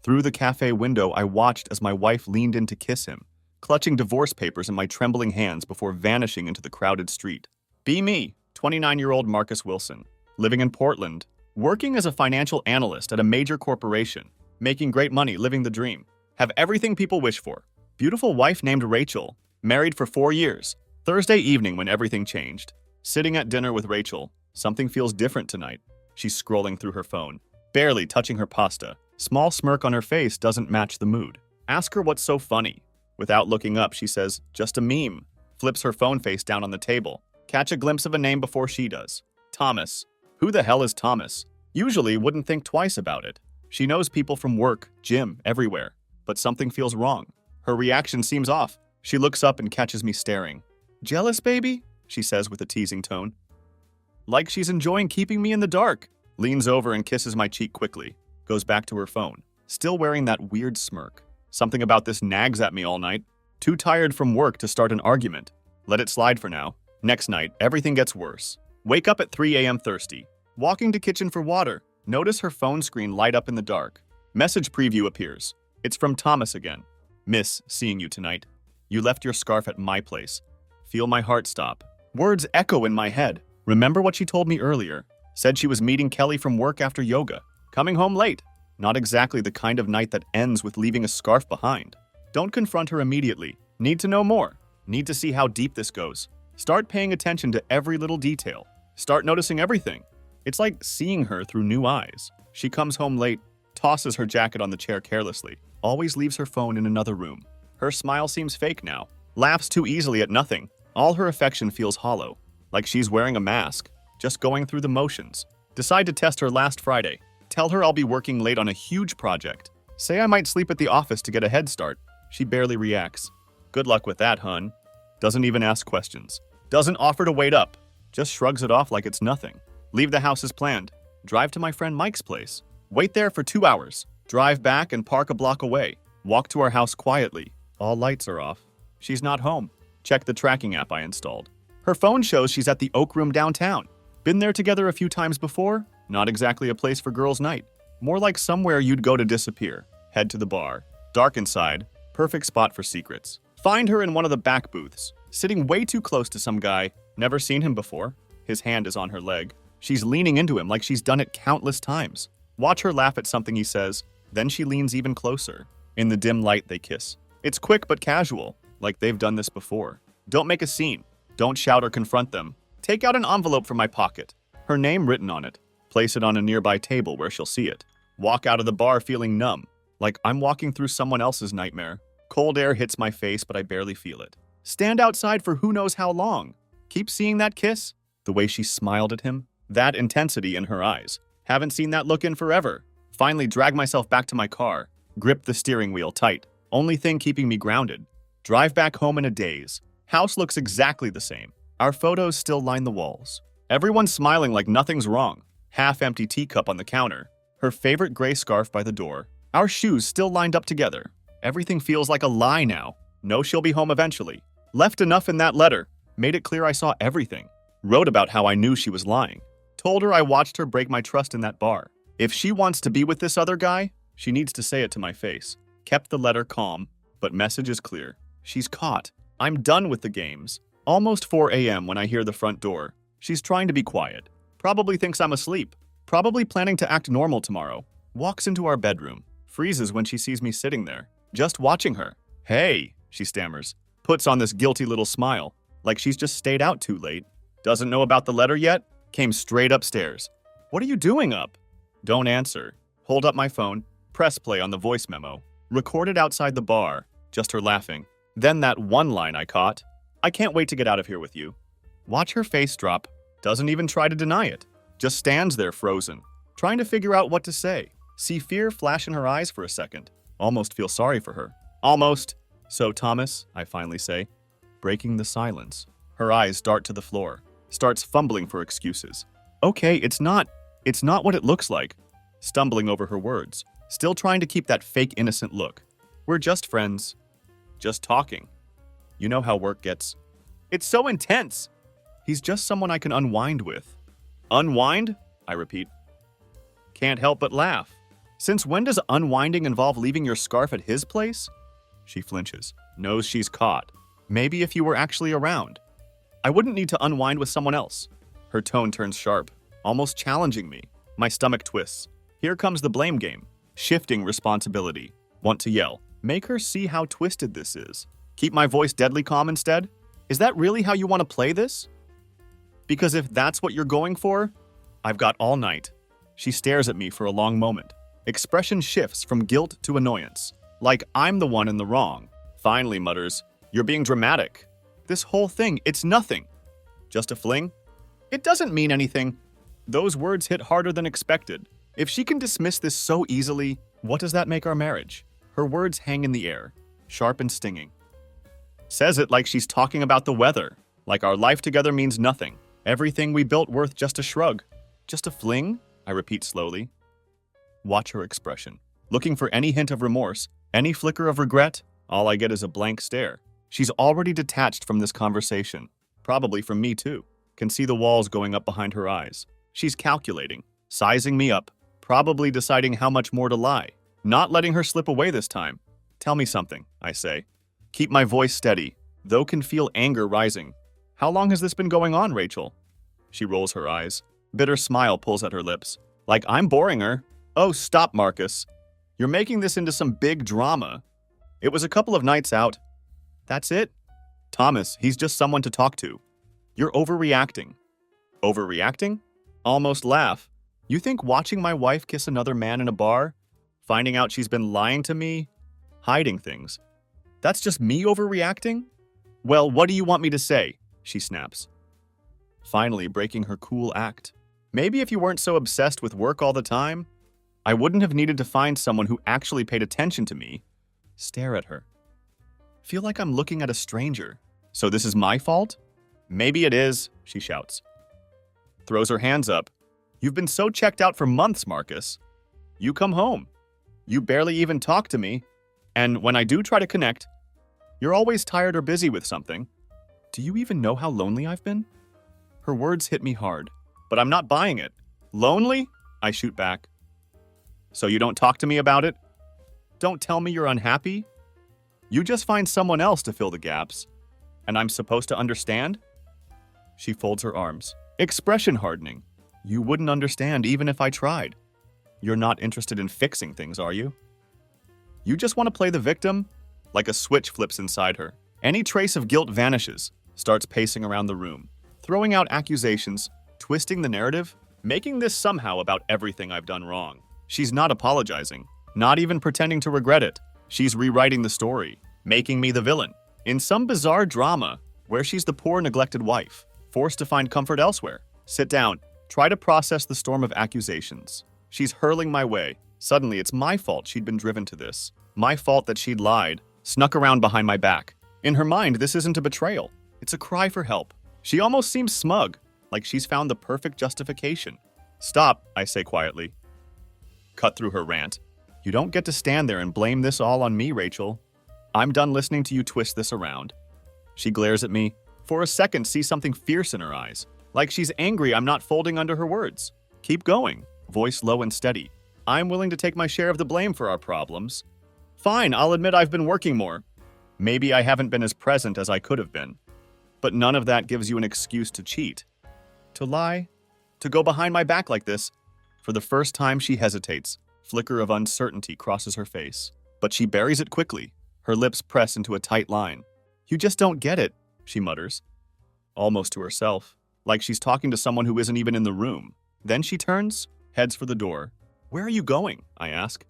Through the cafe window, I watched as my wife leaned in to kiss him, clutching divorce papers in my trembling hands before vanishing into the crowded street. Be me, 29-year-old Marcus Wilson, living in Portland, working as a financial analyst at a major corporation, making great money, living the dream. Have everything people wish for. Beautiful wife named Rachel, married for 4 years. Thursday evening when everything changed. Sitting at dinner with Rachel, something feels different tonight. She's scrolling through her phone, barely touching her pasta. Small smirk on her face doesn't match the mood. Ask her what's so funny. Without looking up, she says, just a meme. Flips her phone face down on the table. Catch a glimpse of a name before she does. Thomas. Who the hell is Thomas? Usually wouldn't think twice about it. She knows people from work, gym, everywhere. But something feels wrong. Her reaction seems off. She looks up and catches me staring. Jealous, baby? She says with a teasing tone. Like she's enjoying keeping me in the dark. Leans over and kisses my cheek quickly. Goes back to her phone. Still wearing that weird smirk. Something about this nags at me all night. Too tired from work to start an argument. Let it slide for now. Next night, everything gets worse. Wake up at 3 a.m. thirsty. Walking to kitchen for water. Notice her phone screen light up in the dark. Message preview appears. It's from Thomas again. Miss seeing you tonight. You left your scarf at my place. Feel my heart stop. Words echo in my head. Remember what she told me earlier. Said she was meeting Kelly from work after yoga. Coming home late. Not exactly the kind of night that ends with leaving a scarf behind. Don't confront her immediately. Need to know more. Need to see how deep this goes. Start paying attention to every little detail. Start noticing everything. It's like seeing her through new eyes. She comes home late, tosses her jacket on the chair carelessly, always leaves her phone in another room. Her smile seems fake now. Laughs too easily at nothing. All her affection feels hollow. Like she's wearing a mask. Just going through the motions. Decide to test her last Friday. Tell her I'll be working late on a huge project. Say I might sleep at the office to get a head start. She barely reacts. Good luck with that, hun. Doesn't even ask questions. Doesn't offer to wait up. Just shrugs it off like it's nothing. Leave the house as planned. Drive to my friend Mike's place. Wait there for 2 hours. Drive back and park a block away. Walk to our house quietly. All lights are off. She's not home. Check the tracking app I installed. Her phone shows she's at the Oak Room downtown. Been there together a few times before? Not exactly a place for girls' night. More like somewhere you'd go to disappear. Head to the bar. Dark inside. Perfect spot for secrets. Find her in one of the back booths. Sitting way too close to some guy. Never seen him before. His hand is on her leg. She's leaning into him like she's done it countless times. Watch her laugh at something he says. Then she leans even closer. In the dim light, they kiss. It's quick but casual, like they've done this before. Don't make a scene. Don't shout or confront them. Take out an envelope from my pocket. Her name written on it. Place it on a nearby table where she'll see it. Walk out of the bar feeling numb, like I'm walking through someone else's nightmare. Cold air hits my face, but I barely feel it. Stand outside for who knows how long. Keep seeing that kiss. The way she smiled at him. That intensity in her eyes. Haven't seen that look in forever. Finally drag myself back to my car. Grip the steering wheel tight. Only thing keeping me grounded. Drive back home in a daze. House looks exactly the same. Our photos still line the walls. Everyone's smiling like nothing's wrong. Half-empty teacup on the counter. Her favorite gray scarf by the door. Our shoes still lined up together. Everything feels like a lie now. Know she'll be home eventually. Left enough in that letter. Made it clear I saw everything. Wrote about how I knew she was lying. Told her I watched her break my trust in that bar. If she wants to be with this other guy, she needs to say it to my face. Kept the letter calm, but message is clear. She's caught. I'm done with the games. Almost 4 a.m. when I hear the front door. She's trying to be quiet. Probably thinks I'm asleep. Probably planning to act normal tomorrow. Walks into our bedroom. Freezes when she sees me sitting there. Just watching her. Hey, she stammers. Puts on this guilty little smile. Like she's just stayed out too late. Doesn't know about the letter yet? Came straight upstairs. What are you doing up? Don't answer. Hold up my phone. Press play on the voice memo. Recorded outside the bar. Just her laughing. Then that one line I caught. I can't wait to get out of here with you. Watch her face drop. Doesn't even try to deny it. Just stands there frozen. Trying to figure out what to say. See fear flash in her eyes for a second. Almost feel sorry for her. Almost. So Thomas, I finally say. Breaking the silence. Her eyes dart to the floor. Starts fumbling for excuses. Okay, it's not what it looks like. Stumbling over her words. Still trying to keep that fake innocent look. We're just friends. Just talking. You know how work gets. It's so intense. He's just someone I can unwind with. Unwind? I repeat. Can't help but laugh. Since when does unwinding involve leaving your scarf at his place? She flinches, knows she's caught. Maybe if you were actually around. I wouldn't need to unwind with someone else. Her tone turns sharp, almost challenging me. My stomach twists. Here comes the blame game. Shifting responsibility. Want to yell. Make her see how twisted this is. Keep my voice deadly calm instead? Is that really how you want to play this? Because if that's what you're going for, I've got all night. She stares at me for a long moment. Expression shifts from guilt to annoyance. Like I'm the one in the wrong. Finally mutters, "You're being dramatic. This whole thing, it's nothing. Just a fling? It doesn't mean anything." Those words hit harder than expected. If she can dismiss this so easily, what does that make our marriage? Her words hang in the air, sharp and stinging. Says it like she's talking about the weather, like our life together means nothing. Everything we built worth just a shrug. Just a fling? I repeat slowly. Watch her expression. Looking for any hint of remorse, any flicker of regret, all I get is a blank stare. She's already detached from this conversation. Probably from me too. Can see the walls going up behind her eyes. She's calculating, sizing me up, probably deciding how much more to lie. Not letting her slip away this time. Tell me something, I say. Keep my voice steady, though can feel anger rising. How long has this been going on, Rachel? She rolls her eyes. Bitter smile pulls at her lips. Like I'm boring her. Oh, stop, Marcus. You're making this into some big drama. It was a couple of nights out. That's it? Thomas, he's just someone to talk to. You're overreacting. Overreacting? Almost laugh. You think watching my wife kiss another man in a bar, finding out she's been lying to me, hiding things, that's just me overreacting? Well, what do you want me to say? She snaps. Finally breaking her cool act. Maybe if you weren't so obsessed with work all the time, I wouldn't have needed to find someone who actually paid attention to me. Stare at her. Feel like I'm looking at a stranger. So this is my fault? Maybe it is, she shouts. Throws her hands up. You've been so checked out for months, Marcus. You come home. You barely even talk to me. And when I do try to connect, you're always tired or busy with something. Do you even know how lonely I've been? Her words hit me hard, but I'm not buying it. Lonely? I shoot back. So you don't talk to me about it? Don't tell me you're unhappy? You just find someone else to fill the gaps. And I'm supposed to understand? She folds her arms. Expression hardening. You wouldn't understand even if I tried. You're not interested in fixing things, are you? You just want to play the victim? Like a switch flips inside her. Any trace of guilt vanishes, starts pacing around the room, throwing out accusations, twisting the narrative, making this somehow about everything I've done wrong. She's not apologizing, not even pretending to regret it. She's rewriting the story, making me the villain. In some bizarre drama where she's the poor, neglected wife, forced to find comfort elsewhere. Sit down. Try to process the storm of accusations. She's hurling my way. Suddenly, it's my fault she'd been driven to this. My fault that she'd lied, snuck around behind my back. In her mind, this isn't a betrayal. It's a cry for help. She almost seems smug, like she's found the perfect justification. Stop, I say quietly. Cut through her rant. You don't get to stand there and blame this all on me, Rachel. I'm done listening to you twist this around. She glares at me. For a second, see something fierce in her eyes. Like she's angry I'm not folding under her words. Keep going. Voice low and steady. I'm willing to take my share of the blame for our problems. Fine, I'll admit I've been working more. Maybe I haven't been as present as I could have been. But none of that gives you an excuse to cheat. To lie? To go behind my back like this? For the first time, she hesitates. Flicker of uncertainty crosses her face. But she buries it quickly. Her lips press into a tight line. You just don't get it, she mutters. Almost to herself, like she's talking to someone who isn't even in the room. Then she turns, heads for the door. Where are you going? I ask.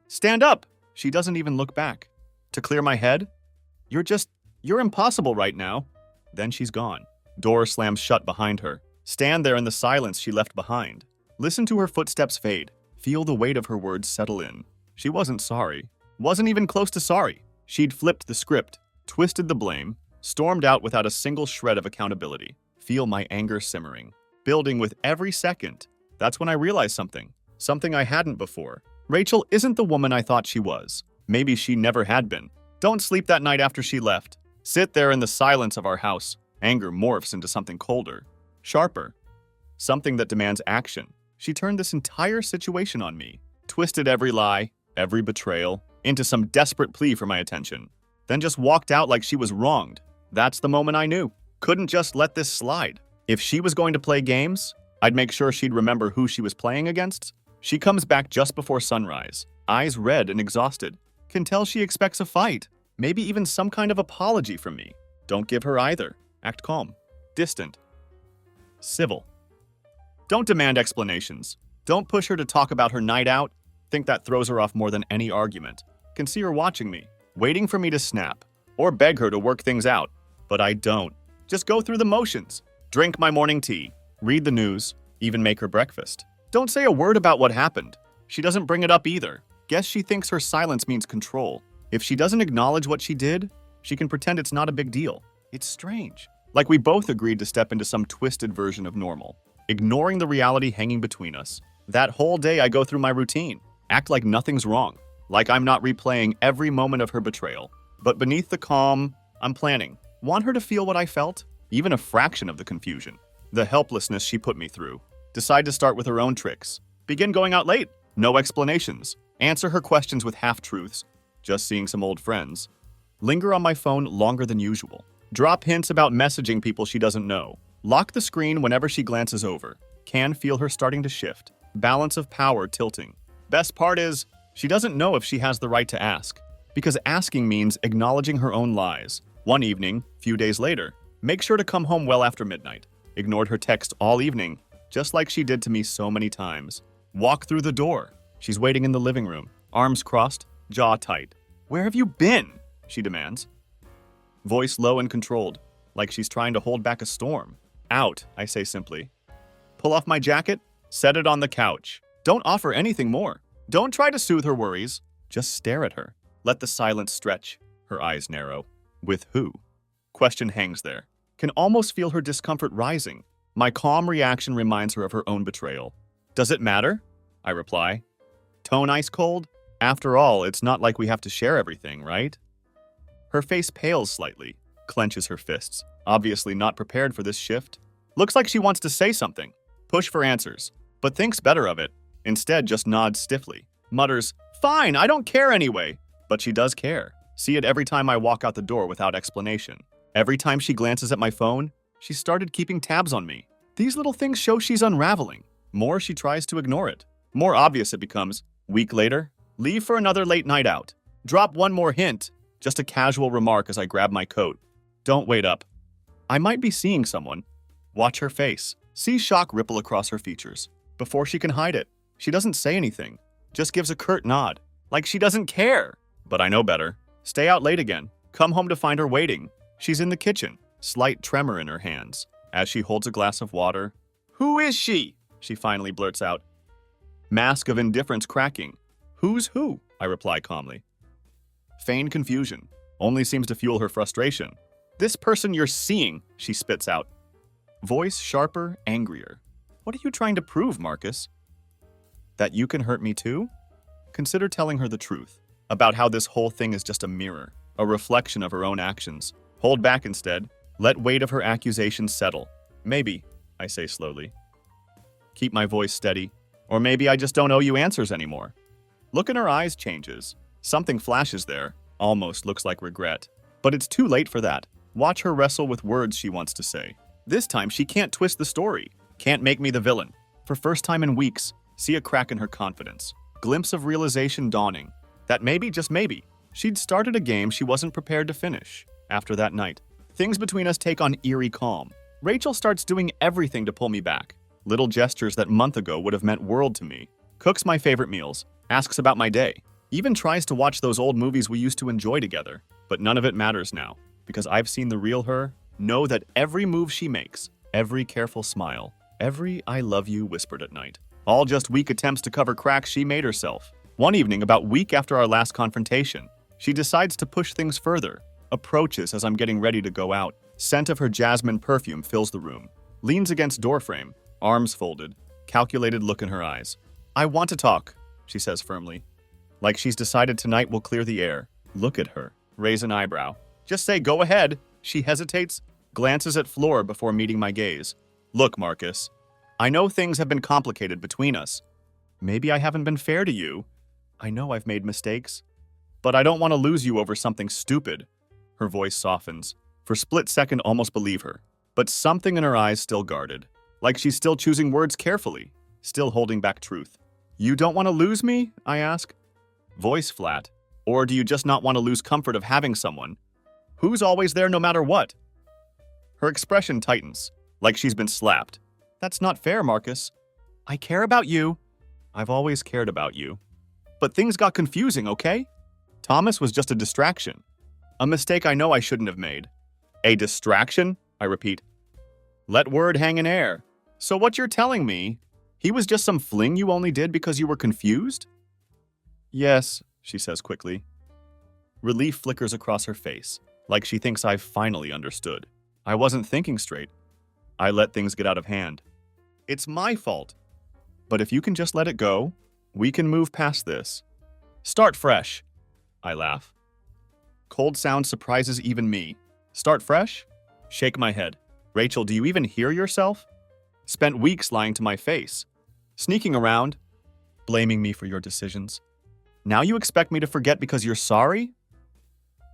Stand up! She doesn't even look back. To clear my head? You're impossible right now. Then she's gone. Door slams shut behind her. Stand there in the silence she left behind. Listen to her footsteps fade. Feel the weight of her words settle in. She wasn't sorry. Wasn't even close to sorry. She'd flipped the script, twisted the blame, stormed out without a single shred of accountability. Feel my anger simmering, building with every second. That's when I realized something. Something I hadn't before. Rachel isn't the woman I thought she was. Maybe she never had been. Don't sleep that night after she left. Sit there in the silence of our house. Anger morphs into something colder, sharper. Something that demands action. She turned this entire situation on me. twisted every lie, every betrayal, into some desperate plea for my attention, then just walked out like she was wronged. That's the moment I knew. Couldn't just let this slide. If she was going to play games, I'd make sure she'd remember who she was playing against. She comes back just before sunrise, eyes red and exhausted. Can tell she expects a fight, maybe even some kind of apology from me. Don't give her either. Act calm, distant, civil. Don't demand explanations. Don't push her to talk about her night out. Think that throws her off more than any argument. Can see her watching me, waiting for me to snap, or beg her to work things out. But I don't. Just go through the motions. Drink my morning tea, read the news, even make her breakfast. Don't say a word about what happened. She doesn't bring it up either. Guess she thinks her silence means control. If she doesn't acknowledge what she did, she can pretend it's not a big deal. It's strange. Like we both agreed to step into some twisted version of normal, ignoring the reality hanging between us. That whole day I go through my routine, act like nothing's wrong, like I'm not replaying every moment of her betrayal. But beneath the calm, I'm planning. Want her to feel what I felt? Even a fraction of the confusion. The helplessness she put me through. Decide to start with her own tricks. Begin going out late. No explanations. Answer her questions with half-truths. Just seeing some old friends. Linger on my phone longer than usual. Drop hints about messaging people she doesn't know. Lock the screen whenever she glances over. Can feel her starting to shift. Balance of power tilting. Best part is, she doesn't know if she has the right to ask. Because asking means acknowledging her own lies. One evening, few days later, make sure to come home well after midnight. Ignored her text all evening, just like she did to me so many times. Walk through the door. She's waiting in the living room, arms crossed, jaw tight. Where have you been? She demands. Voice low and controlled, like she's trying to hold back a storm. Out, I say simply. Pull off my jacket, set it on the couch. Don't offer anything more. Don't try to soothe her worries. Just stare at her. Let the silence stretch. Her eyes narrow. With who? Question hangs there. Can almost feel her discomfort rising. My calm reaction reminds her of her own betrayal. Does it matter? I reply. Tone ice cold? After all, it's not like we have to share everything, right? Her face pales slightly, clenches her fists, obviously not prepared for this shift. Looks like she wants to say something, push for answers, but thinks better of it. Instead, just nods stiffly, mutters, "Fine, I don't care anyway." But she does care. See it every time I walk out the door without explanation. Every time she glances at my phone, she started keeping tabs on me. These little things show she's unraveling. More she tries to ignore it. More obvious it becomes. Week later, leave for another late night out. Drop one more hint. Just a casual remark as I grab my coat. Don't wait up. I might be seeing someone. Watch her face. See shock ripple across her features. Before she can hide it, she doesn't say anything. Just gives a curt nod. Like she doesn't care. But I know better. Stay out late again. Come home to find her waiting. She's in the kitchen. Slight tremor in her hands. As she holds a glass of water. Who is she? She finally blurts out. Mask of indifference cracking. Who's who? I reply calmly. Feigned confusion. Only seems to fuel her frustration. This person you're seeing, she spits out. Voice sharper, angrier. What are you trying to prove, Marcus? That you can hurt me too? Consider telling her the truth. About how this whole thing is just a mirror. A reflection of her own actions. Hold back instead. Let weight of her accusations settle. Maybe, I say slowly. Keep my voice steady. Or maybe I just don't owe you answers anymore. Look in her eyes changes. Something flashes there. Almost looks like regret. But it's too late for that. Watch her wrestle with words she wants to say. This time she can't twist the story. Can't make me the villain. For first time in weeks, see a crack in her confidence. Glimpse of realization dawning. That maybe, just maybe, she'd started a game she wasn't prepared to finish. After that night, things between us take on eerie calm. Rachel starts doing everything to pull me back. Little gestures that month ago would have meant world to me. Cooks my favorite meals. Asks about my day. Even tries to watch those old movies we used to enjoy together. But none of it matters now. Because I've seen the real her. Know that every move she makes, every careful smile, every I love you whispered at night. All just weak attempts to cover cracks she made herself. One evening, about a week after our last confrontation, she decides to push things further. Approaches as I'm getting ready to go out. Scent of her jasmine perfume fills the room. Leans against doorframe, arms folded, calculated look in her eyes. I want to talk, she says firmly. Like she's decided tonight will clear the air. Look at her. Raise an eyebrow. Just say, go ahead. She hesitates, glances at floor before meeting my gaze. Look, Marcus. I know things have been complicated between us. Maybe I haven't been fair to you. I know I've made mistakes. But I don't want to lose you over something stupid. Her voice softens. For a split second, almost believe her. But something in her eyes still guarded. Like she's still choosing words carefully. Still holding back truth. You don't want to lose me? I ask. Voice flat. Or do you just not want to lose comfort of having someone who's always there no matter what? Her expression tightens. Like she's been slapped. That's not fair, Marcus. I care about you. I've always cared about you. But things got confusing, okay? Thomas was just a distraction. A mistake I know I shouldn't have made. A distraction? I repeat. Let word hang in air. So what you're telling me, he was just some fling you only did because you were confused? Yes, she says quickly. Relief flickers across her face, like she thinks I've finally understood. I wasn't thinking straight. I let things get out of hand. It's my fault. But if you can just let it go, we can move past this. Start fresh. I laugh. Cold sound surprises even me. Start fresh? Shake my head. Rachel, do you even hear yourself? Spent weeks lying to my face. Sneaking around. Blaming me for your decisions. Now you expect me to forget because you're sorry?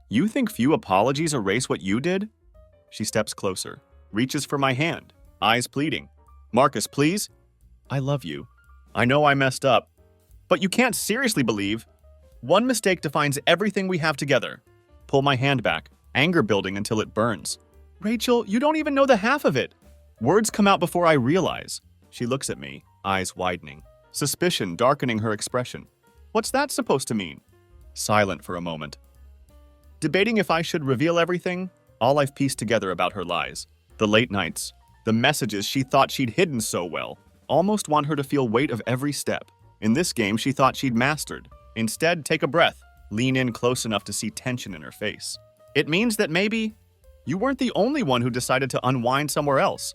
You think few apologies erase what you did? She steps closer. Reaches for my hand. Eyes pleading. Marcus, please? I love you. I know I messed up. But you can't seriously believe. One mistake defines everything we have together. Pull my hand back, anger building until it burns. Rachel, you don't even know the half of it. Words come out before I realize. She looks at me, eyes widening. Suspicion darkening her expression. What's that supposed to mean? Silent for a moment. Debating if I should reveal everything, all I've pieced together about her lies. The late nights, the messages she thought she'd hidden so well. Almost want her to feel weight of every step. In this game, she thought she'd mastered. Instead, take a breath. Lean in close enough to see tension in her face. It means that maybe you weren't the only one who decided to unwind somewhere else.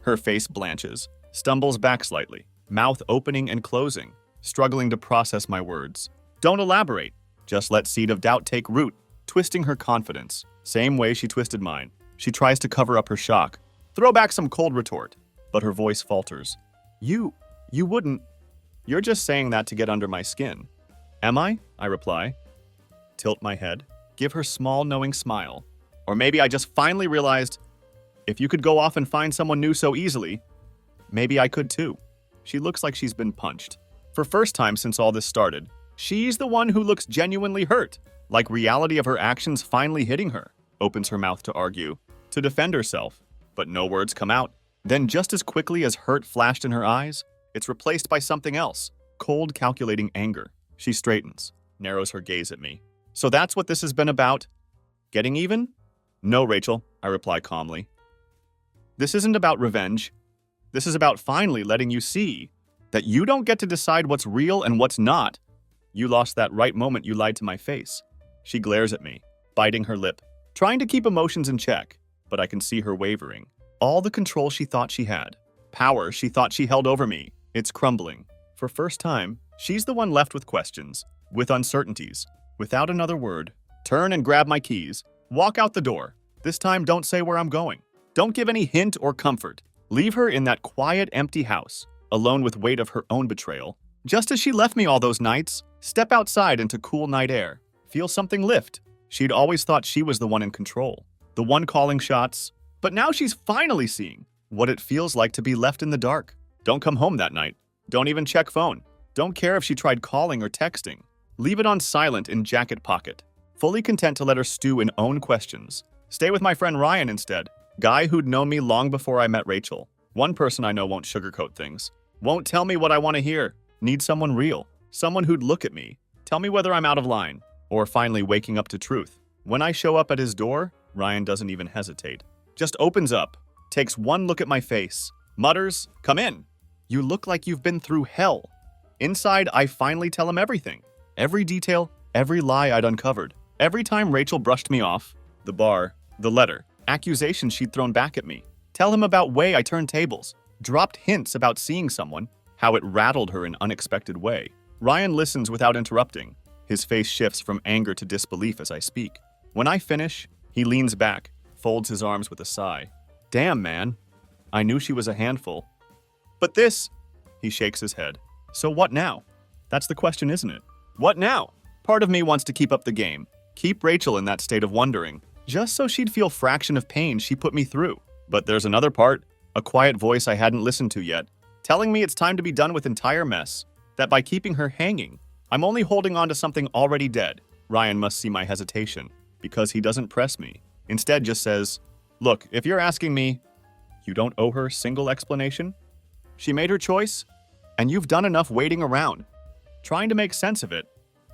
Her face blanches, stumbles back slightly, mouth opening and closing, struggling to process my words. Don't elaborate. Just let seed of doubt take root, twisting her confidence. Same way she twisted mine. She tries to cover up her shock. Throw back some cold retort. But her voice falters. You wouldn't. You're just saying that to get under my skin. Am I? I reply. Tilt my head. Give her small knowing smile. Or maybe I just finally realized, if you could go off and find someone new so easily, maybe I could too. She looks like she's been punched. For first time since all this started, she's the one who looks genuinely hurt, like reality of her actions finally hitting her. Opens her mouth to argue, to defend herself, but no words come out. Then just as quickly as hurt flashed in her eyes, it's replaced by something else, cold calculating anger. She straightens, narrows her gaze at me. So that's what this has been about? Getting even? No, Rachel, I reply calmly. This isn't about revenge. This is about finally letting you see that you don't get to decide what's real and what's not. You lost that right moment you lied to my face. She glares at me, biting her lip, trying to keep emotions in check, but I can see her wavering. All the control she thought she had, power she thought she held over me, it's crumbling. For first time, she's the one left with questions, with uncertainties. Without another word, turn and grab my keys. Walk out the door. This time, don't say where I'm going. Don't give any hint or comfort. Leave her in that quiet, empty house, alone with weight of her own betrayal. Just as she left me all those nights, step outside into cool night air. Feel something lift. She'd always thought she was the one in control, the one calling shots. But now she's finally seeing what it feels like to be left in the dark. Don't come home that night. Don't even check phone. Don't care if she tried calling or texting. Leave it on silent in jacket pocket. Fully content to let her stew in own questions. Stay with my friend Ryan instead. Guy who'd known me long before I met Rachel. One person I know won't sugarcoat things. Won't tell me what I want to hear. Need someone real. Someone who'd look at me. Tell me whether I'm out of line. Or finally waking up to truth. When I show up at his door, Ryan doesn't even hesitate. Just opens up. Takes one look at my face. Mutters, "Come in. You look like you've been through hell." Inside, I finally tell him everything. Every detail, every lie I'd uncovered. Every time Rachel brushed me off. The bar, the letter, accusations she'd thrown back at me. Tell him about way I turned tables. Dropped hints about seeing someone. How it rattled her in unexpected way. Ryan listens without interrupting. His face shifts from anger to disbelief as I speak. When I finish, he leans back, folds his arms with a sigh. Damn, man. I knew she was a handful. But this, he shakes his head. So what now? That's the question, isn't it? What now? Part of me wants to keep up the game. Keep Rachel in that state of wondering, just so she'd feel fraction of pain she put me through. But there's another part, a quiet voice I hadn't listened to yet, telling me it's time to be done with entire mess. That by keeping her hanging, I'm only holding on to something already dead. Ryan must see my hesitation, because he doesn't press me. Instead just says, look, if you're asking me, you don't owe her a single explanation? She made her choice, and you've done enough waiting around, trying to make sense of it.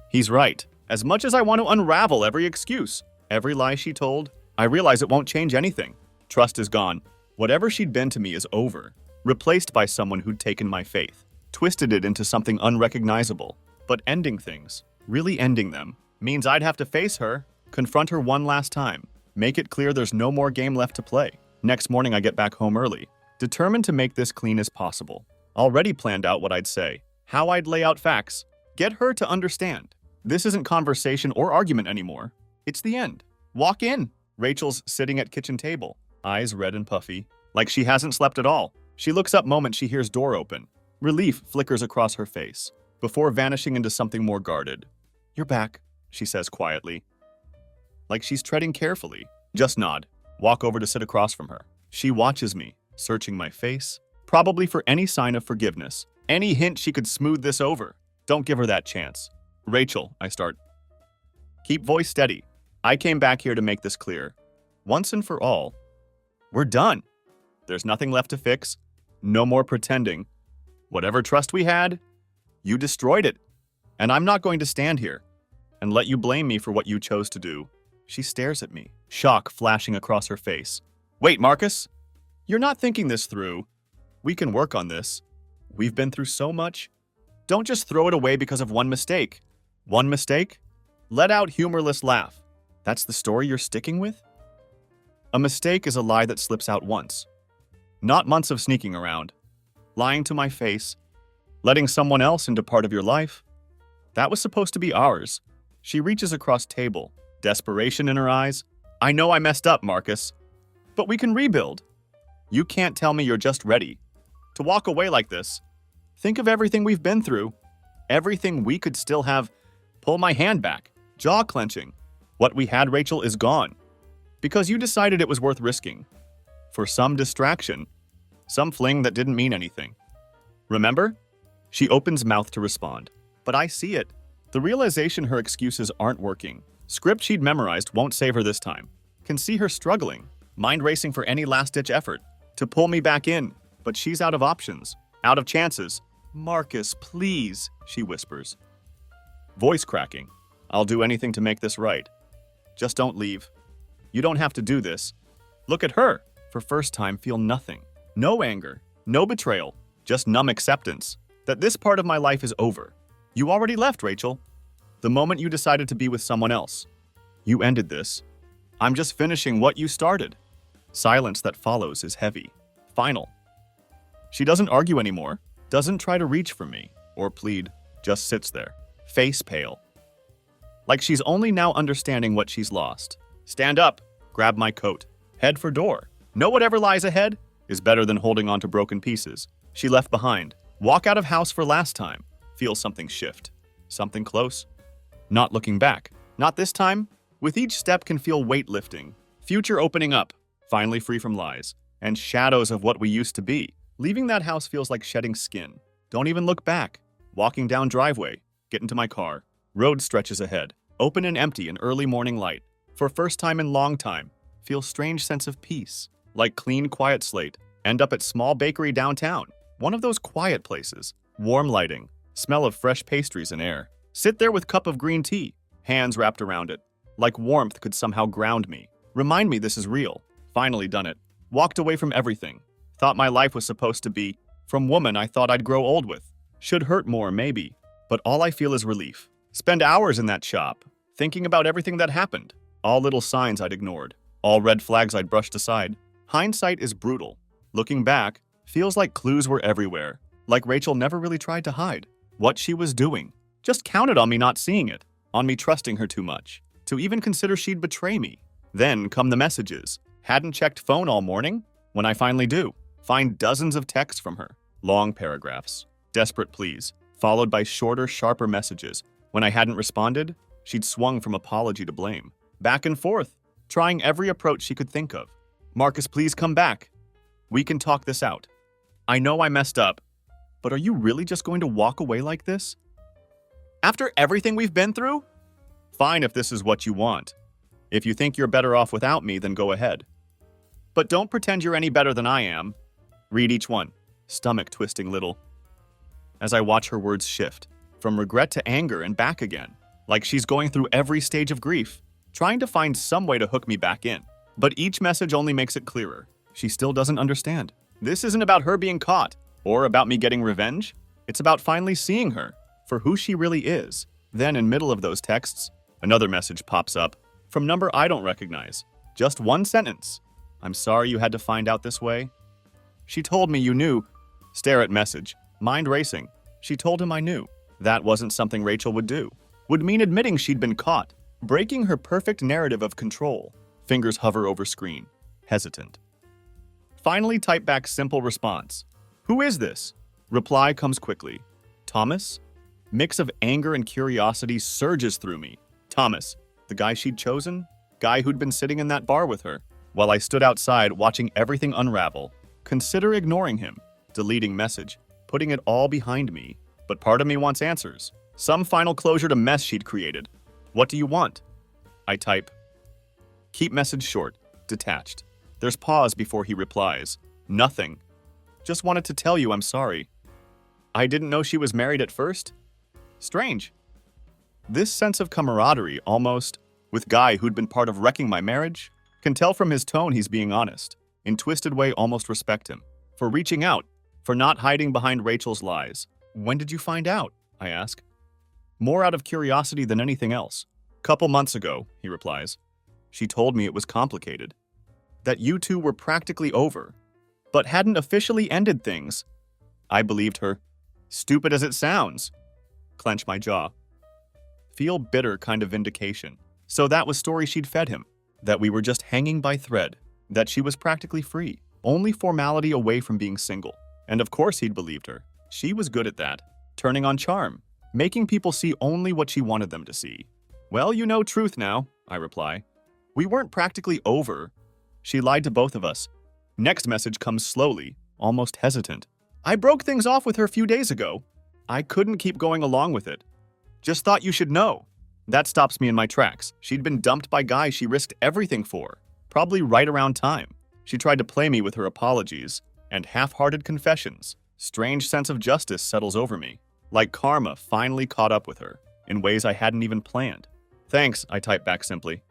He's right. As much as I want to unravel every excuse, every lie she told, I realize it won't change anything. Trust is gone. Whatever she'd been to me is over, replaced by someone who'd taken my faith, twisted it into something unrecognizable. But ending things, really ending them, means I'd have to face her, confront her one last time, make it clear there's no more game left to play. Next morning I get back home early, determined to make this clean as possible. Already planned out what I'd say, how I'd lay out facts, get her to understand. This isn't conversation or argument anymore. It's the end. Walk in. Rachel's sitting at kitchen table, eyes red and puffy, like she hasn't slept at all. She looks up moment she hears door open. Relief flickers across her face, before vanishing into something more guarded. You're back, she says quietly. Like she's treading carefully. Just nod. Walk over to sit across from her. She watches me, searching my face, probably for any sign of forgiveness, any hint she could smooth this over. Don't give her that chance. Rachel, I start. Keep voice steady. I came back here to make this clear. Once and for all, we're done. There's nothing left to fix. No more pretending. Whatever trust we had, you destroyed it. And I'm not going to stand here and let you blame me for what you chose to do. She stares at me, shock flashing across her face. Wait, Marcus, you're not thinking this through. We can work on this. We've been through so much. Don't just throw it away because of one mistake. One mistake? Let out humorless laugh. That's the story you're sticking with? A mistake is a lie that slips out once. Not months of sneaking around. Lying to my face. Letting someone else into part of your life. That was supposed to be ours. She reaches across table, desperation in her eyes. I know I messed up, Marcus, but we can rebuild. You can't tell me you're just ready to walk away like this. Think of everything we've been through. Everything we could still have. Pull my hand back, jaw clenching. What we had, Rachel, is gone. Because you decided it was worth risking. For some distraction. Some fling that didn't mean anything. Remember? She opens mouth to respond. But I see it. The realization her excuses aren't working. Script she'd memorized won't save her this time. Can see her struggling. Mind racing for any last-ditch effort. To pull me back in. But she's out of options. Out of chances. Marcus, please, she whispers. Voice cracking. I'll do anything to make this right. Just don't leave. You don't have to do this. Look at her. For first time, feel nothing. No anger. No betrayal. Just numb acceptance. That this part of my life is over. You already left, Rachel. The moment you decided to be with someone else. You ended this. I'm just finishing what you started. Silence that follows is heavy. Final. She doesn't argue anymore. Doesn't try to reach for me or plead. Just sits there. Face pale. Like she's only now understanding what she's lost. Stand up. Grab my coat. Head for door. Know whatever lies ahead is better than holding on to broken pieces she left behind. Walk out of house for last time. Feel something shift. Something close. Not looking back. Not this time. With each step can feel weight lifting. Future opening up. Finally free from lies. And shadows of what we used to be. Leaving that house feels like shedding skin. Don't even look back. Walking down driveway. Get into my car. Road stretches ahead. Open and empty in early morning light. For first time in long time. Feel strange sense of peace. Like clean, quiet slate. End up at small bakery downtown. One of those quiet places. Warm lighting. Smell of fresh pastries and air. Sit there with cup of green tea. Hands wrapped around it. Like warmth could somehow ground me. Remind me this is real. Finally done it. Walked away from everything. Thought my life was supposed to be. From woman I thought I'd grow old with. Should hurt more, maybe. But all I feel is relief. Spend hours in that shop. Thinking about everything that happened. All little signs I'd ignored. All red flags I'd brushed aside. Hindsight is brutal. Looking back, feels like clues were everywhere. Like Rachel never really tried to hide what she was doing. Just counted on me not seeing it. On me trusting her too much. To even consider she'd betray me. Then come the messages. Hadn't checked phone all morning? When I finally do, find dozens of texts from her. Long paragraphs. Desperate pleas. followed by shorter, sharper messages. When I hadn't responded, she'd swung from apology to blame. Back and forth, trying every approach she could think of. Marcus, please come back. We can talk this out. I know I messed up, but are you really just going to walk away like this? After everything we've been through? Fine if this is what you want. If you think you're better off without me, then go ahead. But don't pretend you're any better than I am. Read each one, stomach twisting little. As I watch her words shift, from regret to anger and back again, like she's going through every stage of grief, trying to find some way to hook me back in. But each message only makes it clearer. She still doesn't understand. This isn't about her being caught, or about me getting revenge. It's about finally seeing her for who she really is. Then, in middle of those texts, another message pops up from number I don't recognize. Just one sentence. I'm sorry you had to find out this way. She told me you knew. Stare at message. Mind racing. She told him I knew. That wasn't something Rachel would do. Would mean admitting she'd been caught, breaking her perfect narrative of control. Fingers hover over screen. Hesitant. Finally type back simple response. Who is this? Reply comes quickly. Thomas? Mix of anger and curiosity surges through me. Thomas, the guy she'd chosen? Guy who'd been sitting in that bar with her? While I stood outside watching everything unravel, consider ignoring him, deleting message, putting it all behind me. But part of me wants answers. Some final closure to mess she'd created. What do you want? I type. Keep message short, detached. There's pause before he replies. Nothing. Just wanted to tell you I'm sorry. I didn't know she was married at first. Strange. This sense of camaraderie, almost, with guy who'd been part of wrecking my marriage, can tell from his tone he's being honest. In twisted way, almost respect him. For reaching out. For not hiding behind Rachel's lies. When did you find out? I ask. More out of curiosity than anything else. Couple months ago, he replies. She told me it was complicated. That you two were practically over, but hadn't officially ended things. I believed her. Stupid as it sounds. Clench my jaw. Feel bitter kind of vindication. So that was story she'd fed him. That we were just hanging by thread. That she was practically free. Only formality away from being single. And of course he'd believed her. She was good at that. Turning on charm. Making people see only what she wanted them to see. Well, you know truth now, I reply. We weren't practically over. She lied to both of us. Next message comes slowly, almost hesitant. I broke things off with her a few days ago. I couldn't keep going along with it. Just thought you should know. That stops me in my tracks. She'd been dumped by guys she risked everything for. Probably right around time. She tried to play me with her apologies and half-hearted confessions. Strange sense of justice settles over me. Like karma finally caught up with her, in ways I hadn't even planned. Thanks, I type back simply.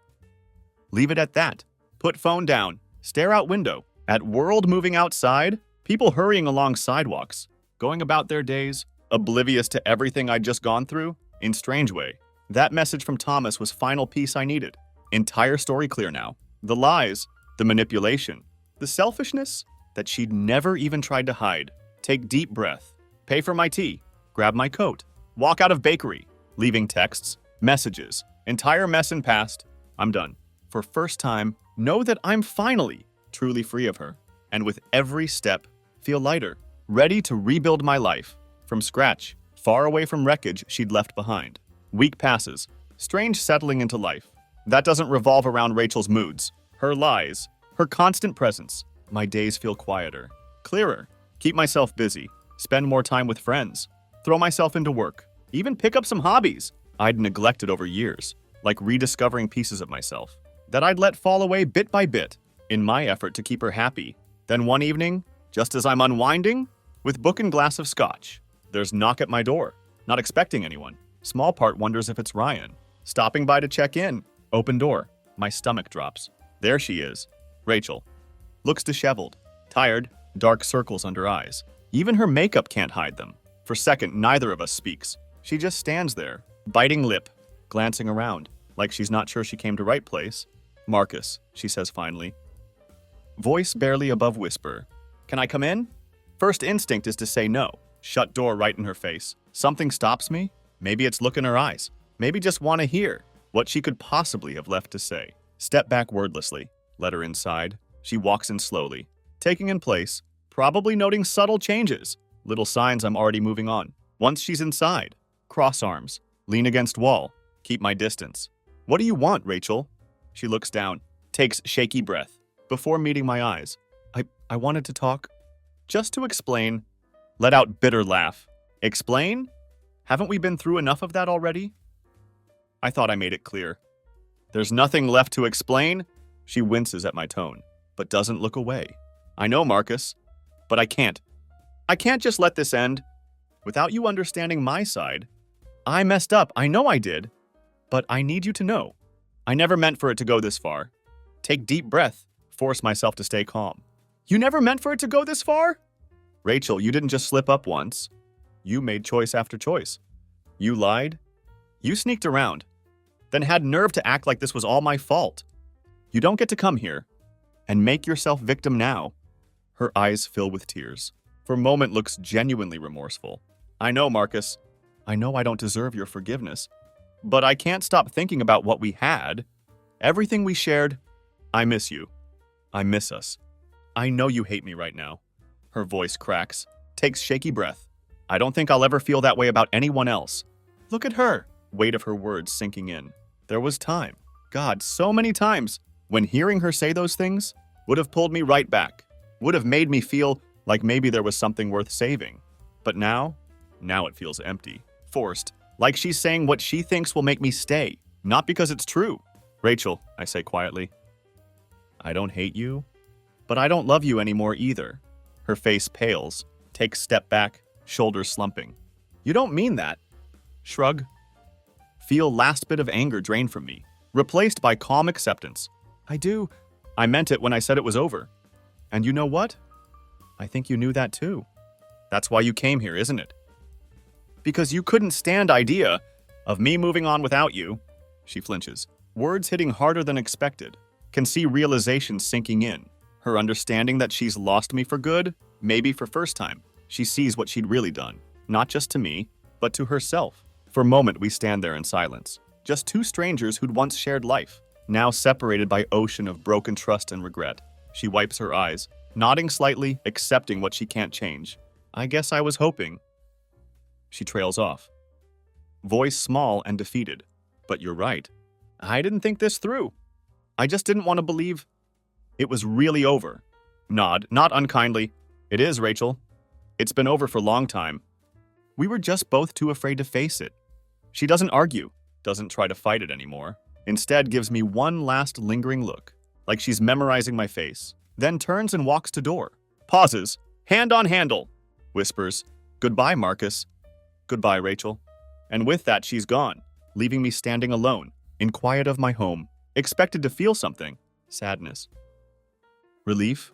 Leave it at that. Put phone down. Stare out window. At world moving outside, people hurrying along sidewalks, going about their days, oblivious to everything I'd just gone through. In strange way, that message from Thomas was final piece I needed. Entire story clear now. The lies, the manipulation, the selfishness that she'd never even tried to hide. Take deep breath. Pay for my tea. Grab my coat. Walk out of bakery. Leaving texts, messages, entire mess in past. I'm done. For first time, know that I'm finally truly free of her. And with every step, feel lighter. Ready to rebuild my life. From scratch. Far away from wreckage she'd left behind. Week passes. Strange settling into life. That doesn't revolve around Rachel's moods. Her lies. Her constant presence. My days feel quieter. Clearer. Keep myself busy. Spend more time with friends. Throw myself into work. Even pick up some hobbies I'd neglected over years. Like rediscovering pieces of myself that I'd let fall away bit by bit in my effort to keep her happy. Then one evening, just as I'm unwinding, with book and glass of scotch, there's knock at my door. Not expecting anyone. Small part wonders if it's Ryan. Stopping by to check in. Open door. My stomach drops. There she is. Rachel. Looks disheveled. Tired. Dark circles under eyes. Even her makeup can't hide them. For a second, neither of us speaks. She just stands there, biting lip, glancing around, like she's not sure she came to right place. Marcus, she says finally. Voice barely above whisper. Can I come in? First instinct is to say no. Shut door right in her face. Something stops me? Maybe it's look in her eyes. Maybe just want to hear what she could possibly have left to say. Step back wordlessly. Let her inside. She walks in slowly, taking in place, probably noting subtle changes. Little signs I'm already moving on. Once she's inside, cross arms, lean against wall, keep my distance. What do you want, Rachel? She looks down, takes shaky breath. Before meeting my eyes, I wanted to talk. Just to explain. Let out bitter laugh. Explain? Haven't we been through enough of that already? I thought I made it clear. There's nothing left to explain? She winces at my tone, but doesn't look away. I know, Marcus, but I can't. I can't just let this end without you understanding my side. I messed up, I know I did, but I need you to know. I never meant for it to go this far. Take deep breath, force myself to stay calm. You never meant for it to go this far? Rachel, you didn't just slip up once. You made choice after choice. You lied. You sneaked around, then had nerve to act like this was all my fault. You don't get to come here and make yourself victim now. Her eyes fill with tears. For a moment looks genuinely remorseful. I know, Marcus. I know I don't deserve your forgiveness. But I can't stop thinking about what we had. Everything we shared. I miss you. I miss us. I know you hate me right now. Her voice cracks, takes shaky breath. I don't think I'll ever feel that way about anyone else. Look at her. Weight of her words sinking in. There was time. God, so many times when hearing her say those things would have pulled me right back. Would have made me feel like maybe there was something worth saving. But now it feels empty. Forced. Like she's saying what she thinks will make me stay. Not because it's true. Rachel, I say quietly. I don't hate you, but I don't love you anymore either. Her face pales, takes step back, shoulders slumping. You don't mean that. Shrug. Feel last bit of anger drained from me, replaced by calm acceptance. I do. I meant it when I said it was over. And you know what? I think you knew that too. That's why you came here, isn't it? Because you couldn't stand idea of me moving on without you. She flinches, words hitting harder than expected. Can see realization sinking in. Her understanding that she's lost me for good, maybe for first time. She sees what she'd really done, not just to me, but to herself. For a moment, we stand there in silence. Just two strangers who'd once shared life, now separated by ocean of broken trust and regret. She wipes her eyes, nodding slightly, accepting what she can't change. I guess I was hoping. She trails off. Voice small and defeated. But you're right. I didn't think this through. I just didn't want to believe it was really over. Nod, not unkindly. It is, Rachel. It's been over for a long time. We were just both too afraid to face it. She doesn't argue, doesn't try to fight it anymore. Instead gives me one last lingering look, like she's memorizing my face, then turns and walks to door. Pauses, hand on handle, whispers, "Goodbye, Marcus." "Goodbye, Rachel." And with that, she's gone, leaving me standing alone, in quiet of my home, expected to feel something. Sadness. Relief.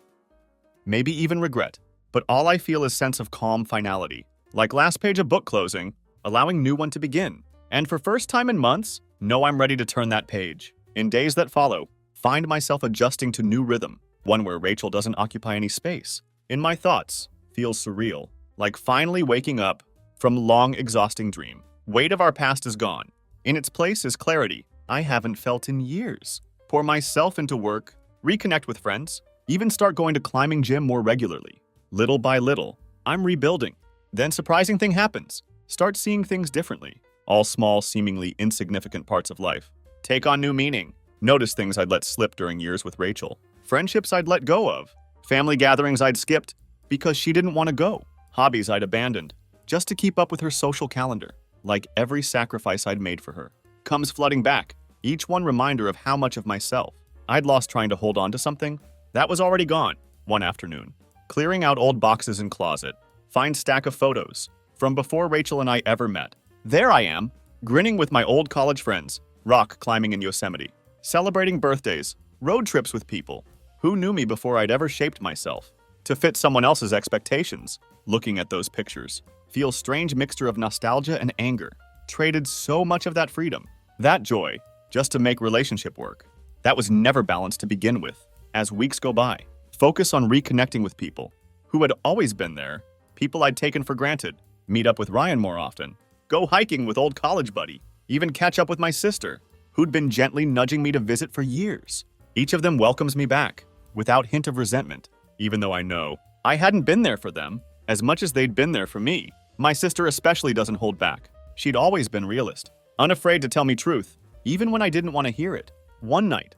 Maybe even regret. But all I feel is sense of calm finality. Like last page of book closing, allowing new one to begin. And for first time in months, know I'm ready to turn that page. In days that follow, find myself adjusting to new rhythm, one where Rachel doesn't occupy any space. In my thoughts, feels surreal, like finally waking up from long, exhausting dream. Weight of our past is gone. In its place is clarity I haven't felt in years. Pour myself into work, reconnect with friends, even start going to climbing gym more regularly. Little by little, I'm rebuilding. Then surprising thing happens. Start seeing things differently. All small, seemingly insignificant parts of life take on new meaning. Notice things I'd let slip during years with Rachel. Friendships I'd let go of. Family gatherings I'd skipped because she didn't want to go. Hobbies I'd abandoned just to keep up with her social calendar. Like every sacrifice I'd made for her comes flooding back. Each one reminder of how much of myself I'd lost trying to hold on to something that was already gone. One afternoon, clearing out old boxes in closet, find stack of photos from before Rachel and I ever met. There I am, grinning with my old college friends, rock climbing in Yosemite, celebrating birthdays, road trips with people who knew me before I'd ever shaped myself to fit someone else's expectations. Looking at those pictures, feels strange mixture of nostalgia and anger. Traded so much of that freedom, that joy, just to make relationship work. That was never balanced to begin with. As weeks go by, focus on reconnecting with people who had always been there, people I'd taken for granted, meet up with Ryan more often, go hiking with old college buddy, even catch up with my sister, who'd been gently nudging me to visit for years. Each of them welcomes me back, without hint of resentment, even though I know I hadn't been there for them as much as they'd been there for me. My sister especially doesn't hold back. She'd always been realist, unafraid to tell me truth, even when I didn't want to hear it. One night,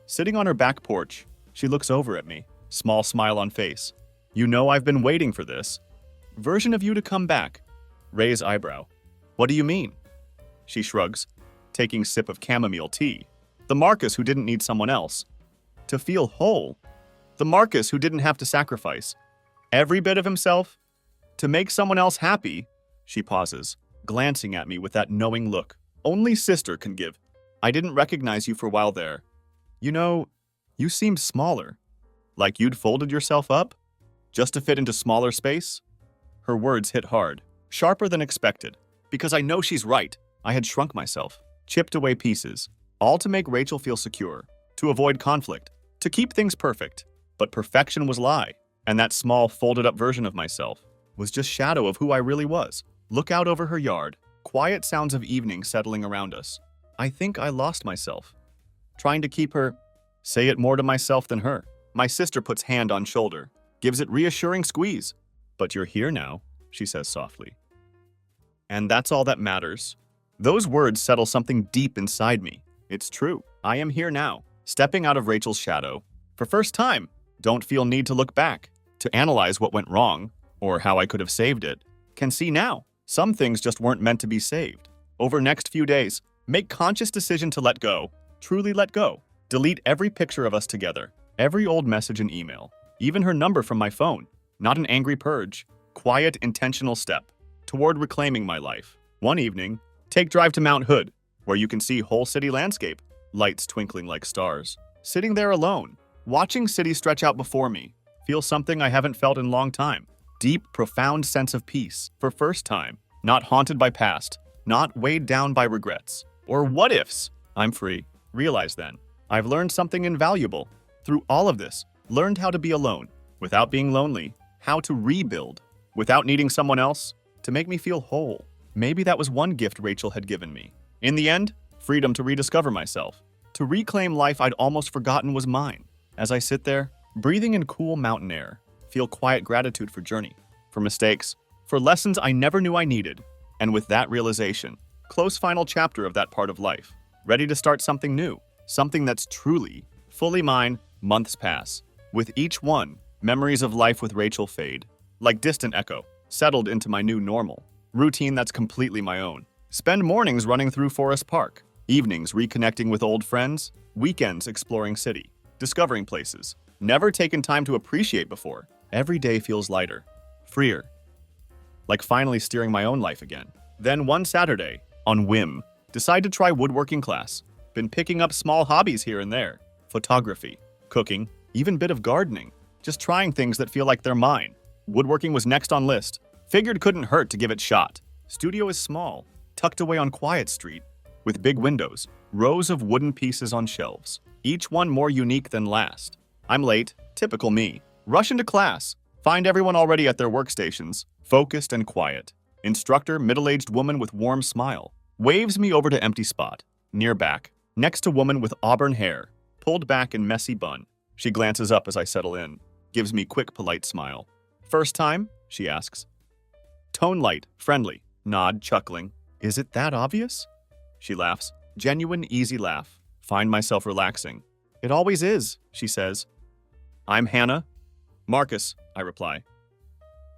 sitting on her back porch, she looks over at me, small smile on face. You know I've been waiting for this. Version of you to come back. Raise eyebrow. What do you mean? She shrugs, taking sip of chamomile tea. The Marcus who didn't need someone else. To feel whole. The Marcus who didn't have to sacrifice every bit of himself to make someone else happy. She pauses, glancing at me with that knowing look only sister can give. I didn't recognize you for a while there. You know, you seemed smaller. Like you'd folded yourself up? Just to fit into smaller space? Her words hit hard, sharper than expected. Because I know she's right. I had shrunk myself, chipped away pieces, all to make Rachel feel secure, to avoid conflict, to keep things perfect. But perfection was lie, and that small, folded-up version of myself was just shadow of who I really was. Look out over her yard, quiet sounds of evening settling around us. I think I lost myself, trying to keep her, say it more to myself than her. My sister puts hand on shoulder, gives it reassuring squeeze. But you're here now, she says softly. And that's all that matters. Those words settle something deep inside me. It's true. I am here now, stepping out of Rachel's shadow. For first time, don't feel need to look back, to analyze what went wrong, or how I could have saved it. Can see now. Some things just weren't meant to be saved. Over next few days, make conscious decision to let go. Truly let go. Delete every picture of us together, every old message and email, even her number from my phone. Not an angry purge. Quiet, intentional step toward reclaiming my life. One evening, take drive to Mount Hood, where you can see whole city landscape, lights twinkling like stars. Sitting there alone, watching city stretch out before me, feel something I haven't felt in a long time. Deep, profound sense of peace, for first time. Not haunted by past, not weighed down by regrets, or what ifs. I'm free. Realize then, I've learned something invaluable. Through all of this, learned how to be alone, without being lonely, how to rebuild, without needing someone else, to make me feel whole. Maybe that was one gift Rachel had given me. In the end, freedom to rediscover myself, to reclaim life I'd almost forgotten was mine. As I sit there, breathing in cool mountain air, feel quiet gratitude for journey, for mistakes, for lessons I never knew I needed. And with that realization, close final chapter of that part of life, ready to start something new, something that's truly, fully mine. Months pass. With each one, memories of life with Rachel fade, like distant echo, settled into my new normal, routine that's completely my own. Spend mornings running through Forest Park, evenings reconnecting with old friends, weekends exploring city, discovering places never taken time to appreciate before. Every day feels lighter, freer, like finally steering my own life again. Then one Saturday, on whim, decide to try woodworking class. Been picking up small hobbies here and there, photography, cooking, even bit of gardening, just trying things that feel like they're mine. Woodworking was next on list. Figured couldn't hurt to give it shot. Studio is small, tucked away on Quiet Street, with big windows, rows of wooden pieces on shelves, each one more unique than last. I'm late, typical me. Rush into class, find everyone already at their workstations, focused and quiet. Instructor, middle-aged woman with warm smile, waves me over to empty spot, near back, next to woman with auburn hair, pulled back in messy bun. She glances up as I settle in, gives me quick, polite smile. First time? She asks. Tone light, friendly, nod, chuckling. Is it that obvious? She laughs, genuine, easy laugh. Find myself relaxing. It always is, she says. I'm Hannah. Marcus, I reply.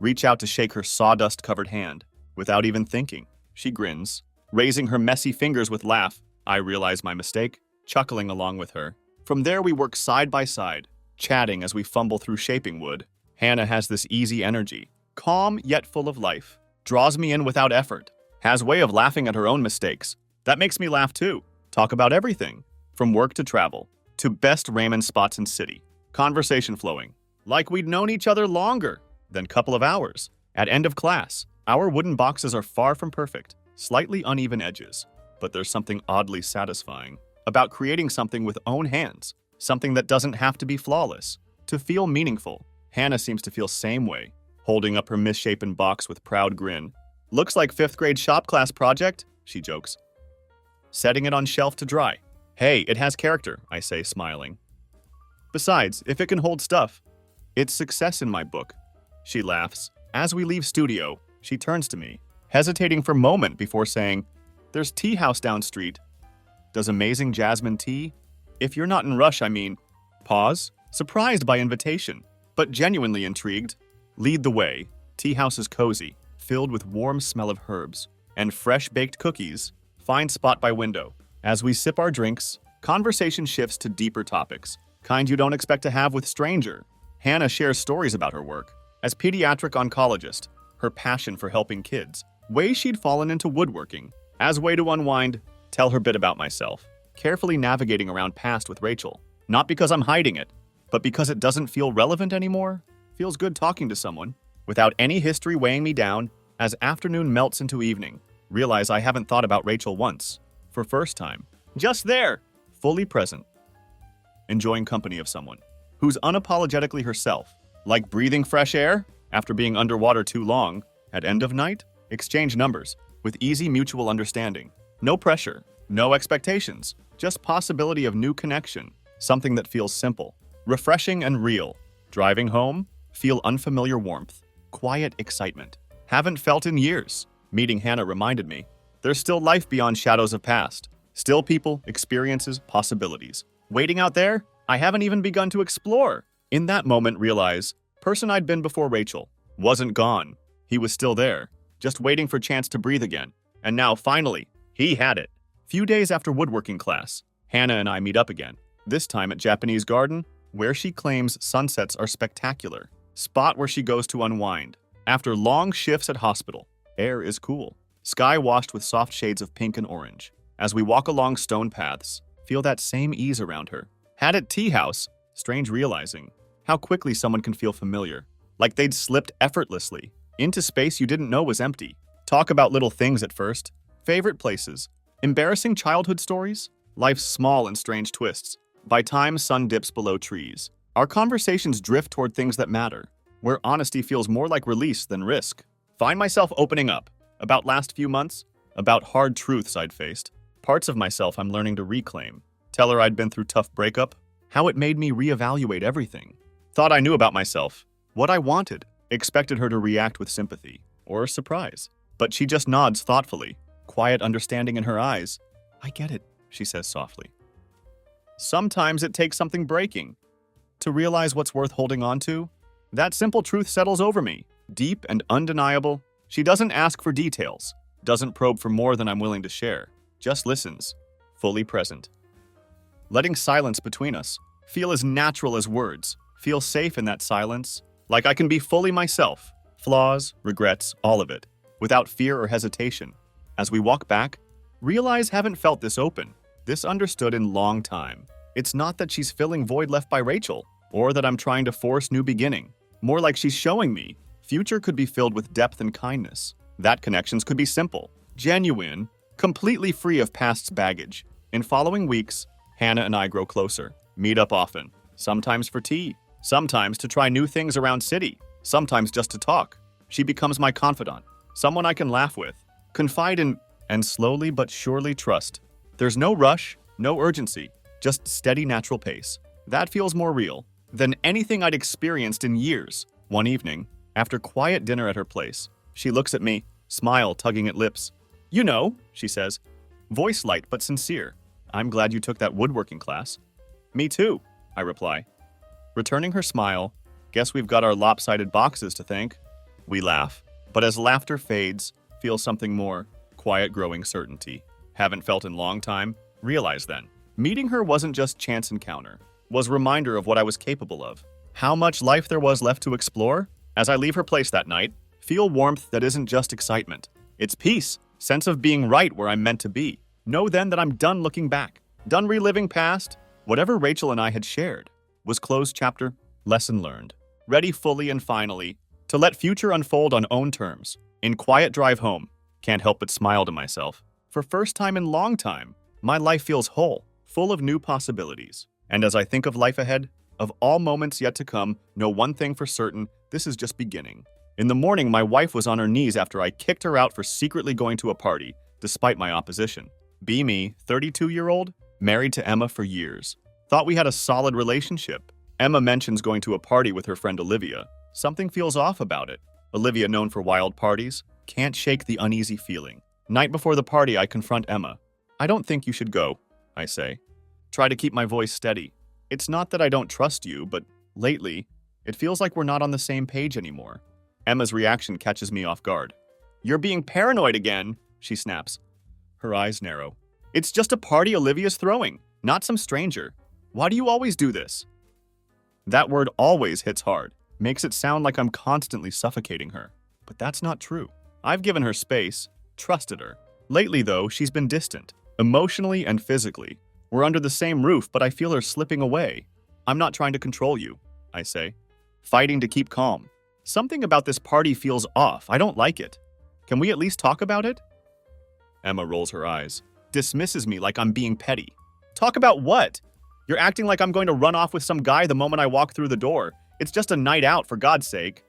Reach out to shake her sawdust-covered hand. Without even thinking, she grins, raising her messy fingers with laugh. I realize my mistake, chuckling along with her. From there we work side by side, chatting as we fumble through shaping wood. Hannah has this easy energy, calm yet full of life, draws me in without effort, has way of laughing at her own mistakes. That makes me laugh too. Talk about everything, from work to travel, to best ramen spots in city. Conversation flowing, like we'd known each other longer than couple of hours. At end of class, our wooden boxes are far from perfect, slightly uneven edges, but there's something oddly satisfying about creating something with own hands, something that doesn't have to be flawless, to feel meaningful. Hannah seems to feel same way, holding up her misshapen box with proud grin. Looks like 5th grade shop class project, she jokes. Setting it on shelf to dry. Hey, it has character, I say, smiling. Besides, if it can hold stuff, it's success in my book. She laughs. As we leave studio, She turns to me, hesitating for a moment before saying, "There's tea house down street. Does amazing jasmine tea? If you're not in rush, I mean." Pause, surprised by invitation, but genuinely intrigued. Lead the way. Tea house is cozy, filled with warm smell of herbs and fresh baked cookies. Find spot by window. As we sip our drinks, conversation shifts to deeper topics, kind you don't expect to have with stranger. Hannah shares stories about her work as pediatric oncologist, her passion for helping kids, ways she'd fallen into woodworking. As way to unwind, tell her bit about myself, carefully navigating around past with Rachel. Not because I'm hiding it, but because it doesn't feel relevant anymore. Feels good talking to someone without any history weighing me down. As afternoon melts into evening, realize I haven't thought about Rachel once. For first time. Just there, fully present. Enjoying company of someone who's unapologetically herself, like breathing fresh air after being underwater too long. At end of night, exchange numbers with easy mutual understanding. No pressure, no expectations, just possibility of new connection. Something that feels simple, refreshing and real. Driving home, feel unfamiliar warmth, quiet excitement. Haven't felt in years. Meeting Hannah reminded me, there's still life beyond shadows of past. Still people, experiences, possibilities. Waiting out there, I haven't even begun to explore. In that moment, realize, person I'd been before Rachel wasn't gone. He was still there, just waiting for chance to breathe again. And now, finally, he had it. Few days after woodworking class, Hannah and I meet up again. This time at Japanese Garden, where she claims sunsets are spectacular. Spot where she goes to unwind. After long shifts at hospital, air is cool. Sky washed with soft shades of pink and orange. As we walk along stone paths, feel that same ease around her. Had at tea house, strange realizing how quickly someone can feel familiar, like they'd slipped effortlessly into space you didn't know was empty. Talk about little things at first, favorite places, embarrassing childhood stories, life's small and strange twists. By time sun dips below trees, our conversations drift toward things that matter, where honesty feels more like release than risk. Find myself opening up about last few months, about hard truths I'd faced, parts of myself I'm learning to reclaim. Tell her I'd been through tough breakup, how it made me reevaluate everything. Thought I knew about myself, what I wanted. Expected her to react with sympathy or surprise, but she just nods thoughtfully, quiet understanding in her eyes. I get it, she says softly. Sometimes it takes something breaking to realize what's worth holding on to. That simple truth settles over me, deep and undeniable. She doesn't ask for details, doesn't probe for more than I'm willing to share, just listens, fully present. Letting silence between us feel as natural as words, feel safe in that silence, like I can be fully myself, flaws, regrets, all of it, without fear or hesitation. As we walk back, realize haven't felt this open, this understood in long time. It's not that she's filling void left by Rachel, or that I'm trying to force new beginning. More like she's showing me, future could be filled with depth and kindness. That connections could be simple, genuine, completely free of past's baggage. In following weeks, Hannah and I grow closer, meet up often, sometimes for tea, sometimes to try new things around city, sometimes just to talk. She becomes my confidant, someone I can laugh with, confide in, and slowly but surely trust. There's no rush, no urgency, just steady natural pace. That feels more real than anything I'd experienced in years. One evening, after quiet dinner at her place, she looks at me, smile tugging at lips. You know, she says, voice light but sincere. I'm glad you took that woodworking class. Me too, I reply. Returning her smile, guess we've got our lopsided boxes to thank. We laugh, but as laughter fades, feel something more, quiet growing certainty. Haven't felt in long time, realize then. Meeting her wasn't just chance encounter, was reminder of what I was capable of. How much life there was left to explore? As I leave her place that night, feel warmth that isn't just excitement. It's peace, sense of being right where I'm meant to be. Know then that I'm done looking back, done reliving past. Whatever Rachel and I had shared was closed chapter, lesson learned. Ready fully and finally to let future unfold on own terms. In quiet drive home, can't help but smile to myself. For first time in long time, my life feels whole, full of new possibilities. And as I think of life ahead, of all moments yet to come, know one thing for certain, this is just beginning. In the morning, my wife was on her knees after I kicked her out for secretly going to a party, despite my opposition. Be me, 32-year-old, married to Emma for years. Thought we had a solid relationship. Emma mentions going to a party with her friend Olivia. Something feels off about it. Olivia known for wild parties, Can't shake the uneasy feeling. Night before the party, I confront Emma. I don't think you should go, I say. Try to keep my voice steady. It's not that I don't trust you, but lately, it feels like we're not on the same page anymore. Emma's reaction catches me off guard. You're being paranoid again, she snaps. Her eyes narrow. It's just a party Olivia's throwing, not some stranger. Why do you always do this? That word always hits hard, makes it sound like I'm constantly suffocating her. But that's not true. I've given her space, trusted her. Lately, though, she's been distant, emotionally and physically. We're under the same roof, but I feel her slipping away. I'm not trying to control you, I say, fighting to keep calm. Something about this party feels off. I don't like it. Can we at least talk about it? Emma rolls her eyes, dismisses me like I'm being petty. Talk about what? You're acting like I'm going to run off with some guy the moment I walk through the door. It's just a night out, for God's sake.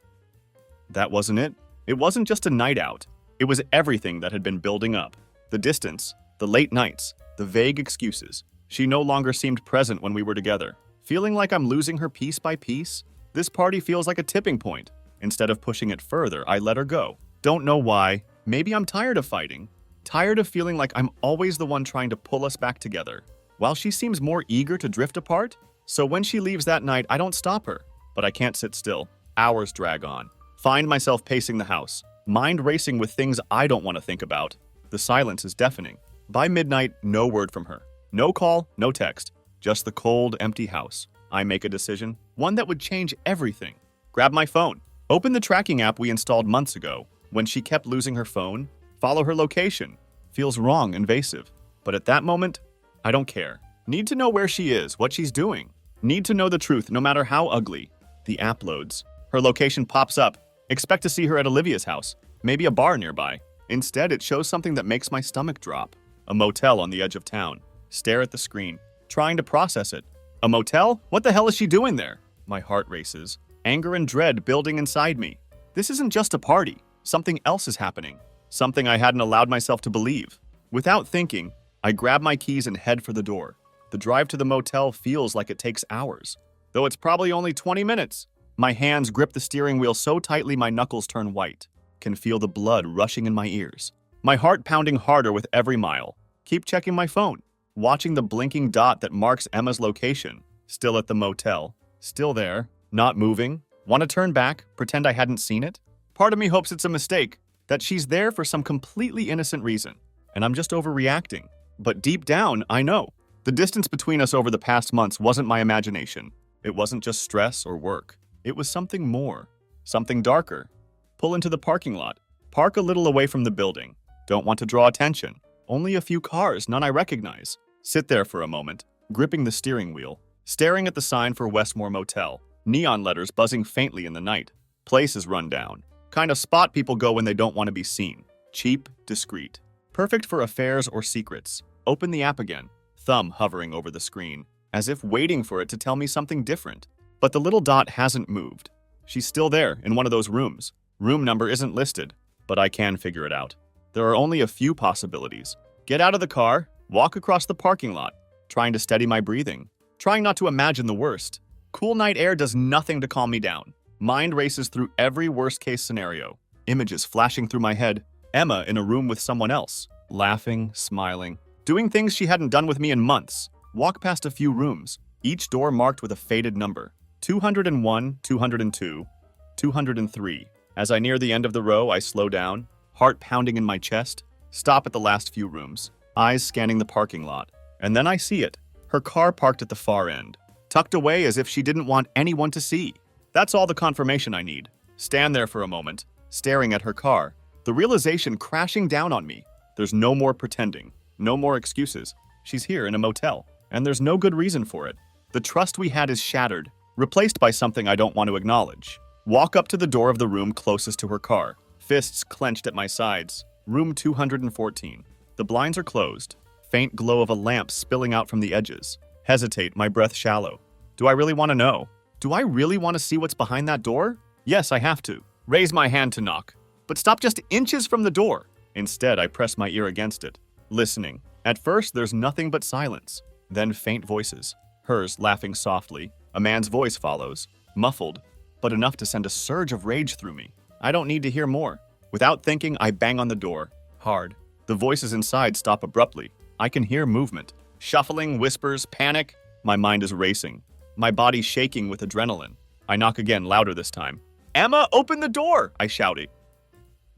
That wasn't it. It wasn't just a night out. It was everything that had been building up. The distance, the late nights, the vague excuses. She no longer seemed present when we were together. Feeling like I'm losing her piece by piece, this party feels like a tipping point. Instead of pushing it further, I let her go. Don't know why. Maybe I'm tired of fighting. Tired of feeling like I'm always the one trying to pull us back together. While she seems more eager to drift apart, so when she leaves that night, I don't stop her. But I can't sit still. Hours drag on. Find myself pacing the house, mind racing with things I don't want to think about. The silence is deafening. By midnight, no word from her. No call, no text. Just the cold, empty house. I make a decision, one that would change everything. Grab my phone. Open the tracking app we installed months ago. When she kept losing her phone, follow her location. Feels wrong, invasive. But at that moment, I don't care. Need to know where she is, what she's doing. Need to know the truth, no matter how ugly. The app loads. Her location pops up. Expect to see her at Olivia's house, maybe a bar nearby. Instead, it shows something that makes my stomach drop. A motel on the edge of town. Stare at the screen, trying to process it. A motel? What the hell is she doing there? My heart races. Anger and dread building inside me. This isn't just a party. Something else is happening. Something I hadn't allowed myself to believe. Without thinking, I grab my keys and head for the door. The drive to the motel feels like it takes hours, though it's probably only 20 minutes. My hands grip the steering wheel so tightly my knuckles turn white. Can feel the blood rushing in my ears. My heart pounding harder with every mile. Keep checking my phone, watching the blinking dot that marks Emma's location. Still at the motel. Still there. Not moving. Want to turn back, pretend I hadn't seen it? Part of me hopes it's a mistake, that she's there for some completely innocent reason, and I'm just overreacting. But deep down, I know. The distance between us over the past months wasn't my imagination. It wasn't just stress or work. It was something more. Something darker. Pull into the parking lot. Park a little away from the building. Don't want to draw attention. Only a few cars, none I recognize. Sit there for a moment, gripping the steering wheel, staring at the sign for Westmore Motel. Neon letters buzzing faintly in the night. Place is run down. Kind of spot people go when they don't want to be seen. Cheap, discreet. Perfect for affairs or secrets. Open the app again. Thumb hovering over the screen, as if waiting for it to tell me something different. But the little dot hasn't moved. She's still there, in one of those rooms. Room number isn't listed, but I can figure it out. There are only a few possibilities. Get out of the car, walk across the parking lot, trying to steady my breathing, trying not to imagine the worst. Cool night air does nothing to calm me down. Mind races through every worst-case scenario. Images flashing through my head. Emma in a room with someone else, laughing, smiling, doing things she hadn't done with me in months. Walk past a few rooms, each door marked with a faded number. 201, 202, 203. As I near the end of the row, I slow down, heart pounding in my chest, stop at the last few rooms, eyes scanning the parking lot. And then I see it. Her car parked at the far end, tucked away as if she didn't want anyone to see. That's all the confirmation I need. Stand there for a moment, staring at her car, the realization crashing down on me. There's no more pretending, no more excuses. She's here in a motel, and there's no good reason for it. The trust we had is shattered, replaced by something I don't want to acknowledge. Walk up to the door of the room closest to her car, fists clenched at my sides. Room 214. The blinds are closed, faint glow of a lamp spilling out from the edges. Hesitate, my breath shallow. Do I really want to know? Do I really want to see what's behind that door? Yes, I have to. Raise my hand to knock, but stop just inches from the door. Instead, I press my ear against it, listening. At first, there's nothing but silence. Then faint voices. Hers laughing softly. A man's voice follows, muffled, but enough to send a surge of rage through me. I don't need to hear more. Without thinking, I bang on the door. Hard. The voices inside stop abruptly. I can hear movement. Shuffling, whispers, panic. My mind is racing. My body shaking with adrenaline. I knock again, louder this time. "Emma, open the door!" I shout.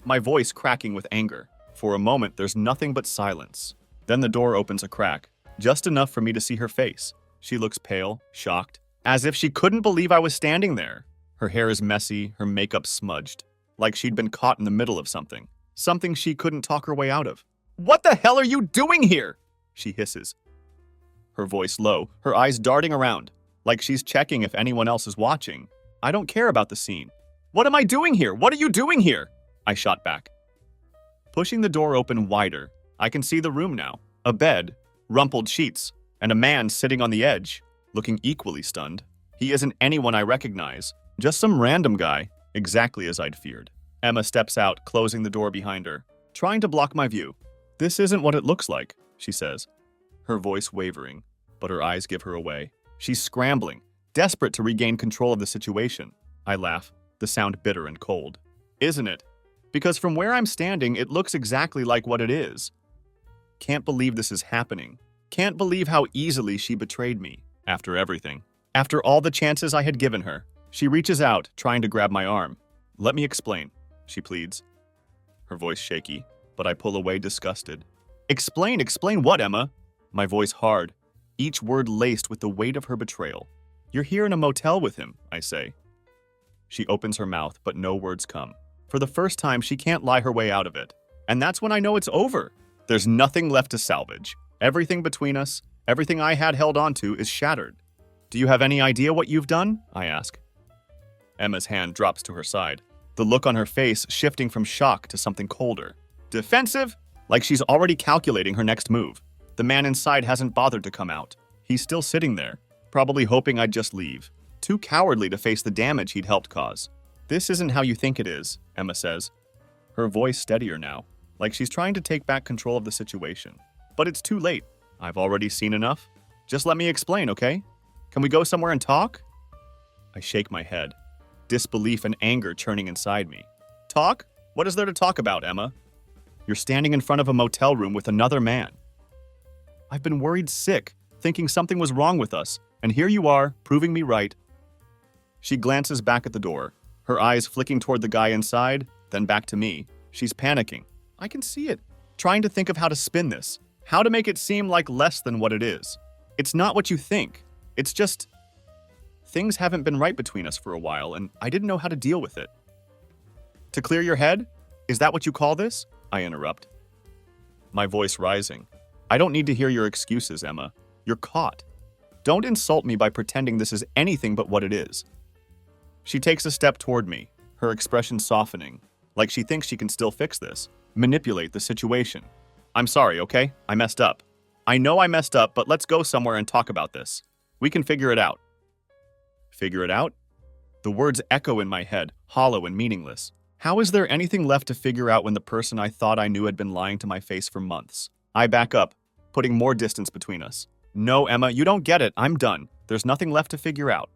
My voice cracking with anger. For a moment, there's nothing but silence. Then the door opens a crack, just enough for me to see her face. She looks pale, shocked, as if she couldn't believe I was standing there. Her hair is messy, her makeup smudged, like she'd been caught in the middle of something. Something she couldn't talk her way out of. "What the hell are you doing here?" she hisses. Her voice low, her eyes darting around, like she's checking if anyone else is watching. I don't care about the scene. "What am I doing here? What are you doing here?" I shot back. Pushing the door open wider, I can see the room now. A bed, rumpled sheets, and a man sitting on the edge, looking equally stunned. He isn't anyone I recognize, just some random guy, exactly as I'd feared. Emma steps out, closing the door behind her, trying to block my view. "This isn't what it looks like," she says, her voice wavering, but her eyes give her away. She's scrambling, desperate to regain control of the situation. I laugh, the sound bitter and cold. "Isn't it? Because from where I'm standing, it looks exactly like what it is. Can't believe this is happening. Can't believe how easily she betrayed me. After everything. After all the chances I had given her." She reaches out, trying to grab my arm. "Let me explain," she pleads. Her voice shaky, but I pull away disgusted. Explain what, Emma?" My voice hard, each word laced with the weight of her betrayal. "You're here in a motel with him," I say. She opens her mouth, but no words come. For the first time, she can't lie her way out of it. And that's when I know it's over. There's nothing left to salvage. Everything between us, everything I had held on to, is shattered. "Do you have any idea what you've done?" I ask. Emma's hand drops to her side, the look on her face shifting from shock to something colder. Defensive? Like she's already calculating her next move. The man inside hasn't bothered to come out. He's still sitting there, probably hoping I'd just leave. Too cowardly to face the damage he'd helped cause. "This isn't how you think it is," Emma says, her voice steadier now, like she's trying to take back control of the situation. "But it's too late. I've already seen enough. Just let me explain, okay? Can we go somewhere and talk?" I shake my head, disbelief and anger churning inside me. "Talk? What is there to talk about, Emma? You're standing in front of a motel room with another man. I've been worried sick, thinking something was wrong with us, and here you are, proving me right." She glances back at the door, her eyes flicking toward the guy inside, then back to me. She's panicking. I can see it, trying to think of how to spin this, how to make it seem like less than what it is. It's not what you think. It's just... things haven't been right between us for a while, and I didn't know how to deal with it. "To clear your head? Is that what you call this?" I interrupt, my voice rising. "I don't need to hear your excuses, Emma. You're caught. Don't insult me by pretending this is anything but what it is." She takes a step toward me, her expression softening, like she thinks she can still fix this, manipulate the situation. "I'm sorry, okay? I messed up. I know I messed up, but let's go somewhere and talk about this. We can figure it out." Figure it out? The words echo in my head, hollow and meaningless. How is there anything left to figure out when the person I thought I knew had been lying to my face for months? I back up, putting more distance between us. "No, Emma, you don't get it. I'm done. There's nothing left to figure out.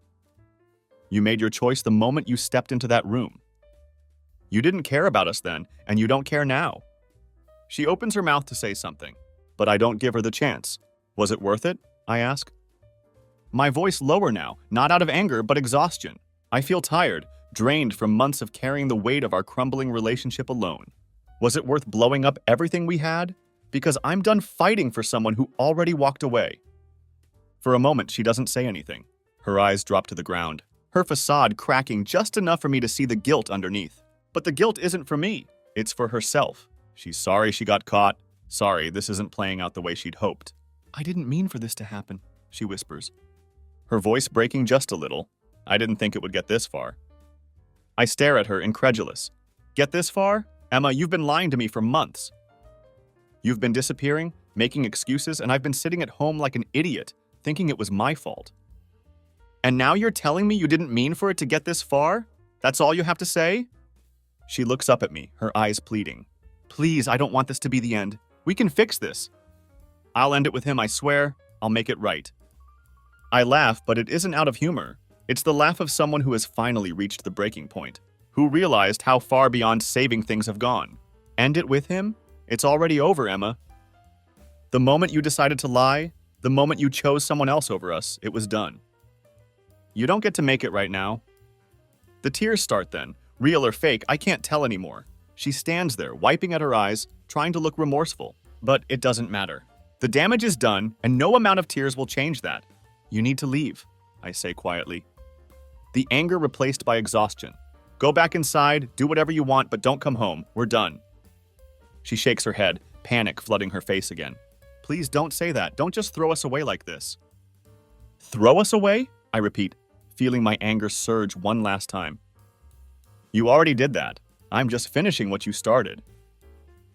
You made your choice the moment you stepped into that room. You didn't care about us then, and you don't care now." She opens her mouth to say something, but I don't give her the chance. "Was it worth it?" I ask. My voice lower now, not out of anger, but exhaustion. I feel tired, drained from months of carrying the weight of our crumbling relationship alone. Was it worth blowing up everything we had? Because I'm done fighting for someone who already walked away. For a moment, she doesn't say anything. Her eyes drop to the ground, her facade cracking just enough for me to see the guilt underneath. But the guilt isn't for me. It's for herself. She's sorry she got caught. Sorry this isn't playing out the way she'd hoped. "I didn't mean for this to happen," she whispers, her voice breaking just a little. I didn't think it would get this far. I stare at her, incredulous. "Get this far? Emma, you've been lying to me for months. You've been disappearing, making excuses, and I've been sitting at home like an idiot, thinking it was my fault. And now you're telling me you didn't mean for it to get this far? That's all you have to say?" She looks up at me, her eyes pleading. "Please, I don't want this to be the end. We can fix this. I'll end it with him, I swear. I'll make it right." I laugh, but it isn't out of humor. It's the laugh of someone who has finally reached the breaking point. who realized how far beyond saving things have gone. End it with him? It's already over, Emma. The moment you decided to lie, the moment you chose someone else over us, it was done. You don't get to make it right now. The tears start then. Real or fake, I can't tell anymore. She stands there, wiping at her eyes, trying to look remorseful. But it doesn't matter. The damage is done, and no amount of tears will change that. You need to leave, I say quietly. The anger replaced by exhaustion. Go back inside, do whatever you want, but don't come home. We're done. She shakes her head, panic flooding her face again. Please don't say that. Don't just throw us away like this. Throw us away? I repeat, feeling my anger surge one last time. You already did that. I'm just finishing what you started.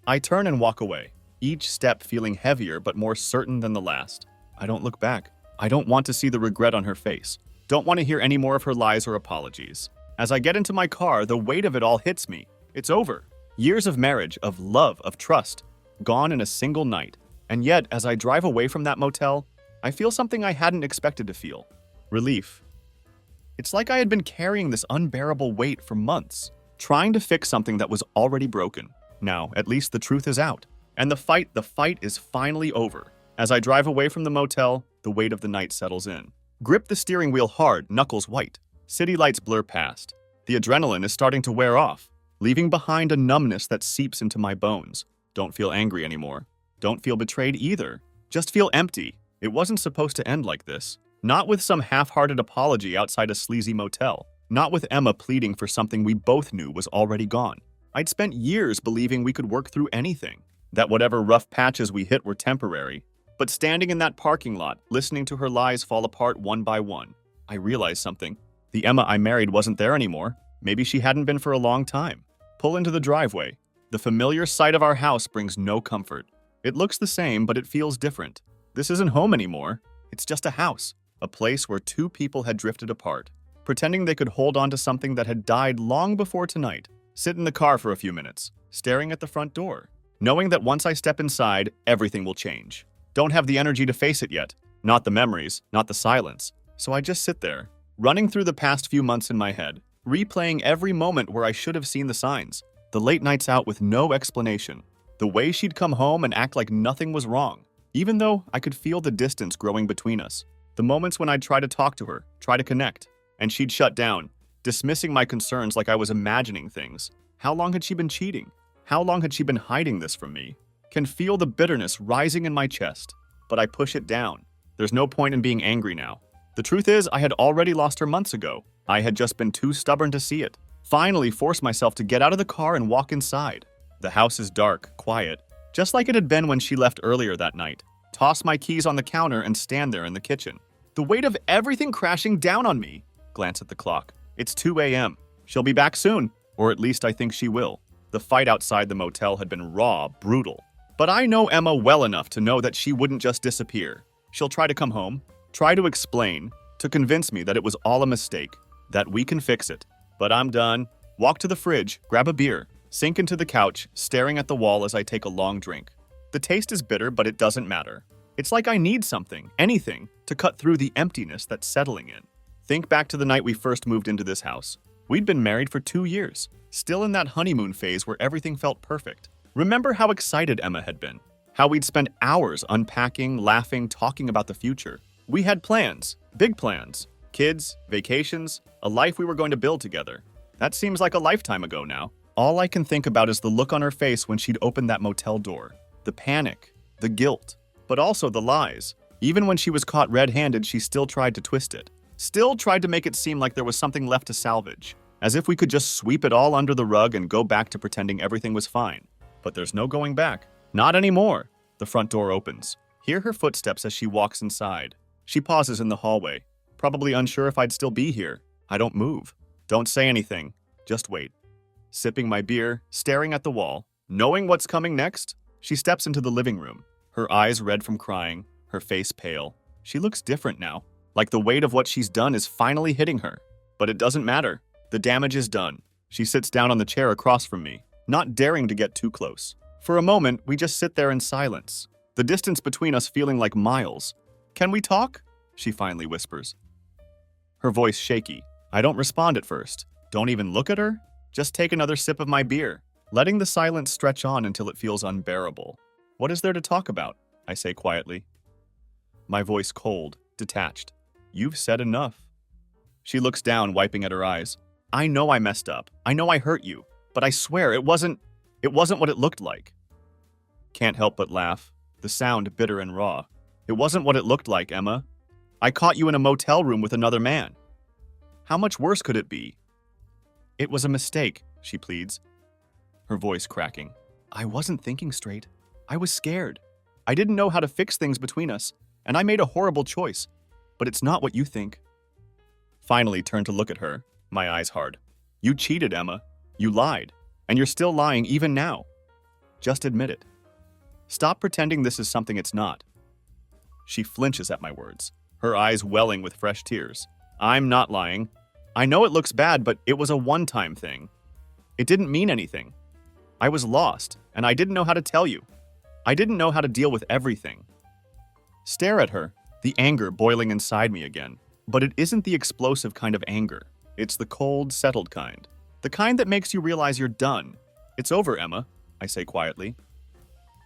I turn and walk away, each step feeling heavier but more certain than the last. I don't look back. I don't want to see the regret on her face. Don't want to hear any more of her lies or apologies. As I get into my car, the weight of it all hits me. It's over. Years of marriage, of love, of trust, gone in a single night. And yet, as I drive away from that motel, I feel something I hadn't expected to feel. Relief. It's like I had been carrying this unbearable weight for months, trying to fix something that was already broken. Now, at least the truth is out. And the fight is finally over. As I drive away from the motel, the weight of the night settles in. Grip the steering wheel hard, knuckles white. City lights blur past. The adrenaline is starting to wear off, leaving behind a numbness that seeps into my bones. Don't feel angry anymore. Don't feel betrayed either. Just feel empty. It wasn't supposed to end like this. Not with some half-hearted apology outside a sleazy motel. Not with Emma pleading for something we both knew was already gone. I'd spent years believing we could work through anything, that whatever rough patches we hit were temporary. But standing in that parking lot, listening to her lies fall apart one by one, I realized something. The Emma I married wasn't there anymore. Maybe she hadn't been for a long time. Pull into the driveway. The familiar sight of our house brings no comfort. It looks the same, but it feels different. This isn't home anymore. It's just a house, a place where two people had drifted apart, pretending they could hold on to something that had died long before tonight. Sit in the car for a few minutes, staring at the front door, knowing that once I step inside, everything will change. Don't have the energy to face it yet. Not the memories, not the silence. So I just sit there, running through the past few months in my head, replaying every moment where I should have seen the signs. The late nights out with no explanation. The way she'd come home and act like nothing was wrong, even though I could feel the distance growing between us. The moments when I'd try to talk to her, try to connect, and she'd shut down, dismissing my concerns like I was imagining things. How long had she been cheating? How long had she been hiding this from me? Can feel the bitterness rising in my chest, but I push it down. There's no point in being angry now. The truth is, I had already lost her months ago. I had just been too stubborn to see it. Finally forced myself to get out of the car and walk inside. The house is dark, quiet, just like it had been when she left earlier that night. Toss my keys on the counter and stand there in the kitchen. The weight of everything crashing down on me. Glance at the clock. It's 2 a.m. She'll be back soon, or at least I think she will. The fight outside the motel had been raw, brutal. But I know Emma well enough to know that she wouldn't just disappear. She'll try to come home, try to explain, to convince me that it was all a mistake, that we can fix it. But I'm done. Walk to the fridge, grab a beer, sink into the couch, staring at the wall as I take a long drink. The taste is bitter, but it doesn't matter. It's like I need something, anything, to cut through the emptiness that's settling in. Think back to the night we first moved into this house. We'd been married for 2 years, still in that honeymoon phase where everything felt perfect. Remember how excited Emma had been? How we'd spent hours unpacking, laughing, talking about the future. We had plans, big plans, kids, vacations, a life we were going to build together. That seems like a lifetime ago now. All I can think about is the look on her face when she'd opened that motel door. The panic, the guilt, but also the lies. Even when she was caught red-handed, she still tried to twist it. Still tried to make it seem like there was something left to salvage. As if we could just sweep it all under the rug and go back to pretending everything was fine. But there's no going back. Not anymore. The front door opens. Hear her footsteps as she walks inside. She pauses in the hallway, probably unsure if I'd still be here. I don't move. Don't say anything. Just wait. Sipping my beer, staring at the wall, knowing what's coming next, she steps into the living room. Her eyes red from crying, her face pale. She looks different now, like the weight of what she's done is finally hitting her. But it doesn't matter. The damage is done. She sits down on the chair across from me, not daring to get too close. For a moment, we just sit there in silence, the distance between us feeling like miles. "Can we talk?" she finally whispers. Her voice shaky. I don't respond at first. Don't even look at her. Just take another sip of my beer, letting the silence stretch on until it feels unbearable. What is there to talk about? I say quietly. My voice cold, detached. You've said enough. She looks down, wiping at her eyes. I know I messed up. I know I hurt you. But I swear it wasn't what it looked like. Can't help but laugh, the sound bitter and raw. It wasn't what it looked like, Emma. I caught you in a motel room with another man. How much worse could it be? It was a mistake, she pleads, her voice cracking. I wasn't thinking straight. I was scared. I didn't know how to fix things between us, and I made a horrible choice. But it's not what you think. Finally turn to look at her, my eyes hard. You cheated, Emma. You lied. And you're still lying even now. Just admit it. Stop pretending this is something it's not. She flinches at my words, her eyes welling with fresh tears. I'm not lying. I know it looks bad, but it was a one-time thing. It didn't mean anything. I was lost, and I didn't know how to tell you. I didn't know how to deal with everything. Stare at her, the anger boiling inside me again. But it isn't the explosive kind of anger. It's the cold, settled kind. The kind that makes you realize you're done. It's over, Emma, I say quietly.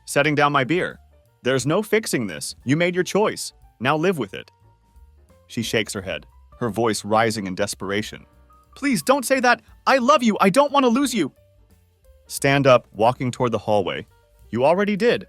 Setting down my beer. There's no fixing this. You made your choice. Now live with it. She shakes her head, her voice rising in desperation. Please don't say that. I love you. I don't want to lose you. Stand up, walking toward the hallway. You already did.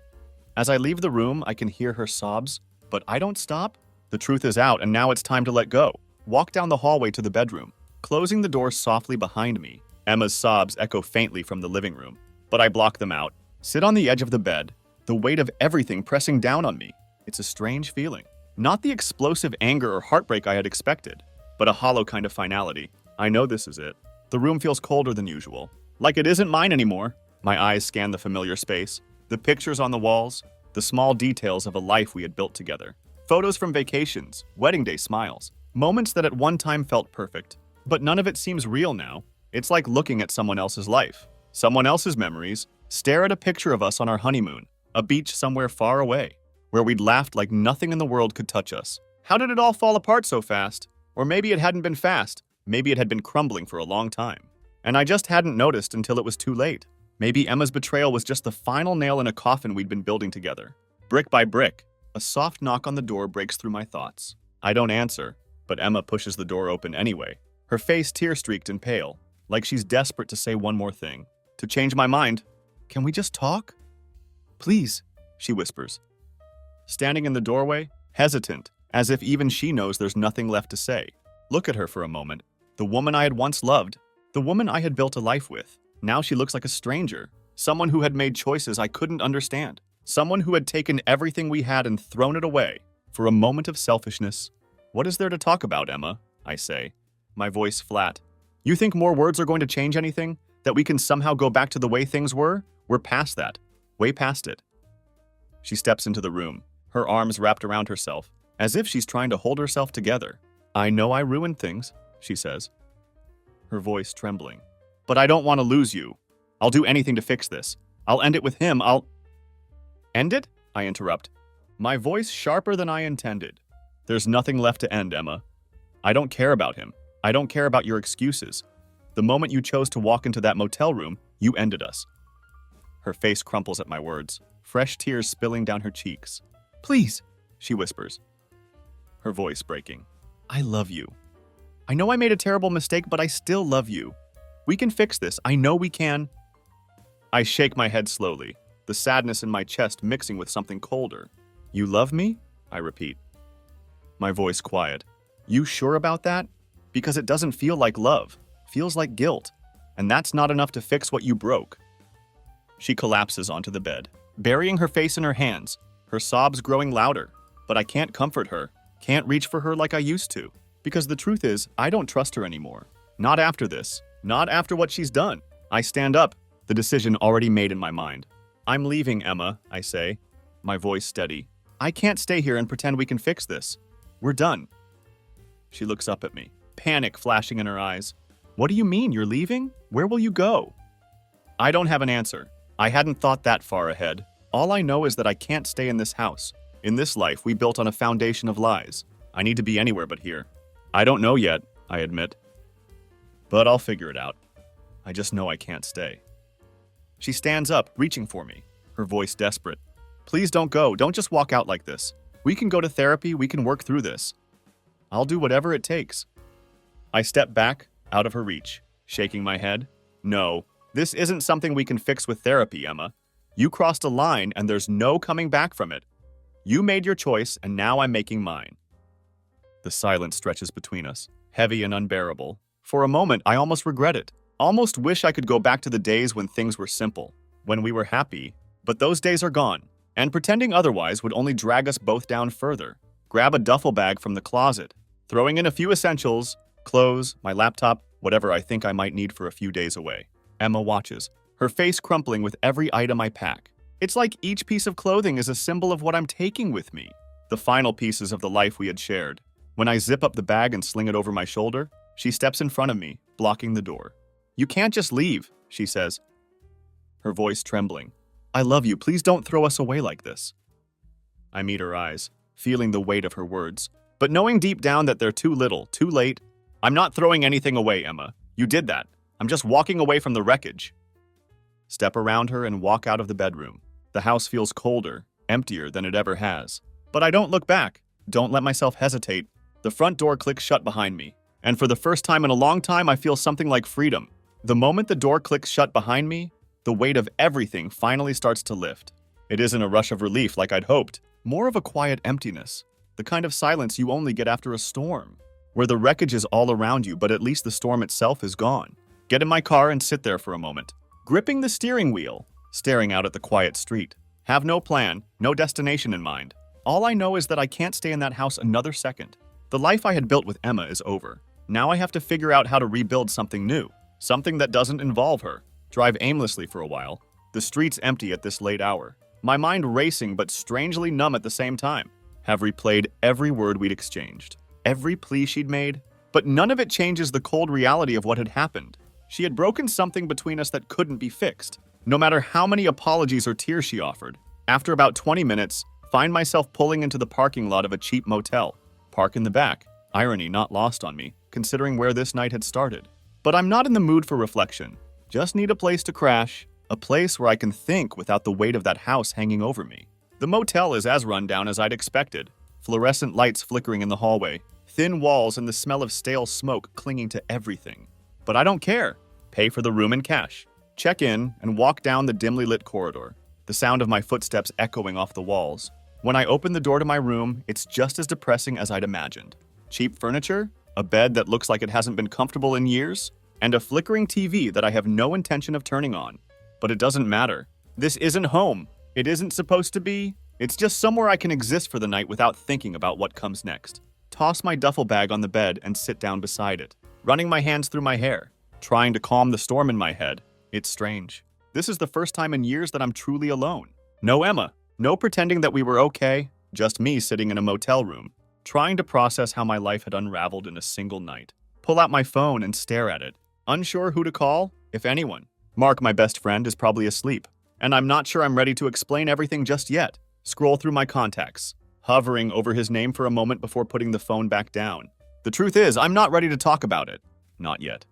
As I leave the room, I can hear her sobs, but I don't stop. The truth is out, and now it's time to let go. Walk down the hallway to the bedroom, closing the door softly behind me. Emma's sobs echo faintly from the living room, but I block them out. Sit on the edge of the bed, the weight of everything pressing down on me. It's a strange feeling. Not the explosive anger or heartbreak I had expected, but a hollow kind of finality. I know this is it. The room feels colder than usual, like it isn't mine anymore. My eyes scan the familiar space, the pictures on the walls, the small details of a life we had built together. Photos from vacations, wedding day smiles, moments that at one time felt perfect. But none of it seems real now. It's like looking at someone else's life, someone else's memories. Stare at a picture of us on our honeymoon, a beach somewhere far away, where we'd laughed like nothing in the world could touch us. How did it all fall apart so fast? Or maybe it hadn't been fast. Maybe it had been crumbling for a long time. And I just hadn't noticed until it was too late. Maybe Emma's betrayal was just the final nail in a coffin we'd been building together. Brick by brick, a soft knock on the door breaks through my thoughts. I don't answer, but Emma pushes the door open anyway, her face tear-streaked and pale, like she's desperate to say one more thing. To change my mind. Can we just talk? Please, she whispers. Standing in the doorway, hesitant, as if even she knows there's nothing left to say. Look at her for a moment. The woman I had once loved, the woman I had built a life with. Now she looks like a stranger, someone who had made choices I couldn't understand, someone who had taken everything we had and thrown it away for a moment of selfishness. What is there to talk about, Emma? I say, my voice flat. You think more words are going to change anything? That we can somehow go back to the way things were? We're past that. Way past it. She steps into the room, her arms wrapped around herself, as if she's trying to hold herself together. I know I ruined things, she says, her voice trembling. But I don't want to lose you. I'll do anything to fix this. I'll end it with him. End it? I interrupt, my voice sharper than I intended. There's nothing left to end, Emma. I don't care about him. I don't care about your excuses. The moment you chose to walk into that motel room, you ended us. Her face crumples at my words, fresh tears spilling down her cheeks. Please, she whispers, her voice breaking. I love you. I know I made a terrible mistake, but I still love you. We can fix this. I know we can. I shake my head slowly, the sadness in my chest mixing with something colder. You love me? I repeat, my voice quiet. You sure about that? Because it doesn't feel like love. Feels like guilt. And that's not enough to fix what you broke. She collapses onto the bed, burying her face in her hands, her sobs growing louder. But I can't comfort her, can't reach for her like I used to. Because the truth is, I don't trust her anymore. Not after this. Not after what she's done. I stand up, the decision already made in my mind. I'm leaving, Emma, I say, my voice steady. I can't stay here and pretend we can fix this. We're done. She looks up at me, panic flashing in her eyes. What do you mean, you're leaving? Where will you go? I don't have an answer. I hadn't thought that far ahead. All I know is that I can't stay in this house. In this life we built on a foundation of lies. I need to be anywhere but here. I don't know yet, I admit. But I'll figure it out. I just know I can't stay. She stands up, reaching for me, her voice desperate. Please don't go. Don't just walk out like this. We can go to therapy. We can work through this. I'll do whatever it takes. I step back, out of her reach, shaking my head. No, this isn't something we can fix with therapy, Emma. You crossed a line and there's no coming back from it. You made your choice and now I'm making mine. The silence stretches between us, heavy and unbearable. For a moment, I almost regret it. Almost wish I could go back to the days when things were simple, when we were happy. But those days are gone, and pretending otherwise would only drag us both down further. Grab a duffel bag from the closet, throwing in a few essentials, clothes, my laptop, whatever I think I might need for a few days away. Emma watches, her face crumpling with every item I pack. It's like each piece of clothing is a symbol of what I'm taking with me. The final pieces of the life we had shared. When I zip up the bag and sling it over my shoulder, she steps in front of me, blocking the door. You can't just leave, she says, her voice trembling. I love you. Please don't throw us away like this. I meet her eyes, feeling the weight of her words, but knowing deep down that they're too little, too late. I'm not throwing anything away, Emma. You did that. I'm just walking away from the wreckage. Step around her and walk out of the bedroom. The house feels colder, emptier than it ever has. But I don't look back. Don't let myself hesitate. The front door clicks shut behind me, and for the first time in a long time, I feel something like freedom. The moment the door clicks shut behind me, the weight of everything finally starts to lift. It isn't a rush of relief like I'd hoped, more of a quiet emptiness, the kind of silence you only get after a storm, where the wreckage is all around you, but at least the storm itself is gone. Get in my car and sit there for a moment, gripping the steering wheel, staring out at the quiet street. Have no plan, no destination in mind. All I know is that I can't stay in that house another second. The life I had built with Emma is over. Now I have to figure out how to rebuild something new, something that doesn't involve her. Drive aimlessly for a while. The streets empty at this late hour. My mind racing but strangely numb at the same time. Have replayed every word we'd exchanged, every plea she'd made, but none of it changes the cold reality of what had happened. She had broken something between us that couldn't be fixed, no matter how many apologies or tears she offered. After about 20 minutes, find myself pulling into the parking lot of a cheap motel. Park in the back. Irony not lost on me, considering where this night had started. But I'm not in the mood for reflection. Just need a place to crash, a place where I can think without the weight of that house hanging over me. The motel is as rundown as I'd expected. Fluorescent lights flickering in the hallway, thin walls and the smell of stale smoke clinging to everything. But I don't care. Pay for the room in cash. Check in and walk down the dimly lit corridor, the sound of my footsteps echoing off the walls. When I open the door to my room, it's just as depressing as I'd imagined. Cheap furniture, a bed that looks like it hasn't been comfortable in years, and a flickering TV that I have no intention of turning on. But it doesn't matter. This isn't home. It isn't supposed to be. It's just somewhere I can exist for the night without thinking about what comes next. Toss my duffel bag on the bed and sit down beside it, running my hands through my hair, trying to calm the storm in my head. It's strange. This is the first time in years that I'm truly alone. No Emma. No pretending that we were okay. Just me sitting in a motel room, trying to process how my life had unraveled in a single night. Pull out my phone and stare at it, unsure who to call, if anyone. Mark, my best friend, is probably asleep, and I'm not sure I'm ready to explain everything just yet. Scroll through my contacts, hovering over his name for a moment before putting the phone back down. The truth is, I'm not ready to talk about it. Not yet.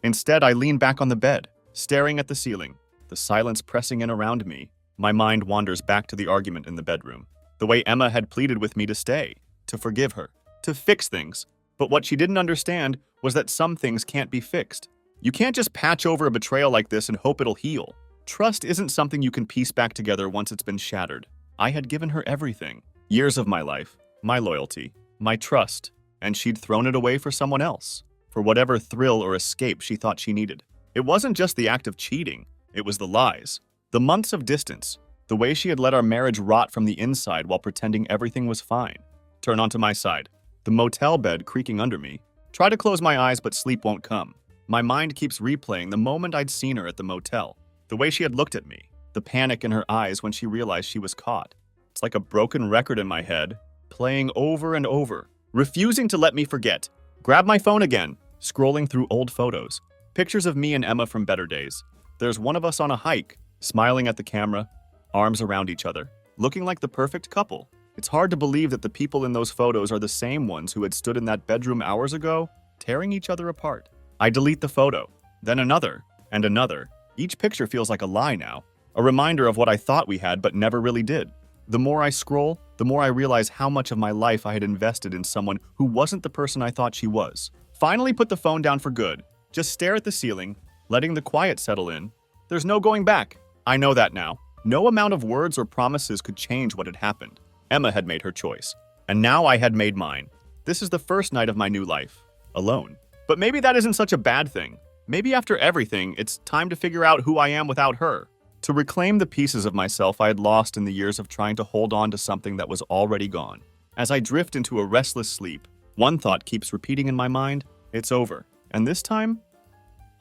Instead, I lean back on the bed, staring at the ceiling, the silence pressing in around me. My mind wanders back to the argument in the bedroom, the way Emma had pleaded with me to stay, to forgive her, to fix things. But what she didn't understand was that some things can't be fixed. You can't just patch over a betrayal like this and hope it'll heal. Trust isn't something you can piece back together once it's been shattered. I had given her everything. Years of my life, my loyalty, my trust, and she'd thrown it away for someone else, for whatever thrill or escape she thought she needed. It wasn't just the act of cheating, it was the lies, the months of distance, the way she had let our marriage rot from the inside while pretending everything was fine. Turn onto my side, the motel bed creaking under me. Try to close my eyes, but sleep won't come. My mind keeps replaying the moment I'd seen her at the motel, the way she had looked at me, the panic in her eyes when she realized she was caught. It's like a broken record in my head, playing over and over, refusing to let me forget. Grab my phone again, scrolling through old photos, pictures of me and Emma from better days. There's one of us on a hike, smiling at the camera, arms around each other, looking like the perfect couple. It's hard to believe that the people in those photos are the same ones who had stood in that bedroom hours ago, tearing each other apart. I delete the photo, then another, and another. Each picture feels like a lie now, a reminder of what I thought we had but never really did. The more I scroll, the more I realize how much of my life I had invested in someone who wasn't the person I thought she was. Finally put the phone down for good. Just stare at the ceiling, letting the quiet settle in. There's no going back. I know that now. No amount of words or promises could change what had happened. Emma had made her choice, and now I had made mine. This is the first night of my new life, alone. But maybe that isn't such a bad thing. Maybe after everything, it's time to figure out who I am without her. To reclaim the pieces of myself I had lost in the years of trying to hold on to something that was already gone. As I drift into a restless sleep, one thought keeps repeating in my mind, it's over. And this time,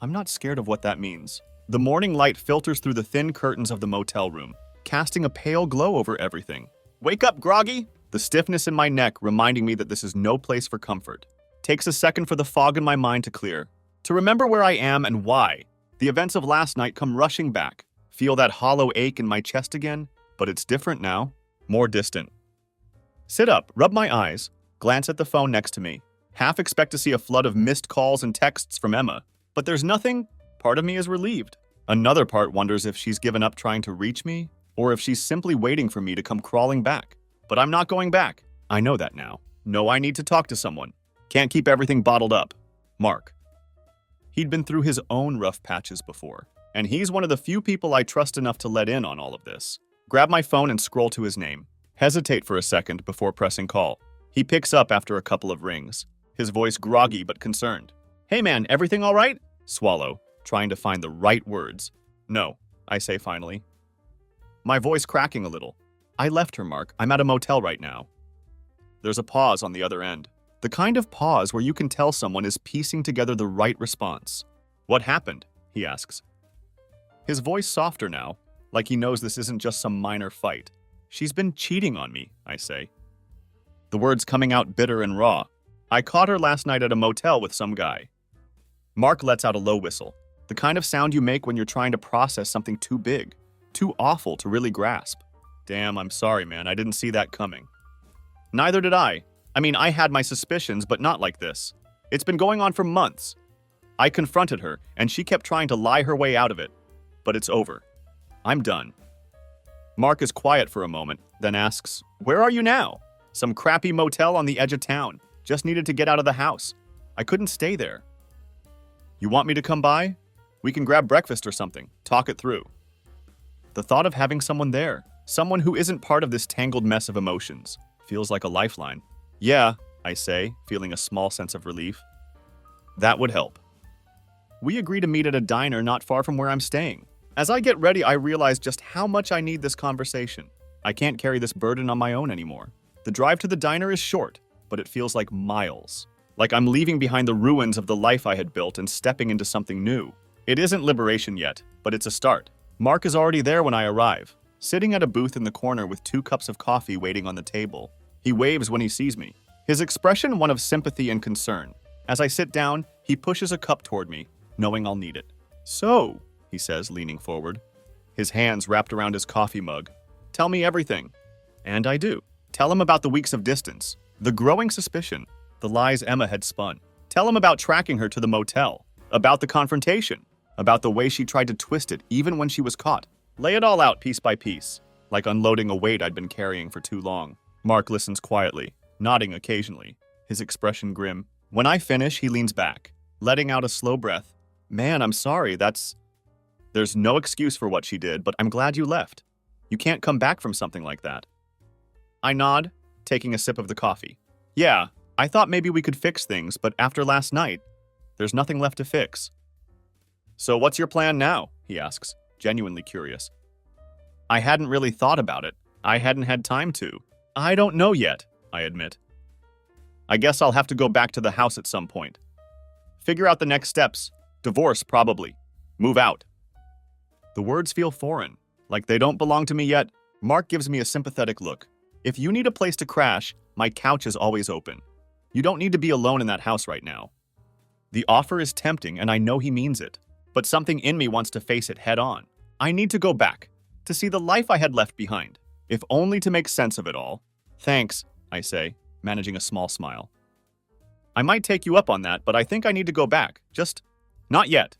I'm not scared of what that means. The morning light filters through the thin curtains of the motel room, casting a pale glow over everything. Wake up, groggy! The stiffness in my neck reminding me that this is no place for comfort. Takes a second for the fog in my mind to clear. To remember where I am and why. The events of last night come rushing back. Feel that hollow ache in my chest again, but it's different now. More distant. Sit up, rub my eyes, glance at the phone next to me. Half expect to see a flood of missed calls and texts from Emma. But there's nothing. Part of me is relieved. Another part wonders if she's given up trying to reach me, or if she's simply waiting for me to come crawling back. But I'm not going back. I know that now. Know I need to talk to someone. Can't keep everything bottled up. Mark. He'd been through his own rough patches before, and he's one of the few people I trust enough to let in on all of this. Grab my phone and scroll to his name. Hesitate for a second before pressing call. He picks up after a couple of rings, his voice groggy but concerned. Hey man, everything all right? Swallow, trying to find the right words. No, I say finally. My voice cracking a little. I left her, Mark. I'm at a motel right now. There's a pause on the other end. The kind of pause where you can tell someone is piecing together the right response. What happened? He asks. His voice softer now, like he knows this isn't just some minor fight. She's been cheating on me, I say. The words coming out bitter and raw. I caught her last night at a motel with some guy. Mark lets out a low whistle, the kind of sound you make when you're trying to process something too big, too awful to really grasp. Damn, I'm sorry, man. I didn't see that coming. Neither did I. I mean, I had my suspicions, but not like this. It's been going on for months. I confronted her, and she kept trying to lie her way out of it. But it's over. I'm done. Mark is quiet for a moment, then asks, Where are you now? Some crappy motel on the edge of town. Just needed to get out of the house. I couldn't stay there. You want me to come by? We can grab breakfast or something. Talk it through. The thought of having someone there, someone who isn't part of this tangled mess of emotions, feels like a lifeline. Yeah, I say, feeling a small sense of relief. That would help. We agree to meet at a diner not far from where I'm staying. As I get ready, I realize just how much I need this conversation. I can't carry this burden on my own anymore. The drive to the diner is short, but it feels like miles. Like I'm leaving behind the ruins of the life I had built and stepping into something new. It isn't liberation yet, but it's a start. Mark is already there when I arrive, sitting at a booth in the corner with 2 cups of coffee waiting on the table. He waves when he sees me, his expression one of sympathy and concern. As I sit down, he pushes a cup toward me, knowing I'll need it. So, he says, leaning forward, his hands wrapped around his coffee mug. Tell me everything. And I do. Tell him about the weeks of distance, the growing suspicion, the lies Emma had spun. Tell him about tracking her to the motel, about the confrontation, about the way she tried to twist it even when she was caught. Lay it all out piece by piece, like unloading a weight I'd been carrying for too long. Mark listens quietly, nodding occasionally, his expression grim. When I finish, he leans back, letting out a slow breath. Man, I'm sorry, There's no excuse for what she did, but I'm glad you left. You can't come back from something like that. I nod, taking a sip of the coffee. Yeah, I thought maybe we could fix things, but after last night, there's nothing left to fix. So what's your plan now? He asks, genuinely curious. I hadn't really thought about it. I hadn't had time to. I don't know yet, I admit. I guess I'll have to go back to the house at some point. Figure out the next steps. Divorce, probably. Move out. The words feel foreign, like they don't belong to me yet. Mark gives me a sympathetic look. If you need a place to crash, my couch is always open. You don't need to be alone in that house right now. The offer is tempting, and I know he means it, but something in me wants to face it head on. I need to go back, to see the life I had left behind, if only to make sense of it all. Thanks, I say, managing a small smile. I might take you up on that, but I think I need to go back. Just not yet.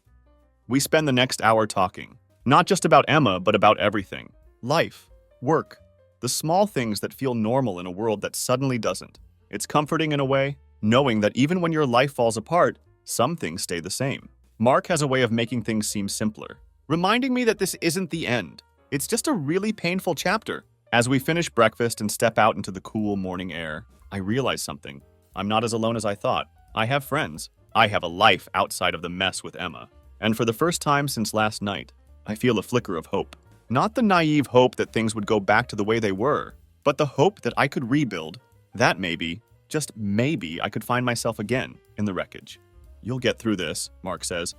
We spend the next hour talking, not just about Emma, but about everything. Life, work, the small things that feel normal in a world that suddenly doesn't. It's comforting in a way, knowing that even when your life falls apart, some things stay the same. Mark has a way of making things seem simpler, reminding me that this isn't the end. It's just a really painful chapter. As we finish breakfast and step out into the cool morning air, I realize something. I'm not as alone as I thought. I have friends. I have a life outside of the mess with Emma. And for the first time since last night, I feel a flicker of hope. Not the naive hope that things would go back to the way they were, but the hope that I could rebuild, that maybe, just maybe, I could find myself again in the wreckage. You'll get through this, Mark says,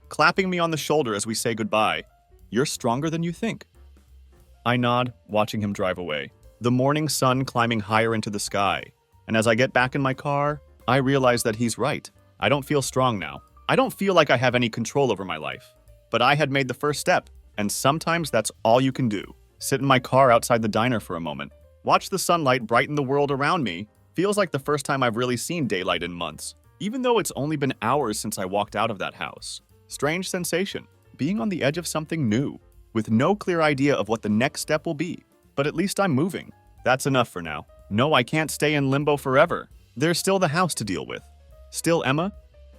clapping me on the shoulder as we say goodbye. You're stronger than you think. I nod, watching him drive away, the morning sun climbing higher into the sky. And as I get back in my car, I realize that he's right. I don't feel strong now. I don't feel like I have any control over my life. But I had made the first step, and sometimes that's all you can do. Sit in my car outside the diner for a moment. Watch the sunlight brighten the world around me. Feels like the first time I've really seen daylight in months, even though it's only been hours since I walked out of that house. Strange sensation, being on the edge of something new, with no clear idea of what the next step will be. But at least I'm moving. That's enough for now. No, I can't stay in limbo forever. There's still the house to deal with. Still Emma.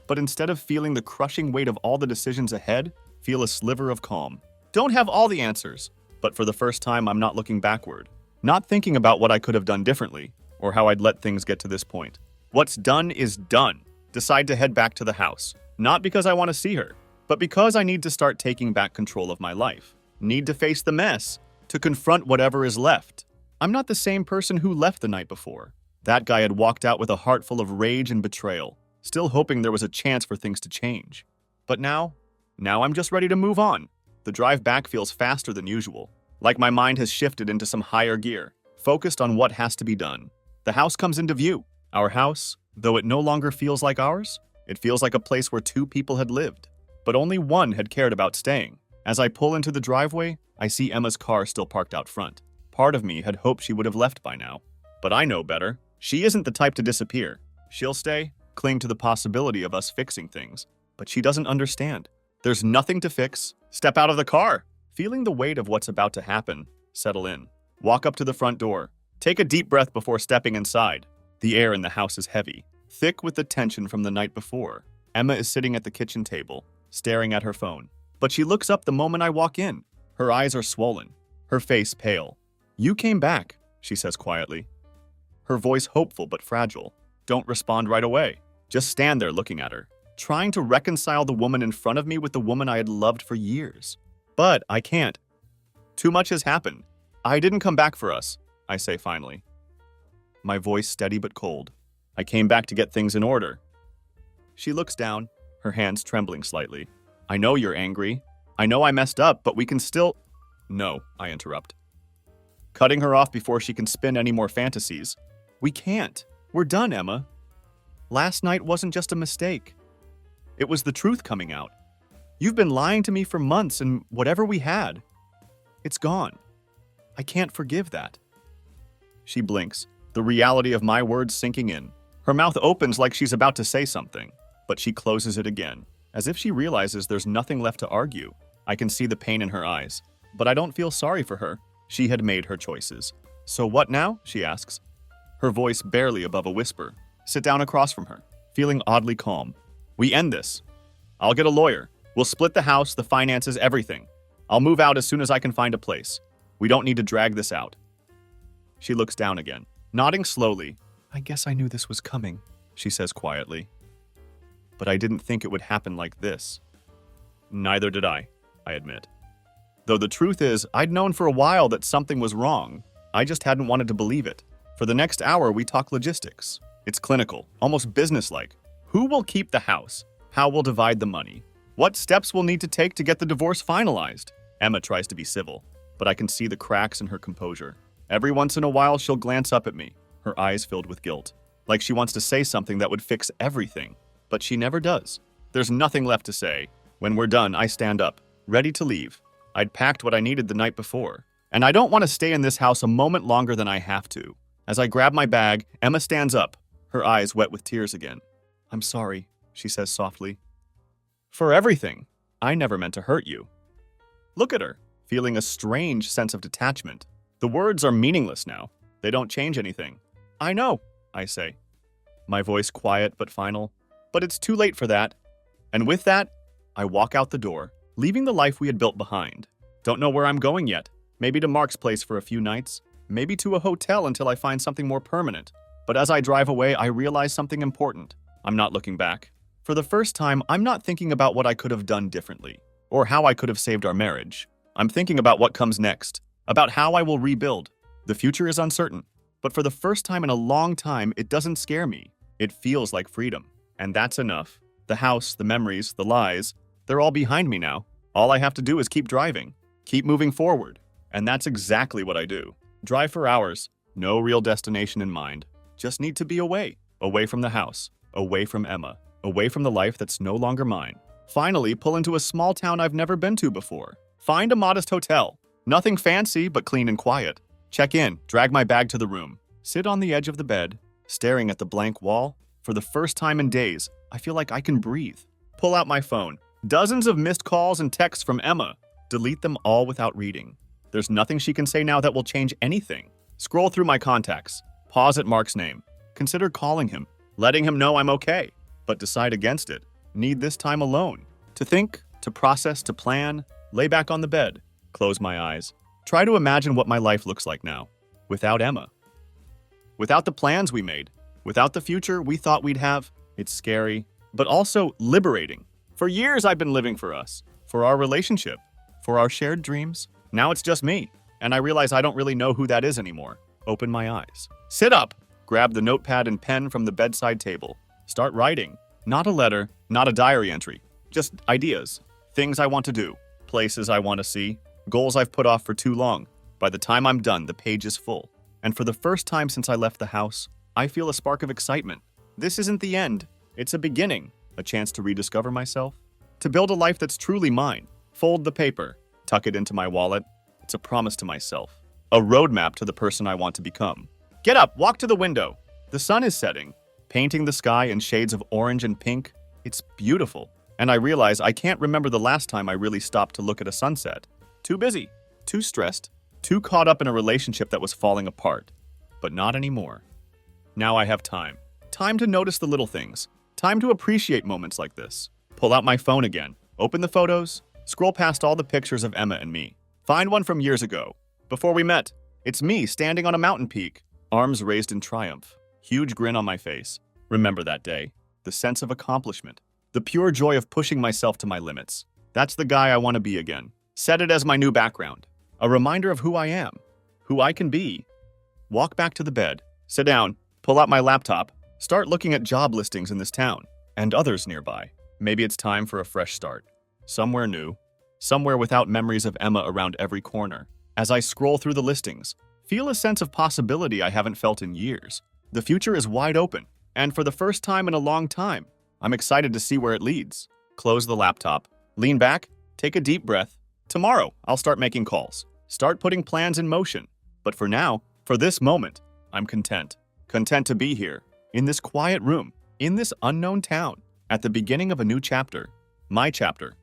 But instead of feeling the crushing weight of all the decisions ahead, feel a sliver of calm. Don't have all the answers, but for the first time I'm not looking backward. Not thinking about what I could have done differently, or how I'd let things get to this point. What's done is done. Decide to head back to the house. Not because I want to see her, but because I need to start taking back control of my life. Need to face the mess, to confront whatever is left. I'm not the same person who left the night before. That guy had walked out with a heart full of rage and betrayal, still hoping there was a chance for things to change. But now I'm just ready to move on. The drive back feels faster than usual, like my mind has shifted into some higher gear, focused on what has to be done. The house comes into view. Our house, though it no longer feels like ours, it feels like a place where two people had lived, but only one had cared about staying. As I pull into the driveway, I see Emma's car still parked out front. Part of me had hoped she would have left by now. But I know better. She isn't the type to disappear. She'll stay, cling to the possibility of us fixing things. But she doesn't understand. There's nothing to fix. Step out of the car. Feeling the weight of what's about to happen, settle in. Walk up to the front door. Take a deep breath before stepping inside. The air in the house is heavy, thick with the tension from the night before. Emma is sitting at the kitchen table, staring at her phone. But she looks up the moment I walk in. Her eyes are swollen, her face pale. You came back, she says quietly. Her voice hopeful but fragile. Don't respond right away. Just stand there looking at her, trying to reconcile the woman in front of me with the woman I had loved for years. But I can't. Too much has happened. I didn't come back for us, I say finally. My voice steady but cold. I came back to get things in order. She looks down, her hands trembling slightly. I know you're angry. I know I messed up, but we can still... No, I interrupt, cutting her off before she can spin any more fantasies. We can't. We're done, Emma. Last night wasn't just a mistake. It was the truth coming out. You've been lying to me for months, and whatever we had, it's gone. I can't forgive that. She blinks, the reality of my words sinking in. Her mouth opens like she's about to say something, but she closes it again, as if she realizes there's nothing left to argue. I can see the pain in her eyes, but I don't feel sorry for her. She had made her choices. So what now? She asks, her voice barely above a whisper. Sit down across from her, feeling oddly calm. We end this. I'll get a lawyer. We'll split the house, the finances, everything. I'll move out as soon as I can find a place. We don't need to drag this out. She looks down again, nodding slowly. I guess I knew this was coming, she says quietly. But I didn't think it would happen like this. Neither did I admit. Though the truth is, I'd known for a while that something was wrong. I just hadn't wanted to believe it. For the next hour, we talk logistics. It's clinical, almost businesslike. Who will keep the house? How we'll divide the money? What steps we'll need to take to get the divorce finalized? Emma tries to be civil, but I can see the cracks in her composure. Every once in a while, she'll glance up at me, her eyes filled with guilt, like she wants to say something that would fix everything, but she never does. There's nothing left to say. When we're done, I stand up, ready to leave. I'd packed what I needed the night before, and I don't want to stay in this house a moment longer than I have to. As I grab my bag, Emma stands up, her eyes wet with tears again. I'm sorry, she says softly. For everything. I never meant to hurt you. Look at her, feeling a strange sense of detachment. The words are meaningless now. They don't change anything. I know, I say, my voice quiet but final. But it's too late for that. And with that, I walk out the door, leaving the life we had built behind. Don't know where I'm going yet. Maybe to Mark's place for a few nights. Maybe to a hotel until I find something more permanent. But as I drive away, I realize something important. I'm not looking back. For the first time, I'm not thinking about what I could have done differently, or how I could have saved our marriage. I'm thinking about what comes next, about how I will rebuild. The future is uncertain, but for the first time in a long time, it doesn't scare me. It feels like freedom, and that's enough. The house, the memories, the lies, they're all behind me now. All I have to do is keep driving, keep moving forward, and that's exactly what I do. Drive for hours, no real destination in mind. Just need to be away from the house, away from Emma, away from the life that's no longer mine. Finally, pull into a small town I've never been to before. Find a modest hotel. Nothing fancy, but clean and quiet. Check in, drag my bag to the room. Sit on the edge of the bed, staring at the blank wall. For the first time in days, I feel like I can breathe. Pull out my phone. Dozens of missed calls and texts from Emma. Delete them all without reading. There's nothing she can say now that will change anything. Scroll through my contacts. Pause at Mark's name. Consider calling him, letting him know I'm okay, but decide against it. Need this time alone. To think, to process, to plan. Lay back on the bed. Close my eyes. Try to imagine what my life looks like now, without Emma. Without the plans we made, without the future we thought we'd have. It's scary, but also liberating. For years I've been living for us, for our relationship, for our shared dreams. Now it's just me, and I realize I don't really know who that is anymore. Open my eyes. Sit up! Grab the notepad and pen from the bedside table. Start writing. Not a letter, not a diary entry. Just ideas. Things I want to do. Places I want to see. Goals I've put off for too long. By the time I'm done, the page is full. And for the first time since I left the house, I feel a spark of excitement. This isn't the end. It's a beginning. A chance to rediscover myself. To build a life that's truly mine. Fold the paper. Tuck it into my wallet. It's a promise to myself. A roadmap to the person I want to become. Get up, walk to the window. The sun is setting, painting the sky in shades of orange and pink. It's beautiful. And I realize I can't remember the last time I really stopped to look at a sunset. Too busy, too stressed, too caught up in a relationship that was falling apart. But not anymore. Now I have time. Time to notice the little things. Time to appreciate moments like this. Pull out my phone again. Open the photos. Scroll past all the pictures of Emma and me. Find one from years ago. Before we met. It's me standing on a mountain peak. Arms raised in triumph. Huge grin on my face. Remember that day. The sense of accomplishment. The pure joy of pushing myself to my limits. That's the guy I want to be again. Set it as my new background. A reminder of who I am. Who I can be. Walk back to the bed. Sit down. Pull out my laptop. Start looking at job listings in this town. And others nearby. Maybe it's time for a fresh start. Somewhere new. Somewhere without memories of Emma around every corner. As I scroll through the listings, feel a sense of possibility I haven't felt in years. The future is wide open. And for the first time in a long time, I'm excited to see where it leads. Close the laptop. Lean back. Take a deep breath. Tomorrow, I'll start making calls. Start putting plans in motion. But for now, for this moment, I'm content. Content to be here, in this quiet room, in this unknown town, at the beginning of a new chapter. My chapter.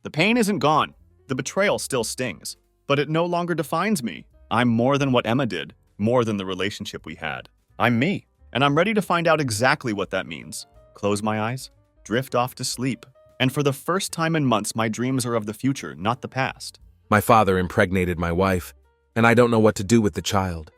The pain isn't gone. The betrayal still stings. But it no longer defines me. I'm more than what Emma did, more than the relationship we had. I'm me, and I'm ready to find out exactly what that means. Close my eyes, drift off to sleep. And for the first time in months, my dreams are of the future, not the past. My father impregnated my wife, and I don't know what to do with the child.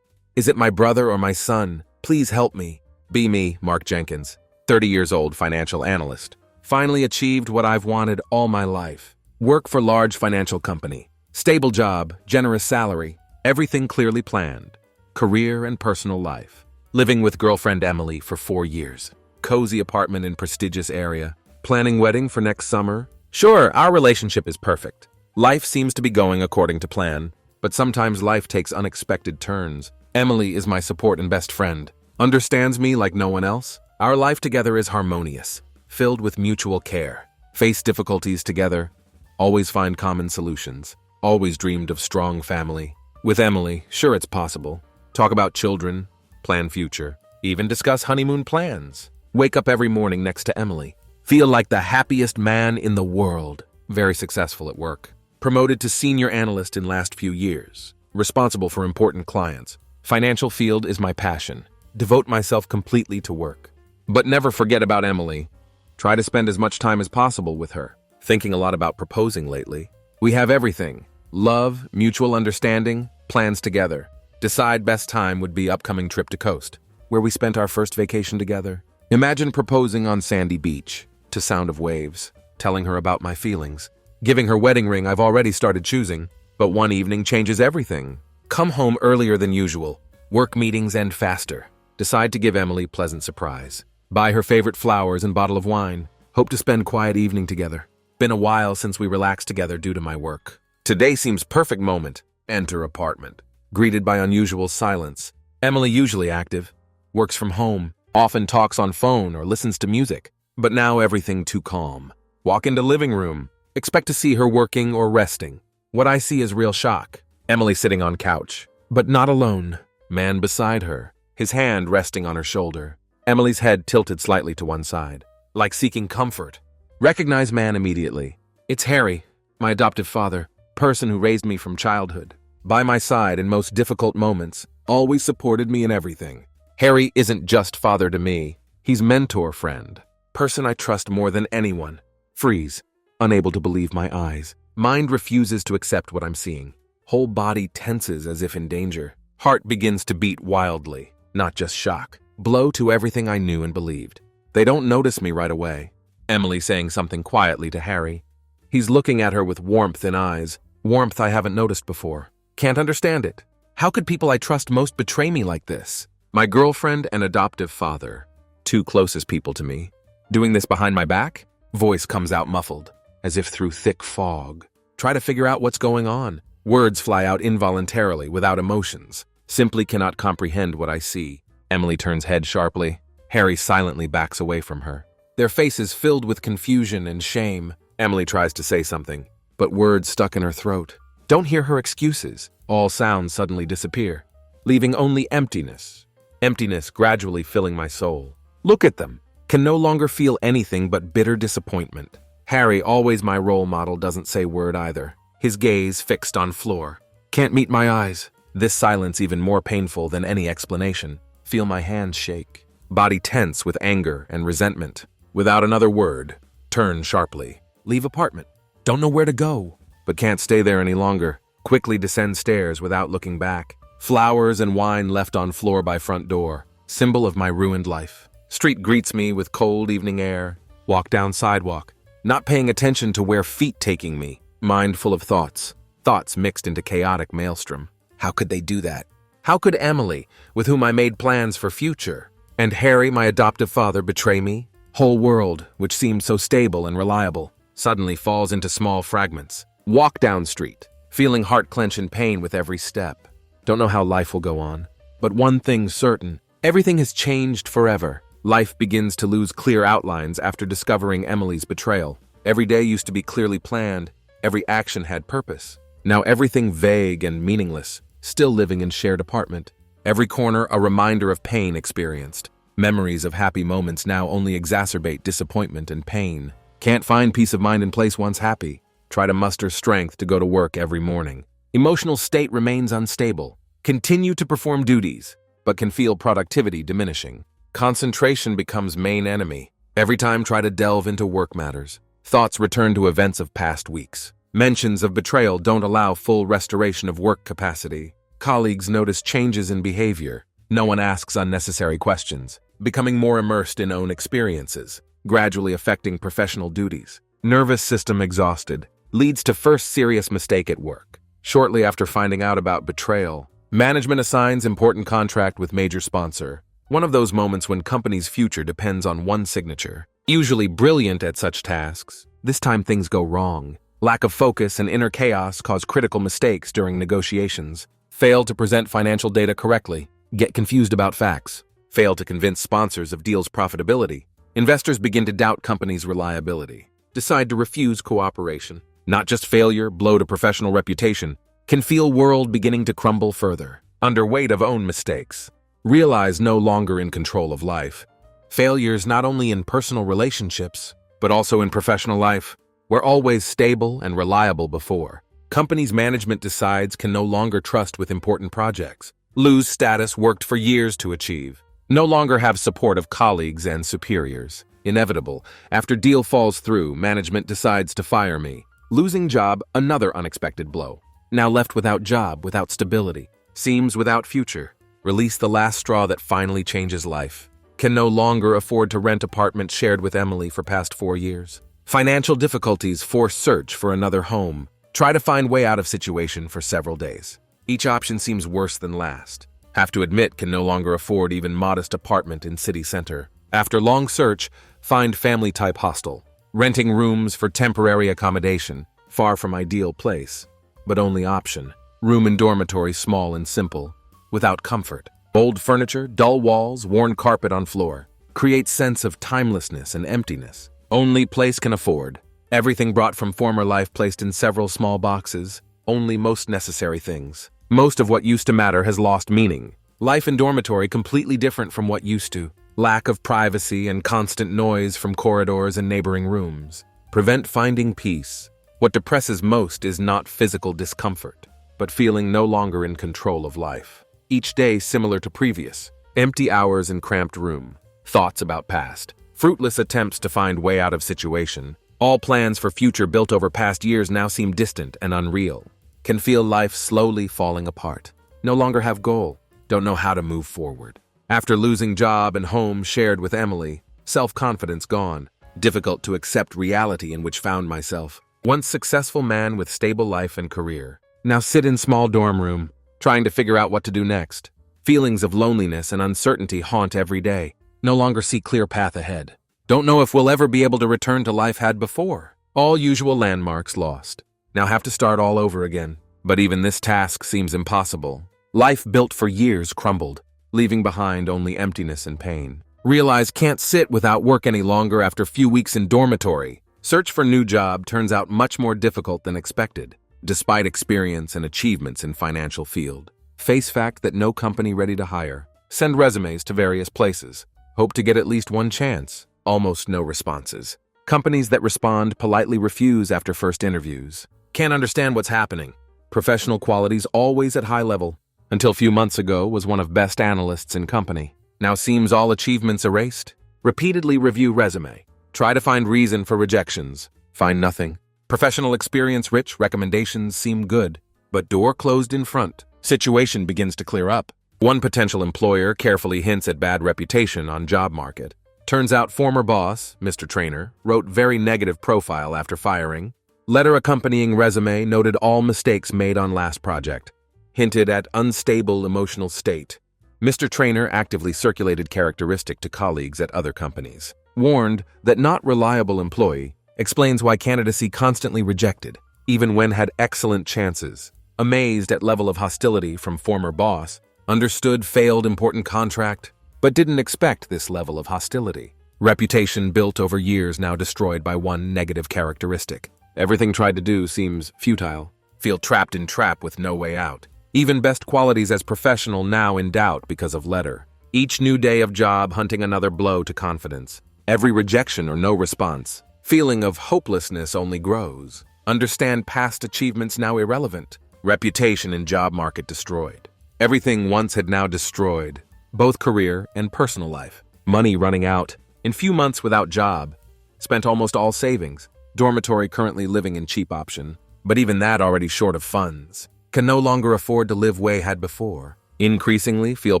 Is it my brother or my son? Please help me. Be me, Mark Jenkins, 30 years old financial analyst. Finally achieved what I've wanted all my life. Work for large financial company. Stable job, generous salary, everything clearly planned. Career and personal life. Living with girlfriend Emily for 4 years. Cozy apartment in prestigious area. Planning wedding for next summer. Sure, our relationship is perfect. Life seems to be going according to plan, but sometimes life takes unexpected turns. Emily is my support and best friend. Understands me like no one else. Our life together is harmonious, filled with mutual care. Face difficulties together. Always find common solutions. Always dreamed of strong family. With Emily, sure it's possible. Talk about children, plan future, even discuss honeymoon plans. Wake up every morning next to Emily. Feel like the happiest man in the world. Very successful at work. Promoted to senior analyst in last few years. Responsible for important clients. Financial field is my passion. Devote myself completely to work. But never forget about Emily. Try to spend as much time as possible with her. Thinking a lot about proposing lately. We have everything. Love, mutual understanding, plans together. Decide best time would be upcoming trip to coast, where we spent our first vacation together. Imagine proposing on sandy beach, to sound of waves, telling her about my feelings. Giving her wedding ring I've already started choosing, but one evening changes everything. Come home earlier than usual. Work meetings end faster. Decide to give Emily pleasant surprise. Buy her favorite flowers and bottle of wine. Hope to spend quiet evening together. Been a while since we relaxed together due to my work. Today seems perfect moment. Enter apartment. Greeted by unusual silence. Emily usually active. Works from home. Often talks on phone or listens to music. But now everything too calm. Walk into living room. Expect to see her working or resting. What I see is real shock. Emily sitting on couch. But not alone. Man beside her. His hand resting on her shoulder. Emily's head tilted slightly to one side. Like seeking comfort. Recognize man immediately. It's Harry, my adoptive father. Person who raised me from childhood. By my side in most difficult moments. Always supported me in everything. Harry isn't just father to me. He's mentor friend. Person I trust more than anyone. Freeze. Unable to believe my eyes. Mind refuses to accept what I'm seeing. Whole body tenses as if in danger. Heart begins to beat wildly. Not just shock. Blow to everything I knew and believed. They don't notice me right away. Emily saying something quietly to Harry. He's looking at her with warmth in eyes. Warmth I haven't noticed before. Can't understand it. How could people I trust most betray me like this? My girlfriend and adoptive father. Two closest people to me. Doing this behind my back? Voice comes out muffled, as if through thick fog. Try to figure out what's going on. Words fly out involuntarily, without emotions. Simply cannot comprehend what I see. Emily turns head sharply. Harry silently backs away from her. Their faces filled with confusion and shame. Emily tries to say something, but words stuck in her throat. Don't hear her excuses. All sounds suddenly disappear, leaving only emptiness. Emptiness gradually filling my soul. Look at them. Can no longer feel anything but bitter disappointment. Harry, always my role model, doesn't say word either. His gaze fixed on floor. Can't meet my eyes. This silence even more painful than any explanation. Feel my hands shake. Body tense with anger and resentment. Without another word, turn sharply. Leave apartment. Don't know where to go, but can't stay there any longer. Quickly descend stairs without looking back. Flowers and wine left on floor by front door. Symbol of my ruined life. Street greets me with cold evening air. Walk down sidewalk. Not paying attention to where feet taking me. Mind full of thoughts. Thoughts mixed into chaotic maelstrom. How could they do that? How could Emily, with whom I made plans for future, and Harry, my adoptive father, betray me? Whole world, which seemed so stable and reliable, suddenly falls into small fragments. Walk down street, feeling heart clench in pain with every step. Don't know how life will go on, but one thing's certain. Everything has changed forever. Life begins to lose clear outlines after discovering Emily's betrayal. Every day used to be clearly planned. Every action had purpose. Now everything vague and meaningless. Still living in shared apartment. Every corner a reminder of pain experienced. Memories of happy moments now only exacerbate disappointment and pain. Can't find peace of mind in place once happy. Try to muster strength to go to work every morning. Emotional state remains unstable. Continue to perform duties, but can feel productivity diminishing. Concentration becomes main enemy. Every time try to delve into work matters. Thoughts return to events of past weeks. Mentions of betrayal don't allow full restoration of work capacity. Colleagues notice changes in behavior. No one asks unnecessary questions. Becoming more immersed in own experiences, gradually affecting professional duties. Nervous system exhausted. Leads to first serious mistake at work. Shortly after finding out about betrayal, management assigns important contract with major sponsor. One of those moments when company's future depends on one signature. Usually brilliant at such tasks, this time things go wrong. Lack of focus and inner chaos cause critical mistakes during negotiations. Fail to present financial data correctly. Get confused about facts. Fail to convince sponsors of deal's profitability. Investors begin to doubt company's reliability. Decide to refuse cooperation. Not just failure, blow to professional reputation. Can feel world beginning to crumble further. Under weight of own mistakes. Realize no longer in control of life. Failures not only in personal relationships, but also in professional life. We're always stable and reliable before. Companies management decides can no longer trust with important projects. Lose status worked for years to achieve. No longer have support of colleagues and superiors. Inevitable. After deal falls through, management decides to fire me. Losing job, another unexpected blow. Now left without job, without stability. Seems without future. Release the last straw that finally changes life. Can no longer afford to rent apartment shared with Emily for past 4 years. Financial difficulties force search for another home. Try to find way out of situation for several days. Each option seems worse than last. Have to admit can no longer afford even modest apartment in city center. After long search, find family-type hostel. Renting rooms for temporary accommodation, far from ideal place. But only option. Room in dormitory small and simple, without comfort. Old furniture, dull walls, worn carpet on floor. Creates sense of timelessness and emptiness. Only place can afford. Everything brought from former life placed in several small boxes. Only most necessary things. Most of what used to matter has lost meaning. Life in dormitory completely different from what used to. Lack of privacy and constant noise from corridors and neighboring rooms. Prevent finding peace. What depresses most is not physical discomfort, but feeling no longer in control of life. Each day similar to previous. Empty hours in cramped room. Thoughts about past. Fruitless attempts to find way out of situation. All plans for future built over past years now seem distant and unreal. Can feel life slowly falling apart. No longer have goal. Don't know how to move forward. After losing job and home shared with Emily, self-confidence gone. Difficult to accept reality in which found myself. Once successful man with stable life and career. Now sit in small dorm room, trying to figure out what to do next. Feelings of loneliness and uncertainty haunt every day. No longer see clear path ahead. Don't know if we'll ever be able to return to life had before. All usual landmarks lost. Now have to start all over again. But even this task seems impossible. Life built for years crumbled, leaving behind only emptiness and pain. Realize can't sit without work any longer after few weeks in dormitory. Search for new job turns out much more difficult than expected, despite experience and achievements in financial field. Face fact that no company ready to hire. Send resumes to various places. Hope to get at least one chance. Almost no responses. Companies that respond politely refuse after first interviews. Can't understand what's happening. Professional qualities always at high level. Until few months ago was one of best analysts in company. Now seems all achievements erased. Repeatedly review resume. Try to find reason for rejections. Find nothing. Professional experience rich, recommendations seem good. But door closed in front. Situation begins to clear up. One potential employer carefully hints at bad reputation on job market. Turns out former boss, Mr. Trainer, wrote very negative profile after firing. Letter accompanying resume noted all mistakes made on last project. Hinted at unstable emotional state. Mr. Trainer actively circulated characteristic to colleagues at other companies. Warned that not reliable employee. Explains why candidacy constantly rejected, even when had excellent chances. Amazed at level of hostility from former boss. Understood failed important contract, but didn't expect this level of hostility. Reputation built over years now destroyed by one negative characteristic. Everything tried to do seems futile. Feel trapped in trap with no way out. Even best qualities as professional now in doubt because of letter. Each new day of job hunting another blow to confidence. Every rejection or no response. Feeling of hopelessness only grows. Understand past achievements now irrelevant. Reputation and job market destroyed. Everything once had now destroyed. Both career and personal life. Money running out. In few months without job. Spent almost all savings. Dormitory currently living in cheap option. But even that already short of funds. Can no longer afford to live way had before. Increasingly feel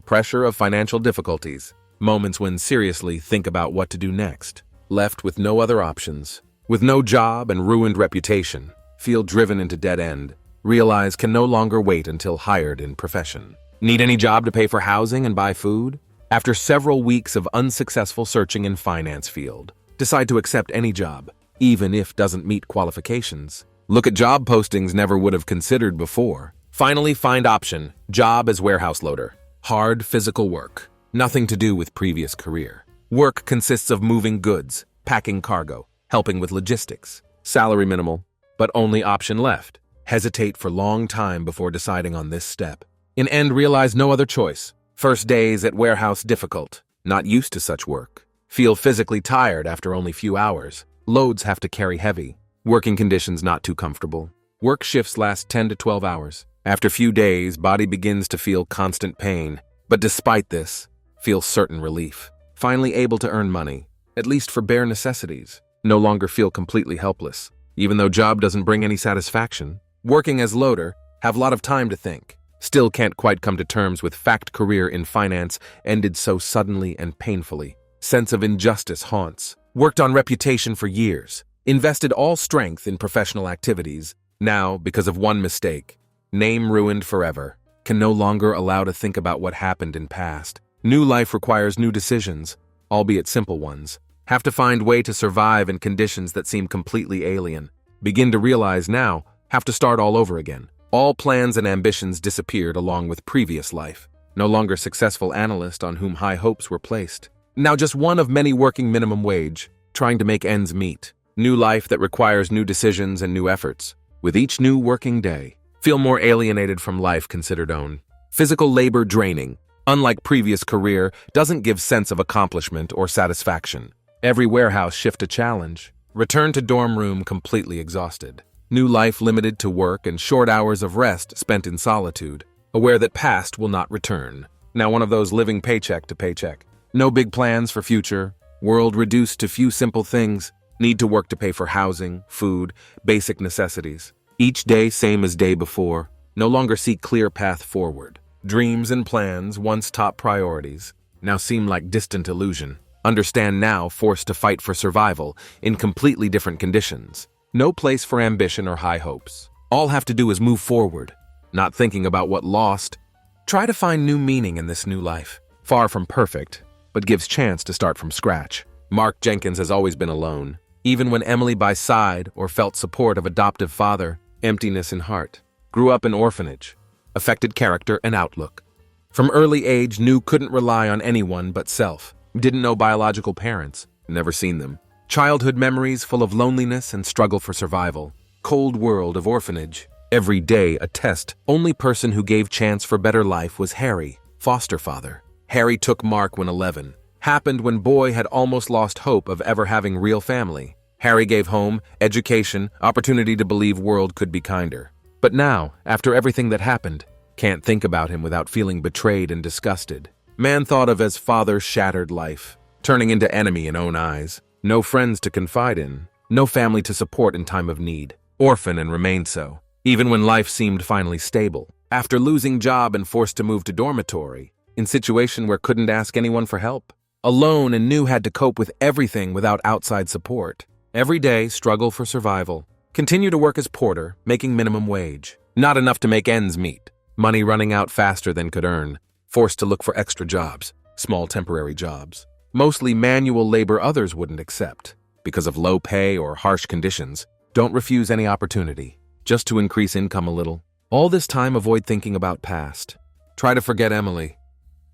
pressure of financial difficulties. Moments when seriously think about what to do next. Left with no other options. With no job and ruined reputation. Feel driven into dead end. Realize can no longer wait until hired in profession. Need any job to pay for housing and buy food? After several weeks of unsuccessful searching in finance field. Decide to accept any job, even if doesn't meet qualifications. Look at job postings never would have considered before. Finally find option, job as warehouse loader. Hard physical work. Nothing to do with previous career. Work consists of moving goods, packing cargo, helping with logistics. Salary minimal, but only option left. Hesitate for long time before deciding on this step. In end realize no other choice. First days at warehouse difficult. Not used to such work. Feel physically tired after only few hours. Loads have to carry heavy. Working conditions not too comfortable. Work shifts last 10 to 12 hours. After a few days, body begins to feel constant pain, but despite this, feels certain relief. Finally able to earn money, at least for bare necessities. No longer feel completely helpless. Even though job doesn't bring any satisfaction, working as loader, have a lot of time to think. Still can't quite come to terms with fact career in finance ended so suddenly and painfully. Sense of injustice haunts. Worked on reputation for years. Invested all strength in professional activities. Now, because of one mistake, name ruined forever. Can no longer allow to think about what happened in past. New life requires new decisions, albeit simple ones. Have to find way to survive in conditions that seem completely alien. Begin to realize now, have to start all over again. All plans and ambitions disappeared along with previous life. No longer successful analyst on whom high hopes were placed. Now just one of many working minimum wage, trying to make ends meet. New life that requires new decisions and new efforts. With each new working day, feel more alienated from life considered own. Physical labor draining, unlike previous career, doesn't give sense of accomplishment or satisfaction. Every warehouse shift a challenge. Return to dorm room completely exhausted. New life limited to work and short hours of rest spent in solitude, aware that past will not return. Now one of those living paycheck to paycheck. No big plans for future. World reduced to few simple things. Need to work to pay for housing, food, basic necessities. Each day same as day before. No longer see clear path forward. Dreams and plans, once top priorities, now seem like distant illusion. Understand now forced to fight for survival in completely different conditions. No place for ambition or high hopes. All have to do is move forward, not thinking about what lost. Try to find new meaning in this new life. Far from perfect, but gives chance to start from scratch. Mark Jenkins has always been alone. Even when Emily by side or felt support of adoptive father, emptiness in heart. Grew up in orphanage. Affected character and outlook. From early age knew couldn't rely on anyone but self. Didn't know biological parents. Never seen them. Childhood memories full of loneliness and struggle for survival. Cold world of orphanage. Every day a test. Only person who gave chance for better life was Harry, foster father. Harry took Mark when 11. Happened when boy had almost lost hope of ever having real family. Harry gave home, education, opportunity to believe world could be kinder. But now, after everything that happened, can't think about him without feeling betrayed and disgusted. Man thought of as father shattered life, turning into enemy in own eyes. No friends to confide in, no family to support in time of need. Orphan and remained so, even when life seemed finally stable. After losing job and forced to move to dormitory, in situation where couldn't ask anyone for help. Alone and knew had to cope with everything without outside support. Every day, struggle for survival. Continue to work as porter, making minimum wage. Not enough to make ends meet. Money running out faster than could earn. Forced to look for extra jobs, small temporary jobs. Mostly manual labor others wouldn't accept. Because of low pay or harsh conditions, don't refuse any opportunity. Just to increase income a little. All this time avoid thinking about past. Try to forget Emily.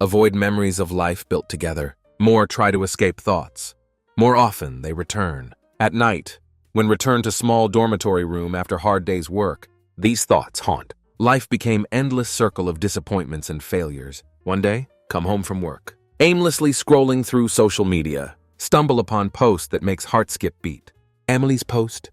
Avoid memories of life built together. More try to escape thoughts. More often they return. At night, when returned to small dormitory room after hard day's work, these thoughts haunt. Life became endless circle of disappointments and failures. One day, come home from work. Aimlessly scrolling through social media. Stumble upon post that makes heart skip beat. Emily's post.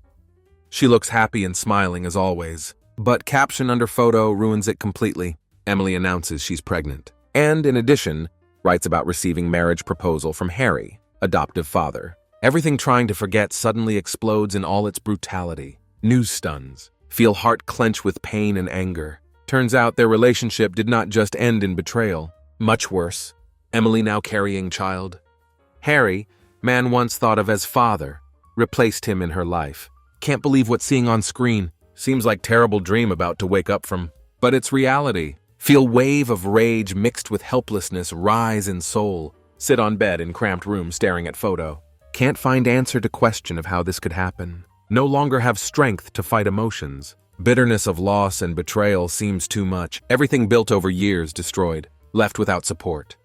She looks happy and smiling as always. But caption under photo ruins it completely. Emily announces she's pregnant. And in addition, writes about receiving marriage proposal from Harry, adoptive father. Everything trying to forget suddenly explodes in all its brutality. News stuns. Feel heart clench with pain and anger. Turns out their relationship did not just end in betrayal. Much worse. Emily now carrying child. Harry, man once thought of as father, replaced him in her life. Can't believe what's seeing on screen. Seems like terrible dream about to wake up from. But it's reality. Feel wave of rage mixed with helplessness rise in soul. Sit on bed in cramped room staring at photo. Can't find answer to question of how this could happen. No longer have strength to fight emotions. Bitterness of loss and betrayal seems too much. Everything built over years destroyed. Left without support.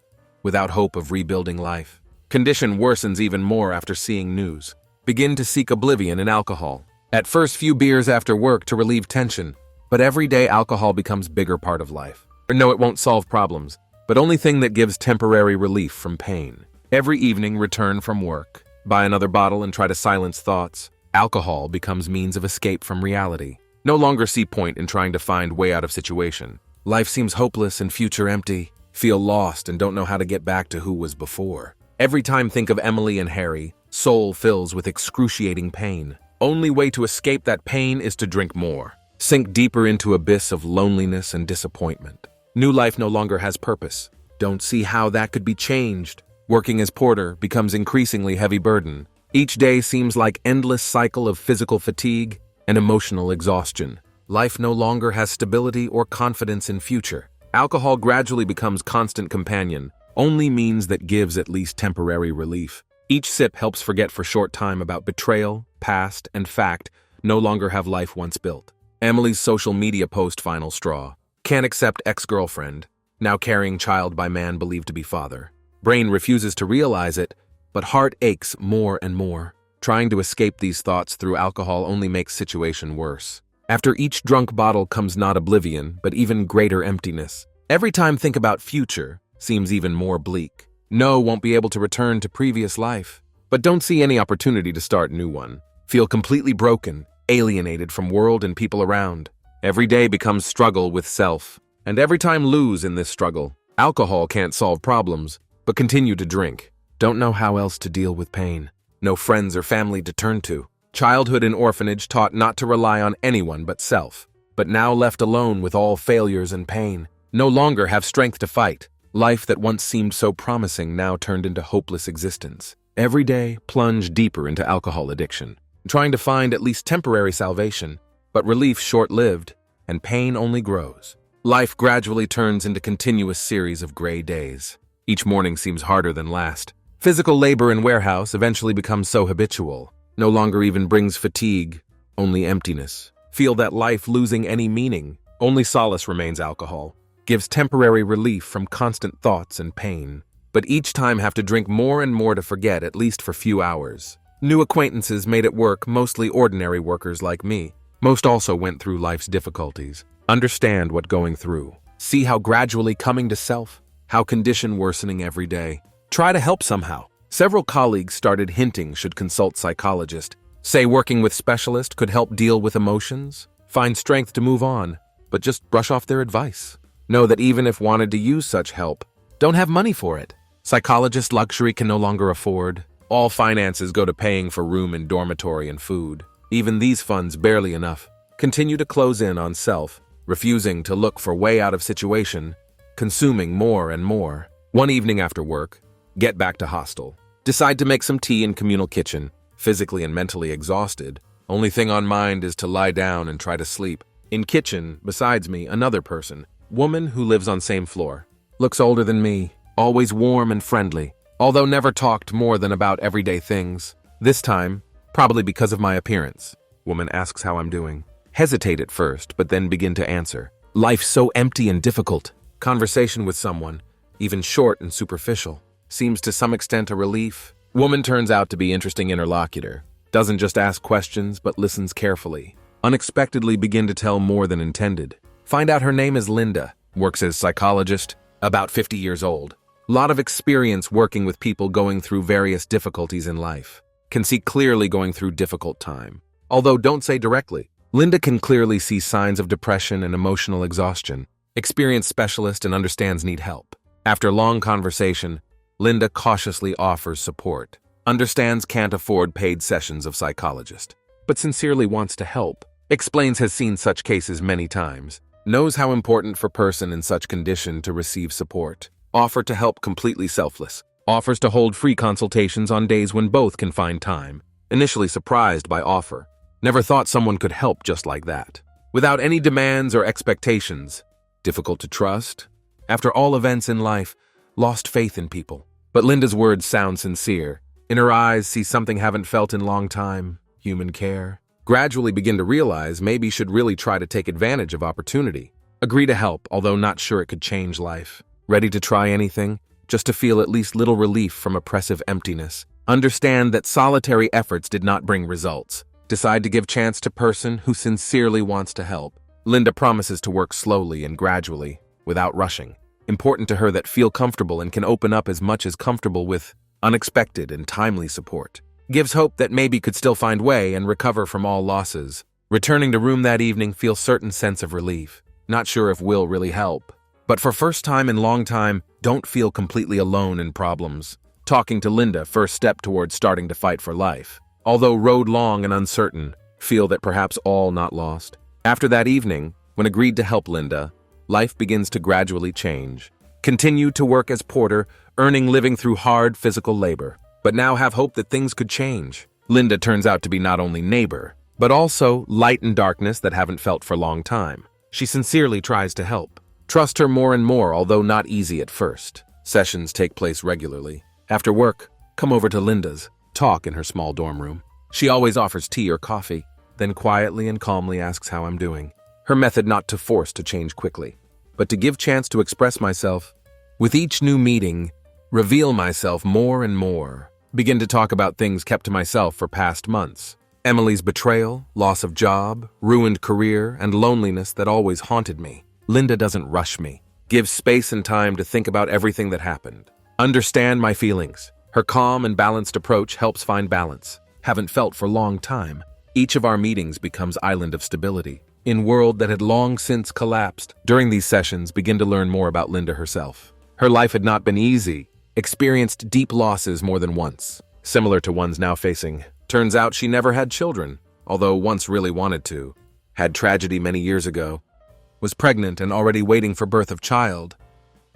Without hope of rebuilding life. Condition worsens even more after seeing news. Begin to seek oblivion in alcohol. At first few beers after work to relieve tension. But every day alcohol becomes bigger part of life. No, it won't solve problems, but only thing that gives temporary relief from pain. Every evening return from work. Buy another bottle and try to silence thoughts. Alcohol becomes means of escape from reality. No longer see point in trying to find way out of situation. Life seems hopeless and future empty. Feel lost and don't know how to get back to who was before. Every time think of Emily and Harry, soul fills with excruciating pain. Only way to escape that pain is to drink more. Sink deeper into abyss of loneliness and disappointment. New life no longer has purpose. Don't see how that could be changed. Working as porter becomes increasingly heavy burden. Each day seems like endless cycle of physical fatigue and emotional exhaustion. Life no longer has stability or confidence in future. Alcohol gradually becomes constant companion, only means that gives at least temporary relief. Each sip helps forget for short time about betrayal, past, and fact no longer have life once built. Emily's social media post final straw. Can't accept ex-girlfriend, now carrying child by man believed to be father. Brain refuses to realize it, but heart aches more and more. Trying to escape these thoughts through alcohol only makes situation worse. After each drunk bottle comes not oblivion, but even greater emptiness. Every time think about future seems even more bleak. No, won't be able to return to previous life, but don't see any opportunity to start new one. Feel completely broken, alienated from world and people around. Every day becomes struggle with self, and every time lose in this struggle. Alcohol can't solve problems, but continue to drink. Don't know how else to deal with pain. No friends or family to turn to. Childhood in orphanage taught not to rely on anyone but self. But now left alone with all failures and pain. No longer have strength to fight. Life that once seemed so promising now turned into hopeless existence. Every day plunge deeper into alcohol addiction. Trying to find at least temporary salvation, but relief short-lived, and pain only grows. Life gradually turns into continuous series of gray days. Each morning seems harder than last. Physical labor in warehouse eventually becomes so habitual, no longer even brings fatigue, only emptiness. Feel that life losing any meaning, only solace remains alcohol. Gives temporary relief from constant thoughts and pain, but each time have to drink more and more to forget, at least for few hours. New acquaintances made it work, mostly ordinary workers like me. Most also went through life's difficulties. Understand what going through. See how gradually coming to self, how condition worsening every day. Try to help somehow. Several colleagues started hinting should consult psychologist. Say working with specialist could help deal with emotions. Find strength to move on, but just brush off their advice. Know that even if wanted to use such help, don't have money for it. Psychologist luxury can no longer afford. All finances go to paying for room and dormitory and food. Even these funds barely enough. Continue to close in on self, refusing to look for way out of situation, consuming more and more. One evening after work, get back to hostel. Decide to make some tea in communal kitchen, physically and mentally exhausted. Only thing on mind is to lie down and try to sleep. In kitchen, besides me, another person. Woman who lives on same floor. Looks older than me, always warm and friendly, although never talked more than about everyday things. This time, probably because of my appearance. Woman asks how I'm doing. Hesitate at first, but then begin to answer. Life so empty and difficult. Conversation with someone, even short and superficial, seems to some extent a relief. Woman turns out to be interesting interlocutor. Doesn't just ask questions, but listens carefully. Unexpectedly begin to tell more than intended. Find out her name is Linda. Works as psychologist, about 50 years old. Lot of experience working with people going through various difficulties in life. Can see clearly going through difficult time. Although don't say directly. Linda can clearly see signs of depression and emotional exhaustion. Experienced specialist and understands need help. After long conversation, Linda cautiously offers support. Understands can't afford paid sessions of psychologist, but sincerely wants to help. Explains has seen such cases many times. Knows how important for person in such condition to receive support. Offer to help completely selfless. Offers to hold free consultations on days when both can find time. Initially surprised by offer. Never thought someone could help just like that. Without any demands or expectations. Difficult to trust. After all events in life, lost faith in people. But Linda's words sound sincere. In her eyes, see something haven't felt in long time. Human care. Gradually begin to realize maybe should really try to take advantage of opportunity. Agree to help, although not sure it could change life. Ready to try anything, just to feel at least little relief from oppressive emptiness. Understand that solitary efforts did not bring results. Decide to give chance to person who sincerely wants to help. Linda promises to work slowly and gradually, without rushing. Important to her that feel comfortable and can open up as much as comfortable with unexpected and timely support. gives hope that maybe could still find way and recover from all losses. Returning to room that evening feels certain sense of relief. Not sure if will really help. But for first time in long time, don't feel completely alone in problems. Talking to Linda, first step towards starting to fight for life. Although road long and uncertain, feel that perhaps all not lost. After that evening, when agreed to help Linda, life begins to gradually change. Continue to work as porter, earning living through hard physical labor. But now have hope that things could change. Linda turns out to be not only neighbor, but also light in darkness that haven't felt for a long time. She sincerely tries to help. Trust her more and more, although not easy at first. Sessions take place regularly. After work, come over to Linda's, talk in her small dorm room. She always offers tea or coffee, then quietly and calmly asks how I'm doing. Her method not to force to change quickly, but to give chance to express myself. With each new meeting, reveal myself more and more. Begin to talk about things kept to myself for past months. Emily's betrayal, loss of job, ruined career, and loneliness that always haunted me. Linda doesn't rush me. Gives space and time to think about everything that happened. Understand my feelings. Her calm and balanced approach helps find balance. Haven't felt for a long time. Each of our meetings becomes island of stability. In world that had long since collapsed. During these sessions, begin to learn more about Linda herself. Her life had not been easy. Experienced deep losses more than once, similar to ones now facing. Turns out she never had children, although once really wanted to. Had tragedy many years ago. Was pregnant and already waiting for birth of child.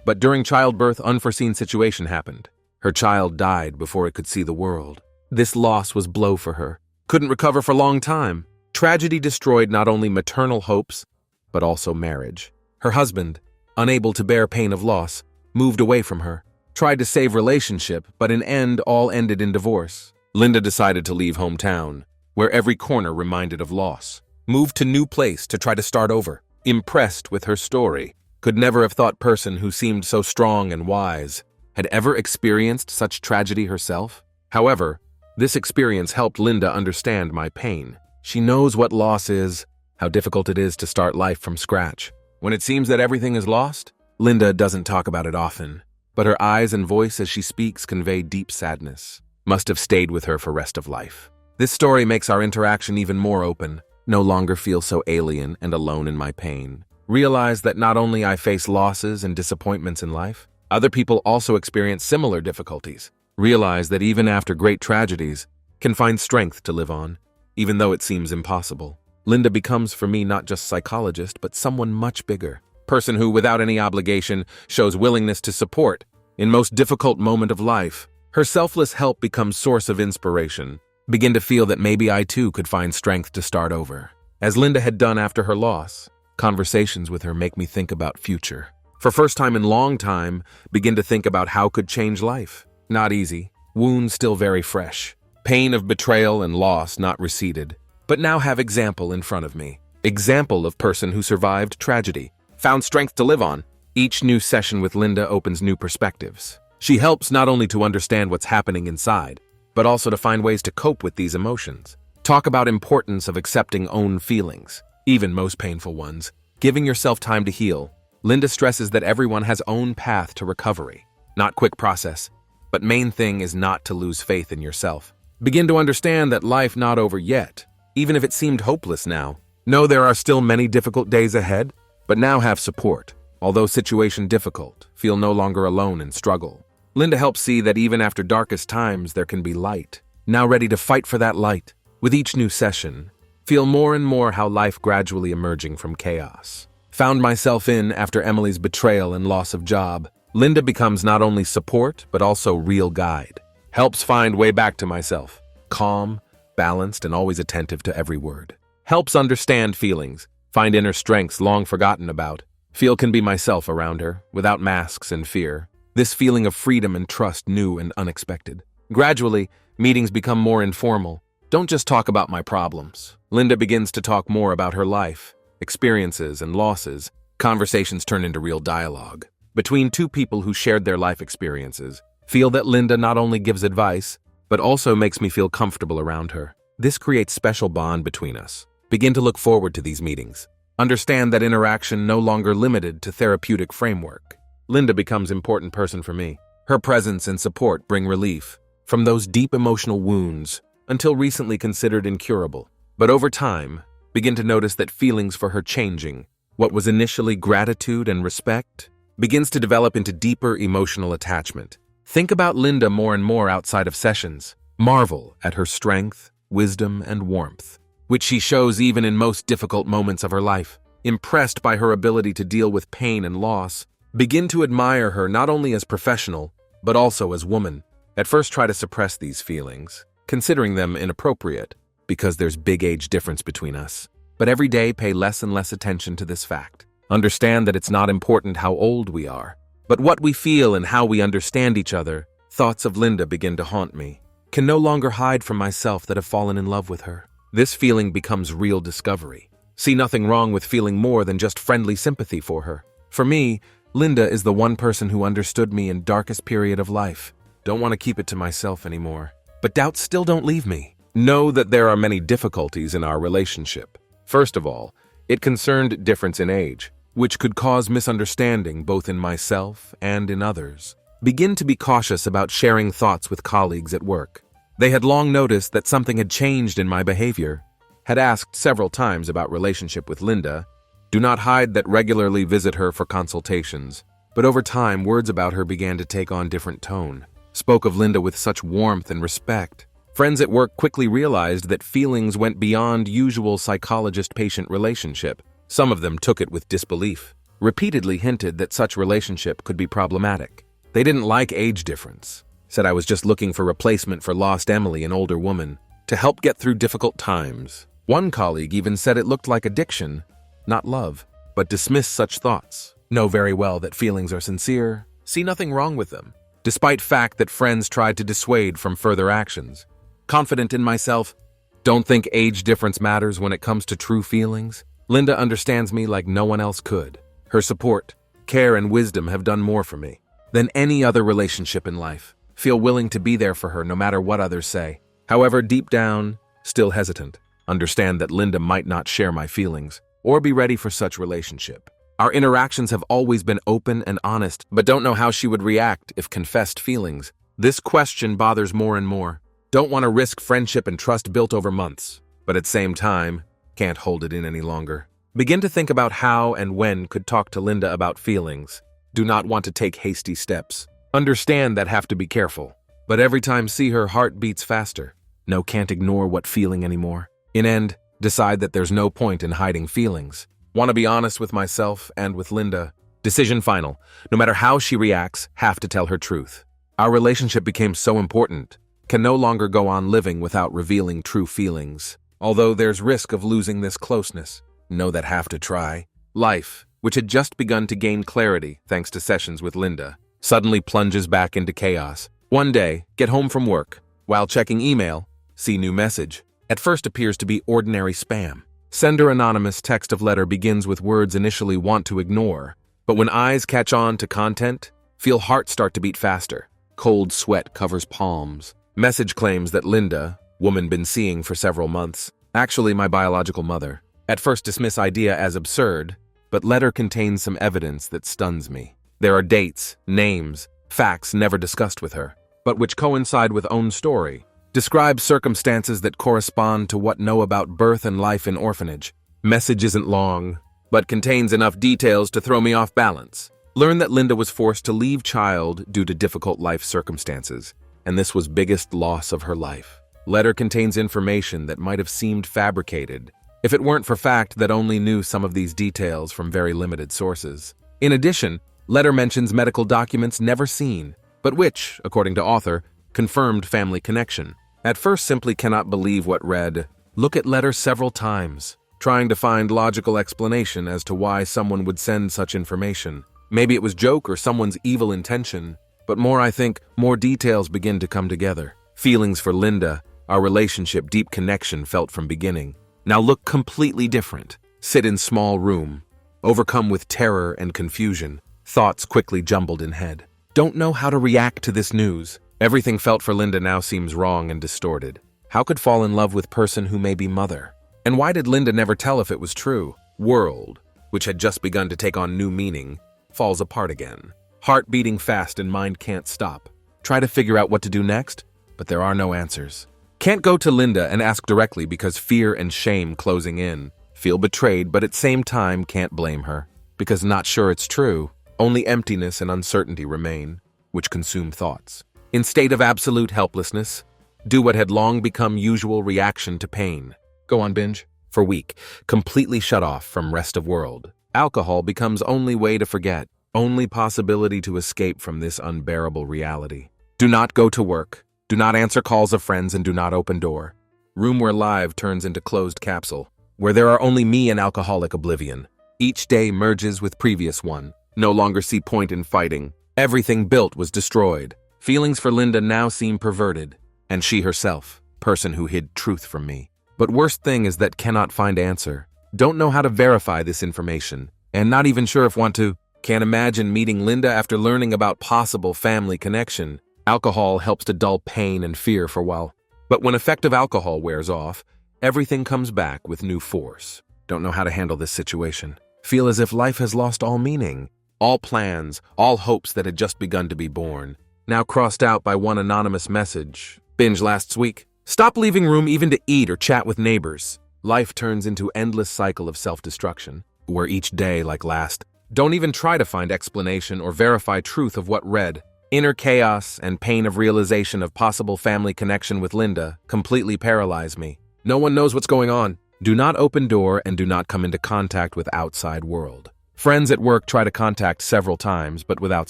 But during childbirth, unforeseen situation happened. Her child died before it could see the world. This loss was blow for her. Couldn't recover for a long time. Tragedy destroyed not only maternal hopes, but also marriage. Her husband, unable to bear pain of loss, moved away from her. Tried to save relationship, but in end all ended in divorce. Linda decided to leave hometown, where every corner reminded of loss. Moved to new place to try to start over. Impressed with her story. Could never have thought person who seemed so strong and wise had ever experienced such tragedy herself. However, this experience helped Linda understand my pain. She knows what loss is, how difficult it is to start life from scratch. When it seems that everything is lost, Linda doesn't talk about it often. But her eyes and voice as she speaks convey deep sadness. Must have stayed with her for rest of life. This story makes our interaction even more open. No longer feel so alien and alone in my pain. Realize that not only I face losses and disappointments in life, other people also experience similar difficulties. Realize that even after great tragedies, can find strength to live on, even though it seems impossible. Linda becomes for me not just psychologist, but someone much bigger. Person who, without any obligation, shows willingness to support in most difficult moment of life. Her selfless help becomes source of inspiration. Begin to feel that maybe I too could find strength to start over. As Linda had done after her loss, conversations with her make me think about future. For first time in long time, begin to think about how could change life. Not easy. Wounds still very fresh. Pain of betrayal and loss not receded. But now have example in front of me. Example of person who survived tragedy. Found strength to live on. Each new session with Linda opens new perspectives. She helps not only to understand what's happening inside, but also to find ways to cope with these emotions. Talk about importance of accepting own feelings, even most painful ones. Giving yourself time to heal. Linda stresses that everyone has own path to recovery. Not quick process, but main thing is not to lose faith in yourself. Begin to understand that life not over yet, even if it seemed hopeless now. Know there are still many difficult days ahead, but now have support. Although situation difficult, feel no longer alone in struggle. Linda helps see that even after darkest times there can be light. Now ready to fight for that light. With each new session, feel more and more how life gradually emerging from chaos. Found myself in after Emily's betrayal and loss of job. Linda becomes not only support, but also real guide. Helps find way back to myself. Calm, balanced, and always attentive to every word. Helps understand feelings. Find inner strengths long forgotten about. Feel can be myself around her, without masks and fear. This feeling of freedom and trust new and unexpected. Gradually, meetings become more informal. Don't just talk about my problems. Linda begins to talk more about her life, experiences and losses. Conversations turn into real dialogue. Between two people who shared their life experiences. Feel that Linda not only gives advice, but also makes me feel comfortable around her. This creates special bond between us. Begin to look forward to these meetings. Understand that interaction no longer limited to therapeutic framework. Linda becomes important person for me. Her presence and support bring relief. from those deep emotional wounds, until recently considered incurable. But over time, begin to notice that feelings for her changing. What was initially gratitude and respect begins to develop into deeper emotional attachment. Think about Linda more and more outside of sessions. Marvel at her strength, wisdom, and warmth, which she shows even in most difficult moments of her life. Impressed by her ability to deal with pain and loss, begin to admire her not only as professional, but also as woman. At first try to suppress these feelings, considering them inappropriate, because there's big age difference between us. But every day pay less and less attention to this fact. Understand that it's not important how old we are, but what we feel and how we understand each other. Thoughts of Linda begin to haunt me. Can no longer hide from myself that have fallen in love with her. This feeling becomes real discovery. See nothing wrong with feeling more than just friendly sympathy for her. For me, Linda is the one person who understood me in darkest period of life. Don't want to keep it to myself anymore. But doubts still don't leave me. Know that there are many difficulties in our relationship. First of all, it concerned difference in age, which could cause misunderstanding both in myself and in others. Begin to be cautious about sharing thoughts with colleagues at work. They had long noticed that something had changed in my behavior. Had asked several times about relationship with Linda. Do not hide that regularly visit her for consultations. But over time, words about her began to take on different tone. Spoke of Linda with such warmth and respect. Friends at work quickly realized that feelings went beyond usual psychologist-patient relationship. Some of them took it with disbelief. Repeatedly hinted that such relationship could be problematic. They didn't like age difference. Said I was just looking for replacement for lost Emily, an older woman, to help get through difficult times. One colleague even said it looked like addiction, not love, but dismissed such thoughts. Know very well that feelings are sincere, see nothing wrong with them, despite fact that friends tried to dissuade from further actions. Confident in myself, don't think age difference matters when it comes to true feelings. Linda understands me like no one else could. Her support, care, and wisdom have done more for me than any other relationship in life. Feel willing to be there for her no matter what others say. However, deep down, still hesitant. Understand that Linda might not share my feelings or be ready for such relationship. Our interactions have always been open and honest, but don't know how she would react if confessed feelings. This question bothers more and more. Don't want to risk friendship and trust built over months, but at the same time, can't hold it in any longer. Begin to think about how and when could talk to Linda about feelings. Do not want to take hasty steps. Understand that have to be careful, but every time see her heart beats faster. No, can't ignore what feeling anymore. In end, decide that there's no point in hiding feelings. Want to be honest with myself and with Linda. Decision final. No matter how she reacts, have to tell her truth. Our relationship became so important. Can no longer go on living without revealing true feelings. Although there's risk of losing this closeness. Know that have to try. Life, which had just begun to gain clarity thanks to sessions with Linda, suddenly plunges back into chaos. One day, get home from work. While checking email, see new message. At first appears to be ordinary spam. Sender anonymous text of letter begins with words initially want to ignore. But when eyes catch on to content, feel heart start to beat faster. Cold sweat covers palms. Message claims that Linda, woman been seeing for several months, actually my biological mother. At first dismiss idea as absurd, but letter contains some evidence that stuns me. There are dates, names, facts never discussed with her, but which coincide with own story. Describes circumstances that correspond to what know about birth and life in orphanage. Message isn't long, but contains enough details to throw me off balance. Learn that Linda was forced to leave child due to difficult life circumstances, and this was biggest loss of her life. Letter contains information that might have seemed fabricated, if it weren't for fact that only knew some of these details from very limited sources. In addition, letter mentions medical documents never seen, but which, according to author, confirmed family connection. At first simply cannot believe what read. Look at letter several times, trying to find logical explanation as to why someone would send such information. Maybe it was joke or someone's evil intention, but more I think, more details begin to come together. Feelings for Linda, our relationship, deep connection felt from beginning. Now look completely different. Sit in small room, overcome with terror and confusion, thoughts quickly jumbled in head. Don't know how to react to this news. Everything felt for Linda now seems wrong and distorted. How could fall in love with person who may be mother? And why did Linda never tell if it was true? World, which had just begun to take on new meaning, falls apart again. Heart beating fast and mind can't stop. Try to figure out what to do next, but there are no answers. Can't go to Linda and ask directly because fear and shame closing in. Feel betrayed, but at same time can't blame her, because not sure it's true. Only emptiness and uncertainty remain, which consume thoughts. In state of absolute helplessness, do what had long become usual reaction to pain. Go on binge. For week, completely shut off from rest of world. Alcohol becomes only way to forget, only possibility to escape from this unbearable reality. Do not go to work. Do not answer calls of friends and do not open door. Room where live turns into closed capsule, where there are only me and alcoholic oblivion. Each day merges with previous one. No longer see point in fighting. Everything built was destroyed. Feelings for Linda now seem perverted. And she herself, person who hid truth from me. But worst thing is that cannot find answer. Don't know how to verify this information. And not even sure if want to. Can't imagine meeting Linda after learning about possible family connection. Alcohol helps to dull pain and fear for a while. But when effective alcohol wears off, everything comes back with new force. Don't know how to handle this situation. Feel as if life has lost all meaning. All plans, all hopes that had just begun to be born. Now crossed out by one anonymous message. Binge last week. Stop leaving room even to eat or chat with neighbors. Life turns into endless cycle of self-destruction, where each day like last. Don't even try to find explanation or verify truth of what read. Inner chaos and pain of realization of possible family connection with Linda completely paralyze me. No one knows what's going on. Do not open door and do not come into contact with outside world. Friends at work try to contact several times, but without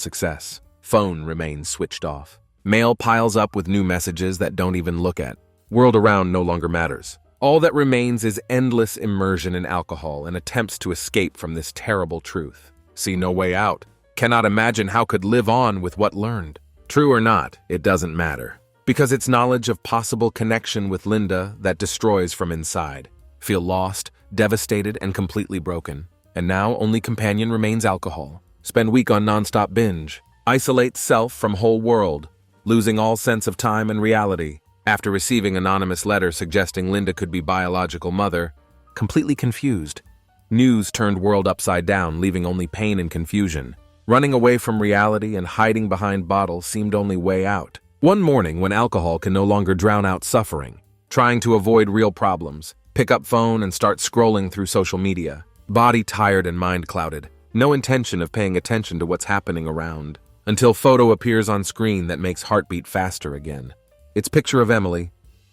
success. Phone remains switched off. Mail piles up with new messages that don't even look at. World around no longer matters. All that remains is endless immersion in alcohol and attempts to escape from this terrible truth. See no way out. Cannot imagine how could live on with what learned. True or not, it doesn't matter. Because it's knowledge of possible connection with Linda that destroys from inside. Feel lost, devastated, and completely broken. And now only companion remains alcohol. Spend week on nonstop binge. Isolate self from whole world. Losing all sense of time and reality. After receiving anonymous letter suggesting Linda could be biological mother, completely confused. News turned world upside down, leaving only pain and confusion. Running away from reality and hiding behind bottles seemed only way out. One morning when alcohol can no longer drown out suffering, trying to avoid real problems, pick up phone and start scrolling through social media. Body tired and mind clouded. No intention of paying attention to what's happening around. Until photo appears on screen that makes heartbeat faster again. It's picture of Emily.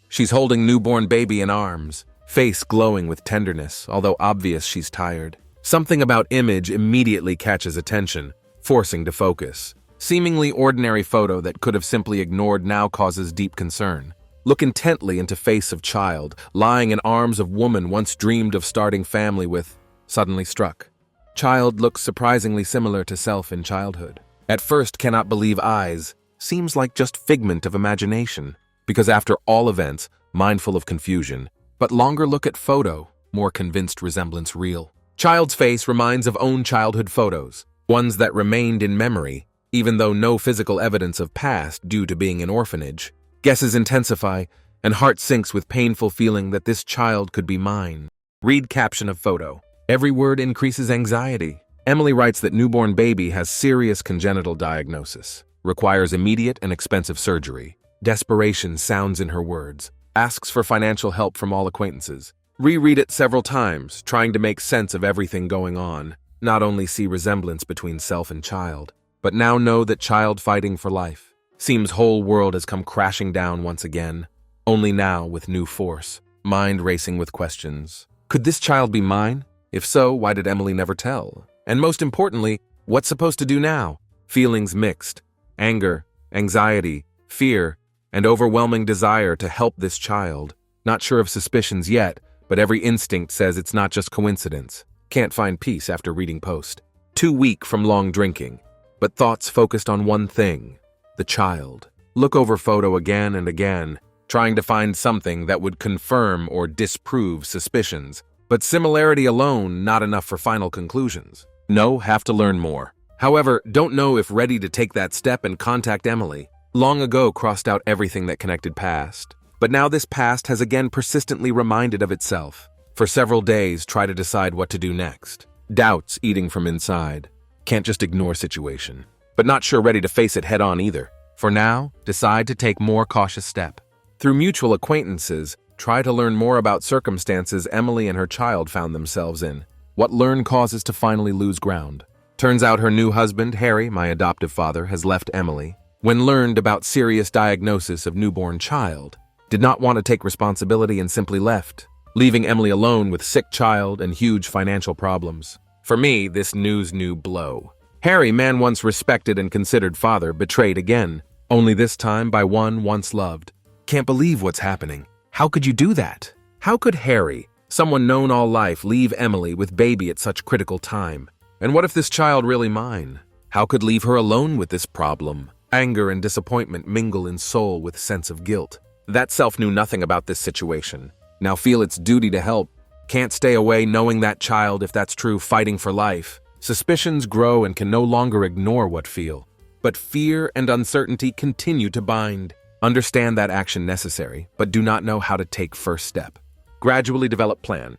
She's holding newborn baby in arms, face glowing with tenderness, although obvious she's tired. Something about image immediately catches attention, forcing to focus. Seemingly ordinary photo that could have simply ignored now causes deep concern. Look intently into face of child, lying in arms of woman once dreamed of starting family with, suddenly struck. Child looks surprisingly similar to self in childhood. At first cannot believe eyes, seems like just figment of imagination, because after all events, mindful of confusion, but longer look at photo, more convinced resemblance real. Child's face reminds of own childhood photos, ones that remained in memory, even though no physical evidence of past due to being an orphanage. Guesses intensify, and heart sinks with painful feeling that this child could be mine. Read caption of photo. Every word increases anxiety. Emily writes that newborn baby has serious congenital diagnosis, requires immediate and expensive surgery. Desperation sounds in her words, asks for financial help from all acquaintances. Reread it several times, trying to make sense of everything going on. Not only see resemblance between self and child, but now know that child fighting for life. Seems whole world has come crashing down once again, only now with new force. Mind racing with questions. Could this child be mine? If so, why did Emily never tell? And most importantly, what's supposed to do now? Feelings mixed. Anger, anxiety, fear, and overwhelming desire to help this child. Not sure of suspicions yet, but every instinct says it's not just coincidence. Can't find peace after reading post. Too weak from long drinking, but thoughts focused on one thing, the child. Look over photo again and again, trying to find something that would confirm or disprove suspicions, but similarity alone not enough for final conclusions. No, have to learn more. However, don't know if ready to take that step and contact Emily. Long ago crossed out everything that connected past, but now this past has again persistently reminded of itself. For several days, try to decide what to do next. Doubts eating from inside. Can't just ignore situation, but not sure ready to face it head on either. For now, decide to take more cautious step. Through mutual acquaintances, try to learn more about circumstances Emily and her child found themselves in. What learn causes to finally lose ground. Turns out her new husband, Harry, my adoptive father, has left Emily. When learned about serious diagnosis of newborn child, did not want to take responsibility and simply left, leaving Emily alone with sick child and huge financial problems. For me, this news knew blow. Harry, man once respected and considered father, betrayed again, only this time by one once loved. Can't believe what's happening. How could you do that? How could Harry, someone known all life, leave Emily with baby at such critical time? And what if this child really mine? How could leave her alone with this problem? Anger and disappointment mingle in soul with sense of guilt. That self knew nothing about this situation. Now feel its duty to help. Can't stay away knowing that child, if that's true, fighting for life. Suspicions grow and can no longer ignore what feel. But fear and uncertainty continue to bind. Understand that action necessary, but do not know how to take first step. Gradually develop plan.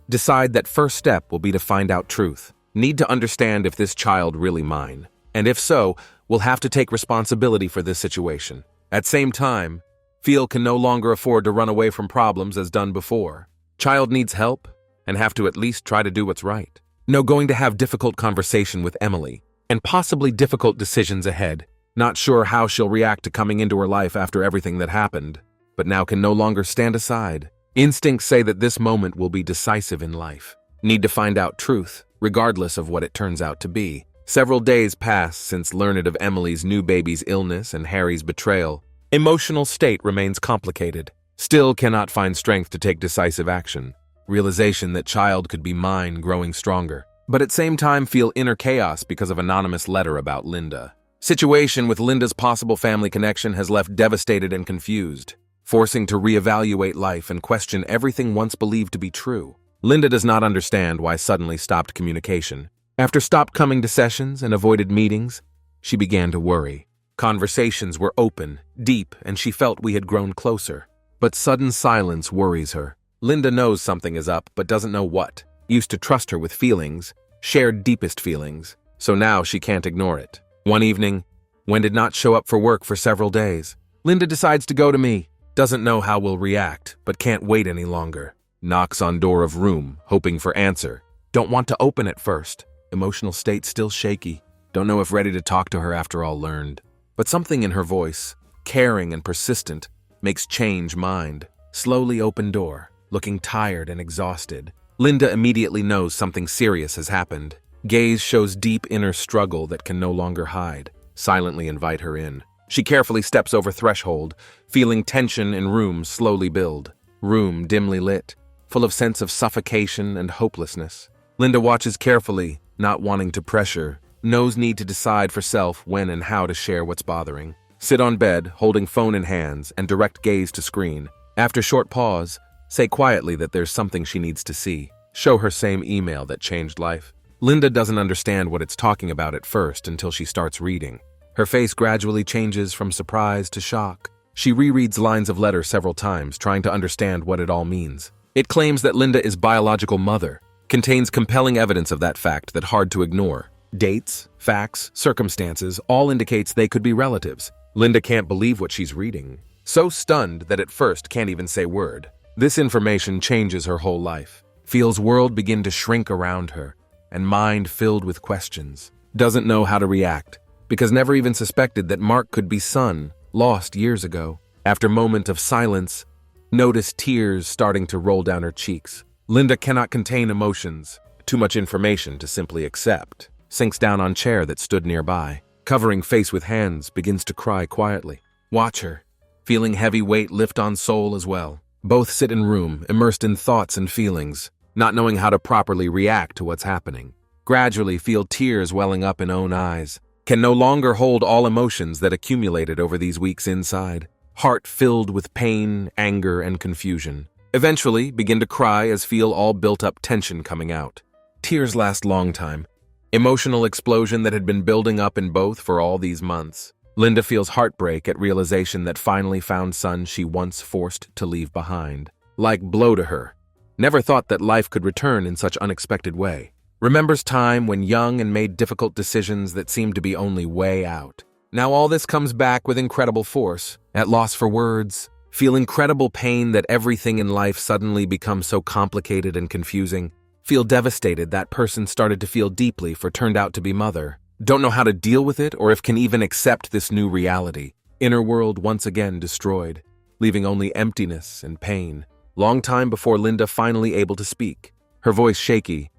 Decide that first step will be to find out truth. Need to understand if this child really mine. And if so, we'll have to take responsibility for this situation. At same time, feel can no longer afford to run away from problems as done before. Child needs help and have to at least try to do what's right. No going to have difficult conversation with Emily and possibly difficult decisions ahead. Not sure how she'll react to coming into her life after everything that happened, but now can no longer stand aside. Instincts say that this moment will be decisive in life. Need to find out truth, regardless of what it turns out to be. Several days pass since learned of Emily's new baby's illness and Harry's betrayal. Emotional state remains complicated. Still cannot find strength to take decisive action. Realization that child could be mine growing stronger. But at same time feel inner chaos because of anonymous letter about Linda. Situation with Linda's possible family connection has left devastated and confused, forcing to reevaluate life and question everything once believed to be true. Linda does not understand why suddenly stopped communication. After stopped coming to sessions and avoided meetings, she began to worry. Conversations were open, deep, and she felt we had grown closer. But sudden silence worries her. Linda knows something is up, but doesn't know what. Used to trust her with feelings, shared deepest feelings, so now she can't ignore it. One evening, Wen did not show up for work for several days. Linda decides to go to me. Doesn't know how we'll react, but can't wait any longer. Knocks on door of room, hoping for answer. Don't want to open at first. Emotional state still shaky. Don't know if ready to talk to her after all learned. But something in her voice, caring and persistent, makes change mind. Slowly open door, looking tired and exhausted. Linda immediately knows something serious has happened. Gaze shows deep inner struggle that can no longer hide. Silently invite her in. She carefully steps over threshold, feeling tension in room slowly build. Room dimly lit, full of sense of suffocation and hopelessness. Linda watches carefully, not wanting to pressure. Knows need to decide for self when and how to share what's bothering. Sit on bed, holding phone in hands, and direct gaze to screen. After short pause, say quietly that there's something she needs to see. Show her same email that changed life. Linda doesn't understand what it's talking about at first until she starts reading. Her face gradually changes from surprise to shock. She rereads lines of letter several times, trying to understand what it all means. It claims that Linda is biological mother. Contains compelling evidence of that fact that hard to ignore. Dates, facts, circumstances, all indicates they could be relatives. Linda can't believe what she's reading. So stunned that at first can't even say word. This information changes her whole life. Feels world begin to shrink around her, and mind filled with questions. Doesn't know how to react, because never even suspected that Mark could be son, lost years ago. After moment of silence, notice tears starting to roll down her cheeks. Linda cannot contain emotions. Too much information to simply accept. Sinks down on chair that stood nearby. Covering face with hands, begins to cry quietly. Watch her. Feeling heavy weight lift on soul as well. Both sit in room, immersed in thoughts and feelings, not knowing how to properly react to what's happening. Gradually feel tears welling up in own eyes. Can no longer hold all emotions that accumulated over these weeks inside. Heart filled with pain, anger, and confusion. Eventually begin to cry as feel all built-up tension coming out. Tears last long time. Emotional explosion that had been building up in both for all these months. Linda feels heartbreak at realization that finally found son she once forced to leave behind. Like blow to her. Never thought that life could return in such unexpected way. Remembers time when young and made difficult decisions that seemed to be only way out. Now all this comes back with incredible force, at loss for words, feel incredible pain that everything in life suddenly becomes so complicated and confusing, feel devastated that person started to feel deeply for turned out to be mother, don't know how to deal with it or if can even accept this new reality, inner world once again destroyed, leaving only emptiness and pain. Long time before Linda finally able to speak, her voice shaky,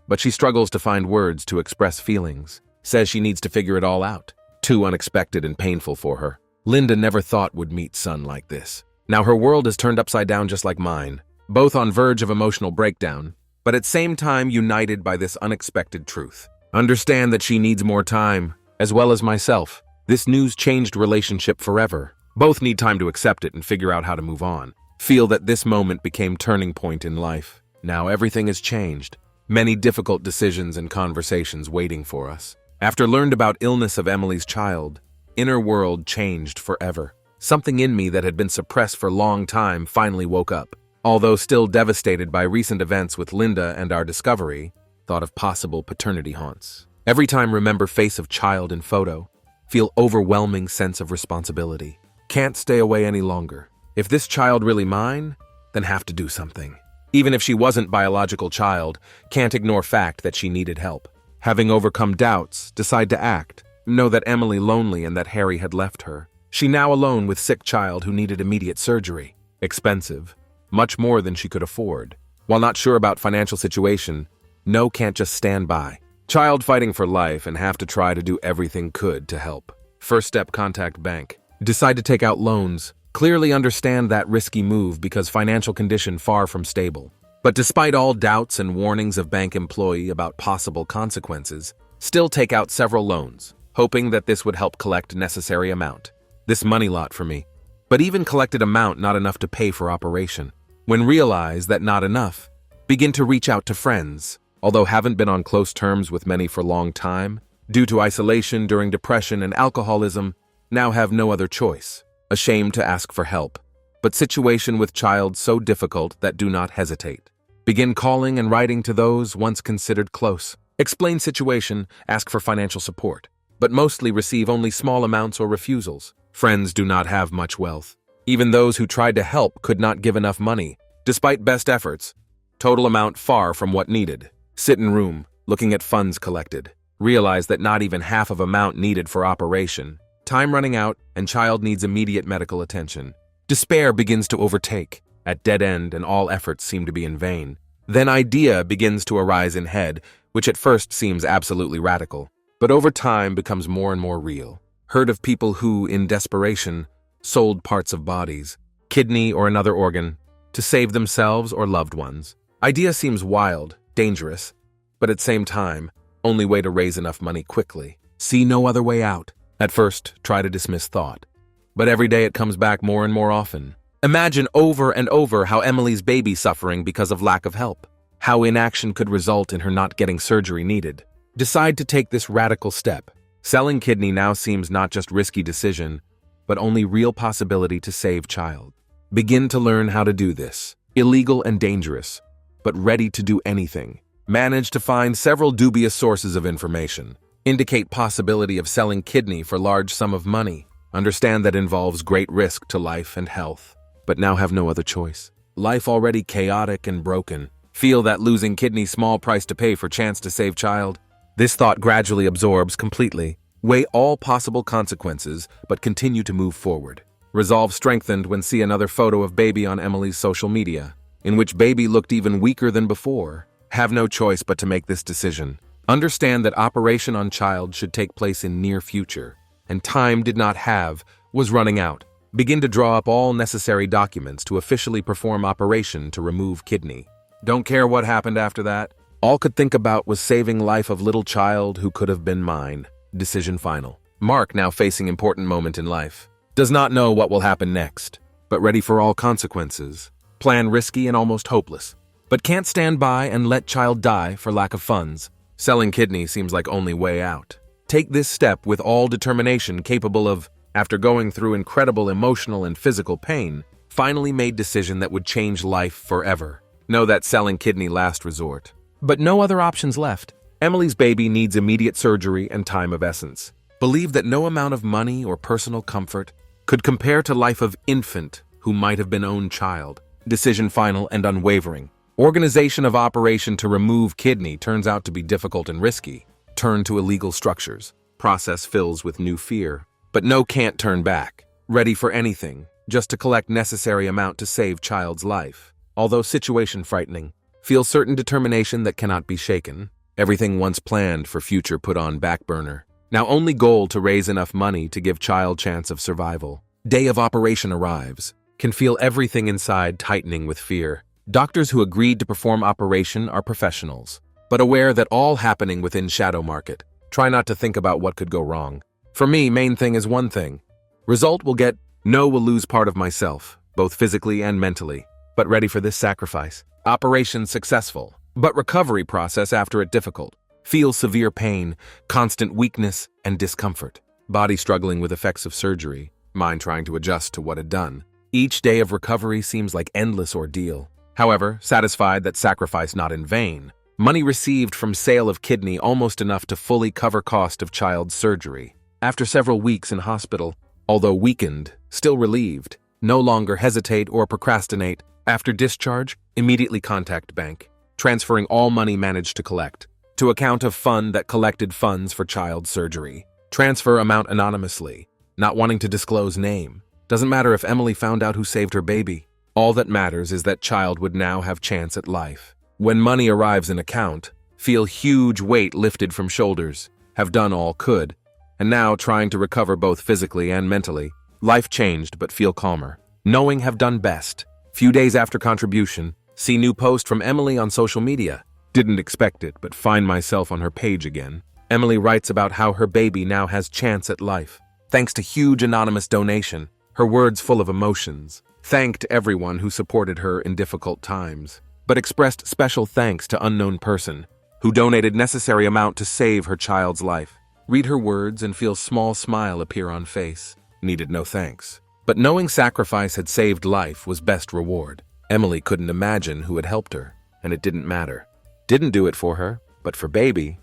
but she struggles to find words to express feelings, says she needs to figure it all out. Too unexpected and painful for her. Linda never thought would meet son like this. Now her world is turned upside down just like mine, both on verge of emotional breakdown, but at same time united by this unexpected truth. Understand that she needs more time, as well as myself. This news changed relationship forever. Both need time to accept it and figure out how to move on. Feel that this moment became turning point in life. Now everything has changed. Many difficult decisions and conversations waiting for us. After learned about illness of Emily's child, inner world changed forever. Something in me that had been suppressed for a long time finally woke up. Although still devastated by recent events with Linda and our discovery, thought of possible paternity haunts. Every time remember face of child in photo, feel overwhelming sense of responsibility. Can't stay away any longer. If this child really mine, then have to do something. Even if she wasn't biological child, can't ignore fact that she needed help. Having overcome doubts, decide to act. Know that Emily lonely and that Harry had left her. She now alone with sick child who needed immediate surgery. Expensive. Much more than she could afford. While not sure about financial situation, no can't just stand by. Child fighting for life and have to try to do everything could to help. First step, contact bank. Decide to take out loans. Clearly understand that risky move because financial condition far from stable. But despite all doubts and warnings of bank employee about possible consequences, still take out several loans, hoping that this would help collect necessary amount. This money lot for me. But even collected amount not enough to pay for operation. When realize that not enough, begin to reach out to friends. Although haven't been on close terms with many for long time, due to isolation during depression and alcoholism, now have no other choice. Ashamed to ask for help, but situation with child so difficult that do not hesitate. Begin calling and writing to those once considered close. Explain situation, ask for financial support, but mostly receive only small amounts or refusals. Friends do not have much wealth. Even those who tried to help could not give enough money, despite best efforts. Total amount far from what needed. Sit in room, looking at funds collected. Realize that not even half of amount needed for operation. Time running out, and child needs immediate medical attention. Despair begins to overtake, at dead end and all efforts seem to be in vain. Then idea begins to arise in head, which at first seems absolutely radical, but over time becomes more and more real. Heard of people who, in desperation, sold parts of bodies, kidney or another organ, to save themselves or loved ones. Idea seems wild, dangerous, but at same time, only way to raise enough money quickly. See no other way out. At first, try to dismiss thought. But every day it comes back more and more often. Imagine over and over how Emily's baby suffering because of lack of help. How inaction could result in her not getting surgery needed. Decide to take this radical step. Selling kidney now seems not just risky decision, but only real possibility to save child. Begin to learn how to do this. Illegal and dangerous, but ready to do anything. Manage to find several dubious sources of information. Indicate possibility of selling kidney for large sum of money. Understand that involves great risk to life and health, but now have no other choice. Life already chaotic and broken. Feel that losing kidney small price to pay for chance to save child. This thought gradually absorbs completely. Weigh all possible consequences, but continue to move forward. Resolve strengthened when see another photo of baby on Emily's social media, in which baby looked even weaker than before. Have no choice but to make this decision. Understand that operation on child should take place in near future, and time was running out. Begin to draw up all necessary documents to officially perform operation to remove kidney. Don't care what happened after that. All could think about was saving life of little child who could have been mine. Decision final. Mark, now facing important moment in life. Does not know what will happen next, but ready for all consequences. Plan risky and almost hopeless, but can't stand by and let child die for lack of funds. Selling kidney seems like only way out. Take this step with all determination capable of, after going through incredible emotional and physical pain, finally made decision that would change life forever. Know that selling kidney last resort. But no other options left. Emily's baby needs immediate surgery and time of essence. believed that no amount of money or personal comfort could compare to life of infant who might have been own child. Decision final and unwavering. Organization of operation to remove kidney turns out to be difficult and risky. Turn to illegal structures. Process fills with new fear. But no can't turn back. Ready for anything, just to collect necessary amount to save child's life. Although situation frightening, feel certain determination that cannot be shaken. Everything once planned for future put on back burner. Now only goal to raise enough money to give child chance of survival. Day of operation arrives. Can feel everything inside tightening with fear. Doctors who agreed to perform operation are professionals, but aware that all happening within shadow market. Try not to think about what could go wrong. For me, main thing is one thing. Result will get, no will lose part of myself, both physically and mentally, but ready for this sacrifice. Operation successful, but recovery process after it difficult. Feel severe pain, constant weakness, and discomfort. Body struggling with effects of surgery, mind trying to adjust to what had done. Each day of recovery seems like endless ordeal. However, satisfied that sacrifice not in vain, money received from sale of kidney almost enough to fully cover cost of child's surgery. After several weeks in hospital, although weakened, still relieved, no longer hesitate or procrastinate. After discharge, immediately contact bank, transferring all money managed to collect to account of fund that collected funds for child surgery. Transfer amount anonymously, not wanting to disclose name. Doesn't matter if Emily found out who saved her baby. All that matters is that child would now have chance at life. When money arrives in account, feel huge weight lifted from shoulders, have done all could, and now trying to recover both physically and mentally. Life changed but feel calmer. Knowing have done best. Few days after contribution, see new post from Emily on social media. Didn't expect it, but find myself on her page again. Emily writes about how her baby now has chance at life. Thanks to huge anonymous donation. Her words full of emotions. Thanked everyone who supported her in difficult times, but expressed special thanks to unknown person who donated necessary amount to save her child's life. Read her words and feel small smile appear on face. Needed no thanks. But knowing sacrifice had saved life was best reward. Emily couldn't imagine who had helped her, and it didn't matter. Didn't do it for her, but for baby.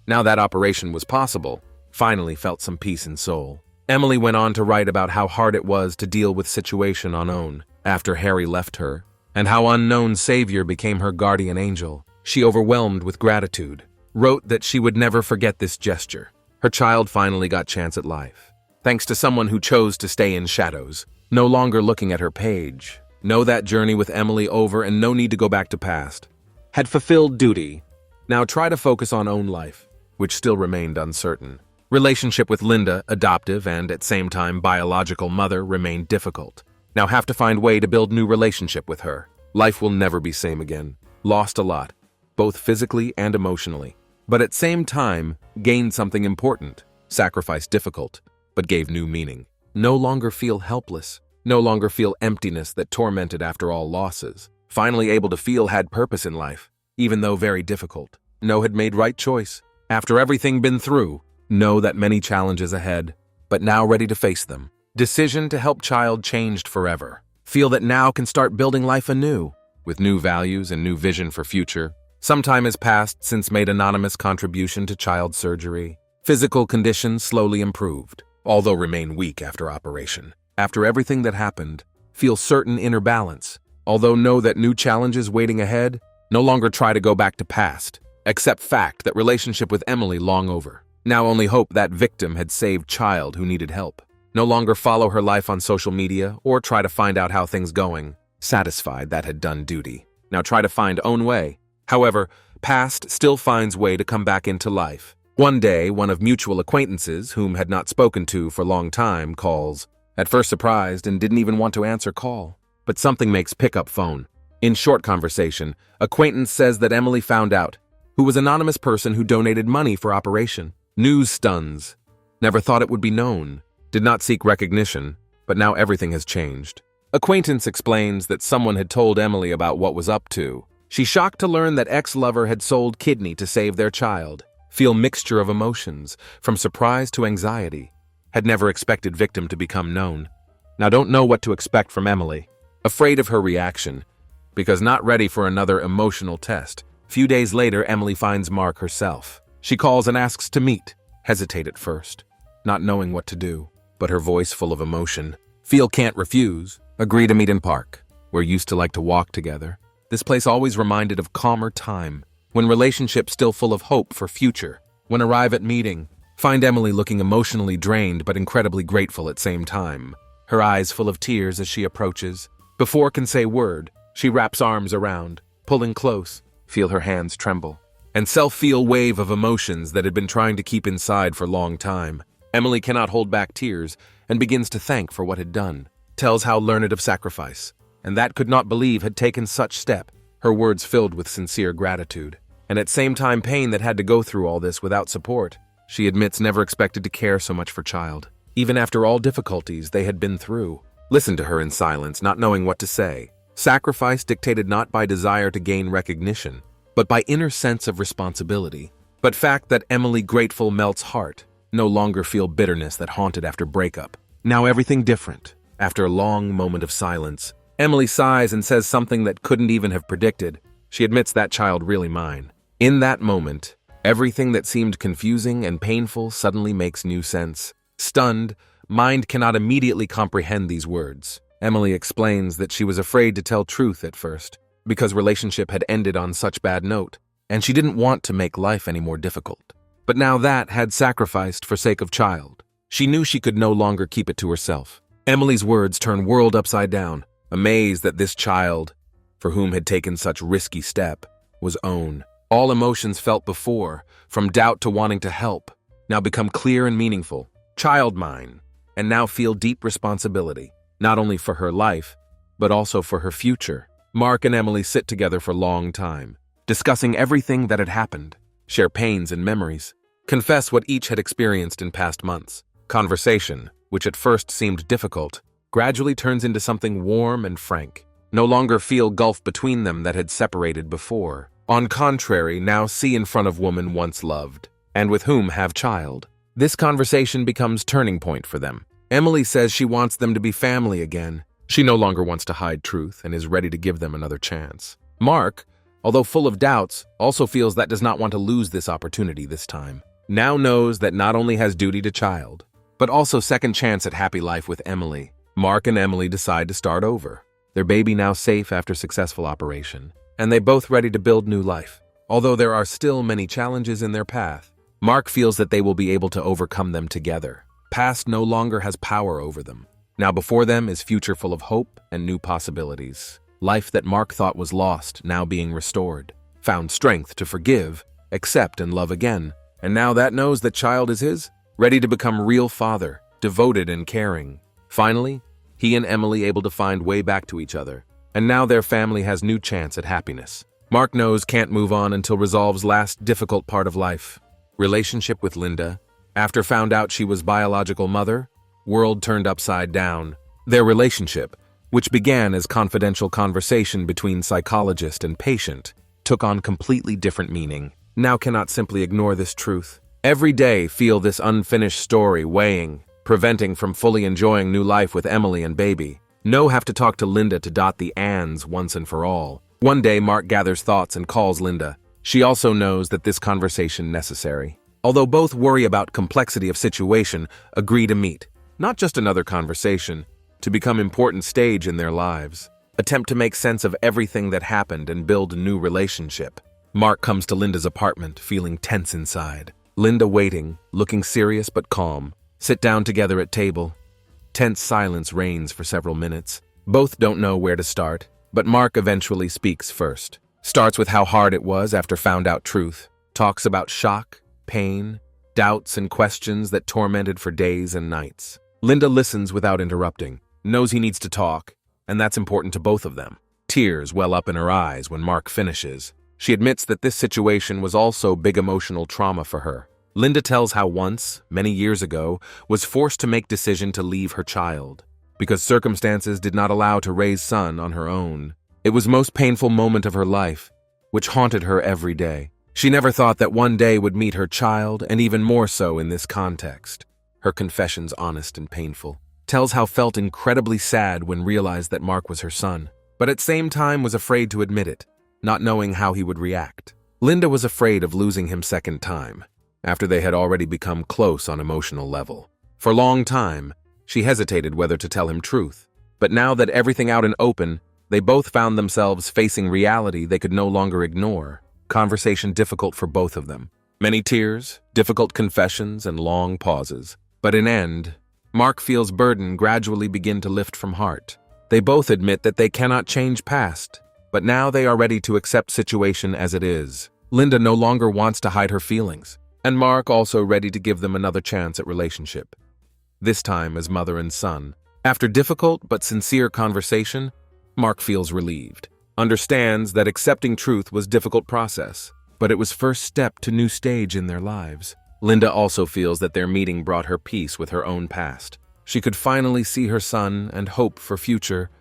Now that operation was possible, finally felt some peace in soul. Emily went on to write about how hard it was to deal with situation on own after Harry left her, and how unknown savior became her guardian angel. She overwhelmed with gratitude, wrote that she would never forget this gesture. Her child finally got chance at life. Thanks to someone who chose to stay in shadows, no longer looking at her page. Know that journey with Emily over and no need to go back to past. Had fulfilled duty. Now try to focus on own life, which still remained uncertain. Relationship with Linda, adoptive and at same time biological mother, remained difficult. Now have to find way to build new relationship with her. Life will never be same again. Lost a lot, both physically and emotionally. But at same time, gained something important. Sacrifice difficult, but gave new meaning. No longer feel helpless. No longer feel emptiness that tormented after all losses. Finally able to feel had purpose in life, even though very difficult. Know had made right choice. After everything been through, know that many challenges ahead, but now ready to face them. Decision to help child changed forever. Feel that now can start building life anew, with new values and new vision for future. Some time has passed since made anonymous contribution to child surgery. Physical condition slowly improved, although remain weak after operation. After everything that happened, feel certain inner balance, although know that new challenges waiting ahead. No longer try to go back to past. Accept fact that relationship with Emily long over. Now only hope that victim had saved child who needed help. No longer follow her life on social media or try to find out how things going. Satisfied that had done duty. Now try to find own way. However, past still finds way to come back into life. One day, one of mutual acquaintances, whom had not spoken to for long time, calls. At first surprised and didn't even want to answer call. But something makes pick up phone. In short conversation, acquaintance says that Emily found out, who was anonymous person who donated money for operation. News stuns. Never thought it would be known. Did not seek recognition, but now everything has changed. Acquaintance explains that someone had told Emily about what was up to. She shocked to learn that ex-lover had sold kidney to save their child. Feel mixture of emotions, from surprise to anxiety. Had never expected victim to become known. Now don't know what to expect from Emily. Afraid of her reaction, because not ready for another emotional test. Few days later, Emily finds Mark herself. She calls and asks to meet. Hesitate at first. not knowing what to do, but her voice full of emotion. Feel can't refuse. Agree to meet in park. We're used to like to walk together. This place always reminded of calmer time, when relationships still full of hope for future. When arrive at meeting, find Emily looking emotionally drained but incredibly grateful at same time. Her eyes full of tears as she approaches. Before can say word, she wraps arms around, pulling close. Feel her hands tremble. And self-feel wave of emotions that had been trying to keep inside for a long time. Emily cannot hold back tears and begins to thank for what had done. Tells how learned of sacrifice, and that could not believe had taken such step. Her words filled with sincere gratitude. And at same time pain that had to go through all this without support. She admits never expected to care so much for child, even after all difficulties they had been through. Listen to her in silence, not knowing what to say. Sacrifice dictated not by desire to gain recognition, but by inner sense of responsibility. But fact that Emily grateful melts heart, no longer feel bitterness that haunted after breakup. Now everything different. After a long moment of silence, Emily sighs and says something that couldn't even have predicted. She admits that child really mine. In that moment, everything that seemed confusing and painful suddenly makes new sense. Stunned, mind cannot immediately comprehend these words. Emily explains that she was afraid to tell truth at first, because relationship had ended on such bad note, and she didn't want to make life any more difficult. But now that had sacrificed for sake of child. She knew she could no longer keep it to herself. Emily's words turned world upside down, amazed that this child, for whom had taken such risky step, was own. All emotions felt before, from doubt to wanting to help, now become clear and meaningful. Child mine, and now feel deep responsibility, not only for her life, but also for her future. Mark and Emily sit together for a long time, discussing everything that had happened, share pains and memories, confess what each had experienced in past months. Conversation, which at first seemed difficult, gradually turns into something warm and frank. No longer feel gulf between them that had separated before. On contrary, now see in front of woman once loved, and with whom have child. This conversation becomes turning point for them. Emily says she wants them to be family again. She no longer wants to hide truth and is ready to give them another chance. Mark, although full of doubts, also feels that does not want to lose this opportunity this time. Now knows that not only has duty to child, but also second chance at happy life with Emily. Mark and Emily decide to start over. Their baby now safe after successful operation, and they both ready to build new life. Although there are still many challenges in their path, Mark feels that they will be able to overcome them together. Past no longer has power over them. Now before them is future full of hope and new possibilities. Life that Mark thought was lost, now being restored. Found strength to forgive, accept, and love again. And now that knows that child is his, ready to become real father, devoted and caring. Finally, he and Emily able to find way back to each other. And now their family has new chance at happiness. Mark knows can't move on until resolves last difficult part of life. Relationship with Linda. After found out she was biological mother, world turned upside down. Their relationship, which began as confidential conversation between psychologist and patient, took on completely different meaning. Now cannot simply ignore this truth. Every day feel this unfinished story weighing, preventing from fully enjoying new life with Emily and baby. No have to talk to Linda to dot the ands once and for all. One day Mark gathers thoughts and calls Linda. She also knows that this conversation necessary. Although both worry about complexity of situation, agree to meet. Not just another conversation, to become important stage in their lives. Attempt to make sense of everything that happened and build a new relationship. Mark comes to Linda's apartment, feeling tense inside. Linda waiting, looking serious but calm. Sit down together at table. Tense silence reigns for several minutes. Both don't know where to start, but Mark eventually speaks first. Starts with how hard it was after found out truth. Talks about shock, pain, doubts and questions that tormented for days and nights. Linda listens without interrupting, knows he needs to talk, and that's important to both of them. Tears well up in her eyes when Mark finishes. She admits that this situation was also big emotional trauma for her. Linda tells how once, many years ago, was forced to make decision to leave her child, because circumstances did not allow to raise son on her own. It was most painful moment of her life, which haunted her every day. She never thought that one day would meet her child, and even more so in this context. Her confession's honest and painful. Tells how felt incredibly sad when realized that Mark was her son, but at same time was afraid to admit it, not knowing how he would react. Linda was afraid of losing him second time, after they had already become close on emotional level. For a long time, she hesitated whether to tell him truth. But now that everything out and open, they both found themselves facing reality they could no longer ignore. Conversation difficult for both of them. Many tears, difficult confessions, and long pauses. But in end, Mark feels burden gradually begin to lift from heart. They both admit that they cannot change past, but now they are ready to accept situation as it is. Linda no longer wants to hide her feelings, and Mark also ready to give them another chance at relationship. This time as mother and son. After difficult but sincere conversation, Mark feels relieved. Understands that accepting truth was a difficult process, but it was first step to new stage in their lives. Linda also feels that their meeting brought her peace with her own past. She could finally see her son and hope for future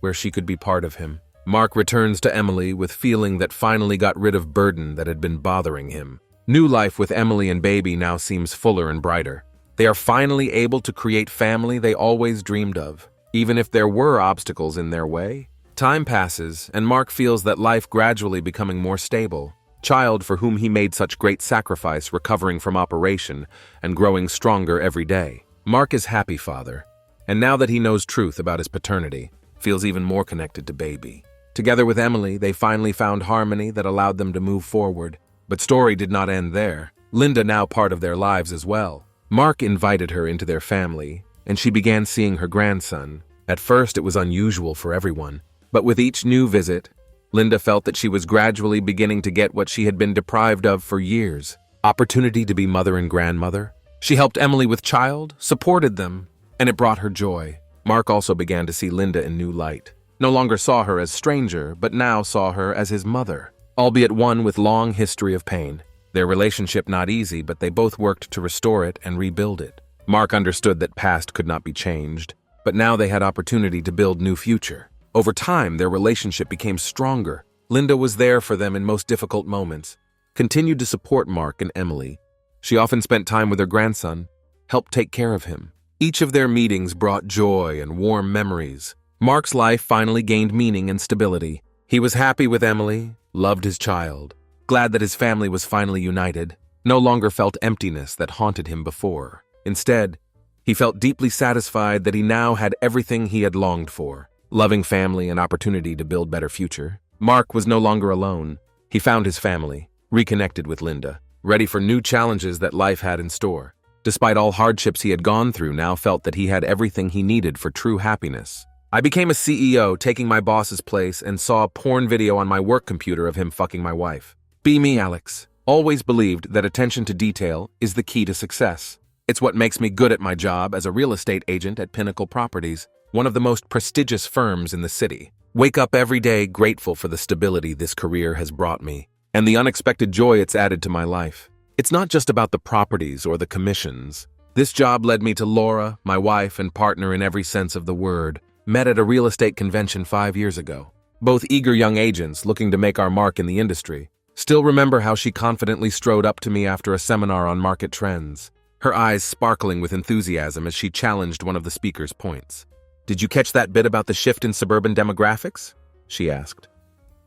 where she could be part of him. Mark returns to Emily with feeling that finally got rid of burden that had been bothering him. New life with Emily and baby now seems fuller and brighter. They are finally able to create family they always dreamed of, even if there were obstacles in their way. Time passes, and Mark feels that life gradually becoming more stable. Child for whom he made such great sacrifice recovering from operation and growing stronger every day. Mark is happy father, and now that he knows truth about his paternity, feels even more connected to baby. Together with Emily, they finally found harmony that allowed them to move forward. But story did not end there. Linda now part of their lives as well. Mark invited her into their family, and she began seeing her grandson. At first, it was unusual for everyone, but with each new visit, Linda felt that she was gradually beginning to get what she had been deprived of for years. Opportunity to be mother and grandmother. She helped Emily with child, supported them, and it brought her joy. Mark also began to see Linda in new light. No longer saw her as stranger, but now saw her as his mother, albeit one with long history of pain. Their relationship not easy, but they both worked to restore it and rebuild it. Mark understood that past could not be changed, but now they had opportunity to build new future. Over time, their relationship became stronger. Linda was there for them in most difficult moments, continued to support Mark and Emily. She often spent time with her grandson, helped take care of him. Each of their meetings brought joy and warm memories. Mark's life finally gained meaning and stability. He was happy with Emily, loved his child, glad that his family was finally united, no longer felt emptiness that haunted him before. Instead, he felt deeply satisfied that he now had everything he had longed for. Loving family and opportunity to build better future. Mark was no longer alone. He found his family, reconnected with Linda, ready for new challenges that life had in store. Despite all hardships he had gone through, now felt that he had everything he needed for true happiness. I became a CEO, taking my boss's place, and saw a porn video on my work computer of him fucking my wife. Be me, Alex. Always believed that attention to detail is the key to success. It's what makes me good at my job as a real estate agent at Pinnacle Properties, one of the most prestigious firms in the city. Wake up every day grateful for the stability this career has brought me, and the unexpected joy it's added to my life. It's not just about the properties or the commissions. This job led me to Laura, my wife and partner in every sense of the word. Met at a real estate convention 5 years ago. Both eager young agents looking to make our mark in the industry. Still remember how she confidently strode up to me after a seminar on market trends, her eyes sparkling with enthusiasm as she challenged one of the speaker's points. "Did you catch that bit about the shift in suburban demographics?" she asked.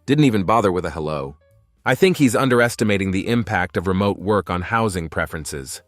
Didn't even bother with a hello. I think he's underestimating the impact of remote work on housing preferences.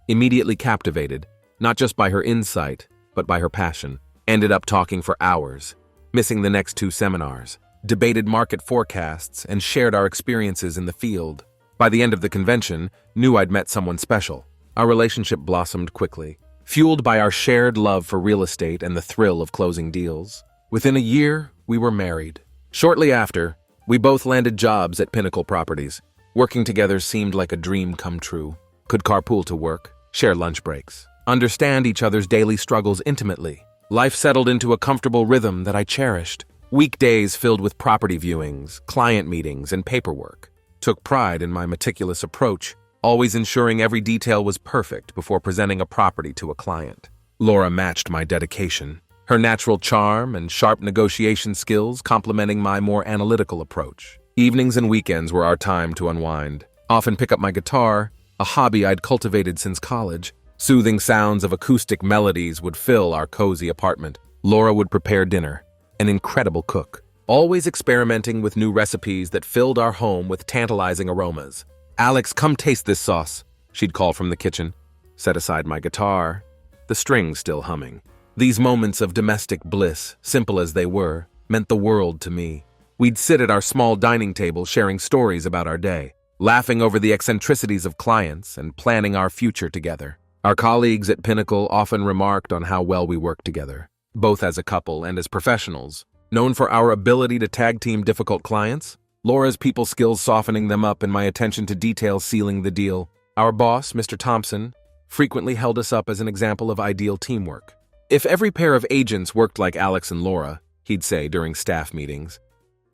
Immediately captivated, not just by her insight, but by her passion. Ended up talking for hours, missing the next 2 seminars, debated market forecasts, and shared our experiences in the field. By the end of the convention, knew I'd met someone special. Our relationship blossomed quickly, fueled by our shared love for real estate and the thrill of closing deals. Within a year, we were married. Shortly after, we both landed jobs at Pinnacle Properties. Working together seemed like a dream come true. Could carpool to work, share lunch breaks, understand each other's daily struggles intimately. Life settled into a comfortable rhythm that I cherished. Weekdays filled with property viewings, client meetings, and paperwork. Took pride in my meticulous approach, always ensuring every detail was perfect before presenting a property to a client. Laura matched my dedication, her natural charm and sharp negotiation skills complementing my more analytical approach. Evenings and weekends were our time to unwind. Often pick up my guitar, a hobby I'd cultivated since college. Soothing sounds of acoustic melodies would fill our cozy apartment. Laura would prepare dinner, an incredible cook, always experimenting with new recipes that filled our home with tantalizing aromas. "Alex, come taste this sauce," she'd call from the kitchen. Set aside my guitar. the strings still humming. These moments of domestic bliss, simple as they were, meant the world to me. We'd sit at our small dining table sharing stories about our day, laughing over the eccentricities of clients and planning our future together. Our colleagues at Pinnacle often remarked on how well we worked together, both as a couple and as professionals. Known for our ability to tag-team difficult clients, Laura's people skills softening them up and my attention to detail sealing the deal. Our boss, Mr. Thompson, frequently held us up as an example of ideal teamwork. If every pair of agents worked like Alex and Laura, he'd say during staff meetings,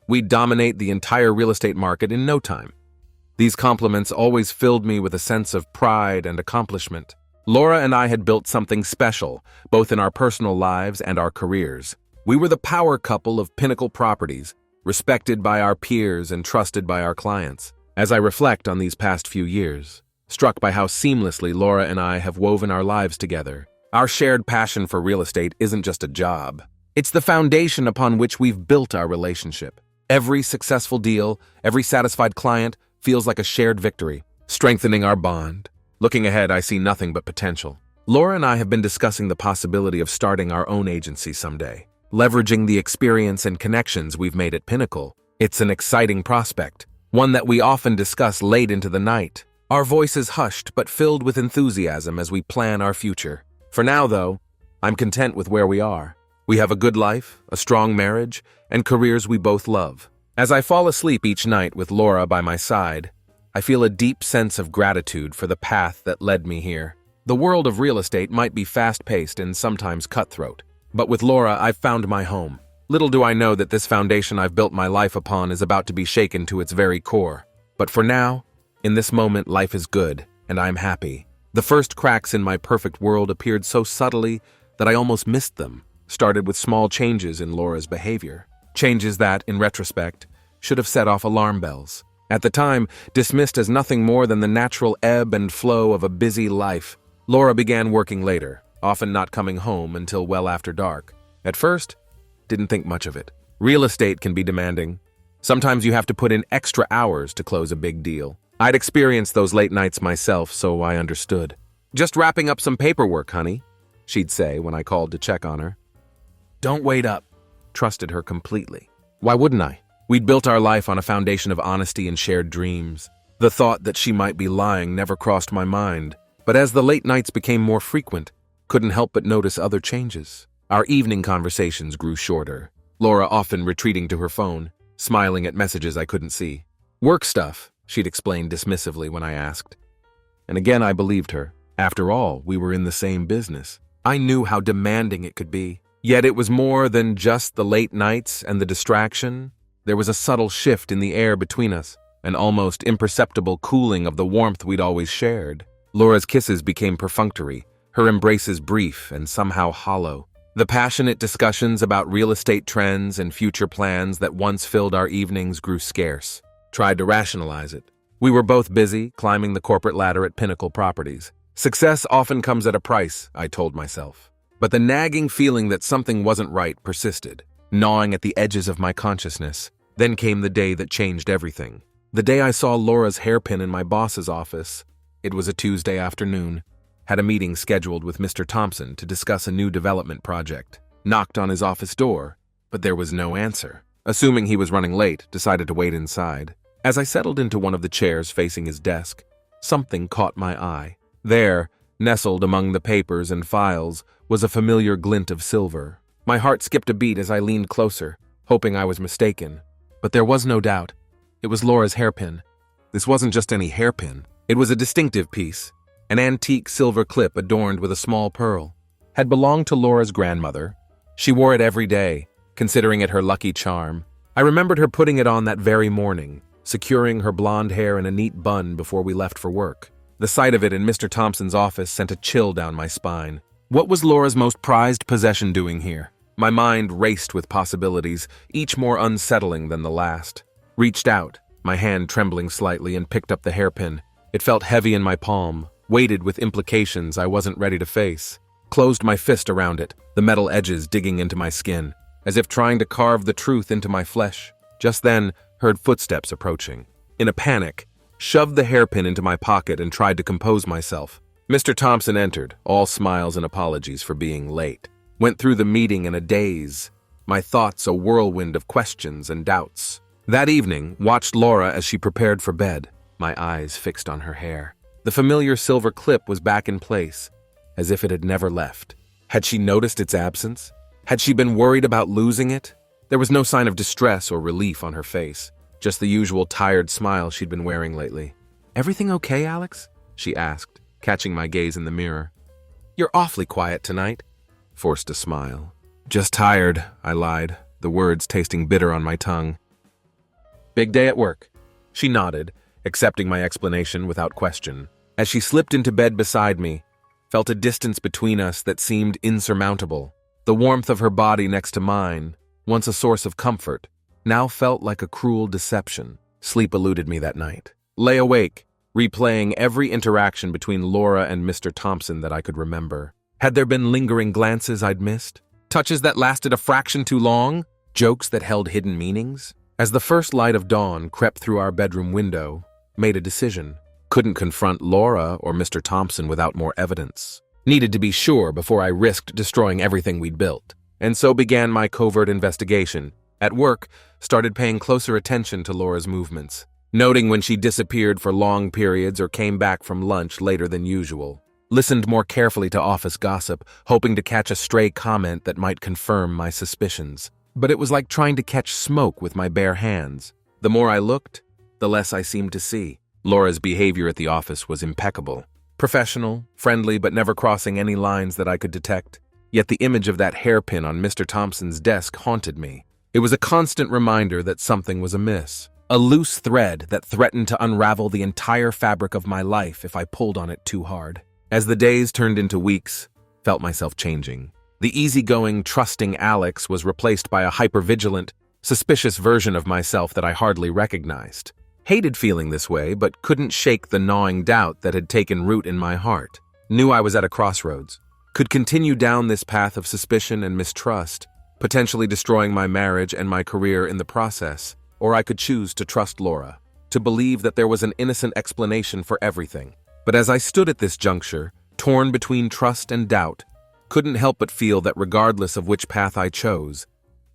we'd dominate the entire real estate market in no time. These compliments always filled me with a sense of pride and accomplishment. Laura and I had built something special, both in our personal lives and our careers. We were the power couple of Pinnacle Properties, respected by our peers and trusted by our clients. As I reflect on these past few years, struck by how seamlessly Laura and I have woven our lives together, our shared passion for real estate isn't just a job. It's the foundation upon which we've built our relationship. Every successful deal, every satisfied client feels like a shared victory, strengthening our bond. Looking ahead, I see nothing but potential. Laura and I have been discussing the possibility of starting our own agency someday. Leveraging the experience and connections we've made at Pinnacle, it's an exciting prospect, one that we often discuss late into the night. Our voices hushed but filled with enthusiasm as we plan our future. For now, though, I'm content with where we are. We have a good life, a strong marriage, and careers we both love. As I fall asleep each night with Laura by my side, I feel a deep sense of gratitude for the path that led me here. The world of real estate might be fast-paced and sometimes cutthroat, but with Laura, I've found my home. Little do I know that this foundation I've built my life upon is about to be shaken to its very core. But for now, in this moment, life is good, and I'm happy. The first cracks in my perfect world appeared so subtly that I almost missed them. Started with small changes in Laura's behavior. Changes that, in retrospect, should have set off alarm bells. At the time, dismissed as nothing more than the natural ebb and flow of a busy life, Laura began working later, often not coming home until well after dark. At first, didn't think much of it. Real estate can be demanding. Sometimes you have to put in extra hours to close a big deal. I'd experienced those late nights myself, so I understood. "Just wrapping up some paperwork, honey," she'd say when I called to check on her. "Don't wait up." Trusted her completely. Why wouldn't I? We'd built our life on a foundation of honesty and shared dreams. The thought that she might be lying never crossed my mind. But as the late nights became more frequent, couldn't help but notice other changes. Our evening conversations grew shorter, Laura often retreating to her phone, smiling at messages I couldn't see. "Work stuff," she'd explain dismissively when I asked. And again I believed her. After all, we were in the same business. I knew how demanding it could be. Yet it was more than just the late nights and the distraction. There was a subtle shift in the air between us, an almost imperceptible cooling of the warmth we'd always shared. Laura's kisses became perfunctory, her embraces brief and somehow hollow. The passionate discussions about real estate trends and future plans that once filled our evenings grew scarce. Tried to rationalize it. We were both busy, climbing the corporate ladder at Pinnacle Properties. Success often comes at a price, I told myself. But the nagging feeling that something wasn't right persisted, gnawing at the edges of my consciousness. Then came the day that changed everything. The day I saw Laura's hairpin in my boss's office. It was a Tuesday afternoon. Had a meeting scheduled with Mr. Thompson to discuss a new development project. Knocked on his office door, but there was no answer. Assuming he was running late, decided to wait inside. As I settled into one of the chairs facing his desk, something caught my eye. There, nestled among the papers and files, was a familiar glint of silver. My heart skipped a beat as I leaned closer, hoping I was mistaken. But there was no doubt. It was Laura's hairpin. This wasn't just any hairpin. It was a distinctive piece, an antique silver clip adorned with a small pearl. Had belonged to Laura's grandmother. She wore it every day, considering it her lucky charm. I remembered her putting it on that very morning, securing her blonde hair in a neat bun before we left for work. The sight of it in Mr. Thompson's office sent a chill down my spine. What was Laura's most prized possession doing here? My mind raced with possibilities, each more unsettling than the last. Reached out, my hand trembling slightly, and picked up the hairpin. It felt heavy in my palm, weighted with implications I wasn't ready to face. Closed my fist around it, the metal edges digging into my skin, as if trying to carve the truth into my flesh. Just then, heard footsteps approaching. In a panic, shoved the hairpin into my pocket and tried to compose myself. Mr. Thompson entered, all smiles and apologies for being late. Went through the meeting in a daze, my thoughts a whirlwind of questions and doubts. That evening, watched Laura as she prepared for bed, my eyes fixed on her hair. The familiar silver clip was back in place, as if it had never left. Had she noticed its absence? Had she been worried about losing it? There was no sign of distress or relief on her face, just the usual tired smile she'd been wearing lately. "Everything okay, Alex?" she asked, catching my gaze in the mirror. "You're awfully quiet tonight." Forced a smile. "Just tired," I lied, the words tasting bitter on my tongue. "Big day at work." She nodded, accepting my explanation without question. As she slipped into bed beside me, felt a distance between us that seemed insurmountable. The warmth of her body next to mine, once a source of comfort, now felt like a cruel deception. Sleep eluded me that night. Lay awake, replaying every interaction between Laura and Mr. Thompson that I could remember. Had there been lingering glances I'd missed? Touches that lasted a fraction too long? Jokes that held hidden meanings? As the first light of dawn crept through our bedroom window, made a decision. Couldn't confront Laura or Mr. Thompson without more evidence. Needed to be sure before I risked destroying everything we'd built. And so began my covert investigation. At work, started paying closer attention to Laura's movements, noting when she disappeared for long periods or came back from lunch later than usual. Listened more carefully to office gossip, hoping to catch a stray comment that might confirm my suspicions. But it was like trying to catch smoke with my bare hands. The more I looked, the less I seemed to see. Laura's behavior at the office was impeccable. Professional, friendly, but never crossing any lines that I could detect. Yet the image of that hairpin on Mr. Thompson's desk haunted me. It was a constant reminder that something was amiss. A loose thread that threatened to unravel the entire fabric of my life if I pulled on it too hard. As the days turned into weeks, felt myself changing. The easygoing, trusting Alex was replaced by a hypervigilant, suspicious version of myself that I hardly recognized. Hated feeling this way, but couldn't shake the gnawing doubt that had taken root in my heart. Knew I was at a crossroads. Could continue down this path of suspicion and mistrust, potentially destroying my marriage and my career in the process, or I could choose to trust Laura, to believe that there was an innocent explanation for everything. But as I stood at this juncture, torn between trust and doubt, couldn't help but feel that regardless of which path I chose,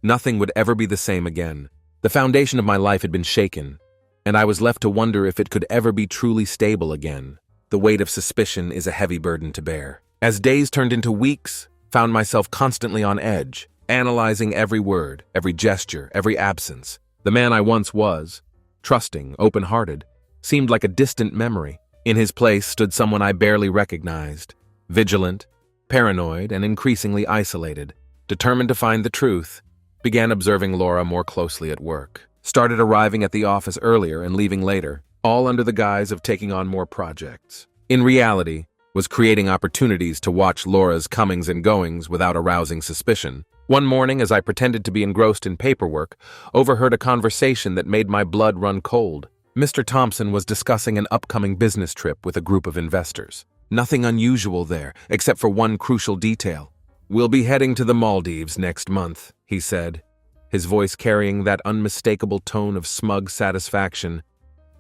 nothing would ever be the same again. The foundation of my life had been shaken, and I was left to wonder if it could ever be truly stable again. The weight of suspicion is a heavy burden to bear. As days turned into weeks, found myself constantly on edge, analyzing every word, every gesture, every absence. The man I once was, trusting, open-hearted, seemed like a distant memory. In his place stood someone I barely recognized, vigilant, paranoid, and increasingly isolated. Determined to find the truth, began observing Laura more closely at work. Started arriving at the office earlier and leaving later, all under the guise of taking on more projects. In reality, was creating opportunities to watch Laura's comings and goings without arousing suspicion. One morning, as I pretended to be engrossed in paperwork, overheard a conversation that made my blood run cold. Mr. Thompson was discussing an upcoming business trip with a group of investors. Nothing unusual there, except for one crucial detail. "We'll be heading to the Maldives next month," he said, his voice carrying that unmistakable tone of smug satisfaction.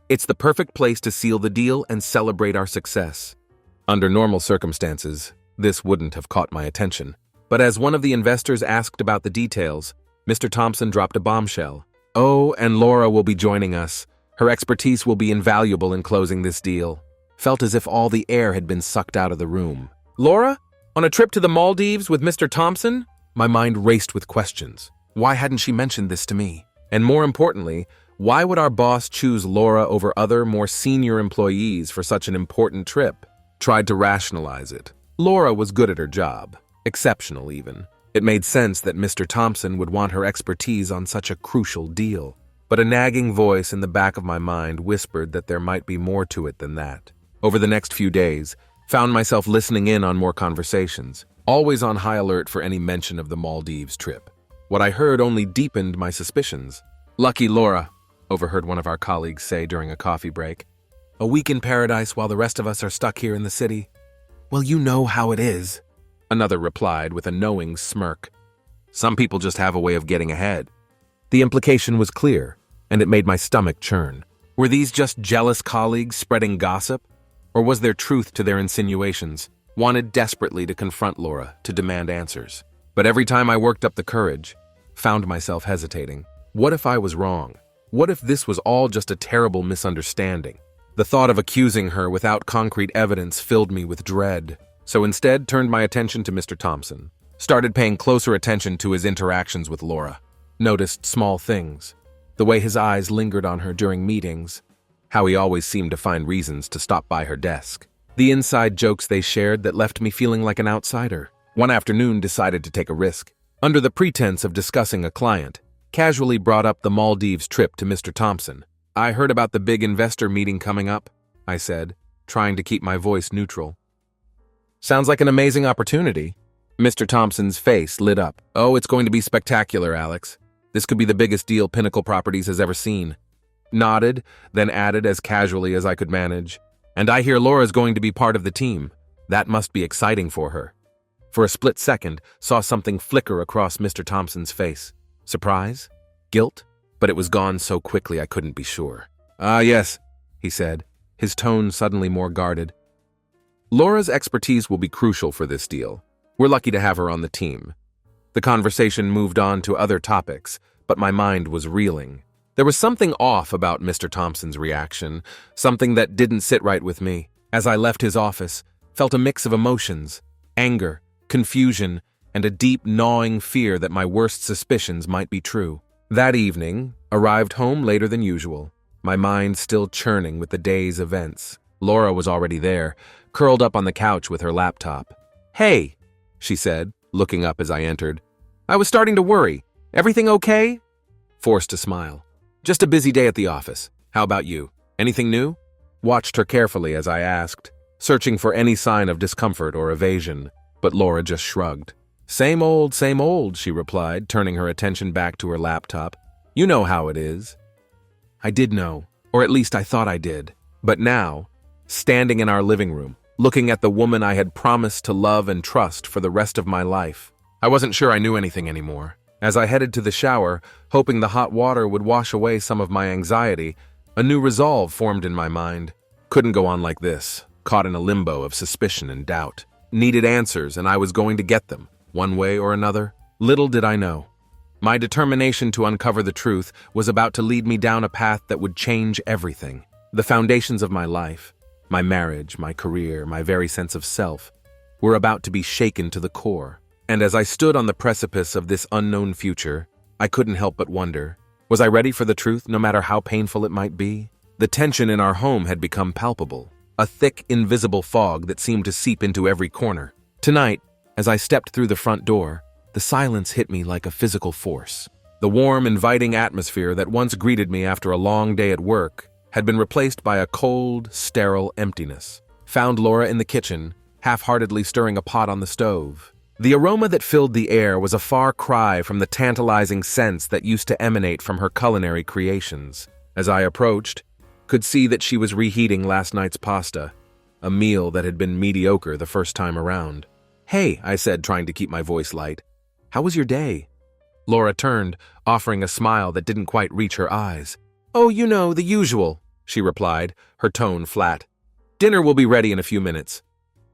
"It's the perfect place to seal the deal and celebrate our success." Under normal circumstances, this wouldn't have caught my attention. But as one of the investors asked about the details, Mr. Thompson dropped a bombshell. "Oh, and Laura will be joining us. Her expertise will be invaluable in closing this deal." Felt as if all the air had been sucked out of the room. Laura? On a trip to the Maldives with Mr. Thompson? My mind raced with questions. Why hadn't she mentioned this to me? And more importantly, why would our boss choose Laura over other, more senior employees for such an important trip? Tried to rationalize it. Laura was good at her job. Exceptional, even. It made sense that Mr. Thompson would want her expertise on such a crucial deal. But a nagging voice in the back of my mind whispered that there might be more to it than that. Over the next few days, found myself listening in on more conversations, always on high alert for any mention of the Maldives trip. What I heard only deepened my suspicions. "Lucky Laura," overheard one of our colleagues say during a coffee break. "A week in paradise while the rest of us are stuck here in the city." "Well, you know how it is," another replied with a knowing smirk. "Some people just have a way of getting ahead." The implication was clear, and it made my stomach churn. Were these just jealous colleagues spreading gossip? Or was there truth to their insinuations? Wanted desperately to confront Laura, to demand answers. But every time I worked up the courage, found myself hesitating. What if I was wrong? What if this was all just a terrible misunderstanding? The thought of accusing her without concrete evidence filled me with dread. So instead, turned my attention to Mr. Thompson. Started paying closer attention to his interactions with Laura. Noticed small things. The way his eyes lingered on her during meetings. How he always seemed to find reasons to stop by her desk. The inside jokes they shared that left me feeling like an outsider. One afternoon, decided to take a risk. Under the pretense of discussing a client, casually brought up the Maldives trip to Mr. Thompson. "I heard about the big investor meeting coming up," I said, trying to keep my voice neutral. "Sounds like an amazing opportunity." Mr. Thompson's face lit up. "Oh, it's going to be spectacular, Alex. This could be the biggest deal Pinnacle Properties has ever seen." Nodded, then added as casually as I could manage, "And I hear Laura's going to be part of the team. That must be exciting for her." For a split second, saw something flicker across Mr. Thompson's face. Surprise? Guilt? But it was gone so quickly I couldn't be sure. "Ah, yes," he said, his tone suddenly more guarded. "Laura's expertise will be crucial for this deal. We're lucky to have her on the team." The conversation moved on to other topics, but my mind was reeling. There was something off about Mr. Thompson's reaction, something that didn't sit right with me. As I left his office, felt a mix of emotions, anger, confusion, and a deep, gnawing fear that my worst suspicions might be true. That evening, arrived home later than usual, my mind still churning with the day's events. Laura was already there, curled up on the couch with her laptop. "Hey," she said, looking up as I entered. "I was starting to worry. Everything okay?" Forced a smile. "Just a busy day at the office. How about you? Anything new?" Watched her carefully as I asked, searching for any sign of discomfort or evasion, but Laura just shrugged. Same old," she replied, turning her attention back to her laptop. "You know how it is." I did know, or at least I thought I did. But now, standing in our living room, looking at the woman I had promised to love and trust for the rest of my life, I wasn't sure I knew anything anymore. As I headed to the shower, hoping the hot water would wash away some of my anxiety, a new resolve formed in my mind. Couldn't go on like this, caught in a limbo of suspicion and doubt. Needed answers, and I was going to get them, one way or another. Little did I know. My determination to uncover the truth was about to lead me down a path that would change everything. The foundations of my life, my marriage, my career, my very sense of self, were about to be shaken to the core. And as I stood on the precipice of this unknown future, I couldn't help but wonder, was I ready for the truth no matter how painful it might be? The tension in our home had become palpable, a thick, invisible fog that seemed to seep into every corner. Tonight, as I stepped through the front door, the silence hit me like a physical force. The warm, inviting atmosphere that once greeted me after a long day at work had been replaced by a cold, sterile emptiness. Found Laura in the kitchen, half-heartedly stirring a pot on the stove. The aroma that filled the air was a far cry from the tantalizing scents that used to emanate from her culinary creations. As I approached, could see that she was reheating last night's pasta, a meal that had been mediocre the first time around. "Hey," I said, trying to keep my voice light. "How was your day?" Laura turned, offering a smile that didn't quite reach her eyes. "Oh, you know, the usual," she replied, her tone flat. "Dinner will be ready in a few minutes."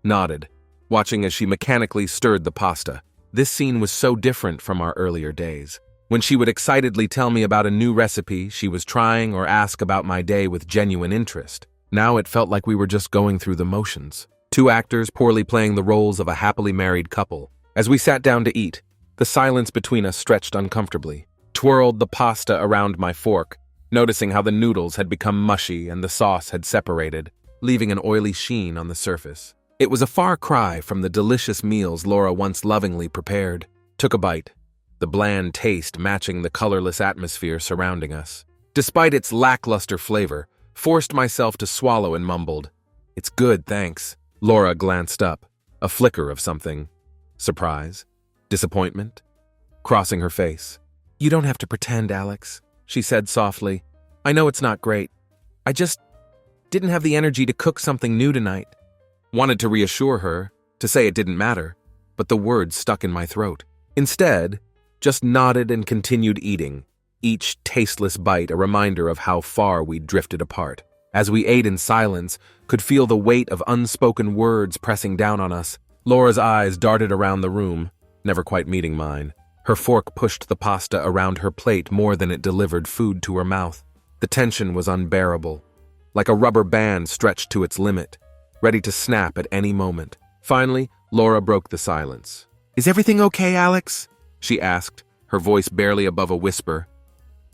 Nodded, watching as she mechanically stirred the pasta. This scene was so different from our earlier days, when she would excitedly tell me about a new recipe she was trying or ask about my day with genuine interest. Now it felt like we were just going through the motions. Two actors poorly playing the roles of a happily married couple. As we sat down to eat, the silence between us stretched uncomfortably. Twirled the pasta around my fork, noticing how the noodles had become mushy and the sauce had separated, leaving an oily sheen on the surface. It was a far cry from the delicious meals Laura once lovingly prepared. Took a bite, the bland taste matching the colorless atmosphere surrounding us. Despite its lackluster flavor, forced myself to swallow and mumbled, "It's good, thanks." Laura glanced up, a flicker of something. Surprise? Disappointment? Crossing her face. "You don't have to pretend, Alex," she said softly. "I know it's not great. I just didn't have the energy to cook something new tonight." Wanted to reassure her, to say it didn't matter, but the words stuck in my throat. Instead, just nodded and continued eating, each tasteless bite a reminder of how far we'd drifted apart. As we ate in silence, could feel the weight of unspoken words pressing down on us. Laura's eyes darted around the room, never quite meeting mine. Her fork pushed the pasta around her plate more than it delivered food to her mouth. The tension was unbearable, like a rubber band stretched to its limit, ready to snap at any moment. Finally, Laura broke the silence. "Is everything okay, Alex?" she asked, her voice barely above a whisper.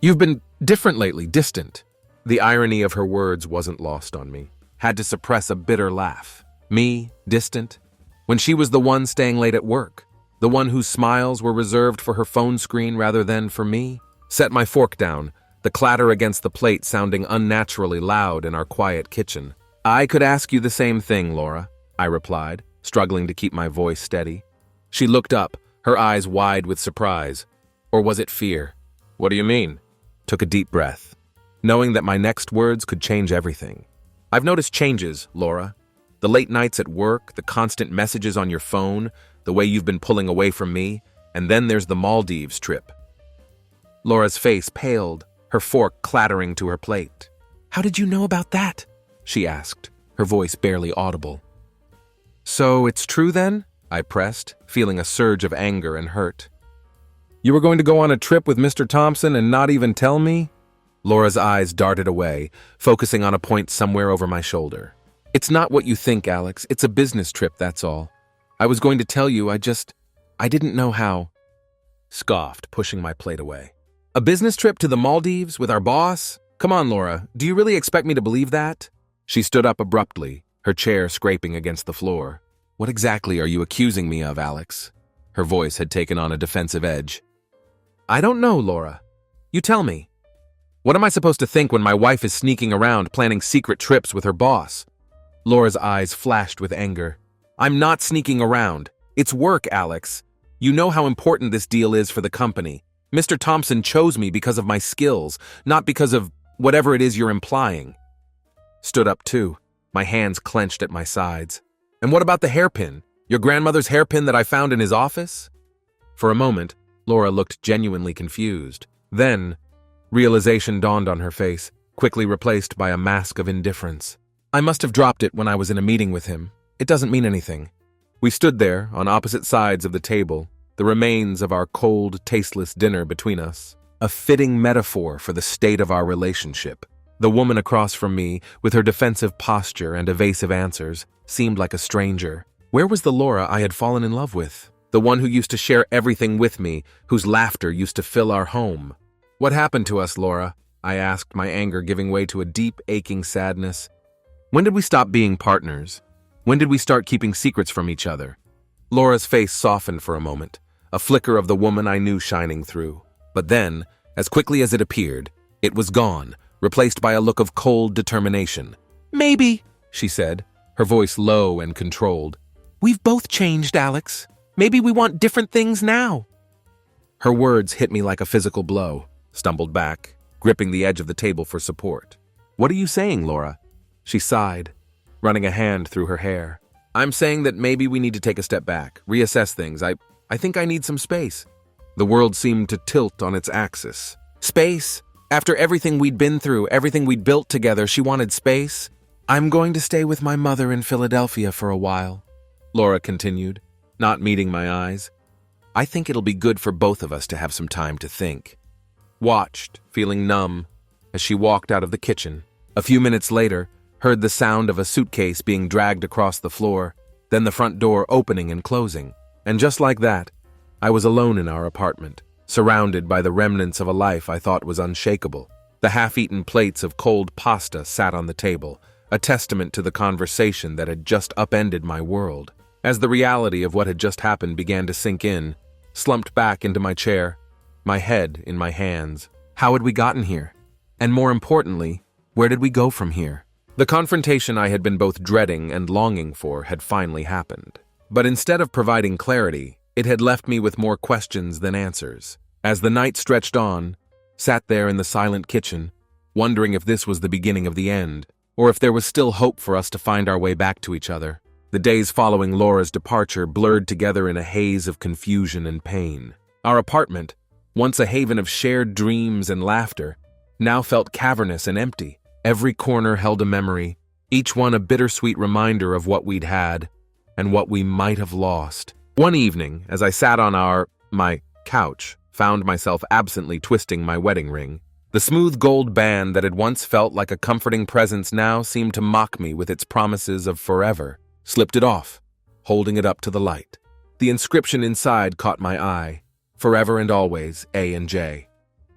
"You've been different lately, distant." The irony of her words wasn't lost on me. Had to suppress a bitter laugh. Me, distant? When she was the one staying late at work, the one whose smiles were reserved for her phone screen rather than for me? Set my fork down, the clatter against the plate sounding unnaturally loud in our quiet kitchen. "I could ask you the same thing, Laura," I replied, struggling to keep my voice steady. She looked up, her eyes wide with surprise. Or was it fear? "What do you mean?" Took a deep breath, knowing that my next words could change everything. "I've noticed changes, Laura. The late nights at work, the constant messages on your phone, the way you've been pulling away from me, and then there's the Maldives trip." Laura's face paled, her fork clattering to her plate. "How did you know about that?" she asked, her voice barely audible. "So it's true then?" I pressed, feeling a surge of anger and hurt. "You were going to go on a trip with Mr. Thompson and not even tell me?" Laura's eyes darted away, focusing on a point somewhere over my shoulder. "It's not what you think, Alex. It's a business trip, that's all. I was going to tell you, I didn't know how." Scoffed, pushing my plate away. "A business trip to the Maldives with our boss? Come on, Laura, do you really expect me to believe that?" She stood up abruptly, her chair scraping against the floor. "What exactly are you accusing me of, Alex?" Her voice had taken on a defensive edge. "I don't know, Laura. You tell me. What am I supposed to think when my wife is sneaking around planning secret trips with her boss?" Laura's eyes flashed with anger. "I'm not sneaking around. It's work, Alex. You know how important this deal is for the company. Mr. Thompson chose me because of my skills, not because of whatever it is you're implying." Stood up too, my hands clenched at my sides. "And what about the hairpin? Your grandmother's hairpin that I found in his office?" For a moment, Laura looked genuinely confused. Then, realization dawned on her face, quickly replaced by a mask of indifference. "I must have dropped it when I was in a meeting with him. It doesn't mean anything." We stood there, on opposite sides of the table, the remains of our cold, tasteless dinner between us. A fitting metaphor for the state of our relationship. The woman across from me, with her defensive posture and evasive answers, seemed like a stranger. Where was the Laura I had fallen in love with? The one who used to share everything with me, whose laughter used to fill our home. "What happened to us, Laura?" I asked, my anger giving way to a deep, aching sadness. "When did we stop being partners? When did we start keeping secrets from each other?" Laura's face softened for a moment, a flicker of the woman I knew shining through. But then, as quickly as it appeared, it was gone, replaced by a look of cold determination. "Maybe," she said, her voice low and controlled. "We've both changed, Alex. Maybe we want different things now." Her words hit me like a physical blow. Stumbled back, gripping the edge of the table for support. "What are you saying, Laura?" She sighed, running a hand through her hair. "I'm saying that maybe we need to take a step back, reassess things. I think I need some space." The world seemed to tilt on its axis. Space? After everything we'd been through, everything we'd built together, she wanted space? "I'm going to stay with my mother in Philadelphia for a while," Laura continued, not meeting my eyes. "I think it'll be good for both of us to have some time to think." Watched, feeling numb, as she walked out of the kitchen. A few minutes later, heard the sound of a suitcase being dragged across the floor, then the front door opening and closing. And just like that, I was alone in our apartment, surrounded by the remnants of a life I thought was unshakable. The half-eaten plates of cold pasta sat on the table, a testament to the conversation that had just upended my world. As the reality of what had just happened began to sink in, slumped back into my chair, my head in my hands. How had we gotten here? And more importantly, where did we go from here? The confrontation I had been both dreading and longing for had finally happened. But instead of providing clarity, it had left me with more questions than answers. As the night stretched on, sat there in the silent kitchen, wondering if this was the beginning of the end, or if there was still hope for us to find our way back to each other. The days following Laura's departure blurred together in a haze of confusion and pain. Our apartment, once a haven of shared dreams and laughter, now felt cavernous and empty. Every corner held a memory, each one a bittersweet reminder of what we'd had and what we might have lost. One evening, as I sat on my couch, found myself absently twisting my wedding ring. The smooth gold band that had once felt like a comforting presence now seemed to mock me with its promises of forever. Slipped it off, holding it up to the light. The inscription inside caught my eye. Forever and always, A and J.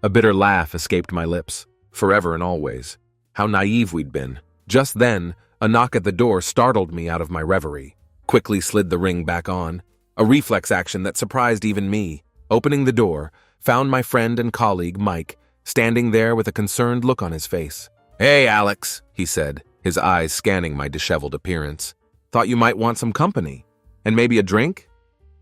A bitter laugh escaped my lips. Forever and always. How naive we'd been. Just then, a knock at the door startled me out of my reverie. Quickly slid the ring back on. A reflex action that surprised even me. Opening the door, found my friend and colleague, Mike, standing there with a concerned look on his face. "Hey, Alex," he said, his eyes scanning my disheveled appearance. "Thought you might want some company. And maybe a drink?"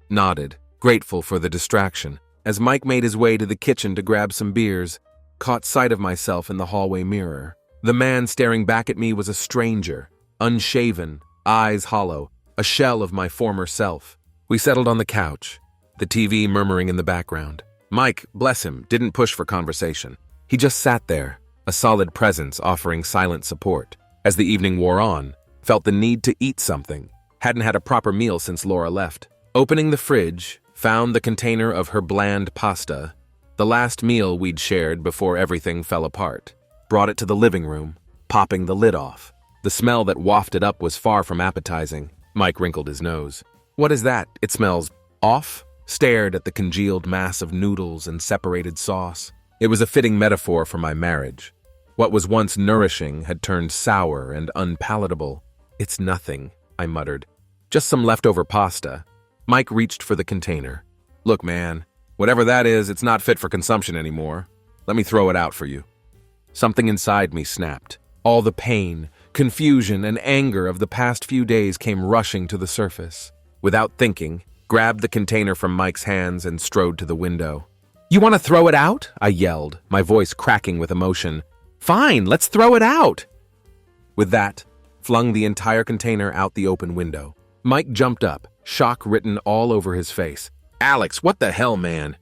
Nodded, grateful for the distraction, as Mike made his way to the kitchen to grab some beers, caught sight of myself in the hallway mirror. The man staring back at me was a stranger, unshaven, eyes hollow, a shell of my former self. We settled on the couch, the TV murmuring in the background. Mike, bless him, didn't push for conversation. He just sat there, a solid presence offering silent support. As the evening wore on, felt the need to eat something. Hadn't had a proper meal since Laura left. Opening the fridge, found the container of her bland pasta, the last meal we'd shared before everything fell apart. Brought it to the living room, popping the lid off. The smell that wafted up was far from appetizing. Mike wrinkled his nose. "What is that? It smells off?" Stared at the congealed mass of noodles and separated sauce. It was a fitting metaphor for my marriage. What was once nourishing had turned sour and unpalatable. "It's nothing," I muttered. "Just some leftover pasta." Mike reached for the container. "Look, man, whatever that is, it's not fit for consumption anymore. Let me throw it out for you." Something inside me snapped. All the pain, confusion, and anger of the past few days came rushing to the surface. Without thinking, grabbed the container from Mike's hands and strode to the window. "You want to throw it out?" I yelled, my voice cracking with emotion. "Fine, let's throw it out!" With that, flung the entire container out the open window. Mike jumped up, shock written all over his face. "Alex, what the hell, man?"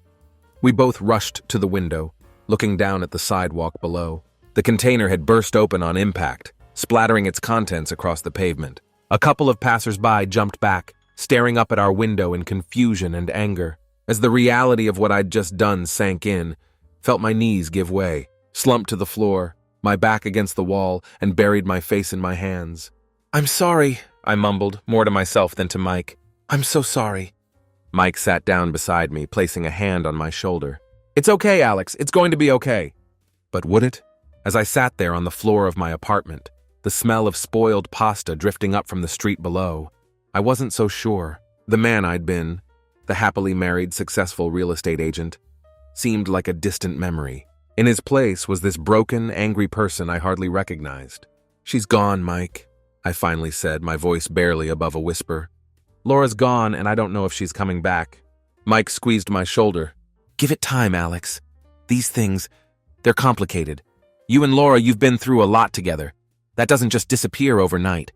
We both rushed to the window, looking down at the sidewalk below. The container had burst open on impact, splattering its contents across the pavement. A couple of passers-by jumped back, staring up at our window in confusion and anger. As the reality of what I'd just done sank in, felt my knees give way, slumped to the floor, my back against the wall, and buried my face in my hands. "I'm sorry," I mumbled, more to myself than to Mike. "I'm so sorry." Mike sat down beside me, placing a hand on my shoulder. "It's okay, Alex. It's going to be okay." But would it? As I sat there on the floor of my apartment, the smell of spoiled pasta drifting up from the street below, I wasn't so sure. The man I'd been, the happily married, successful real estate agent, seemed like a distant memory. In his place was this broken, angry person I hardly recognized. "She's gone, Mike," I finally said, my voice barely above a whisper. "Laura's gone, and I don't know if she's coming back." Mike squeezed my shoulder. "Give it time, Alex. These things, they're complicated. You and Laura, you've been through a lot together. That doesn't just disappear overnight."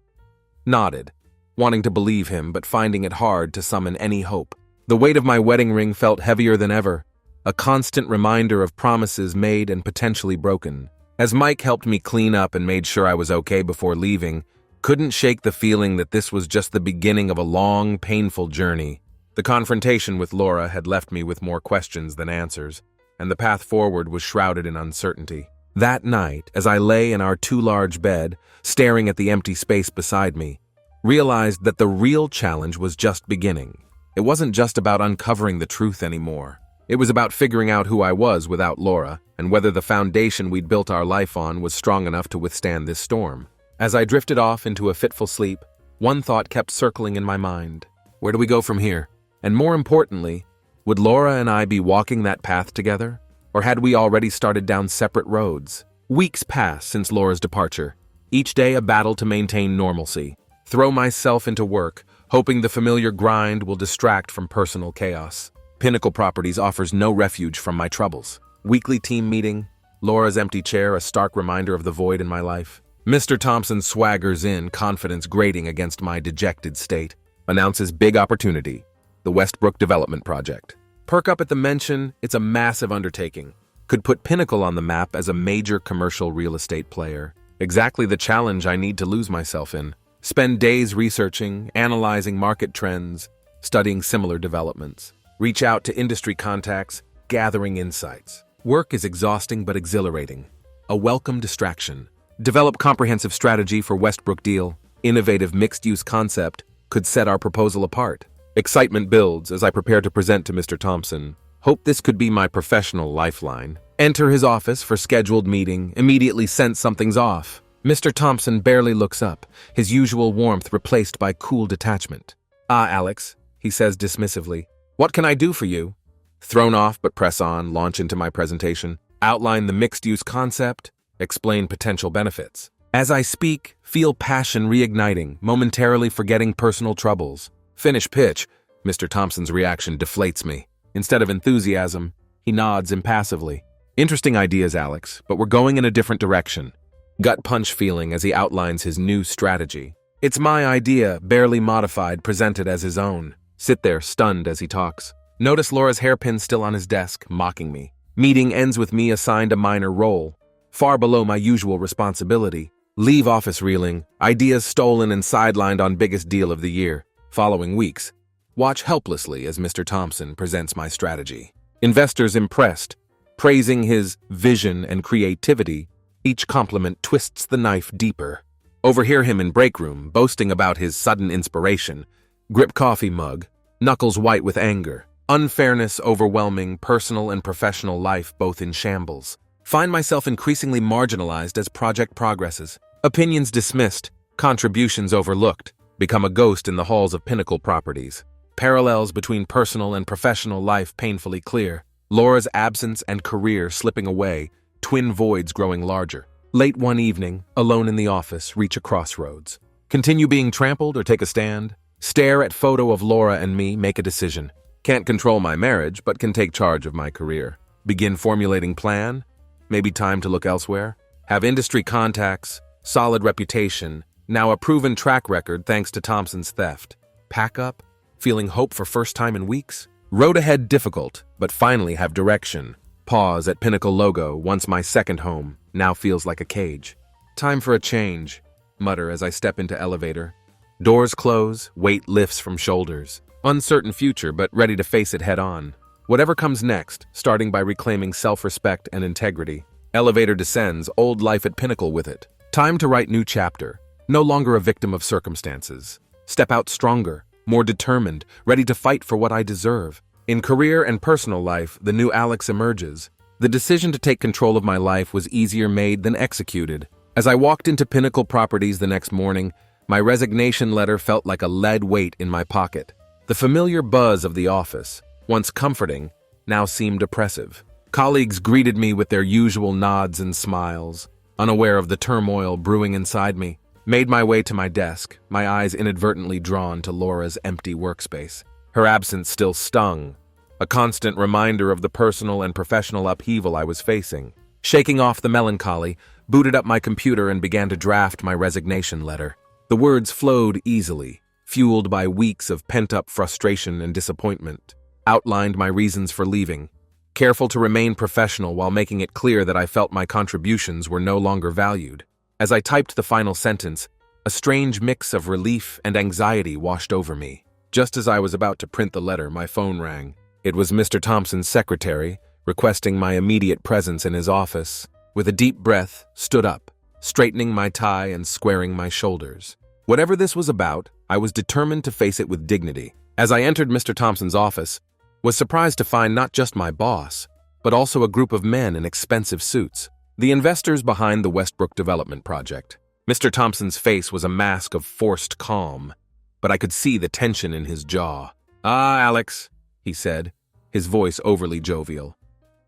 Nodded, wanting to believe him, but finding it hard to summon any hope. The weight of my wedding ring felt heavier than ever, a constant reminder of promises made and potentially broken. As Mike helped me clean up and made sure I was okay before leaving, couldn't shake the feeling that this was just the beginning of a long, painful journey. The confrontation with Laura had left me with more questions than answers, and the path forward was shrouded in uncertainty. That night, as I lay in our too-large bed, staring at the empty space beside me, realized that the real challenge was just beginning. It wasn't just about uncovering the truth anymore. It was about figuring out who I was without Laura, and whether the foundation we'd built our life on was strong enough to withstand this storm. As I drifted off into a fitful sleep, one thought kept circling in my mind. Where do we go from here? And more importantly, would Laura and I be walking that path together? Or had we already started down separate roads? Weeks passed since Laura's departure, each day a battle to maintain normalcy. Throw myself into work, hoping the familiar grind will distract from personal chaos. Pinnacle Properties offers no refuge from my troubles. Weekly team meeting, Laura's empty chair a stark reminder of the void in my life. Mr. Thompson swaggers in, confidence grating against my dejected state. Announces big opportunity, the Westbrook Development Project. Perk up at the mention, it's a massive undertaking. Could put Pinnacle on the map as a major commercial real estate player. Exactly the challenge I need to lose myself in. Spend days researching, analyzing market trends, studying similar developments. Reach out to industry contacts, gathering insights. Work is exhausting but exhilarating. A welcome distraction. Develop comprehensive strategy for Westbrook deal. Innovative mixed-use concept could set our proposal apart. Excitement builds as I prepare to present to Mr. Thompson. Hope this could be my professional lifeline. Enter his office for scheduled meeting, immediately sense something's off. Mr. Thompson barely looks up, his usual warmth replaced by cool detachment. "Ah, Alex," he says dismissively. "What can I do for you?" Thrown off but press on, launch into my presentation. Outline the mixed-use concept, explain potential benefits. As I speak, feel passion reigniting, momentarily forgetting personal troubles. Finish pitch. Mr. Thompson's reaction deflates me. Instead of enthusiasm, he nods impassively. "Interesting ideas, Alex, but we're going in a different direction." Gut punch feeling as he outlines his new strategy. It's my idea, barely modified, presented as his own. Sit there, stunned as he talks. Notice Laura's hairpin still on his desk, mocking me. Meeting ends with me assigned a minor role, far below my usual responsibility. Leave office reeling, ideas stolen and sidelined on biggest deal of the year. Following weeks, watch helplessly as Mr. Thompson presents my strategy. Investors impressed, praising his vision and creativity. Each compliment twists the knife deeper. Overhear him in break room, boasting about his sudden inspiration. Grip coffee mug, knuckles white with anger. Unfairness overwhelming, personal and professional life both in shambles. Find myself increasingly marginalized as project progresses. Opinions dismissed, contributions overlooked. Become a ghost in the halls of Pinnacle Properties. Parallels between personal and professional life painfully clear. Laura's absence and career slipping away, twin voids growing larger. Late one evening, alone in the office, reach a crossroads. Continue being trampled or take a stand? Stare at photo of Laura and me, make a decision. Can't control my marriage, but can take charge of my career. Begin formulating plan? Maybe time to look elsewhere? Have industry contacts, solid reputation, now a proven track record thanks to Thompson's theft. Pack up? Feeling hope for first time in weeks? Road ahead difficult, but finally have direction. Pause at Pinnacle logo, once my second home, now feels like a cage. Time for a change, mutter as I step into elevator. Doors close, weight lifts from shoulders. Uncertain future, but ready to face it head on. Whatever comes next, starting by reclaiming self-respect and integrity. Elevator descends, old life at Pinnacle with it. Time to write new chapter. No longer a victim of circumstances. Step out stronger, more determined, ready to fight for what I deserve. In career and personal life, the new Alex emerges. The decision to take control of my life was easier made than executed. As I walked into Pinnacle Properties the next morning, my resignation letter felt like a lead weight in my pocket. The familiar buzz of the office, once comforting, now seemed oppressive. Colleagues greeted me with their usual nods and smiles, unaware of the turmoil brewing inside me. Made my way to my desk, my eyes inadvertently drawn to Laura's empty workspace. Her absence still stung, a constant reminder of the personal and professional upheaval I was facing. Shaking off the melancholy, booted up my computer and began to draft my resignation letter. The words flowed easily, fueled by weeks of pent-up frustration and disappointment. Outlined my reasons for leaving, careful to remain professional while making it clear that I felt my contributions were no longer valued. As I typed the final sentence, a strange mix of relief and anxiety washed over me. Just as I was about to print the letter, my phone rang. It was Mr. Thompson's secretary, requesting my immediate presence in his office. With a deep breath, stood up, straightening my tie and squaring my shoulders. Whatever this was about, I was determined to face it with dignity. As I entered Mr. Thompson's office, was surprised to find not just my boss, but also a group of men in expensive suits. The investors behind the Westbrook development project. Mr. Thompson's face was a mask of forced calm, but I could see the tension in his jaw. "Ah, Alex," he said, his voice overly jovial.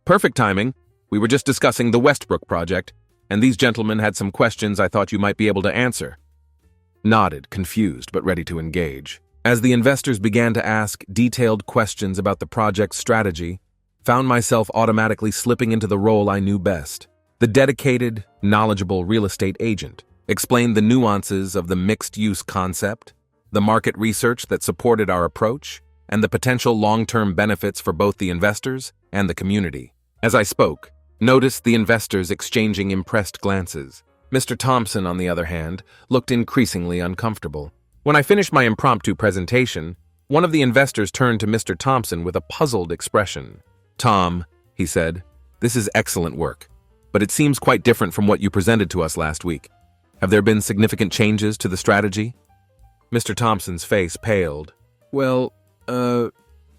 "Perfect timing. We were just discussing the Westbrook project, and these gentlemen had some questions I thought you might be able to answer." Nodded, confused but ready to engage. As the investors began to ask detailed questions about the project's strategy, found myself automatically slipping into the role I knew best. The dedicated, knowledgeable real estate agent explained the nuances of the mixed-use concept, the market research that supported our approach, and the potential long-term benefits for both the investors and the community. As I spoke, noticed the investors exchanging impressed glances. Mr. Thompson, on the other hand, looked increasingly uncomfortable. When I finished my impromptu presentation, one of the investors turned to Mr. Thompson with a puzzled expression. "Tom," he said, "this is excellent work, but it seems quite different from what you presented to us last week. Have there been significant changes to the strategy?" Mr. Thompson's face paled. "Well,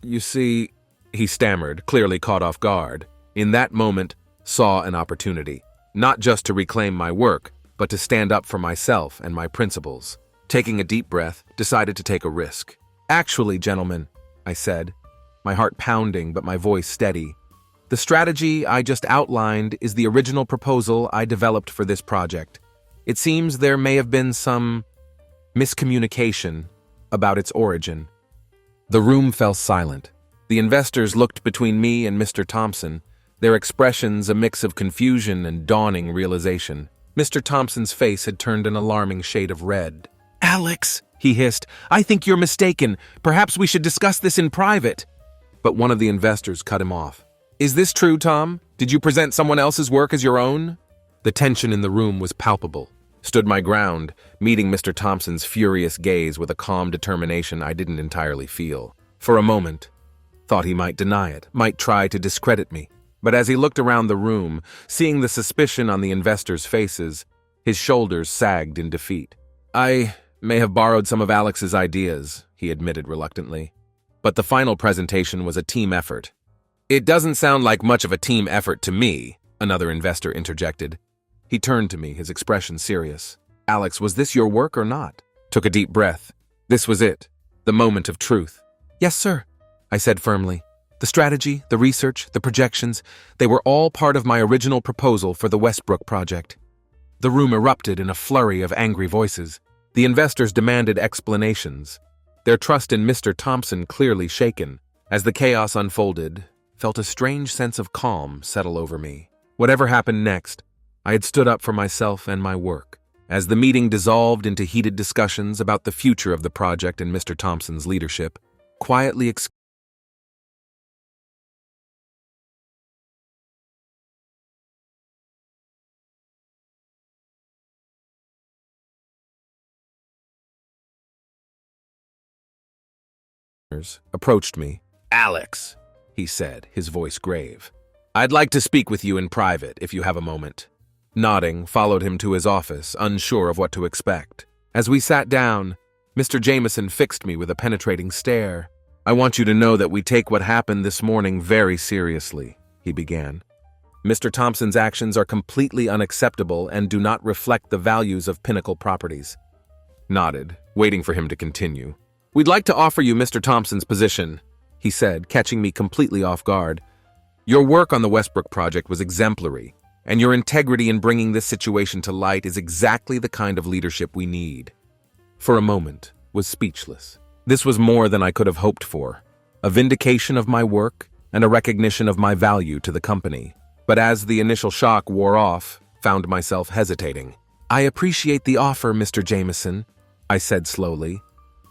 you see," he stammered, clearly caught off guard. In that moment, saw an opportunity, not just to reclaim my work, but to stand up for myself and my principles. Taking a deep breath, decided to take a risk. "Actually, gentlemen," I said, my heart pounding but my voice steady, "the strategy I just outlined is the original proposal I developed for this project. It seems there may have been some miscommunication about its origin." The room fell silent. The investors looked between me and Mr. Thompson, their expressions a mix of confusion and dawning realization. Mr. Thompson's face had turned an alarming shade of red. "Alex," he hissed, "I think you're mistaken. Perhaps we should discuss this in private." But one of the investors cut him off. "Is this true, Tom? Did you present someone else's work as your own?" The tension in the room was palpable. Stood my ground, meeting Mr. Thompson's furious gaze with a calm determination I didn't entirely feel. For a moment, thought he might deny it, might try to discredit me. But as he looked around the room, seeing the suspicion on the investors' faces, his shoulders sagged in defeat. "I may have borrowed some of Alex's ideas," he admitted reluctantly. "But the final presentation was a team effort." "It doesn't sound like much of a team effort to me," another investor interjected. He turned to me, his expression serious. "Alex, was this your work or not?" Took a deep breath. This was it, the moment of truth. "Yes, sir," I said firmly. "The strategy, the research, the projections, they were all part of my original proposal for the Westbrook project." The room erupted in a flurry of angry voices. The investors demanded explanations, their trust in Mr. Thompson clearly shaken. As the chaos unfolded, felt a strange sense of calm settle over me. Whatever happened next, I had stood up for myself and my work. As the meeting dissolved into heated discussions about the future of the project and Mr. Thompson's leadership, quietly approached me. "Alex," he said, his voice grave, "I'd like to speak with you in private, if you have a moment." Nodding, followed him to his office, unsure of what to expect. As we sat down, Mr. Jameson fixed me with a penetrating stare. "I want you to know that we take what happened this morning very seriously," he began. "Mr. Thompson's actions are completely unacceptable and do not reflect the values of Pinnacle Properties." Nodded, waiting for him to continue. "We'd like to offer you Mr. Thompson's position," he said, catching me completely off guard. "Your work on the Westbrook project was exemplary, and your integrity in bringing this situation to light is exactly the kind of leadership we need." For a moment, was speechless. This was more than I could have hoped for, a vindication of my work and a recognition of my value to the company. But as the initial shock wore off, found myself hesitating. "I appreciate the offer, Mr. Jameson," I said slowly,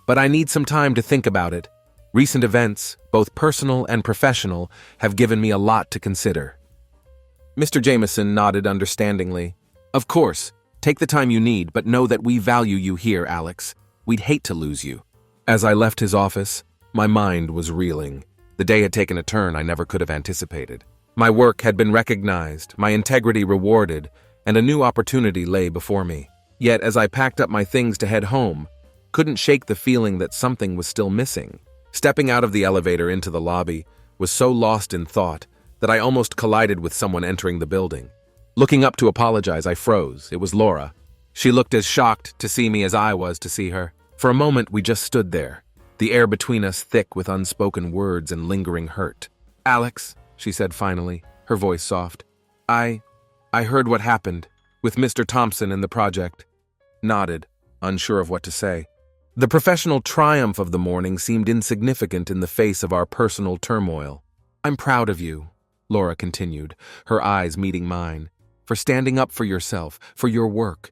"but I need some time to think about it. Recent events, both personal and professional, have given me a lot to consider." Mr. Jameson nodded understandingly. "Of course, take the time you need, but know that we value you here, Alex. We'd hate to lose you." As I left his office, my mind was reeling. The day had taken a turn I never could have anticipated. My work had been recognized, my integrity rewarded, and a new opportunity lay before me. Yet as I packed up my things to head home, couldn't shake the feeling that something was still missing. Stepping out of the elevator into the lobby, was so lost in thought that I almost collided with someone entering the building. Looking up to apologize, I froze. It was Laura. She looked as shocked to see me as I was to see her. For a moment, we just stood there, the air between us thick with unspoken words and lingering hurt. "Alex," she said finally, her voice soft, I heard what happened with Mr. Thompson and the project." Nodded, unsure of what to say. The professional triumph of the morning seemed insignificant in the face of our personal turmoil. "I'm proud of you," Laura continued, her eyes meeting mine, "for standing up for yourself, for your work.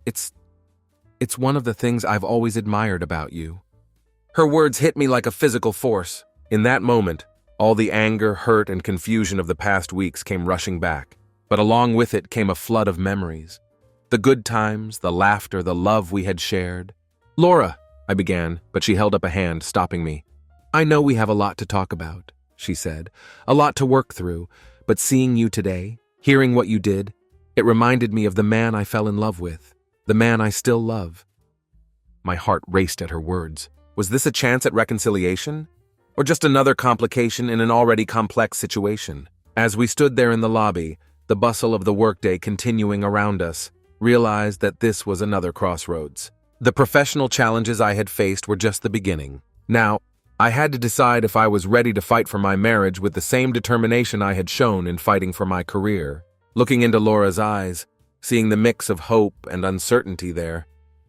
It's one of the things I've always admired about you." Her words hit me like a physical force. In that moment, all the anger, hurt, and confusion of the past weeks came rushing back, but along with it came a flood of memories. The good times, the laughter, the love we had shared. "Laura," I began, but she held up a hand, stopping me. "I know we have a lot to talk about," she said, "a lot to work through, but seeing you today, hearing what you did, it reminded me of the man I fell in love with, the man I still love." My heart raced at her words. Was this a chance at reconciliation? Or just another complication in an already complex situation? As we stood there in the lobby, the bustle of the workday continuing around us, realized that this was another crossroads. The professional challenges I had faced were just the beginning. Now, I had to decide if I was ready to fight for my marriage with the same determination I had shown in fighting for my career. Looking into Laura's eyes, seeing the mix of hope and uncertainty there,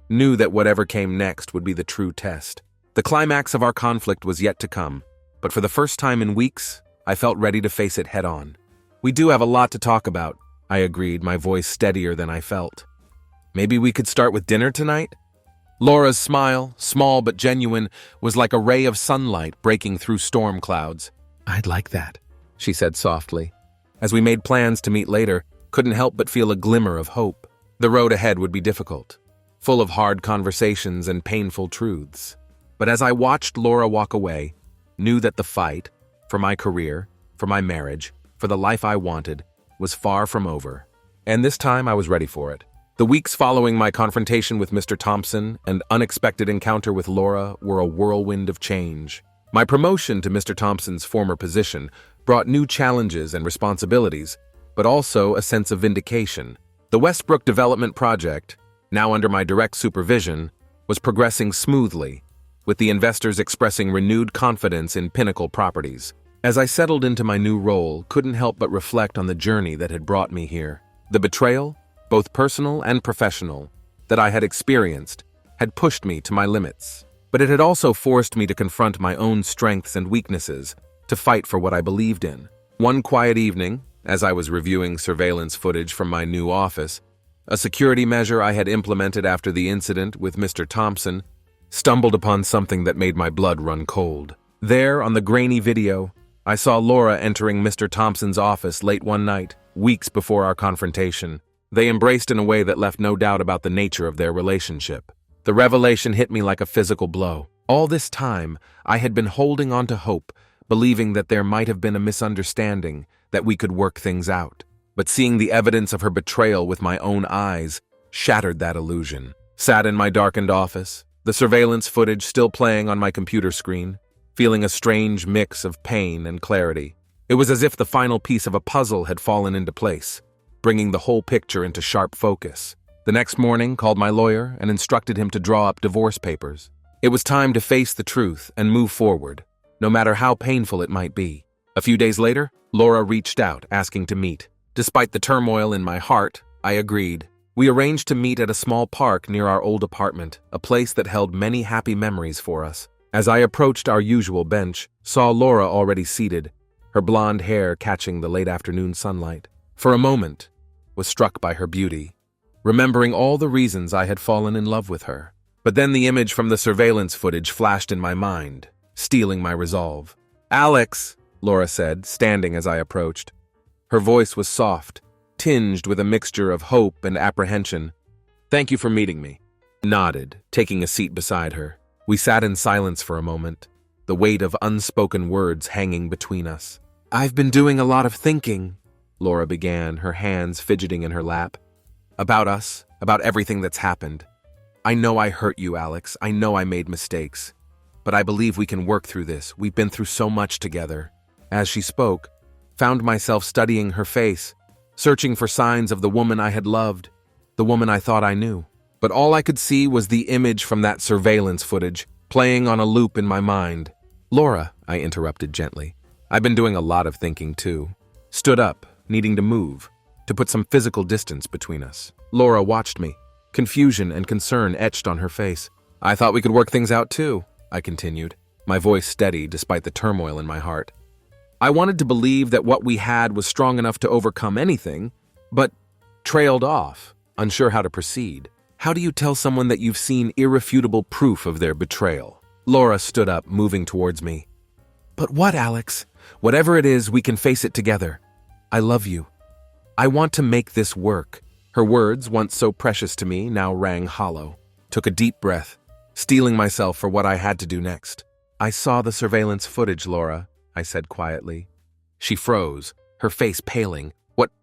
knew that whatever came next would be the true test. The climax of our conflict was yet to come, but for the first time in weeks, I felt ready to face it head-on. "We do have a lot to talk about," I agreed, my voice steadier than I felt. "Maybe we could start with dinner tonight?" Laura's smile, small but genuine, was like a ray of sunlight breaking through storm clouds. "I'd like that," she said softly. As we made plans to meet later, couldn't help but feel a glimmer of hope. The road ahead would be difficult, full of hard conversations and painful truths. But as I watched Laura walk away, knew that the fight, for my career, for my marriage, for the life I wanted, was far from over. And this time I was ready for it. The weeks following my confrontation with Mr. Thompson and unexpected encounter with Laura were a whirlwind of change. My promotion to Mr. Thompson's former position brought new challenges and responsibilities, but also a sense of vindication. The Westbrook Development Project, now under my direct supervision, was progressing smoothly, with the investors expressing renewed confidence in Pinnacle Properties. As I settled into my new role, couldn't help but reflect on the journey that had brought me here. The betrayal, both personal and professional, that I had experienced had pushed me to my limits. But it had also forced me to confront my own strengths and weaknesses, to fight for what I believed in. One quiet evening, as I was reviewing surveillance footage from my new office, a security measure I had implemented after the incident with Mr. Thompson, stumbled upon something that made my blood run cold. There, on the grainy video, I saw Laura entering Mr. Thompson's office late one night, weeks before our confrontation. They embraced in a way that left no doubt about the nature of their relationship. The revelation hit me like a physical blow. All this time, I had been holding on to hope, believing that there might have been a misunderstanding, that we could work things out. But seeing the evidence of her betrayal with my own eyes shattered that illusion. Sat in my darkened office, the surveillance footage still playing on my computer screen, feeling a strange mix of pain and clarity. It was as if the final piece of a puzzle had fallen into place, bringing the whole picture into sharp focus. The next morning, called my lawyer and instructed him to draw up divorce papers. It was time to face the truth and move forward, no matter how painful it might be. A few days later, Laura reached out, asking to meet. Despite the turmoil in my heart, I agreed. We arranged to meet at a small park near our old apartment, a place that held many happy memories for us. As I approached our usual bench, saw Laura already seated, her blonde hair catching the late afternoon sunlight. For a moment, was struck by her beauty, remembering all the reasons I had fallen in love with her. But then the image from the surveillance footage flashed in my mind, stealing my resolve. "Alex," Laura said, standing as I approached. Her voice was soft, tinged with a mixture of hope and apprehension. "Thank you for meeting me." Nodded, taking a seat beside her. We sat in silence for a moment, the weight of unspoken words hanging between us. "I've been doing a lot of thinking," Laura began, her hands fidgeting in her lap. "About us, about everything that's happened. I know I hurt you, Alex. I know I made mistakes. But I believe we can work through this. We've been through so much together." As she spoke, found myself studying her face, searching for signs of the woman I had loved, the woman I thought I knew. But all I could see was the image from that surveillance footage, playing on a loop in my mind. "Laura," I interrupted gently. "I've been doing a lot of thinking too." Stood up, needing to move, to put some physical distance between us. Laura watched me, confusion and concern etched on her face. "I thought we could work things out too," I continued, my voice steady despite the turmoil in my heart. I wanted to believe that what we had was strong enough to overcome anything, but trailed off, unsure how to proceed. "How do you tell someone that you've seen irrefutable proof of their betrayal?" Laura stood up, moving towards me. "But what, Alex? Whatever it is, we can face it together. I love you. I want to make this work. Her words, once so precious to me, now rang hollow. Took a deep breath, steeling myself for what I had to do next. "I saw the surveillance footage, Laura," I said quietly. She froze, her face paling.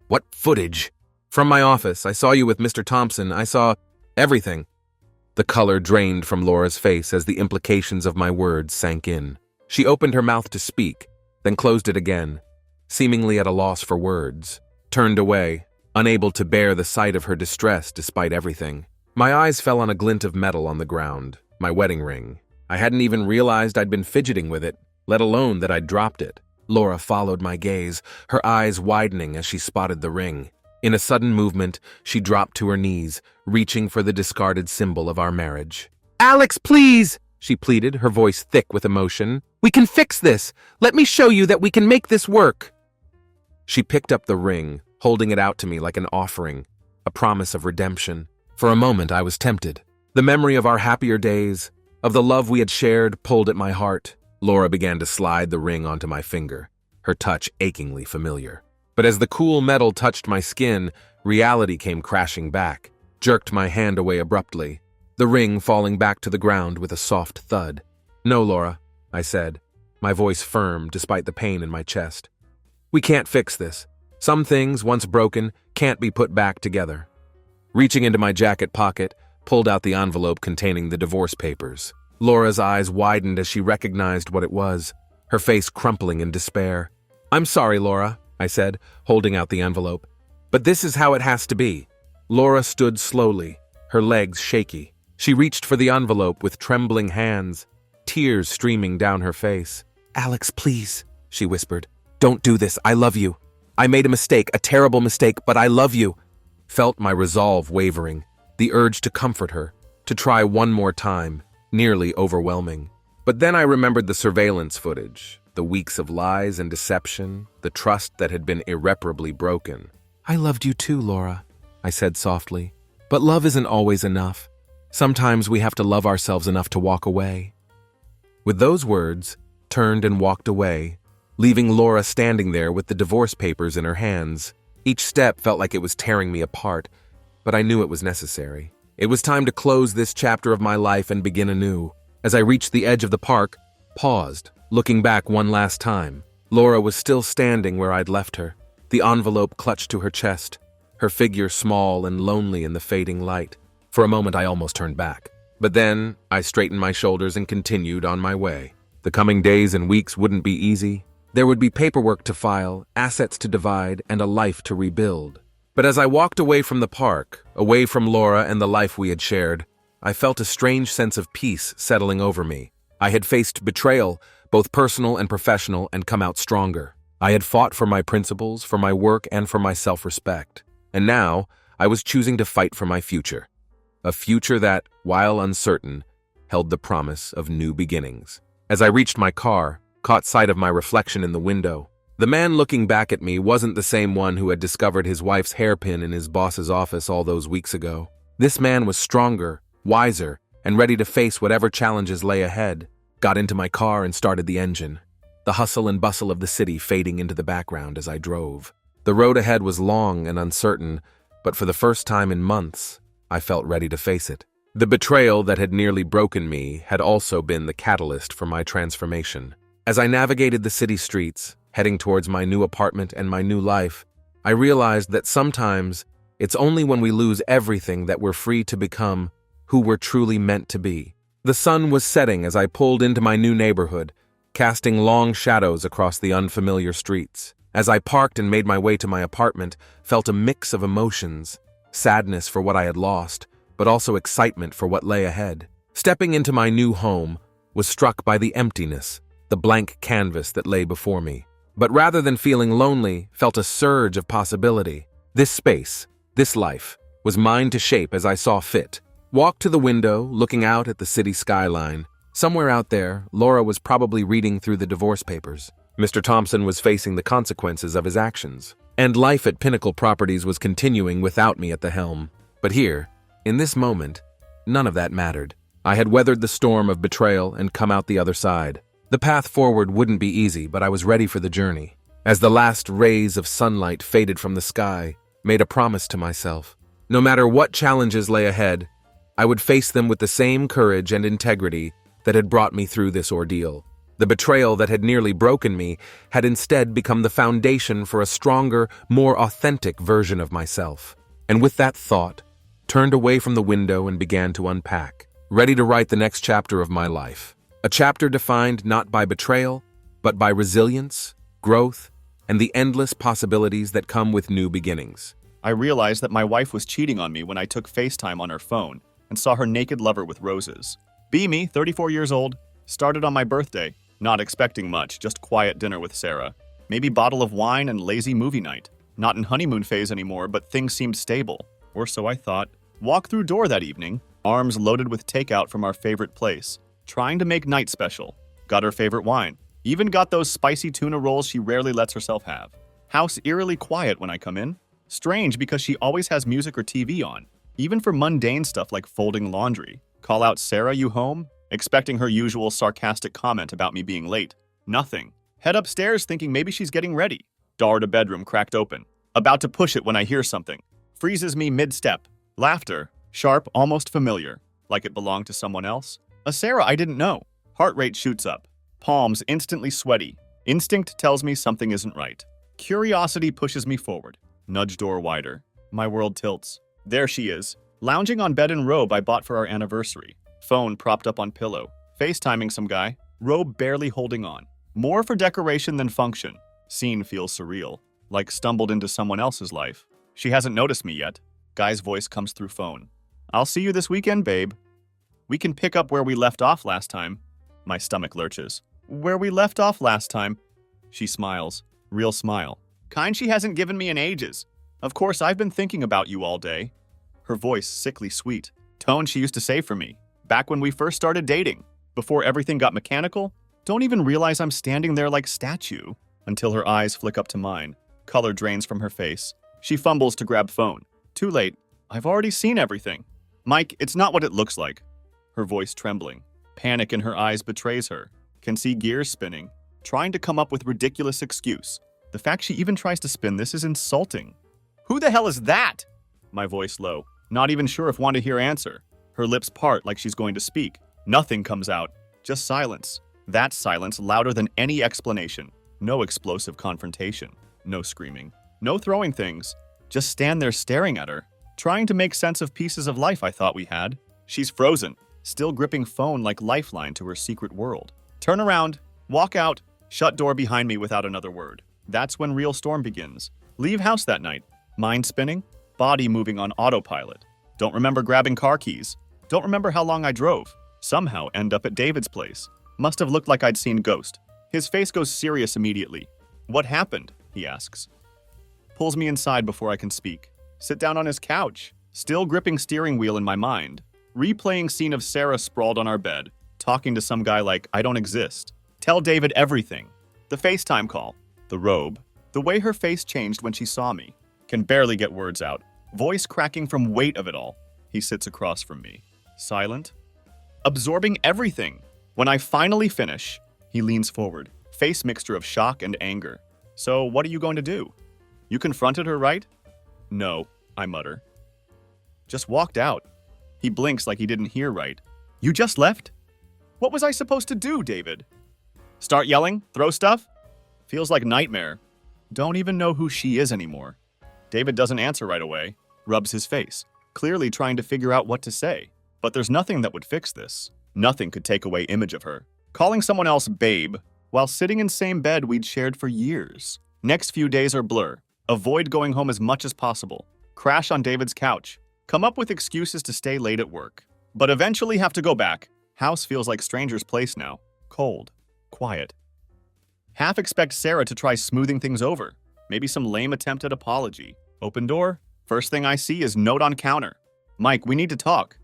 What footage?" "From my office. I saw you with Mr. Thompson. I saw everything." The color drained from Laura's face as the implications of my words sank in. She opened her mouth to speak, then closed it again, seemingly at a loss for words, turned away, unable to bear the sight of her distress despite everything. My eyes fell on a glint of metal on the ground, my wedding ring. I hadn't even realized I'd been fidgeting with it, let alone that I'd dropped it. Laura followed my gaze, her eyes widening as she spotted the ring. In a sudden movement, she dropped to her knees, reaching for the discarded symbol of our marriage. "Alex, please!" she pleaded, her voice thick with emotion. "We can fix this! Let me show you that we can make this work!" She picked up the ring, holding it out to me like an offering, a promise of redemption. For a moment, I was tempted. The memory of our happier days, of the love we had shared, pulled at my heart. Laura began to slide the ring onto my finger, her touch achingly familiar. But as the cool metal touched my skin, reality came crashing back, jerked my hand away abruptly, the ring falling back to the ground with a soft thud. "No, Laura," I said, my voice firm despite the pain in my chest. "We can't fix this. Some things, once broken, can't be put back together." Reaching into my jacket pocket, pulled out the envelope containing the divorce papers. Laura's eyes widened as she recognized what it was, her face crumpling in despair. "I'm sorry, Laura," I said, holding out the envelope, "but this is how it has to be." Laura stood slowly, her legs shaky. She reached for the envelope with trembling hands, tears streaming down her face. "Alex, please," she whispered. "Don't do this. I love you. I made a mistake, a terrible mistake, but I love you." Felt my resolve wavering, the urge to comfort her, to try one more time, nearly overwhelming. But then I remembered the surveillance footage, the weeks of lies and deception, the trust that had been irreparably broken. "I loved you too, Laura," I said softly. "But love isn't always enough. Sometimes we have to love ourselves enough to walk away." With those words, turned and walked away, leaving Laura standing there with the divorce papers in her hands. Each step felt like it was tearing me apart, but I knew it was necessary. It was time to close this chapter of my life and begin anew. As I reached the edge of the park, paused, looking back one last time. Laura was still standing where I'd left her, the envelope clutched to her chest, her figure small and lonely in the fading light. For a moment I almost turned back. But then I straightened my shoulders and continued on my way. The coming days and weeks wouldn't be easy. There would be paperwork to file, assets to divide, and a life to rebuild. But as I walked away from the park, away from Laura and the life we had shared, I felt a strange sense of peace settling over me. I had faced betrayal, both personal and professional, and come out stronger. I had fought for my principles, for my work, and for my self-respect. And now, I was choosing to fight for my future. A future that, while uncertain, held the promise of new beginnings. As I reached my car, caught sight of my reflection in the window. The man looking back at me wasn't the same one who had discovered his wife's hairpin in his boss's office all those weeks ago. This man was stronger, wiser, and ready to face whatever challenges lay ahead. Got into my car and started the engine, the hustle and bustle of the city fading into the background as I drove. The road ahead was long and uncertain, but for the first time in months, I felt ready to face it. The betrayal that had nearly broken me had also been the catalyst for my transformation. As I navigated the city streets, heading towards my new apartment and my new life, I realized that sometimes it's only when we lose everything that we're free to become who we're truly meant to be. The sun was setting as I pulled into my new neighborhood, casting long shadows across the unfamiliar streets. As I parked and made my way to my apartment, felt a mix of emotions, sadness for what I had lost, but also excitement for what lay ahead. Stepping into my new home, was struck by the emptiness, the blank canvas that lay before me. But rather than feeling lonely, felt a surge of possibility. This space, this life, was mine to shape as I saw fit. Walked to the window, looking out at the city skyline. Somewhere out there, Laura was probably reading through the divorce papers. Mr. Thompson was facing the consequences of his actions. And life at Pinnacle Properties was continuing without me at the helm. But here, in this moment, none of that mattered. I had weathered the storm of betrayal and come out the other side. The path forward wouldn't be easy, but I was ready for the journey. As the last rays of sunlight faded from the sky, made a promise to myself. No matter what challenges lay ahead, I would face them with the same courage and integrity that had brought me through this ordeal. The betrayal that had nearly broken me had instead become the foundation for a stronger, more authentic version of myself. And with that thought, turned away from the window and began to unpack, ready to write the next chapter of my life. A chapter defined not by betrayal, but by resilience, growth, and the endless possibilities that come with new beginnings. I realized that my wife was cheating on me when I took FaceTime on her phone and saw her naked lover with roses. Me, 34 years old, started on my birthday, not expecting much, just quiet dinner with Sarah. Maybe bottle of wine and lazy movie night. Not in honeymoon phase anymore, but things seemed stable. Or so I thought. Walk through door that evening, arms loaded with takeout from our favorite place. Trying to make night special. Got her favorite wine. Even got those spicy tuna rolls she rarely lets herself have. House eerily quiet when I come in. Strange because she always has music or TV on. Even for mundane stuff like folding laundry. Call out Sarah, you home? Expecting her usual sarcastic comment about me being late. Nothing. Head upstairs thinking maybe she's getting ready. Door to bedroom cracked open. About to push it when I hear something. Freezes me mid-step. Laughter. Sharp, almost familiar. Like it belonged to someone else. A Sarah I didn't know. Heart rate shoots up. Palms instantly sweaty. Instinct tells me something isn't right. Curiosity pushes me forward. Nudge door wider. My world tilts. There she is. Lounging on bed in robe I bought for our anniversary. Phone propped up on pillow. FaceTiming some guy. Robe barely holding on. More for decoration than function. Scene feels surreal. Like stumbled into someone else's life. She hasn't noticed me yet. Guy's voice comes through phone. I'll see you this weekend, babe. We can pick up where we left off last time. My stomach lurches. Where we left off last time. She smiles. Real smile. Kind she hasn't given me in ages. Of course, I've been thinking about you all day. Her voice sickly sweet. Tone she used to say for me. Back when we first started dating. Before everything got mechanical. Don't even realize I'm standing there like statue. Until her eyes flick up to mine. Color drains from her face. She fumbles to grab phone. Too late. I've already seen everything. Mike, it's not what it looks like. Her voice trembling. Panic in her eyes betrays her. Can see gears spinning. Trying to come up with ridiculous excuse. The fact she even tries to spin this is insulting. Who the hell is that? My voice low. Not even sure if want to hear answer. Her lips part like she's going to speak. Nothing comes out. Just silence. That silence louder than any explanation. No explosive confrontation. No screaming. No throwing things. Just stand there staring at her. Trying to make sense of pieces of life I thought we had. She's frozen. Still gripping phone like lifeline to her secret world. Turn around. Walk out. Shut door behind me without another word. That's when real storm begins. Leave house that night. Mind spinning. Body moving on autopilot. Don't remember grabbing car keys. Don't remember how long I drove. Somehow end up at David's place. Must have looked like I'd seen ghost. His face goes serious immediately. What happened? He asks. Pulls me inside before I can speak. Sit down on his couch. Still gripping steering wheel in my mind. Replaying scene of Sarah sprawled on our bed. Talking to some guy like I don't exist. Tell David everything. The FaceTime call. The robe. The way her face changed when she saw me. Can barely get words out. Voice cracking from weight of it all. He sits across from me. Silent. Absorbing everything. When I finally finish, he leans forward. Face mixture of shock and anger. So what are you going to do? You confronted her, right? No, I mutter. Just walked out. He blinks like he didn't hear right. You just left? What was I supposed to do, David? Start yelling? Throw stuff? Feels like nightmare. Don't even know who she is anymore. David doesn't answer right away. Rubs his face, clearly trying to figure out what to say. But there's nothing that would fix this. Nothing could take away image of her. Calling someone else babe, while sitting in same bed we'd shared for years. Next few days are blur. Avoid going home as much as possible. Crash on David's couch. Come up with excuses to stay late at work. But eventually have to go back. House feels like stranger's place now. Cold. Quiet. Half expect Sarah to try smoothing things over. Maybe some lame attempt at apology. Open door. First thing I see is note on counter. Mike, we need to talk.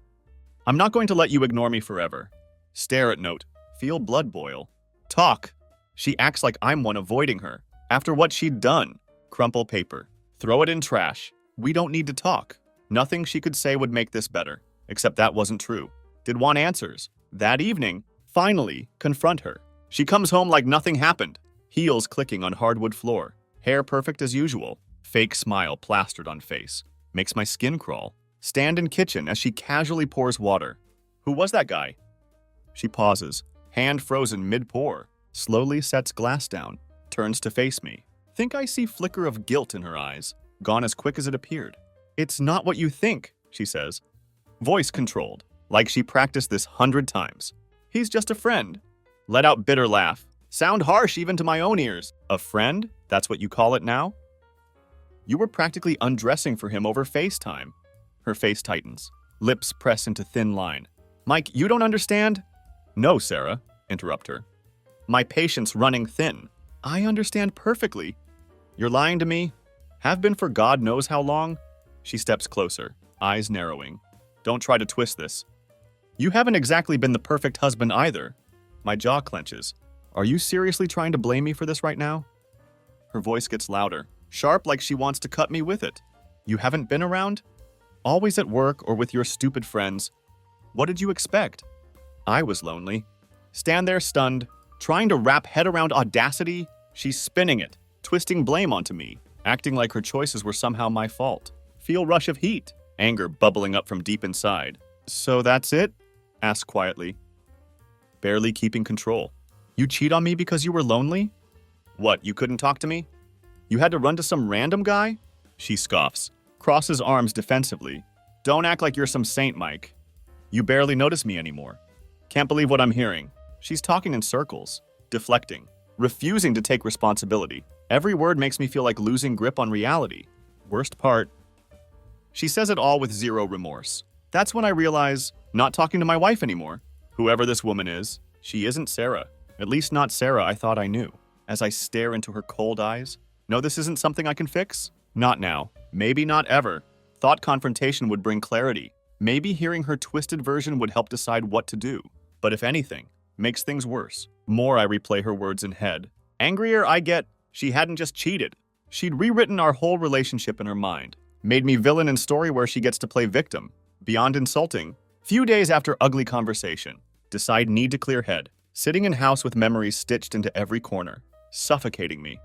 I'm not going to let you ignore me forever. Stare at note. Feel blood boil. Talk. She acts like I'm one avoiding her. After what she'd done. Crumple paper. Throw it in trash. We don't need to talk. Nothing she could say would make this better. Except that wasn't true. Did want answers. That evening, finally, confront her. She comes home like nothing happened. Heels clicking on hardwood floor. Hair perfect as usual. Fake smile plastered on face. Makes my skin crawl. Stand in kitchen as she casually pours water. Who was that guy? She pauses, hand frozen mid-pour, slowly sets glass down, turns to face me. Think I see flicker of guilt in her eyes, gone as quick as it appeared. It's not what you think, she says. Voice controlled, like she practiced this 100 times. He's just a friend. Let out bitter laugh. Sound harsh even to my own ears. A friend? That's what you call it now? You were practically undressing for him over FaceTime. Her face tightens. Lips press into thin line. Mike, you don't understand? No, Sarah, interrupt her. My patience running thin. I understand perfectly. You're lying to me? Have been for God knows how long? She steps closer, eyes narrowing. Don't try to twist this. You haven't exactly been the perfect husband either. My jaw clenches. Are you seriously trying to blame me for this right now? Her voice gets louder, sharp like she wants to cut me with it. You haven't been around? Always at work or with your stupid friends. What did you expect? I was lonely. Stand there stunned, trying to wrap head around audacity. She's spinning it, twisting blame onto me, acting like her choices were somehow my fault. Feel rush of heat, anger bubbling up from deep inside. So that's it? Ask quietly. Barely keeping control. You cheat on me because you were lonely? What, you couldn't talk to me? You had to run to some random guy? She scoffs, crosses arms defensively. Don't act like you're some saint, Mike. You barely notice me anymore. Can't believe what I'm hearing. She's talking in circles, deflecting, refusing to take responsibility. Every word makes me feel like losing grip on reality. Worst part, she says it all with zero remorse. That's when I realize, not talking to my wife anymore. Whoever this woman is, she isn't Sarah. At least not Sarah I thought I knew. As I stare into her cold eyes, no, this isn't something I can fix? Not now. Maybe not ever. Thought confrontation would bring clarity. Maybe hearing her twisted version would help decide what to do. But if anything, makes things worse. More I replay her words in head. Angrier I get, she hadn't just cheated. She'd rewritten our whole relationship in her mind. Made me villain in story where she gets to play victim. Beyond insulting. Few days after ugly conversation. Decide need to clear head. Sitting in house with memories stitched into every corner. Suffocating me.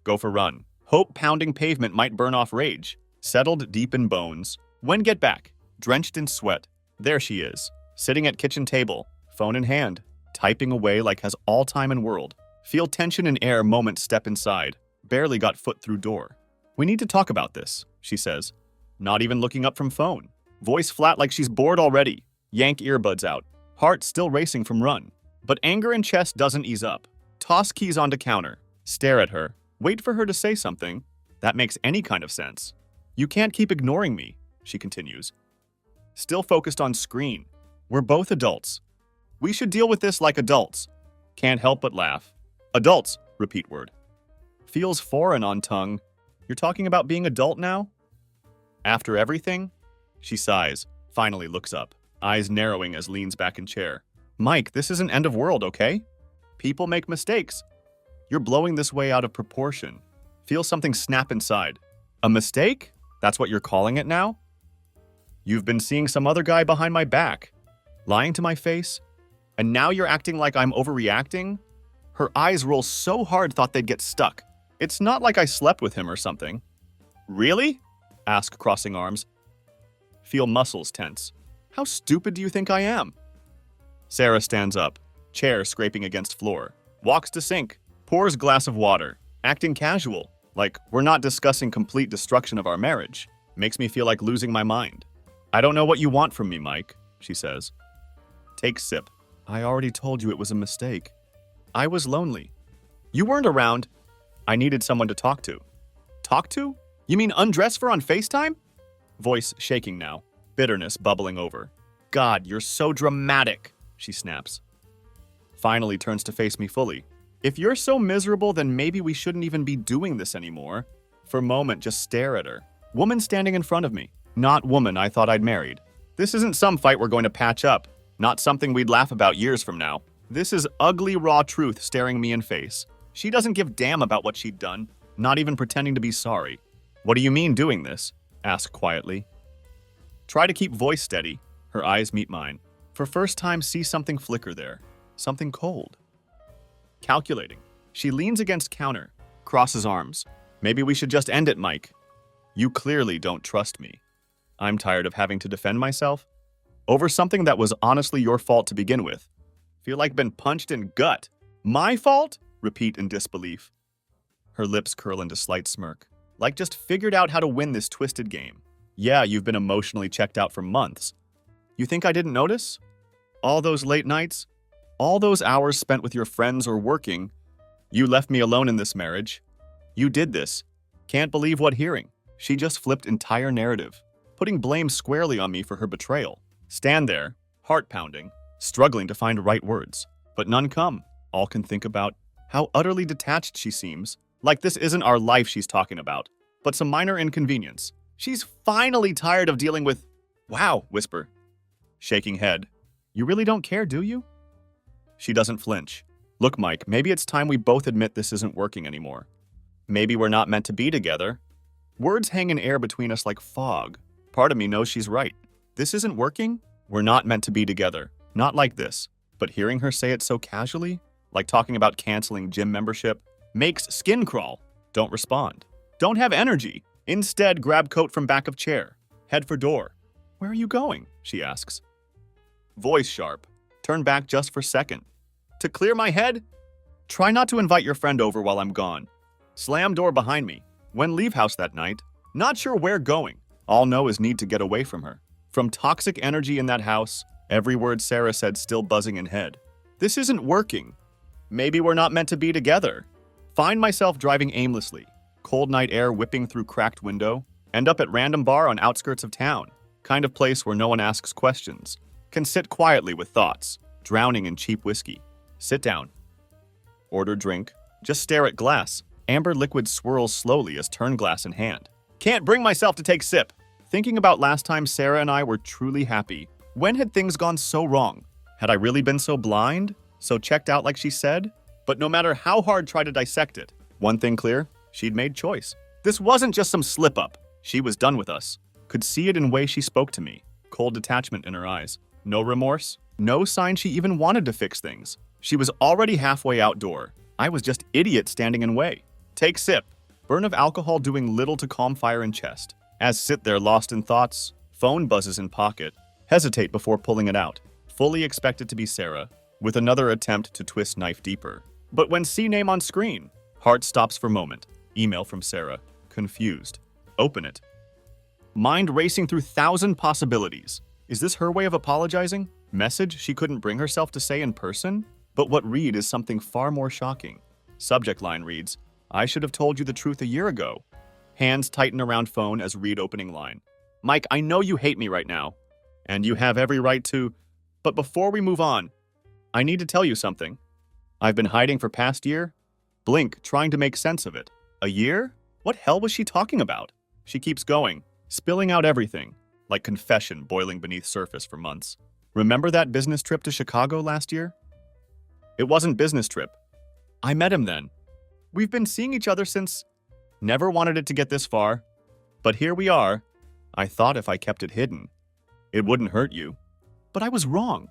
Go for run. Hope pounding pavement might burn off rage. Settled deep in bones. When get back. Drenched in sweat. There she is. Sitting at kitchen table. Phone in hand. Typing away like has all time in world. Feel tension in air moment step inside. Barely got foot through door. We need to talk about this, she says. Not even looking up from phone. Voice flat like she's bored already. Yank earbuds out. Heart still racing from run. But anger in chest doesn't ease up. Toss keys onto counter. Stare at her. Wait for her to say something. That makes any kind of sense. You can't keep ignoring me, she continues. Still focused on screen. We're both adults. We should deal with this like adults. Can't help but laugh. Adults, repeat word. Feels foreign on tongue. You're talking about being adult now? After everything? She sighs, finally looks up, eyes narrowing as leans back in chair. Mike, this isn't end of world, okay? People make mistakes. You're blowing this way out of proportion. Feel something snap inside. A mistake? That's what you're calling it now? You've been seeing some other guy behind my back, lying to my face, and now you're acting like I'm overreacting? Her eyes roll so hard thought they'd get stuck. It's not like I slept with him or something. Really? Ask, crossing arms. Feel muscles tense. How stupid do you think I am? Sarah stands up, chair scraping against floor, walks to sink, pours glass of water, acting casual, like we're not discussing complete destruction of our marriage. Makes me feel like losing my mind. I don't know what you want from me, Mike, she says. Take sip. I already told you it was a mistake. I was lonely. You weren't around. I needed someone to talk to. Talk to? You mean undress for on FaceTime? Voice shaking now, bitterness bubbling over. God, you're so dramatic, she snaps. Finally turns to face me fully. If you're so miserable, then maybe we shouldn't even be doing this anymore. For a moment, just stare at her. Woman standing in front of me. Not woman I thought I'd married. This isn't some fight we're going to patch up. Not something we'd laugh about years from now. This is ugly, raw truth staring me in face. She doesn't give damn about what she'd done, not even pretending to be sorry. What do you mean doing this? Ask quietly. Try to keep voice steady. Her eyes meet mine. For first time, see something flicker there. Something cold. Calculating. She leans against counter, crosses arms. Maybe we should just end it, Mike. You clearly don't trust me. I'm tired of having to defend myself. Over something that was honestly your fault to begin with. Feel like been punched in gut. My fault? Repeat in disbelief. Her lips curl into slight smirk. Like just figured out how to win this twisted game. Yeah, you've been emotionally checked out for months. You think I didn't notice? All those late nights? All those hours spent with your friends or working? You left me alone in this marriage. You did this. Can't believe what hearing. She just flipped entire narrative, putting blame squarely on me for her betrayal. Stand there, heart pounding, struggling to find right words. But none come. All can think about how utterly detached she seems. Like this isn't our life she's talking about, but some minor inconvenience. She's finally tired of dealing with, wow, whisper. Shaking head. You really don't care, do you? She doesn't flinch. Look, Mike, maybe it's time we both admit this isn't working anymore. Maybe we're not meant to be together. Words hang in air between us like fog. Part of me knows she's right. This isn't working? We're not meant to be together. Not like this. But hearing her say it so casually, like talking about canceling gym membership, makes skin crawl. Don't respond. Don't have energy. Instead, grab coat from back of chair. Head for door. Where are you going? She asks. Voice sharp. Turn back just for second. To clear my head? Try not to invite your friend over while I'm gone. Slam door behind me. When leave house that night. Not sure where going. All know is need to get away from her. From toxic energy in that house, every word Sarah said still buzzing in head. This isn't working. Maybe we're not meant to be together. Find myself driving aimlessly. Cold night air whipping through cracked window. End up at random bar on outskirts of town. Kind of place where no one asks questions. Can sit quietly with thoughts. Drowning in cheap whiskey. Sit down. Order drink. Just stare at glass. Amber liquid swirls slowly as turn glass in hand. Can't bring myself to take sip. Thinking about last time Sarah and I were truly happy. When had things gone so wrong? Had I really been so blind? So checked out like she said? But no matter how hard try to dissect it, one thing clear, she'd made choice. This wasn't just some slip-up. She was done with us. Could see it in way she spoke to me. Cold detachment in her eyes. No remorse. No sign she even wanted to fix things. She was already halfway outdoor. I was just idiot standing in way. Take sip. Burn of alcohol doing little to calm fire in chest. As sit there lost in thoughts, phone buzzes in pocket. Hesitate before pulling it out. Fully expect it to be Sarah, with another attempt to twist knife deeper. But when see name on screen, heart stops for moment. Email from Sarah. Confused. Open it. Mind racing through 1,000 possibilities. Is this her way of apologizing? Message she couldn't bring herself to say in person? But what read is something far more shocking. Subject line reads, I should have told you the truth a year ago. Hands tighten around phone as read opening line. Mike, I know you hate me right now. And you have every right to. But before we move on, I need to tell you something. I've been hiding for past year. Blink, trying to make sense of it. A year? What hell was she talking about? She keeps going, spilling out everything, like confession boiling beneath surface for months. Remember that business trip to Chicago last year? It wasn't business trip. I met him then. We've been seeing each other since. Never wanted it to get this far. But here we are. I thought if I kept it hidden, it wouldn't hurt you. But I was wrong.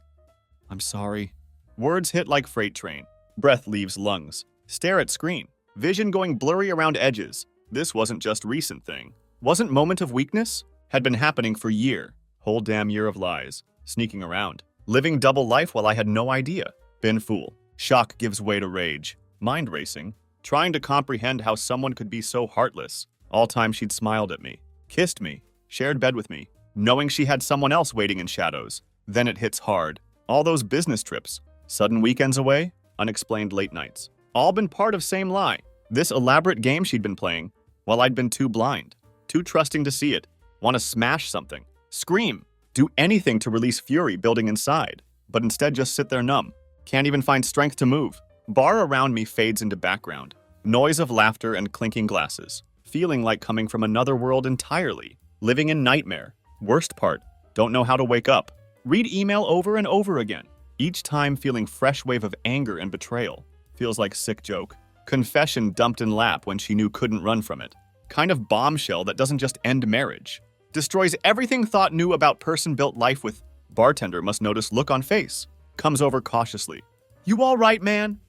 I'm sorry. Words hit like freight train. Breath leaves lungs. Stare at screen. Vision going blurry around edges. This wasn't just recent thing. Wasn't moment of weakness? Had been happening for year. Whole damn year of lies. Sneaking around. Living double life while I had no idea. Been fool. Shock gives way to rage. Mind racing. Trying to comprehend how someone could be so heartless. All time she'd smiled at me. Kissed me. Shared bed with me. Knowing she had someone else waiting in shadows. Then it hits hard. All those business trips. Sudden weekends away. Unexplained late nights. All been part of same lie. This elaborate game she'd been playing, while I'd been too blind. Too trusting to see it. Want to smash something. Scream. Do anything to release fury building inside. But instead just sit there numb. Can't even find strength to move. Bar around me fades into background. Noise of laughter and clinking glasses. Feeling like coming from another world entirely. Living in nightmare. Worst part, don't know how to wake up. Read email over and over again. Each time feeling fresh wave of anger and betrayal. Feels like sick joke. Confession dumped in lap when she knew couldn't run from it. Kind of bombshell that doesn't just end marriage. Destroys everything thought knew about person built life with bartender must notice look on face. Comes over cautiously. You all right, man?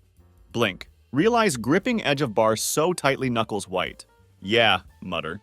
Blink. Realize gripping edge of bar so tightly knuckles white. Yeah, mutter.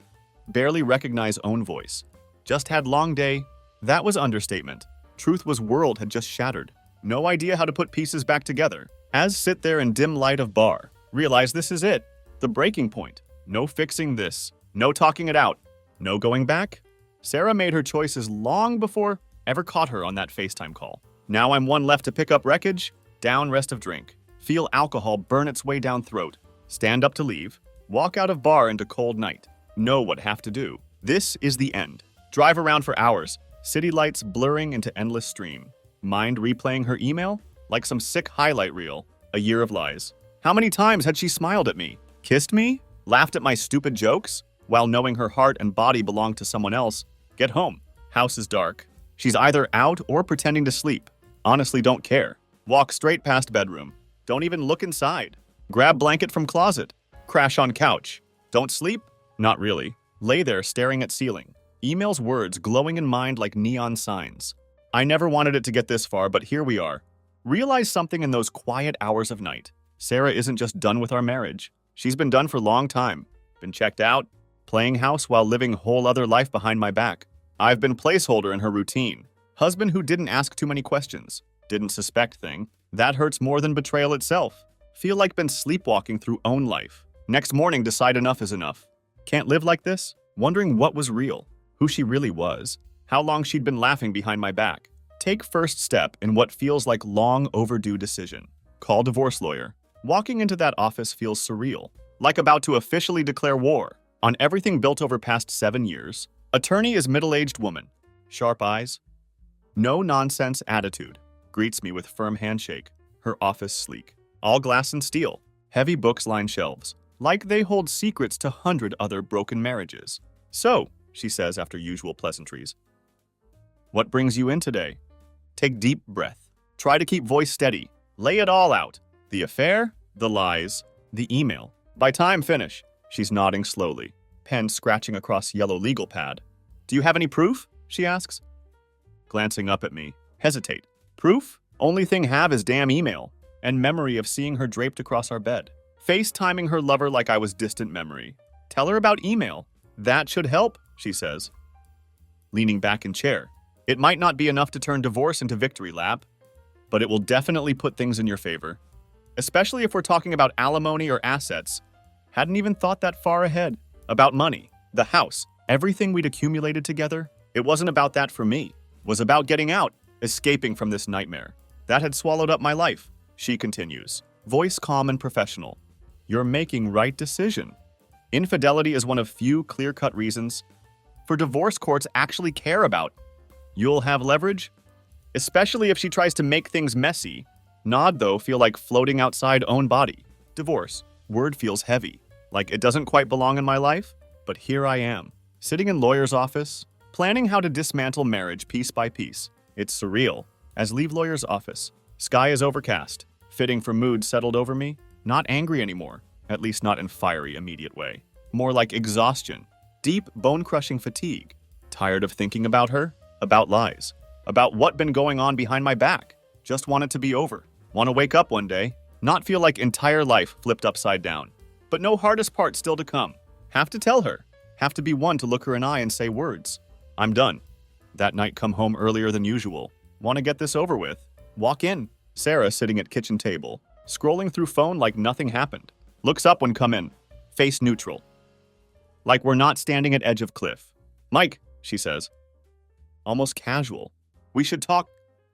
Barely recognize own voice. Just had long day. That was understatement. Truth was world had just shattered. No idea how to put pieces back together. As sit there in dim light of bar. Realize this is it. The breaking point. No fixing this. No talking it out. No going back. Sarah made her choices long before ever caught her on that FaceTime call. Now I'm one left to pick up wreckage. Down rest of drink. Feel alcohol burn its way down throat. Stand up to leave. Walk out of bar into cold night. Know what have to do. This is the end. Drive around for hours. City lights blurring into endless stream. Mind replaying her email? Like some sick highlight reel. A year of lies. How many times had she smiled at me? Kissed me? Laughed at my stupid jokes? While knowing her heart and body belonged to someone else. Get home. House is dark. She's either out or pretending to sleep. Honestly don't care. Walk straight past bedroom. Don't even look inside. Grab blanket from closet. Crash on couch. Don't sleep? Not really. Lay there staring at ceiling. Email's words glowing in mind like neon signs. I never wanted it to get this far, but here we are. Realize something in those quiet hours of night. Sarah isn't just done with our marriage. She's been done for a long time. Been checked out. Playing house while living whole other life behind my back. I've been placeholder in her routine. Husband who didn't ask too many questions. Didn't suspect thing. That hurts more than betrayal itself. Feel like been sleepwalking through own life. Next morning decide enough is enough. Can't live like this? Wondering what was real. Who she really was. How long she'd been laughing behind my back. Take first step in what feels like long overdue decision. Call divorce lawyer. Walking into that office feels surreal. Like about to officially declare war on everything built over past 7 years. Attorney is middle-aged woman. Sharp eyes. No nonsense attitude. Greets me with firm handshake. Her office sleek. All glass and steel. Heavy books line shelves. Like they hold secrets to 100 other broken marriages. So, she says after usual pleasantries. What brings you in today? Take deep breath. Try to keep voice steady. Lay it all out. The affair, the lies, the email. By time finish, she's nodding slowly. Pen scratching across yellow legal pad. Do you have any proof? She asks. Glancing up at me. Hesitate. Proof? Only thing have is damn email. And memory of seeing her draped across our bed. FaceTiming her lover like I was distant memory. Tell her about email. That should help, she says. Leaning back in chair. It might not be enough to turn divorce into victory lap, but it will definitely put things in your favor. Especially if we're talking about alimony or assets. Hadn't even thought that far ahead. About money, the house, everything we'd accumulated together. It wasn't about that for me. It was about getting out, escaping from this nightmare. That had swallowed up my life. She continues, voice calm and professional. You're making right decision. Infidelity is one of few clear-cut reasons for divorce courts actually care about. You'll have leverage, especially if she tries to make things messy. Nod, though, feel like floating outside own body. Divorce. Word feels heavy, like it doesn't quite belong in my life, but here I am, sitting in lawyer's office, planning how to dismantle marriage piece by piece. It's surreal. As leave lawyer's office, sky is overcast, fitting for mood settled over me. Not angry anymore, at least not in fiery, immediate way. More like exhaustion, deep, bone-crushing fatigue. Tired of thinking about her, about lies, about what been going on behind my back. Just want it to be over. Want to wake up one day, not feel like entire life flipped upside down. But no hardest part still to come. Have to tell her. Have to be one to look her in eye and say words. I'm done. That night come home earlier than usual. Want to get this over with. Walk in. Sarah sitting at kitchen table, scrolling through phone like nothing happened. Looks up when come in. Face neutral. Like we're not standing at edge of cliff. Mike, she says. Almost casual. We should talk.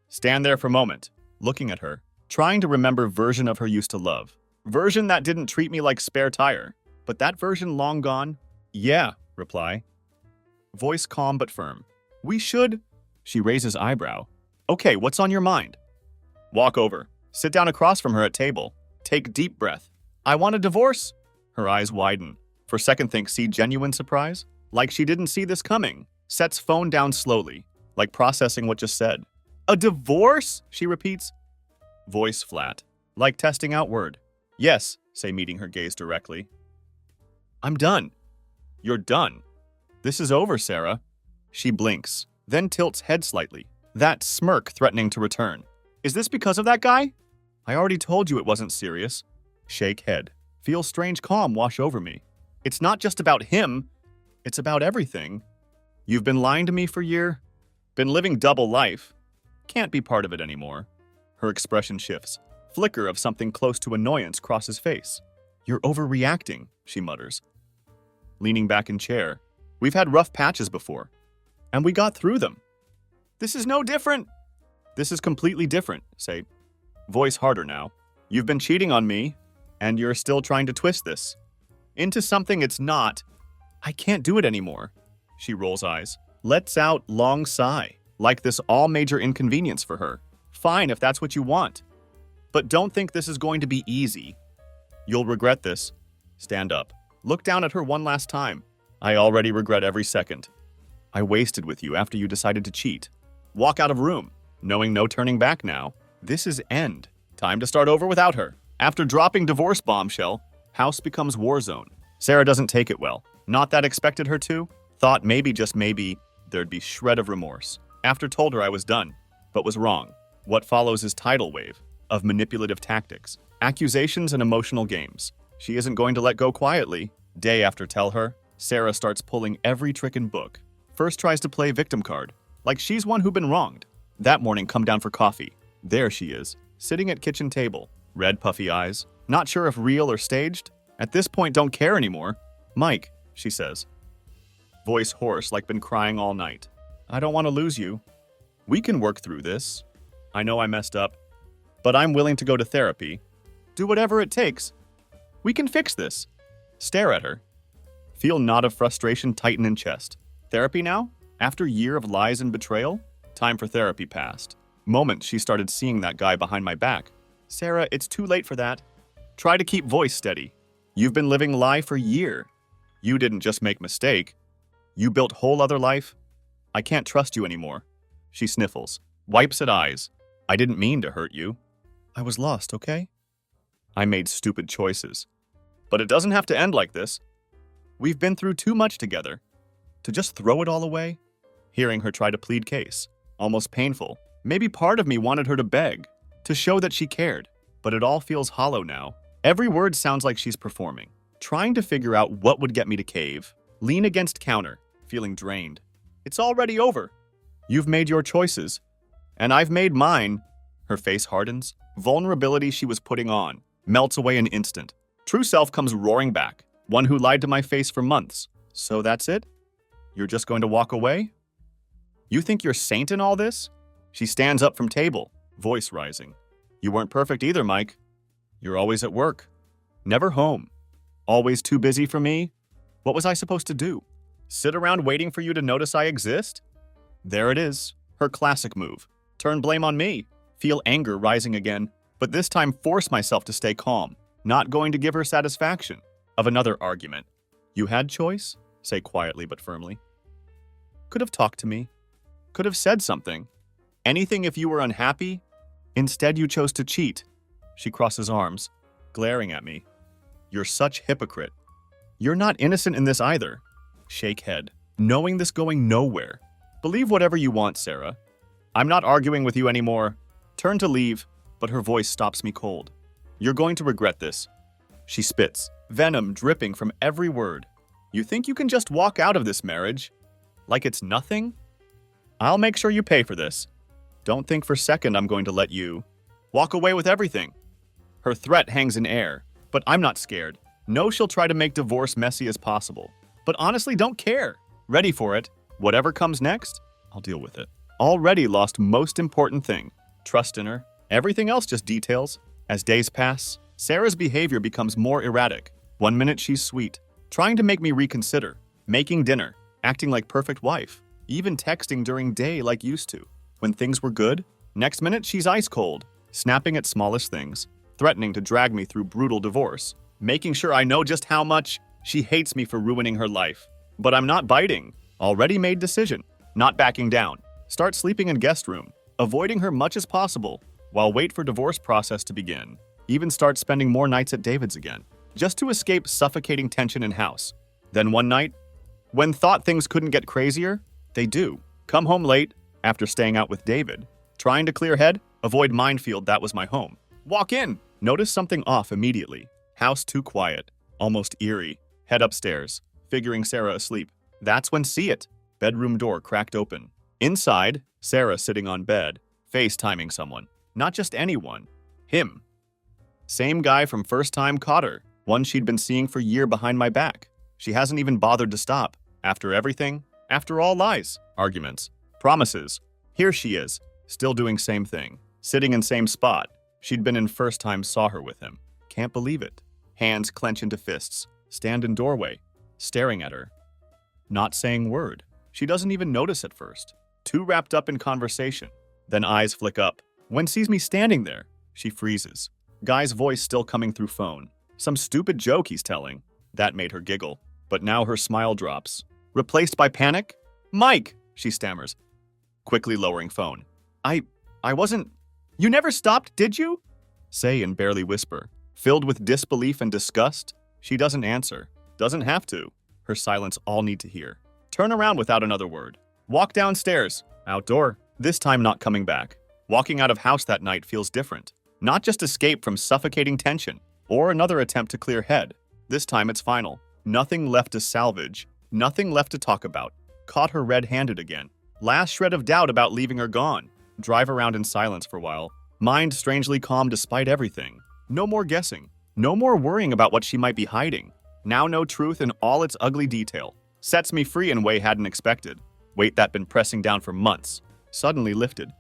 Stand there for a moment, looking at her, trying to remember version of her used to love. Version that didn't treat me like spare tire. But that version long gone? Yeah, reply. Voice calm but firm. We should. She raises eyebrow. Okay, what's on your mind? Walk over. Sit down across from her at table. Take deep breath. I want a divorce. Her eyes widen. For second think see genuine surprise. Like she didn't see this coming. Sets phone down slowly, like processing what just said. A divorce? She repeats. Voice flat, like testing out word. Yes, say meeting her gaze directly. I'm done. You're done. This is over, Sarah. She blinks, then tilts head slightly. That smirk threatening to return. Is this because of that guy? I already told you it wasn't serious. Shake head. Feel strange calm wash over me. It's not just about him. It's about everything. You've been lying to me for a year, been living double life. Can't be part of it anymore. Her expression shifts. Flicker of something close to annoyance crosses face. You're overreacting, she mutters. Leaning back in chair. We've had rough patches before, and we got through them. This is no different. This is completely different, say. Voice harder now. You've been cheating on me, and you're still trying to twist this into something it's not. I can't do it anymore. She rolls eyes. Lets out long sigh, like this all major inconvenience for her. Fine if that's what you want. But don't think this is going to be easy. You'll regret this. Stand up. Look down at her one last time. I already regret every second. I wasted with you after you decided to cheat. Walk out of room, knowing no turning back now. This is end. Time to start over without her. After dropping divorce bombshell, house becomes war zone. Sarah doesn't take it well. Not that expected her to. Thought maybe, just maybe, there'd be shred of remorse. After told her I was done, but was wrong. What follows is tidal wave of manipulative tactics, accusations and emotional games. She isn't going to let go quietly. Day after tell her, Sarah starts pulling every trick in book. First tries to play victim card, like she's one who'd been wronged. That morning come down for coffee. There she is, sitting at kitchen table. Red puffy eyes, not sure if real or staged. At this point don't care anymore. Mike, she says. Voice hoarse like been crying all night. I don't want to lose you. We can work through this. I know I messed up, but I'm willing to go to therapy. Do whatever it takes. We can fix this. Stare at her. Feel knot of frustration tighten in chest. Therapy now? After year of lies and betrayal? Time for therapy passed. Moment she started seeing that guy behind my back. Sarah, it's too late for that. Try to keep voice steady. You've been living lie for a year. You didn't just make mistake. You built whole other life. I can't trust you anymore. She sniffles, wipes at eyes. I didn't mean to hurt you. I was lost, okay? I made stupid choices. But it doesn't have to end like this. We've been through too much together. To just throw it all away? Hearing her try to plead case. Almost painful. Maybe part of me wanted her to beg, to show that she cared. But it all feels hollow now. Every word sounds like she's performing. Trying to figure out what would get me to cave. Lean against counter, feeling drained. It's already over. You've made your choices. And I've made mine. Her face hardens. Vulnerability she was putting on melts away in an instant. True self comes roaring back. One who lied to my face for months. So that's it? You're just going to walk away? You think you're saint in all this? She stands up from table, voice rising. You weren't perfect either, Mike. You're always at work. Never home. Always too busy for me? What was I supposed to do? Sit around waiting for you to notice I exist? There it is, her classic move. Turn blame on me. Feel anger rising again, but this time force myself to stay calm. Not going to give her satisfaction. Of another argument. You had choice? Say quietly but firmly. Could have talked to me. Could have said something. Anything if you were unhappy. Instead you chose to cheat. She crosses arms, glaring at me. You're such hypocrite. You're not innocent in this either. Shake head, knowing this going nowhere. Believe whatever you want, Sarah. I'm not arguing with you anymore. Turn to leave, but her voice stops me cold. You're going to regret this. She spits, venom dripping from every word. You think you can just walk out of this marriage? Like it's nothing? I'll make sure you pay for this. Don't think for a second I'm going to let you walk away with everything. Her threat hangs in air, but I'm not scared. Know she'll try to make divorce messy as possible. But honestly, don't care. Ready for it. Whatever comes next, I'll deal with it. Already lost most important thing. Trust in her. Everything else just details. As days pass, Sarah's behavior becomes more erratic. 1 minute she's sweet, trying to make me reconsider, making dinner, acting like perfect wife, even texting during day like used to. When things were good, next minute she's ice cold, snapping at smallest things, threatening to drag me through brutal divorce, making sure I know just how much she hates me for ruining her life. But I'm not biting. Already made decision. Not backing down. Start sleeping in guest room, avoiding her much as possible, while wait for divorce process to begin. Even start spending more nights at David's again, just to escape suffocating tension in house. Then one night, when thought things couldn't get crazier, they do. Come home late, after staying out with David. Trying to clear head, avoid minefield that was my home. Walk in, notice something off immediately. House too quiet, almost eerie. Head upstairs, figuring Sarah asleep. That's when see it. Bedroom door cracked open. Inside, Sarah sitting on bed, FaceTiming someone. Not just anyone. Him. Same guy from first time caught her. One she'd been seeing for a year behind my back. She hasn't even bothered to stop. After everything, after all lies, arguments, promises. Here she is, still doing same thing. Sitting in same spot. She'd been in first time saw her with him. Can't believe it. Hands clench into fists. Stand in doorway. Staring at her. Not saying word. She doesn't even notice at first. Too wrapped up in conversation. Then eyes flick up. When sees me standing there, she freezes. Guy's voice still coming through phone. Some stupid joke he's telling. That made her giggle. But now her smile drops. Replaced by panic? Mike, she stammers. Quickly lowering phone. I wasn't... You never stopped, did you? Say and barely whisper. Filled with disbelief and disgust, she doesn't answer. Doesn't have to. Her silence all need to hear. Turn around without another word. Walk downstairs. Outdoor. This time not coming back. Walking out of house that night feels different. Not just escape from suffocating tension, or another attempt to clear head. This time it's final. Nothing left to salvage. Nothing left to talk about. Caught her red-handed again. Last shred of doubt about leaving her gone. Drive around in silence for a while. Mind strangely calm despite everything. No more guessing. No more worrying about what she might be hiding. Now no truth in all its ugly detail. Sets me free in way hadn't expected. Weight that been pressing down for months. Suddenly lifted.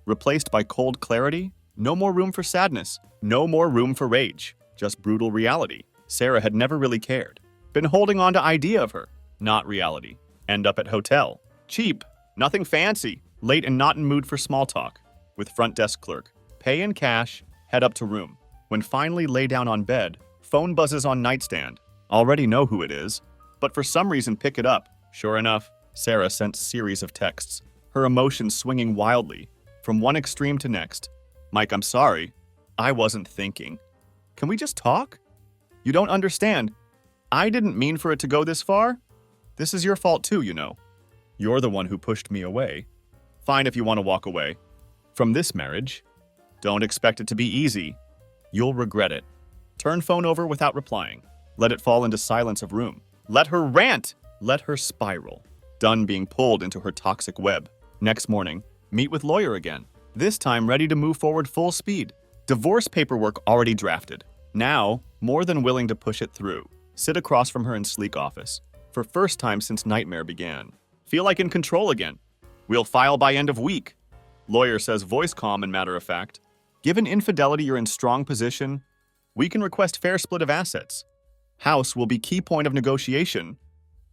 Replaced by cold clarity. No more room for sadness. No more room for rage. Just brutal reality. Sarah had never really cared. Been holding on to idea of her. Not reality. End up at hotel. Cheap. Nothing fancy. Late and not in mood for small talk. With front desk clerk. Pay in cash. Head up to room. When finally lay down on bed, phone buzzes on nightstand. Already know who it is. But for some reason pick it up. Sure enough, Sarah sent series of texts. Her emotions swinging wildly. From one extreme to next. Mike, I'm sorry. I wasn't thinking. Can we just talk? You don't understand. I didn't mean for it to go this far. This is your fault too, you know. You're the one who pushed me away. Fine if you want to walk away. From this marriage. Don't expect it to be easy. You'll regret it. Turn phone over without replying. Let it fall into silence of room. Let her rant. Let her spiral. Done being pulled into her toxic web. Next morning, meet with lawyer again. This time ready to move forward full speed. Divorce paperwork already drafted. Now, more than willing to push it through. Sit across from her in sleek office. For first time since nightmare began. Feel like in control again. We'll file by end of week. Lawyer says voice calm and matter of fact. Given infidelity you're in strong position, we can request fair split of assets. House will be key point of negotiation,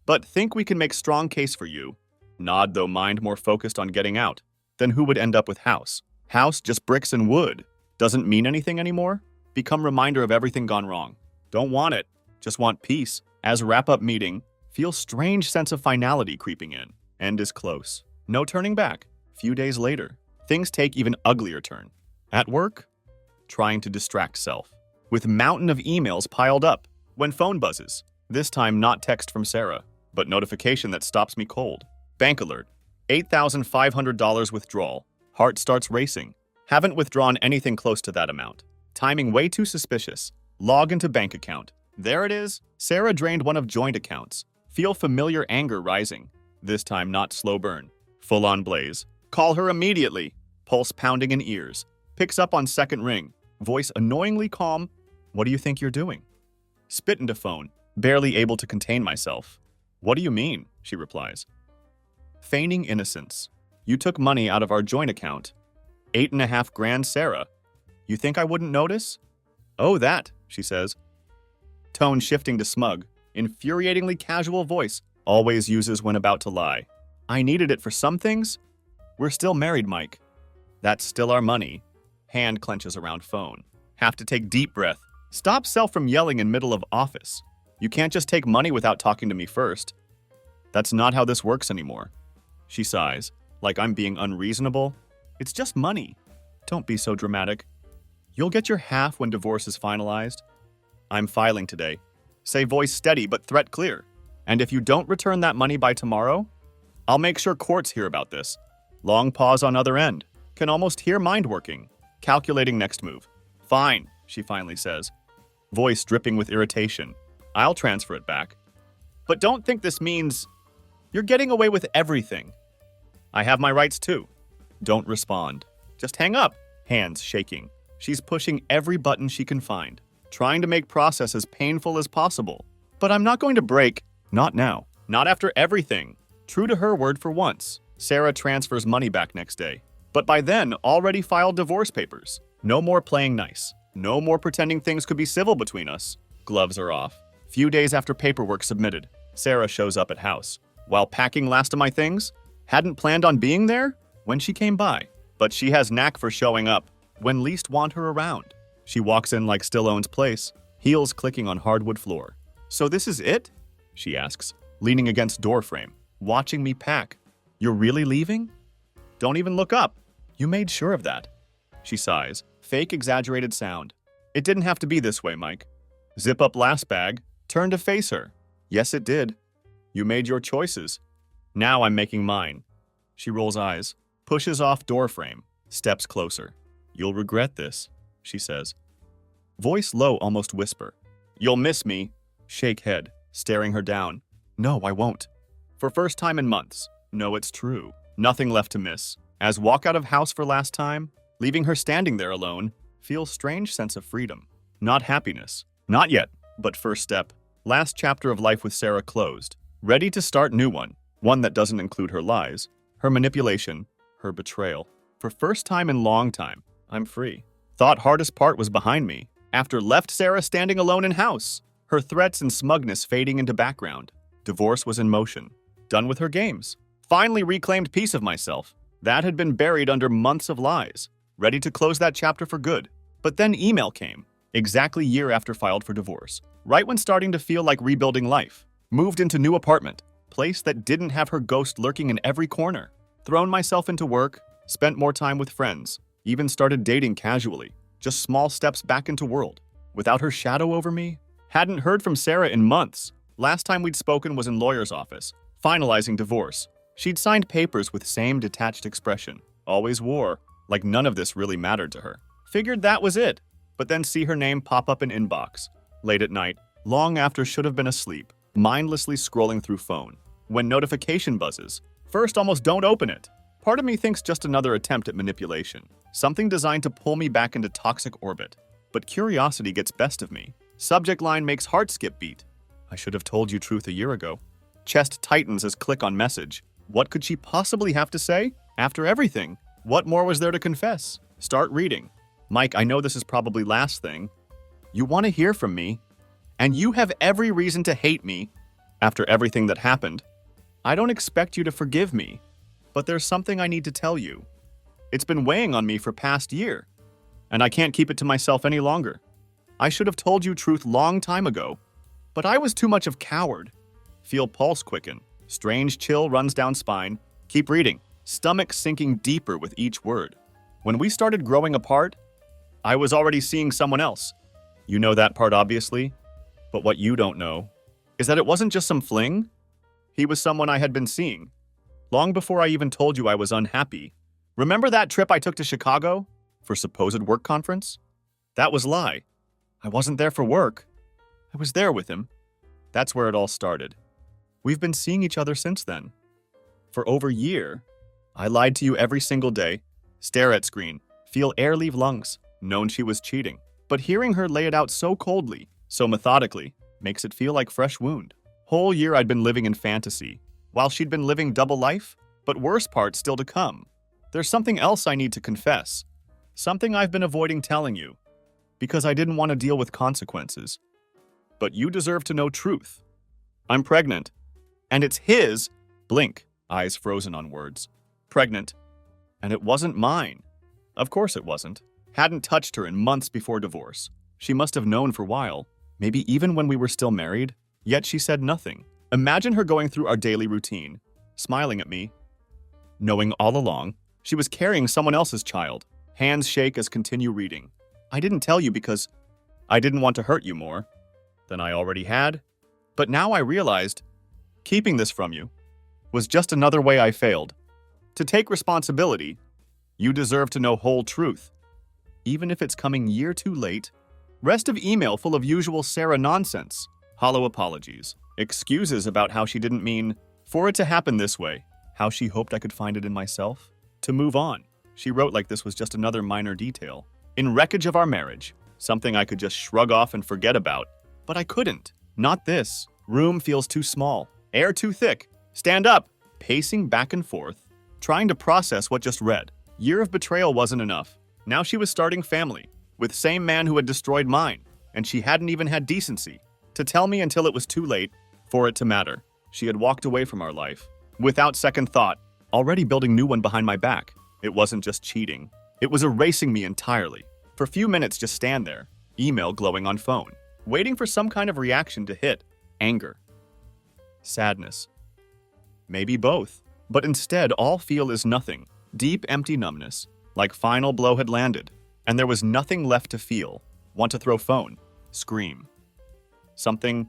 but think we can make strong case for you. Nod though mind more focused on getting out. Then who would end up with house? House just bricks and wood. Doesn't mean anything anymore? Become reminder of everything gone wrong. Don't want it. Just want peace. As wrap-up meeting, feel strange sense of finality creeping in. End is close. No turning back. Few days later, things take even uglier turn. At work, trying to distract self. With mountain of emails piled up. When phone buzzes. This time not text from Sarah, but notification that stops me cold. Bank alert. $8,500 withdrawal. Heart starts racing. Haven't withdrawn anything close to that amount. Timing way too suspicious. Log into bank account. There it is. Sarah drained one of joint accounts. Feel familiar anger rising. This time not slow burn. Full on blaze. Call her immediately. Pulse pounding in ears. Picks up on second ring. Voice annoyingly calm. What do you think you're doing? Spit into phone. Barely able to contain myself. What do you mean? She replies. Feigning innocence. You took money out of our joint account. 8.5 grand, Sarah. You think I wouldn't notice? Oh, that, she says. Tone shifting to smug. Infuriatingly casual voice. Always uses when about to lie. I needed it for some things. We're still married, Mike. That's still our money. Hand clenches around phone. Have to take deep breath. Stop self from yelling in middle of office. You can't just take money without talking to me first. That's not how this works anymore. She sighs, like I'm being unreasonable. It's just money. Don't be so dramatic. You'll get your half when divorce is finalized. I'm filing today. Say voice steady but threat clear. And if you don't return that money by tomorrow, I'll make sure courts hear about this. Long pause on other end. Can almost hear mind working. Calculating next move. Fine, she finally says. Voice dripping with irritation. I'll transfer it back. But don't think this means... You're getting away with everything. I have my rights too. Don't respond. Just hang up. Hands shaking. She's pushing every button she can find, trying to make process as painful as possible. But I'm not going to break. Not now. Not after everything. True to her word for once, Sarah transfers money back next day. But by then, already filed divorce papers. No more playing nice. No more pretending things could be civil between us. Gloves are off. Few days after paperwork submitted, Sarah shows up at house. While packing last of my things, hadn't planned on being there when she came by. But she has knack for showing up when least want her around. She walks in like still owns place, heels clicking on hardwood floor. So this is it? She asks, leaning against doorframe, watching me pack. You're really leaving? Don't even look up. You made sure of that. She sighs, fake exaggerated sound. It didn't have to be this way, Mike. Zip up last bag, turn to face her. Yes, it did. You made your choices. Now I'm making mine. She rolls eyes, pushes off doorframe, steps closer. You'll regret this, she says. Voice low, almost whisper. You'll miss me. Shake head, staring her down. No, I won't. For first time in months. No, it's true. Nothing left to miss. As walk out of house for last time, leaving her standing there alone, feels strange sense of freedom. Not happiness. Not yet, but first step. Last chapter of life with Sarah closed. Ready to start new one. One that doesn't include her lies, her manipulation, her betrayal. For first time in long time, I'm free. Thought hardest part was behind me. After left Sarah standing alone in house. Her threats and smugness fading into background. Divorce was in motion. Done with her games. Finally reclaimed piece of myself. That had been buried under months of lies. Ready to close that chapter for good. But then email came. Exactly year after filed for divorce. Right when starting to feel like rebuilding life. Moved into new apartment. Place that didn't have her ghost lurking in every corner. Thrown myself into work. Spent more time with friends. Even started dating casually. Just small steps back into world. Without her shadow over me. Hadn't heard from Sarah in months. Last time we'd spoken was in lawyer's office. Finalizing divorce. She'd signed papers with same detached expression. Always wore. Like none of this really mattered to her. Figured that was it. But then see her name pop up in inbox. Late at night. Long after should have been asleep. Mindlessly scrolling through phone. When notification buzzes. First almost don't open it. Part of me thinks just another attempt at manipulation. Something designed to pull me back into toxic orbit. But curiosity gets best of me. Subject line makes heart skip beat. I should have told you truth a year ago. Chest tightens as click on message. What could she possibly have to say? After everything, what more was there to confess? Start reading. Mike, I know this is probably last thing. You want to hear from me, and you have every reason to hate me. After everything that happened, I don't expect you to forgive me, but there's something I need to tell you. It's been weighing on me for past year, and I can't keep it to myself any longer. I should have told you truth long time ago, but I was too much of coward. Feel pulse quicken. Strange chill runs down spine. Keep reading. Stomach sinking deeper with each word. When we started growing apart, I was already seeing someone else. You know that part, obviously. But what you don't know is that it wasn't just some fling. He was someone I had been seeing. Long before I even told you I was unhappy. Remember that trip I took to Chicago for supposed work conference? That was lie. I wasn't there for work. I was there with him. That's where it all started. We've been seeing each other since then. For over a year, I lied to you every single day, stare at screen, feel air leave lungs, known she was cheating. But hearing her lay it out so coldly, so methodically, makes it feel like fresh wound. Whole year I'd been living in fantasy, while she'd been living double life, but worse part still to come. There's something else I need to confess. Something I've been avoiding telling you, because I didn't want to deal with consequences. But you deserve to know truth. I'm pregnant. And it's his, blink, eyes frozen on words. Pregnant. And it wasn't mine. Of course it wasn't. Hadn't touched her in months before divorce. She must have known for a while, maybe even when we were still married, yet she said nothing. Imagine her going through our daily routine, smiling at me, knowing all along she was carrying someone else's child. Hands shake as continue reading. I didn't tell you because I didn't want to hurt you more than I already had, but now I realized keeping this from you was just another way I failed. To take responsibility, you deserve to know whole truth. Even if it's coming year too late. Rest of email full of usual Sarah nonsense. Hollow apologies. Excuses about how she didn't mean For it to happen this way, how she hoped I could find it in myself? To move on. She wrote like this was just another minor detail. In wreckage of our marriage, something I could just shrug off and forget about. But I couldn't. Not this. Room feels too small. Air too thick. Stand up. Pacing back and forth, trying to process what just read. Year of betrayal wasn't enough. Now she was starting family, with same man who had destroyed mine, and she hadn't even had decency to tell me until it was too late for it to matter. She had walked away from our life, without second thought, already building new one behind my back. It wasn't just cheating. It was erasing me entirely. For a few minutes, just stand there, email glowing on phone, waiting for some kind of reaction to hit. Anger. Sadness. Maybe both. But instead, all feel is nothing. Deep, empty numbness. Like final blow had landed. And there was nothing left to feel. Want to throw phone. Scream. Something.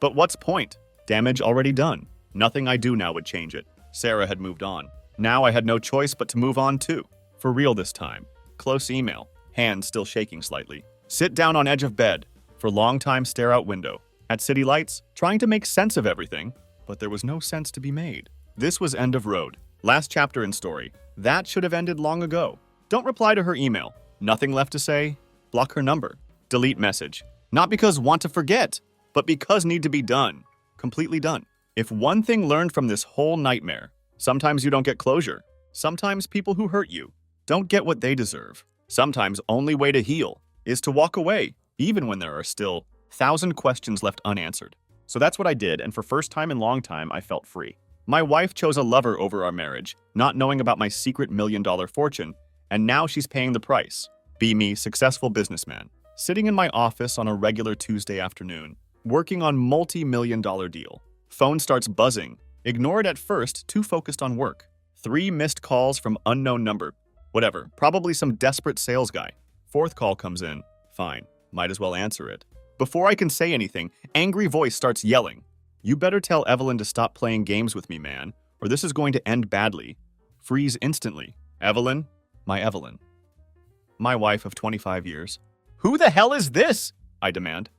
But what's point? Damage already done. Nothing I do now would change it. Sarah had moved on. Now I had no choice but to move on too. For real this time. Close email. Hands still shaking slightly. Sit down on edge of bed. For long time stare out window. At city lights, trying to make sense of everything. But there was no sense to be made. This was end of road. Last chapter in story. That should have ended long ago. Don't reply to her email. Nothing left to say. Block her number. Delete message. Not because want to forget, but because need to be done. Completely done. If one thing learned from this whole nightmare, sometimes you don't get closure. Sometimes people who hurt you don't get what they deserve. Sometimes only way to heal is to walk away, even when there are still 1,000 questions left unanswered. So that's what I did, and for first time in long time, I felt free. My wife chose a lover over our marriage, not knowing about my secret $1 million fortune, and now she's paying the price. Be me, successful businessman, sitting in my office on a regular Tuesday afternoon, working on multi-million-dollar deal. Phone starts buzzing. Ignored at first, too focused on work. 3 missed calls from unknown number. Whatever, probably some desperate sales guy. 4th call comes in. Fine, might as well answer it. Before I can say anything, angry voice starts yelling. You better tell Evelyn to stop playing games with me, man, or this is going to end badly. Freeze instantly. Evelyn? My Evelyn. My wife of 25 years. Who the hell is this? I demand.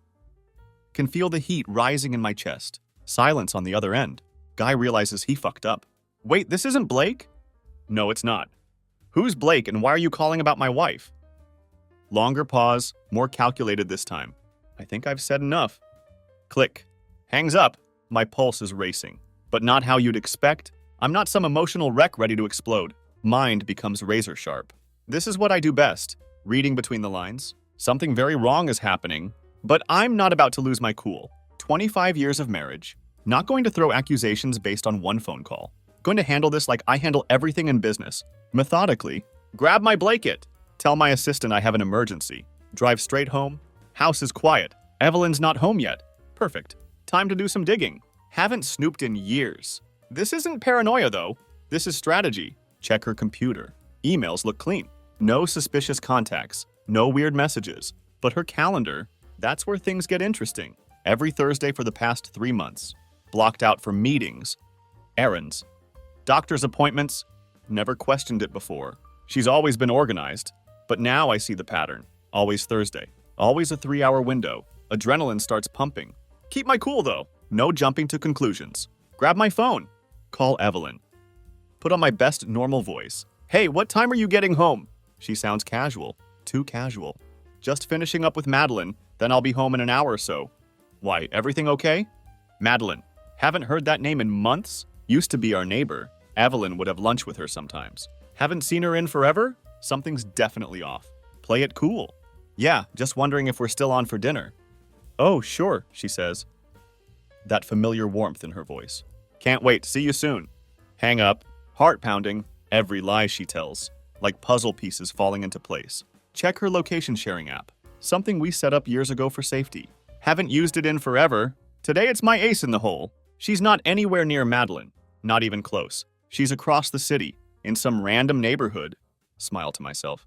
Can feel the heat rising in my chest. Silence on the other end. Guy realizes he fucked up. Wait, this isn't Blake? No, it's not. Who's Blake and why are you calling about my wife? Longer pause, more calculated this time. I think I've said enough. Click. Hangs up. My pulse is racing. But not how you'd expect. I'm not some emotional wreck ready to explode. Mind becomes razor sharp. This is what I do best. Reading between the lines. Something very wrong is happening. But I'm not about to lose my cool. 25 years of marriage. Not going to throw accusations based on one phone call. Going to handle this like I handle everything in business. Methodically. Grab my blanket. Tell my assistant I have an emergency. Drive straight home. House is quiet. Evelyn's not home yet. Perfect. Time to do some digging. Haven't snooped in years. This isn't paranoia though. This is strategy. Check her computer. Emails look clean. No suspicious contacts. No weird messages. But her calendar, that's where things get interesting. Every Thursday for the past 3 months. Blocked out for meetings. Errands. Doctor's appointments. Never questioned it before. She's always been organized. But now I see the pattern. Always Thursday. Always a 3-hour window. Adrenaline starts pumping. Keep my cool though. No jumping to conclusions. Grab my phone. Call Evelyn. Put on my best normal voice. Hey, what time are you getting home? She sounds casual. Too casual. Just finishing up with Madeline, then I'll be home in an hour or so. Why, everything okay? Madeline. Haven't heard that name in months? Used to be our neighbor. Evelyn would have lunch with her sometimes. Haven't seen her in forever? Something's definitely off. Play it cool. Yeah, just wondering if we're still on for dinner. Oh, sure, she says. That familiar warmth in her voice. Can't wait, see you soon. Hang up. Heart pounding. Every lie she tells. Like puzzle pieces falling into place. Check her location sharing app. Something we set up years ago for safety. Haven't used it in forever. Today it's my ace in the hole. She's not anywhere near Madeline. Not even close. She's across the city. In some random neighborhood. Smile to myself.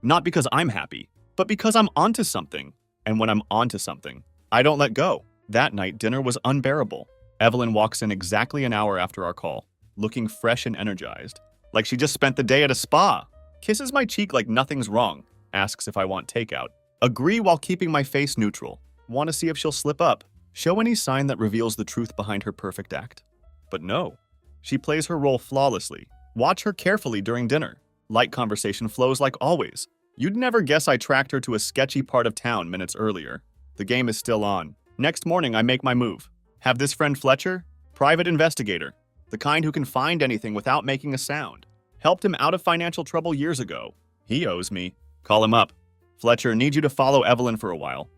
Not because I'm happy, but because I'm onto something. And when I'm onto something, I don't let go. That night, dinner was unbearable. Evelyn walks in exactly an hour after our call, looking fresh and energized, like she just spent the day at a spa. Kisses my cheek like nothing's wrong, asks if I want takeout. Agree while keeping my face neutral. Want to see if she'll slip up. Show any sign that reveals the truth behind her perfect act. But no, she plays her role flawlessly. Watch her carefully during dinner. Light conversation flows like always. You'd never guess I tracked her to a sketchy part of town minutes earlier. The game is still on. Next morning, I make my move. Have this friend Fletcher? Private investigator. The kind who can find anything without making a sound. Helped him out of financial trouble years ago. He owes me. Call him up. Fletcher, need you to follow Evelyn for a while.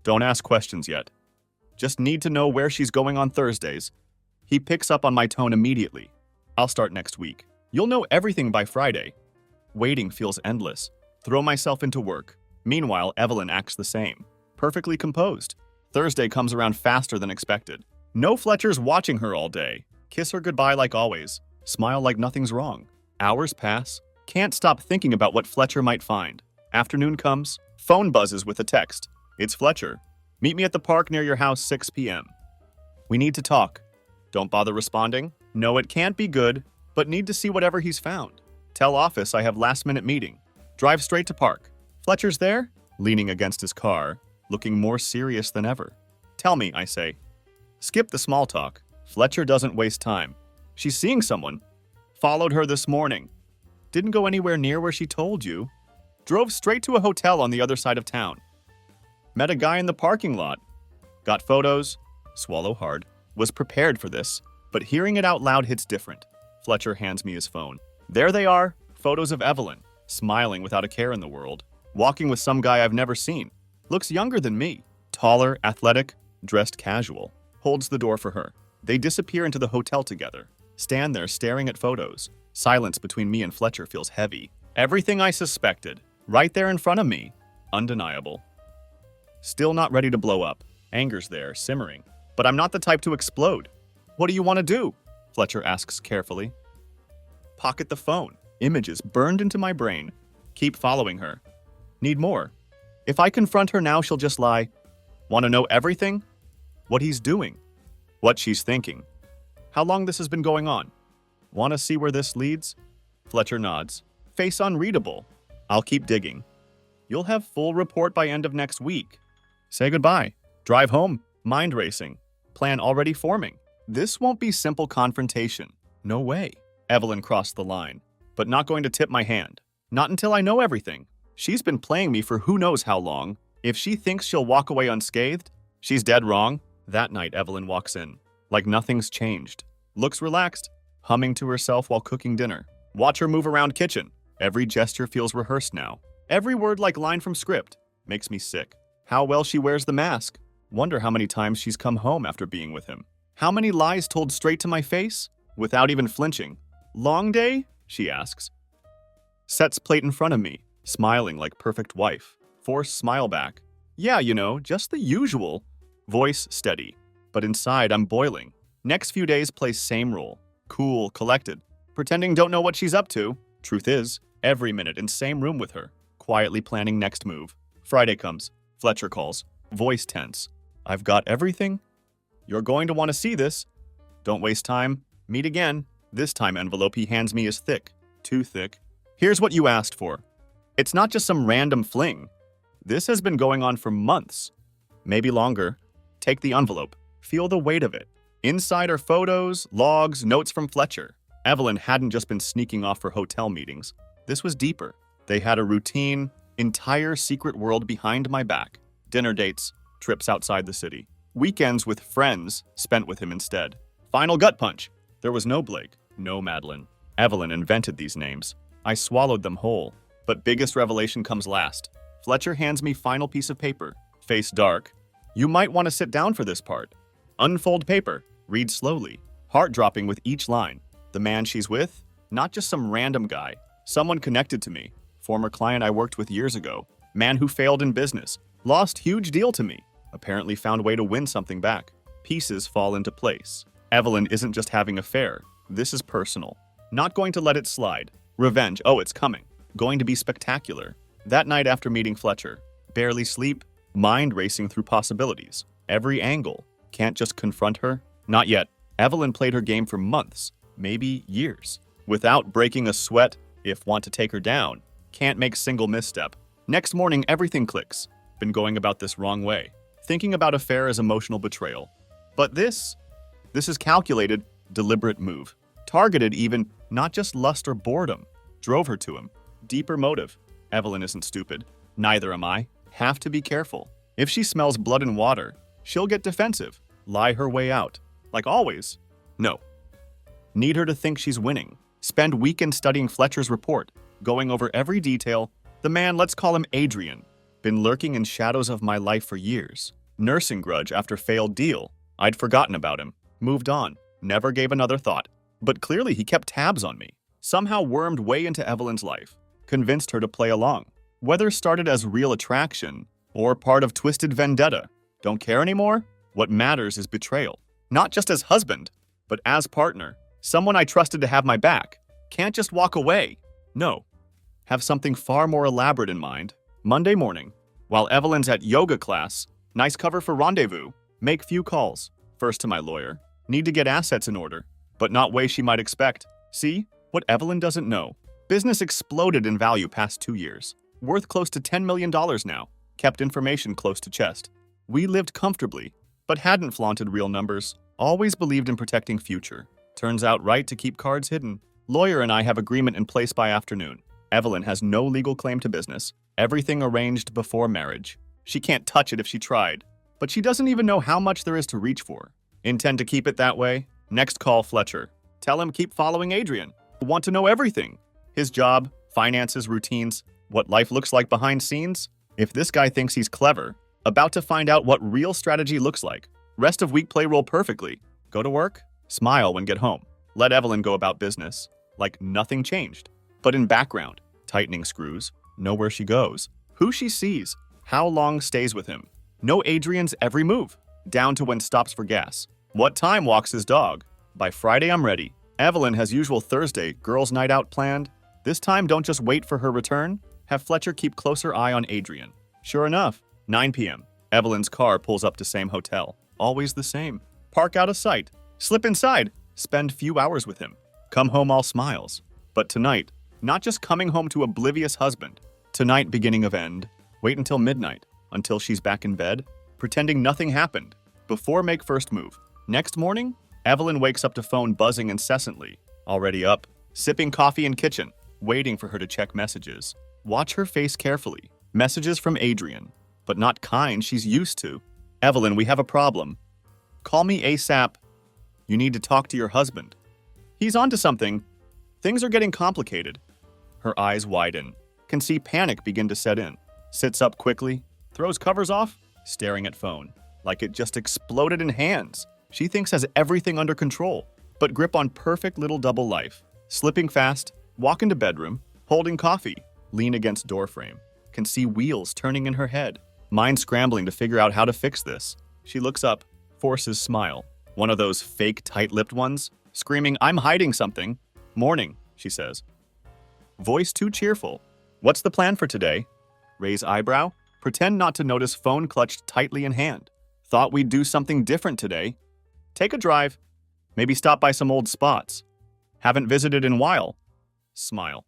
Don't ask questions yet. Just need to know where she's going on Thursdays. He picks up on my tone immediately. I'll start next week. You'll know everything by Friday. Waiting feels endless. Throw myself into work. Meanwhile, Evelyn acts the same. Perfectly composed. Thursday comes around faster than expected. No Fletcher's watching her all day. Kiss her goodbye like always. Smile like nothing's wrong. Hours pass. Can't stop thinking about what Fletcher might find. Afternoon comes. Phone buzzes with a text. It's Fletcher. Meet me at the park near your house 6 p.m. We need to talk. Don't bother responding. No, it can't be good, but need to see whatever he's found. Tell office I have last-minute meeting. Drive straight to park. Fletcher's there? Leaning against his car, looking more serious than ever. Tell me, I say. Skip the small talk. Fletcher doesn't waste time. She's seeing someone. Followed her this morning. Didn't go anywhere near where she told you. Drove straight to a hotel on the other side of town. Met a guy in the parking lot. Got photos. Swallow hard. Was prepared for this, but hearing it out loud hits different. Fletcher hands me his phone. There they are, photos of Evelyn, smiling without a care in the world, walking with some guy I've never seen. Looks younger than me. Taller, athletic, dressed casual. Holds the door for her. They disappear into the hotel together. Stand there staring at photos. Silence between me and Fletcher feels heavy. Everything I suspected, right there in front of me. Undeniable. Still not ready to blow up. Anger's there, simmering. But I'm not the type to explode. What do you want to do? Fletcher asks carefully. Pocket the phone. Images burned into my brain. Keep following her. Need more. If I confront her now, she'll just lie. Want to know everything? What he's doing. What she's thinking. How long this has been going on. Want to see where this leads? Fletcher nods. Face unreadable. I'll keep digging. You'll have full report by end of next week. Say goodbye. Drive home. Mind racing. Plan already forming. This won't be simple confrontation. No way. Evelyn crossed the line. But not going to tip my hand. Not until I know everything. She's been playing me for who knows how long. If she thinks she'll walk away unscathed, she's dead wrong. That night, Evelyn walks in. Like nothing's changed. Looks relaxed. Humming to herself while cooking dinner. Watch her move around kitchen. Every gesture feels rehearsed now. Every word like line from script. Makes me sick. How well she wears the mask. Wonder how many times she's come home after being with him. How many lies told straight to my face? Without even flinching. Long day? She asks. Sets plate in front of me, smiling like perfect wife. Force smile back. Yeah, you know, just the usual. Voice steady. But inside, I'm boiling. Next few days play same role. Cool, collected. Pretending don't know what she's up to. Truth is, every minute in same room with her. Quietly planning next move. Friday comes. Fletcher calls. Voice tense. I've got everything? You're going to want to see this. Don't waste time. Meet again. This time envelope he hands me is thick. Too thick. Here's what you asked for. It's not just some random fling. This has been going on for months. Maybe longer. Take the envelope. Feel the weight of it. Inside are photos, logs, notes from Fletcher. Evelyn hadn't just been sneaking off for hotel meetings. This was deeper. They had a routine, entire secret world behind my back. Dinner dates, trips outside the city. Weekends with friends spent with him instead. Final gut punch. There was no Blake, no Madeline. Evelyn invented these names. I swallowed them whole. But biggest revelation comes last. Fletcher hands me final piece of paper. Face dark. You might want to sit down for this part. Unfold paper. Read slowly. Heart dropping with each line. The man she's with? Not just some random guy. Someone connected to me. Former client I worked with years ago. Man who failed in business. Lost huge deal to me. Apparently found way to win something back. Pieces fall into place. Evelyn isn't just having an affair. This is personal. Not going to let it slide. Revenge. Oh, it's coming. Going to be spectacular. That night after meeting Fletcher. Barely sleep. Mind racing through possibilities. Every angle. Can't just confront her. Not yet. Evelyn played her game for months. Maybe years. Without breaking a sweat. If want to take her down. Can't make single misstep. Next morning, everything clicks. Been going about this wrong way. Thinking about affair as emotional betrayal. But this is calculated, Deliberate move. Targeted even, not just lust or boredom. Drove her to him. Deeper motive. Evelyn isn't stupid. Neither am I. Have to be careful. If she smells blood and water, she'll get defensive. Lie her way out. Like always. No. Need her to think she's winning. Spend weekends studying Fletcher's report, going over every detail. The man, let's call him Adrian, been lurking in shadows of my life for years. Nursing grudge after failed deal. I'd forgotten about him. Moved on. Never gave another thought. But clearly he kept tabs on me. Somehow wormed way into Evelyn's life. Convinced her to play along. Whether started as real attraction or part of twisted vendetta. Don't care anymore? What matters is betrayal. Not just as husband, but as partner. Someone I trusted to have my back. Can't just walk away. No. Have something far more elaborate in mind. Monday morning, while Evelyn's at yoga class, nice cover for rendezvous, make few calls. First to my lawyer. Need to get assets in order, but not way she might expect. See? What Evelyn doesn't know. Business exploded in value past 2 years. Worth close to $10 million now. Kept information close to chest. We lived comfortably, but hadn't flaunted real numbers. Always believed in protecting future. Turns out right to keep cards hidden. Lawyer and I have agreement in place by afternoon. Evelyn has no legal claim to business. Everything arranged before marriage. She can't touch it if she tried. But she doesn't even know how much there is to reach for. Intend to keep it that way? Next call Fletcher. Tell him keep following Adrian. Want to know everything. His job, finances, routines, what life looks like behind scenes. If this guy thinks he's clever, about to find out what real strategy looks like. Rest of week play roll perfectly. Go to work, smile when get home. Let Evelyn go about business. Like nothing changed. But in background, tightening screws, know where she goes, who she sees, how long stays with him. Know Adrian's every move, down to when stops for gas. What time walks his dog. By Friday I'm ready. Evelyn has usual Thursday girls' night out planned. This time don't just wait for her return. Have Fletcher keep closer eye on Adrian. Sure enough, 9 p.m. Evelyn's car pulls up to same hotel. Always the same. Park out of sight. Slip inside. Spend few hours with him. Come home all smiles. But tonight, not just coming home to oblivious husband. Tonight beginning of end. Wait until midnight. Until she's back in bed. Pretending nothing happened. Before make first move. Next morning, Evelyn wakes up to phone buzzing incessantly. Already up. Sipping coffee in kitchen. Waiting for her to check messages. Watch her face carefully. Messages from Adrian. But not kind she's used to. Evelyn, we have a problem. Call me ASAP. You need to talk to your husband. He's onto something. Things are getting complicated. Her eyes widen. Can see panic begin to set in. Sits up quickly. Throws covers off. Staring at phone. Like it just exploded in hands. She thinks has everything under control. But grip on perfect little double life. Slipping fast. Walk into bedroom. Holding coffee. Lean against doorframe. Can see wheels turning in her head. Mind scrambling to figure out how to fix this. She looks up. Forces smile. One of those fake tight-lipped ones. Screaming, I'm hiding something. Morning, she says. Voice too cheerful. What's the plan for today? Raise eyebrow. Pretend not to notice phone clutched tightly in hand. Thought we'd do something different today. Take a drive. Maybe stop by some old spots. Haven't visited in a while. Smile.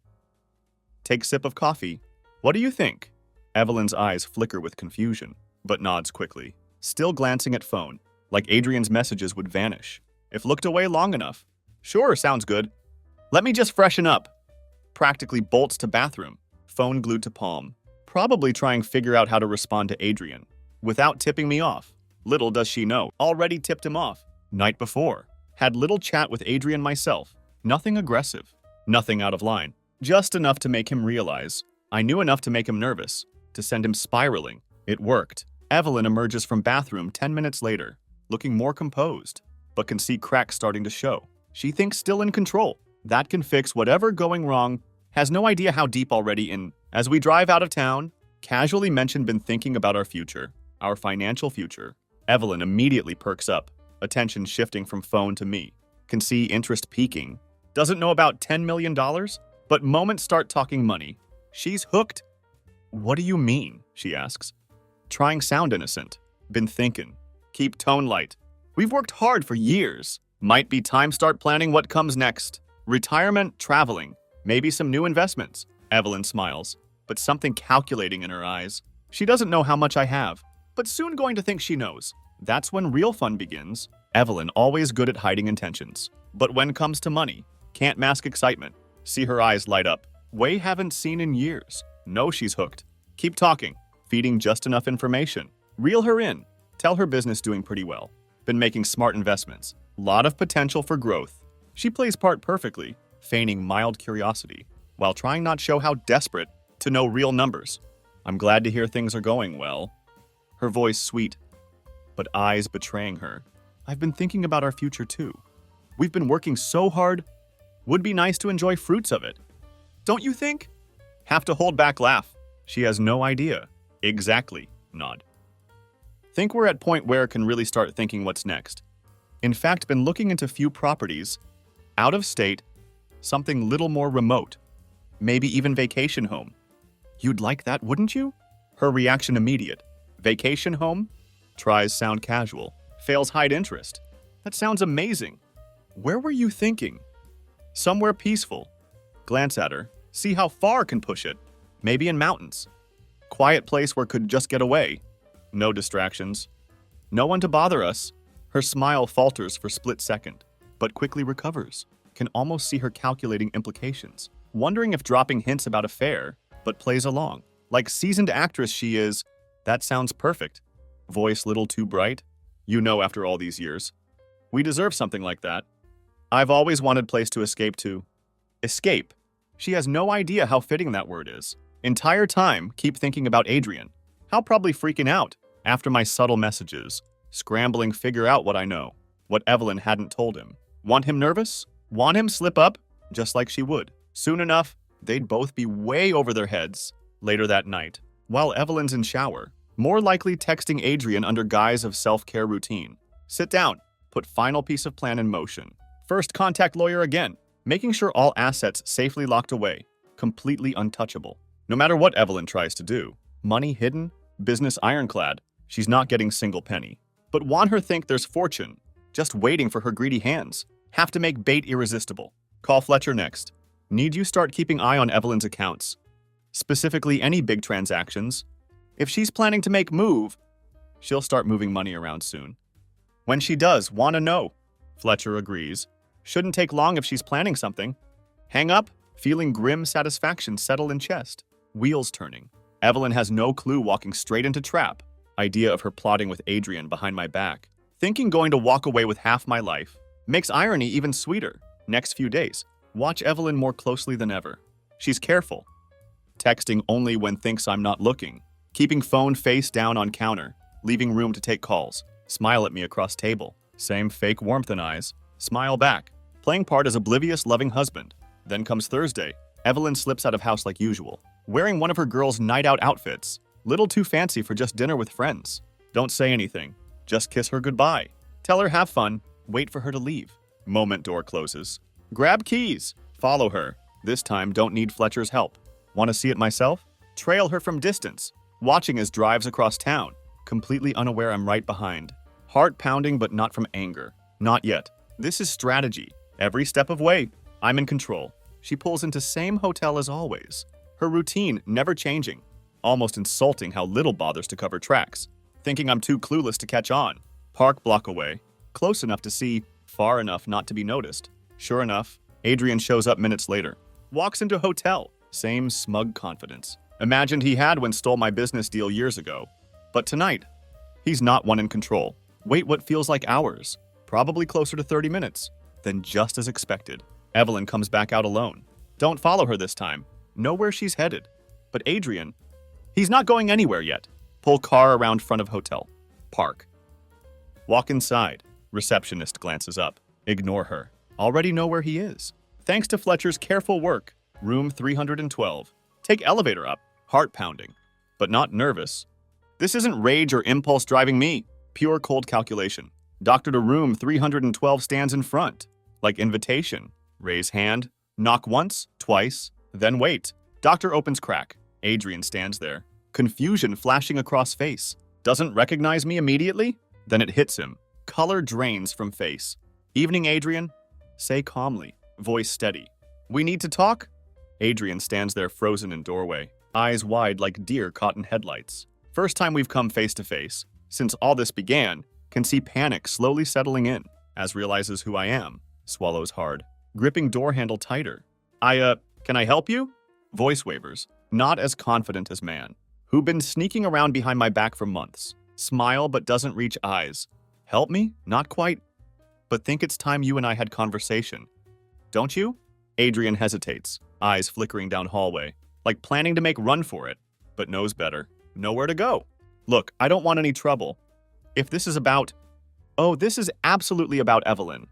Take sip of coffee. What do you think? Evelyn's eyes flicker with confusion, but nods quickly. Still glancing at phone, like Adrian's messages would vanish. If looked away long enough. Sure, sounds good. Let me just freshen up. Practically bolts to bathroom, phone glued to palm. Probably trying to figure out how to respond to Adrian. Without tipping me off. Little does she know, already tipped him off. Night before. Had little chat with Adrian myself. Nothing aggressive. Nothing out of line. Just enough to make him realize. I knew enough to make him nervous. To send him spiraling. It worked. Evelyn emerges from bathroom 10 minutes later. Looking more composed. But can see cracks starting to show. She thinks still in control. That can fix whatever going wrong. Has no idea how deep already in. As we drive out of town, casually mentioned been thinking about our future. Our financial future. Evelyn immediately perks up. Attention shifting from phone to me. Can see interest peaking. Doesn't know about $10 million, but moments start talking money. She's hooked. What do you mean? She asks. Trying sound innocent. Been thinking. Keep tone light. We've worked hard for years. Might be time start planning what comes next. Retirement, traveling, maybe some new investments. Evelyn smiles, but something calculating in her eyes. She doesn't know how much I have, but soon going to think she knows. That's when real fun begins. Evelyn, always good at hiding intentions. But when comes to money, can't mask excitement. See her eyes light up. Way haven't seen in years. Know she's hooked. Keep talking, feeding just enough information. Reel her in. Tell her business doing pretty well. Been making smart investments. Lot of potential for growth. She plays part perfectly, feigning mild curiosity, while trying not show how desperate to know real numbers. I'm glad to hear things are going well. Her voice sweet, but eyes betraying her. I've been thinking about our future too. We've been working so hard. Would be nice to enjoy fruits of it. Don't you think? Have to hold back laugh. She has no idea. Exactly. Nod. Think we're at point where can really start thinking what's next. In fact, been looking into few properties, out of state, something little more remote. Maybe even vacation home. You'd like that, wouldn't you? Her reaction immediate. Vacation home? Tries sound casual. Fails hide interest. That sounds amazing. Where were you thinking? Somewhere peaceful. Glance at her. See how far can push it. Maybe in mountains. Quiet place where could just get away. No distractions. No one to bother us. Her smile falters for split second, but quickly recovers. Can almost see her calculating implications. Wondering if dropping hints about a fare, but plays along. Like seasoned actress she is. That sounds perfect. Voice little too bright. You know after all these years. We deserve something like that. I've always wanted place to escape to. Escape. She has no idea how fitting that word is. Entire time, keep thinking about Adrian. How probably freaking out after my subtle messages. Scrambling figure out what I know. What Evelyn hadn't told him. Want him nervous? Want him slip up? Just like she would. Soon enough, they'd both be way over their heads. Later that night, while Evelyn's in shower, more likely texting Adrian under guise of self-care routine. Sit down. Put final piece of plan in motion. First, contact lawyer again, making sure all assets safely locked away, completely untouchable. No matter what Evelyn tries to do, money hidden, business ironclad, she's not getting single penny. But want her think there's fortune, just waiting for her greedy hands. Have to make bait irresistible. Call Fletcher next. Need you start keeping eye on Evelyn's accounts. Specifically any big transactions. If she's planning to make move, she'll start moving money around soon. When she does, wanna know. Fletcher agrees. Shouldn't take long if she's planning something. Hang up, feeling grim satisfaction settle in chest. Wheels turning. Evelyn has no clue walking straight into trap. Idea of her plotting with Adrian behind my back. Thinking going to walk away with half my life. Makes irony even sweeter. Next few days, watch Evelyn more closely than ever. She's careful. Texting only when thinks I'm not looking. Keeping phone face down on counter. Leaving room to take calls. Smile at me across table. Same fake warmth in eyes. Smile back. Playing part as oblivious, loving husband. Then comes Thursday. Evelyn slips out of house like usual. Wearing one of her girls' night out outfits. Little too fancy for just dinner with friends. Don't say anything. Just kiss her goodbye. Tell her have fun. Wait for her to leave. Moment door closes. Grab keys. Follow her. This time don't need Fletcher's help. Want to see it myself? Trail her from distance. Watching as drives across town. Completely unaware I'm right behind. Heart pounding but not from anger. Not yet. This is strategy. Every step of way, I'm in control. She pulls into same hotel as always. Her routine never changing. Almost insulting how little bothers to cover tracks. Thinking I'm too clueless to catch on. Park block away. Close enough to see, far enough not to be noticed. Sure enough, Adrian shows up minutes later. Walks into hotel. Same smug confidence. Imagined he had when stole my business deal years ago. But tonight, he's not one in control. Wait what feels like hours. Probably closer to 30 minutes. Then just as expected, Evelyn comes back out alone. Don't follow her this time. Know where she's headed. But Adrian, he's not going anywhere yet. Pull car around front of hotel. Park. Walk inside. Receptionist glances up. Ignore her. Already know where he is. Thanks to Fletcher's careful work. Room 312. Take elevator up. Heart pounding. But not nervous. This isn't rage or impulse driving me. Pure cold calculation. Doctor to room 312 stands in front. Like invitation. Raise hand. Knock once, twice, then wait. Doctor opens crack. Adrian stands there. Confusion flashing across face. Doesn't recognize me immediately? Then it hits him. Color drains from face. Evening, Adrian. Say calmly. Voice steady. We need to talk? Adrian stands there frozen in doorway. Eyes wide like deer caught in headlights. First time we've come face to face. Since all this began, Can see panic slowly settling in as realizes who I am. Swallows hard, gripping door handle tighter. Can I help you? Voice wavers, not as confident as man, who been sneaking around behind my back for months. Smile but doesn't reach eyes. Help me? Not quite. But think it's time you and I had conversation. Don't you? Adrian hesitates, eyes flickering down hallway, like planning to make run for it, but knows better. Nowhere to go. Look, I don't want any trouble. If this is about... Oh, this is absolutely about Evelyn.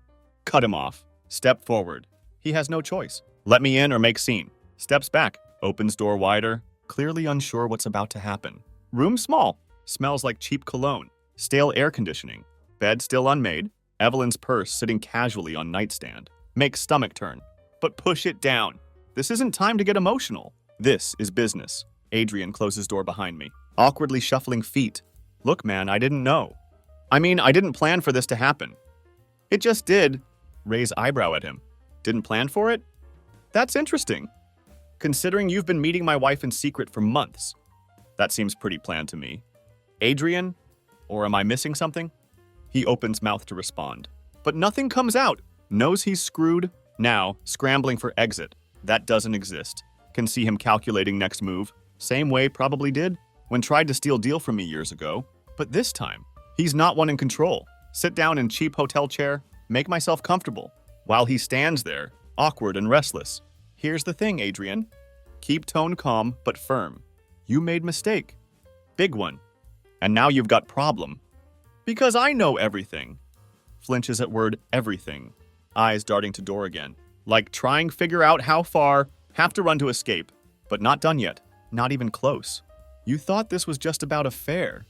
Cut him off. Step forward. He has no choice. Let me in or make scene. Steps back, opens door wider, clearly unsure what's about to happen. Room small. Smells like cheap cologne. Stale air conditioning. Bed still unmade. Evelyn's purse sitting casually on nightstand. Makes stomach turn. But push it down. This isn't time to get emotional. This is business. Adrian closes door behind me, awkwardly shuffling feet. Look, man, I didn't know. I didn't plan for this to happen. It just did. Raise eyebrow at him. Didn't plan for it? That's interesting. Considering you've been meeting my wife in secret for months. That seems pretty planned to me. Adrian? Or am I missing something? He opens mouth to respond, but nothing comes out. Knows he's screwed. Now, scrambling for exit. That doesn't exist. Can see him calculating next move. Same way probably did when tried to steal deal from me years ago. But this time, he's not one in control. Sit down in cheap hotel chair, make myself comfortable. While he stands there, awkward and restless. Here's the thing, Adrian. Keep tone calm but firm. You made mistake. Big one. And now you've got problem. Because I know everything. Flinches at word everything. Eyes darting to door again. Like trying figure out how far, have to run to escape. But not done yet. Not even close. You thought this was just about a fair.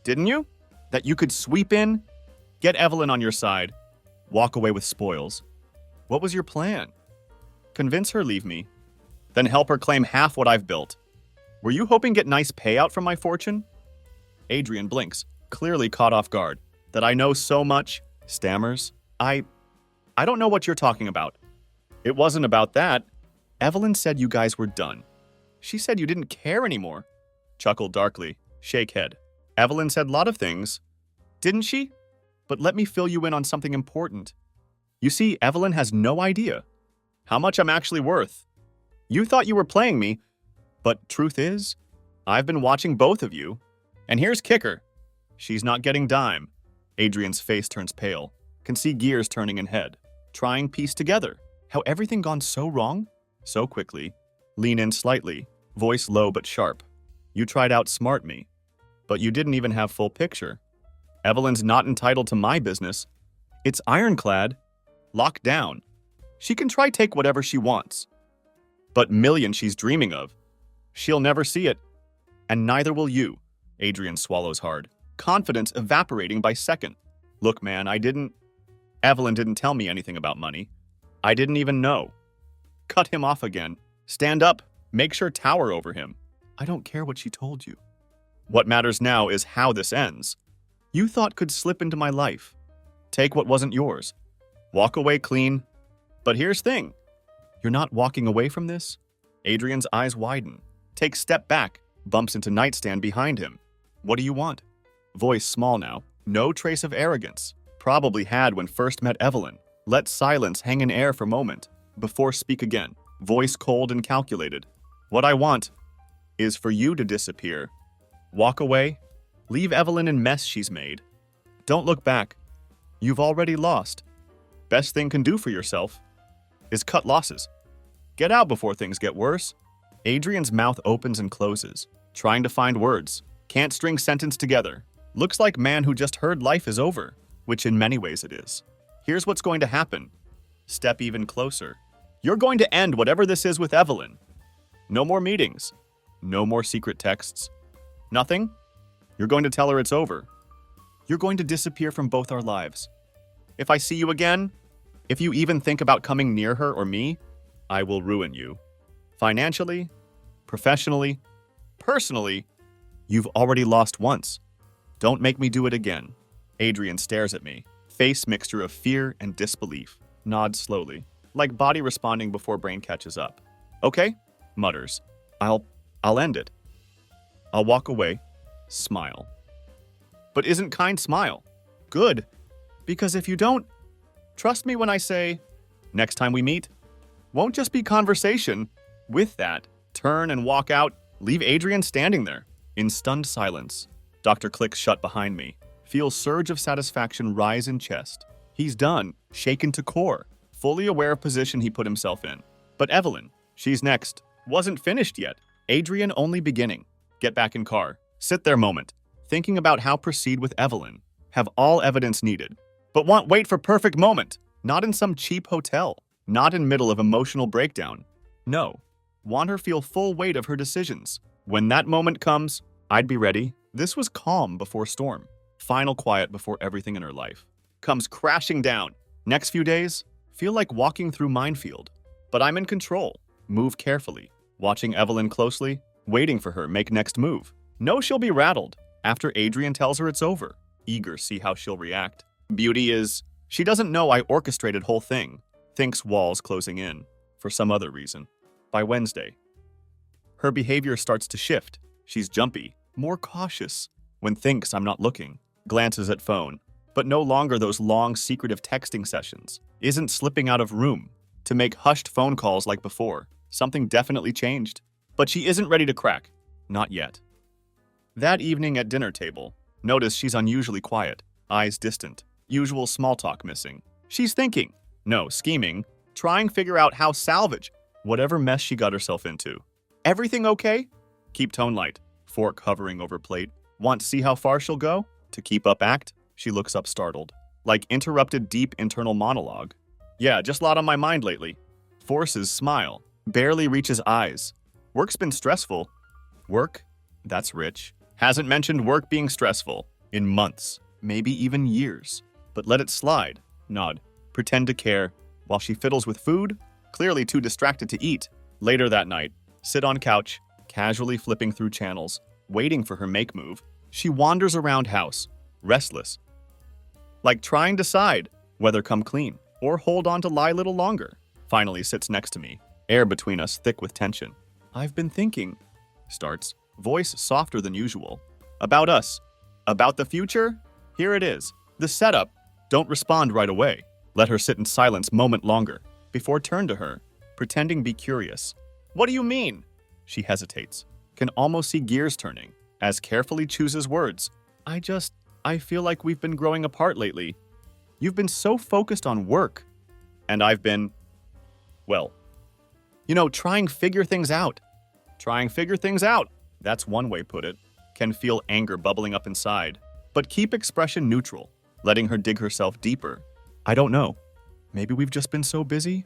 Didn't you? That you could sweep in, get Evelyn on your side, walk away with spoils. What was your plan? Convince her leave me, then help her claim half what I've built. Were you hoping get nice payout from my fortune? Adrian blinks, clearly caught off guard. That I know so much, stammers. I don't know what you're talking about. It wasn't about that. Evelyn said you guys were done. She said you didn't care anymore. Chuckled darkly, shake head. Evelyn said a lot of things. Didn't she? But let me fill you in on something important. You see, Evelyn has no idea how much I'm actually worth. You thought you were playing me, but truth is, I've been watching both of you. And here's kicker. She's not getting dime. Adrian's face turns pale. Can see gears turning in head. Trying piece together. How everything gone so wrong? So quickly. Lean in slightly. Voice low but sharp. You tried to outsmart me. But you didn't even have full picture. Evelyn's not entitled to my business. It's ironclad. Locked down. She can try take whatever she wants. But million she's dreaming of. She'll never see it. And neither will you. Adrian swallows hard. Confidence evaporating by second. Look, man, Evelyn didn't tell me anything about money. I didn't even know. Cut him off again. Stand up. Make sure tower over him. I don't care what she told you. What matters now is how this ends. You thought could slip into my life. Take what wasn't yours. Walk away clean. But here's thing. You're not walking away from this? Adrian's eyes widen. Takes step back. Bumps into nightstand behind him. What do you want? Voice small now. No trace of arrogance. Probably had when first met Evelyn. Let silence hang in air for a moment. Before speak again. Voice cold and calculated. What I want is for you to disappear. Walk away. Leave Evelyn in mess she's made. Don't look back. You've already lost. Best thing can do for yourself is cut losses. Get out before things get worse. Adrian's mouth opens and closes, trying to find words. Can't string sentence together. Looks like man who just heard life is over, which in many ways it is. Here's what's going to happen. Step even closer. You're going to end whatever this is with Evelyn. No more meetings. No more secret texts. Nothing? You're going to tell her it's over. You're going to disappear from both our lives. If I see you again, if you even think about coming near her or me, I will ruin you. Financially, professionally, personally, you've already lost once. Don't make me do it again. Adrian stares at me, face mixture of fear and disbelief. Nods slowly, like body responding before brain catches up. Okay, mutters. I'll end it. I'll walk away, smile. But isn't kind smile. Good. Because if you don't, trust me when I say, next time we meet, won't just be conversation. With that, turn and walk out, leave Adrian standing there, in stunned silence. Dr. Click shut behind me. Feel surge of satisfaction rise in chest. He's done, shaken to core, fully aware of position he put himself in. But Evelyn, she's next, wasn't finished yet. Adrian only beginning. Get back in car. Sit there moment, thinking about how proceed with Evelyn. Have all evidence needed. But wait for perfect moment. Not in some cheap hotel. Not in middle of emotional breakdown. No. Want her feel full weight of her decisions. When that moment comes, I'd be ready. This was calm before storm. Final quiet before everything in her life. Comes crashing down. Next few days, feel like walking through minefield. But I'm in control. Move carefully. Watching Evelyn closely. Waiting for her make next move. Know she'll be rattled. After Adrian tells her it's over. Eager see how she'll react. Beauty is, she doesn't know I orchestrated whole thing. Thinks walls closing in. For some other reason. By Wednesday. Her behavior starts to shift. She's jumpy. More cautious. When thinks I'm not looking. Glances at phone. But no longer those long secretive texting sessions. Isn't slipping out of room. To make hushed phone calls like before. Something definitely changed. But she isn't ready to crack. Not yet. That evening at dinner table. Notice she's unusually quiet. Eyes distant. Usual small talk missing. She's thinking. No, scheming. Trying figure out how salvage whatever mess she got herself into. Everything okay? Keep tone light. Fork hovering over plate. Want to see how far she'll go? To keep up act? She looks up startled. Like interrupted deep internal monologue. Yeah, just a lot on my mind lately. Forces smile. Barely reaches eyes. Work's been stressful. Work? That's rich. Hasn't mentioned work being stressful. In months. Maybe even years. But let it slide. Nod. Pretend to care. While she fiddles with food. Clearly too distracted to eat. Later that night. Sit on couch. Casually flipping through channels. Waiting for her make move. She wanders around house. Restless. Like trying to decide whether come clean or hold on to lie a little longer. Finally sits next to me. Air between us thick with tension. I've been thinking. Starts. Voice softer than usual. About us. About the future? Here it is. The setup. Don't respond right away. Let her sit in silence moment longer. Before turn to her. Pretending be curious. What do you mean? She hesitates. Can almost see gears turning. As carefully chooses words. I feel like we've been growing apart lately. You've been so focused on work. And I've been, well, trying figure things out. Trying figure things out. That's one way put it. Can feel anger bubbling up inside. But keep expression neutral. Letting her dig herself deeper. I don't know. Maybe we've just been so busy?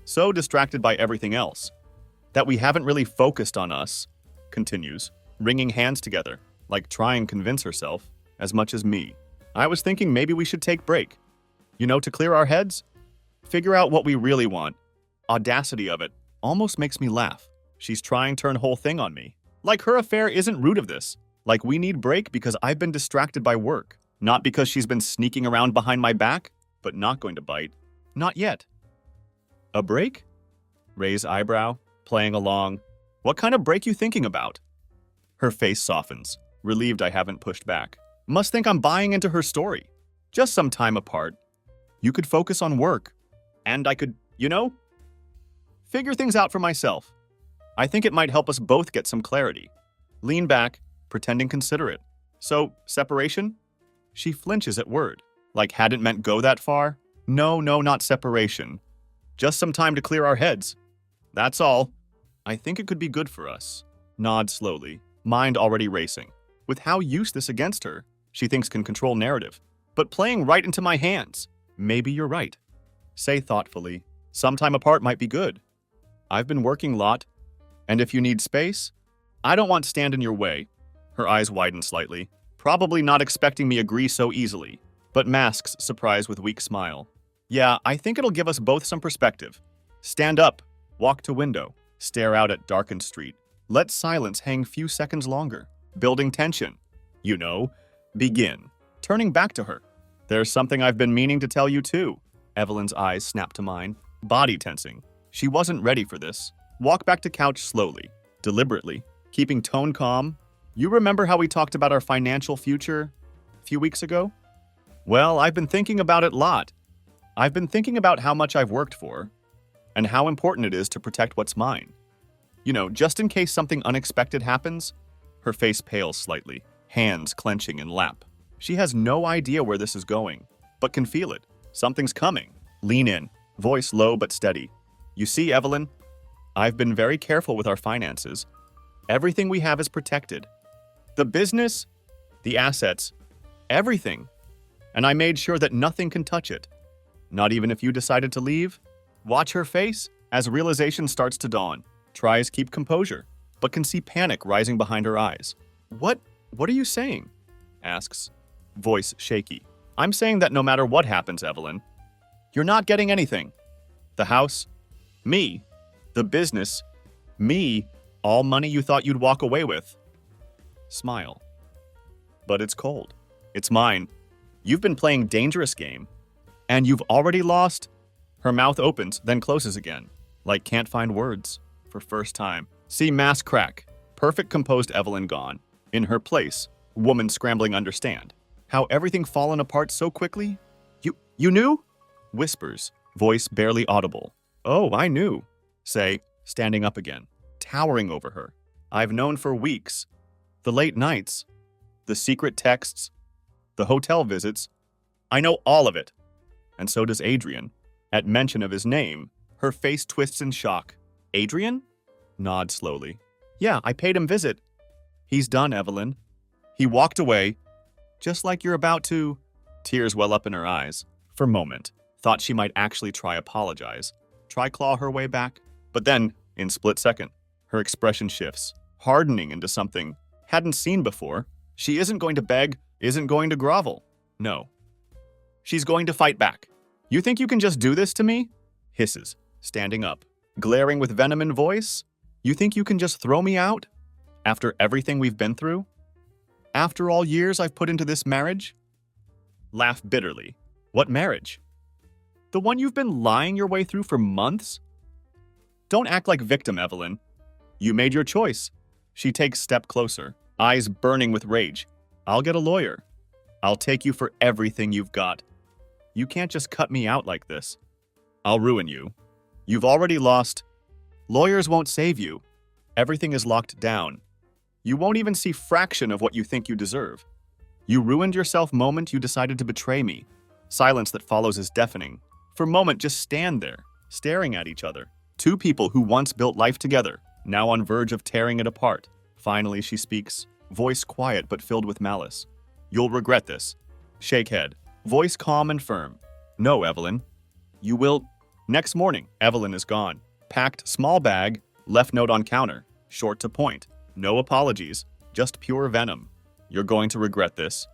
So distracted by everything else. That we haven't really focused on us. Continues. Wringing hands together. Like trying convince herself. As much as me. I was thinking maybe we should take break. To clear our heads? Figure out what we really want. Audacity of it almost makes me laugh. She's trying to turn whole thing on me. Like her affair isn't root of this. Like we need break because I've been distracted by work. Not because she's been sneaking around behind my back, but not going to bite. Not yet. A break? Raise eyebrow, playing along. What kind of break you thinking about? Her face softens, relieved I haven't pushed back. Must think I'm buying into her story. Just some time apart. You could focus on work. And I could, figure things out for myself. I think it might help us both get some clarity. Lean back, pretending considerate. So, separation? She flinches at word. Like hadn't meant go that far? No, not separation. Just some time to clear our heads. That's all. I think it could be good for us. Nod slowly, mind already racing. With how used this against her, she thinks can control narrative. But playing right into my hands. Maybe you're right. Say thoughtfully, sometime apart might be good. I've been working lot, and if you need space, I don't want to stand in your way. Her eyes widen slightly, probably not expecting me agree so easily, but masks surprise with weak smile. Yeah, I think it'll give us both some perspective. Stand up, walk to window, stare out at darkened street. Let silence hang few seconds longer, building tension. Begin. Turning back to her. There's something I've been meaning to tell you too. Evelyn's eyes snap to mine, body tensing. She wasn't ready for this. Walk back to couch slowly, deliberately, keeping tone calm. You remember how we talked about our financial future a few weeks ago? Well, I've been thinking about it a lot. I've been thinking about how much I've worked for and how important it is to protect what's mine. You know, just in case something unexpected happens. Her face pales slightly, hands clenching in lap. She has no idea where this is going, but can feel it. Something's coming. Lean in, voice low but steady. You see, Evelyn, I've been very careful with our finances. Everything we have is protected. The business, the assets, everything. And I made sure that nothing can touch it. Not even if you decided to leave. Watch her face as realization starts to dawn. Tries keep composure, but can see panic rising behind her eyes. What are you saying? Asks, voice shaky. I'm saying that no matter what happens, Evelyn, you're not getting anything. The house, me. The business, me. All money you thought you'd walk away with. Smile. But it's cold. It's mine. You've been playing dangerous game, and you've already lost. Her mouth opens, then closes again, like can't find words. For first time. See mask crack. Perfect composed Evelyn gone. In her place, woman scrambling understand. How everything fallen apart so quickly? You knew? Whispers, voice barely audible. Oh, I knew. Say, standing up again, towering over her. I've known for weeks. The late nights, the secret texts, the hotel visits. I know all of it. And so does Adrian. At mention of his name, her face twists in shock. Adrian? Nod slowly. Yeah, I paid him visit. He's done, Evelyn. He walked away, just like you're about to. Tears well up in her eyes. For a moment, thought she might actually try apologize. Try claw her way back. But then, in split second, her expression shifts, hardening into something hadn't seen before. She isn't going to beg, isn't going to grovel. No. She's going to fight back. You think you can just do this to me? Hisses, standing up. Glaring with venom in voice? You think you can just throw me out? After everything we've been through? After all years I've put into this marriage? Laugh bitterly. What marriage? The one you've been lying your way through for months? Don't act like victim, Evelyn. You made your choice. She takes step closer, eyes burning with rage. I'll get a lawyer. I'll take you for everything you've got. You can't just cut me out like this. I'll ruin you. You've already lost. Lawyers won't save you. Everything is locked down. You won't even see fraction of what you think you deserve. You ruined yourself moment you decided to betray me. Silence that follows is deafening. For a moment, just stand there, staring at each other. Two people who once built life together, now on verge of tearing it apart. Finally, she speaks, voice quiet but filled with malice. You'll regret this. Shake head, voice calm and firm. No, Evelyn. You will. Next morning, Evelyn is gone. Packed small bag, left note on counter. Short to point. No apologies, just pure venom. You're going to regret this.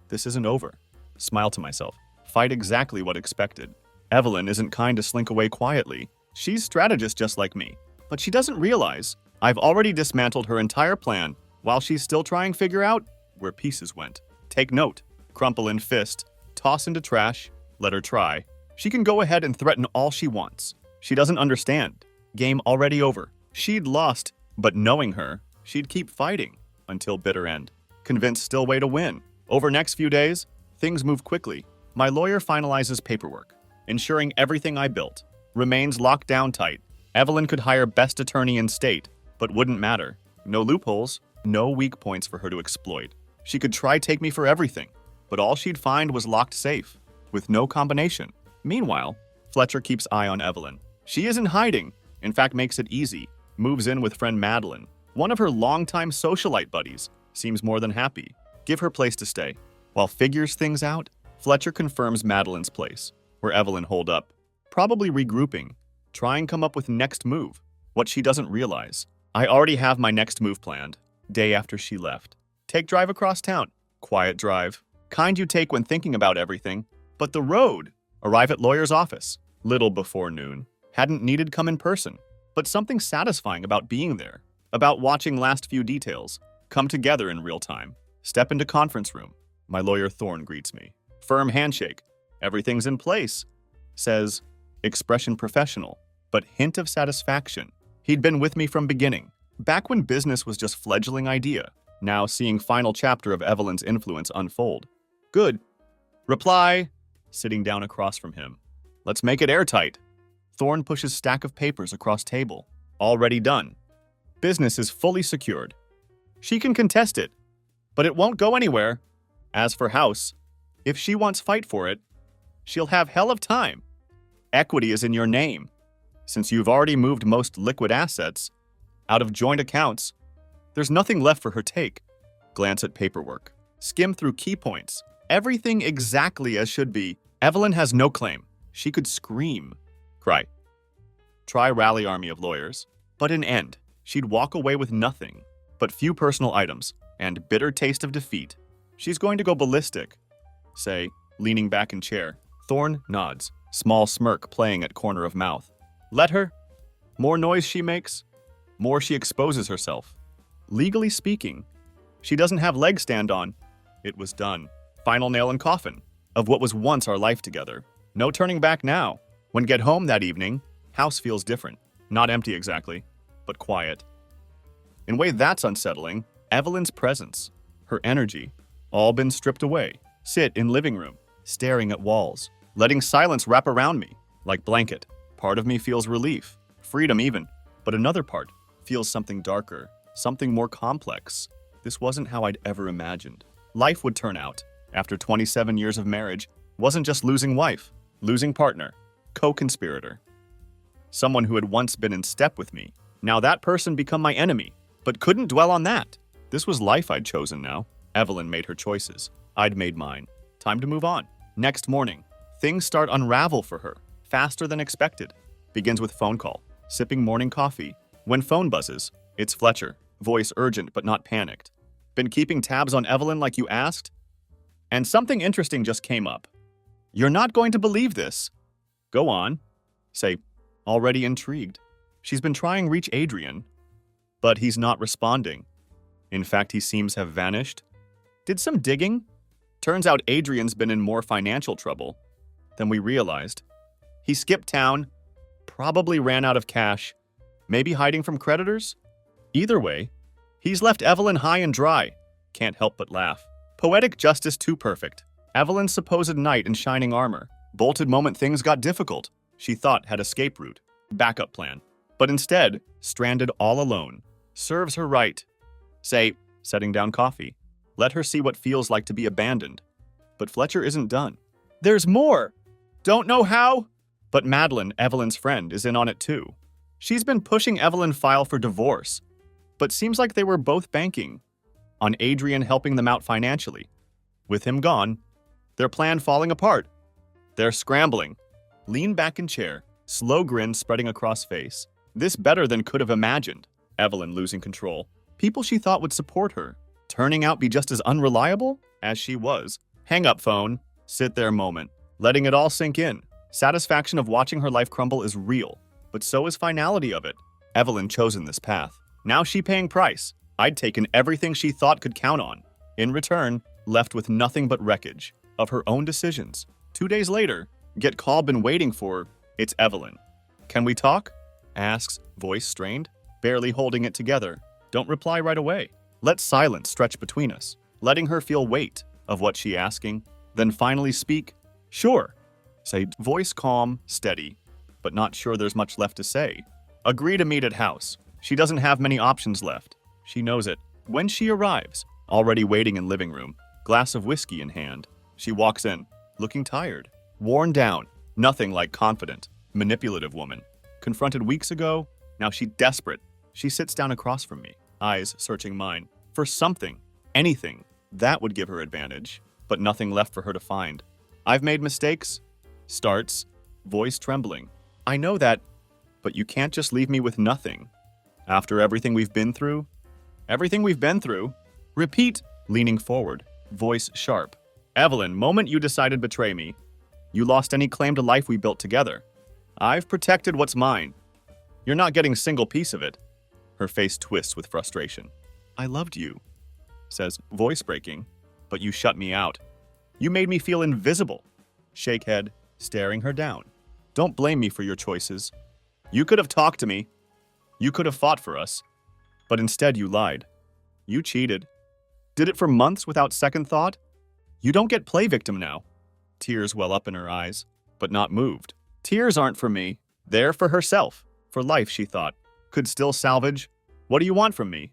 This isn't over. Smile to myself. Fight exactly what expected. Evelyn isn't kind to slink away quietly. She's strategist just like me. But she doesn't realize I've already dismantled her entire plan while she's still trying to figure out where pieces went. Take note. Crumple in fist. Toss into trash. Let her try. She can go ahead and threaten all she wants. She doesn't understand. Game already over. She'd lost, but knowing her, she'd keep fighting until bitter end. Convinced still way to win. Over next few days, things move quickly. My lawyer finalizes paperwork, ensuring everything I built remains locked down tight. Evelyn could hire best attorney in state, but wouldn't matter. No loopholes, no weak points for her to exploit. She could try take me for everything, but all she'd find was locked safe, with no combination. Meanwhile, Fletcher keeps eye on Evelyn. She isn't hiding, in fact makes it easy. Moves in with friend Madeline. One of her longtime socialite buddies. Seems more than happy. Give her place to stay. While figures things out, Fletcher confirms Madeline's place, where Evelyn holed up. Probably regrouping. Try and come up with next move. What she doesn't realize. I already have my next move planned. Day after she left. Take drive across town. Quiet drive. Kind you take when thinking about everything. But the road. Arrive at lawyer's office. Little before noon. Hadn't needed come in person. But something satisfying about being there. About watching last few details. Come together in real time. Step into conference room. My lawyer Thorne greets me. Firm handshake. Everything's in place. Says, expression professional, but hint of satisfaction. He'd been with me from beginning. Back when business was just fledgling idea. Now seeing final chapter of Evelyn's influence unfold. Good. Reply, sitting down across from him. Let's make it airtight. Thorne pushes stack of papers across table. Already done. Business is fully secured. She can contest it, but it won't go anywhere. As for house, if she wants fight for it, she'll have hell of time. Equity is in your name. Since you've already moved most liquid assets out of joint accounts, there's nothing left for her take. Glance at paperwork. Skim through key points. Everything exactly as should be. Evelyn has no claim. She could scream. Cry. Try rally army of lawyers. But in end, she'd walk away with nothing but few personal items and bitter taste of defeat. She's going to go ballistic. Say, leaning back in chair. Thorne nods, small smirk playing at corner of mouth. Let her. More noise she makes, more she exposes herself. Legally speaking, she doesn't have legs stand on. It was done. Final nail in coffin of what was once our life together. No turning back now. When get home that evening, house feels different. Not empty exactly, but quiet. In a way that's unsettling, Evelyn's presence, her energy, all been stripped away. Sit in living room, staring at walls, letting silence wrap around me like blanket. Part of me feels relief, freedom even, but another part feels something darker, something more complex. This wasn't how I'd ever imagined life would turn out. After 27 years of marriage, wasn't just losing wife, losing partner, co-conspirator. Someone who had once been in step with me. Now that person become my enemy, but couldn't dwell on that. This was life I'd chosen now. Evelyn made her choices. I'd made mine. Time to move on. Next morning, things start unravel for her, faster than expected. Begins with phone call, sipping morning coffee. When phone buzzes, it's Fletcher, voice urgent but not panicked. Been keeping tabs on Evelyn like you asked? And something interesting just came up. You're not going to believe this. Go on. Say, already intrigued. She's been trying reach Adrian, but he's not responding. In fact, he seems have vanished. Did some digging. Turns out Adrian's been in more financial trouble than we realized. He skipped town, probably ran out of cash, maybe hiding from creditors. Either way, he's left Evelyn high and dry. Can't help but laugh. Poetic justice too perfect. Evelyn's supposed knight in shining armor. Bolted moment things got difficult. She thought had escape route, backup plan. But instead, stranded all alone. Serves her right. Say, setting down coffee. Let her see what feels like to be abandoned. But Fletcher isn't done. There's more. Don't know how, but Madeline, Evelyn's friend, is in on it too. She's been pushing Evelyn file for divorce, but seems like they were both banking on Adrian helping them out financially. With him gone, their plan falling apart. They're scrambling. Lean back in chair, slow grin spreading across face. This better than could have imagined. Evelyn losing control. People she thought would support her, turning out be just as unreliable as she was. Hang up phone, sit there moment, letting it all sink in. Satisfaction of watching her life crumble is real, but so is finality of it. Evelyn chosen this path. Now she paying price. I'd taken everything she thought could count on. In return, left with nothing but wreckage of her own decisions. 2 days later, get call been waiting for. It's Evelyn. Can we talk? Asks, voice strained, barely holding it together. Don't reply right away. Let silence stretch between us, letting her feel weight of what she asking, then finally speak. Sure. Say, voice calm, steady, but not sure there's much left to say. Agree to meet at house. She doesn't have many options left. She knows it. When she arrives, already waiting in living room, glass of whiskey in hand, she walks in, looking tired, worn down, nothing like confident, manipulative woman. Confronted weeks ago, now she desperate. She sits down across from me, eyes searching mine, for something, anything, that would give her advantage, but nothing left for her to find. I've made mistakes. Starts, voice trembling. I know that, but you can't just leave me with nothing. After everything we've been through? Everything we've been through? Repeat, leaning forward, voice sharp. Evelyn, moment you decided to betray me, you lost any claim to life we built together. I've protected what's mine. You're not getting a single piece of it. Her face twists with frustration. I loved you, says, voice breaking, but you shut me out. You made me feel invisible. Shake head, staring her down. Don't blame me for your choices. You could have talked to me. You could have fought for us. But instead you lied. You cheated. Did it for months without second thought? You don't get play victim now. Tears well up in her eyes, but not moved. Tears aren't for me. They're for herself. For life, she thought. Could still salvage. What do you want from me?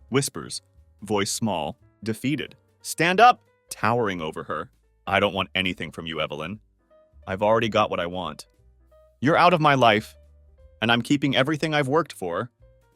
Whispers, voice small, defeated. Stand up! Towering over her. I don't want anything from you, Evelyn. I've already got what I want. You're out of my life, and I'm keeping everything I've worked for.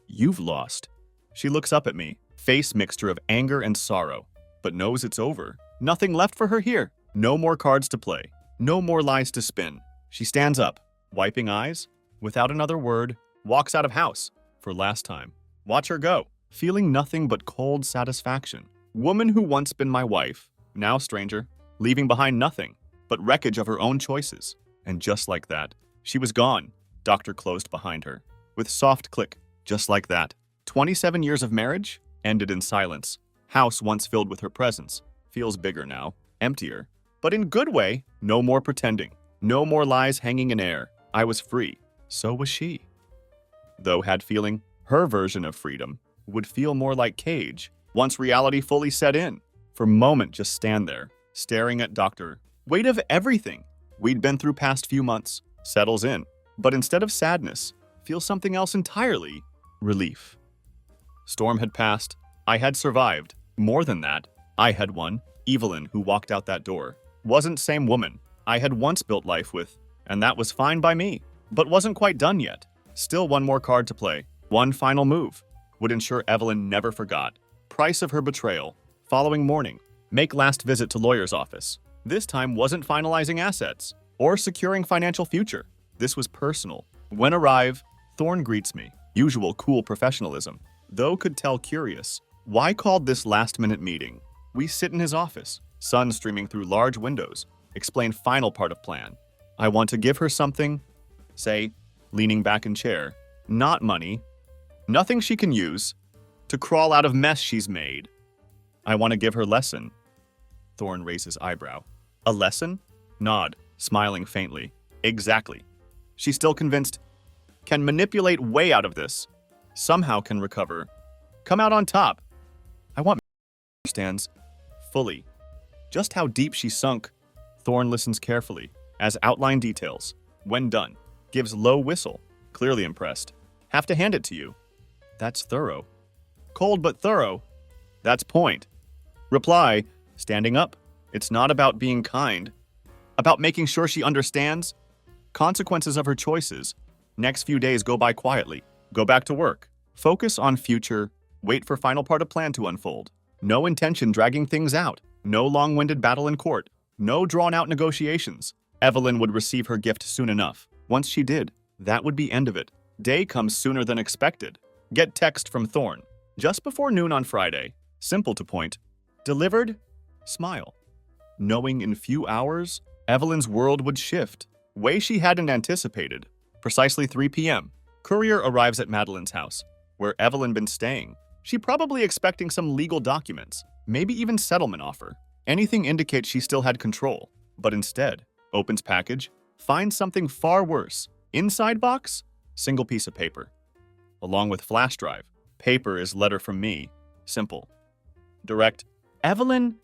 You've lost. She looks up at me, face mixture of anger and sorrow, but knows it's over. Nothing left for her here. No more cards to play. No more lies to spin. She stands up, wiping eyes, without another word, walks out of house, for last time. Watch her go, feeling nothing but cold satisfaction. Woman who once been my wife, now stranger, leaving behind nothing but wreckage of her own choices. And just like that, she was gone. Doctor closed behind her. With soft click, just like that. 27 years of marriage ended in silence. House once filled with her presence feels bigger now, emptier. But in good way, no more pretending. No more lies hanging in air. I was free. So was she. Though had feeling, her version of freedom would feel more like cage once reality fully set in. For a moment, just stand there, staring at Doctor. Weight of everything we'd been through past few months settles in. But instead of sadness, feel something else entirely. Relief. Storm had passed. I had survived. More than that, I had won. Evelyn, who walked out that door, wasn't same woman I had once built life with, and that was fine by me, but wasn't quite done yet. Still one more card to play. One final move would ensure Evelyn never forgot. Price of her betrayal. Following morning, make last visit to lawyer's office. This time wasn't finalizing assets or securing financial future. This was personal. When arrive, Thorne greets me. Usual cool professionalism. Though could tell curious. Why called this last-minute meeting? We sit in his office, sun streaming through large windows. Explain final part of plan. I want to give her something, say, leaning back in chair. Not money. Nothing she can use to crawl out of mess she's made. I want to give her lesson. Thorne raises eyebrow. A lesson? Nod, smiling faintly. Exactly. She's still convinced. Can manipulate way out of this. Somehow can recover. Come out on top. I want understands fully. Just how deep she sunk. Thorne listens carefully, as outline details. When done, gives low whistle. Clearly impressed. Have to hand it to you. That's thorough. Cold but thorough. That's point. Reply, standing up. It's not about being kind. About making sure she understands consequences of her choices. Next few days go by quietly. Go back to work. Focus on future. Wait for final part of plan to unfold. No intention dragging things out. No long-winded battle in court. No drawn-out negotiations. Evelyn would receive her gift soon enough. Once she did, that would be end of it. Day comes sooner than expected. Get text from Thorne. Just before noon on Friday. Simple to point. Delivered? Smile. Knowing in few hours, Evelyn's world would shift. Way she hadn't anticipated. Precisely 3 p.m. Courier arrives at Madeline's house, where Evelyn been staying. She probably expecting some legal documents, maybe even settlement offer. Anything indicates she still had control, but instead, opens package, finds something far worse. Inside box, single piece of paper. Along with flash drive. Paper is letter from me. Simple. Direct. Evelyn,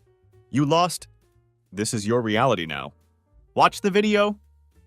you lost. This is your reality now. Watch the video.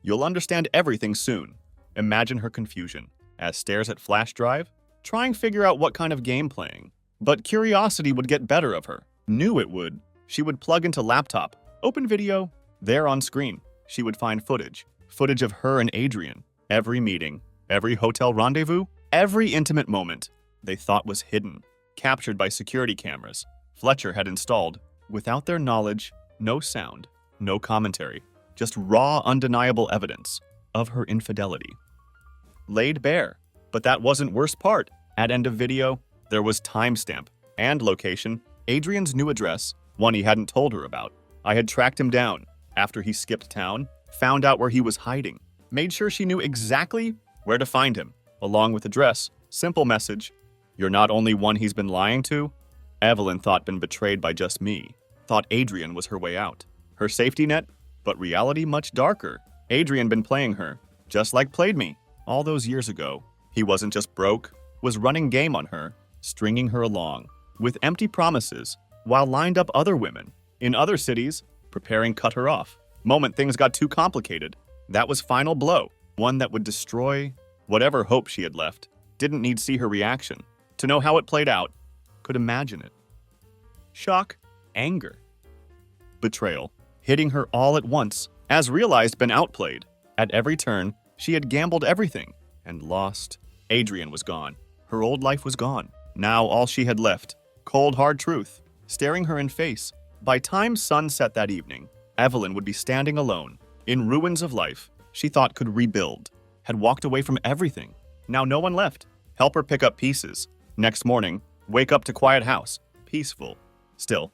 You'll understand everything soon. Imagine her confusion as stares at flash drive, trying to figure out what kind of game playing. But curiosity would get better of her. Knew it would. She would plug into laptop, open video. There on screen, she would find footage. Footage of her and Adrian. Every meeting, every hotel rendezvous, every intimate moment they thought was hidden. Captured by security cameras Fletcher had installed. Without their knowledge, no sound, no commentary. Just raw, undeniable evidence of her infidelity. Laid bare. But that wasn't worst part. At end of video, there was timestamp and location, Adrian's new address, one he hadn't told her about. I had tracked him down after he skipped town, found out where he was hiding, made sure she knew exactly where to find him, along with address. Simple message. You're not only one he's been lying to. Evelyn thought been betrayed by just me. Thought Adrian was her way out. Her safety net, but reality much darker. Adrian been playing her, just like played me, all those years ago. He wasn't just broke, was running game on her, stringing her along, with empty promises, while lined up other women, in other cities, preparing cut her off. Moment things got too complicated. That was final blow, one that would destroy whatever hope she had left. Didn't need to see her reaction. To know how it played out, could imagine it. Shock, anger, betrayal, hitting her all at once, as realized been outplayed. At every turn, she had gambled everything and lost. Adrian was gone. Her old life was gone. Now all she had left, cold hard truth, staring her in face. By time sun set that evening, Evelyn would be standing alone, in ruins of life she thought could rebuild, had walked away from everything. Now no one left. Help her pick up pieces. Next morning, wake up to quiet house, peaceful. Still,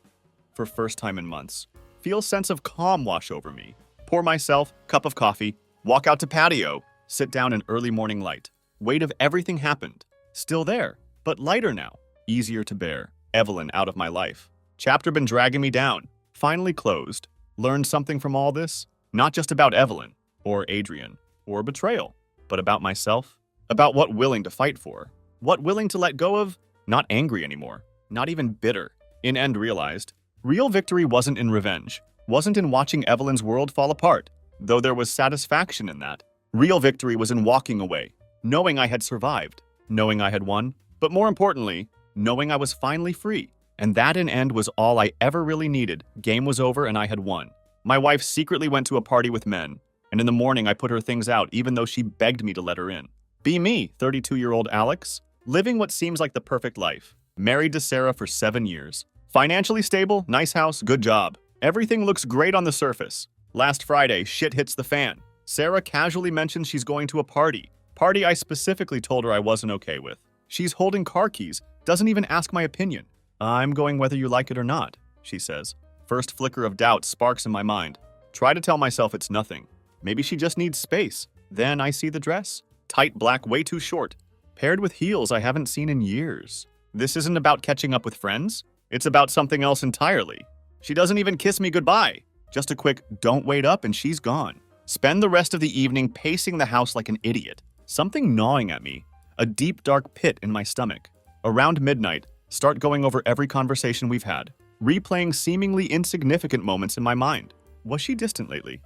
for first time in months, feel sense of calm wash over me. Pour myself, cup of coffee, walk out to patio, sit down in early morning light. Weight of everything happened. Still there, but lighter now, easier to bear. Evelyn out of my life. Chapter been dragging me down. Finally closed. Learned something from all this? Not just about Evelyn, or Adrian, or betrayal, but about myself. About what willing to fight for. What willing to let go of. Not angry anymore. Not even bitter. In end realized, real victory wasn't in revenge. Wasn't in watching Evelyn's world fall apart, though there was satisfaction in that. Real victory was in walking away, knowing I had survived, knowing I had won, but more importantly, knowing I was finally free. And that in end was all I ever really needed. Game was over and I had won. My wife secretly went to a party with men, and in the morning I put her things out even though she begged me to let her in. Be me, 32-year-old Alex, living what seems like the perfect life. Married to Sarah for 7 years. Financially stable, nice house, good job. Everything looks great on the surface. Last Friday, shit hits the fan. Sarah casually mentions she's going to a party. Party I specifically told her I wasn't okay with. She's holding car keys, doesn't even ask my opinion. I'm going whether you like it or not, she says. First flicker of doubt sparks in my mind. Try to tell myself it's nothing. Maybe she just needs space. Then I see the dress. Tight black, way too short. Paired with heels I haven't seen in years. This isn't about catching up with friends. It's about something else entirely. She doesn't even kiss me goodbye. Just a quick, don't wait up, and she's gone. Spend the rest of the evening pacing the house like an idiot. Something gnawing at me. A deep, dark pit in my stomach. Around midnight, start going over every conversation we've had. Replaying seemingly insignificant moments in my mind. Was she distant lately?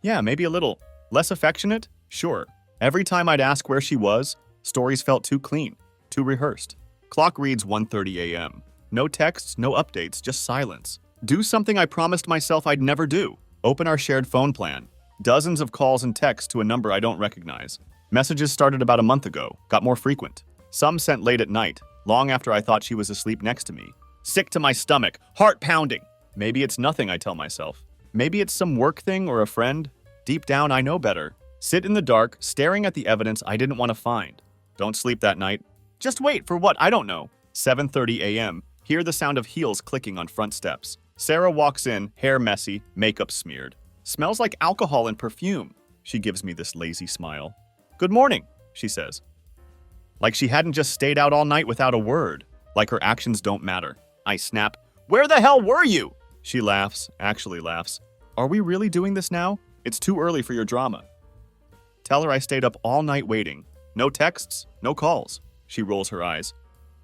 Yeah, maybe a little. Less affectionate? Sure. Every time I'd ask where she was, stories felt too clean, too rehearsed. Clock reads 1:30 a.m. No texts, no updates, just silence. Do something I promised myself I'd never do. Open our shared phone plan. Dozens of calls and texts to a number I don't recognize. Messages started about a month ago, got more frequent. Some sent late at night, long after I thought she was asleep next to me. Sick to my stomach, heart pounding. Maybe it's nothing, I tell myself. Maybe it's some work thing or a friend. Deep down, I know better. Sit in the dark, staring at the evidence I didn't want to find. Don't sleep that night. Just wait for what? I don't know. 7:30 a.m. Hear the sound of heels clicking on front steps. Sarah walks in, hair messy, makeup smeared. Smells like alcohol and perfume. She gives me this lazy smile. Good morning, she says. Like she hadn't just stayed out all night without a word. Like her actions don't matter. I snap. Where the hell were you? She laughs, actually laughs. Are we really doing this now? It's too early for your drama. Tell her I stayed up all night waiting. No texts, no calls. She rolls her eyes.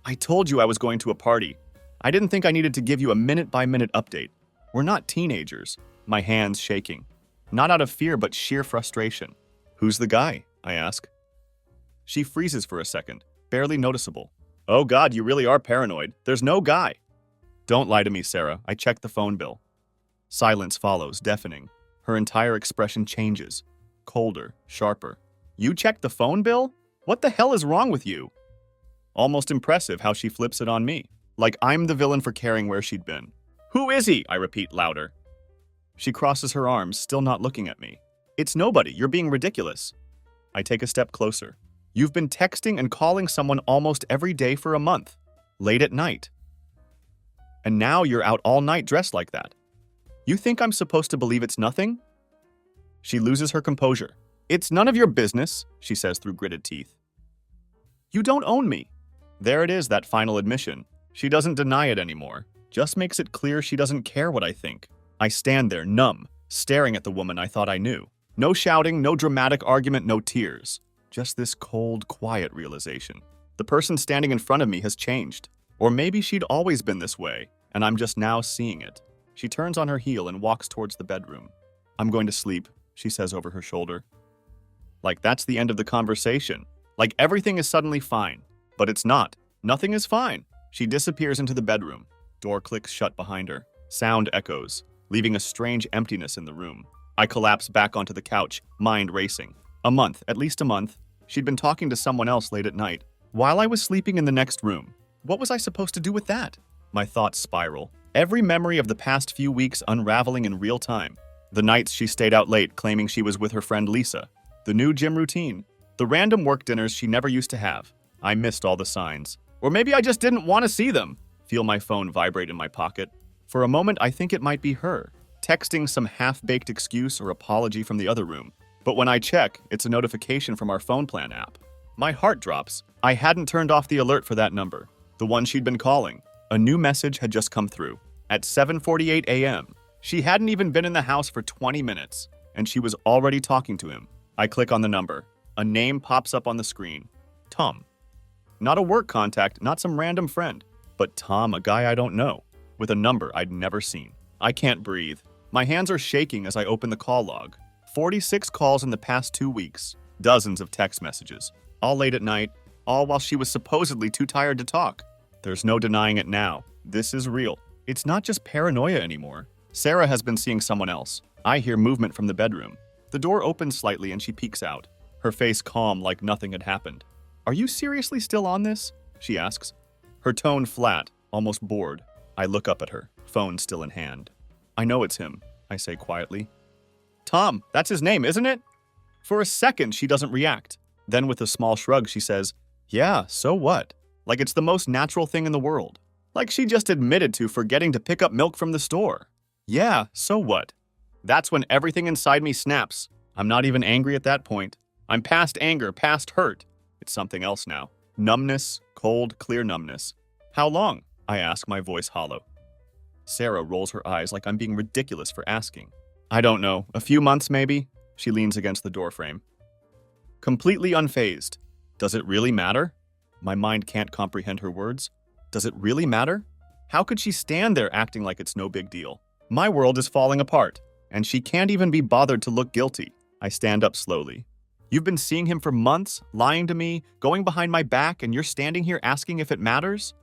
I told you I was going to a party. I didn't think I needed to give you a minute-by-minute update. We're not teenagers. My hands shaking. Not out of fear, but sheer frustration. Who's the guy? I ask. She freezes for a second, barely noticeable. Oh God, you really are paranoid. There's no guy. Don't lie to me, Sarah. I checked the phone bill. Silence follows, deafening. Her entire expression changes. Colder, sharper. You checked the phone bill? What the hell is wrong with you? Almost impressive how she flips it on me. Like I'm the villain for caring where she'd been. Who is he? I repeat louder. She crosses her arms, still not looking at me. It's nobody. You're being ridiculous. I take a step closer. You've been texting and calling someone almost every day for a month. Late at night. And now you're out all night dressed like that. You think I'm supposed to believe it's nothing? She loses her composure. It's none of your business, she says through gritted teeth. You don't own me. There it is, that final admission. She doesn't deny it anymore. Just makes it clear she doesn't care what I think. I stand there, numb, staring at the woman I thought I knew. No shouting, no dramatic argument, no tears. Just this cold, quiet realization. The person standing in front of me has changed. Or maybe she'd always been this way, and I'm just now seeing it. She turns on her heel and walks towards the bedroom. I'm going to sleep, she says over her shoulder. Like that's the end of the conversation. Like everything is suddenly fine. But it's not. Nothing is fine. She disappears into the bedroom. Door clicks shut behind her. Sound echoes, leaving a strange emptiness in the room. I collapse back onto the couch, mind racing. A month, at least a month. She'd been talking to someone else late at night, while I was sleeping in the next room. What was I supposed to do with that? My thoughts spiral. Every memory of the past few weeks unraveling in real time. The nights she stayed out late claiming she was with her friend Lisa. The new gym routine. The random work dinners she never used to have. I missed all the signs. Or maybe I just didn't want to see them. Feel my phone vibrate in my pocket. For a moment, I think it might be her, texting some half-baked excuse or apology from the other room. But when I check, it's a notification from our phone plan app. My heart drops. I hadn't turned off the alert for that number, the one she'd been calling. A new message had just come through. At 7:48 a.m., she hadn't even been in the house for 20 minutes, and she was already talking to him. I click on the number. A name pops up on the screen. Tom. Not a work contact, not some random friend, but Tom, a guy I don't know, with a number I'd never seen. I can't breathe. My hands are shaking as I open the call log. 46 calls in the past 2 weeks. Dozens of text messages. All late at night, all while she was supposedly too tired to talk. There's no denying it now. This is real. It's not just paranoia anymore. Sarah has been seeing someone else. I hear movement from the bedroom. The door opens slightly and she peeks out, her face calm like nothing had happened. Are you seriously still on this? She asks. Her tone flat, almost bored. I look up at her, phone still in hand. I know it's him, I say quietly. Tom, that's his name, isn't it? For a second, she doesn't react. Then with a small shrug, she says, yeah, so what? Like it's the most natural thing in the world. Like she just admitted to forgetting to pick up milk from the store. Yeah, so what? That's when everything inside me snaps. I'm not even angry at that point. I'm past anger, past hurt. It's something else now. Numbness, cold, clear numbness. How long? I ask, my voice hollow. Sarah rolls her eyes like I'm being ridiculous for asking. I don't know, a few months maybe? She leans against the doorframe. Completely unfazed. Does it really matter? My mind can't comprehend her words. Does it really matter? How could she stand there acting like it's no big deal? My world is falling apart, and she can't even be bothered to look guilty. I stand up slowly. You've been seeing him for months, lying to me, going behind my back, and you're standing here asking if it matters?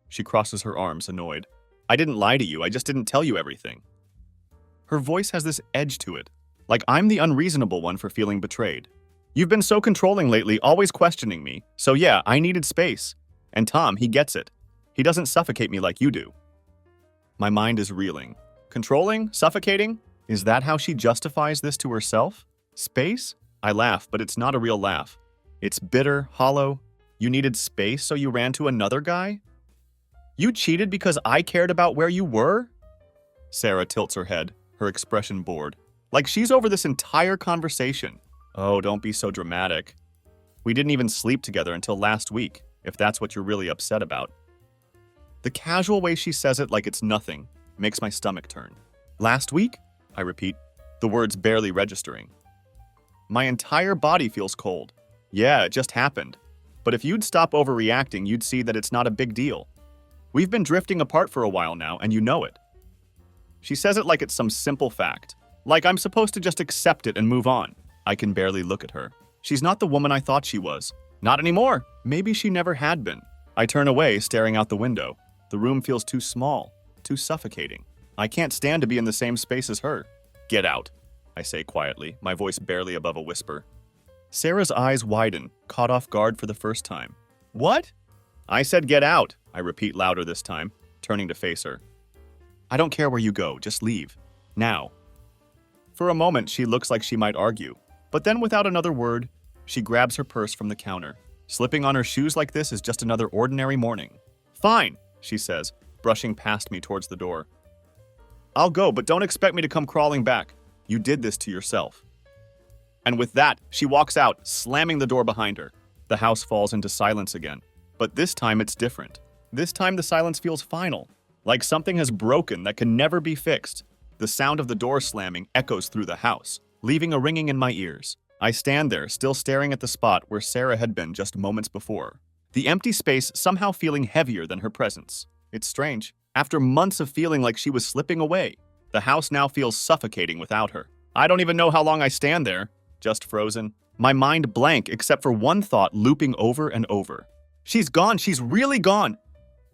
She crosses her arms, annoyed. I didn't lie to you, I just didn't tell you everything. Her voice has this edge to it, like I'm the unreasonable one for feeling betrayed. You've been so controlling lately, always questioning me, so yeah, I needed space. And Tom, he gets it. He doesn't suffocate me like you do. My mind is reeling. Controlling? Suffocating? Is that how she justifies this to herself? Space? I laugh, but it's not a real laugh. It's bitter, hollow. You needed space, so you ran to another guy? You cheated because I cared about where you were? Sarah tilts her head, her expression bored. Like she's over this entire conversation. Oh, don't be so dramatic. We didn't even sleep together until last week, if that's what you're really upset about. The casual way she says it like it's nothing makes my stomach turn. Last week? I repeat, the words barely registering. My entire body feels cold. Yeah, it just happened. But if you'd stop overreacting, you'd see that it's not a big deal. We've been drifting apart for a while now, and you know it. She says it like it's some simple fact, like I'm supposed to just accept it and move on. I can barely look at her. She's not the woman I thought she was. Not anymore. Maybe she never had been. I turn away, staring out the window. The room feels too small, too suffocating. I can't stand to be in the same space as her. Get out, I say quietly, my voice barely above a whisper. Sarah's eyes widen, caught off guard for the first time. What? I said get out, I repeat louder this time, turning to face her. I don't care where you go, just leave. Now. For a moment, she looks like she might argue, but then without another word, she grabs her purse from the counter. Slipping on her shoes like this is just another ordinary morning. Fine, she says, brushing past me towards the door. I'll go, but don't expect me to come crawling back. You did this to yourself. And with that, she walks out, slamming the door behind her. The house falls into silence again. But this time it's different. This time the silence feels final, like something has broken that can never be fixed. The sound of the door slamming echoes through the house, leaving a ringing in my ears. I stand there, still staring at the spot where Sarah had been just moments before. The empty space somehow feeling heavier than her presence. It's strange. After months of feeling like she was slipping away, The house now feels suffocating without her. I don't even know how long I stand there, just frozen. My mind blank except for one thought looping over and over. She's gone, she's really gone.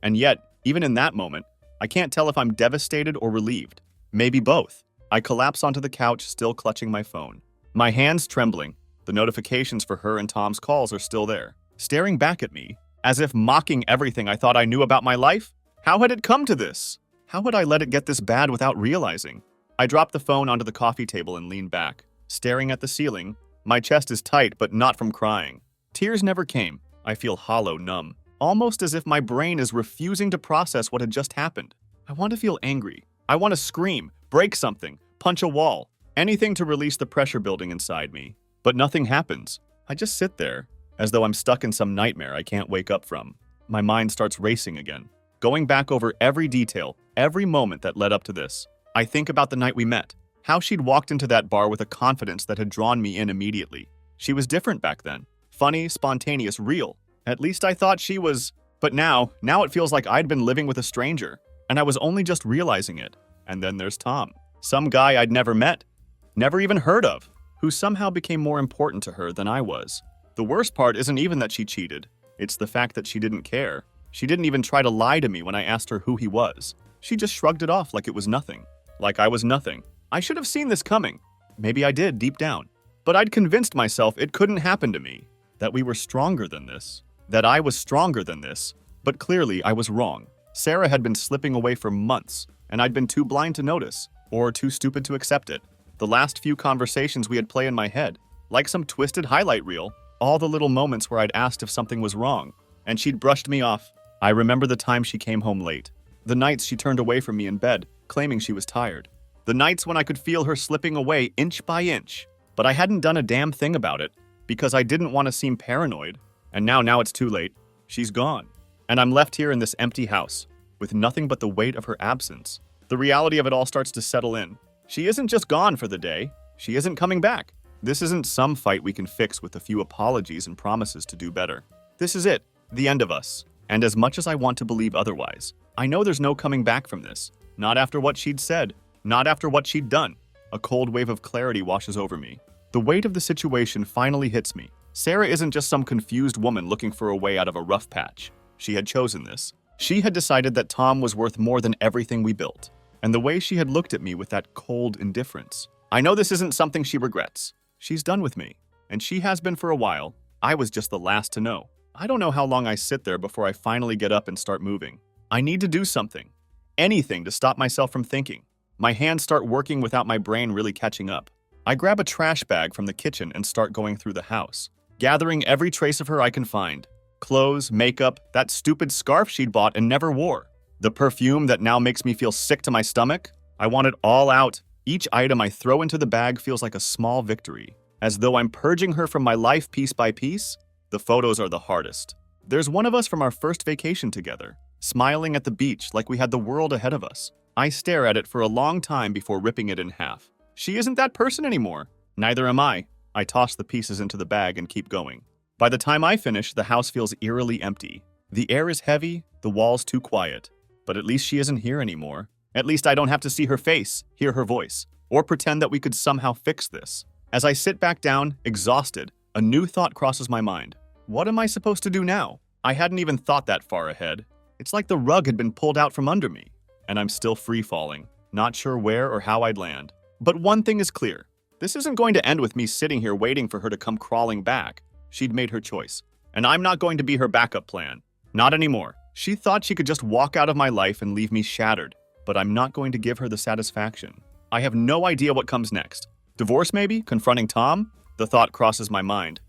And yet, even in that moment, I can't tell if I'm devastated or relieved. Maybe both. I collapse onto the couch, still clutching my phone. My hands trembling. The notifications for her and Tom's calls are still there, staring back at me, as if mocking everything I thought I knew about my life. How had it come to this? How had I let it get this bad without realizing? I drop the phone onto the coffee table and lean back, staring at the ceiling. My chest is tight, but not from crying. Tears never came. I feel hollow, numb, almost as if my brain is refusing to process what had just happened. I want to feel angry. I want to scream, break something, punch a wall, anything to release the pressure building inside me. But nothing happens. I just sit there, as though I'm stuck in some nightmare I can't wake up from. My mind starts racing again, going back over every detail, every moment that led up to this. I think about the night we met, how she'd walked into that bar with a confidence that had drawn me in immediately. She was different back then. Funny, spontaneous, real. At least I thought she was. But now it feels like I'd been living with a stranger, and I was only just realizing it. And then there's Tom, some guy I'd never met, never even heard of, who somehow became more important to her than I was. The worst part isn't even that she cheated. It's the fact that she didn't care. She didn't even try to lie to me when I asked her who he was. She just shrugged it off like it was nothing. Like I was nothing. I should have seen this coming. Maybe I did deep down. But I'd convinced myself it couldn't happen to me. That we were stronger than this. That I was stronger than this. But clearly I was wrong. Sarah had been slipping away for months, and I'd been too blind to notice, or too stupid to accept it. The last few conversations we had play in my head, like some twisted highlight reel, all the little moments where I'd asked if something was wrong, and she'd brushed me off. I remember the time she came home late. The nights she turned away from me in bed, claiming she was tired. The nights when I could feel her slipping away inch by inch. But I hadn't done a damn thing about it, because I didn't want to seem paranoid. And now it's too late. She's gone. And I'm left here in this empty house, with nothing but the weight of her absence. The reality of it all starts to settle in. She isn't just gone for the day. She isn't coming back. This isn't some fight we can fix with a few apologies and promises to do better. This is it, the end of us. And as much as I want to believe otherwise, I know there's no coming back from this. Not after what she'd said. Not after what she'd done. A cold wave of clarity washes over me. The weight of the situation finally hits me. Sarah isn't just some confused woman looking for a way out of a rough patch. She had chosen this. She had decided that Tom was worth more than everything we built. And the way she had looked at me with that cold indifference. I know this isn't something she regrets. She's done with me. And she has been for a while. I was just the last to know. I don't know how long I sit there before I finally get up and start moving. I need to do something. Anything to stop myself from thinking. My hands start working without my brain really catching up. I grab a trash bag from the kitchen and start going through the house, gathering every trace of her I can find. Clothes, makeup, that stupid scarf she'd bought and never wore. The perfume that now makes me feel sick to my stomach. I want it all out. Each item I throw into the bag feels like a small victory. As though I'm purging her from my life piece by piece. The photos are the hardest. There's one of us from our first vacation together, smiling at the beach like we had the world ahead of us. I stare at it for a long time before ripping it in half. She isn't that person anymore. Neither am I. I toss the pieces into the bag and keep going. By the time I finish, the house feels eerily empty. The air is heavy, the walls too quiet. But at least she isn't here anymore. At least I don't have to see her face, hear her voice, or pretend that we could somehow fix this. As I sit back down, exhausted, a new thought crosses my mind. What am I supposed to do now? I hadn't even thought that far ahead. It's like the rug had been pulled out from under me, and I'm still free-falling, not sure where or how I'd land. But one thing is clear. This isn't going to end with me sitting here waiting for her to come crawling back. She'd made her choice, and I'm not going to be her backup plan. Not anymore. She thought she could just walk out of my life and leave me shattered, but I'm not going to give her the satisfaction. I have no idea what comes next. Divorce maybe? Confronting Tom? The thought crosses my mind.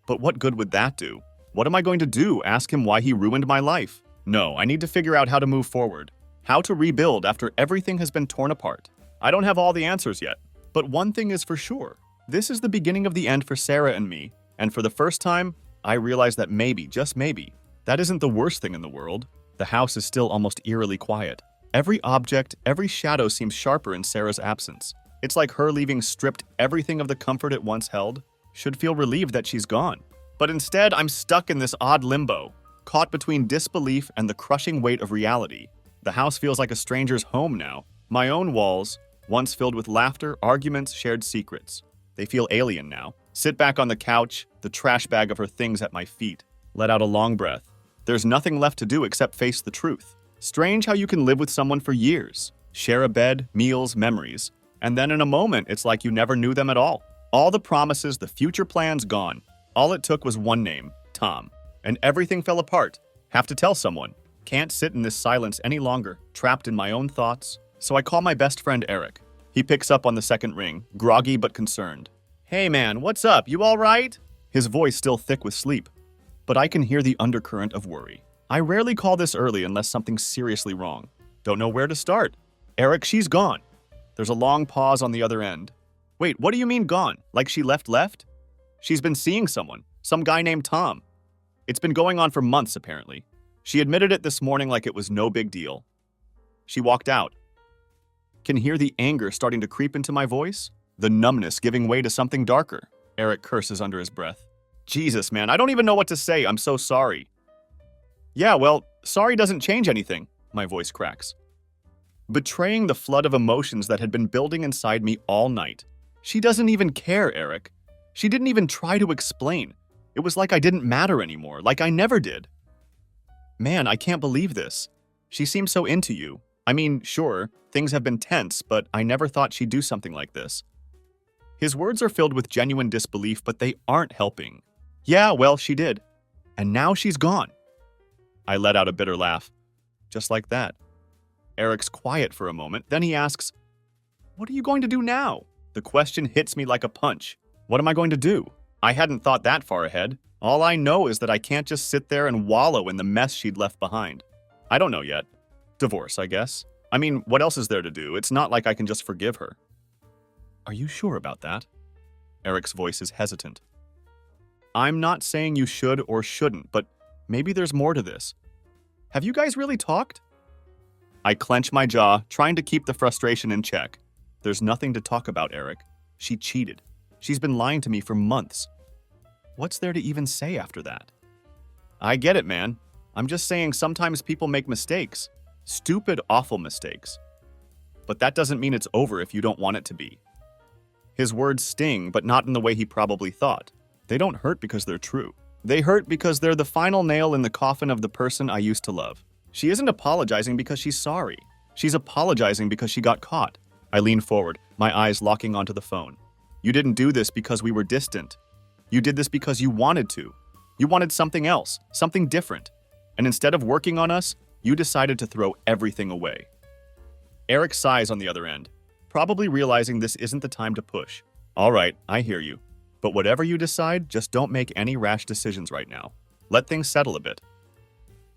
But what good would that do? What am I going to do? Ask him why he ruined my life? No, I need to figure out how to move forward. How to rebuild after everything has been torn apart. I don't have all the answers yet, but one thing is for sure. This is the beginning of the end for Sarah and me, and for the first time, I realize that maybe, just maybe, that isn't the worst thing in the world. The house is still almost eerily quiet. Every object, every shadow seems sharper in Sarah's absence. It's like her leaving stripped everything of the comfort it once held. Should feel relieved that she's gone. But instead, I'm stuck in this odd limbo, caught between disbelief and the crushing weight of reality. The house feels like a stranger's home now. My own walls, Once filled with laughter, arguments, shared secrets. They feel alien now. Sit back on the couch, the trash bag of her things at my feet. Let out a long breath. There's nothing left to do except face the truth. Strange how you can live with someone for years, share a bed, meals, memories, and then in a moment, it's like you never knew them at all. All the promises, the future plans gone. All it took was one name, Tom. And everything fell apart. Have to tell someone. Can't sit in this silence any longer, trapped in my own thoughts. So I call my best friend Eric. He picks up on the second ring, groggy but concerned. Hey man, what's up? You all right? His voice still thick with sleep. But I can hear the undercurrent of worry. I rarely call this early unless something's seriously wrong. Don't know where to start. Eric, she's gone. There's a long pause on the other end. Wait, what do you mean gone? Like she left? She's been seeing someone, some guy named Tom. It's been going on for months, apparently. She admitted it this morning like it was no big deal. She walked out. Can hear the anger starting to creep into my voice, the numbness giving way to something darker. Eric curses under his breath. Jesus, man, I don't even know what to say. I'm so sorry. Yeah, well, sorry doesn't change anything, my voice cracks. Betraying the flood of emotions that had been building inside me all night. She doesn't even care, Eric. She didn't even try to explain. It was like I didn't matter anymore, like I never did. Man, I can't believe this. She seems so into you. I mean, sure, things have been tense, but I never thought she'd do something like this. His words are filled with genuine disbelief, but they aren't helping. Yeah, well, she did. And now she's gone. I let out a bitter laugh. Just like that. Eric's quiet for a moment, then he asks, "What are you going to do now?" The question hits me like a punch. What am I going to do? I hadn't thought that far ahead. All I know is that I can't just sit there and wallow in the mess she'd left behind. I don't know yet. Divorce, I guess. I mean, what else is there to do? It's not like I can just forgive her. Are you sure about that? Eric's voice is hesitant. I'm not saying you should or shouldn't, but maybe there's more to this. Have you guys really talked? I clench my jaw, trying to keep the frustration in check. There's nothing to talk about, Eric. She cheated. She's been lying to me for months. What's there to even say after that? I get it, man. I'm just saying sometimes people make mistakes. Stupid, awful mistakes. But that doesn't mean it's over if you don't want it to be. His words sting, but not in the way he probably thought. They don't hurt because they're true. They hurt because they're the final nail in the coffin of the person I used to love. She isn't apologizing because she's sorry. She's apologizing because she got caught. I lean forward, my eyes locking onto the phone. You didn't do this because we were distant. You did this because you wanted to. You wanted something else, something different. And instead of working on us, you decided to throw everything away. Eric sighs on the other end, probably realizing this isn't the time to push. All right, I hear you. But whatever you decide, just don't make any rash decisions right now. Let things settle a bit.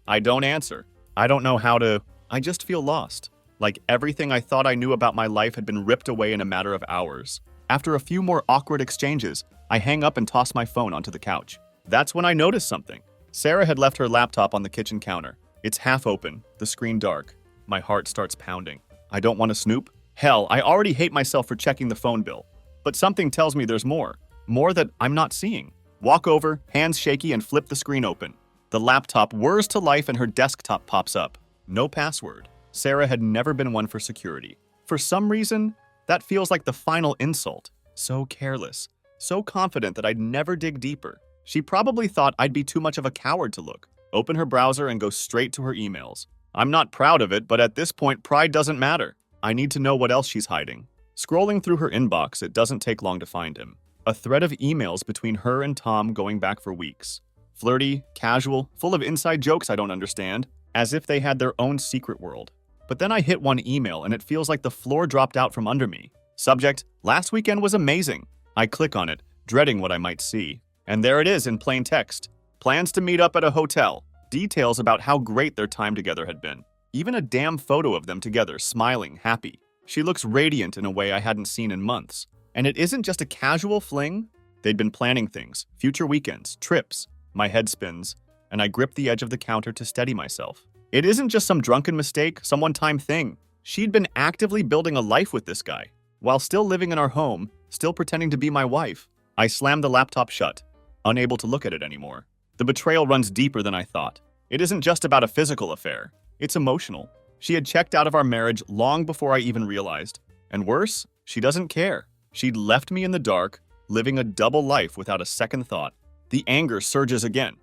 I don't answer. I don't know how to. I just feel lost. Like everything I thought I knew about my life had been ripped away in a matter of hours. After a few more awkward exchanges, I hang up and toss my phone onto the couch. That's when I notice something. Sarah had left her laptop on the kitchen counter. It's half open, the screen dark. My heart starts pounding. I don't want to snoop. Hell, I already hate myself for checking the phone bill. But something tells me there's more. More that I'm not seeing. Walk over, hands shaky, and flip the screen open. The laptop whirs to life and her desktop pops up. No password. Sarah had never been one for security. For some reason, that feels like the final insult. So careless. So confident that I'd never dig deeper. She probably thought I'd be too much of a coward to look. Open her browser and go straight to her emails. I'm not proud of it, but at this point, pride doesn't matter. I need to know what else she's hiding. Scrolling through her inbox, it doesn't take long to find him. A thread of emails between her and Tom going back for weeks. Flirty, casual, full of inside jokes I don't understand, as if they had their own secret world. But then I hit one email and it feels like the floor dropped out from under me. Subject, last weekend was amazing. I click on it, dreading what I might see. And there it is in plain text. Plans to meet up at a hotel. Details about how great their time together had been. Even a damn photo of them together, smiling, happy. She looks radiant in a way I hadn't seen in months. And it isn't just a casual fling. They'd been planning things, future weekends, trips. My head spins, and I grip the edge of the counter to steady myself. It isn't just some drunken mistake, some one-time thing. She'd been actively building a life with this guy, while still living in our home, still pretending to be my wife. I slam the laptop shut, unable to look at it anymore. The betrayal runs deeper than I thought. It isn't just about a physical affair. It's emotional. She had checked out of our marriage long before I even realized, And worse, she doesn't care. She'd left me in the dark, living a double life without a second thought. The anger surges again,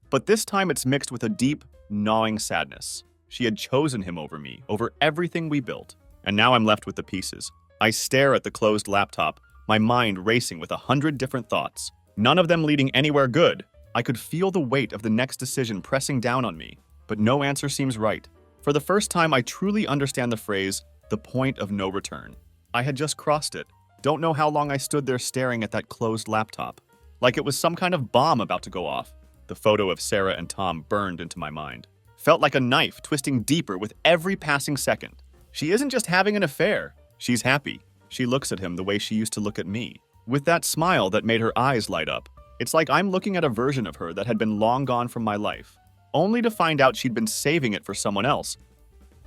but this time it's mixed with a deep, gnawing sadness. She had chosen him over me, over everything we built, and now I'm left with the pieces. I stare at the closed laptop, my mind racing with 100 different thoughts, none of them leading anywhere good. I could feel the weight of the next decision pressing down on me, but no answer seems right. For the first time, I truly understand the phrase, the point of no return. I had just crossed it. Don't know how long I stood there staring at that closed laptop, like it was some kind of bomb about to go off. The photo of Sarah and Tom burned into my mind. Felt like a knife twisting deeper with every passing second. She isn't just having an affair. She's happy. She looks at him the way she used to look at me, with that smile that made her eyes light up. It's like I'm looking at a version of her that had been long gone from my life, only to find out she'd been saving it for someone else.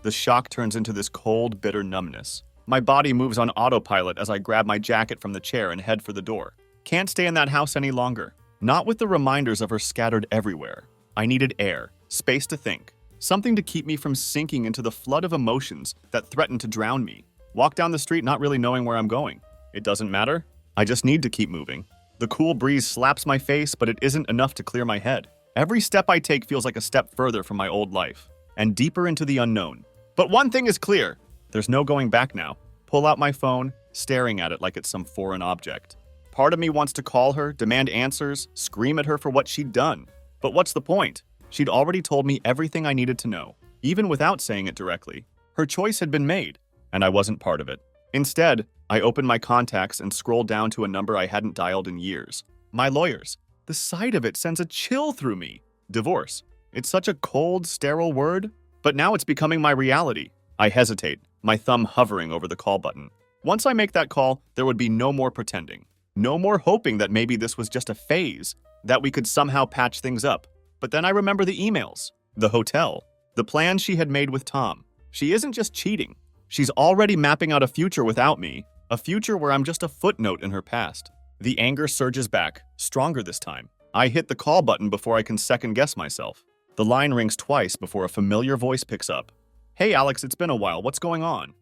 The shock turns into this cold, bitter numbness. My body moves on autopilot as I grab my jacket from the chair and head for the door. Can't stay in that house any longer. Not with the reminders of her scattered everywhere. I needed air, space to think, something to keep me from sinking into the flood of emotions that threatened to drown me. Walk down the street not really knowing where I'm going. It doesn't matter. I just need to keep moving. The cool breeze slaps my face, but it isn't enough to clear my head. Every step I take feels like a step further from my old life, and deeper into the unknown. But one thing is clear. There's no going back now. Pull out my phone, staring at it like it's some foreign object. Part of me wants to call her, demand answers, scream at her for what she'd done. But what's the point? She'd already told me everything I needed to know, even without saying it directly. Her choice had been made, and I wasn't part of it. Instead, I opened my contacts and scrolled down to a number I hadn't dialed in years. My lawyers. The sight of it sends a chill through me. Divorce. It's such a cold, sterile word, but now it's becoming my reality. I hesitate, my thumb hovering over the call button. Once I make that call, there would be no more pretending. No more hoping that maybe this was just a phase, that we could somehow patch things up. But then I remember the emails, the hotel, the plans she had made with Tom. She isn't just cheating. She's already mapping out a future without me, a future where I'm just a footnote in her past. The anger surges back, stronger this time. I hit the call button before I can second-guess myself. The line rings twice before a familiar voice picks up. Hey Alex, it's been a while, what's going on?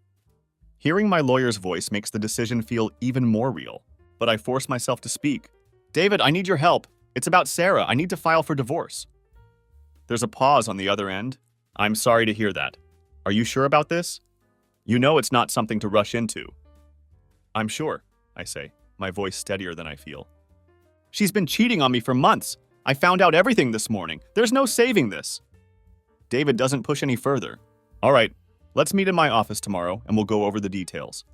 Hearing my lawyer's voice makes the decision feel even more real, but I force myself to speak. David, I need your help. It's about Sarah, I need to file for divorce. There's a pause on the other end. I'm sorry to hear that. Are you sure about this? You know it's not something to rush into. I'm sure, I say, my voice steadier than I feel. She's been cheating on me for months. I found out everything this morning. There's no saving this. David doesn't push any further. All right, let's meet in my office tomorrow and we'll go over the details.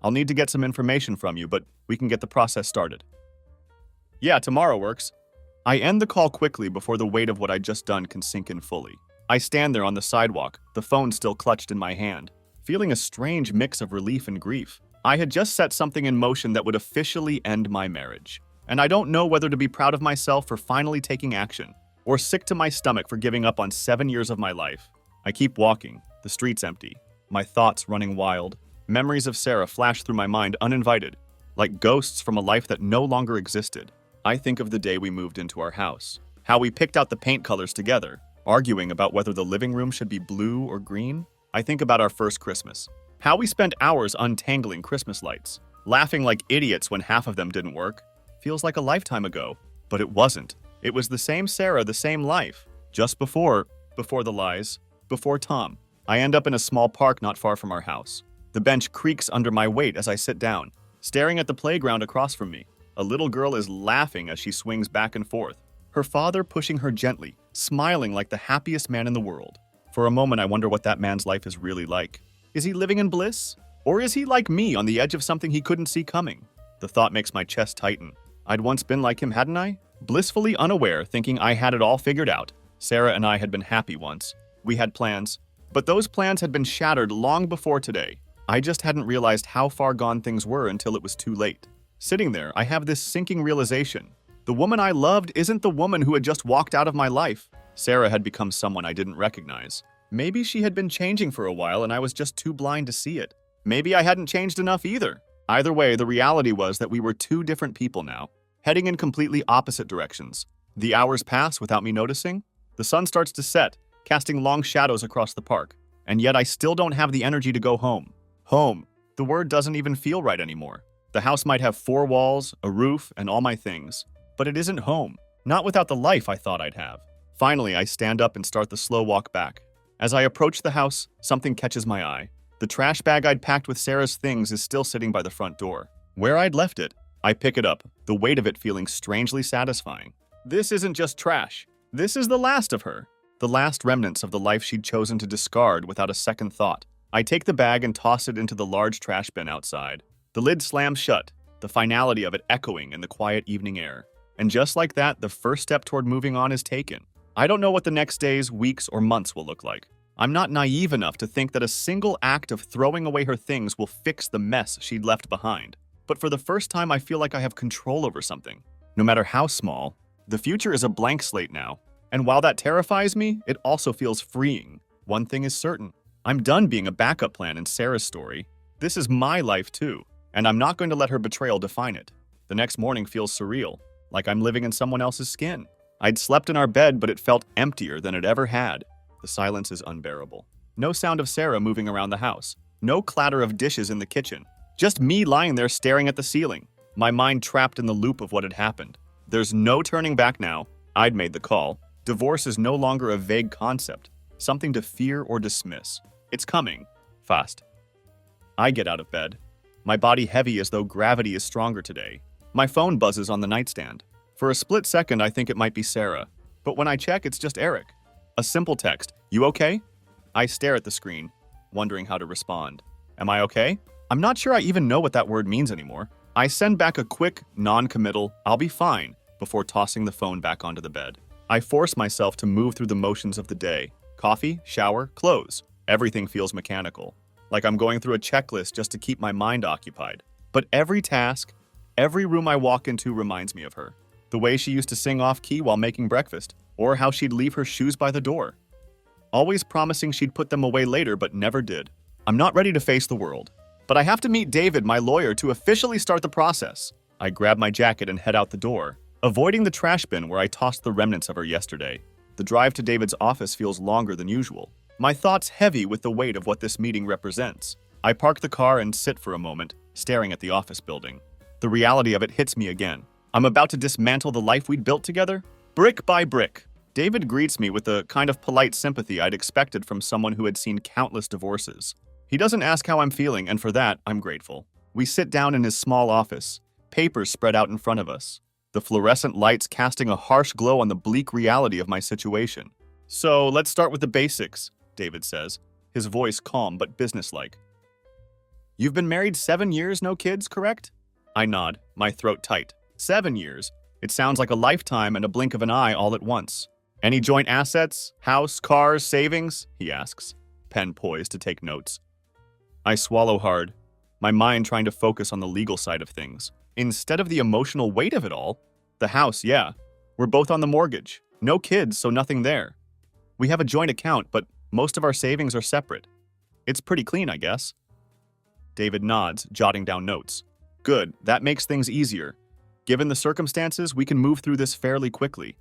I'll need to get some information from you, but we can get the process started. Yeah, tomorrow works. I end the call quickly before the weight of what I'd just done can sink in fully. I stand there on the sidewalk, the phone still clutched in my hand, feeling a strange mix of relief and grief. I had just set something in motion that would officially end my marriage. And I don't know whether to be proud of myself for finally taking action, or sick to my stomach for giving up on 7 years of my life. I keep walking, the streets empty, my thoughts running wild. Memories of Sarah flash through my mind uninvited, like ghosts from a life that no longer existed. I think of the day we moved into our house, how we picked out the paint colors together, arguing about whether the living room should be blue or green. I think about our first Christmas, how we spent hours untangling Christmas lights, laughing like idiots when half of them didn't work. Feels like a lifetime ago, but it wasn't. It was the same Sarah, the same life. Just before the lies, before Tom. I end up in a small park not far from our house. The bench creaks under my weight as I sit down, staring at the playground across from me. A little girl is laughing as she swings back and forth, her father pushing her gently, smiling like the happiest man in the world. For a moment, I wonder what that man's life is really like. Is he living in bliss? Or is he like me on the edge of something he couldn't see coming? The thought makes my chest tighten. I'd once been like him, hadn't I? Blissfully unaware, thinking I had it all figured out. Sarah and I had been happy once. We had plans. But those plans had been shattered long before today. I just hadn't realized how far gone things were until it was too late. Sitting there, I have this sinking realization. The woman I loved isn't the woman who had just walked out of my life. Sarah had become someone I didn't recognize. Maybe she had been changing for a while and I was just too blind to see it. Maybe I hadn't changed enough either. Either way, the reality was that we were two different people now, heading in completely opposite directions. The hours pass without me noticing. The sun starts to set, casting long shadows across the park. And yet I still don't have the energy to go home. Home, The word doesn't even feel right anymore. The house might have 4 walls, a roof, and all my things, but it isn't home. Not without the life I thought I'd have. Finally, I stand up and start the slow walk back. As I approach the house, something catches my eye. The trash bag I'd packed with Sarah's things is still sitting by the front door, where I'd left it. I pick it up, the weight of it feeling strangely satisfying. This isn't just trash. This is the last of her. The last remnants of the life she'd chosen to discard without a second thought. I take the bag and toss it into the large trash bin outside. The lid slams shut, the finality of it echoing in the quiet evening air. And just like that, the first step toward moving on is taken. I don't know what the next days, weeks, or months will look like. I'm not naive enough to think that a single act of throwing away her things will fix the mess she'd left behind. But for the first time, I feel like I have control over something. No matter how small, the future is a blank slate now. And while that terrifies me, it also feels freeing. One thing is certain. I'm done being a backup plan in Sarah's story. This is my life too, and I'm not going to let her betrayal define it. The next morning feels surreal, like I'm living in someone else's skin. I'd slept in our bed, but it felt emptier than it ever had. The silence is unbearable. No sound of Sarah moving around the house. No clatter of dishes in the kitchen. Just me lying there staring at the ceiling, my mind trapped in the loop of what had happened. There's no turning back now. I'd made the call. Divorce is no longer a vague concept, something to fear or dismiss. It's coming. Fast. I get out of bed, my body heavy as though gravity is stronger today. My phone buzzes on the nightstand. For a split second, I think it might be Sarah. But when I check, it's just Eric. A simple text, "You okay?" I stare at the screen, wondering how to respond. Am I okay? I'm not sure I even know what that word means anymore. I send back a quick, non-committal, "I'll be fine," before tossing the phone back onto the bed. I force myself to move through the motions of the day. Coffee, shower, clothes. Everything feels mechanical, like I'm going through a checklist just to keep my mind occupied. But every task, every room I walk into reminds me of her. The way she used to sing off-key while making breakfast, or how she'd leave her shoes by the door. Always promising she'd put them away later, but never did. I'm not ready to face the world, but I have to meet David, my lawyer, to officially start the process. I grab my jacket and head out the door, avoiding the trash bin where I tossed the remnants of her yesterday. The drive to David's office feels longer than usual. My thoughts heavy with the weight of what this meeting represents. I park the car and sit for a moment, staring at the office building. The reality of it hits me again. I'm about to dismantle the life we'd built together, brick by brick. David greets me with the kind of polite sympathy I'd expected from someone who had seen countless divorces. He doesn't ask how I'm feeling, and for that, I'm grateful. We sit down in his small office, papers spread out in front of us, the fluorescent lights casting a harsh glow on the bleak reality of my situation. "So, let's start with the basics," David says, his voice calm but businesslike. "You've been married 7 years, no kids, correct?" I nod, my throat tight. 7 years. It sounds like a lifetime and a blink of an eye all at once. "Any joint assets? House, cars, savings?" he asks, pen poised to take notes. I swallow hard, my mind trying to focus on the legal side of things, instead of the emotional weight of it all. The house, yeah. We're both on the mortgage. No kids, so nothing there. We have a joint account, but most of our savings are separate. It's pretty clean, I guess. David nods, jotting down notes. Good, that makes things easier. Given the circumstances, we can move through this fairly quickly.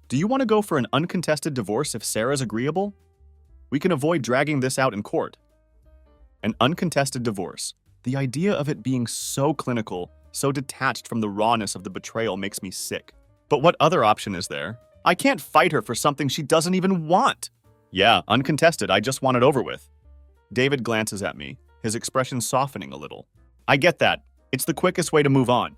Do you want to go for an uncontested divorce if Sarah's agreeable? We can avoid dragging this out in court. An uncontested divorce. The idea of it being so clinical, so detached from the rawness of the betrayal makes me sick. But what other option is there? I can't fight her for something she doesn't even want. Yeah, uncontested, I just want it over with. David glances at me, his expression softening a little. I get that. It's the quickest way to move on.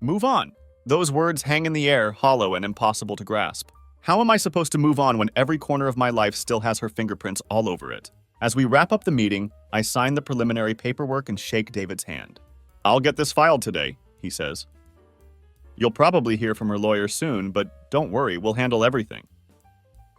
Move on. Those words hang in the air, hollow and impossible to grasp. How am I supposed to move on when every corner of my life still has her fingerprints all over it? As we wrap up the meeting, I sign the preliminary paperwork and shake David's hand. I'll get this filed today, he says. You'll probably hear from her lawyer soon, but don't worry, we'll handle everything.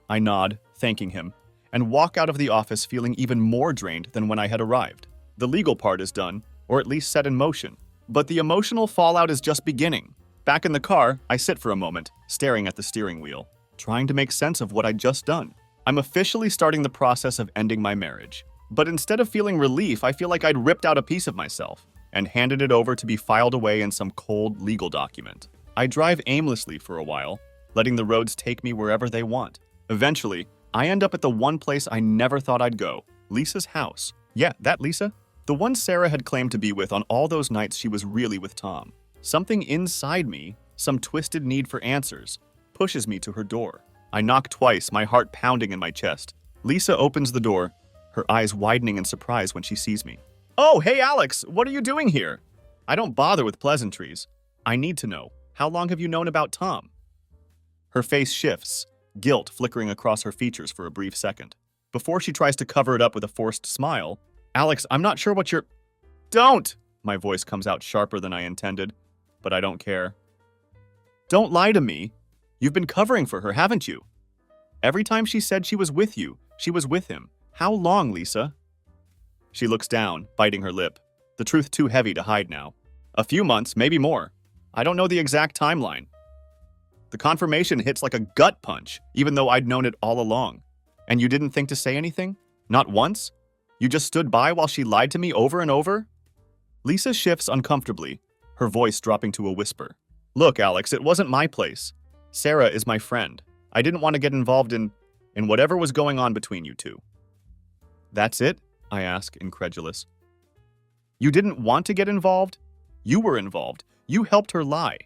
I nod, thanking him, and walk out of the office feeling even more drained than when I had arrived. The legal part is done, or at least set in motion, but the emotional fallout is just beginning. Back in the car, I sit for a moment, staring at the steering wheel, trying to make sense of what I'd just done. I'm officially starting the process of ending my marriage. But instead of feeling relief, I feel like I'd ripped out a piece of myself and handed it over to be filed away in some cold legal document. I drive aimlessly for a while, letting the roads take me wherever they want. Eventually, I end up at the one place I never thought I'd go, Lisa's house. Yeah, that Lisa. The one Sarah had claimed to be with on all those nights she was really with Tom. Something inside me, some twisted need for answers, pushes me to her door. I knock twice, my heart pounding in my chest. Lisa opens the door, her eyes widening in surprise when she sees me. "Oh, hey Alex, what are you doing here?" I don't bother with pleasantries. I need to know, how long have you known about Tom? Her face shifts, guilt flickering across her features for a brief second. Before she tries to cover it up with a forced smile, "Alex, I'm not sure what you're—" "Don't!" My voice comes out sharper than I intended, but I don't care. "Don't lie to me. You've been covering for her, haven't you? Every time she said she was with you, she was with him. How long, Lisa?" She looks down, biting her lip, the truth too heavy to hide now. "A few months, maybe more. I don't know the exact timeline." The confirmation hits like a gut punch, even though I'd known it all along. "And you didn't think to say anything? Not once? You just stood by while she lied to me over and over?" Lisa shifts uncomfortably, her voice dropping to a whisper. "Look, Alex, it wasn't my place. Sarah is my friend. I didn't want to get involved in whatever was going on between you two." "That's it?" I ask, incredulous. "You didn't want to get involved? You were involved. You helped her lie."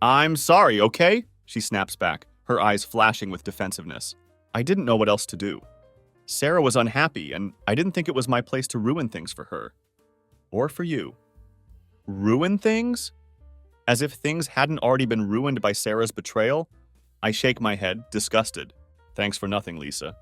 "I'm sorry, okay?" She snaps back, her eyes flashing with defensiveness. I didn't know what else to do. Sarah was unhappy, and I didn't think it was my place to ruin things for her. Or for you. Ruin things? As if things hadn't already been ruined by Sarah's betrayal? I shake my head, disgusted. "Thanks for nothing, Lisa."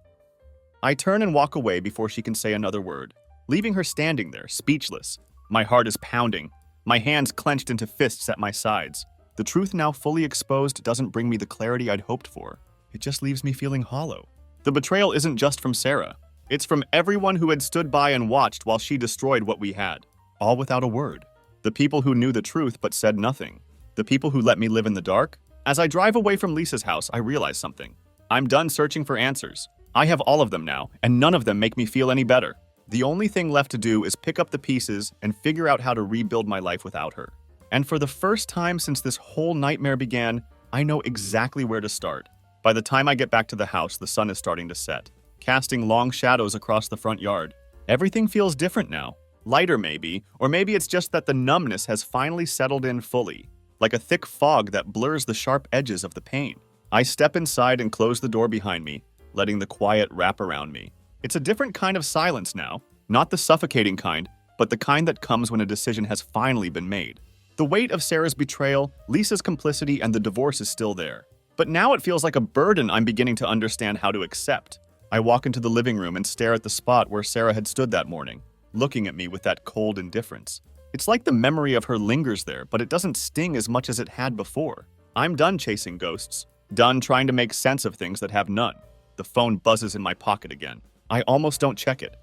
I turn and walk away before she can say another word, leaving her standing there, speechless. My heart is pounding, my hands clenched into fists at my sides. The truth now fully exposed doesn't bring me the clarity I'd hoped for. It just leaves me feeling hollow. The betrayal isn't just from Sarah. It's from everyone who had stood by and watched while she destroyed what we had, all without a word. The people who knew the truth but said nothing. The people who let me live in the dark. As I drive away from Lisa's house, I realize something. I'm done searching for answers. I have all of them now, and none of them make me feel any better. The only thing left to do is pick up the pieces and figure out how to rebuild my life without her. And for the first time since this whole nightmare began, I know exactly where to start. By the time I get back to the house, the sun is starting to set, casting long shadows across the front yard. Everything feels different now. Lighter maybe, or maybe it's just that the numbness has finally settled in fully, like a thick fog that blurs the sharp edges of the pain. I step inside and close the door behind me, letting the quiet wrap around me. It's a different kind of silence now, not the suffocating kind, but the kind that comes when a decision has finally been made. The weight of Sarah's betrayal, Lisa's complicity, and the divorce is still there. But now it feels like a burden I'm beginning to understand how to accept. I walk into the living room and stare at the spot where Sarah had stood that morning, looking at me with that cold indifference. It's like the memory of her lingers there, but it doesn't sting as much as it had before. I'm done chasing ghosts, done trying to make sense of things that have none. The phone buzzes in my pocket again. I almost don't check it,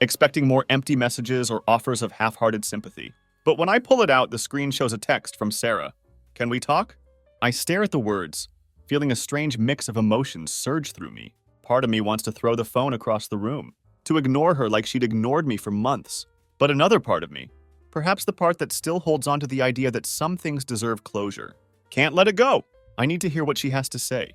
expecting more empty messages or offers of half-hearted sympathy. But when I pull it out, the screen shows a text from Sarah. "Can we talk?" I stare at the words, feeling a strange mix of emotions surge through me. Part of me wants to throw the phone across the room, to ignore her like she'd ignored me for months. But another part of me, perhaps the part that still holds on to the idea that some things deserve closure, can't let it go. I need to hear what she has to say,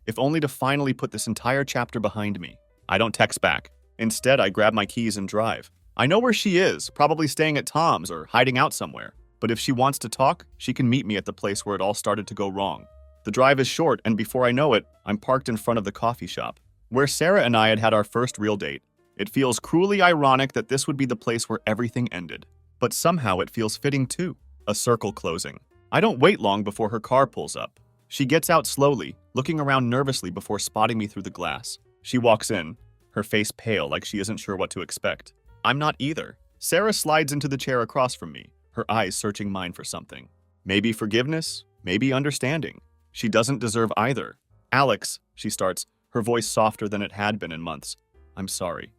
if only to finally put this entire chapter behind me. I don't text back. Instead, I grab my keys and drive. I know where she is, probably staying at Tom's or hiding out somewhere. But if she wants to talk, she can meet me at the place where it all started to go wrong. The drive is short, and before I know it, I'm parked in front of the coffee shop, where Sarah and I had had our first real date. It feels cruelly ironic that this would be the place where everything ended. But somehow it feels fitting too. A circle closing. I don't wait long before her car pulls up. She gets out slowly, looking around nervously before spotting me through the glass. She walks in, her face pale like she isn't sure what to expect. I'm not either. Sarah slides into the chair across from me, her eyes searching mine for something. Maybe forgiveness, maybe understanding. She doesn't deserve either. "Alex," she starts, her voice softer than it had been in months. "I'm sorry."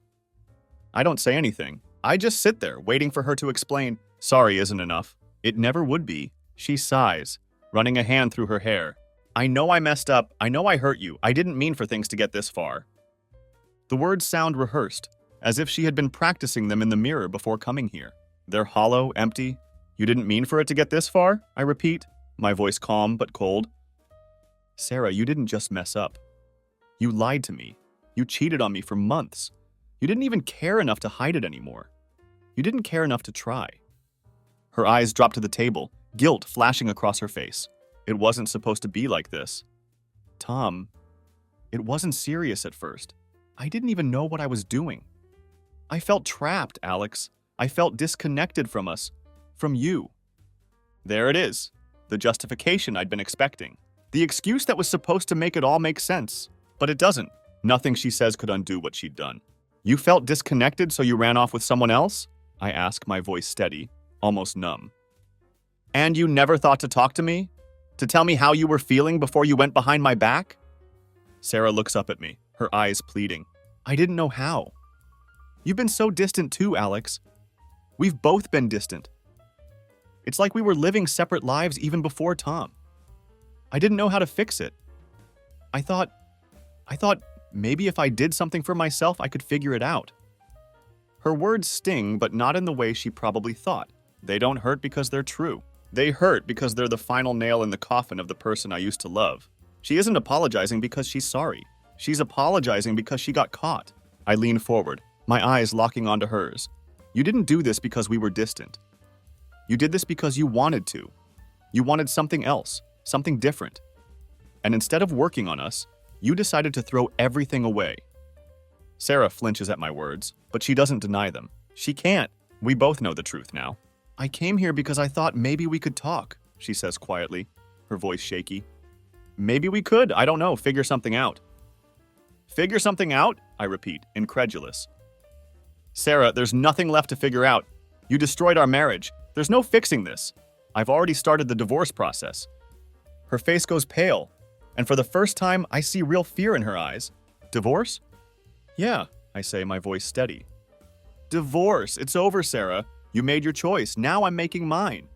I don't say anything. I just sit there, waiting for her to explain. Sorry isn't enough. It never would be. She sighs, running a hand through her hair. "I know I messed up. I know I hurt you. I didn't mean for things to get this far." The words sound rehearsed, as if she had been practicing them in the mirror before coming here. They're hollow, empty. "You didn't mean for it to get this far?" I repeat, my voice calm but cold. "Sarah, you didn't just mess up. You lied to me. You cheated on me for months. You didn't even care enough to hide it anymore. You didn't care enough to try. Her eyes dropped to the table, guilt flashing across her face. It wasn't supposed to be like this. Tom, it wasn't serious at first. I didn't even know what I was doing. I felt trapped, Alex. I felt disconnected from us, from you. There it is, the justification I'd been expecting. The excuse that was supposed to make it all make sense. But it doesn't. Nothing she says could undo what she'd done. You felt disconnected, so you ran off with someone else? I ask, my voice steady, almost numb. And you never thought to talk to me? To tell me how you were feeling before you went behind my back? Sarah looks up at me, her eyes pleading. I didn't know how. You've been so distant too, Alex. We've both been distant. It's like we were living separate lives even before Tom. I didn't know how to fix it. I thought maybe if I did something for myself, I could figure it out. Her words sting, but not in the way she probably thought. They don't hurt because they're true. They hurt because they're the final nail in the coffin of the person I used to love. She isn't apologizing because she's sorry. She's apologizing because she got caught. I lean forward, my eyes locking onto hers. You didn't do this because we were distant. You did this because you wanted to. You wanted something else, something different. And instead of working on us, you decided to throw everything away. Sarah flinches at my words, but she doesn't deny them. She can't. We both know the truth now. I came here because I thought maybe we could talk, she says quietly, her voice shaky. Maybe we could, I don't know, figure something out. Figure something out? I repeat, incredulous. Sarah, there's nothing left to figure out. You destroyed our marriage. There's no fixing this. I've already started the divorce process. Her face goes pale, and for the first time, I see real fear in her eyes. Divorce? Yeah, I say, my voice steady. Divorce. It's over, Sarah. You made your choice. Now I'm making mine.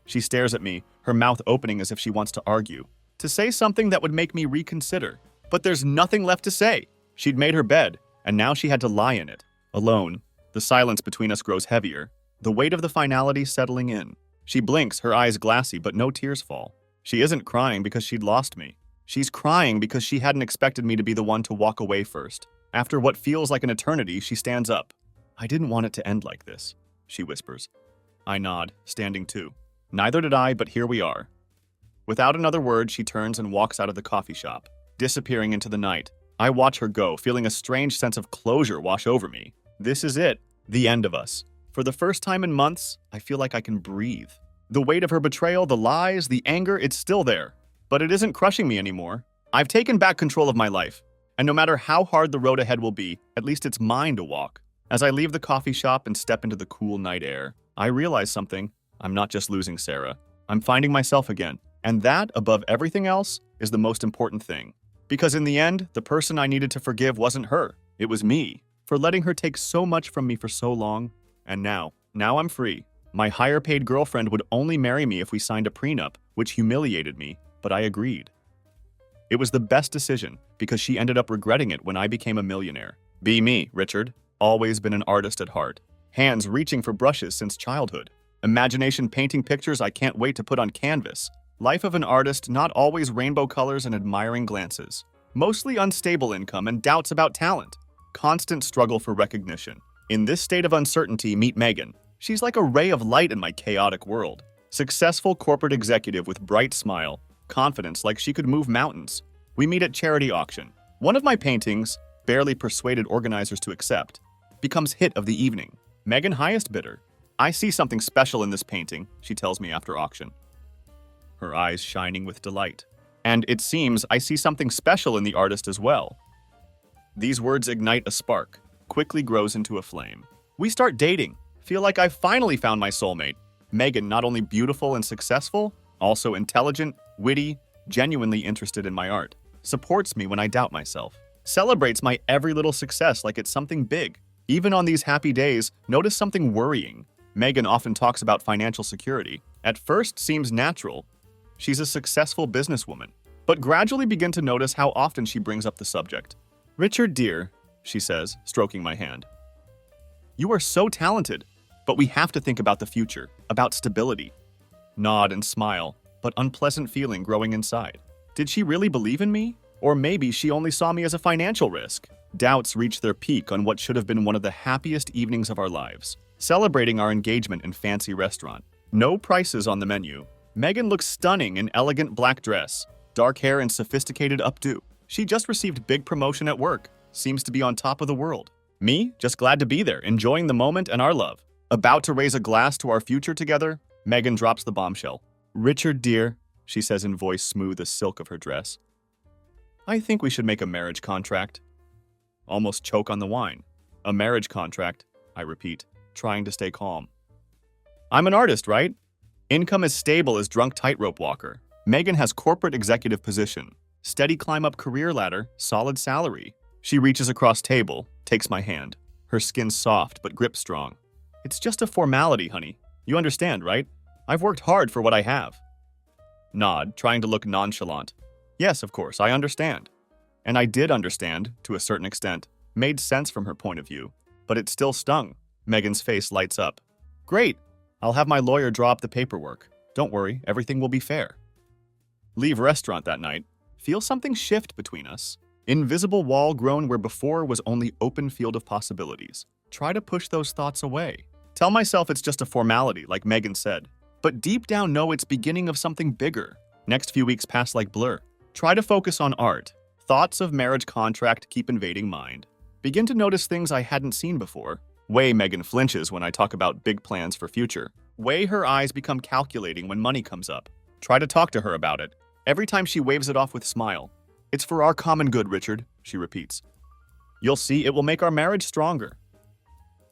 She stares at me, her mouth opening as if she wants to argue, to say something that would make me reconsider. But there's nothing left to say. She'd made her bed, and now she had to lie in it. Alone, the silence between us grows heavier, the weight of the finality settling in. She blinks, her eyes glassy, but no tears fall. She isn't crying because she'd lost me. She's crying because she hadn't expected me to be the one to walk away first. After what feels like an eternity, she stands up. I didn't want it to end like this, she whispers. I nod, standing too. Neither did I, but here we are. Without another word, she turns and walks out of the coffee shop, disappearing into the night. I watch her go, feeling a strange sense of closure wash over me. This is it, the end of us. For the first time in months, I feel like I can breathe. The weight of her betrayal, the lies, the anger, it's still there. But it isn't crushing me anymore. I've taken back control of my life. And no matter how hard the road ahead will be, at least it's mine to walk. As I leave the coffee shop and step into the cool night air, I realize something. I'm not just losing Sarah. I'm finding myself again. And that, above everything else, is the most important thing. Because in the end, the person I needed to forgive wasn't her. It was me, for letting her take so much from me for so long. And now I'm free. My higher-paid girlfriend would only marry me if we signed a prenup, which humiliated me, but I agreed. It was the best decision, because she ended up regretting it when I became a millionaire. Be me, Richard. Always been an artist at heart. Hands reaching for brushes since childhood. Imagination painting pictures I can't wait to put on canvas. Life of an artist, not always rainbow colors and admiring glances. Mostly unstable income and doubts about talent. Constant struggle for recognition. In this state of uncertainty, meet Megan. She's like a ray of light in my chaotic world. Successful corporate executive with bright smile. Confidence like she could move mountains. We meet at charity auction. One of my paintings, barely persuaded organizers to accept, becomes hit of the evening. Megan highest bidder. I see something special in this painting, she tells me after auction. Her eyes shining with delight. And it seems I see something special in the artist as well. These words ignite a spark, quickly grows into a flame. We start dating. Feel like I've finally found my soulmate. Megan, not only beautiful and successful, also intelligent, witty, genuinely interested in my art. Supports me when I doubt myself. Celebrates my every little success like it's something big. Even on these happy days, notice something worrying. Megan often talks about financial security. At first seems natural. She's a successful businesswoman, but gradually begin to notice how often she brings up the subject. Richard, dear, she says, stroking my hand. You are so talented, but we have to think about the future, about stability. Nod and smile, but unpleasant feeling growing inside. Did she really believe in me? Or maybe she only saw me as a financial risk. Doubts reach their peak on what should have been one of the happiest evenings of our lives, celebrating our engagement in fancy restaurant. No prices on the menu. Megan looks stunning in elegant black dress, dark hair and sophisticated updo. She just received big promotion at work, seems to be on top of the world. Me, just glad to be there, enjoying the moment and our love. About to raise a glass to our future together, Megan drops the bombshell. Richard, dear, she says in voice smooth as silk of her dress, I think we should make a marriage contract. Almost choke on the wine. A marriage contract, I repeat, trying to stay calm. I'm an artist, right? Income as stable as drunk tightrope walker. Megan has corporate executive position, steady climb up career ladder, solid salary. She reaches across table, takes my hand. Her skin soft but grip strong. It's just a formality, honey. You understand, right? I've worked hard for what I have. Nod, trying to look nonchalant. Yes, of course, I understand. And I did understand, to a certain extent. Made sense from her point of view. But it still stung. Megan's face lights up. Great! I'll have my lawyer draw up the paperwork. Don't worry, everything will be fair. Leave restaurant that night. Feel something shift between us. Invisible wall grown where before was only open field of possibilities. Try to push those thoughts away. Tell myself it's just a formality, like Megan said. But deep down know it's beginning of something bigger. Next few weeks pass like blur. Try to focus on art. Thoughts of marriage contract keep invading mind. Begin to notice things I hadn't seen before. Way Megan flinches when I talk about big plans for future. Way her eyes become calculating when money comes up. Try to talk to her about it. Every time she waves it off with smile. It's for our common good, Richard, she repeats. You'll see it will make our marriage stronger.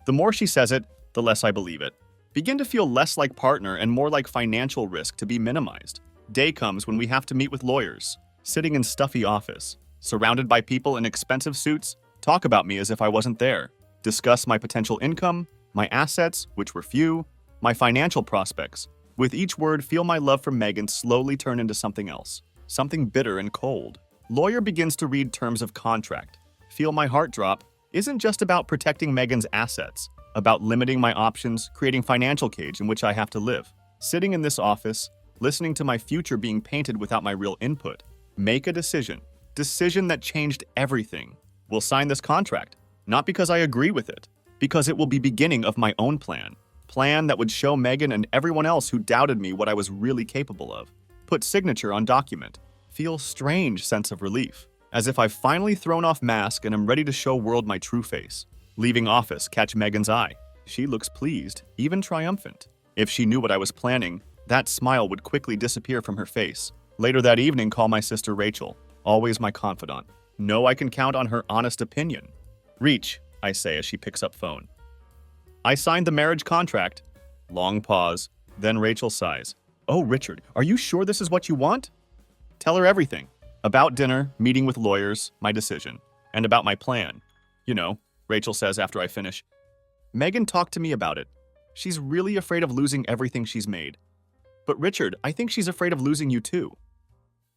The more she says it, the less I believe it. Begin to feel less like partner and more like financial risk to be minimized. Day comes when we have to meet with lawyers, sitting in stuffy office, surrounded by people in expensive suits, talk about me as if I wasn't there, discuss my potential income, my assets, which were few, my financial prospects. With each word, feel my love for Megan slowly turn into something else, something bitter and cold. Lawyer begins to read terms of contract. Feel my heart drop. Isn't just about protecting Megan's assets, about limiting my options, creating financial cage in which I have to live. Sitting in this office, listening to my future being painted without my real input. Make a decision. Decision that changed everything. We'll sign this contract, not because I agree with it, because it will be beginning of my own plan. Plan that would show Megan and everyone else who doubted me what I was really capable of. Put signature on document. Feel strange sense of relief, as if I've finally thrown off mask and am ready to show world my true face. Leaving office, catch Megan's eye. She looks pleased, even triumphant. If she knew what I was planning, that smile would quickly disappear from her face. Later that evening, call my sister Rachel, always my confidant. Know I can count on her honest opinion. Reach, I say as she picks up phone. I signed the marriage contract. Long pause, then Rachel sighs. Oh, Richard, are you sure this is what you want? Tell her everything. About dinner, meeting with lawyers, my decision, and about my plan. You know, Rachel says after I finish. Megan talked to me about it. She's really afraid of losing everything she's made. But Richard, I think she's afraid of losing you too.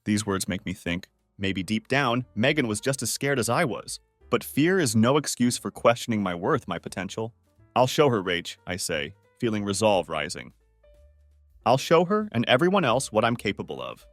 These words make me think, maybe deep down, Megan was just as scared as I was. But fear is no excuse for questioning my worth, my potential. I'll show her, Rach, I say, feeling resolve rising. I'll show her and everyone else what I'm capable of.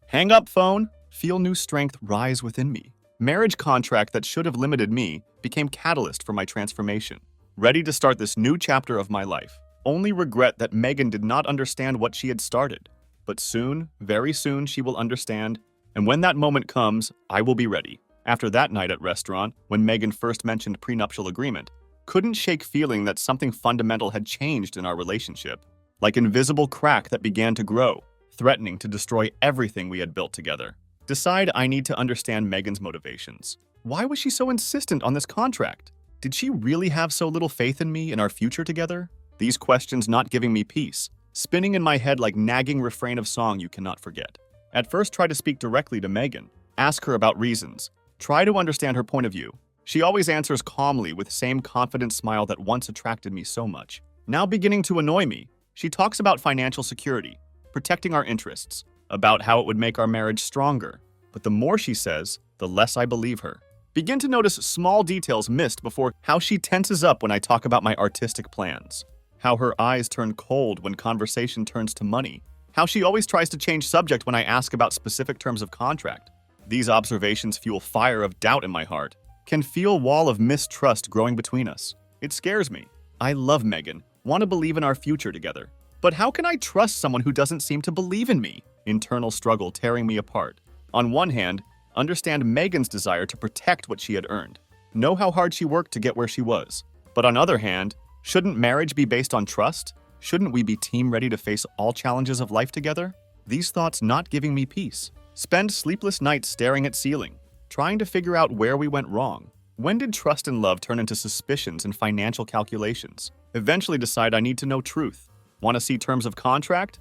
Hang up phone, feel new strength rise within me. Marriage contract that should have limited me became catalyst for my transformation. Ready to start this new chapter of my life. Only regret that Megan did not understand what she had started. But soon, very soon, she will understand. And when that moment comes, I will be ready. After that night at restaurant, when Megan first mentioned prenuptial agreement, couldn't shake feeling that something fundamental had changed in our relationship. Like invisible crack that began to grow, threatening to destroy everything we had built together. Decide I need to understand Megan's motivations. Why was she so insistent on this contract? Did she really have so little faith in me and our future together? These questions not giving me peace, spinning in my head like nagging refrain of song you cannot forget. At first, try to speak directly to Megan. Ask her about reasons. Try to understand her point of view. She always answers calmly with same confident smile that once attracted me so much. Now beginning to annoy me, she talks about financial security, protecting our interests, about how it would make our marriage stronger. But the more she says, the less I believe her. Begin to notice small details missed before how she tenses up when I talk about my artistic plans. How her eyes turn cold when conversation turns to money. How she always tries to change subject when I ask about specific terms of contract. These observations fuel fire of doubt in my heart. Can feel wall of mistrust growing between us. It scares me. I love Megan, want to believe in our future together. But how can I trust someone who doesn't seem to believe in me? Internal struggle tearing me apart. On one hand, understand Megan's desire to protect what she had earned. Know how hard she worked to get where she was. But on the other hand, shouldn't marriage be based on trust? Shouldn't we be team ready to face all challenges of life together? These thoughts not giving me peace. Spend sleepless nights staring at ceiling, trying to figure out where we went wrong. When did trust and love turn into suspicions and financial calculations? Eventually decide I need to know truth. Want to see terms of contract?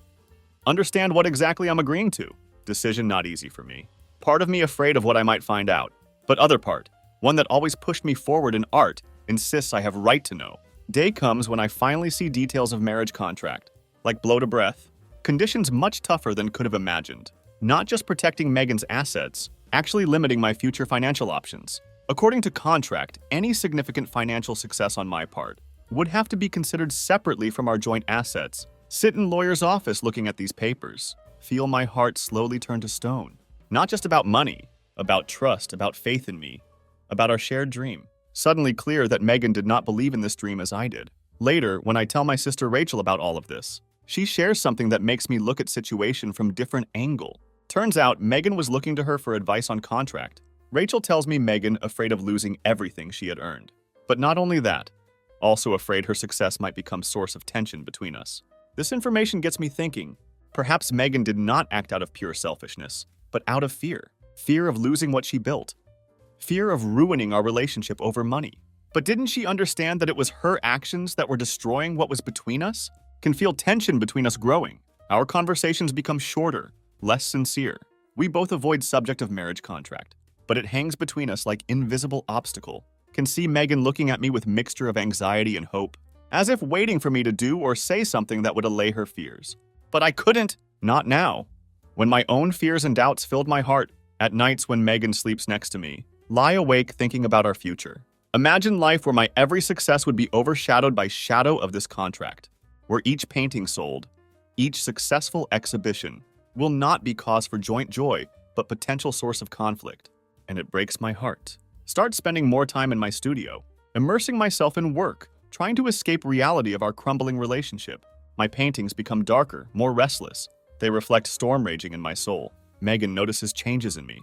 Understand what exactly I'm agreeing to. Decision not easy for me. Part of me afraid of what I might find out. But other part, one that always pushed me forward in art, insists I have right to know. Day comes when I finally see details of marriage contract. Like blow to breath. Conditions much tougher than could have imagined. Not just protecting Megan's assets, actually limiting my future financial options. According to contract, any significant financial success on my part would have to be considered separately from our joint assets. Sit in lawyer's office looking at these papers. Feel my heart slowly turn to stone. Not just about money, about trust, about faith in me, about our shared dream. Suddenly clear that Megan did not believe in this dream as I did. Later, when I tell my sister Rachel about all of this, she shares something that makes me look at situation from different angle. Turns out Megan was looking to her for advice on contract. Rachel tells me Megan afraid of losing everything she had earned. But not only that, also afraid her success might become source of tension between us. This information gets me thinking, perhaps Megan did not act out of pure selfishness, but out of fear. Fear of losing what she built. Fear of ruining our relationship over money. But didn't she understand that it was her actions that were destroying what was between us? Can feel tension between us growing. Our conversations become shorter, less sincere. We both avoid subject of marriage contract, but it hangs between us like invisible obstacle. Can see Megan looking at me with mixture of anxiety and hope, as if waiting for me to do or say something that would allay her fears. But I couldn't. Not now. When my own fears and doubts filled my heart, at nights when Megan sleeps next to me, lie awake thinking about our future. Imagine life where my every success would be overshadowed by shadow of this contract, where each painting sold, each successful exhibition, will not be cause for joint joy, but potential source of conflict. And it breaks my heart. Start spending more time in my studio, immersing myself in work, trying to escape reality of our crumbling relationship. My paintings become darker, more restless. They reflect storm raging in my soul. Megan notices changes in me,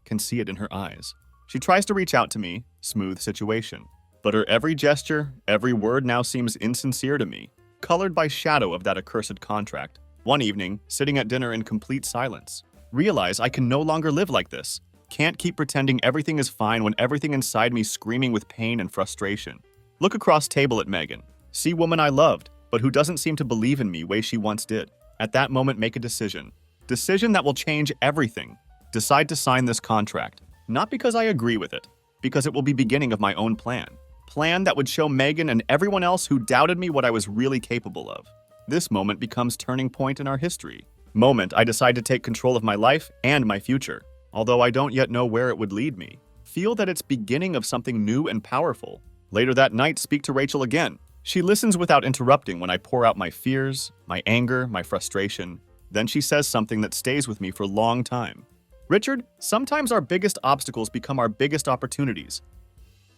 can see it in her eyes. She tries to reach out to me, smooth situation. But her every gesture, every word now seems insincere to me, colored by shadow of that accursed contract. One evening, sitting at dinner in complete silence, realize I can no longer live like this. Can't keep pretending everything is fine when everything inside me screaming with pain and frustration. Look across table at Megan. See woman I loved, but who doesn't seem to believe in me way she once did. At that moment, make a decision. Decision that will change everything. Decide to sign this contract. Not because I agree with it, because it will be beginning of my own plan. Plan that would show Megan and everyone else who doubted me what I was really capable of. This moment becomes turning point in our history. Moment I decide to take control of my life and my future. Although I don't yet know where it would lead me. Feel that it's beginning of something new and powerful. Later that night, speak to Rachel again. She listens without interrupting when I pour out my fears, my anger, my frustration. Then she says something that stays with me for a long time. Richard, sometimes our biggest obstacles become our biggest opportunities.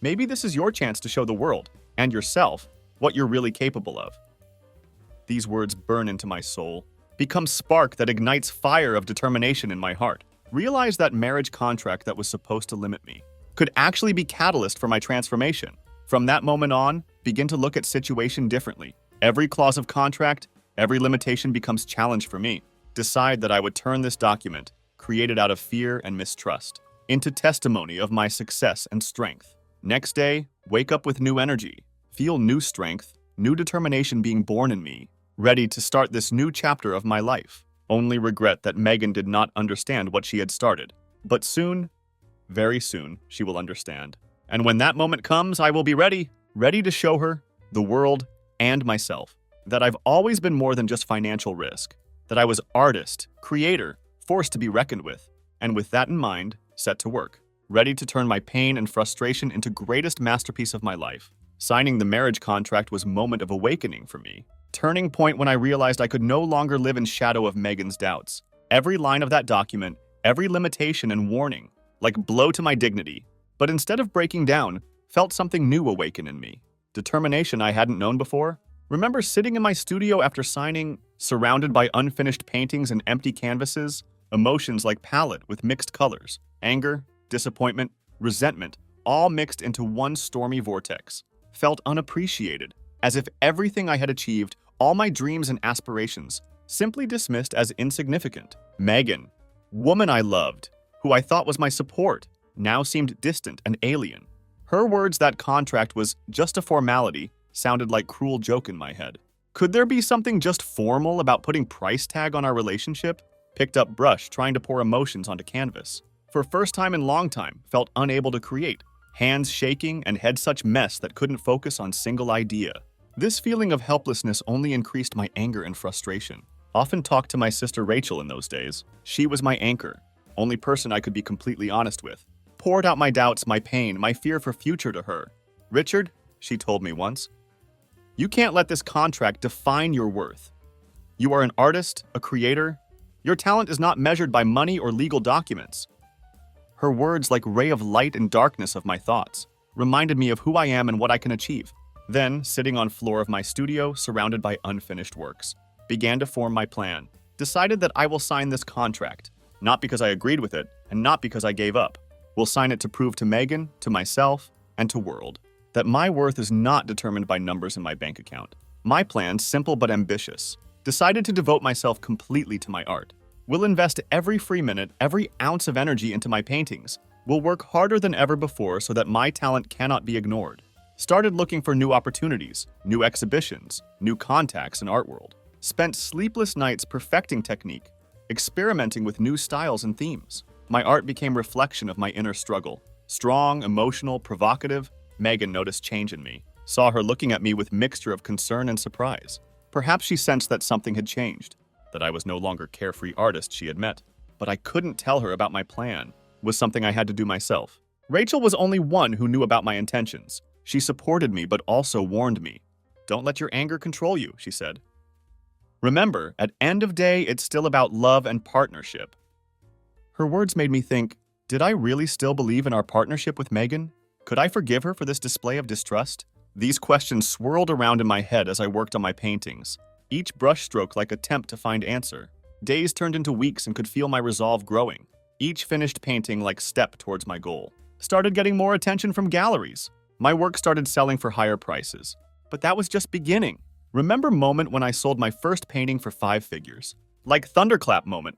Maybe this is your chance to show the world, and yourself, what you're really capable of. These words burn into my soul, become spark that ignites fire of determination in my heart. Realize that marriage contract that was supposed to limit me could actually be catalyst for my transformation. From that moment on, begin to look at situation differently. Every clause of contract, every limitation becomes challenge for me. Decide that I would turn this document, created out of fear and mistrust, into testimony of my success and strength. Next day, wake up with new energy, feel new strength, new determination being born in me, ready to start this new chapter of my life. Only regret that Megan did not understand what she had started. But soon, very soon, she will understand. And when that moment comes, I will be ready to show her, the world, and myself, that I've always been more than just financial risk, that I was artist, creator, forced to be reckoned with, and with that in mind, set to work, ready to turn my pain and frustration into greatest masterpiece of my life. Signing the marriage contract was moment of awakening for me. Turning point when I realized I could no longer live in shadow of Megan's doubts. Every line of that document, every limitation and warning, like blow to my dignity, But instead of breaking down, felt something new awaken in me. Determination I hadn't known before. Remember sitting in my studio after signing, surrounded by unfinished paintings and empty canvases, emotions like palette with mixed colors, anger, disappointment, resentment, all mixed into one stormy vortex. Felt unappreciated, as if everything I had achieved, all my dreams and aspirations, simply dismissed as insignificant. Megan, woman I loved, who I thought was my support, now seemed distant and alien. Her words that contract was just a formality sounded like cruel joke in my head. Could there be something just formal about putting price tag on our relationship? Picked up brush, trying to pour emotions onto canvas. For first time in long time, felt unable to create. Hands shaking and head such mess that couldn't focus on single idea. This feeling of helplessness only increased my anger and frustration. Often talked to my sister Rachel in those days. She was my anchor, only person I could be completely honest with. Poured out my doubts, my pain, my fear for future to her. Richard, she told me once, you can't let this contract define your worth. You are an artist, a creator. Your talent is not measured by money or legal documents. Her words, like ray of light and darkness of my thoughts, reminded me of who I am and what I can achieve. Then, sitting on floor of my studio, surrounded by unfinished works, began to form my plan. Decided that I will sign this contract, not because I agreed with it, and not because I gave up. Will sign it to prove to Megan, to myself, and to world, that my worth is not determined by numbers in my bank account. My plan, simple but ambitious. Decided to devote myself completely to my art. Will invest every free minute, every ounce of energy into my paintings. Will work harder than ever before so that my talent cannot be ignored. Started looking for new opportunities, new exhibitions, new contacts in art world. Spent sleepless nights perfecting technique, experimenting with new styles and themes. My art became reflection of my inner struggle. Strong, emotional, provocative. Megan noticed change in me. Saw her looking at me with mixture of concern and surprise. Perhaps she sensed that something had changed, that I was no longer carefree artist she had met. But I couldn't tell her about my plan. It was something I had to do myself. Rachel was only one who knew about my intentions. She supported me but also warned me. Don't let your anger control you, she said. Remember, at end of day, it's still about love and partnership. Her words made me think, did I really still believe in our partnership with Megan? Could I forgive her for this display of distrust? These questions swirled around in my head as I worked on my paintings, each brushstroke like attempt to find answer. Days turned into weeks and could feel my resolve growing, each finished painting like step towards my goal. Started getting more attention from galleries. My work started selling for higher prices. But that was just beginning. Remember moment when I sold my first painting for 5 figures? Like thunderclap moment.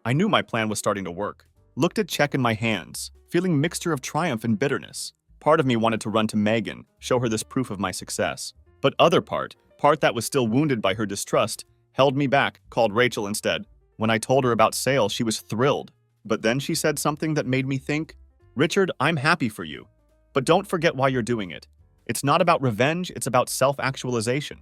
I knew my plan was starting to work. Looked at check in my hands, feeling mixture of triumph and bitterness. Part of me wanted to run to Megan, show her this proof of my success. But other part that was still wounded by her distrust, held me back, called Rachel instead. When I told her about sale, she was thrilled. But then she said something that made me think, Richard, I'm happy for you. But don't forget why you're doing it. It's not about revenge, it's about self-actualization.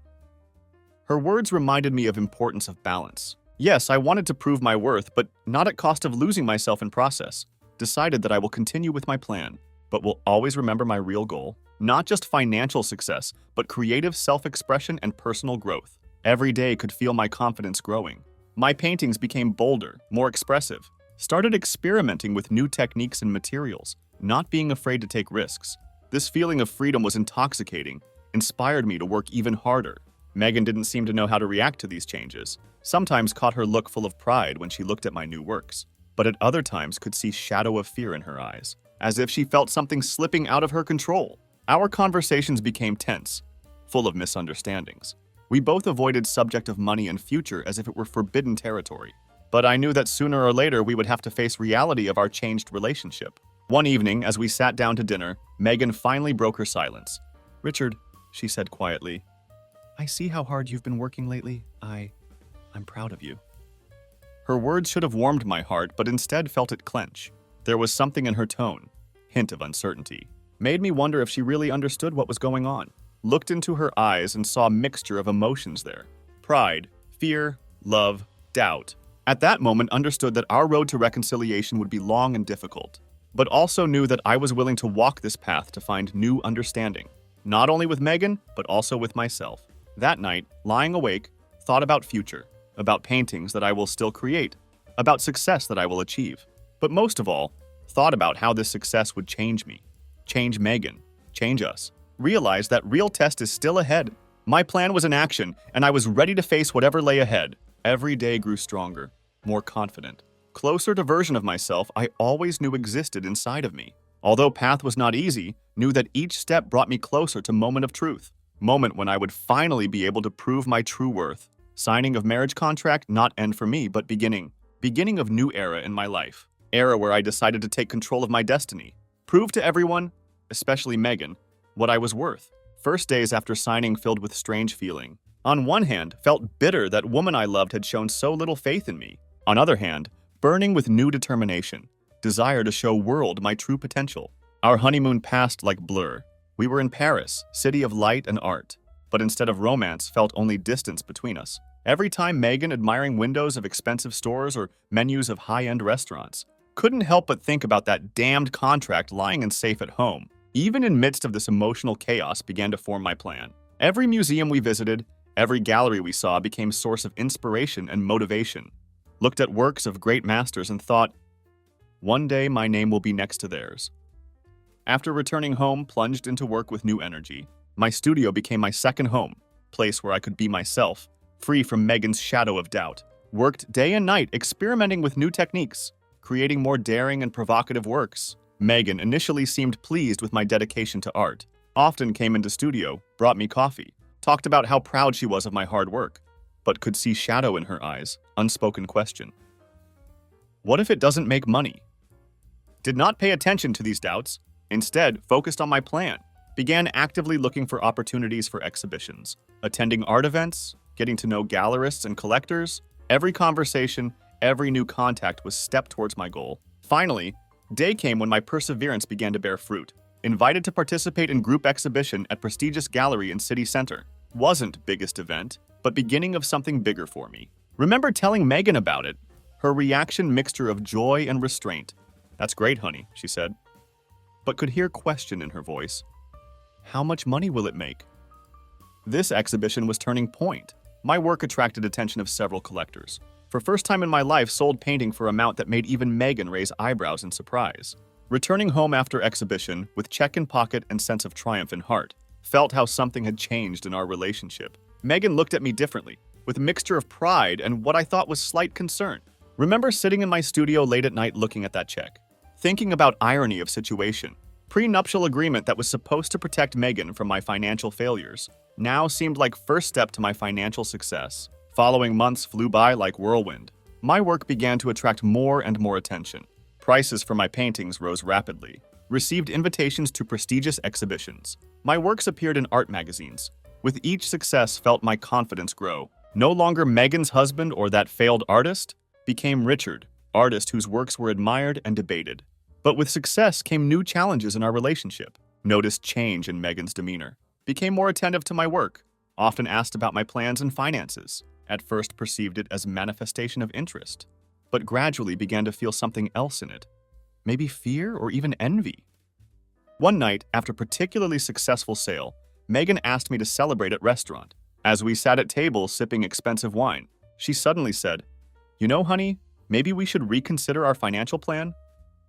Her words reminded me of importance of balance. Yes, I wanted to prove my worth, but not at cost of losing myself in process. Decided that I will continue with my plan, but will always remember my real goal. Not just financial success, but creative self-expression and personal growth. Every day could feel my confidence growing. My paintings became bolder, more expressive. Started experimenting with new techniques and materials, not being afraid to take risks. This feeling of freedom was intoxicating, inspired me to work even harder. Megan didn't seem to know how to react to these changes. Sometimes caught her look full of pride when she looked at my new works, but at other times could see shadow of fear in her eyes, as if she felt something slipping out of her control. Our conversations became tense, full of misunderstandings. We both avoided subject of money and future as if it were forbidden territory. But I knew that sooner or later we would have to face reality of our changed relationship. One evening, as we sat down to dinner, Megan finally broke her silence. Richard, she said quietly, I see how hard you've been working lately. I'm proud of you. Her words should have warmed my heart, but instead felt it clench. There was something in her tone, hint of uncertainty. Made me wonder if she really understood what was going on. Looked into her eyes and saw a mixture of emotions there. Pride, fear, love, doubt. At that moment understood that our road to reconciliation would be long and difficult, but also knew that I was willing to walk this path to find new understanding. Not only with Megan, but also with myself. That night, lying awake, thought about future, about paintings that I will still create, about success that I will achieve. But most of all, thought about how this success would change me, change Megan, change us. Realized that real test is still ahead. My plan was in action, and I was ready to face whatever lay ahead. Every day grew stronger, more confident, closer to version of myself I always knew existed inside of me. Although path was not easy, knew that each step brought me closer to moment of truth. Moment when I would finally be able to prove my true worth. Signing of marriage contract, not end for me, but beginning. Beginning of new era in my life. Era where I decided to take control of my destiny. Prove to everyone, especially Megan, what I was worth. First days after signing filled with strange feeling. On one hand, felt bitter that woman I loved had shown so little faith in me. On other hand, burning with new determination. Desire to show world my true potential. Our honeymoon passed like blur. We were in Paris, city of light and art. But instead of romance, felt only distance between us. Every time Megan admiring windows of expensive stores or menus of high-end restaurants. Couldn't help but think about that damned contract lying in safe at home. Even in midst of this emotional chaos began to form my plan. Every museum we visited, every gallery we saw became source of inspiration and motivation. Looked at works of great masters and thought, one day my name will be next to theirs. After returning home, plunged into work with new energy. My studio became my second home, place where I could be myself, free from Megan's shadow of doubt. Worked day and night experimenting with new techniques, creating more daring and provocative works. Megan initially seemed pleased with my dedication to art, often came into studio, brought me coffee, talked about how proud she was of my hard work, but could see shadow in her eyes, unspoken question. What if it doesn't make money? Did not pay attention to these doubts, instead focused on my plan, began actively looking for opportunities for exhibitions, attending art events, getting to know gallerists and collectors. Every conversation, every new contact was step towards my goal. Finally, day came when my perseverance began to bear fruit. Invited to participate in group exhibition at prestigious gallery in city center. Wasn't biggest event, but beginning of something bigger for me. Remember telling Megan about it. Her reaction mixture of joy and restraint. That's great, honey, she said. But could hear question in her voice. How much money will it make? This exhibition was turning point. My work attracted attention of several collectors. For first time in my life, sold painting for amount that made even Megan raise eyebrows in surprise. Returning home after exhibition, with check in pocket and sense of triumph in heart, felt how something had changed in our relationship. Megan looked at me differently, with a mixture of pride and what I thought was slight concern. Remember sitting in my studio late at night looking at that check, thinking about irony of situation. Prenuptial agreement that was supposed to protect Megan from my financial failures now seemed like first step to my financial success. Following months flew by like whirlwind. My work began to attract more and more attention. Prices for my paintings rose rapidly. Received invitations to prestigious exhibitions. My works appeared in art magazines. With each success, felt my confidence grow. No longer Megan's husband or that failed artist, became Richard, artist whose works were admired and debated. But with success came new challenges in our relationship. Noticed change in Megan's demeanor. Became more attentive to my work. Often asked about my plans and finances. At first perceived it as manifestation of interest, but gradually began to feel something else in it. Maybe fear or even envy. One night, after particularly successful sale, Megan asked me to celebrate at restaurant. As we sat at tables sipping expensive wine, she suddenly said, "You know, honey, maybe we should reconsider our financial plan?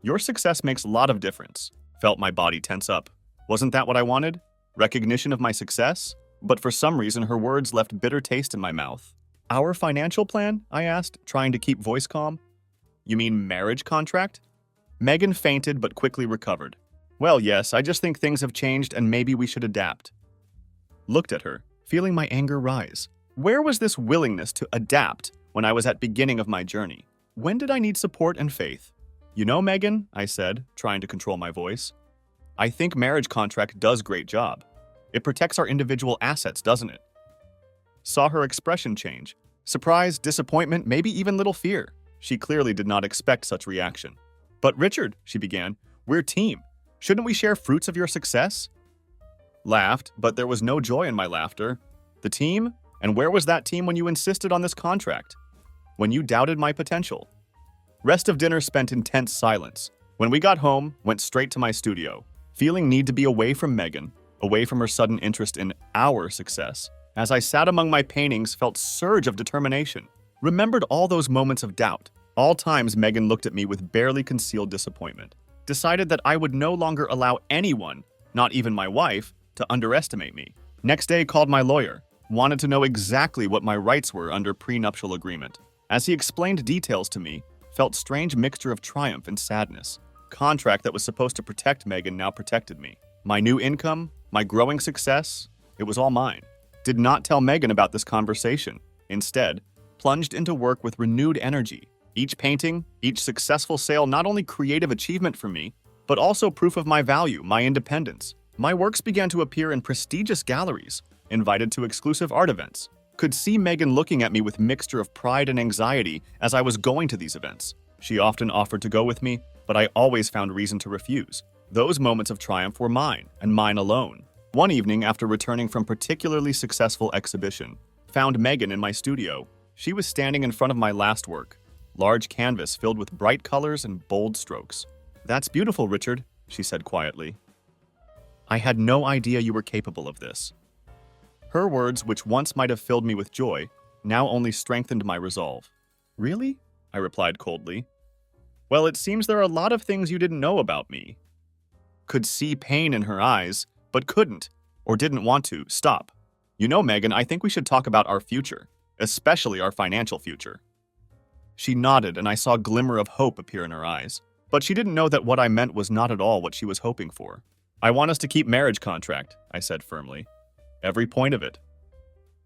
Your success makes a lot of difference." Felt my body tense up. Wasn't that what I wanted? Recognition of my success? But for some reason, her words left bitter taste in my mouth. Our financial plan? I asked, trying to keep voice calm. You mean marriage contract? Megan fainted but quickly recovered. Well, yes, I just think things have changed and maybe we should adapt. Looked at her, feeling my anger rise. Where was this willingness to adapt when I was at beginning of my journey? When did I need support and faith? You know, Megan, I said, trying to control my voice, I think marriage contract does great job. It protects our individual assets, doesn't it? Saw her expression change. Surprise, disappointment, maybe even little fear. She clearly did not expect such reaction. But Richard, she began, we're team. Shouldn't we share fruits of your success? Laughed, but there was no joy in my laughter. The team? And where was that team when you insisted on this contract? When you doubted my potential? Rest of dinner spent in tense silence. When we got home, went straight to my studio, feeling need to be away from Megan, away from her sudden interest in our success. As I sat among my paintings, felt surge of determination. Remembered all those moments of doubt, all times Megan looked at me with barely concealed disappointment. Decided that I would no longer allow anyone, not even my wife, to underestimate me. Next day, called my lawyer. Wanted to know exactly what my rights were under prenuptial agreement. As he explained details to me, felt strange mixture of triumph and sadness. Contract that was supposed to protect Megan now protected me. My new income, my growing success, it was all mine. Did not tell Megan about this conversation. Instead, plunged into work with renewed energy. Each painting, each successful sale, not only creative achievement for me, but also proof of my value, my independence. My works began to appear in prestigious galleries, invited to exclusive art events. Could see Megan looking at me with mixture of pride and anxiety as I was going to these events. She often offered to go with me, but I always found reason to refuse. Those moments of triumph were mine, and mine alone. One evening, after returning from particularly successful exhibition, found Megan in my studio. She was standing in front of my last work, large canvas filled with bright colors and bold strokes. "That's beautiful, Richard," she said quietly. "I had no idea you were capable of this." Her words, which once might have filled me with joy, now only strengthened my resolve. "Really?" I replied coldly. "Well, it seems there are a lot of things you didn't know about me." Could see pain in her eyes, but couldn't, or didn't want to, stop. "You know, Megan, I think we should talk about our future, especially our financial future." She nodded, and I saw a glimmer of hope appear in her eyes. But she didn't know that what I meant was not at all what she was hoping for. "I want us to keep marriage contract," I said firmly. "Every point of it."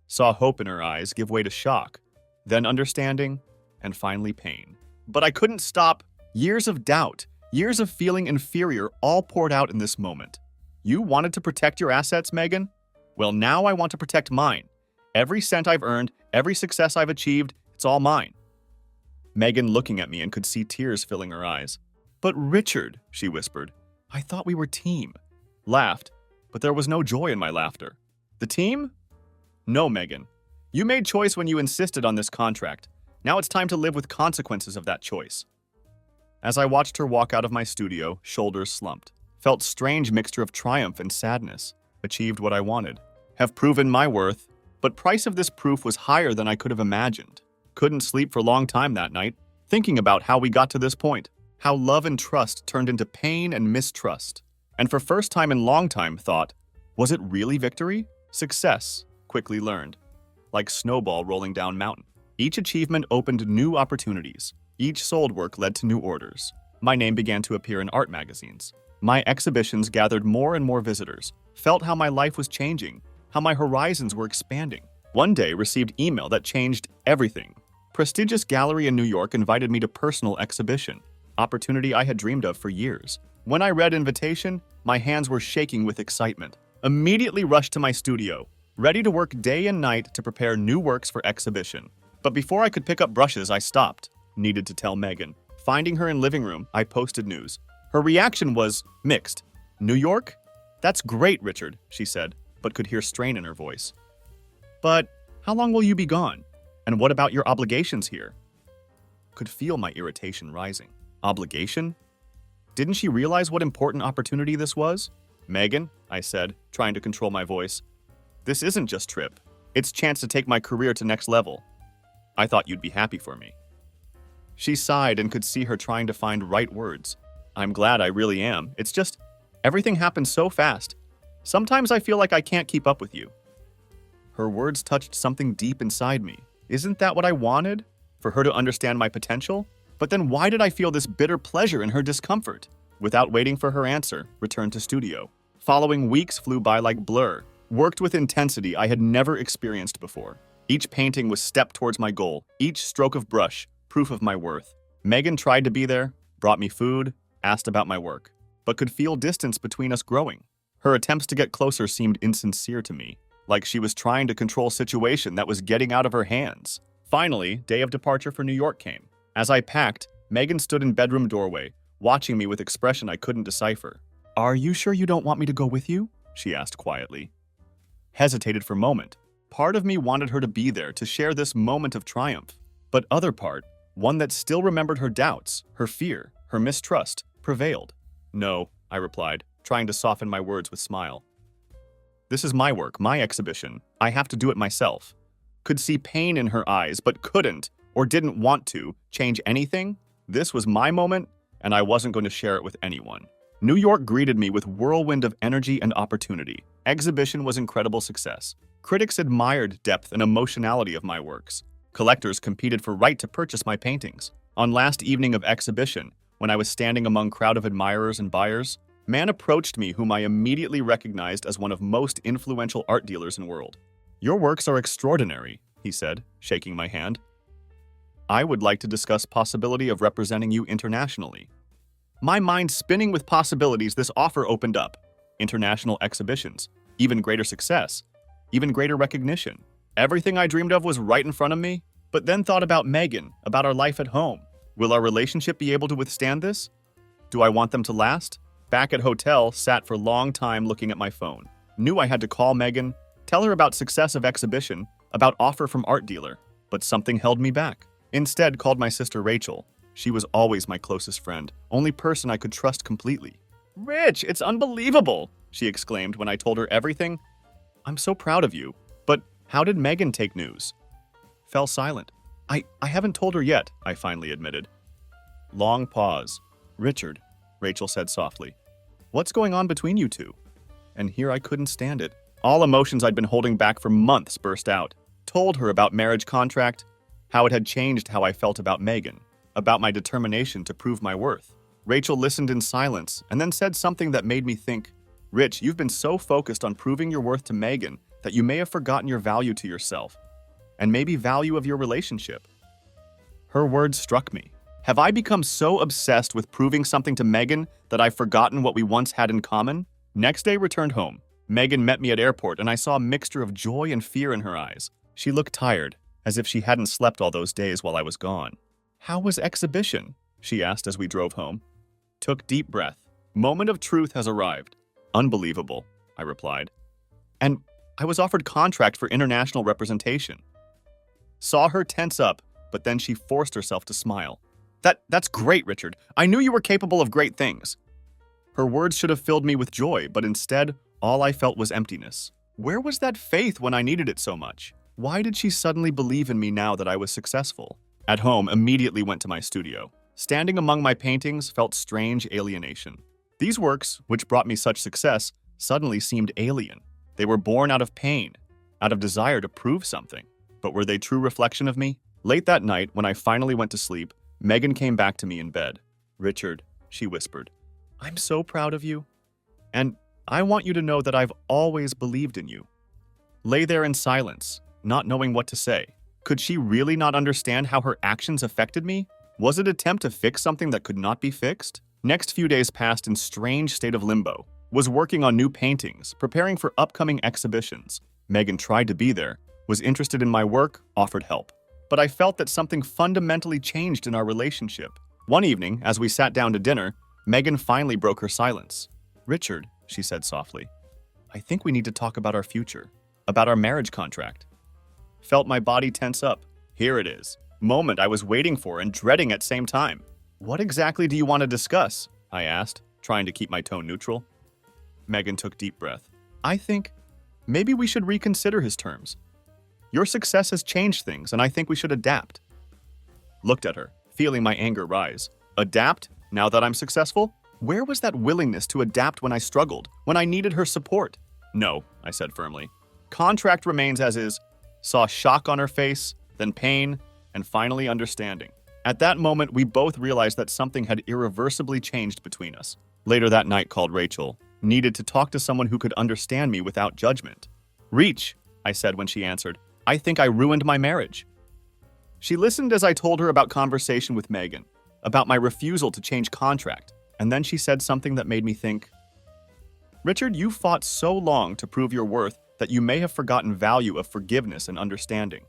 Saw hope in her eyes give way to shock, then understanding, and finally pain. But I couldn't stop. Years of doubt, years of feeling inferior, all poured out in this moment. "You wanted to protect your assets, Megan? Well, now I want to protect mine. Every cent I've earned, every success I've achieved, it's all mine." Megan looking at me and could see tears filling her eyes. "But Richard," she whispered, "I thought we were team." Laughed, but there was no joy in my laughter. "The team? No, Megan. You made choice when you insisted on this contract. Now it's time to live with consequences of that choice." As I watched her walk out of my studio, shoulders slumped. Felt strange mixture of triumph and sadness. Achieved what I wanted. Have proven my worth, but price of this proof was higher than I could have imagined. Couldn't sleep for a long time that night, thinking about how we got to this point. How love and trust turned into pain and mistrust. And for first time in long time thought, was it really victory? Success, quickly learned. Like snowball rolling down mountain. Each achievement opened new opportunities. Each sold work led to new orders. My name began to appear in art magazines. My exhibitions gathered more and more visitors. Felt how my life was changing, how my horizons were expanding. One day received email that changed everything. Prestigious gallery in New York invited me to personal exhibition. Opportunity I had dreamed of for years. When I read invitation, my hands were shaking with excitement. Immediately rushed to my studio, ready to work day and night to prepare new works for exhibition. But before I could pick up brushes, I stopped. Needed to tell Megan. Finding her in living room, I posted news. Her reaction was mixed. "New York? That's great, Richard," she said, but could hear strain in her voice. "But how long will you be gone? And what about your obligations here?" Could feel my irritation rising. Obligation? Didn't she realize what important opportunity this was? "Megan," I said, trying to control my voice, "this isn't just trip. It's chance to take my career to next level. I thought you'd be happy for me." She sighed and could see her trying to find right words. "I'm glad I really am. It's just, everything happens so fast. Sometimes I feel like I can't keep up with you." Her words touched something deep inside me. Isn't that what I wanted? For her to understand my potential? But then why did I feel this bitter pleasure in her discomfort? Without waiting for her answer, returned to studio. Following weeks flew by like blur. Worked with intensity I had never experienced before. Each painting was step towards my goal. Each stroke of brush, proof of my worth. Megan tried to be there, brought me food, asked about my work, but could feel distance between us growing. Her attempts to get closer seemed insincere to me, like she was trying to control a situation that was getting out of her hands. Finally, day of departure for New York came. As I packed, Megan stood in bedroom doorway, watching me with expression I couldn't decipher. "Are you sure you don't want me to go with you?" she asked quietly. Hesitated for a moment. Part of me wanted her to be there to share this moment of triumph, but other part, one that still remembered her doubts, her fear, her mistrust, prevailed. "No," I replied, trying to soften my words with smile. "This is my work, my exhibition. I have to do it myself." Could see pain in her eyes, but couldn't, or didn't want to, change anything. This was my moment, and I wasn't going to share it with anyone. New York greeted me with whirlwind of energy and opportunity. Exhibition was incredible success. Critics admired depth and emotionality of my works. Collectors competed for right to purchase my paintings. On last evening of exhibition, when I was standing among crowd of admirers and buyers, man approached me whom I immediately recognized as one of most influential art dealers in the world. "Your works are extraordinary," he said, shaking my hand. "I would like to discuss possibility of representing you internationally." My mind spinning with possibilities, this offer opened up. International exhibitions, even greater success, even greater recognition. Everything I dreamed of was right in front of me, but then thought about Megan, about our life at home. Will our relationship be able to withstand this? Do I want them to last? Back at hotel, sat for a long time looking at my phone. Knew I had to call Megan, tell her about success of exhibition, about offer from art dealer, but something held me back. Instead, called my sister Rachel. She was always my closest friend, only person I could trust completely. "Rich, it's unbelievable!" she exclaimed when I told her everything. "I'm so proud of you, but how did Megan take news?" Fell silent. I haven't told her yet," I finally admitted. Long pause. "Richard," Rachel said softly, "what's going on between you two?" And here I couldn't stand it. All emotions I'd been holding back for months burst out. Told her about marriage contract, how it had changed how I felt about Megan, about my determination to prove my worth. Rachel listened in silence and then said something that made me think, "Rich, you've been so focused on proving your worth to Megan that you may have forgotten your value to yourself, and maybe value of your relationship." Her words struck me. Have I become so obsessed with proving something to Megan that I've forgotten what we once had in common? Next day, returned home. Megan met me at airport, and I saw a mixture of joy and fear in her eyes. She looked tired, as if she hadn't slept all those days while I was gone. "How was exhibition?" she asked as we drove home. Took deep breath. "Moment of truth has arrived." "Unbelievable," I replied. "And I was offered contract for international representation." Saw her tense up, but then she forced herself to smile. That's great, Richard. I knew you were capable of great things." Her words should have filled me with joy, but instead, all I felt was emptiness. Where was that faith when I needed it so much? Why did she suddenly believe in me now that I was successful? At home, immediately went to my studio. Standing among my paintings felt strange alienation. These works, which brought me such success, suddenly seemed alien. They were born out of pain, out of desire to prove something. But were they true reflection of me? Late that night, when I finally went to sleep, Megan came back to me in bed. "Richard," she whispered, "I'm so proud of you. And I want you to know that I've always believed in you." Lay there in silence, not knowing what to say. Could she really not understand how her actions affected me? Was it an attempt to fix something that could not be fixed? Next few days passed in strange state of limbo. Was working on new paintings, preparing for upcoming exhibitions. Megan tried to be there, was interested in my work, offered help. But I felt that something fundamentally changed in our relationship. One evening, as we sat down to dinner, Megan finally broke her silence. "Richard," she said softly, "I think we need to talk about our future, about our marriage contract." Felt my body tense up. Here it is. Moment I was waiting for and dreading at same time. "What exactly do you want to discuss?" I asked, trying to keep my tone neutral. Megan took deep breath. "I think maybe we should reconsider his terms. Your success has changed things, and I think we should adapt." Looked at her, feeling my anger rise. Adapt, now that I'm successful? Where was that willingness to adapt when I struggled, when I needed her support? "No," I said firmly. "Contract remains as is." Saw shock on her face, then pain, and finally understanding. At that moment, we both realized that something had irreversibly changed between us. Later that night, called Rachel. Needed to talk to someone who could understand me without judgment. "Reach," I said when she answered. "I think I ruined my marriage." She listened as I told her about conversation with Megan, about my refusal to change contract, and then she said something that made me think, "Richard, you fought so long to prove your worth that you may have forgotten value of forgiveness and understanding.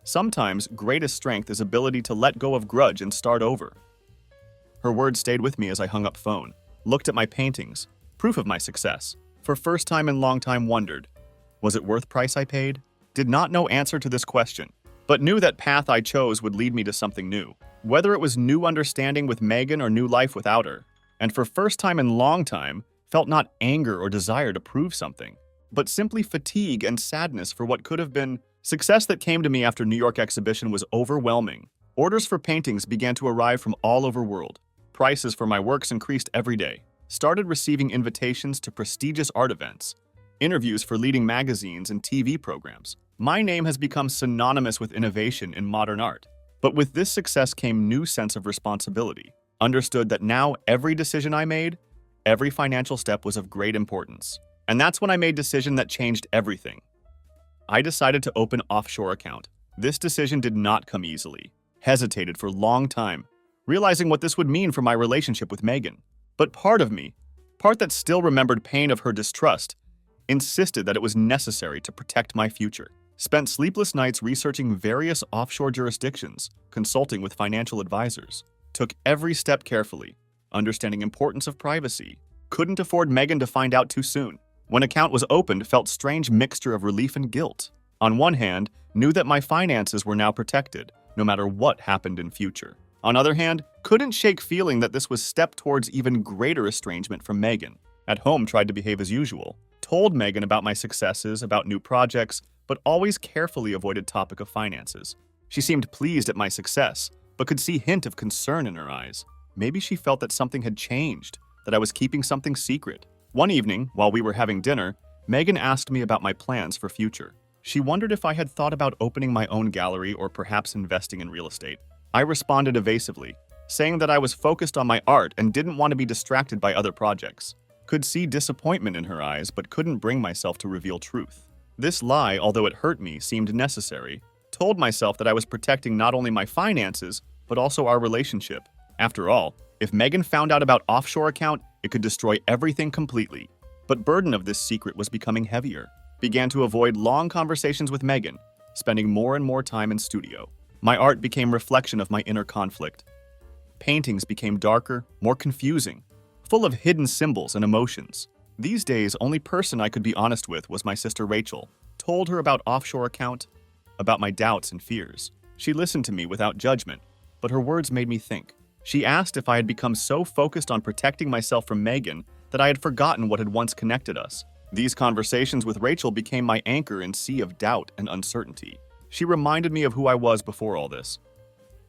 Sometimes greatest strength is ability to let go of grudge and start over." Her words stayed with me as I hung up phone, looked at my paintings, proof of my success. For first time in long time wondered, was it worth price I paid? Did not know answer to this question, but knew that path I chose would lead me to something new. Whether it was new understanding with Megan or new life without her. And for first time in long time, felt not anger or desire to prove something, but simply fatigue and sadness for what could have been. Success that came to me after New York exhibition was overwhelming. Orders for paintings began to arrive from all over world. Prices for my works increased every day. Started receiving invitations to prestigious art events, interviews for leading magazines and TV programs. My name has become synonymous with innovation in modern art. But with this success came new sense of responsibility. Understood that now every decision I made, every financial step was of great importance. And that's when I made a decision that changed everything. I decided to open an offshore account. This decision did not come easily. Hesitated for a long time, realizing what this would mean for my relationship with Megan. But part of me, part that still remembered pain of her distrust, insisted that it was necessary to protect my future. Spent sleepless nights researching various offshore jurisdictions, consulting with financial advisors. Took every step carefully, understanding importance of privacy. Couldn't afford Megan to find out too soon. When account was opened, felt strange mixture of relief and guilt. On one hand, knew that my finances were now protected, no matter what happened in future. On other hand, couldn't shake feeling that this was step towards even greater estrangement from Megan. At home, tried to behave as usual. Told Megan about my successes, about new projects, but always carefully avoided topic of finances. She seemed pleased at my success, but could see hint of concern in her eyes. Maybe she felt that something had changed, that I was keeping something secret. One evening, while we were having dinner, Megan asked me about my plans for future. She wondered if I had thought about opening my own gallery or perhaps investing in real estate. I responded evasively, saying that I was focused on my art and didn't want to be distracted by other projects. Could see disappointment in her eyes, but couldn't bring myself to reveal truth. This lie, although it hurt me, seemed necessary. Told myself that I was protecting not only my finances, but also our relationship. After all, if Megan found out about offshore account, it could destroy everything completely. But burden of this secret was becoming heavier. Began to avoid long conversations with Megan, spending more and more time in studio. My art became reflection of my inner conflict. Paintings became darker, more confusing, full of hidden symbols and emotions. These days, only person I could be honest with was my sister Rachel. Told her about offshore account, about my doubts and fears. She listened to me without judgment, but her words made me think. She asked if I had become so focused on protecting myself from Megan that I had forgotten what had once connected us. These conversations with Rachel became my anchor in sea of doubt and uncertainty. She reminded me of who I was before all this.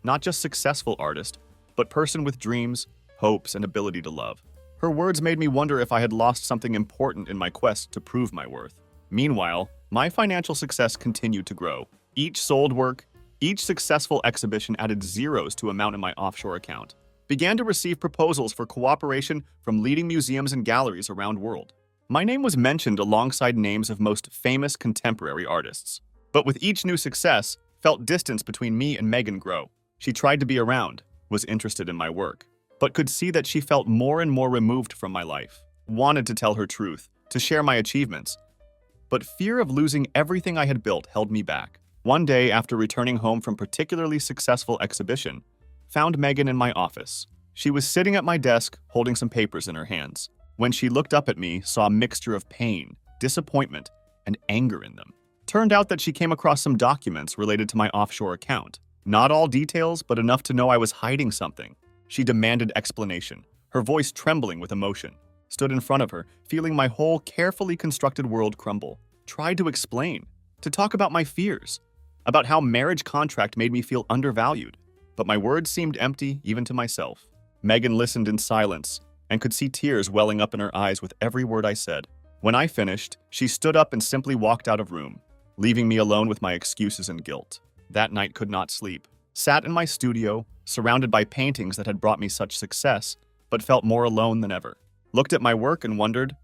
Not just successful artist, but person with dreams, hopes, and ability to love. Her words made me wonder if I had lost something important in my quest to prove my worth. Meanwhile, my financial success continued to grow. Each sold work, each successful exhibition added zeros to amount in my offshore account. Began to receive proposals for cooperation from leading museums and galleries around the world. My name was mentioned alongside names of most famous contemporary artists. But with each new success, felt distance between me and Megan grow. She tried to be around, was interested in my work, but could see that she felt more and more removed from my life. Wanted to tell her truth, to share my achievements, but fear of losing everything I had built held me back. One day, after returning home from particularly successful exhibition, found Megan in my office. She was sitting at my desk, holding some papers in her hands. When she looked up at me, saw a mixture of pain, disappointment, and anger in them. Turned out that she came across some documents related to my offshore account. Not all details, but enough to know I was hiding something. She demanded explanation, her voice trembling with emotion. Stood in front of her, feeling my whole carefully constructed world crumble. Tried to explain, to talk about my fears, about how marriage contract made me feel undervalued. But my words seemed empty even to myself. Megan listened in silence and could see tears welling up in her eyes with every word I said. When I finished, she stood up and simply walked out of room, leaving me alone with my excuses and guilt. That night could not sleep. Sat in my studio, surrounded by paintings that had brought me such success, but felt more alone than ever. Looked at my work and wondered,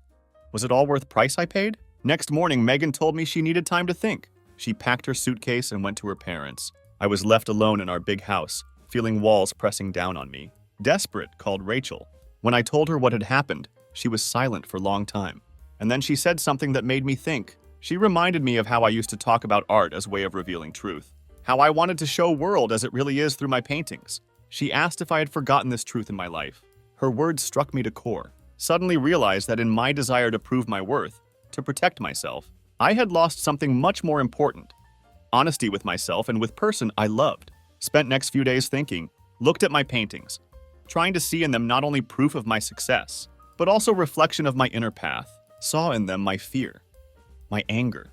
was it all worth price I paid? Next morning, Megan told me she needed time to think. She packed her suitcase and went to her parents. I was left alone in our big house, feeling walls pressing down on me. Desperate, called Rachel. When I told her what had happened, she was silent for a long time. And then she said something that made me think. She reminded me of how I used to talk about art as a way of revealing truth. How I wanted to show world as it really is through my paintings. She asked if I had forgotten this truth in my life. Her words struck me to core. Suddenly realized that in my desire to prove my worth, to protect myself, I had lost something much more important. Honesty with myself and with person I loved. Spent next few days thinking, looked at my paintings, trying to see in them not only proof of my success, but also reflection of my inner path. Saw in them my fear, my anger,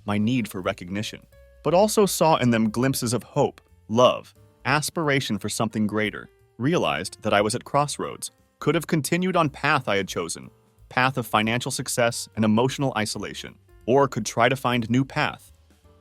my need for recognition, but also saw in them glimpses of hope, love, aspiration for something greater. Realized that I was at crossroads. Could have continued on path I had chosen, path of financial success and emotional isolation, or could try to find new path,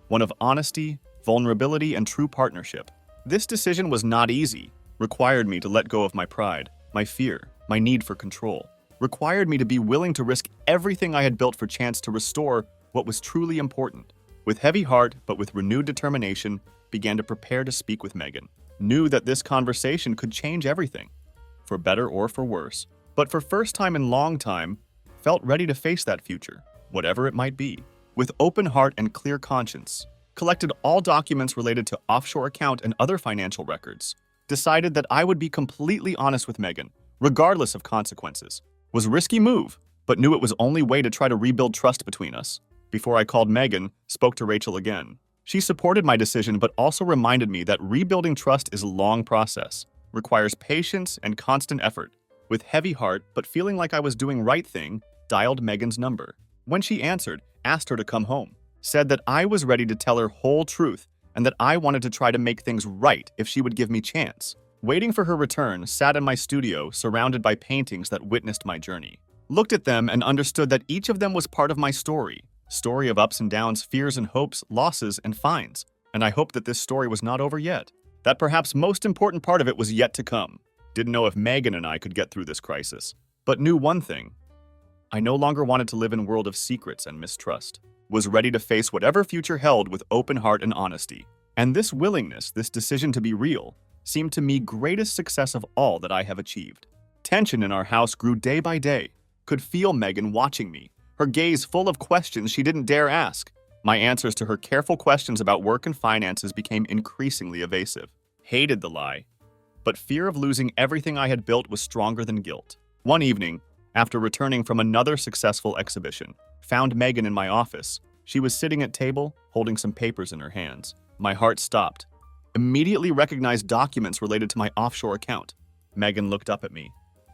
one of honesty, vulnerability, and true partnership. This decision was not easy, required me to let go of my pride, my fear, my need for control, required me to be willing to risk everything I had built for chance to restore what was truly important. With heavy heart, but with renewed determination, began to prepare to speak with Megan. Knew that this conversation could change everything, for better or for worse, but for first time in long time, felt ready to face that future, whatever it might be. With open heart and clear conscience, collected all documents related to offshore account and other financial records, decided that I would be completely honest with Megan, regardless of consequences. Was a risky move, but knew it was only way to try to rebuild trust between us. Before I called Megan, spoke to Rachel again. She supported my decision, but also reminded me that rebuilding trust is a long process, requires patience and constant effort. With heavy heart, but feeling like I was doing right thing, dialed Megan's number. When she answered, asked her to come home, said that I was ready to tell her whole truth and that I wanted to try to make things right if she would give me chance. Waiting for her return, sat in my studio, surrounded by paintings that witnessed my journey. Looked at them and understood that each of them was part of my story of ups and downs, fears and hopes, losses and finds. And I hoped that this story was not over yet. That perhaps most important part of it was yet to come. Didn't know if Megan and I could get through this crisis, but knew one thing. I no longer wanted to live in a world of secrets and mistrust. Was ready to face whatever future held with open heart and honesty. And this willingness, this decision to be real, seemed to me greatest success of all that I have achieved. Tension in our house grew day by day. Could feel Megan watching me, her gaze full of questions she didn't dare ask. My answers to her careful questions about work and finances became increasingly evasive. Hated the lie, but fear of losing everything I had built was stronger than guilt. One evening, after returning from another successful exhibition, found Megan in my office. She was sitting at table, holding some papers in her hands. My heart stopped. Immediately recognized documents related to my offshore account. Megan looked up at me.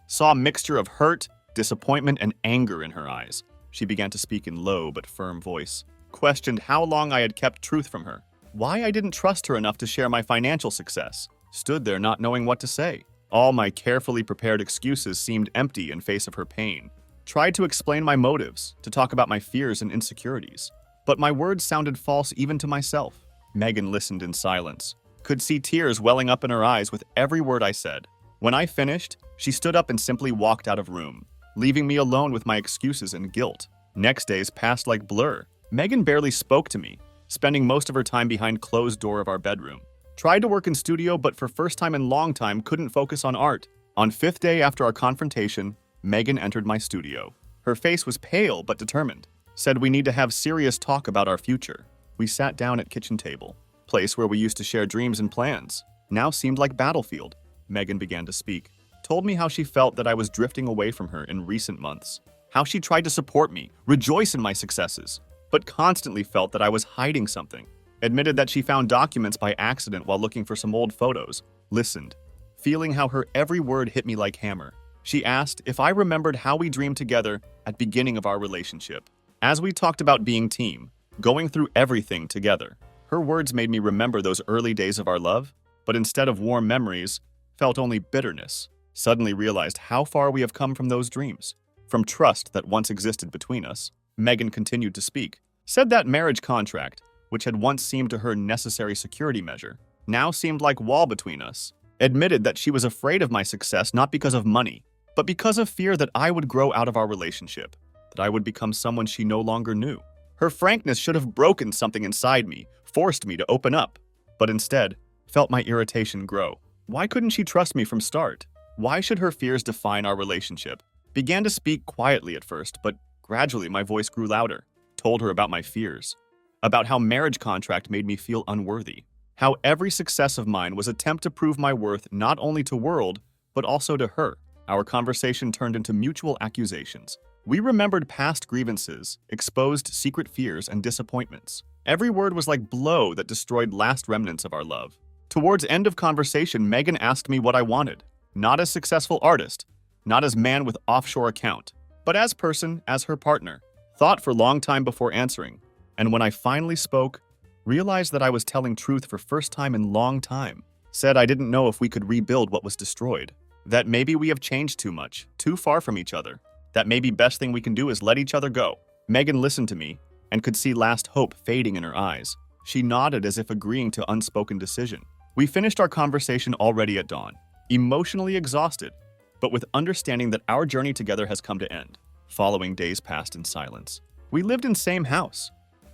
Saw a mixture of hurt, disappointment, and anger in her eyes. She began to speak in low but firm voice. Questioned how long I had kept truth from her. Why I didn't trust her enough to share my financial success. Stood there not knowing what to say. All my carefully prepared excuses seemed empty in face of her pain. Tried to explain my motives, to talk about my fears and insecurities. But my words sounded false even to myself. Megan listened in silence. Could see tears welling up in her eyes with every word I said. When I finished, she stood up and simply walked out of room, leaving me alone with my excuses and guilt. Next days passed like blur. Megan barely spoke to me, spending most of her time behind closed door of our bedroom. Tried to work in studio, but for first time in long time couldn't focus on art. On fifth day after our confrontation, Megan entered my studio. Her face was pale but determined. Said we need to have serious talk about our future. We sat down at kitchen table. Place where we used to share dreams and plans. Now seemed like battlefield. Megan began to speak. Told me how she felt that I was drifting away from her in recent months. How she tried to support me, rejoice in my successes, but constantly felt that I was hiding something. Admitted that she found documents by accident while looking for some old photos. Listened, feeling how her every word hit me like hammer. She asked if I remembered how we dreamed together at beginning of our relationship. As we talked about being team, going through everything together. Her words made me remember those early days of our love, but instead of warm memories, felt only bitterness. Suddenly realized how far we have come from those dreams. From trust that once existed between us. Megan continued to speak. Said that marriage contract, which had once seemed to her necessary security measure, now seemed like wall between us. Admitted that she was afraid of my success not because of money, but because of fear that I would grow out of our relationship, that I would become someone she no longer knew. Her frankness should have broken something inside me, forced me to open up, but instead, felt my irritation grow. Why couldn't she trust me from start? Why should her fears define our relationship? Began to speak quietly at first, but gradually my voice grew louder. Told her about my fears. About how marriage contract made me feel unworthy. How every success of mine was attempt to prove my worth not only to world, but also to her. Our conversation turned into mutual accusations. We remembered past grievances, exposed secret fears and disappointments. Every word was like blow that destroyed last remnants of our love. Towards end of conversation, Megan asked me what I wanted. Not as successful artist, not as man with offshore account, but as person, as her partner. Thought for long time before answering. And when I finally spoke, realized that I was telling truth for first time in long time. Said I didn't know if we could rebuild what was destroyed. That maybe we have changed too much, too far from each other. That maybe best thing we can do is let each other go. Megan listened to me and could see last hope fading in her eyes. She nodded as if agreeing to unspoken decision. We finished our conversation already at dawn, emotionally exhausted, but with understanding that our journey together has come to end. Following days passed in silence. We lived in same house,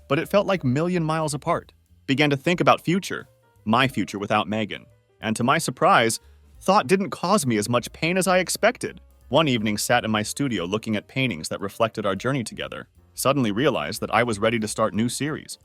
but it felt like million miles apart. Began to think about future, my future without Megan. And to my surprise, thought didn't cause me as much pain as I expected. One evening sat in my studio looking at paintings that reflected our journey together. Suddenly realized that I was ready to start new series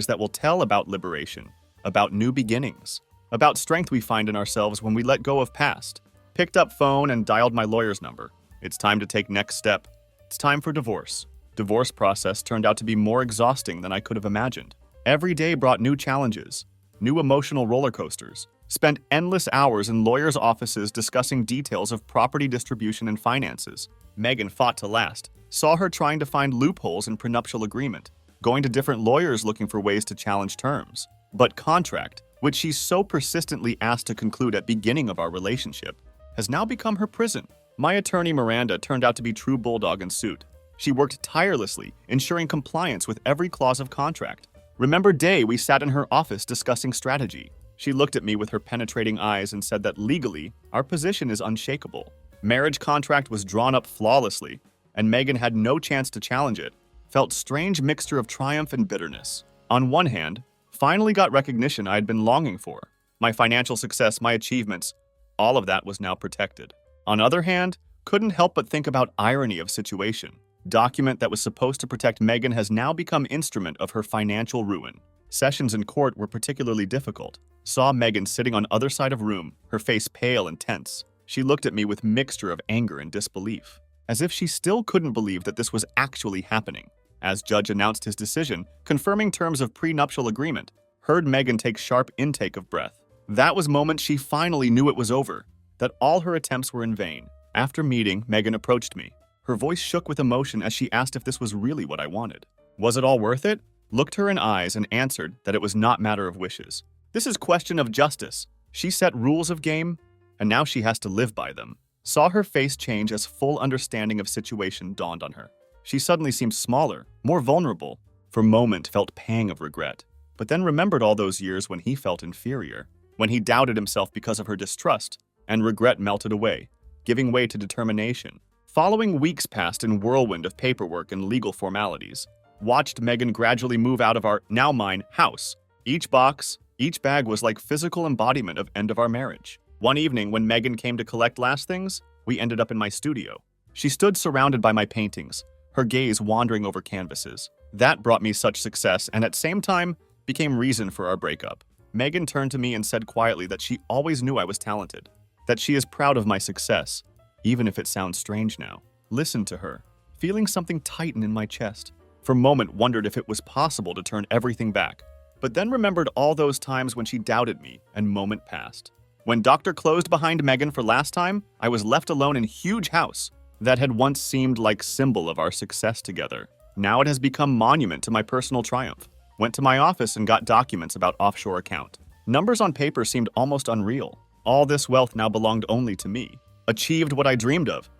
that will tell about liberation, about new beginnings, about strength we find in ourselves when we let go of past. Picked up phone and dialed my lawyer's number. It's time to take next step. It's time for divorce. Divorce process turned out to be more exhausting than I could have imagined. Every day brought new challenges, new emotional roller coasters. Spent endless hours in lawyers' offices discussing details of property distribution and finances. Megan fought to last. Saw her trying to find loopholes in prenuptial agreement, going to different lawyers looking for ways to challenge terms. But contract, which she so persistently asked to conclude at beginning of our relationship, has now become her prison. My attorney Miranda turned out to be true bulldog in suit. She worked tirelessly, ensuring compliance with every clause of contract. Remember day we sat in her office discussing strategy. She looked at me with her penetrating eyes and said that legally, our position is unshakable. Marriage contract was drawn up flawlessly, and Megan had no chance to challenge it. Felt strange mixture of triumph and bitterness. On one hand, finally got recognition I had been longing for. My financial success, my achievements, all of that was now protected. On other hand, couldn't help but think about irony of situation. Document that was supposed to protect Megan has now become instrument of her financial ruin. Sessions in court were particularly difficult. Saw Megan sitting on other side of room, her face pale and tense. She looked at me with mixture of anger and disbelief, as if she still couldn't believe that this was actually happening. As judge announced his decision, confirming terms of prenuptial agreement, heard Megan take sharp intake of breath. That was moment she finally knew it was over, that all her attempts were in vain. After meeting, Megan approached me. Her voice shook with emotion as she asked if this was really what I wanted. Was it all worth it? Looked her in eyes and answered that it was not matter of wishes. This is question of justice. She set rules of game, and now she has to live by them. Saw her face change as full understanding of situation dawned on her. She suddenly seemed smaller, more vulnerable. For a moment felt pang of regret, but then remembered all those years when he felt inferior, when he doubted himself because of her distrust, and regret melted away, giving way to determination. Following weeks passed in whirlwind of paperwork and legal formalities, watched Megan gradually move out of our, now mine, house. Each box, each bag was like physical embodiment of end of our marriage. One evening when Megan came to collect last things, we ended up in my studio. She stood surrounded by my paintings, her gaze wandering over canvases. That brought me such success and at same time became reason for our breakup. Megan turned to me and said quietly that she always knew I was talented, that she is proud of my success, even if it sounds strange now. Listened to her, feeling something tighten in my chest. For a moment wondered if it was possible to turn everything back, but then remembered all those times when she doubted me and moment passed. When doctor closed behind Megan for last time, I was left alone in huge house that had once seemed like symbol of our success together. Now it has become monument to my personal triumph. Went to my office and got documents about offshore account. Numbers on paper seemed almost unreal. All this wealth now belonged only to me. Achieved what I dreamed of.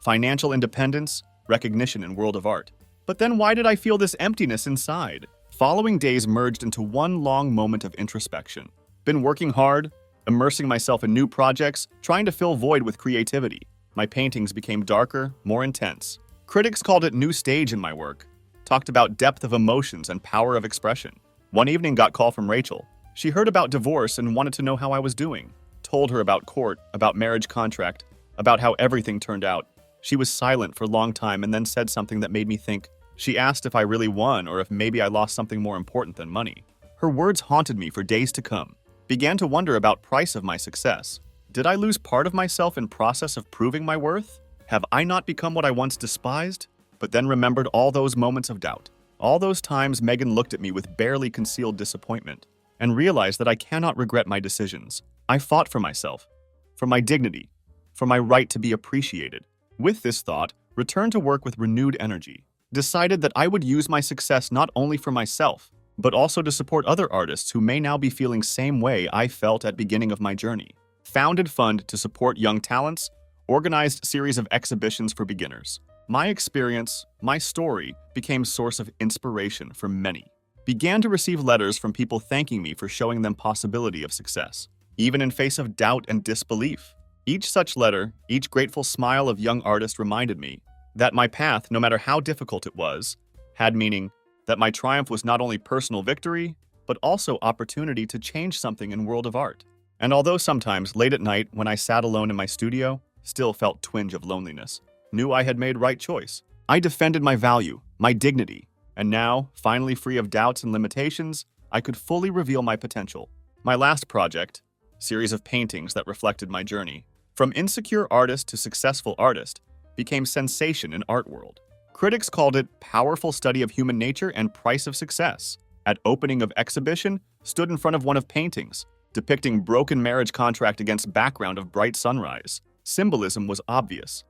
Financial independence, recognition in world of art. But then why did I feel this emptiness inside? Following days merged into one long moment of introspection. Been working hard, immersing myself in new projects, trying to fill void with creativity. My paintings became darker, more intense. Critics called it new stage in my work. Talked about depth of emotions and power of expression. One evening got call from Rachel. She heard about divorce and wanted to know how I was doing. Told her about court, about marriage contract, about how everything turned out. She was silent for a long time and then said something that made me think. She asked if I really won or if maybe I lost something more important than money. Her words haunted me for days to come. Began to wonder about price of my success. Did I lose part of myself in process of proving my worth? Have I not become what I once despised? But then remembered all those moments of doubt. All those times Megan looked at me with barely concealed disappointment and realized that I cannot regret my decisions. I fought for myself, for my dignity, for my right to be appreciated. With this thought, returned to work with renewed energy. Decided that I would use my success not only for myself, but also to support other artists who may now be feeling same way I felt at beginning of my journey. Founded fund to support young talents, organized series of exhibitions for beginners. My experience, my story, became source of inspiration for many. Began to receive letters from people thanking me for showing them possibility of success, even in face of doubt and disbelief. Each such letter, each grateful smile of young artist reminded me that my path, no matter how difficult it was, had meaning, that my triumph was not only personal victory, but also opportunity to change something in world of art. And although sometimes, late at night, when I sat alone in my studio, still felt twinge of loneliness, knew I had made right choice. I defended my value, my dignity, and now, finally free of doubts and limitations, I could fully reveal my potential. My last project, series of paintings that reflected my journey, from insecure artist to successful artist, became sensation in art world. Critics called it powerful study of human nature and price of success. At opening of exhibition, stood in front of one of paintings, depicting broken marriage contract against background of bright sunrise. Symbolism was obvious.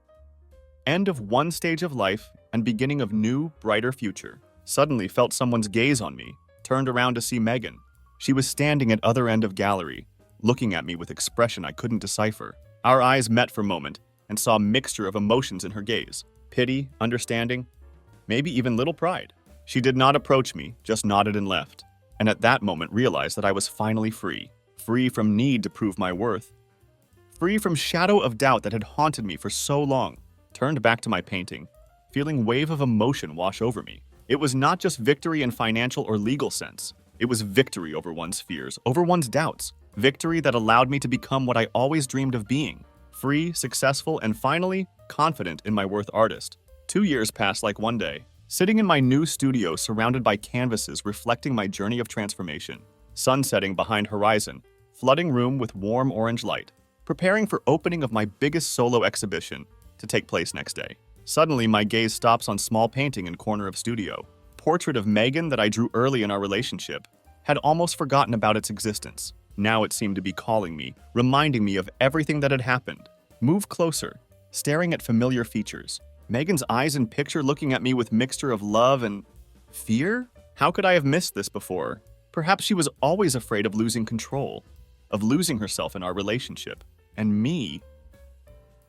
End of one stage of life and beginning of new, brighter future. Suddenly felt someone's gaze on me, turned around to see Megan. She was standing at other end of gallery, looking at me with expression I couldn't decipher. Our eyes met for a moment and saw a mixture of emotions in her gaze. Pity, understanding, maybe even little pride. She did not approach me, just nodded and left. And at that moment realized that I was finally free. Free from need to prove my worth. Free from shadow of doubt that had haunted me for so long. Turned back to my painting, feeling wave of emotion wash over me. It was not just victory in financial or legal sense. It was victory over one's fears, over one's doubts. Victory that allowed me to become what I always dreamed of being. Free, successful, and finally, confident in my worth artist. 2 years passed like one day. Sitting in my new studio surrounded by canvases reflecting my journey of transformation. Sun setting behind horizon, flooding room with warm orange light. Preparing for opening of my biggest solo exhibition to take place next day. Suddenly, my gaze stops on small painting in corner of studio. Portrait of Megan that I drew early in our relationship. Had almost forgotten about its existence. Now it seemed to be calling me, reminding me of everything that had happened. Move closer, staring at familiar features. Megan's eyes in picture looking at me with mixture of love and fear? How could I have missed this before? Perhaps she was always afraid of losing control, of losing herself in our relationship. And me,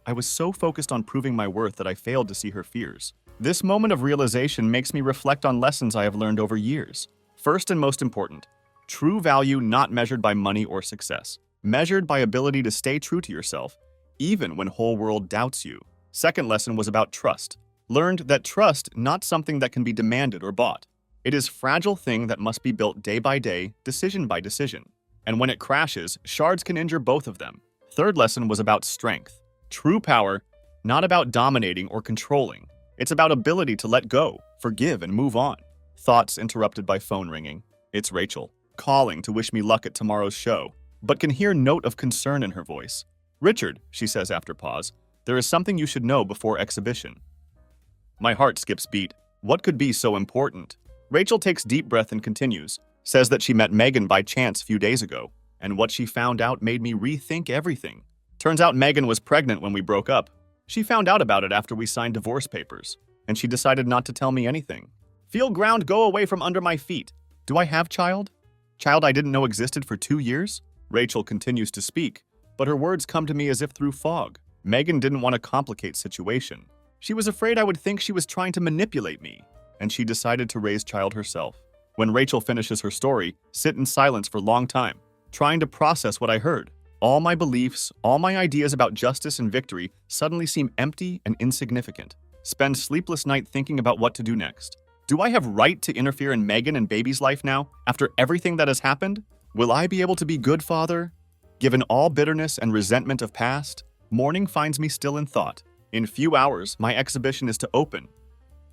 I was so focused on proving my worth that I failed to see her fears. This moment of realization makes me reflect on lessons I have learned over years. First and most important, true value not measured by money or success, measured by ability to stay true to yourself, even when whole world doubts you. Second lesson was about trust. Learned that trust not something that can be demanded or bought. It is fragile thing that must be built day by day, decision by decision. And when it crashes, shards can injure both of them. Third lesson was about strength. True power, not about dominating or controlling. It's about ability to let go, forgive, and move on. Thoughts interrupted by phone ringing. It's Rachel, calling to wish me luck at tomorrow's show, but can hear note of concern in her voice. Richard, she says after pause, there is something you should know before exhibition. My heart skips beat. What could be so important? Rachel takes deep breath and continues, says that she met Megan by chance few days ago, and what she found out made me rethink everything. Turns out Megan was pregnant when we broke up. She found out about it after we signed divorce papers, and she decided not to tell me anything. Feel ground go away from under my feet. Do I have child? Child I didn't know existed for 2 years? Rachel continues to speak, but her words come to me as if through fog. Megan didn't want to complicate situation. She was afraid I would think she was trying to manipulate me, and she decided to raise child herself. When Rachel finishes her story, sit in silence for a long time, trying to process what I heard. All my beliefs, all my ideas about justice and victory suddenly seem empty and insignificant. Spend sleepless night thinking about what to do next. Do I have right to interfere in Megan and baby's life now, after everything that has happened? Will I be able to be good father? Given all bitterness and resentment of past, morning finds me still in thought. In few hours, my exhibition is to open.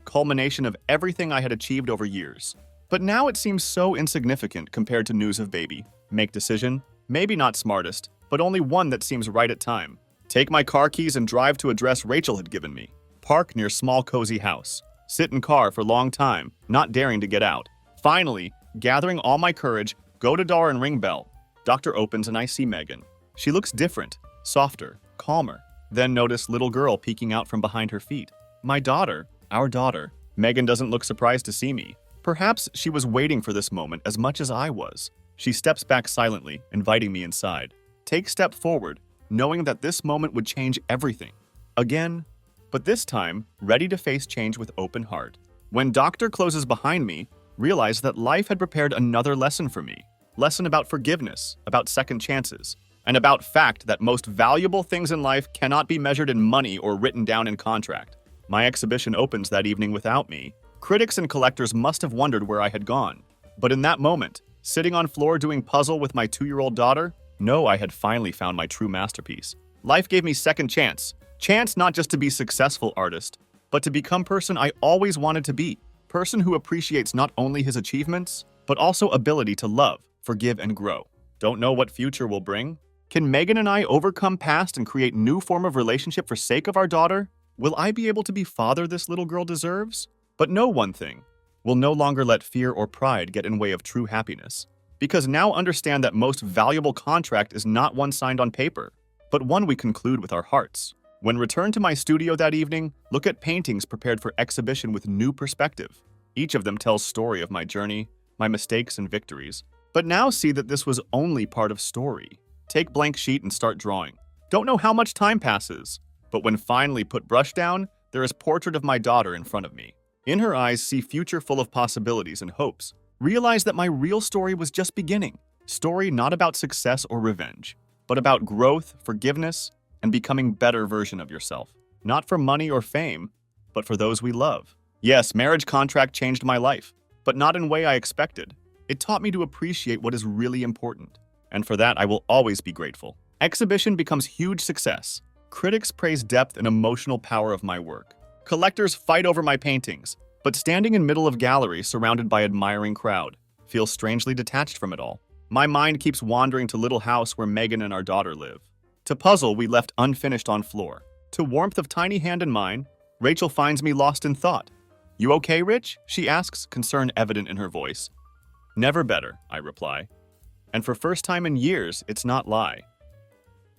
Culmination of everything I had achieved over years. But now it seems so insignificant compared to news of baby. Make decision, maybe not smartest, but only one that seems right at time. Take my car keys and drive to address Rachel had given me. Park near small cozy house. Sit in car for long time, not daring to get out. Finally, gathering all my courage, go to door and ring bell. Doctor opens and I see Megan. She looks different, softer, calmer. Then notice little girl peeking out from behind her feet. My daughter, our daughter. Megan doesn't look surprised to see me. Perhaps she was waiting for this moment as much as I was. She steps back silently, inviting me inside. Take step forward, knowing that this moment would change everything. Again, but this time, ready to face change with open heart. When doctor closes behind me, realize that life had prepared another lesson for me. Lesson about forgiveness, about second chances, and about fact that most valuable things in life cannot be measured in money or written down in contract. My exhibition opens that evening without me. Critics and collectors must have wondered where I had gone. But in that moment, sitting on floor doing puzzle with my 2-year-old daughter, no, I had finally found my true masterpiece. Life gave me second chance. Chance not just to be successful artist, but to become person I always wanted to be. Person who appreciates not only his achievements, but also ability to love, forgive, and grow. Don't know what future will bring? Can Megan and I overcome past and create new form of relationship for sake of our daughter? Will I be able to be father this little girl deserves? But know one thing, we'll no longer let fear or pride get in way of true happiness. Because now understand that most valuable contract is not one signed on paper, but one we conclude with our hearts. When returned to my studio that evening, look at paintings prepared for exhibition with new perspective. Each of them tells story of my journey, my mistakes and victories. But now see that this was only part of story. Take blank sheet and start drawing. Don't know how much time passes, but when finally put brush down, there is portrait of my daughter in front of me. In her eyes, see future full of possibilities and hopes. Realize that my real story was just beginning. Story not about success or revenge, but about growth, forgiveness, and becoming better version of yourself. Not for money or fame, but for those we love. Yes, marriage contract changed my life, but not in a way I expected. It taught me to appreciate what is really important, and for that I will always be grateful. Exhibition becomes huge success. Critics praise depth and emotional power of my work. Collectors fight over my paintings, but standing in middle of gallery surrounded by admiring crowd, feels strangely detached from it all. My mind keeps wandering to little house where Megan and our daughter live. To puzzle we left unfinished on floor. To warmth of tiny hand in mine, Rachel finds me lost in thought. You okay, Rich? She asks, concern evident in her voice. Never better, I reply. And for first time in years, it's not lie.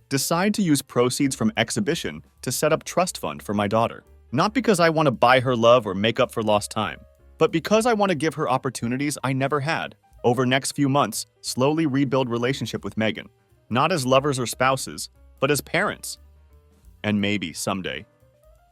Decide to use proceeds from exhibition to set up trust fund for my daughter. Not because I want to buy her love or make up for lost time, but because I want to give her opportunities I never had. Over next few months, slowly rebuild relationship with Megan. Not as lovers or spouses, but as parents. And maybe, someday,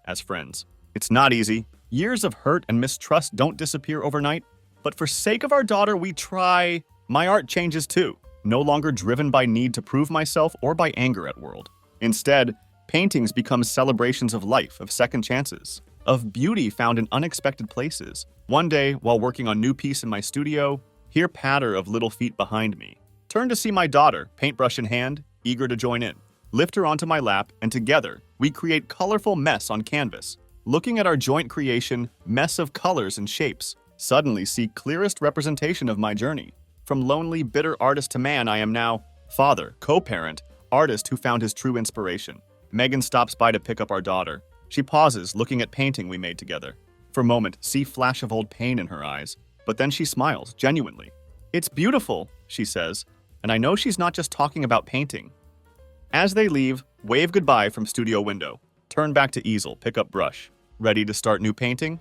as friends. It's not easy. Years of hurt and mistrust don't disappear overnight. But for sake of our daughter, we try. My art changes too. No longer driven by need to prove myself or by anger at world. Instead, paintings become celebrations of life, of second chances, of beauty found in unexpected places. One day, while working on new piece in my studio, hear patter of little feet behind me. Turn to see my daughter, paintbrush in hand, eager to join in. Lift her onto my lap, and together, we create colorful mess on canvas. Looking at our joint creation, mess of colors and shapes, suddenly see clearest representation of my journey. From lonely, bitter artist to man, I am now father, co-parent, artist who found his true inspiration. Megan stops by to pick up our daughter. She pauses, looking at painting we made together. For a moment, see flash of old pain in her eyes, but then she smiles, genuinely. It's beautiful, she says, and I know she's not just talking about painting. As they leave, wave goodbye from studio window. Turn back to easel, pick up brush. Ready to start new painting?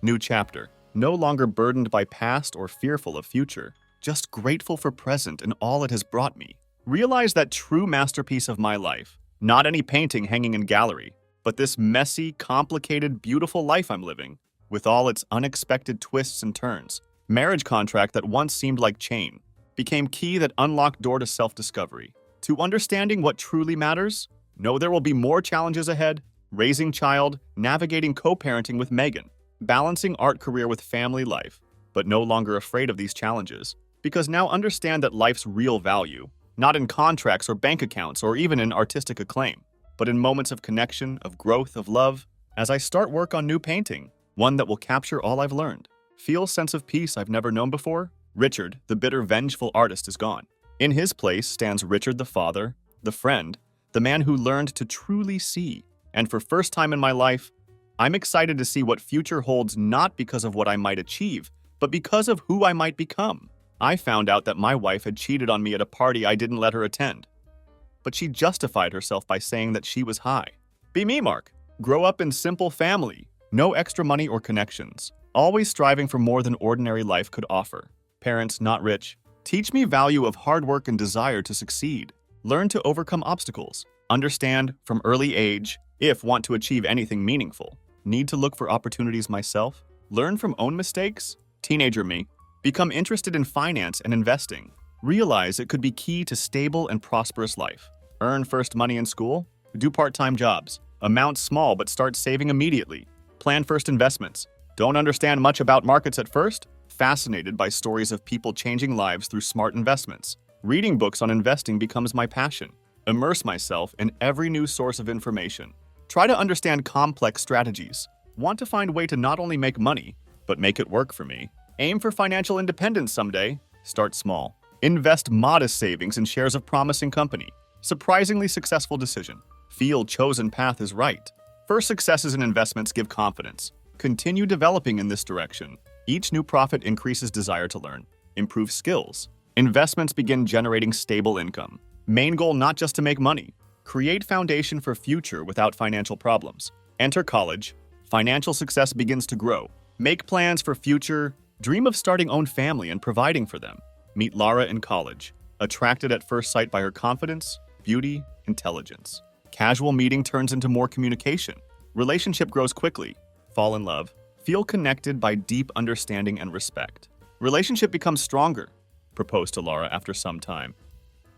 New chapter. No longer burdened by past or fearful of future. Just grateful for present and all it has brought me. Realize that true masterpiece of my life. Not any painting hanging in gallery, but this messy, complicated, beautiful life I'm living, with all its unexpected twists and turns. Marriage contract that once seemed like chain, became key that unlocked door to self-discovery. To understanding what truly matters, know there will be more challenges ahead, raising child, navigating co-parenting with Megan, balancing art career with family life, but no longer afraid of these challenges, because now understand that life's real value, not in contracts or bank accounts or even in artistic acclaim, but in moments of connection, of growth, of love, as I start work on new painting, one that will capture all I've learned. Feel sense of peace I've never known before? Richard, the bitter, vengeful artist, is gone. In his place stands Richard the father, the friend, the man who learned to truly see. And for first time in my life, I'm excited to see what future holds not because of what I might achieve, but because of who I might become. I found out that my wife had cheated on me at a party I didn't let her attend. But she justified herself by saying that she was high. Be me, Mark. Grow up in simple family. No extra money or connections. always striving for more than ordinary life could offer. Parents, not rich, teach me value of hard work and desire to succeed. Learn to overcome obstacles. Understand from early age if want to achieve anything meaningful. Need to look for opportunities myself. Learn from own mistakes. Teenager me. Become interested in finance and investing. Realize it could be key to stable and prosperous life. Earn first money in school. Do part-time jobs. Amount small but start saving immediately. Plan first investments. Don't understand much about markets at first? Fascinated by stories of people changing lives through smart investments. Reading books on investing becomes my passion. Immerse myself in every new source of information. Try to understand complex strategies. Want to find a way to not only make money, but make it work for me. Aim for financial independence someday. Start small. Invest modest savings in shares of promising company. Surprisingly successful decision. Feel chosen path is right. First successes in investments give confidence. Continue developing in this direction. Each new profit increases desire to learn. Improve skills. Investments begin generating stable income. Main goal not just to make money. Create foundation for future without financial problems. Enter college. Financial success begins to grow. Make plans for future. Dream of starting own family and providing for them. Meet Lara in college. Attracted at first sight by her confidence, beauty, intelligence. Casual meeting turns into more communication. Relationship grows quickly. Fall in love. Feel connected by deep understanding and respect. Relationship becomes stronger. Propose to Lara after some time.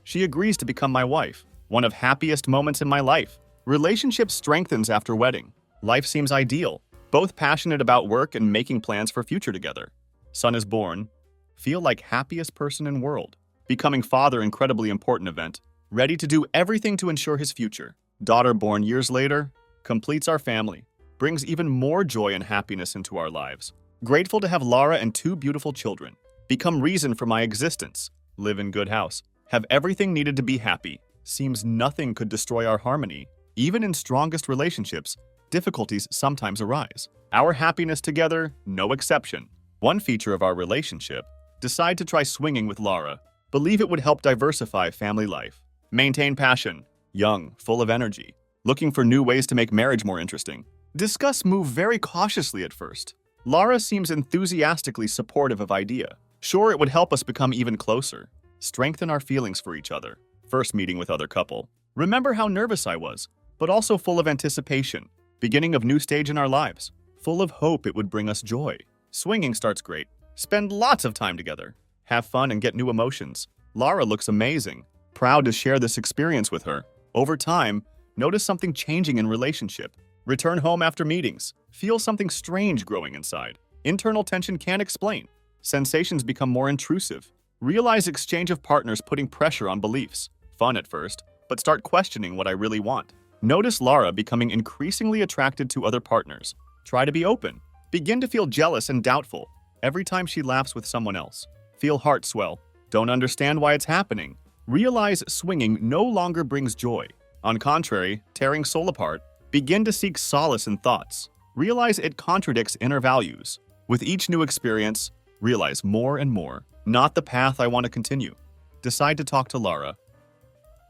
She agrees to become my wife. One of happiest moments in my life. Relationship strengthens after wedding. Life seems ideal. Both passionate about work and making plans for future together. Son is born. Feel like happiest person in world. Becoming father incredibly important event. Ready to do everything to ensure his future. Daughter born years later. Completes our family. Brings even more joy and happiness into our lives. Grateful to have Lara and 2 beautiful children. Become reason for my existence. Live in good house. Have everything needed to be happy. Seems nothing could destroy our harmony. Even in strongest relationships, difficulties sometimes arise. Our happiness together, no exception. One feature of our relationship. Decide to try swinging with Lara. Believe it would help diversify family life. Maintain passion. Young, full of energy. Looking for new ways to make marriage more interesting. Discuss move very cautiously at first. Lara seems enthusiastically supportive of idea. Sure, it would help us become even closer. Strengthen our feelings for each other. First meeting with other couple. Remember how nervous I was, but also full of anticipation. Beginning of new stage in our lives. Full of hope it would bring us joy. Swinging starts great. Spend lots of time together. Have fun and get new emotions. Lara looks amazing. Proud to share this experience with her. Over time, notice something changing in relationship. Return home after meetings. Feel something strange growing inside. Internal tension can't explain. Sensations become more intrusive. Realize exchange of partners putting pressure on beliefs. Fun at first, but start questioning what I really want. Notice Lara becoming increasingly attracted to other partners. Try to be open. Begin to feel jealous and doubtful every time she laughs with someone else. Feel heart swell. Don't understand why it's happening. Realize swinging no longer brings joy. On contrary, tearing soul apart. Begin to seek solace in thoughts. Realize it contradicts inner values. With each new experience, realize more and more. Not the path I want to continue. Decide to talk to Lara.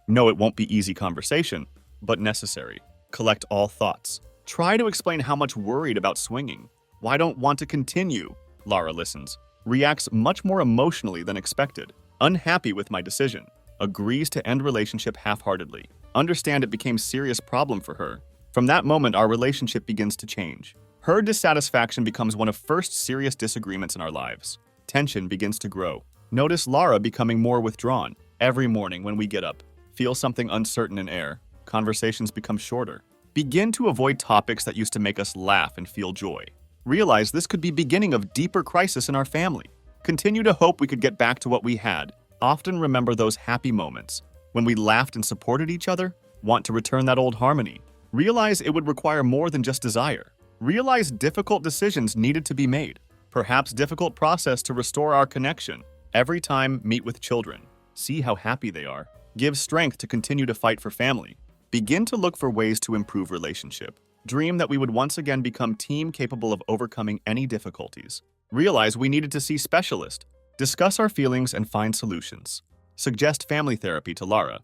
No, it won't be easy conversation, but necessary. Collect all thoughts. Try to explain how much worried about swinging. Why don't want to continue? Lara listens. Reacts much more emotionally than expected. Unhappy with my decision. Agrees to end relationship half-heartedly. Understand it became serious problem for her. From that moment, our relationship begins to change. Her dissatisfaction becomes one of first serious disagreements in our lives. Tension begins to grow. Notice Lara becoming more withdrawn. Every morning when we get up, feel something uncertain in air. Conversations become shorter. Begin to avoid topics that used to make us laugh and feel joy. Realize this could be beginning of deeper crisis in our family. Continue to hope we could get back to what we had. Often remember those happy moments. When we laughed and supported each other, want to return that old harmony. Realize it would require more than just desire. Realize difficult decisions needed to be made. Perhaps difficult process to restore our connection. Every time, meet with children. See how happy they are. Give strength to continue to fight for family. Begin to look for ways to improve relationship. Dream that we would once again become team capable of overcoming any difficulties. Realize we needed to see specialist. Discuss our feelings and find solutions. Suggest family therapy to Lara.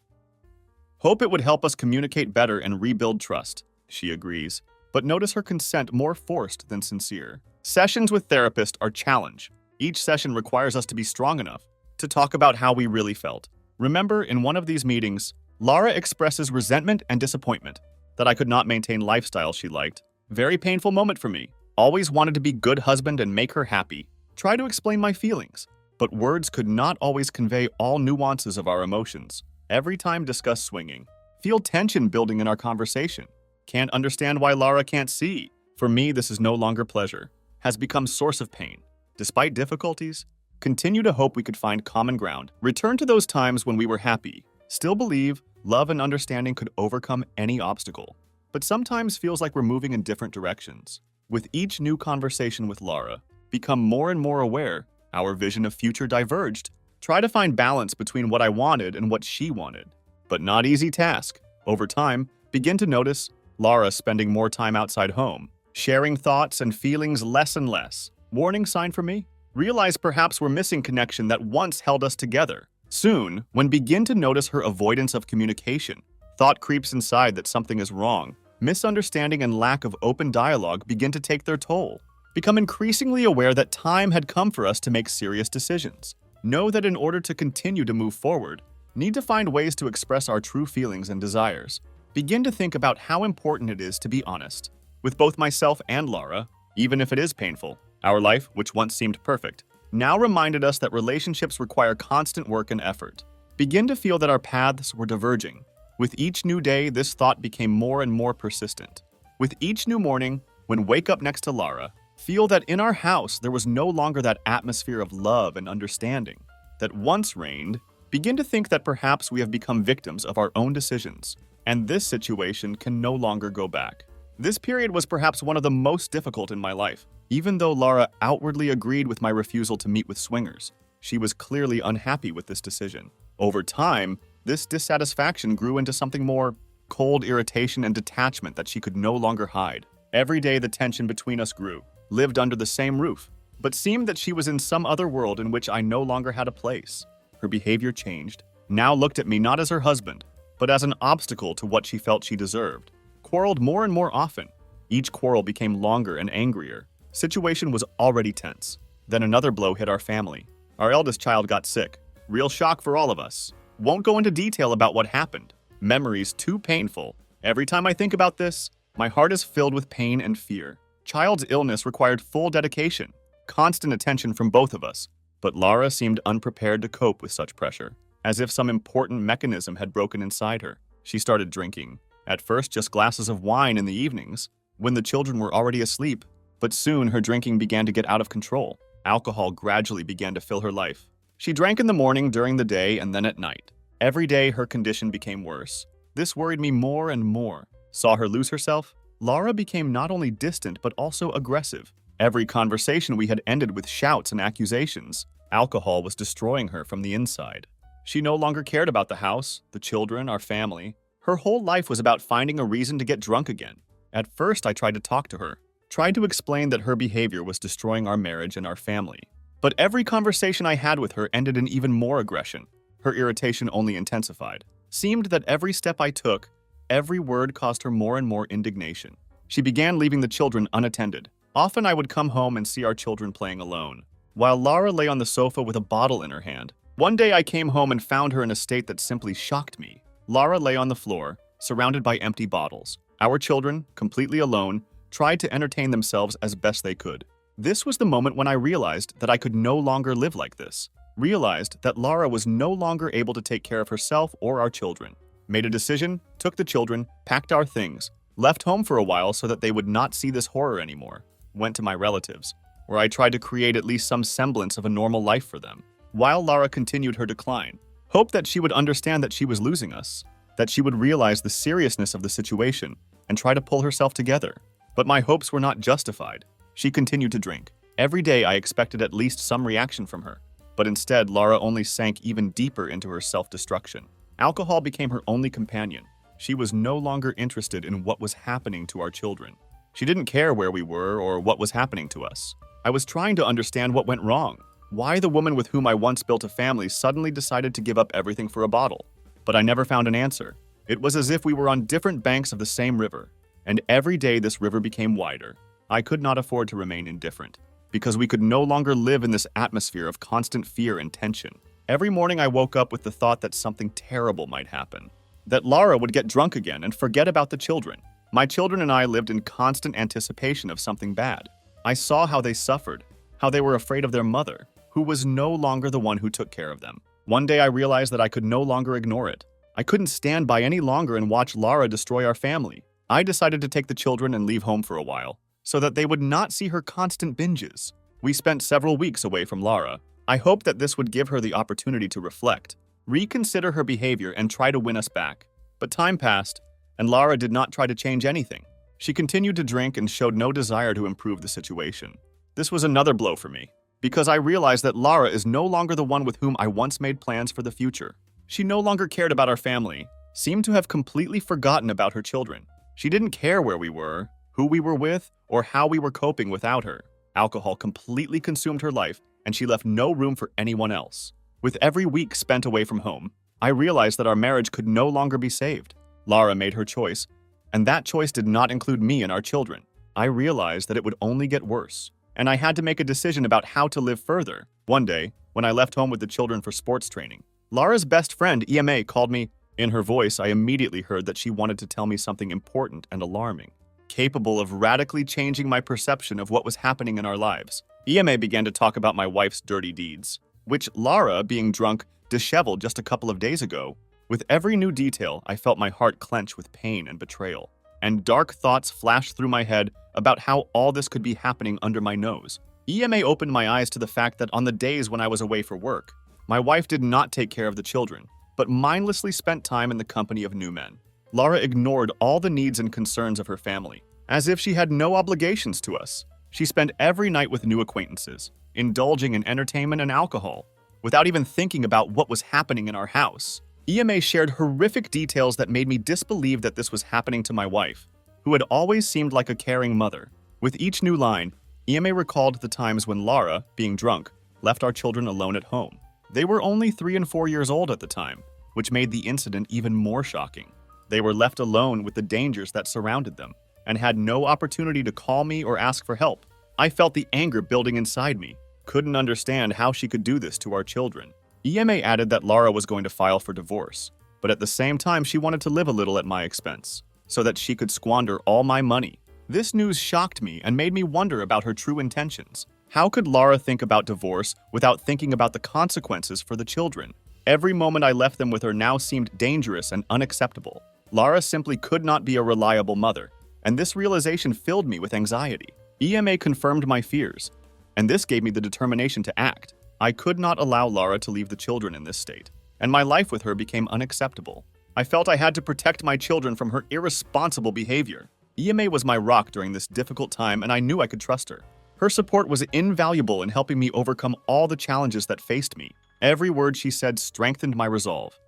Hope it would help us communicate better and rebuild trust. She agrees, but notice her consent more forced than sincere. Sessions with therapists are challenge. Each session requires us to be strong enough to talk about how we really felt. Remember, in one of these meetings, Lara expresses resentment and disappointment that I could not maintain lifestyle she liked. Very painful moment for me. Always wanted to be good husband and make her happy. Try to explain my feelings, but words could not always convey all nuances of our emotions. Every time discuss swinging. Feel tension building in our conversation. Can't understand why Lara can't see. For me, this is no longer pleasure. Has become source of pain. Despite difficulties, continue to hope we could find common ground. Return to those times when we were happy. Still believe love and understanding could overcome any obstacle. But sometimes feels like we're moving in different directions. With each new conversation with Lara, become more and more aware our vision of future diverged. Try to find balance between what I wanted and what she wanted. But not easy task. Over time, begin to notice Lara spending more time outside home, sharing thoughts and feelings less and less. Warning sign for me? Realize perhaps we're missing connection that once held us together. Soon, when begin to notice her avoidance of communication, thought creeps inside that something is wrong. Misunderstanding and lack of open dialogue begin to take their toll. Become increasingly aware that time had come for us to make serious decisions. Know that in order to continue to move forward, need to find ways to express our true feelings and desires. Begin to think about how important it is to be honest. With both myself and Lara, even if it is painful, our life, which once seemed perfect, now reminded us that relationships require constant work and effort. Begin to feel that our paths were diverging. With each new day, this thought became more and more persistent. With each new morning, when wake up next to Lara, feel that in our house there was no longer that atmosphere of love and understanding that once reigned. Begin to think that perhaps we have become victims of our own decisions, and this situation can no longer go back. This period was perhaps one of the most difficult in my life. Even though Lara outwardly agreed with my refusal to meet with swingers, she was clearly unhappy with this decision. Over time, this dissatisfaction grew into something more cold irritation and detachment that she could no longer hide. Every day the tension between us grew, lived under the same roof, but seemed that she was in some other world in which I no longer had a place. Her behavior changed, now looked at me not as her husband, but as an obstacle to what she felt she deserved. Quarreled more and more often. Each quarrel became longer and angrier. Situation was already tense. Then another blow hit our family. Our eldest child got sick. Real shock for all of us. Won't go into detail about what happened. Memories too painful. Every time I think about this, my heart is filled with pain and fear. Child's illness required full dedication, constant attention from both of us. But Lara seemed unprepared to cope with such pressure. As if some important mechanism had broken inside her. She started drinking. At first, just glasses of wine in the evenings, when the children were already asleep. But soon, her drinking began to get out of control. Alcohol gradually began to fill her life. She drank in the morning, during the day, and then at night. Every day, her condition became worse. This worried me more and more. Saw her lose herself? Lara became not only distant, but also aggressive. Every conversation we had ended with shouts and accusations. Alcohol was destroying her from the inside. She no longer cared about the house, the children, our family. Her whole life was about finding a reason to get drunk again. At first, I tried to talk to her. Tried to explain that her behavior was destroying our marriage and our family. But every conversation I had with her ended in even more aggression. Her irritation only intensified. Seemed that every step I took, every word caused her more and more indignation. She began leaving the children unattended. Often I would come home and see our children playing alone, while Lara lay on the sofa with a bottle in her hand. One day I came home and found her in a state that simply shocked me. Lara lay on the floor, surrounded by empty bottles. Our children, completely alone, tried to entertain themselves as best they could. This was the moment when I realized that I could no longer live like this. Realized that Lara was no longer able to take care of herself or our children. Made a decision, took the children, packed our things, left home for a while so that they would not see this horror anymore. Went to my relatives, where I tried to create at least some semblance of a normal life for them. While Lara continued her decline, hoped that she would understand that she was losing us, that she would realize the seriousness of the situation and try to pull herself together. But my hopes were not justified. She continued to drink. Every day I expected at least some reaction from her, but instead Lara only sank even deeper into her self-destruction. Alcohol became her only companion. She was no longer interested in what was happening to our children. She didn't care where we were or what was happening to us. I was trying to understand what went wrong. Why the woman with whom I once built a family suddenly decided to give up everything for a bottle. But I never found an answer. It was as if we were on different banks of the same river, and every day this river became wider. I could not afford to remain indifferent, because we could no longer live in this atmosphere of constant fear and tension. Every morning I woke up with the thought that something terrible might happen, that Lara would get drunk again and forget about the children. My children and I lived in constant anticipation of something bad. I saw how they suffered, how they were afraid of their mother, who was no longer the one who took care of them. One day I realized that I could no longer ignore it. I couldn't stand by any longer and watch Lara destroy our family. I decided to take the children and leave home for a while, so that they would not see her constant binges. We spent several weeks away from Lara. I hoped that this would give her the opportunity to reflect, reconsider her behavior, and try to win us back. But time passed, and Lara did not try to change anything. She continued to drink and showed no desire to improve the situation. This was another blow for me, because I realized that Lara is no longer the one with whom I once made plans for the future. She no longer cared about our family, seemed to have completely forgotten about her children. She didn't care where we were, who we were with, or how we were coping without her. Alcohol completely consumed her life, and she left no room for anyone else. With every week spent away from home, I realized that our marriage could no longer be saved. Lara made her choice, and that choice did not include me and our children. I realized that it would only get worse, and I had to make a decision about how to live further. One day, when I left home with the children for sports training, Lara's best friend, EMA, called me. In her voice, I immediately heard that she wanted to tell me something important and alarming, capable of radically changing my perception of what was happening in our lives. EMA began to talk about my wife's dirty deeds, which Lara, being drunk, disheveled just a couple of days ago. With every new detail, I felt my heart clench with pain and betrayal, and dark thoughts flashed through my head about how all this could be happening under my nose. EMA opened my eyes to the fact that on the days when I was away for work, my wife did not take care of the children, but mindlessly spent time in the company of new men. Lara ignored all the needs and concerns of her family, as if she had no obligations to us. She spent every night with new acquaintances, indulging in entertainment and alcohol, without even thinking about what was happening in our house. EMA shared horrific details that made me disbelieve that this was happening to my wife, who had always seemed like a caring mother. With each new line, EMA recalled the times when Lara, being drunk, left our children alone at home. They were only 3 and 4 years old at the time, which made the incident even more shocking. They were left alone with the dangers that surrounded them, and had no opportunity to call me or ask for help. I felt the anger building inside me, couldn't understand how she could do this to our children. EMA added that Lara was going to file for divorce, but at the same time she wanted to live a little at my expense, so that she could squander all my money. This news shocked me and made me wonder about her true intentions. How could Lara think about divorce without thinking about the consequences for the children? Every moment I left them with her now seemed dangerous and unacceptable. Lara simply could not be a reliable mother, and this realization filled me with anxiety. EMA confirmed my fears, and this gave me the determination to act. I could not allow Lara to leave the children in this state, and my life with her became unacceptable. I felt I had to protect my children from her irresponsible behavior. EMA was my rock during this difficult time, and I knew I could trust her. Her support was invaluable in helping me overcome all the challenges that faced me. Every word she said strengthened my resolve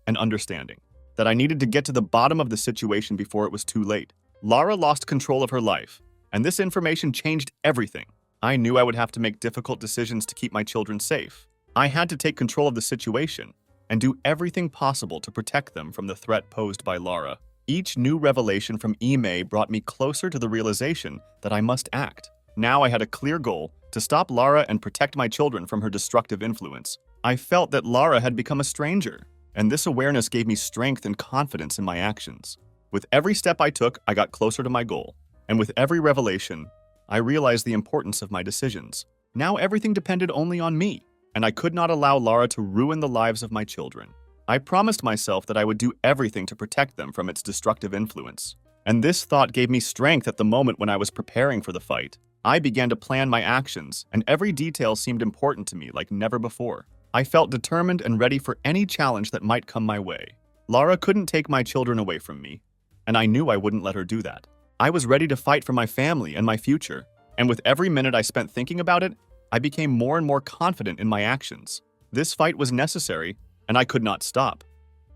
and understanding that I needed to get to the bottom of the situation before it was too late. Lara lost control of her life, and this information changed everything. I knew I would have to make difficult decisions to keep my children safe. I had to take control of the situation and do everything possible to protect them from the threat posed by Lara. Each new revelation from EMA brought me closer to the realization that I must act. Now I had a clear goal to stop Lara and protect my children from her destructive influence. I felt that Lara had become a stranger, and this awareness gave me strength and confidence in my actions. With every step I took, I got closer to my goal, and with every revelation, I realized the importance of my decisions. Now everything depended only on me, and I could not allow Lara to ruin the lives of my children. I promised myself that I would do everything to protect them from its destructive influence, and this thought gave me strength at the moment when I was preparing for the fight. I began to plan my actions, and every detail seemed important to me like never before. I felt determined and ready for any challenge that might come my way. Lara couldn't take my children away from me, and I knew I wouldn't let her do that. I was ready to fight for my family and my future, and with every minute I spent thinking about it, I became more and more confident in my actions. This fight was necessary, and I could not stop,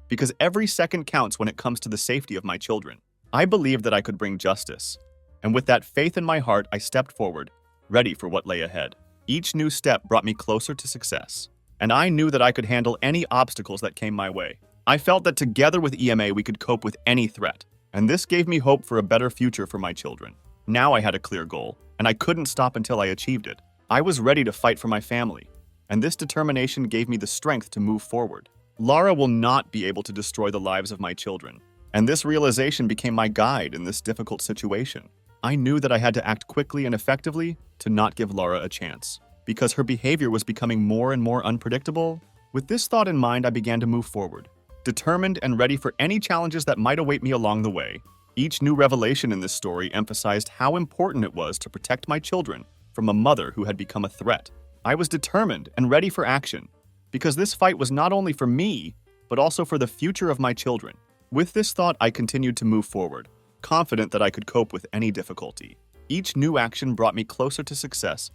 because every second counts when it comes to the safety of my children. I believed that I could bring justice, and with that faith in my heart, I stepped forward, ready for what lay ahead. Each new step brought me closer to success, and I knew that I could handle any obstacles that came my way. I felt that together with EMA we could cope with any threat, and this gave me hope for a better future for my children. Now I had a clear goal, and I couldn't stop until I achieved it. I was ready to fight for my family, and this determination gave me the strength to move forward. Lara will not be able to destroy the lives of my children, and this realization became my guide in this difficult situation. I knew that I had to act quickly and effectively to not give Lara a chance, because her behavior was becoming more and more unpredictable. With this thought in mind, I began to move forward, determined and ready for any challenges that might await me along the way. Each new revelation in this story emphasized how important it was to protect my children from a mother who had become a threat. I was determined and ready for action, because this fight was not only for me, but also for the future of my children. With this thought, I continued to move forward, confident that I could cope with any difficulty. Each new action brought me closer to success,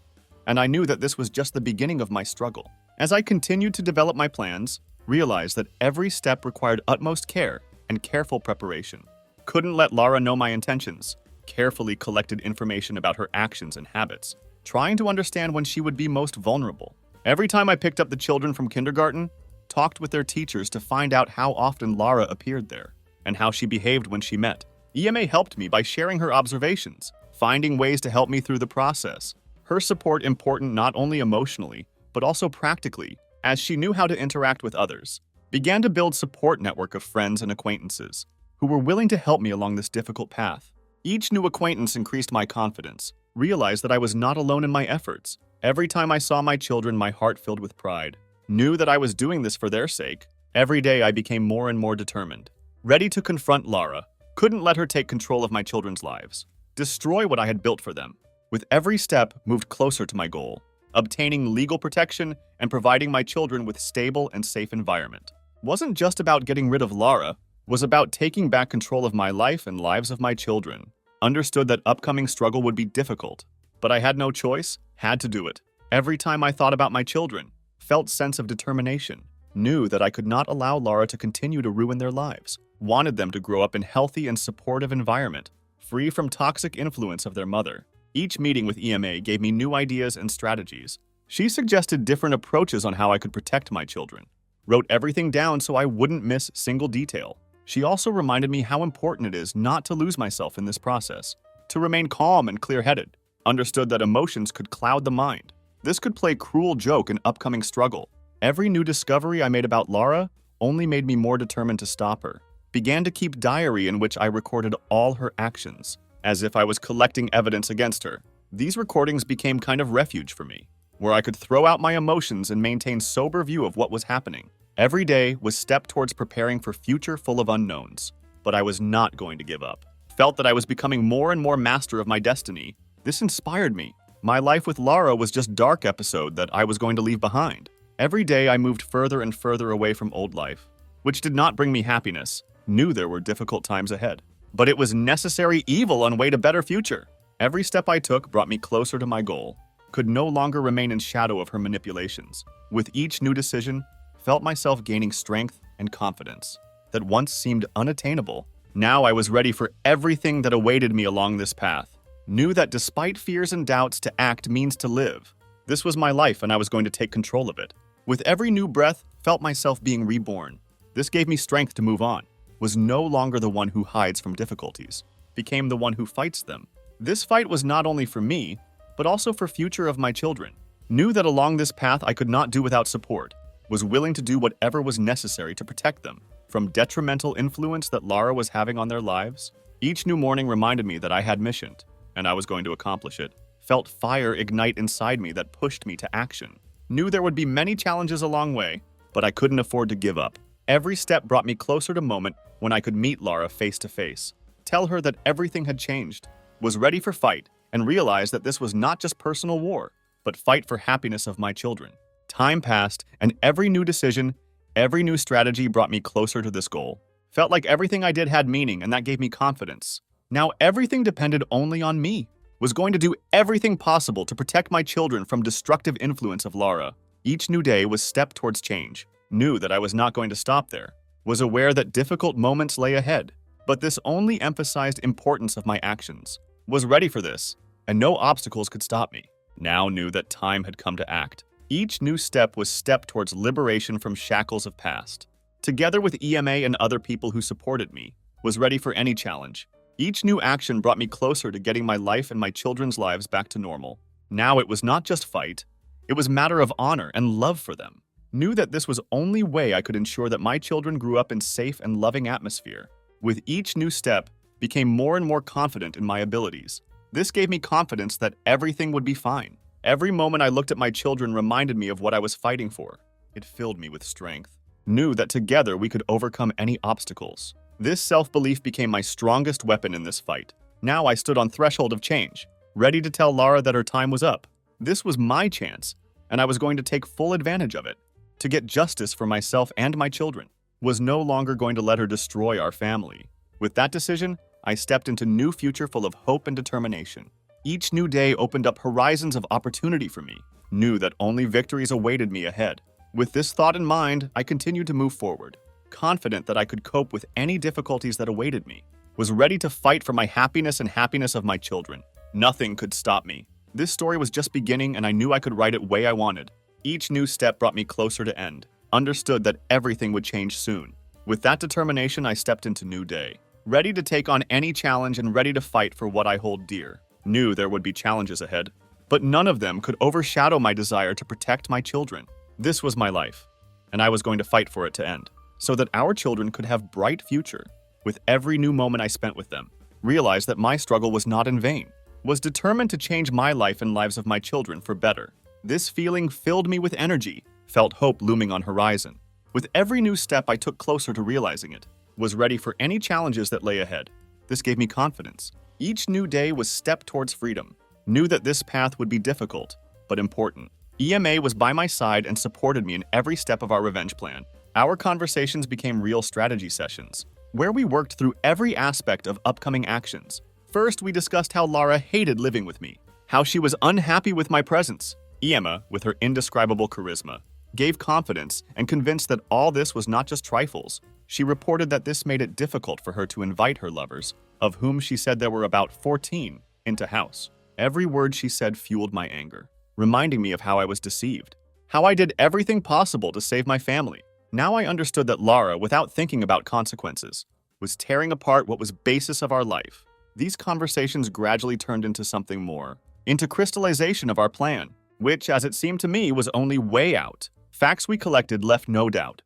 and I knew that this was just the beginning of my struggle. As I continued to develop my plans, realized that every step required utmost care and careful preparation. Couldn't let Lara know my intentions. Carefully collected information about her actions and habits, trying to understand when she would be most vulnerable. Every time I picked up the children from kindergarten, talked with their teachers to find out how often Lara appeared there and how she behaved when she met. EMA helped me by sharing her observations, finding ways to help me through the process. Her support important not only emotionally, but also practically, as she knew how to interact with others. Began to build support network of friends and acquaintances who were willing to help me along this difficult path. Each new acquaintance increased my confidence, realized that I was not alone in my efforts. Every time I saw my children, my heart filled with pride. Knew that I was doing this for their sake. Every day I became more and more determined, ready to confront Lara. Couldn't let her take control of my children's lives, destroy what I had built for them. With every step, moved closer to my goal, obtaining legal protection and providing my children with stable and safe environment. Wasn't just about getting rid of Lara, was about taking back control of my life and lives of my children. Understood that upcoming struggle would be difficult, but I had no choice, had to do it. Every time I thought about my children, felt sense of determination, knew that I could not allow Lara to continue to ruin their lives, wanted them to grow up in healthy and supportive environment, free from toxic influence of their mother. Each meeting with EMA gave me new ideas and strategies. She suggested different approaches on how I could protect my children, wrote everything down so I wouldn't miss single detail. She also reminded me how important it is not to lose myself in this process, to remain calm and clear-headed. Understood that emotions could cloud the mind. This could play cruel joke in upcoming struggle. Every new discovery I made about Lara only made me more determined to stop her. Began to keep diary in which I recorded all her actions, as if I was collecting evidence against her. These recordings became kind of refuge for me, where I could throw out my emotions and maintain sober view of what was happening. Every day was step towards preparing for future full of unknowns, but I was not going to give up. Felt that I was becoming more and more master of my destiny. This inspired me. My life with Lara was just dark episode that I was going to leave behind. Every day I moved further and further away from old life, which did not bring me happiness. Knew there were difficult times ahead, but it was necessary evil on way to better future. Every step I took brought me closer to my goal. Could no longer remain in shadow of her manipulations. With each new decision, felt myself gaining strength and confidence that once seemed unattainable. Now I was ready for everything that awaited me along this path. Knew that despite fears and doubts, to act means to live. This was my life and I was going to take control of it. With every new breath, felt myself being reborn. This gave me strength to move on. Was no longer the one who hides from difficulties. Became the one who fights them. This fight was not only for me, but also for future of my children. Knew that along this path I could not do without support. Was willing to do whatever was necessary to protect them from detrimental influence that Lara was having on their lives. Each new morning reminded me that I had mission, and I was going to accomplish it. Felt fire ignite inside me that pushed me to action. Knew there would be many challenges along the way, but I couldn't afford to give up. Every step brought me closer to the moment when I could meet Lara face to face. Tell her that everything had changed. Was ready for fight, and realized that this was not just personal war, but fight for happiness of my children. Time passed, and every new decision, every new strategy brought me closer to this goal. Felt like everything I did had meaning, and that gave me confidence. Now everything depended only on me. Was going to do everything possible to protect my children from destructive influence of Lara. Each new day was step towards change. Knew that I was not going to stop there. Was aware that difficult moments lay ahead, but this only emphasized importance of my actions. Was ready for this, and no obstacles could stop me. Now knew that time had come to act. Each new step was step towards liberation from shackles of past. Together with EMA and other people who supported me, was ready for any challenge. Each new action brought me closer to getting my life and my children's lives back to normal. Now it was not just fight, it was matter of honor and love for them. Knew that this was only way I could ensure that my children grew up in safe and loving atmosphere. With each new step, became more and more confident in my abilities. This gave me confidence that everything would be fine. Every moment I looked at my children reminded me of what I was fighting for. It filled me with strength. Knew that together we could overcome any obstacles. This self-belief became my strongest weapon in this fight. Now I stood on threshold of change, ready to tell Lara that her time was up. This was my chance, and I was going to take full advantage of it. To get justice for myself and my children. Was no longer going to let her destroy our family. With that decision, I stepped into a new future full of hope and determination. Each new day opened up horizons of opportunity for me. Knew that only victories awaited me ahead. With this thought in mind, I continued to move forward. Confident that I could cope with any difficulties that awaited me. Was ready to fight for my happiness and happiness of my children. Nothing could stop me. This story was just beginning and I knew I could write it way I wanted. Each new step brought me closer to end. Understood that everything would change soon. With that determination, I stepped into new day. Ready to take on any challenge and ready to fight for what I hold dear. Knew there would be challenges ahead, but none of them could overshadow my desire to protect my children. This was my life, and I was going to fight for it to end, so that our children could have bright future. With every new moment I spent with them, realized that my struggle was not in vain. Was determined to change my life and lives of my children for better. This feeling filled me with energy, felt hope looming on horizon. With every new step I took closer to realizing it, was ready for any challenges that lay ahead. This gave me confidence. Each new day was step towards freedom. Knew that this path would be difficult, but important. EMA was by my side and supported me in every step of our revenge plan. Our conversations became real strategy sessions, where we worked through every aspect of upcoming actions. First, we discussed how Lara hated living with me, how she was unhappy with my presence. Emma, with her indescribable charisma, gave confidence and convinced that all this was not just trifles. She reported that this made it difficult for her to invite her lovers, of whom she said there were about 14, into house. Every word she said fueled my anger, reminding me of how I was deceived, how I did everything possible to save my family. Now I understood that Lara, without thinking about consequences, was tearing apart what was basis of our life. These conversations gradually turned into something more, into crystallization of our plan, which, as it seemed to me, was only way out. Facts we collected left no doubt.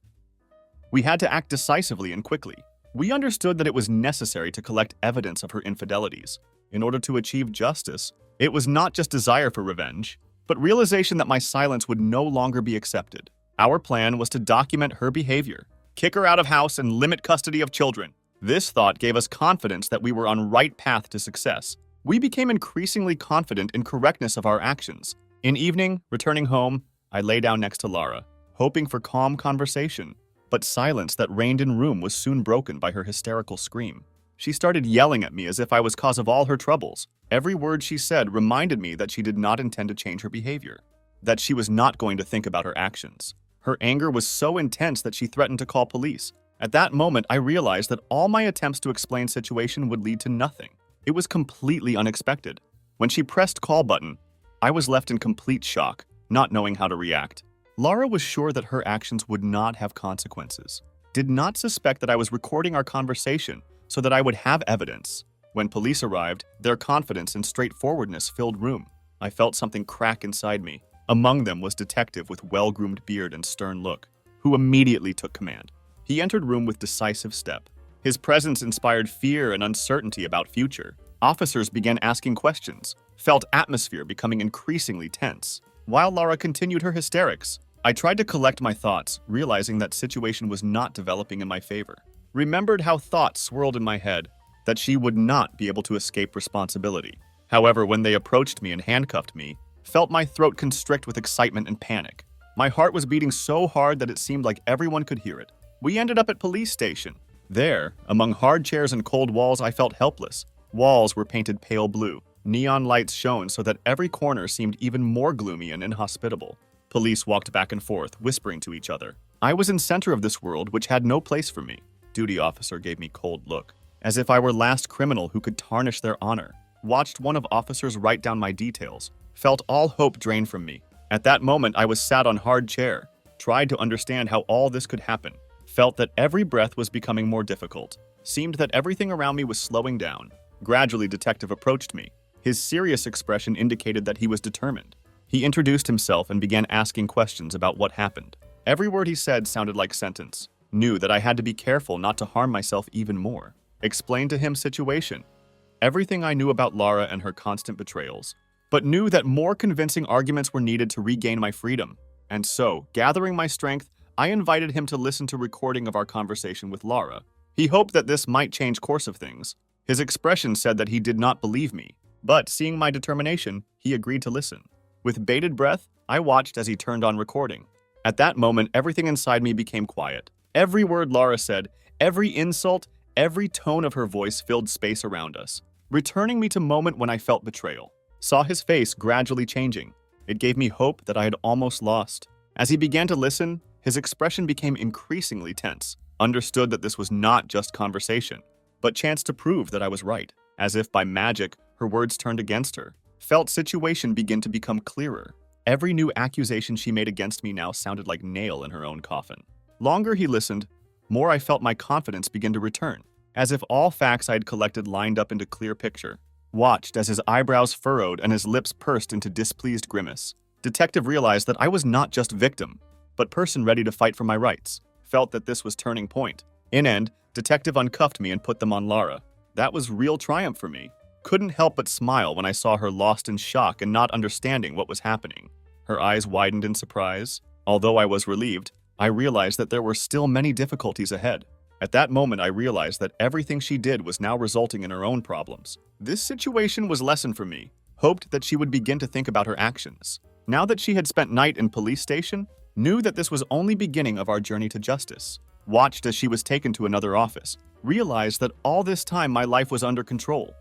We had to act decisively and quickly. We understood that it was necessary to collect evidence of her infidelities. In order to achieve justice, it was not just desire for revenge, but realization that my silence would no longer be accepted. Our plan was to document her behavior, kick her out of house, and limit custody of children. This thought gave us confidence that we were on right path to success. We became increasingly confident in correctness of our actions. In evening, returning home, I lay down next to Lara, hoping for calm conversation. But silence that reigned in room was soon broken by her hysterical scream. She started yelling at me as if I was cause of all her troubles. Every word she said reminded me that she did not intend to change her behavior, that she was not going to think about her actions. Her anger was so intense that she threatened to call police. At that moment, I realized that all my attempts to explain the situation would lead to nothing. It was completely unexpected. When she pressed call button, I was left in complete shock, not knowing how to react. Lara was sure that her actions would not have consequences, did not suspect that I was recording our conversation so that I would have evidence. When police arrived, their confidence and straightforwardness filled room. I felt something crack inside me. Among them was detective with well-groomed beard and stern look, who immediately took command. He entered room with decisive step. His presence inspired fear and uncertainty about future. Officers began asking questions, felt atmosphere becoming increasingly tense. While Lara continued her hysterics, I tried to collect my thoughts, realizing that situation was not developing in my favor. Remembered how thoughts swirled in my head, that she would not be able to escape responsibility. However, when they approached me and handcuffed me, felt my throat constrict with excitement and panic. My heart was beating so hard that it seemed like everyone could hear it. We ended up at police station. There, among hard chairs and cold walls, I felt helpless. Walls were painted pale blue. Neon lights shone so that every corner seemed even more gloomy and inhospitable. Police walked back and forth, whispering to each other. I was in center of this world which had no place for me. Duty officer gave me cold look, as if I were last criminal who could tarnish their honor. Watched one of officers write down my details. Felt all hope drain from me. At that moment, I was sat on hard chair. Tried to understand how all this could happen. Felt that every breath was becoming more difficult. Seemed that everything around me was slowing down. Gradually, Detective approached me. His serious expression indicated that he was determined. He introduced himself and began asking questions about what happened. Every word he said sounded like sentence. Knew that I had to be careful not to harm myself even more. Explained to him situation. Everything I knew about Lara and her constant betrayals, but knew that more convincing arguments were needed to regain my freedom. And so, gathering my strength, I invited him to listen to recording of our conversation with Lara. He hoped that this might change course of things. His expression said that he did not believe me, but seeing my determination, he agreed to listen. With bated breath, I watched as he turned on recording. At that moment, everything inside me became quiet. Every word Lara said, every insult, every tone of her voice filled space around us, returning me to moment when I felt betrayal. Saw his face gradually changing. It gave me hope that I had almost lost. As he began to listen, his expression became increasingly tense. Understood that this was not just conversation, but chance to prove that I was right. As if by magic, her words turned against her. Felt situation begin to become clearer. Every new accusation she made against me now sounded like nail in her own coffin. Longer he listened, more I felt my confidence begin to return, as if all facts I had collected lined up into clear picture. Watched as his eyebrows furrowed and his lips pursed into displeased grimace. Detective realized that I was not just victim, but person ready to fight for my rights. Felt that this was turning point. In end, Detective uncuffed me and put them on Lara. That was real triumph for me. Couldn't help but smile when I saw her lost in shock and not understanding what was happening. Her eyes widened in surprise. Although I was relieved, I realized that there were still many difficulties ahead. At that moment, I realized that everything she did was now resulting in her own problems. This situation was lesson for me. Hoped that she would begin to think about her actions. Now that she had spent night in police station, knew that this was only beginning of our journey to justice. Watched as she was taken to another office. Realized that all this time my life was under control,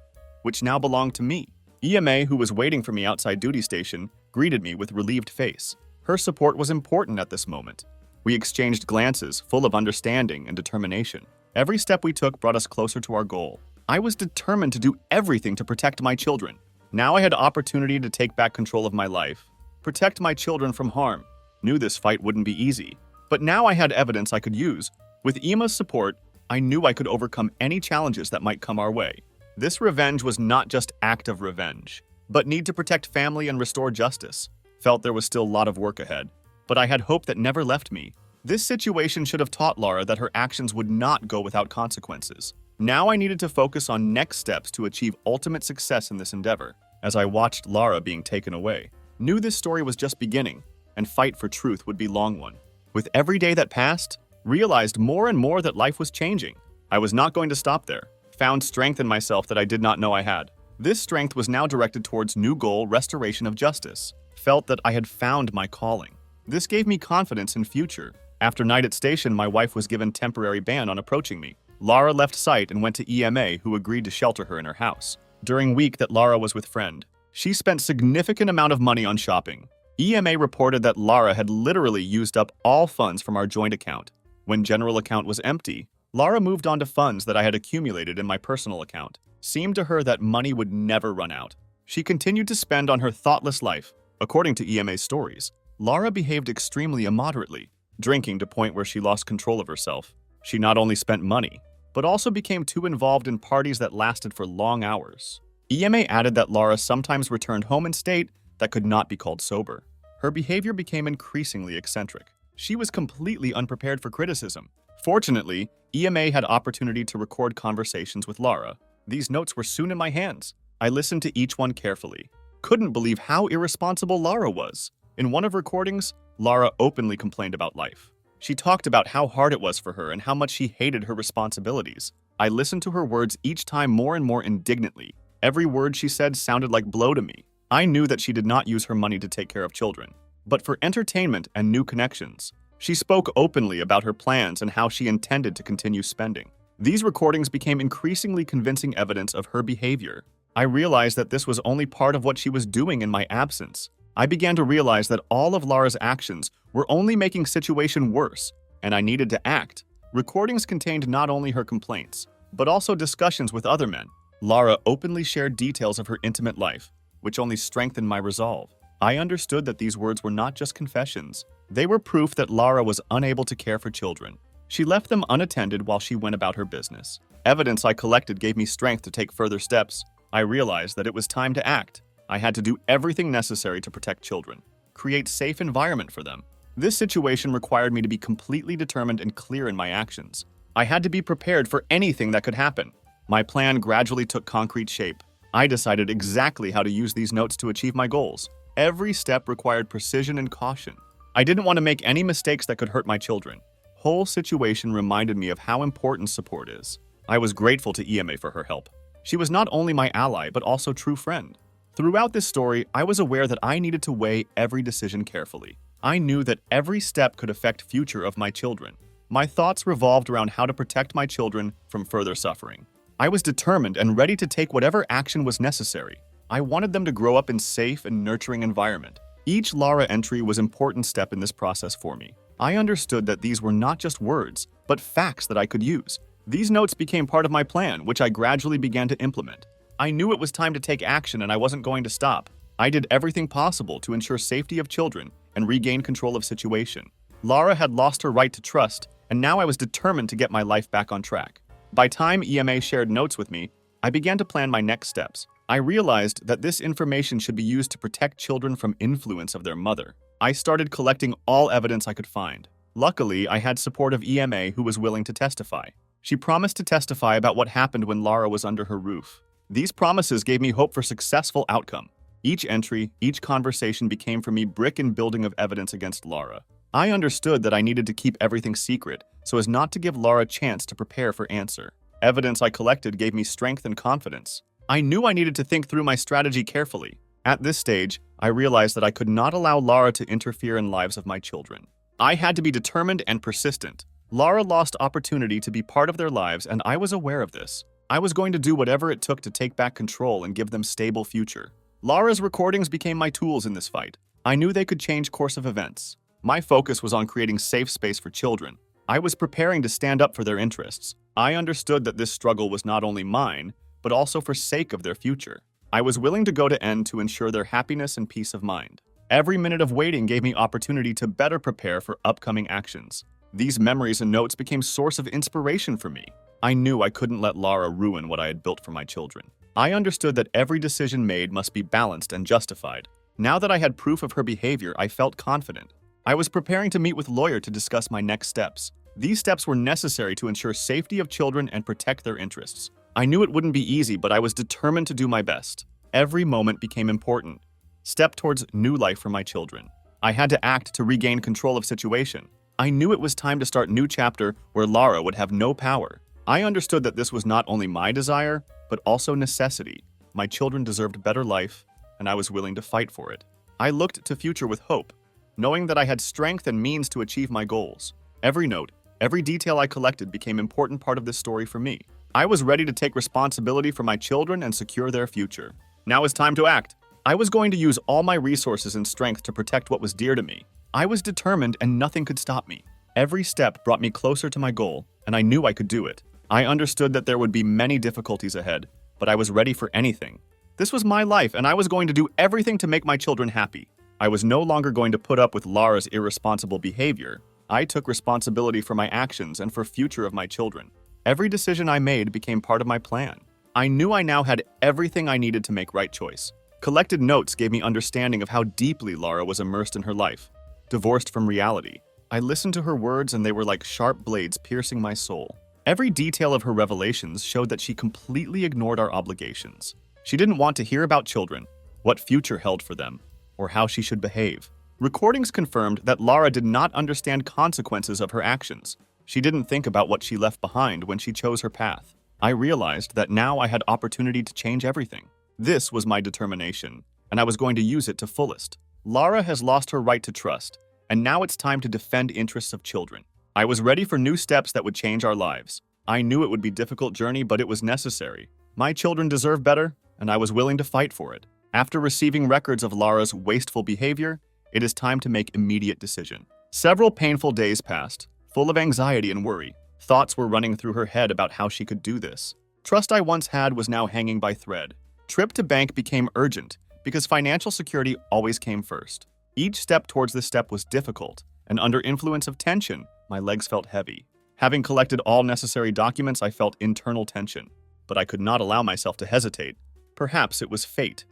which now belonged to me. EMA, who was waiting for me outside duty station, greeted me with relieved face. Her support was important at this moment. We exchanged glances full of understanding and determination. Every step we took brought us closer to our goal. I was determined to do everything to protect my children. Now I had opportunity to take back control of my life, protect my children from harm. Knew this fight wouldn't be easy, but now I had evidence I could use. With Ema's support, I knew I could overcome any challenges that might come our way. This revenge was not just act of revenge, but need to protect family and restore justice. Felt there was still a lot of work ahead, but I had hope that never left me. This situation should have taught Lara that her actions would not go without consequences. Now I needed to focus on next steps to achieve ultimate success in this endeavor. As I watched Lara being taken away, knew this story was just beginning, and fight for truth would be long one. With every day that passed, realized more and more that life was changing. I was not going to stop there. Found strength in myself that I did not know I had. This strength was now directed towards new goal, restoration of justice. Felt that I had found my calling. This gave me confidence in future. After night at station, my wife was given temporary ban on approaching me. Lara left site and went to EMA, who agreed to shelter her in her house. During week that Lara was with friend, she spent significant amount of money on shopping. EMA reported that Lara had literally used up all funds from our joint account. When general account was empty, Lara moved on to funds that I had accumulated in my personal account. Seemed to her that money would never run out. She continued to spend on her thoughtless life. According to EMA's stories, Lara behaved extremely immoderately, drinking to point where she lost control of herself. She not only spent money, but also became too involved in parties that lasted for long hours. EMA added that Lara sometimes returned home in state that could not be called sober. Her behavior became increasingly eccentric. She was completely unprepared for criticism. Fortunately, EMA had opportunity to record conversations with Lara. These notes were soon in my hands. I listened to each one carefully. Couldn't believe how irresponsible Lara was. In one of her recordings, Lara openly complained about life. She talked about how hard it was for her and how much she hated her responsibilities. I listened to her words each time more and more indignantly. Every word she said sounded like blow to me. I knew that she did not use her money to take care of children, but for entertainment and new connections. She spoke openly about her plans and how she intended to continue spending. These recordings became increasingly convincing evidence of her behavior. I realized that this was only part of what she was doing in my absence. I began to realize that all of Lara's actions were only making situation worse, and I needed to act. Recordings contained not only her complaints, but also discussions with other men. Lara openly shared details of her intimate life, which only strengthened my resolve. I understood that these words were not just confessions. They were proof that Lara was unable to care for children. She left them unattended while she went about her business. Evidence I collected gave me strength to take further steps. I realized that it was time to act. I had to do everything necessary to protect children, create safe environment for them. This situation required me to be completely determined and clear in my actions. I had to be prepared for anything that could happen. My plan gradually took concrete shape. I decided exactly how to use these notes to achieve my goals. Every step required precision and caution. I didn't want to make any mistakes that could hurt my children. Whole situation reminded me of how important support is. I was grateful to EMA for her help. She was not only my ally, but also true friend. Throughout this story, I was aware that I needed to weigh every decision carefully. I knew that every step could affect future of my children. My thoughts revolved around how to protect my children from further suffering. I was determined and ready to take whatever action was necessary. I wanted them to grow up in safe and nurturing environment. Each Lara entry was an important step in this process for me. I understood that these were not just words, but facts that I could use. These notes became part of my plan, which I gradually began to implement. I knew it was time to take action and I wasn't going to stop. I did everything possible to ensure safety of children and regain control of situation. Lara had lost her right to trust, and now I was determined to get my life back on track. By time EMA shared notes with me, I began to plan my next steps. I realized that this information should be used to protect children from influence of their mother. I started collecting all evidence I could find. Luckily, I had support of EMA who was willing to testify. She promised to testify about what happened when Lara was under her roof. These promises gave me hope for successful outcome. Each entry, each conversation became for me brick in building of evidence against Lara. I understood that I needed to keep everything secret so as not to give Lara a chance to prepare for answer. Evidence I collected gave me strength and confidence. I knew I needed to think through my strategy carefully. At this stage, I realized that I could not allow Lara to interfere in lives of my children. I had to be determined and persistent. Lara lost opportunity to be part of their lives, and I was aware of this. I was going to do whatever it took to take back control and give them stable future. Lara's recordings became my tools in this fight. I knew they could change course of events. My focus was on creating safe space for children. I was preparing to stand up for their interests. I understood that this struggle was not only mine, but also for sake of their future. I was willing to go to end to ensure their happiness and peace of mind. Every minute of waiting gave me opportunity to better prepare for upcoming actions. These memories and notes became source of inspiration for me. I knew I couldn't let Lara ruin what I had built for my children. I understood that every decision made must be balanced and justified. Now that I had proof of her behavior, I felt confident. I was preparing to meet with a lawyer to discuss my next steps. These steps were necessary to ensure safety of children and protect their interests. I knew it wouldn't be easy, but I was determined to do my best. Every moment became important. Step towards new life for my children. I had to act to regain control of situation. I knew it was time to start a new chapter where Lara would have no power. I understood that this was not only my desire, but also necessity. My children deserved better life, and I was willing to fight for it. I looked to future with hope, knowing that I had strength and means to achieve my goals. Every note, every detail I collected became an important part of this story for me. I was ready to take responsibility for my children and secure their future. Now is time to act. I was going to use all my resources and strength to protect what was dear to me. I was determined and nothing could stop me. Every step brought me closer to my goal, and I knew I could do it. I understood that there would be many difficulties ahead, but I was ready for anything. This was my life, and I was going to do everything to make my children happy. I was no longer going to put up with Lara's irresponsible behavior. I took responsibility for my actions and for future of my children. Every decision I made became part of my plan. I knew I now had everything I needed to make right choice. Collected notes gave me understanding of how deeply Lara was immersed in her life, divorced from reality. I listened to her words and they were like sharp blades piercing my soul. Every detail of her revelations showed that she completely ignored our obligations. She didn't want to hear about children, what future held for them, or how she should behave. Recordings confirmed that Lara did not understand consequences of her actions. She didn't think about what she left behind when she chose her path. I realized that now I had opportunity to change everything. This was my determination, and I was going to use it to fullest. Lara has lost her right to trust, and now it's time to defend interests of children. I was ready for new steps that would change our lives. I knew it would be a difficult journey, but it was necessary. My children deserve better, and I was willing to fight for it. After receiving records of Lara's wasteful behavior, it is time to make immediate decision. Several painful days passed, full of anxiety and worry. Thoughts were running through her head about how she could do this. Trust I once had was now hanging by thread. Trip to bank became urgent because financial security always came first. Each step towards this step was difficult, and under influence of tension, my legs felt heavy. Having collected all necessary documents, I felt internal tension, but I could not allow myself to hesitate. Perhaps it was fate,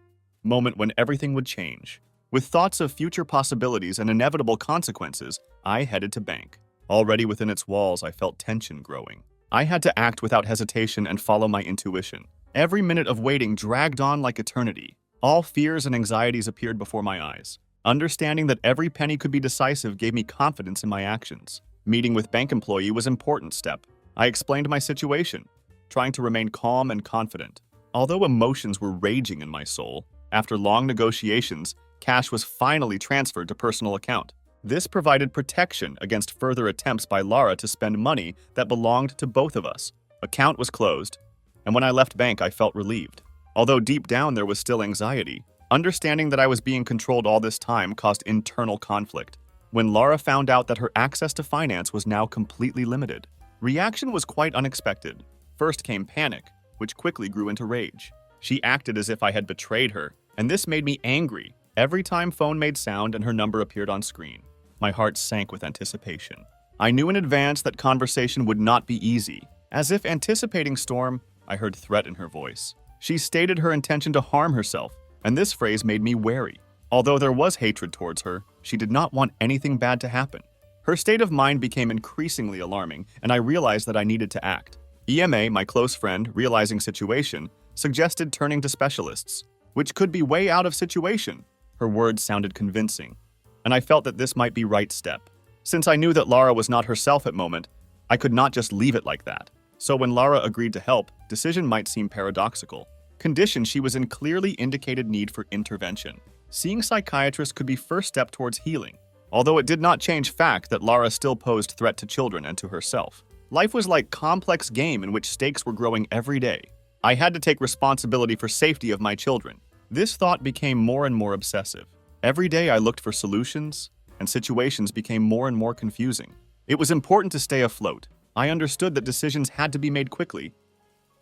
moment when everything would change. With thoughts of future possibilities and inevitable consequences, I headed to bank. Already within its walls, I felt tension growing. I had to act without hesitation and follow my intuition. Every minute of waiting dragged on like eternity. All fears and anxieties appeared before my eyes. Understanding that every penny could be decisive gave me confidence in my actions. Meeting with bank employee was an important step. I explained my situation, trying to remain calm and confident. Although emotions were raging in my soul, after long negotiations, cash was finally transferred to personal account. This provided protection against further attempts by Lara to spend money that belonged to both of us. Account was closed, and when I left bank, I felt relieved. Although deep down there was still anxiety, understanding that I was being controlled all this time caused internal conflict. When Lara found out that her access to finance was now completely limited, reaction was quite unexpected. First came panic, which quickly grew into rage. She acted as if I had betrayed her, and this made me angry. Every time phone made sound and her number appeared on screen, my heart sank with anticipation. I knew in advance that conversation would not be easy. As if anticipating storm, I heard threat in her voice. She stated her intention to harm herself, and this phrase made me wary. Although there was hatred towards her, she did not want anything bad to happen. Her state of mind became increasingly alarming, and I realized that I needed to act. EMA, my close friend, realizing situation, suggested turning to specialists, which could be way out of situation. Her words sounded convincing, and I felt that this might be right step. Since I knew that Lara was not herself at moment, I could not just leave it like that. So when Lara agreed to help, decision might seem paradoxical. Condition she was in clearly indicated need for intervention. Seeing psychiatrists could be first step towards healing, although it did not change fact that Lara still posed threat to children and to herself. Life was like complex game in which stakes were growing every day. I had to take responsibility for safety of my children. This thought became more and more obsessive. Every day I looked for solutions, and situations became more and more confusing. It was important to stay afloat. I understood that decisions had to be made quickly,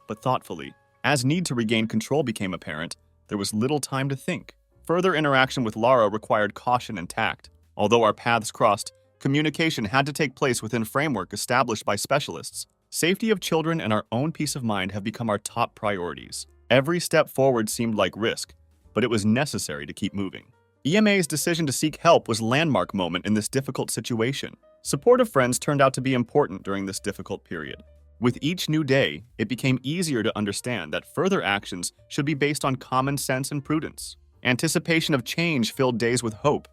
but thoughtfully. As need to regain control became apparent, there was little time to think. Further interaction with Lara required caution and tact. Although our paths crossed, communication had to take place within framework established by specialists. Safety of children and our own peace of mind have become our top priorities. Every step forward seemed like risk, but it was necessary to keep moving. EMA's decision to seek help was a landmark moment in this difficult situation. Supportive friends turned out to be important during this difficult period. With each new day, it became easier to understand that further actions should be based on common sense and prudence. Anticipation of change filled days with hope.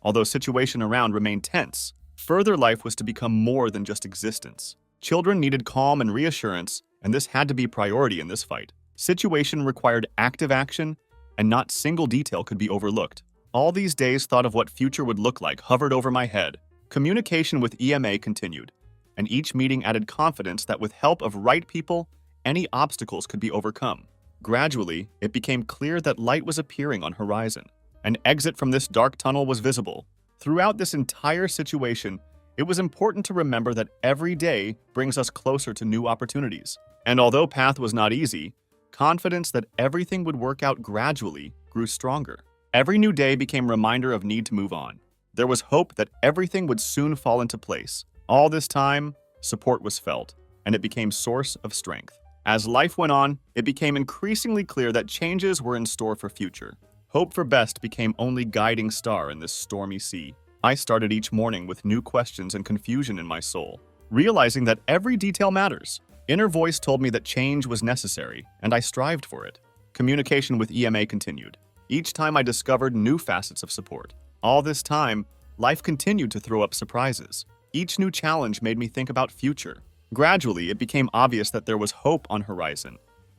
Although situation around remained tense, further life was to become more than just existence. Children needed calm and reassurance, and this had to be priority in this fight. Situation required active action, and not single detail could be overlooked. All these days thought of what future would look like hovered over my head. Communication with EMA continued, and each meeting added confidence that with help of right people, any obstacles could be overcome. Gradually, it became clear that light was appearing on horizon. An exit from this dark tunnel was visible. Throughout this entire situation, it was important to remember that every day brings us closer to new opportunities. And although path was not easy, confidence that everything would work out gradually grew stronger. Every new day became a reminder of need to move on. There was hope that everything would soon fall into place. All this time, support was felt, and it became source of strength. As life went on, it became increasingly clear that changes were in store for future. Hope for best became only guiding star in this stormy sea. I started each morning with new questions and confusion in my soul, realizing that every detail matters. Inner voice told me that change was necessary, and I strived for it. Communication with EMA continued. Each time I discovered new facets of support. All this time, life continued to throw up surprises. Each new challenge made me think about future. Gradually, it became obvious that there was hope on horizon.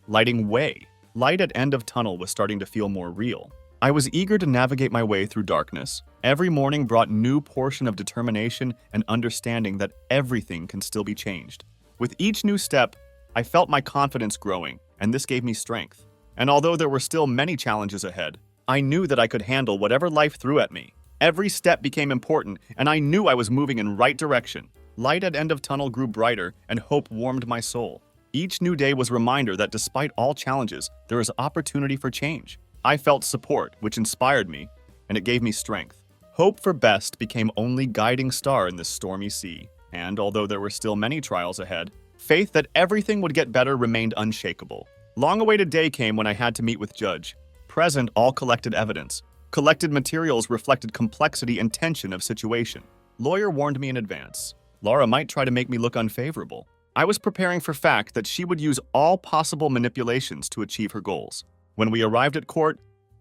Lighting way. Light at end of tunnel was starting to feel more real. I was eager to navigate my way through darkness. Every morning brought new portion of determination and understanding that everything can still be changed. With each new step, I felt my confidence growing, and this gave me strength. And although there were still many challenges ahead, I knew that I could handle whatever life threw at me. Every step became important, and I knew I was moving in right direction. Light at end of tunnel grew brighter, and hope warmed my soul. Each new day was a reminder that despite all challenges, there is opportunity for change. I felt support, which inspired me, and it gave me strength. Hope for best became only guiding star in this stormy sea. And although there were still many trials ahead, faith that everything would get better remained unshakable. Long-awaited day came when I had to meet with Judge. Present all collected evidence. Collected materials reflected complexity and tension of situation. Lawyer warned me in advance. Laura might try to make me look unfavorable. I was preparing for fact that she would use all possible manipulations to achieve her goals. When we arrived at court,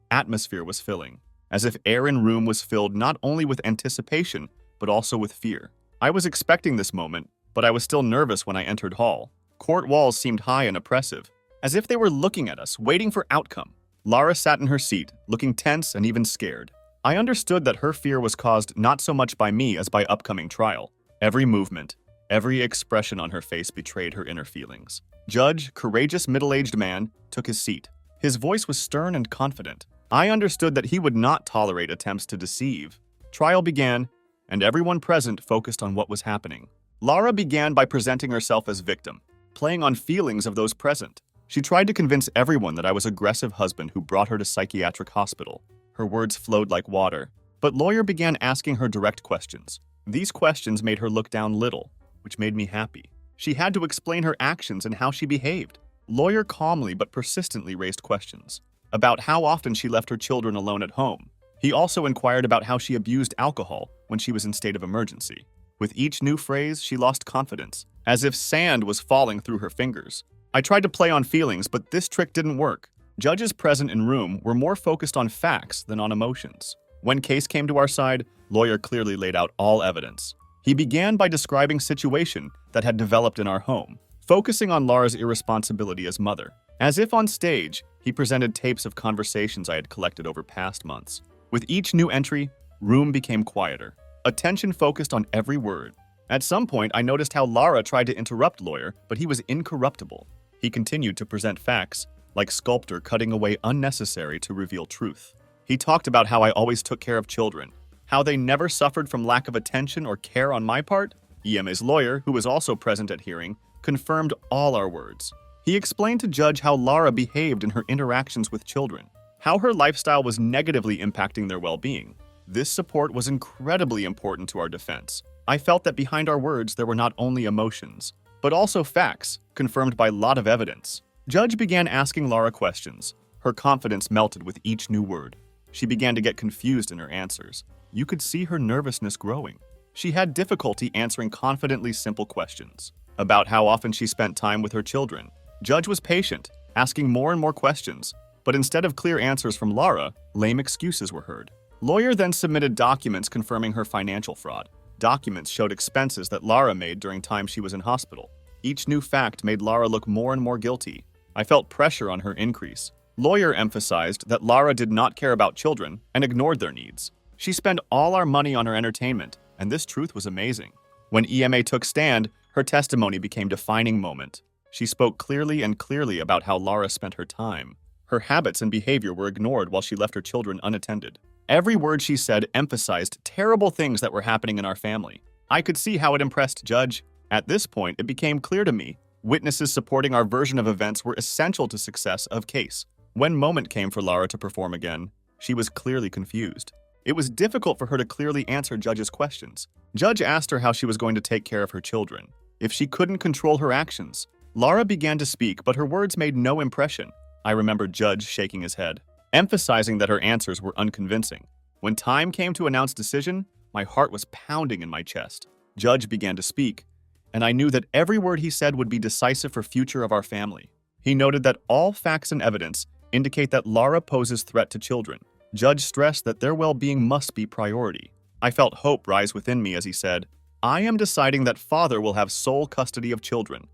atmosphere was filling, as if air in room was filled not only with anticipation, but also with fear. I was expecting this moment, but I was still nervous when I entered hall. Court walls seemed high and oppressive, as if they were looking at us, waiting for outcome. Lara sat in her seat, looking tense and even scared. I understood that her fear was caused not so much by me as by upcoming trial. Every movement, every expression on her face betrayed her inner feelings. Judge, courageous middle-aged man, took his seat. His voice was stern and confident. I understood that he would not tolerate attempts to deceive. Trial began, and everyone present focused on what was happening. Lara began by presenting herself as victim, playing on feelings of those present. She tried to convince everyone that I was an aggressive husband who brought her to psychiatric hospital. Her words flowed like water, but lawyer began asking her direct questions. These questions made her look down little, which made me happy. She had to explain her actions and how she behaved. Lawyer calmly but persistently raised questions about how often she left her children alone at home. He also inquired about how she abused alcohol when she was in state of emergency. With each new phrase, she lost confidence, as if sand was falling through her fingers. I tried to play on feelings, but this trick didn't work. Judges present in room were more focused on facts than on emotions. When case came to our side, lawyer clearly laid out all evidence. He began by describing situation that had developed in our home, focusing on Lara's irresponsibility as mother. As if on stage, he presented tapes of conversations I had collected over past months. With each new entry, room became quieter. Attention focused on every word. At some point, I noticed how Lara tried to interrupt lawyer, but he was incorruptible. He continued to present facts, like sculptor cutting away unnecessary to reveal truth. He talked about how I always took care of children, how they never suffered from lack of attention or care on my part. EMA's lawyer, who was also present at hearing, confirmed all our words. He explained to judge how Lara behaved in her interactions with children, how her lifestyle was negatively impacting their well-being. This support was incredibly important to our defense. I felt that behind our words there were not only emotions, but also facts, confirmed by a lot of evidence. Judge began asking Lara questions. Her confidence melted with each new word. She began to get confused in her answers. You could see her nervousness growing. She had difficulty answering confidently simple questions about how often she spent time with her children. Judge was patient, asking more and more questions, but instead of clear answers from Lara, lame excuses were heard. Lawyer then submitted documents confirming her financial fraud. Documents showed expenses that Lara made during time she was in hospital. Each new fact made Lara look more and more guilty. I felt pressure on her increase. Lawyer emphasized that Lara did not care about children and ignored their needs. She spent all our money on her entertainment, and this truth was amazing. When EMA took stand, her testimony became a defining moment. She spoke clearly about how Lara spent her time. Her habits and behavior were ignored while she left her children unattended. Every word she said emphasized terrible things that were happening in our family. I could see how it impressed Judge. At this point, it became clear to me, witnesses supporting our version of events were essential to success of case. When moment came for Lara to perform again, she was clearly confused. It was difficult for her to clearly answer Judge's questions. Judge asked her how she was going to take care of her children. If she couldn't control her actions, Lara began to speak, but her words made no impression. I remember Judge shaking his head, emphasizing that her answers were unconvincing. When time came to announce decision, my heart was pounding in my chest. Judge began to speak, and I knew that every word he said would be decisive for future of our family. He noted that all facts and evidence indicate that Lara poses threat to children. Judge stressed that their well-being must be priority. I felt hope rise within me as he said, I am deciding that father will have sole custody of children.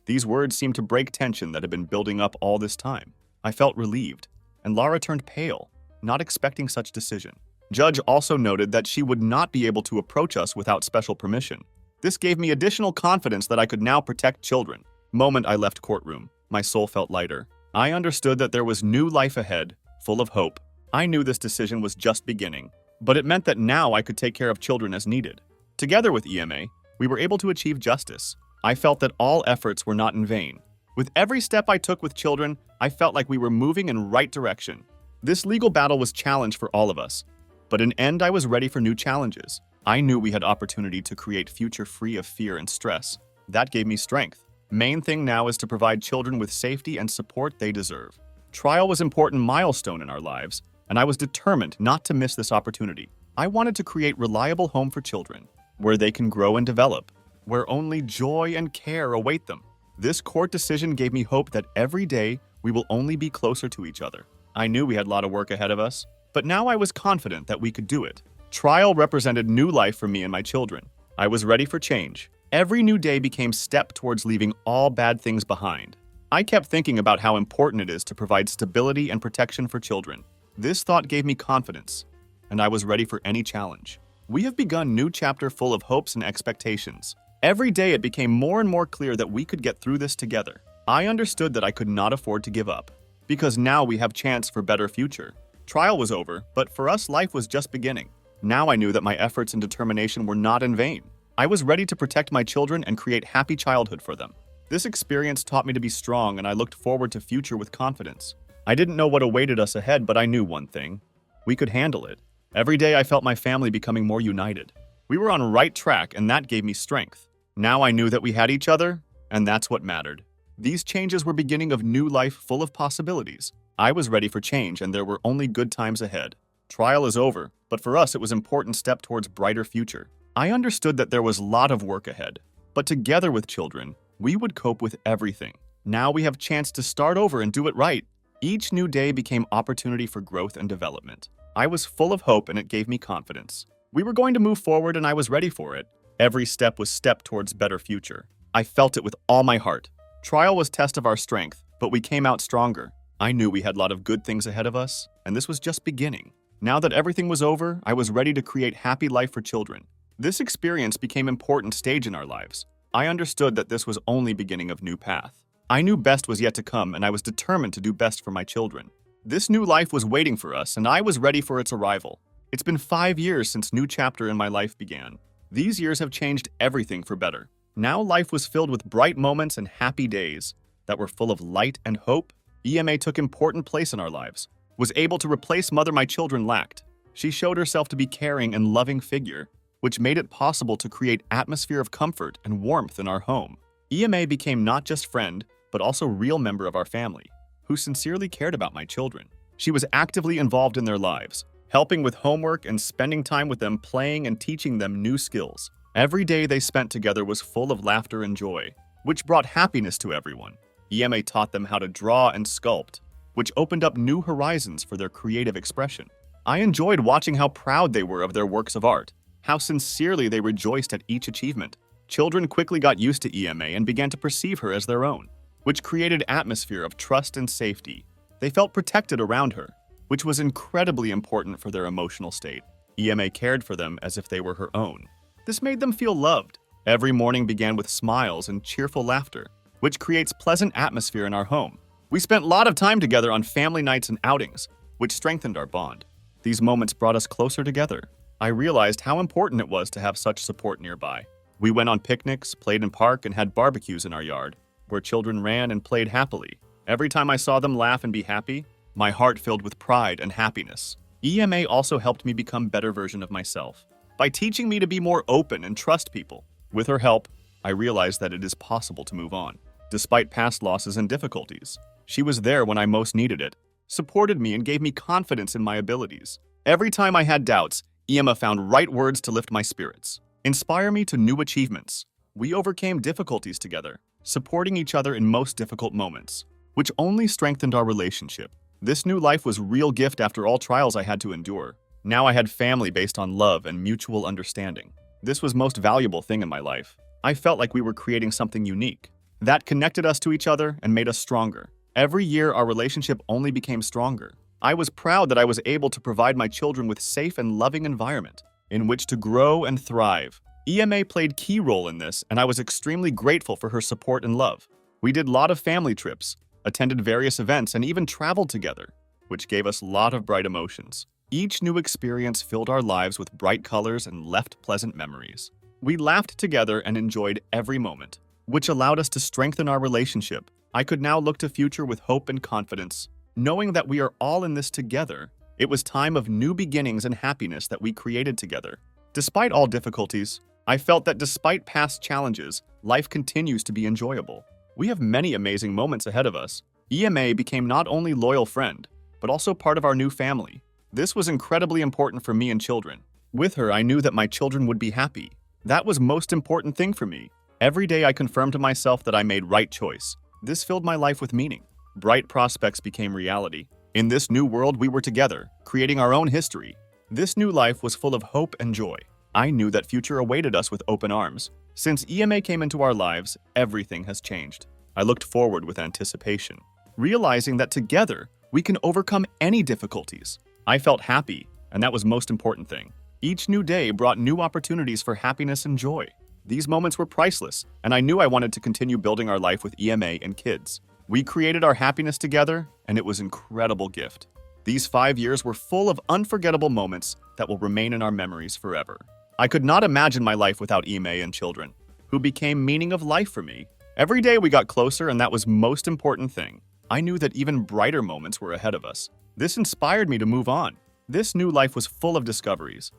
These words seemed to break tension that had been building up all this time. I felt relieved, and Lara turned pale, not expecting such decision. Judge also noted that she would not be able to approach us without special permission. This gave me additional confidence that I could now protect children. Moment I left courtroom, my soul felt lighter. I understood that there was new life ahead, full of hope. I knew this decision was just beginning, but it meant that now I could take care of children as needed. Together with EMA, we were able to achieve justice. I felt that all efforts were not in vain. With every step I took with children, I felt like we were moving in right direction. This legal battle was challenge for all of us, but in end I was ready for new challenges. I knew we had opportunity to create future free of fear and stress. That gave me strength. Main thing now is to provide children with safety and support they deserve. Trial was an important milestone in our lives, and I was determined not to miss this opportunity. I wanted to create reliable home for children, where they can grow and develop, where only joy and care await them. This court decision gave me hope that every day we will only be closer to each other. I knew we had a lot of work ahead of us, but now I was confident that we could do it. Trial represented new life for me and my children. I was ready for change. Every new day became a step towards leaving all bad things behind. I kept thinking about how important it is to provide stability and protection for children. This thought gave me confidence, and I was ready for any challenge. We have begun a new chapter full of hopes and expectations. Every day it became more and more clear that we could get through this together. I understood that I could not afford to give up, because now we have chance for better future. Trial was over, but for us life was just beginning. Now I knew that my efforts and determination were not in vain. I was ready to protect my children and create happy childhood for them. This experience taught me to be strong, and I looked forward to future with confidence. I didn't know what awaited us ahead, but I knew one thing. We could handle it. Every day I felt my family becoming more united. We were on the right track, and that gave me strength. Now I knew that we had each other, and that's what mattered. These changes were beginning of new life full of possibilities. I was ready for change, and there were only good times ahead. Trial is over, but for us it was an important step towards brighter future. I understood that there was a lot of work ahead, but together with children, we would cope with everything. Now we have a chance to start over and do it right. Each new day became opportunity for growth and development. I was full of hope, and it gave me confidence. We were going to move forward, and I was ready for it. Every step was step towards better future. I felt it with all my heart. Trial was test of our strength, but we came out stronger. I knew we had a lot of good things ahead of us, and this was just beginning. Now that everything was over, I was ready to create happy life for children. This experience became an important stage in our lives. I understood that this was only beginning of new path. I knew best was yet to come, and I was determined to do best for my children. This new life was waiting for us, and I was ready for its arrival. It's been 5 years since new chapter in my life began. These years have changed everything for better. Now life was filled with bright moments and happy days that were full of light and hope. EMA took important place in our lives, was able to replace mother my children lacked. She showed herself to be caring and loving figure, which made it possible to create atmosphere of comfort and warmth in our home. EMA became not just friend, but also real member of our family, who sincerely cared about my children. She was actively involved in their lives, helping with homework and spending time with them, playing and teaching them new skills. Every day they spent together was full of laughter and joy, which brought happiness to everyone. EMA taught them how to draw and sculpt, which opened up new horizons for their creative expression. I enjoyed watching how proud they were of their works of art, how sincerely they rejoiced at each achievement. Children quickly got used to EMA and began to perceive her as their own, which created an atmosphere of trust and safety. They felt protected around her, which was incredibly important for their emotional state. EMA cared for them as if they were her own. This made them feel loved. Every morning began with smiles and cheerful laughter, which creates pleasant atmosphere in our home. We spent a lot of time together on family nights and outings, which strengthened our bond. These moments brought us closer together. I realized how important it was to have such support nearby. We went on picnics, played in park, and had barbecues in our yard, where children ran and played happily. Every time I saw them laugh and be happy, my heart filled with pride and happiness. EMA also helped me become a better version of myself by teaching me to be more open and trust people. With her help, I realized that it is possible to move on. Despite past losses and difficulties, she was there when I most needed it, supported me, and gave me confidence in my abilities. Every time I had doubts, EMA found right words to lift my spirits, inspire me to new achievements. We overcame difficulties together, supporting each other in most difficult moments, which only strengthened our relationship. This new life was a real gift after all trials I had to endure. Now I had family based on love and mutual understanding. This was the most valuable thing in my life. I felt like we were creating something unique that connected us to each other and made us stronger. Every year, our relationship only became stronger. I was proud that I was able to provide my children with a safe and loving environment in which to grow and thrive. EMA played a key role in this, and I was extremely grateful for her support and love. We did a lot of family trips, attended various events, and even traveled together, which gave us a lot of bright emotions. Each new experience filled our lives with bright colors and left pleasant memories. We laughed together and enjoyed every moment, which allowed us to strengthen our relationship. I could now look to the future with hope and confidence, knowing that we are all in this together. It was time of new beginnings and happiness that we created together. Despite all difficulties, I felt that despite past challenges, life continues to be enjoyable. We have many amazing moments ahead of us. EMA became not only loyal friend, but also part of our new family. This was incredibly important for me and children. With her, I knew that my children would be happy. That was most important thing for me. Every day I confirmed to myself that I made right choice. This filled my life with meaning. Bright prospects became reality. In this new world, we were together, creating our own history. This new life was full of hope and joy. I knew that future awaited us with open arms. Since EMA came into our lives, everything has changed. I looked forward with anticipation, realizing that together we can overcome any difficulties. I felt happy, and that was most important thing. Each new day brought new opportunities for happiness and joy. These moments were priceless, and I knew I wanted to continue building our life with EMA and kids. We created our happiness together, and it was an incredible gift. These 5 years were full of unforgettable moments that will remain in our memories forever. I could not imagine my life without EMA and children, who became meaning of life for me. Every day we got closer, and that was most important thing. I knew that even brighter moments were ahead of us. This inspired me to move on. This new life was full of discoveries.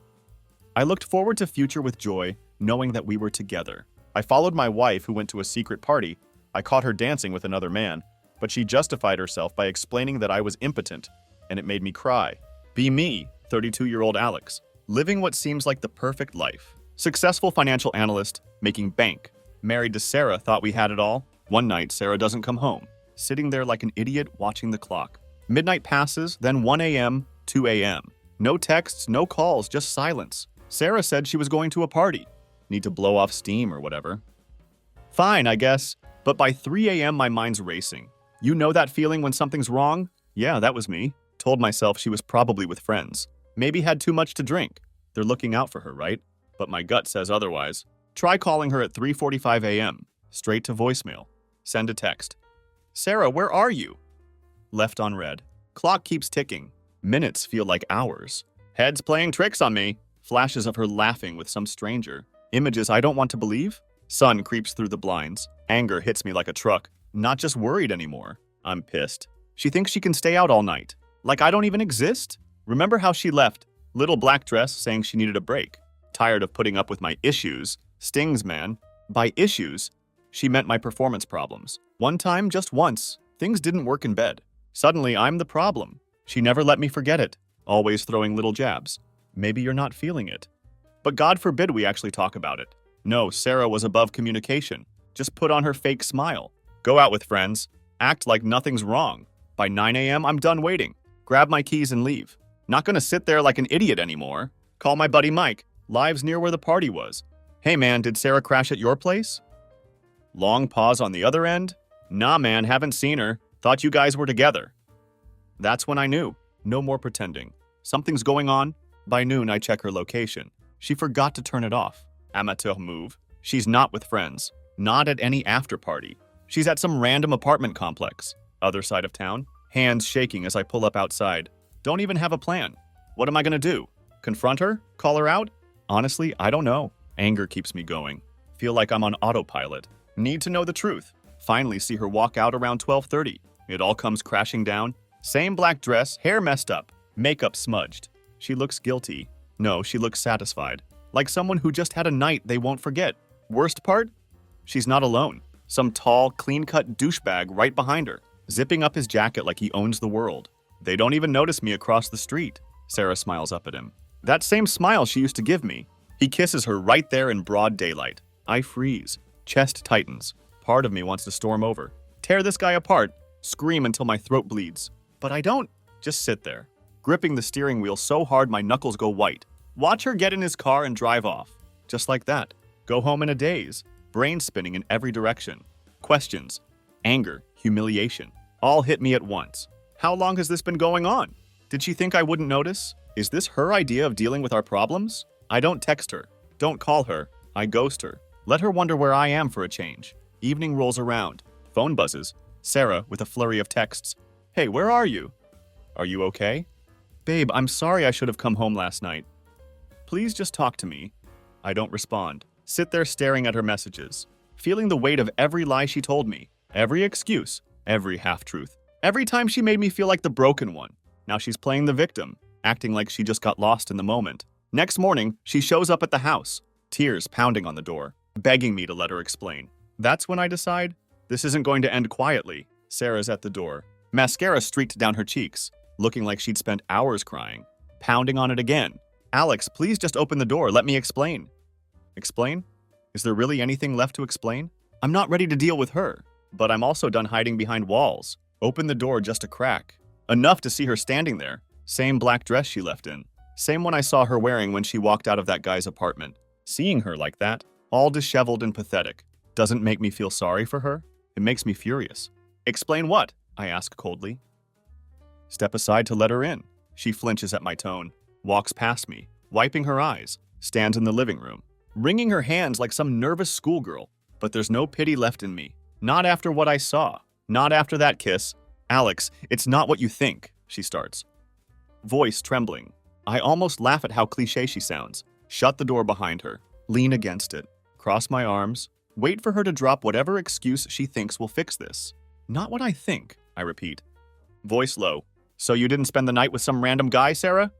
I looked forward to future with joy, knowing that we were together. I followed my wife, who went to a secret party. I caught her dancing with another man, but she justified herself by explaining that I was impotent, and it made me cry. Be me, 32-year-old Alex, living what seems like the perfect life. Successful financial analyst, making bank. Married to Sarah, thought we had it all. One night, Sarah doesn't come home. Sitting there like an idiot watching the clock. Midnight passes, then 1 a.m., 2 a.m. No texts, no calls, just silence. Sarah said she was going to a party. Need to blow off steam or whatever. Fine, I guess. But by 3 a.m., my mind's racing. You know that feeling when something's wrong? Yeah, that was me. Told myself she was probably with friends. Maybe had too much to drink. They're looking out for her, right? But my gut says otherwise. Try calling her at 3:45 a.m. Straight to voicemail. Send a text. Sarah, where are you? Left on red. Clock keeps ticking. Minutes feel like hours. Head's playing tricks on me. Flashes of her laughing with some stranger. Images I don't want to believe. Sun creeps through the blinds. Anger hits me like a truck. Not just worried anymore. I'm pissed. She thinks she can stay out all night. Like I don't even exist? Remember how she left? Little black dress saying she needed a break. Tired of putting up with my issues. Stings, man. By issues, she meant my performance problems. One time, just once, things didn't work in bed. Suddenly, I'm the problem. She never let me forget it. Always throwing little jabs. Maybe you're not feeling it. But God forbid we actually talk about it. No, Sarah was above communication. Just put on her fake smile. Go out with friends. Act like nothing's wrong. By 9 a.m., I'm done waiting. Grab my keys and leave. Not gonna sit there like an idiot anymore. Call my buddy Mike. Lives near where the party was. Hey man, did Sarah crash at your place? Long pause on the other end. Nah man, haven't seen her. Thought you guys were together. That's when I knew. No more pretending. Something's going on. By noon, I check her location. She forgot to turn it off. Amateur move. She's not with friends. Not at any after party. She's at some random apartment complex. Other side of town. Hands shaking as I pull up outside. Don't even have a plan. What am I gonna do? Confront her? Call her out? Honestly, I don't know. Anger keeps me going. Feel like I'm on autopilot. Need to know the truth. Finally see her walk out around 12:30. It all comes crashing down. Same black dress, hair messed up, makeup smudged. She looks guilty. No, she looks satisfied. Like someone who just had a night they won't forget. Worst part? She's not alone. Some tall, clean-cut douchebag right behind her, zipping up his jacket like he owns the world. They don't even notice me across the street. Sarah smiles up at him. That same smile she used to give me. He kisses her right there in broad daylight. I freeze. Chest tightens. Part of me wants to storm over. Tear this guy apart. Scream until my throat bleeds. But I don't. Just sit there, gripping the steering wheel so hard my knuckles go white. Watch her get in his car and drive off. Just like that. Go home in a daze. Brain spinning in every direction. Questions. Anger. Humiliation. All hit me at once. How long has this been going on? Did she think I wouldn't notice? Is this her idea of dealing with our problems? I don't text her. Don't call her. I ghost her. Let her wonder where I am for a change. Evening rolls around. Phone buzzes. Sarah with a flurry of texts. Hey, where are you? Are you okay? Babe, I'm sorry I should have come home last night. Please just talk to me. I don't respond. Sit there staring at her messages, feeling the weight of every lie she told me, every excuse, every half-truth. Every time she made me feel like the broken one. Now she's playing the victim, acting like she just got lost in the moment. Next morning, she shows up at the house, tears pounding on the door, begging me to let her explain. That's when I decide, this isn't going to end quietly. Sarah's at the door, mascara streaked down her cheeks, looking like she'd spent hours crying, pounding on it again. Alex, please just open the door, let me explain. Explain? Is there really anything left to explain? I'm not ready to deal with her, but I'm also done hiding behind walls. Open the door just a crack. Enough to see her standing there. Same black dress she left in. Same one I saw her wearing when she walked out of that guy's apartment. Seeing her like that, all disheveled and pathetic, doesn't make me feel sorry for her. It makes me furious. Explain what? I ask coldly. Step aside to let her in. She flinches at my tone, walks past me, wiping her eyes, stands in the living room, wringing her hands like some nervous schoolgirl. But there's no pity left in me. Not after what I saw. Not after that kiss. Alex, it's not what you think, she starts. Voice trembling. I almost laugh at how cliché she sounds. Shut the door behind her. Lean against it. Cross my arms. Wait for her to drop whatever excuse she thinks will fix this. Not what I think, I repeat. Voice low. So you didn't spend the night with some random guy, Sarah?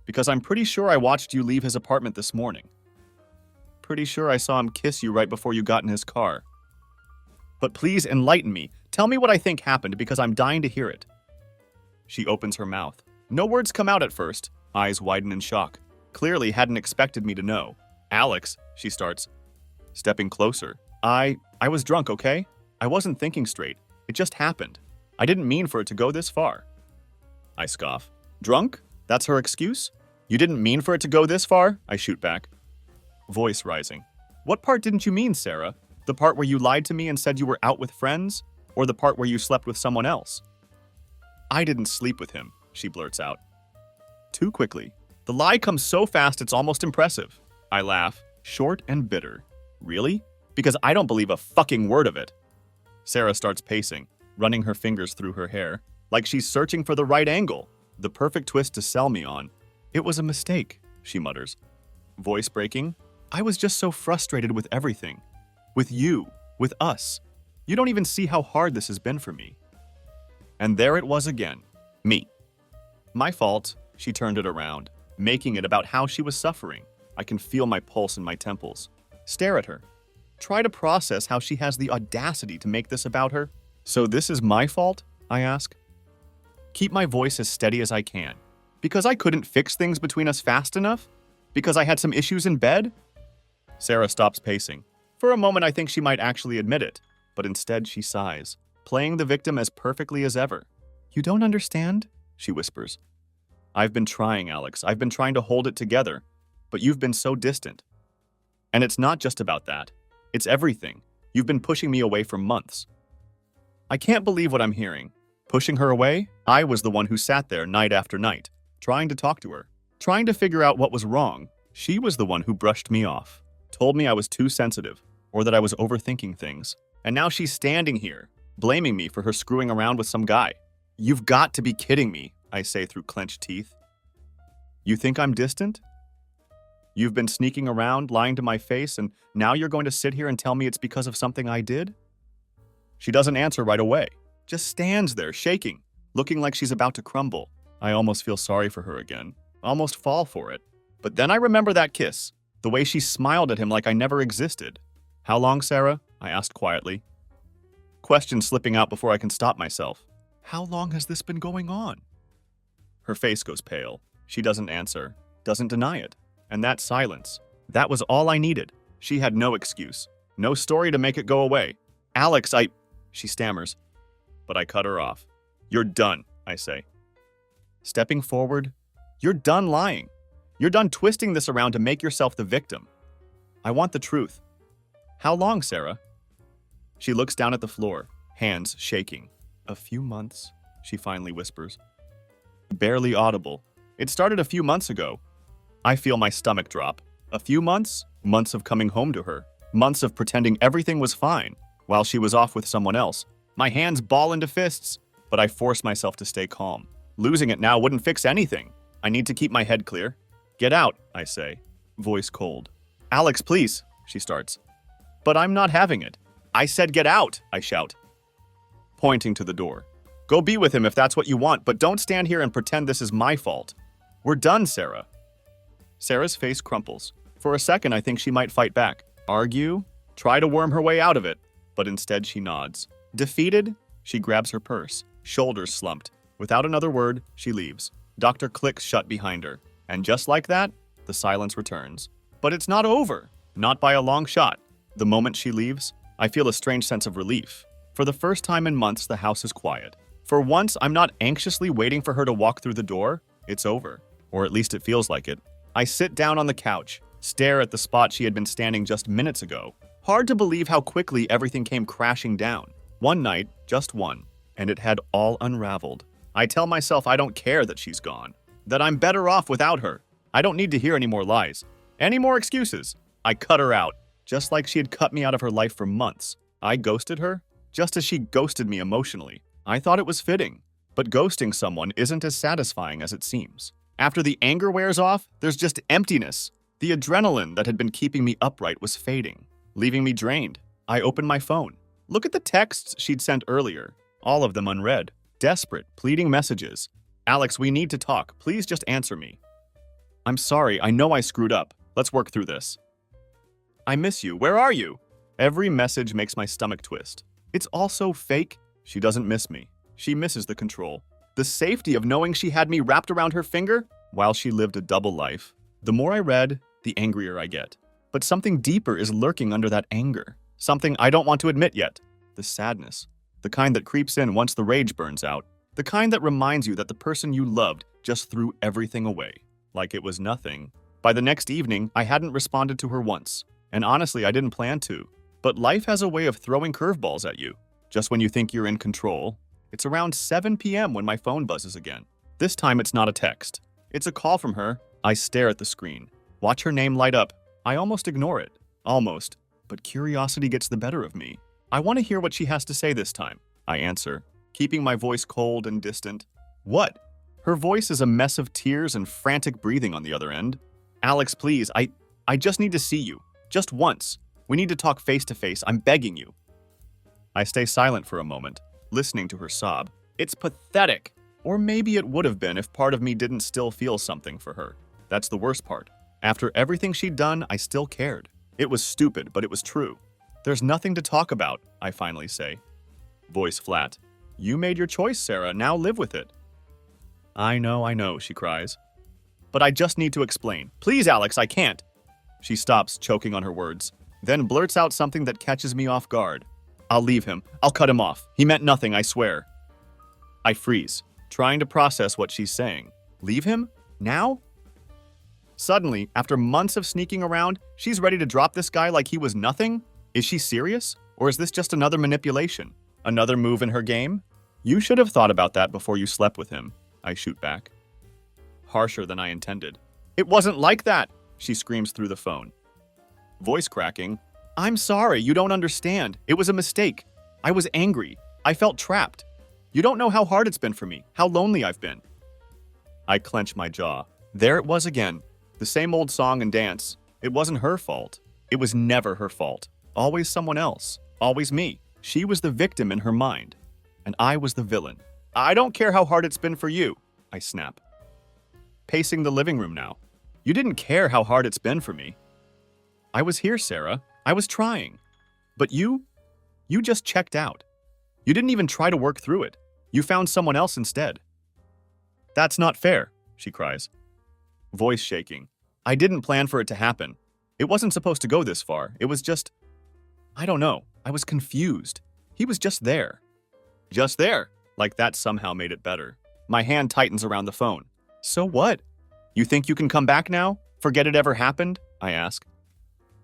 Because I'm pretty sure I watched you leave his apartment this morning. Pretty sure I saw him kiss you right before you got in his car. But please enlighten me. Tell me what I think happened because I'm dying to hear it. She opens her mouth. No words come out at first. Eyes widen in shock. Clearly hadn't expected me to know. Alex, she starts. Stepping closer. I was drunk, okay? I wasn't thinking straight. It just happened. I didn't mean for it to go this far. I scoff. Drunk? That's her excuse? You didn't mean for it to go this far? I shoot back. Voice rising. What part didn't you mean, Sarah? The part where you lied to me and said you were out with friends? Or the part where you slept with someone else? I didn't sleep with him, she blurts out. Too quickly. The lie comes so fast it's almost impressive. I laugh, short and bitter. Really? Because I don't believe a fucking word of it. Sarah starts pacing, running her fingers through her hair, like she's searching for the right angle, the perfect twist to sell me on. It was a mistake, she mutters. Voice breaking. I was just so frustrated with everything. With you, with us. You don't even see how hard this has been for me. And there it was again. Me. My fault, she turned it around, making it about how she was suffering. I can feel my pulse in my temples. Stare at her. Try to process how she has the audacity to make this about her. So this is my fault? I ask. Keep my voice as steady as I can. Because I couldn't fix things between us fast enough? Because I had some issues in bed? Sarah stops pacing. For a moment, I think she might actually admit it, but instead she sighs, playing the victim as perfectly as ever. You don't understand? She whispers. I've been trying, Alex. I've been trying to hold it together, but you've been so distant. And it's not just about that. It's everything. You've been pushing me away for months. I can't believe what I'm hearing. Pushing her away? I was the one who sat there night after night, trying to talk to her, trying to figure out what was wrong. She was the one who brushed me off, told me I was too sensitive, or that I was overthinking things. And now she's standing here, blaming me for her screwing around with some guy. You've got to be kidding me, I say through clenched teeth. You think I'm distant? You've been sneaking around, lying to my face, and now you're going to sit here and tell me it's because of something I did? She doesn't answer right away, just stands there, shaking, looking like she's about to crumble. I almost feel sorry for her again, almost fall for it. But then I remember that kiss, the way she smiled at him like I never existed. How long, Sarah? I asked quietly. Question slipping out before I can stop myself. How long has this been going on? Her face goes pale. She doesn't answer, doesn't deny it. And that silence, that was all I needed. She had no excuse, no story to make it go away. Alex, she stammers, but I cut her off. You're done, I say. Stepping forward, you're done lying. You're done twisting this around to make yourself the victim. I want the truth. How long, Sarah? She looks down at the floor, hands shaking. A few months, she finally whispers. Barely audible. It started a few months ago. I feel my stomach drop. A few months? Months of coming home to her. Months of pretending everything was fine while she was off with someone else. My hands ball into fists, but I force myself to stay calm. Losing it now wouldn't fix anything. I need to keep my head clear. Get out, I say, voice cold. Alex, please, she starts. But I'm not having it. I said get out, I shout, pointing to the door. Go be with him if that's what you want, but don't stand here and pretend this is my fault. We're done, Sarah. Sarah's face crumples. For a second, I think she might fight back. Argue? Try to worm her way out of it. But instead, she nods. Defeated? She grabs her purse, shoulders slumped. Without another word, she leaves. Doctor clicks shut behind her. And just like that, the silence returns. But it's not over. Not by a long shot. The moment she leaves, I feel a strange sense of relief. For the first time in months, the house is quiet. For once, I'm not anxiously waiting for her to walk through the door. It's over. Or at least it feels like it. I sit down on the couch, stare at the spot she had been standing just minutes ago. Hard to believe how quickly everything came crashing down. One night, just one, and it had all unraveled. I tell myself I don't care that she's gone, that I'm better off without her. I don't need to hear any more lies, any more excuses. I cut her out, just like she had cut me out of her life for months. I ghosted her, just as she ghosted me emotionally. I thought it was fitting, but ghosting someone isn't as satisfying as it seems. After the anger wears off, there's just emptiness. The adrenaline that had been keeping me upright was fading, leaving me drained. I opened my phone. Look at the texts she'd sent earlier, all of them unread. Desperate, pleading messages. Alex, we need to talk. Please just answer me. I'm sorry, I know I screwed up. Let's work through this. I miss you. Where are you? Every message makes my stomach twist. It's all so fake. She doesn't miss me. She misses the control. The safety of knowing she had me wrapped around her finger while she lived a double life. The more I read, the angrier I get. But something deeper is lurking under that anger. Something I don't want to admit yet. The sadness. The kind that creeps in once the rage burns out. The kind that reminds you that the person you loved just threw everything away. Like it was nothing. By the next evening, I hadn't responded to her once. And honestly, I didn't plan to. But life has a way of throwing curveballs at you. Just when you think you're in control. It's around 7 p.m. when my phone buzzes again. This time it's not a text. It's a call from her. I stare at the screen. Watch her name light up. I almost ignore it. Almost. But curiosity gets the better of me. I want to hear what she has to say this time. I answer, keeping my voice cold and distant. What? Her voice is a mess of tears and frantic breathing on the other end. Alex, please, I just need to see you. Just once. We need to talk face to face. I'm begging you. I stay silent for a moment, listening to her sob. It's pathetic. Or maybe it would have been if part of me didn't still feel something for her. That's the worst part. After everything she'd done, I still cared. It was stupid, but it was true. There's nothing to talk about, I finally say. Voice flat. You made your choice, Sarah. Now live with it. I know, she cries. But I just need to explain. Please, Alex, I can't. She stops, choking on her words, then blurts out something that catches me off guard. I'll leave him. I'll cut him off. He meant nothing, I swear. I freeze, trying to process what she's saying. Leave him? Now? Suddenly, after months of sneaking around, she's ready to drop this guy like he was nothing? Is she serious? Or is this just another manipulation? Another move in her game? You should have thought about that before you slept with him, I shoot back. Harsher than I intended. It wasn't like that, she screams through the phone. Voice cracking. I'm sorry, you don't understand. It was a mistake. I was angry. I felt trapped. You don't know how hard it's been for me, how lonely I've been. I clench my jaw. There it was again. The same old song and dance. It wasn't her fault. It was never her fault. Always someone else. Always me. She was the victim in her mind. And I was the villain. I don't care how hard it's been for you, I snap. Pacing the living room now. You didn't care how hard it's been for me. I was here, Sarah. I was trying. But you just checked out. You didn't even try to work through it. You found someone else instead. That's not fair, she cries. Voice shaking. I didn't plan for it to happen. It wasn't supposed to go this far. It was just... I don't know. I was confused. He was just there. Just there. Like that somehow made it better. My hand tightens around the phone. So what? You think you can come back now? Forget it ever happened? I ask.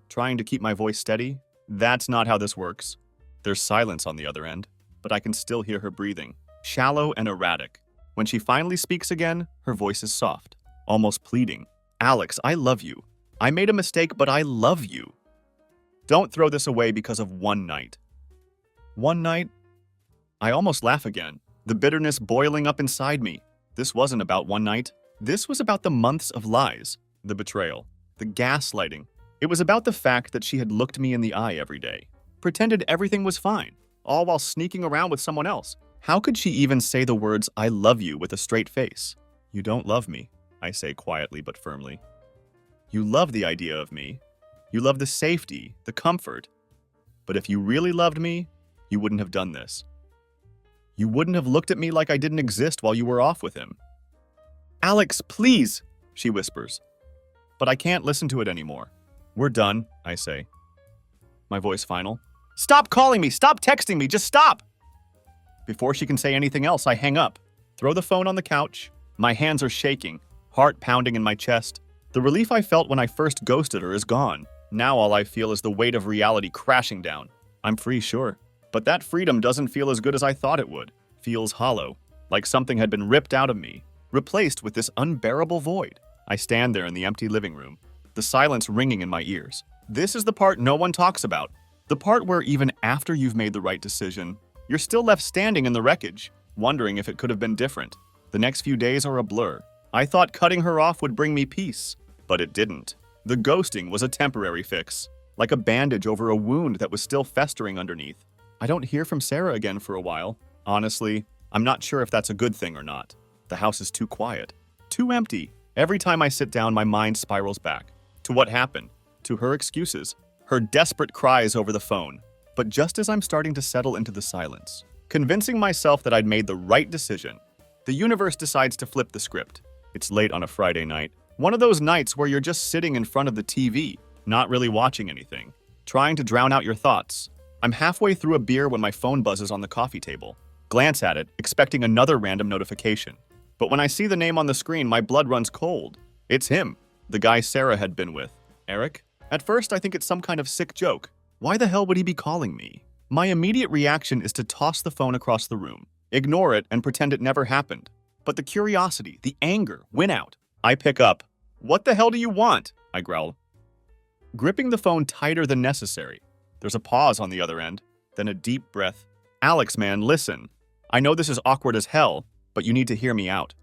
Trying to keep my voice steady. That's not how this works. There's silence on the other end, but I can still hear her breathing. Shallow and erratic. When she finally speaks again, her voice is soft, almost pleading. Alex, I love you. I made a mistake, but I love you. Don't throw this away because of one night. One night? I almost laugh again, the bitterness boiling up inside me. This wasn't about one night. This was about the months of lies, the betrayal, the gaslighting. It was about the fact that she had looked me in the eye every day, pretended everything was fine, all while sneaking around with someone else. How could she even say the words, I love you, with a straight face? You don't love me, I say quietly but firmly. You love the idea of me. You love the safety, the comfort. But if you really loved me, you wouldn't have done this. You wouldn't have looked at me like I didn't exist while you were off with him. Alex, please, she whispers. But I can't listen to it anymore. We're done, I say. My voice final. Stop calling me! Stop texting me! Just stop! Before she can say anything else, I hang up, throw the phone on the couch. My hands are shaking, heart pounding in my chest. The relief I felt when I first ghosted her is gone. Now all I feel is the weight of reality crashing down. I'm free, sure. But that freedom doesn't feel as good as I thought it would. Feels hollow, like something had been ripped out of me, replaced with this unbearable void. I stand there in the empty living room, the silence ringing in my ears. This is the part no one talks about. The part where even after you've made the right decision, you're still left standing in the wreckage, wondering if it could have been different. The next few days are a blur. I thought cutting her off would bring me peace, but it didn't. The ghosting was a temporary fix, like a bandage over a wound that was still festering underneath. I don't hear from Sarah again for a while. Honestly, I'm not sure if that's a good thing or not. The house is too quiet, too empty. Every time I sit down, my mind spirals back to what happened, to her excuses, her desperate cries over the phone. But just as I'm starting to settle into the silence, convincing myself that I'd made the right decision, the universe decides to flip the script. It's late on a Friday night, one of those nights where you're just sitting in front of the TV, not really watching anything, trying to drown out your thoughts. I'm halfway through a beer when my phone buzzes on the coffee table. Glance at it, expecting another random notification. But when I see the name on the screen, my blood runs cold. It's him, the guy Sarah had been with. Eric? At first, I think it's some kind of sick joke. Why the hell would he be calling me? My immediate reaction is to toss the phone across the room, ignore it, and pretend it never happened. But the curiosity, the anger, win out. I pick up. What the hell do you want? I growl, gripping the phone tighter than necessary. There's a pause on the other end, then a deep breath. Alex, man, listen. I know this is awkward as hell, but you need to hear me out.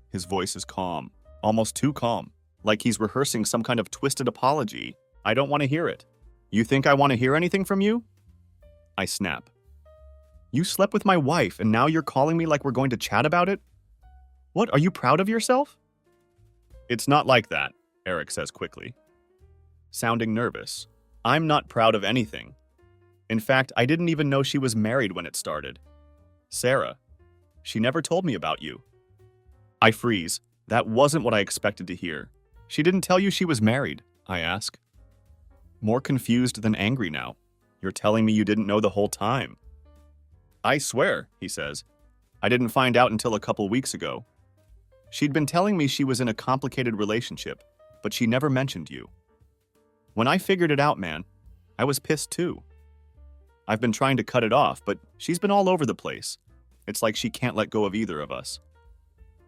His voice is calm, almost too calm, like he's rehearsing some kind of twisted apology. I don't want to hear it. You think I want to hear anything from you? I snap. You slept with my wife, and now you're calling me like we're going to chat about it? What, are you proud of yourself? It's not like that, Eric says quickly, sounding nervous. I'm not proud of anything. In fact, I didn't even know she was married when it started. Sarah. She never told me about you. I freeze. That wasn't what I expected to hear. She didn't tell you she was married, I ask. More confused than angry now. You're telling me you didn't know the whole time. I swear, he says. I didn't find out until a couple weeks ago. She'd been telling me she was in a complicated relationship, but she never mentioned you. When I figured it out, man, I was pissed too. I've been trying to cut it off, but she's been all over the place. It's like she can't let go of either of us.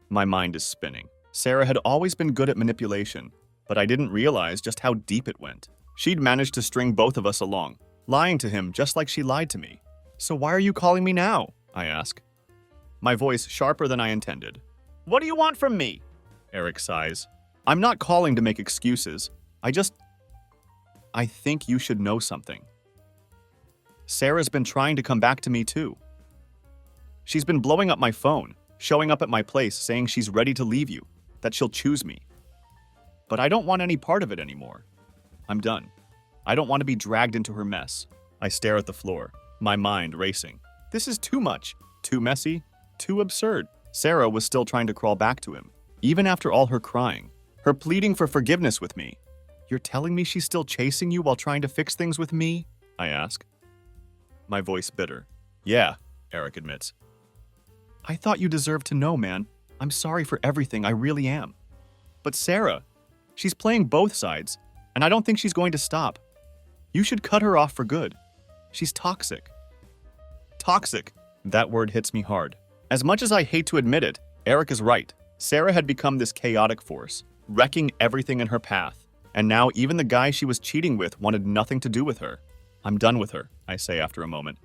My mind is spinning. Sarah had always been good at manipulation, but I didn't realize just how deep it went. She'd managed to string both of us along, lying to him just like she lied to me. So why are you calling me now? I ask, my voice sharper than I intended. What do you want from me? Eric sighs. I'm not calling to make excuses. I think you should know something. Sarah's been trying to come back to me too. She's been blowing up my phone, showing up at my place saying she's ready to leave you, that she'll choose me. But I don't want any part of it anymore. I'm done. I don't want to be dragged into her mess. I stare at the floor, my mind racing. This is too much, too messy, too absurd. Sarah was still trying to crawl back to him, even after all her crying, her pleading for forgiveness with me. You're telling me she's still chasing you while trying to fix things with me? I ask, my voice bitter. Yeah, Eric admits. I thought you deserved to know, man. I'm sorry for everything, I really am. But Sarah, she's playing both sides, and I don't think she's going to stop. You should cut her off for good. She's toxic. Toxic. That word hits me hard. As much as I hate to admit it, Eric is right. Sarah had become this chaotic force, wrecking everything in her path. And now even the guy she was cheating with wanted nothing to do with her. I'm done with her, I say after a moment,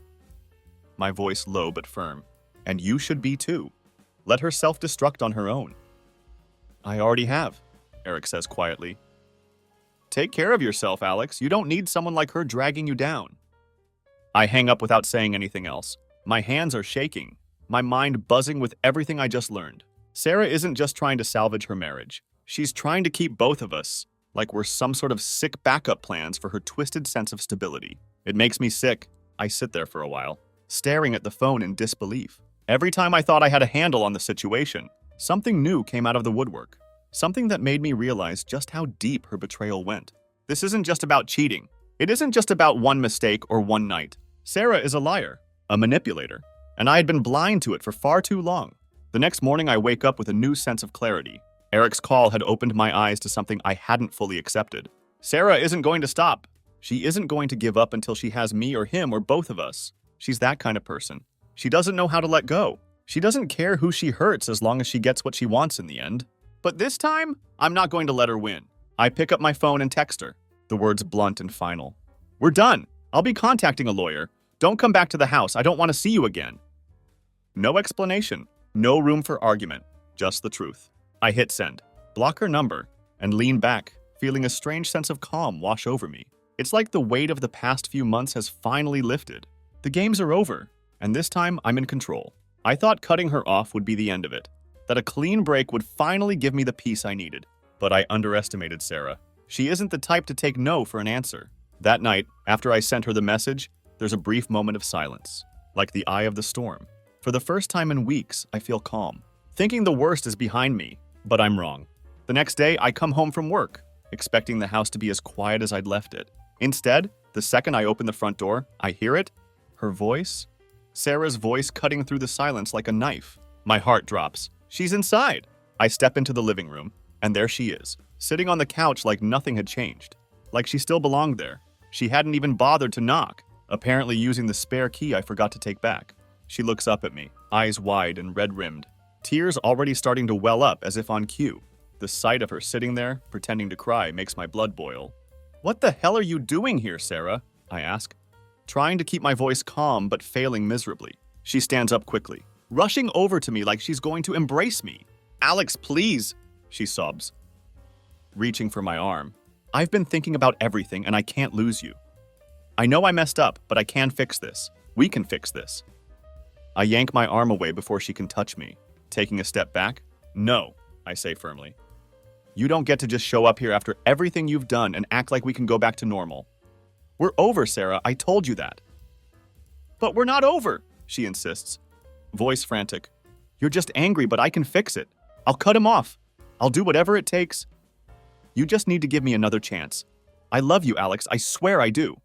my voice low but firm. And you should be too. Let her self-destruct on her own. I already have, Eric says quietly. Take care of yourself, Alex. You don't need someone like her dragging you down. I hang up without saying anything else. My hands are shaking, my mind buzzing with everything I just learned. Sarah isn't just trying to salvage her marriage. She's trying to keep both of us. like we're some sort of sick backup plans for her twisted sense of stability. It makes me sick. I sit there for a while, staring at the phone in disbelief. Every time I thought I had a handle on the situation, something new came out of the woodwork. Something that made me realize just how deep her betrayal went. This isn't just about cheating. It isn't just about one mistake or one night. Sarah is a liar, a manipulator, and I had been blind to it for far too long. The next morning, I wake up with a new sense of clarity. Eric's call had opened my eyes to something I hadn't fully accepted. Sarah isn't going to stop. She isn't going to give up until she has me or him or both of us. She's that kind of person. She doesn't know how to let go. She doesn't care who she hurts as long as she gets what she wants in the end. But this time, I'm not going to let her win. I pick up my phone and text her. The words blunt and final. We're done. I'll be contacting a lawyer. Don't come back to the house. I don't want to see you again. No explanation. No room for argument. Just the truth. I hit send, block her number, and lean back, feeling a strange sense of calm wash over me. It's like the weight of the past few months has finally lifted. The games are over, and this time I'm in control. I thought cutting her off would be the end of it, that a clean break would finally give me the peace I needed. But I underestimated Sarah. She isn't the type to take no for an answer. That night, after I sent her the message, there's a brief moment of silence, like the eye of the storm. For the first time in weeks, I feel calm, thinking the worst is behind me, but I'm wrong. The next day, I come home from work, expecting the house to be as quiet as I'd left it. Instead, the second I open the front door, I hear it, her voice, Sarah's voice cutting through the silence like a knife. My heart drops. She's inside. I step into the living room, and there she is, sitting on the couch like nothing had changed, like she still belonged there. She hadn't even bothered to knock, apparently using the spare key I forgot to take back. She looks up at me, eyes wide and red-rimmed, tears already starting to well up as if on cue. The sight of her sitting there, pretending to cry, makes my blood boil. What the hell are you doing here, Sarah? I ask, trying to keep my voice calm but failing miserably. She stands up quickly, rushing over to me like she's going to embrace me. Alex, please, she sobs, reaching for my arm. I've been thinking about everything and I can't lose you. I know I messed up, but I can fix this. We can fix this. I yank my arm away before she can touch me. Taking a step back, no, I say firmly. You don't get to just show up here after everything you've done and act like we can go back to normal. We're over, Sarah, I told you that. But we're not over, she insists, voice frantic. You're just angry, but I can fix it. I'll cut him off. I'll do whatever it takes. You just need to give me another chance. I love you, Alex, I swear I do.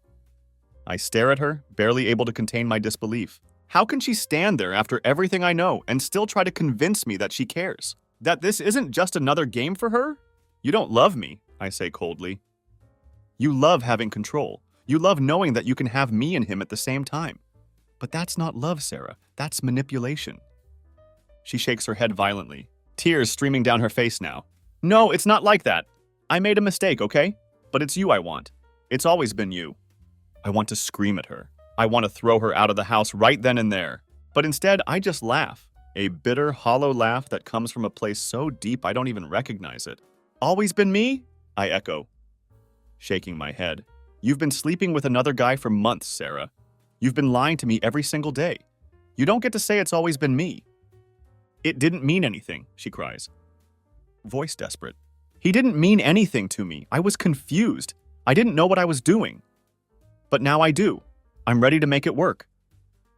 I stare at her, barely able to contain my disbelief. How can she stand there after everything I know and still try to convince me that she cares? That this isn't just another game for her? You don't love me, I say coldly. You love having control. You love knowing that you can have me and him at the same time. But that's not love, Sarah. That's manipulation. She shakes her head violently, tears streaming down her face now. No, it's not like that. I made a mistake, okay? But it's you I want. It's always been you. I want to scream at her. I want to throw her out of the house right then and there. But instead, I just laugh. A bitter, hollow laugh that comes from a place so deep I don't even recognize it. Always been me? I echo, shaking my head. You've been sleeping with another guy for months, Sarah. You've been lying to me every single day. You don't get to say it's always been me. It didn't mean anything, she cries, voice desperate. He didn't mean anything to me. I was confused. I didn't know what I was doing. But now I do. I'm ready to make it work.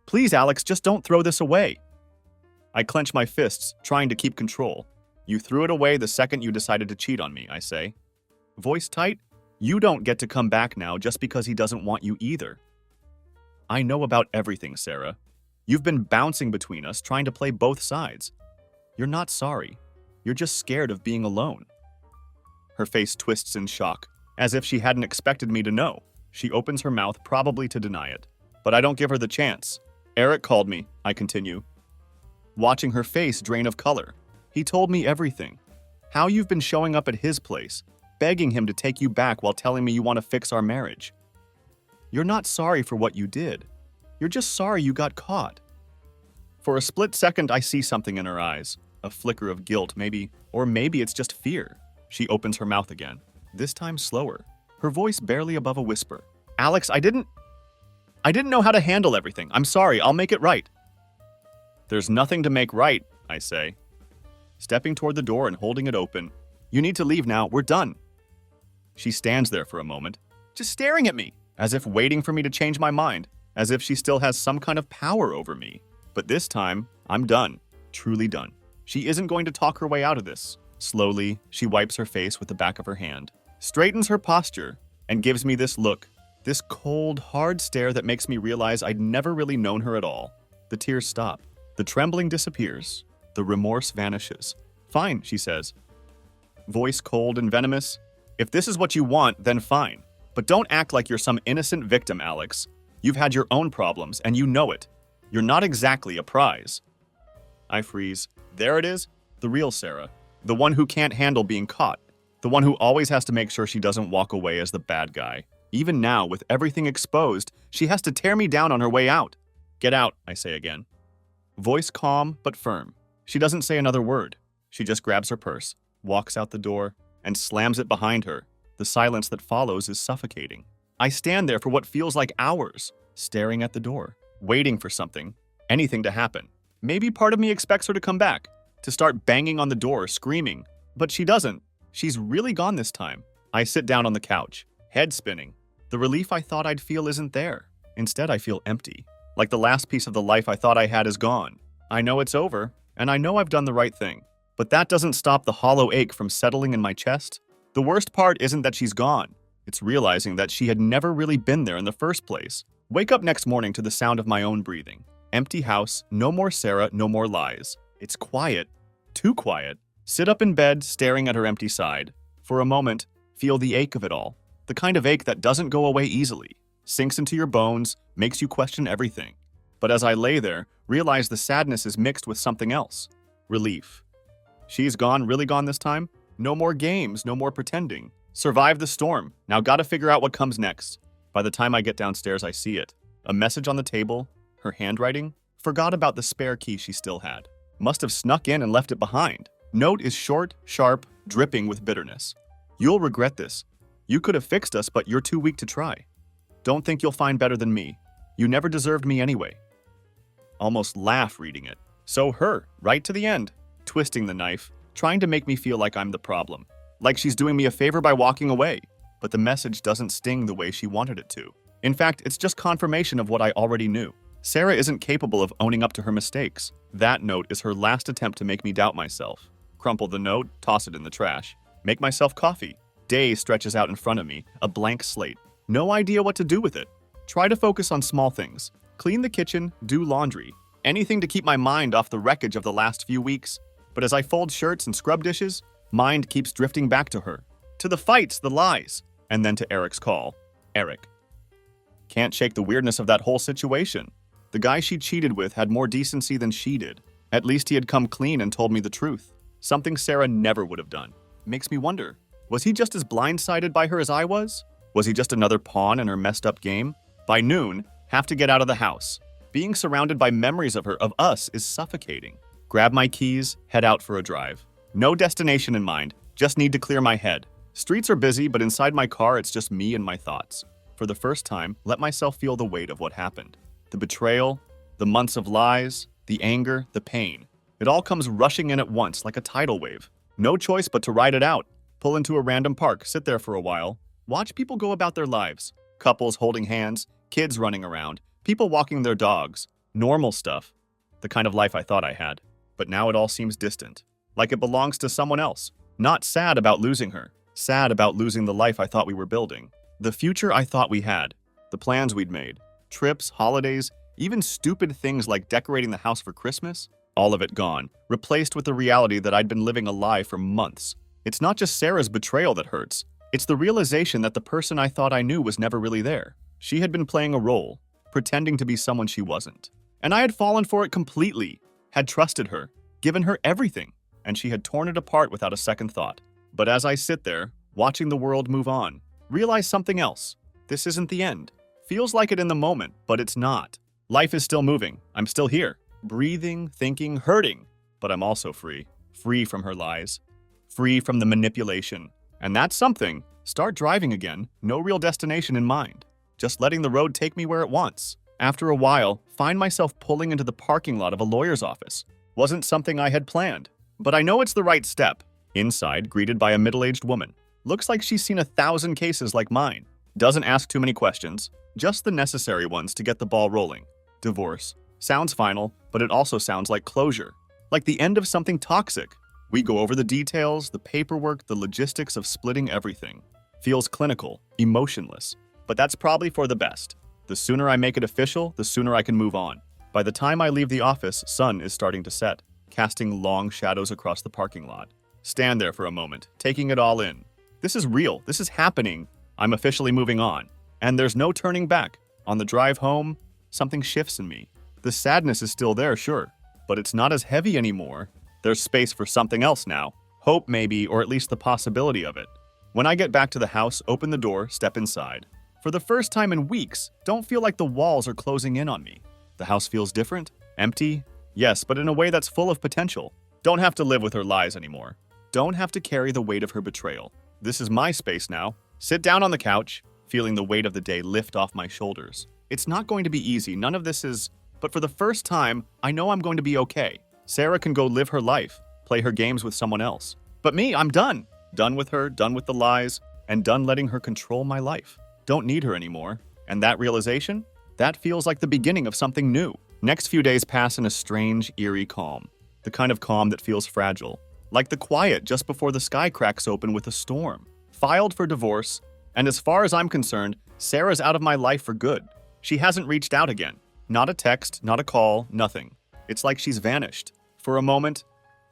Please, Alex, just don't throw this away. I clench my fists, trying to keep control. You threw it away the second you decided to cheat on me, I say. Voice tight, you don't get to come back now just because he doesn't want you either. I know about everything, Sarah. You've been bouncing between us, trying to play both sides. You're not sorry. You're just scared of being alone. Her face twists in shock, as if she hadn't expected me to know. She opens her mouth, probably to deny it. But I don't give her the chance. Eric called me, I continue, watching her face drain of color. He told me everything. How you've been showing up at his place, begging him to take you back while telling me you want to fix our marriage. You're not sorry for what you did. You're just sorry you got caught. For a split second, I see something in her eyes. A flicker of guilt, maybe, or maybe it's just fear. She opens her mouth again, this time slower, her voice barely above a whisper. Alex, I didn't know how to handle everything. I'm sorry, I'll make it right. There's nothing to make right, I say, stepping toward the door and holding it open. You need to leave now, we're done. She stands there for a moment, just staring at me, as if waiting for me to change my mind, as if she still has some kind of power over me. But this time, I'm done, truly done. She isn't going to talk her way out of this. Slowly, she wipes her face with the back of her hand, straightens her posture, and gives me this look, this cold, hard stare that makes me realize I'd never really known her at all. The tears stop. The trembling disappears. The remorse vanishes. Fine, she says. Voice cold and venomous. If this is what you want, then fine. But don't act like you're some innocent victim, Alex. You've had your own problems, and you know it. You're not exactly a prize. I freeze. There it is. The real Sarah. The one who can't handle being caught. The one who always has to make sure she doesn't walk away as the bad guy. Even now, with everything exposed, she has to tear me down on her way out. Get out, I say again. Voice calm but firm. She doesn't say another word. She just grabs her purse, walks out the door, and slams it behind her. The silence that follows is suffocating. I stand there for what feels like hours, staring at the door, waiting for something, anything to happen. Maybe part of me expects her to come back, to start banging on the door, screaming. But she doesn't. She's really gone this time. I sit down on the couch, head spinning. The relief I thought I'd feel isn't there. Instead, I feel empty. Like the last piece of the life I thought I had is gone. I know it's over, and I know I've done the right thing. But that doesn't stop the hollow ache from settling in my chest. The worst part isn't that she's gone. It's realizing that she had never really been there in the first place. Wake up next morning to the sound of my own breathing. Empty house, no more Sarah, no more lies. It's quiet. Too quiet. Sit up in bed, staring at her empty side. For a moment, feel the ache of it all. The kind of ache that doesn't go away easily. Sinks into your bones, makes you question everything. But as I lay there, realize the sadness is mixed with something else. Relief. She's gone, really gone this time? No more games, no more pretending. Survive the storm. Now gotta figure out what comes next. By the time I get downstairs, I see it. A message on the table, her handwriting. Forgot about the spare key she still had. Must have snuck in and left it behind. Note is short, sharp, dripping with bitterness. You'll regret this. You could have fixed us, but you're too weak to try. Don't think you'll find better than me. You never deserved me anyway. Almost laugh reading it. So her, right to the end, twisting the knife, trying to make me feel like I'm the problem. Like she's doing me a favor by walking away. But the message doesn't sting the way she wanted it to. In fact, it's just confirmation of what I already knew. Sarah isn't capable of owning up to her mistakes. That note is her last attempt to make me doubt myself. Crumple the note, toss it in the trash. Make myself coffee. Day stretches out in front of me, a blank slate. No idea what to do with it. Try to focus on small things. Clean the kitchen, do laundry. Anything to keep my mind off the wreckage of the last few weeks. But as I fold shirts and scrub dishes, mind keeps drifting back to her. To the fights, the lies. And then to Eric's call. Eric. Can't shake the weirdness of that whole situation. The guy she cheated with had more decency than she did. At least he had come clean and told me the truth. Something Sarah never would have done. Makes me wonder, was he just as blindsided by her as I was? Was he just another pawn in her messed up game? By noon, have to get out of the house. Being surrounded by memories of her, of us, is suffocating. Grab my keys, head out for a drive. No destination in mind, just need to clear my head. Streets are busy, but inside my car, it's just me and my thoughts. For the first time, let myself feel the weight of what happened. The betrayal, the months of lies, the anger, the pain. It all comes rushing in at once like a tidal wave. No choice but to ride it out. Pull into a random park, sit there for a while. Watch people go about their lives. Couples holding hands, kids running around, people walking their dogs. Normal stuff. The kind of life I thought I had. But now it all seems distant. Like it belongs to someone else. Not sad about losing her. Sad about losing the life I thought we were building. The future I thought we had. The plans we'd made. Trips, holidays, even stupid things like decorating the house for Christmas. All of it gone. Replaced with the reality that I'd been living a lie for months. It's not just Sarah's betrayal that hurts. It's the realization that the person I thought I knew was never really there. She had been playing a role, pretending to be someone she wasn't. And I had fallen for it completely. Had trusted her, given her everything, and she had torn it apart without a second thought. But as I sit there, watching the world move on, realize something else. This isn't the end. Feels like it in the moment, but it's not. Life is still moving. I'm still here. Breathing, thinking, hurting. But I'm also free. Free from her lies. Free from the manipulation. And that's something. Start driving again. No real destination in mind. Just letting the road take me where it wants. After a while, find myself pulling into the parking lot of a lawyer's office. Wasn't something I had planned. But I know it's the right step. Inside, greeted by a middle-aged woman. Looks like she's seen 1,000 cases like mine. Doesn't ask too many questions, just the necessary ones to get the ball rolling. Divorce. Sounds final, but it also sounds like closure. Like the end of something toxic. We go over the details, the paperwork, the logistics of splitting everything. Feels clinical, emotionless. But that's probably for the best. The sooner I make it official, the sooner I can move on. By the time I leave the office, sun is starting to set, casting long shadows across the parking lot. Stand there for a moment, taking it all in. This is real. This is happening. I'm officially moving on. And there's no turning back. On the drive home, something shifts in me. The sadness is still there, sure, but it's not as heavy anymore. There's space for something else now. Hope maybe, or at least the possibility of it. When I get back to the house, open the door, step inside. For the first time in weeks, don't feel like the walls are closing in on me. The house feels different, empty, yes, but in a way that's full of potential. Don't have to live with her lies anymore. Don't have to carry the weight of her betrayal. This is my space now. Sit down on the couch, feeling the weight of the day lift off my shoulders. It's not going to be easy, none of this is, but for the first time, I know I'm going to be okay. Sarah can go live her life, play her games with someone else. But me, I'm done. Done with her, done with the lies, and done letting her control my life. Don't need her anymore. And that realization? That feels like the beginning of something new. Next few days pass in a strange, eerie calm. The kind of calm that feels fragile. Like the quiet just before the sky cracks open with a storm. Filed for divorce, and as far as I'm concerned, Sarah's out of my life for good. She hasn't reached out again. Not a text, not a call, nothing. It's like she's vanished. For a moment,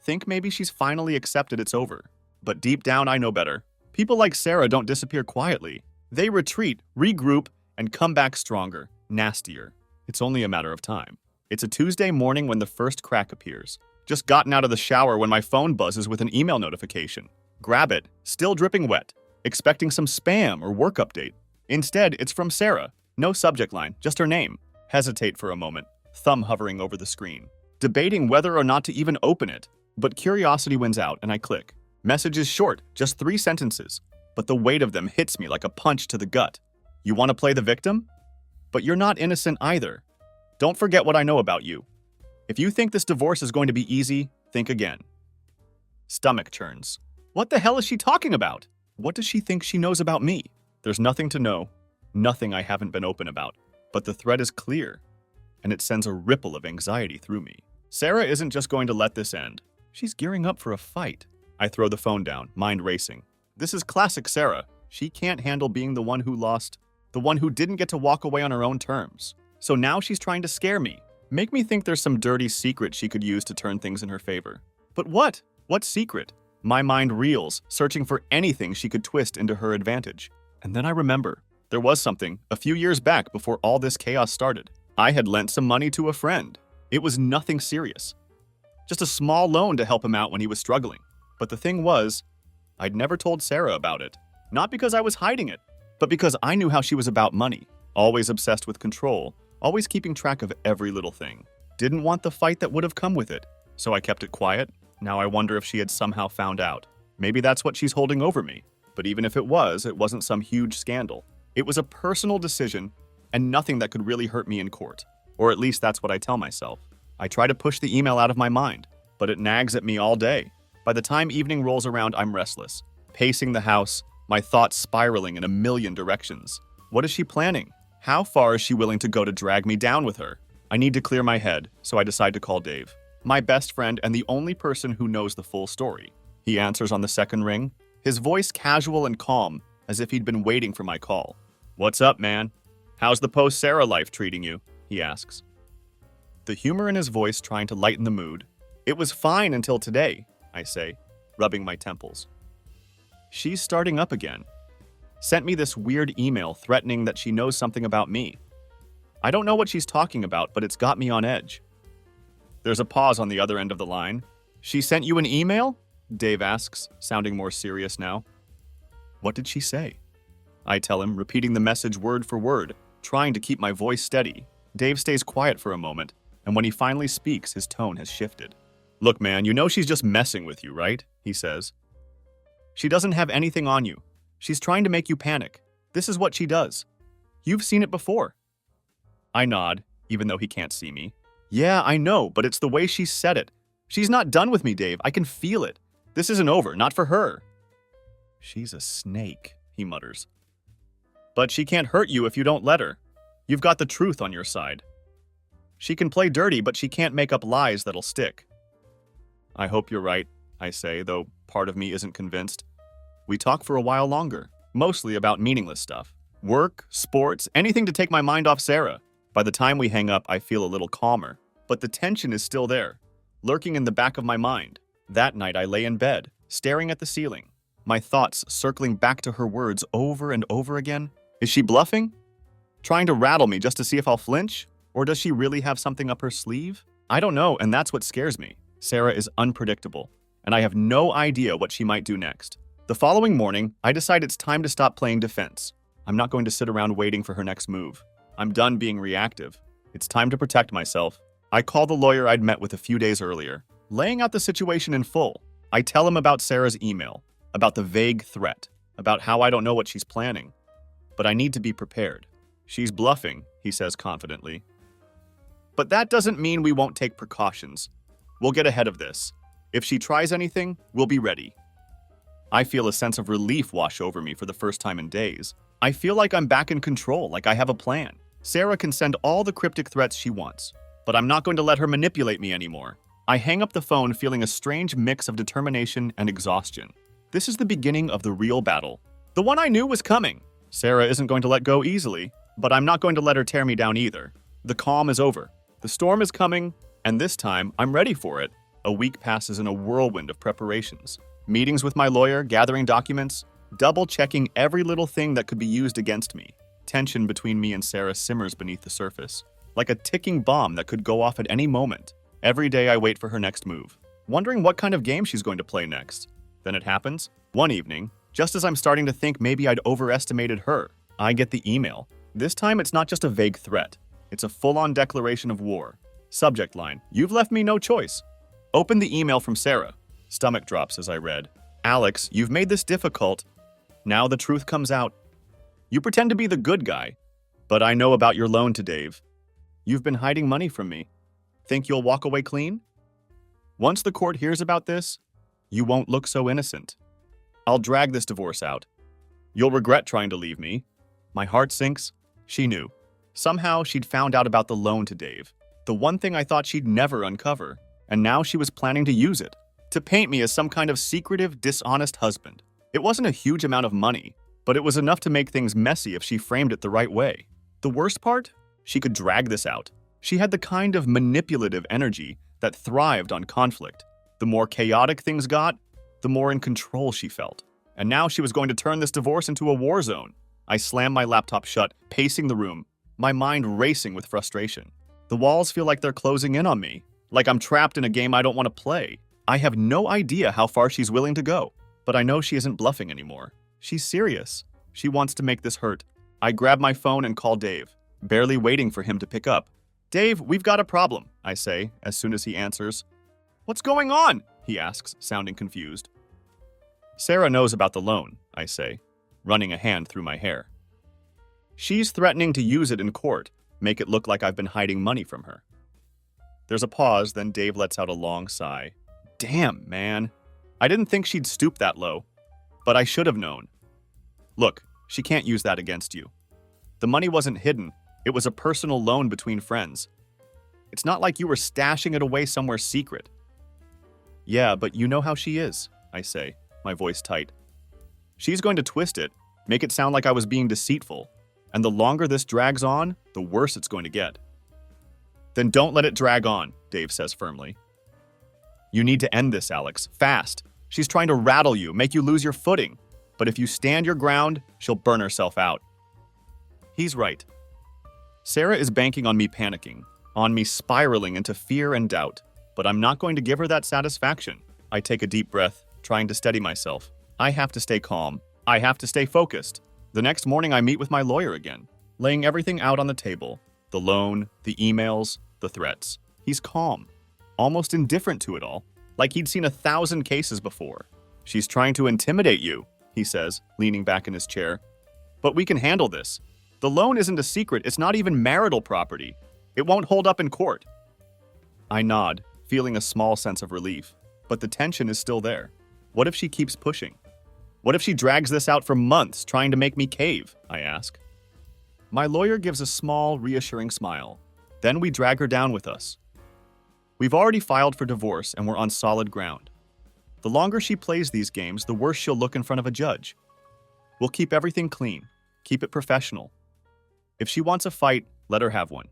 think maybe she's finally accepted it's over. But deep down, I know better. People like Sarah don't disappear quietly. They retreat, regroup, and come back stronger, nastier. It's only a matter of time. It's a Tuesday morning when the first crack appears. Just gotten out of the shower when my phone buzzes with an email notification. Grab it, still dripping wet, expecting some spam or work update. Instead, it's from Sarah. No subject line, just her name. Hesitate for a moment, thumb hovering over the screen, debating whether or not to even open it. But curiosity wins out and I click. Message is short, just 3 sentences, but the weight of them hits me like a punch to the gut. You want to play the victim? But you're not innocent either. Don't forget what I know about you. If you think this divorce is going to be easy, think again. Stomach churns. What the hell is she talking about? What does she think she knows about me? There's nothing to know, nothing I haven't been open about. But the thread is clear, and it sends a ripple of anxiety through me. Sarah isn't just going to let this end. She's gearing up for a fight. I throw the phone down, mind racing. This is classic Sarah. She can't handle being the one who lost, the one who didn't get to walk away on her own terms. So now she's trying to scare me, make me think there's some dirty secret she could use to turn things in her favor. But what? What secret? My mind reels, searching for anything she could twist into her advantage. And then I remember. There was something, a few years back before all this chaos started. I had lent some money to a friend. It was nothing serious. Just a small loan to help him out when he was struggling. But the thing was, I'd never told Sarah about it. Not because I was hiding it, but because I knew how she was about money. Always obsessed with control, always keeping track of every little thing. Didn't want the fight that would have come with it, so I kept it quiet. Now I wonder if she had somehow found out. Maybe that's what she's holding over me. But even if it wasn't some huge scandal. It was a personal decision and nothing that could really hurt me in court. Or at least that's what I tell myself. I try to push the email out of my mind, but it nags at me all day. By the time evening rolls around, I'm restless, pacing the house, my thoughts spiraling in a million directions. What is she planning? How far is she willing to go to drag me down with her? I need to clear my head, so I decide to call Dave, my best friend and the only person who knows the full story. He answers on the second ring, his voice casual and calm, as if he'd been waiting for my call. What's up, man? How's the post-Sarah life treating you? He asks. The humor in his voice trying to lighten the mood. It was fine until today, I say, rubbing my temples. She's starting up again. Sent me this weird email threatening that she knows something about me. I don't know what she's talking about, but it's got me on edge. There's a pause on the other end of the line. She sent you an email? Dave asks, sounding more serious now. What did she say? I tell him, repeating the message word for word, trying to keep my voice steady. Dave stays quiet for a moment, and when he finally speaks, his tone has shifted. Look, man, you know she's just messing with you, right? He says. She doesn't have anything on you. She's trying to make you panic. This is what she does. You've seen it before. I nod, even though he can't see me. Yeah, I know, but it's the way she said it. She's not done with me, Dave. I can feel it. This isn't over, not for her. She's a snake, he mutters. But she can't hurt you if you don't let her. You've got the truth on your side. She can play dirty, but she can't make up lies that'll stick. I hope you're right, I say, though part of me isn't convinced. We talk for a while longer, mostly about meaningless stuff. Work, sports, anything to take my mind off Sarah. By the time we hang up, I feel a little calmer. But the tension is still there, lurking in the back of my mind. That night I lay in bed, staring at the ceiling, my thoughts circling back to her words over and over again. Is she bluffing? Trying to rattle me just to see if I'll flinch? Or does she really have something up her sleeve? I don't know, and that's what scares me. Sarah is unpredictable, and I have no idea what she might do next. The following morning, I decide it's time to stop playing defense. I'm not going to sit around waiting for her next move. I'm done being reactive. It's time to protect myself. I call the lawyer I'd met with a few days earlier, laying out the situation in full. I tell him about Sarah's email, about the vague threat, about how I don't know what she's planning. But I need to be prepared. She's bluffing, he says confidently. But that doesn't mean we won't take precautions. We'll get ahead of this. If she tries anything, we'll be ready. I feel a sense of relief wash over me for the first time in days. I feel like I'm back in control, like I have a plan. Sarah can send all the cryptic threats she wants, but I'm not going to let her manipulate me anymore. I hang up the phone feeling a strange mix of determination and exhaustion. This is the beginning of the real battle. The one I knew was coming. Sarah isn't going to let go easily, but I'm not going to let her tear me down either. The calm is over. The storm is coming, and this time I'm ready for it. A week passes in a whirlwind of preparations. Meetings with my lawyer, gathering documents, double-checking every little thing that could be used against me. Tension between me and Sarah simmers beneath the surface, like a ticking bomb that could go off at any moment. Every day I wait for her next move, wondering what kind of game she's going to play next. Then it happens. One evening, just as I'm starting to think maybe I'd overestimated her, I get the email. This time it's not just a vague threat. It's a full-on declaration of war. Subject line, "You've left me no choice." Open the email from Sarah. Stomach drops as I read. "Alex, you've made this difficult. Now the truth comes out. You pretend to be the good guy, but I know about your loan to Dave. You've been hiding money from me. Think you'll walk away clean? Once the court hears about this, you won't look so innocent. I'll drag this divorce out. You'll regret trying to leave me." My heart sinks. She knew. Somehow she'd found out about the loan to Dave, the one thing I thought she'd never uncover, and now she was planning to use it, to paint me as some kind of secretive, dishonest husband. It wasn't a huge amount of money, but it was enough to make things messy if she framed it the right way. The worst part? She could drag this out. She had the kind of manipulative energy that thrived on conflict. The more chaotic things got, the more in control she felt. And now she was going to turn this divorce into a war zone. I slam my laptop shut, pacing the room, my mind racing with frustration. The walls feel like they're closing in on me, like I'm trapped in a game I don't want to play. I have no idea how far she's willing to go, but I know she isn't bluffing anymore. She's serious. She wants to make this hurt. I grab my phone and call Dave, barely waiting for him to pick up. "Dave, we've got a problem," I say, as soon as he answers. "What's going on?" he asks, sounding confused. "Sarah knows about the loan," I say, running a hand through my hair. "She's threatening to use it in court, make it look like I've been hiding money from her." There's a pause, then Dave lets out a long sigh. "Damn, man. I didn't think she'd stoop that low, but I should have known. Look, she can't use that against you. The money wasn't hidden. It was a personal loan between friends. It's not like you were stashing it away somewhere secret." "Yeah, but you know how she is," I say, my voice tight. "She's going to twist it, make it sound like I was being deceitful, and the longer this drags on, the worse it's going to get." "Then don't let it drag on," Dave says firmly. "You need to end this, Alex, fast. She's trying to rattle you, make you lose your footing. But if you stand your ground, she'll burn herself out." He's right. Sarah is banking on me panicking, on me spiraling into fear and doubt. But I'm not going to give her that satisfaction. I take a deep breath, trying to steady myself. I have to stay calm. I have to stay focused. The next morning I meet with my lawyer again, laying everything out on the table. The loan, the emails, the threats. He's calm, almost indifferent to it all, like he'd seen 1,000 cases before. "She's trying to intimidate you," he says, leaning back in his chair. "But we can handle this. The loan isn't a secret, it's not even marital property. It won't hold up in court." I nod, feeling a small sense of relief, but the tension is still there. What if she keeps pushing? What if she drags this out for months trying to make me cave? I ask. My lawyer gives a small, reassuring smile. Then we drag her down with us. We've already filed for divorce and we're on solid ground. The longer she plays these games, the worse she'll look in front of a judge. We'll keep everything clean, keep it professional. If she wants a fight, let her have one.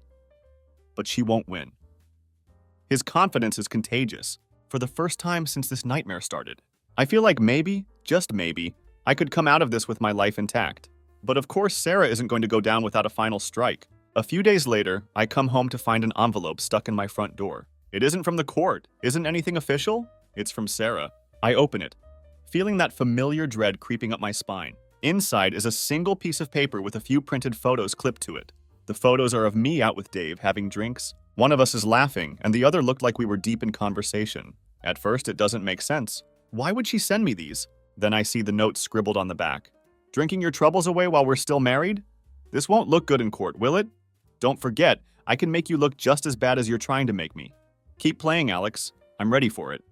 But she won't win. His confidence is contagious, for the first time since this nightmare started. I feel like maybe, just maybe, I could come out of this with my life intact. But of course, Sarah isn't going to go down without a final strike. A few days later, I come home to find an envelope stuck in my front door. It isn't from the court. Isn't anything official? It's from Sarah. I open it, feeling that familiar dread creeping up my spine. Inside is a single piece of paper with a few printed photos clipped to it. The photos are of me out with Dave having drinks. One of us is laughing, and the other looked like we were deep in conversation. At first, it doesn't make sense. Why would she send me these? Then I see the note scribbled on the back. Drinking your troubles away while we're still married? This won't look good in court, will it? Don't forget, I can make you look just as bad as you're trying to make me. Keep playing, Alex. I'm ready for it.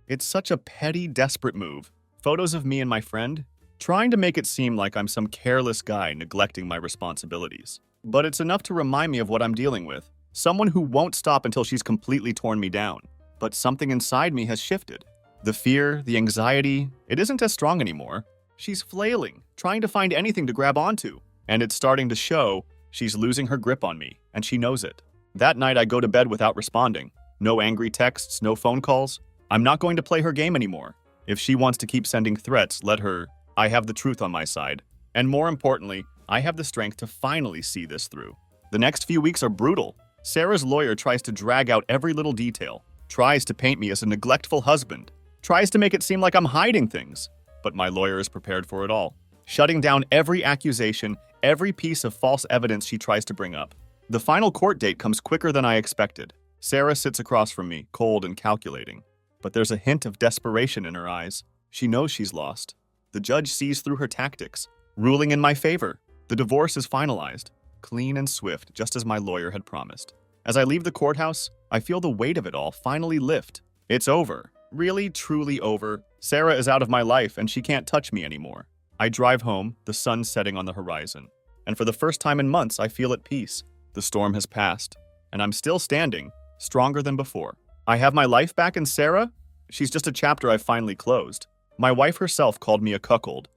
It's such a petty, desperate move. Photos of me and my friend, trying to make it seem like I'm some careless guy neglecting my responsibilities. But it's enough to remind me of what I'm dealing with. Someone who won't stop until she's completely torn me down. But something inside me has shifted. The fear, the anxiety, it isn't as strong anymore. She's flailing, trying to find anything to grab onto. And it's starting to show. She's losing her grip on me, and she knows it. That night I go to bed without responding. No angry texts, no phone calls. I'm not going to play her game anymore. If she wants to keep sending threats, let her. I have the truth on my side. And more importantly, I have the strength to finally see this through. The next few weeks are brutal. Sarah's lawyer tries to drag out every little detail, tries to paint me as a neglectful husband, tries to make it seem like I'm hiding things. But my lawyer is prepared for it all, shutting down every accusation, every piece of false evidence she tries to bring up. The final court date comes quicker than I expected. Sarah sits across from me, cold and calculating. But there's a hint of desperation in her eyes. She knows she's lost. The judge sees through her tactics, ruling in my favor. The divorce is finalized, clean and swift, just as my lawyer had promised. As I leave the courthouse, I feel the weight of it all finally lift. It's over. Really, truly over. Sarah is out of my life and she can't touch me anymore. I drive home, the sun setting on the horizon. And for the first time in months, I feel at peace. The storm has passed, and I'm still standing, stronger than before. I have my life back, and Sarah? She's just a chapter I've finally closed. My wife herself called me a cuckold,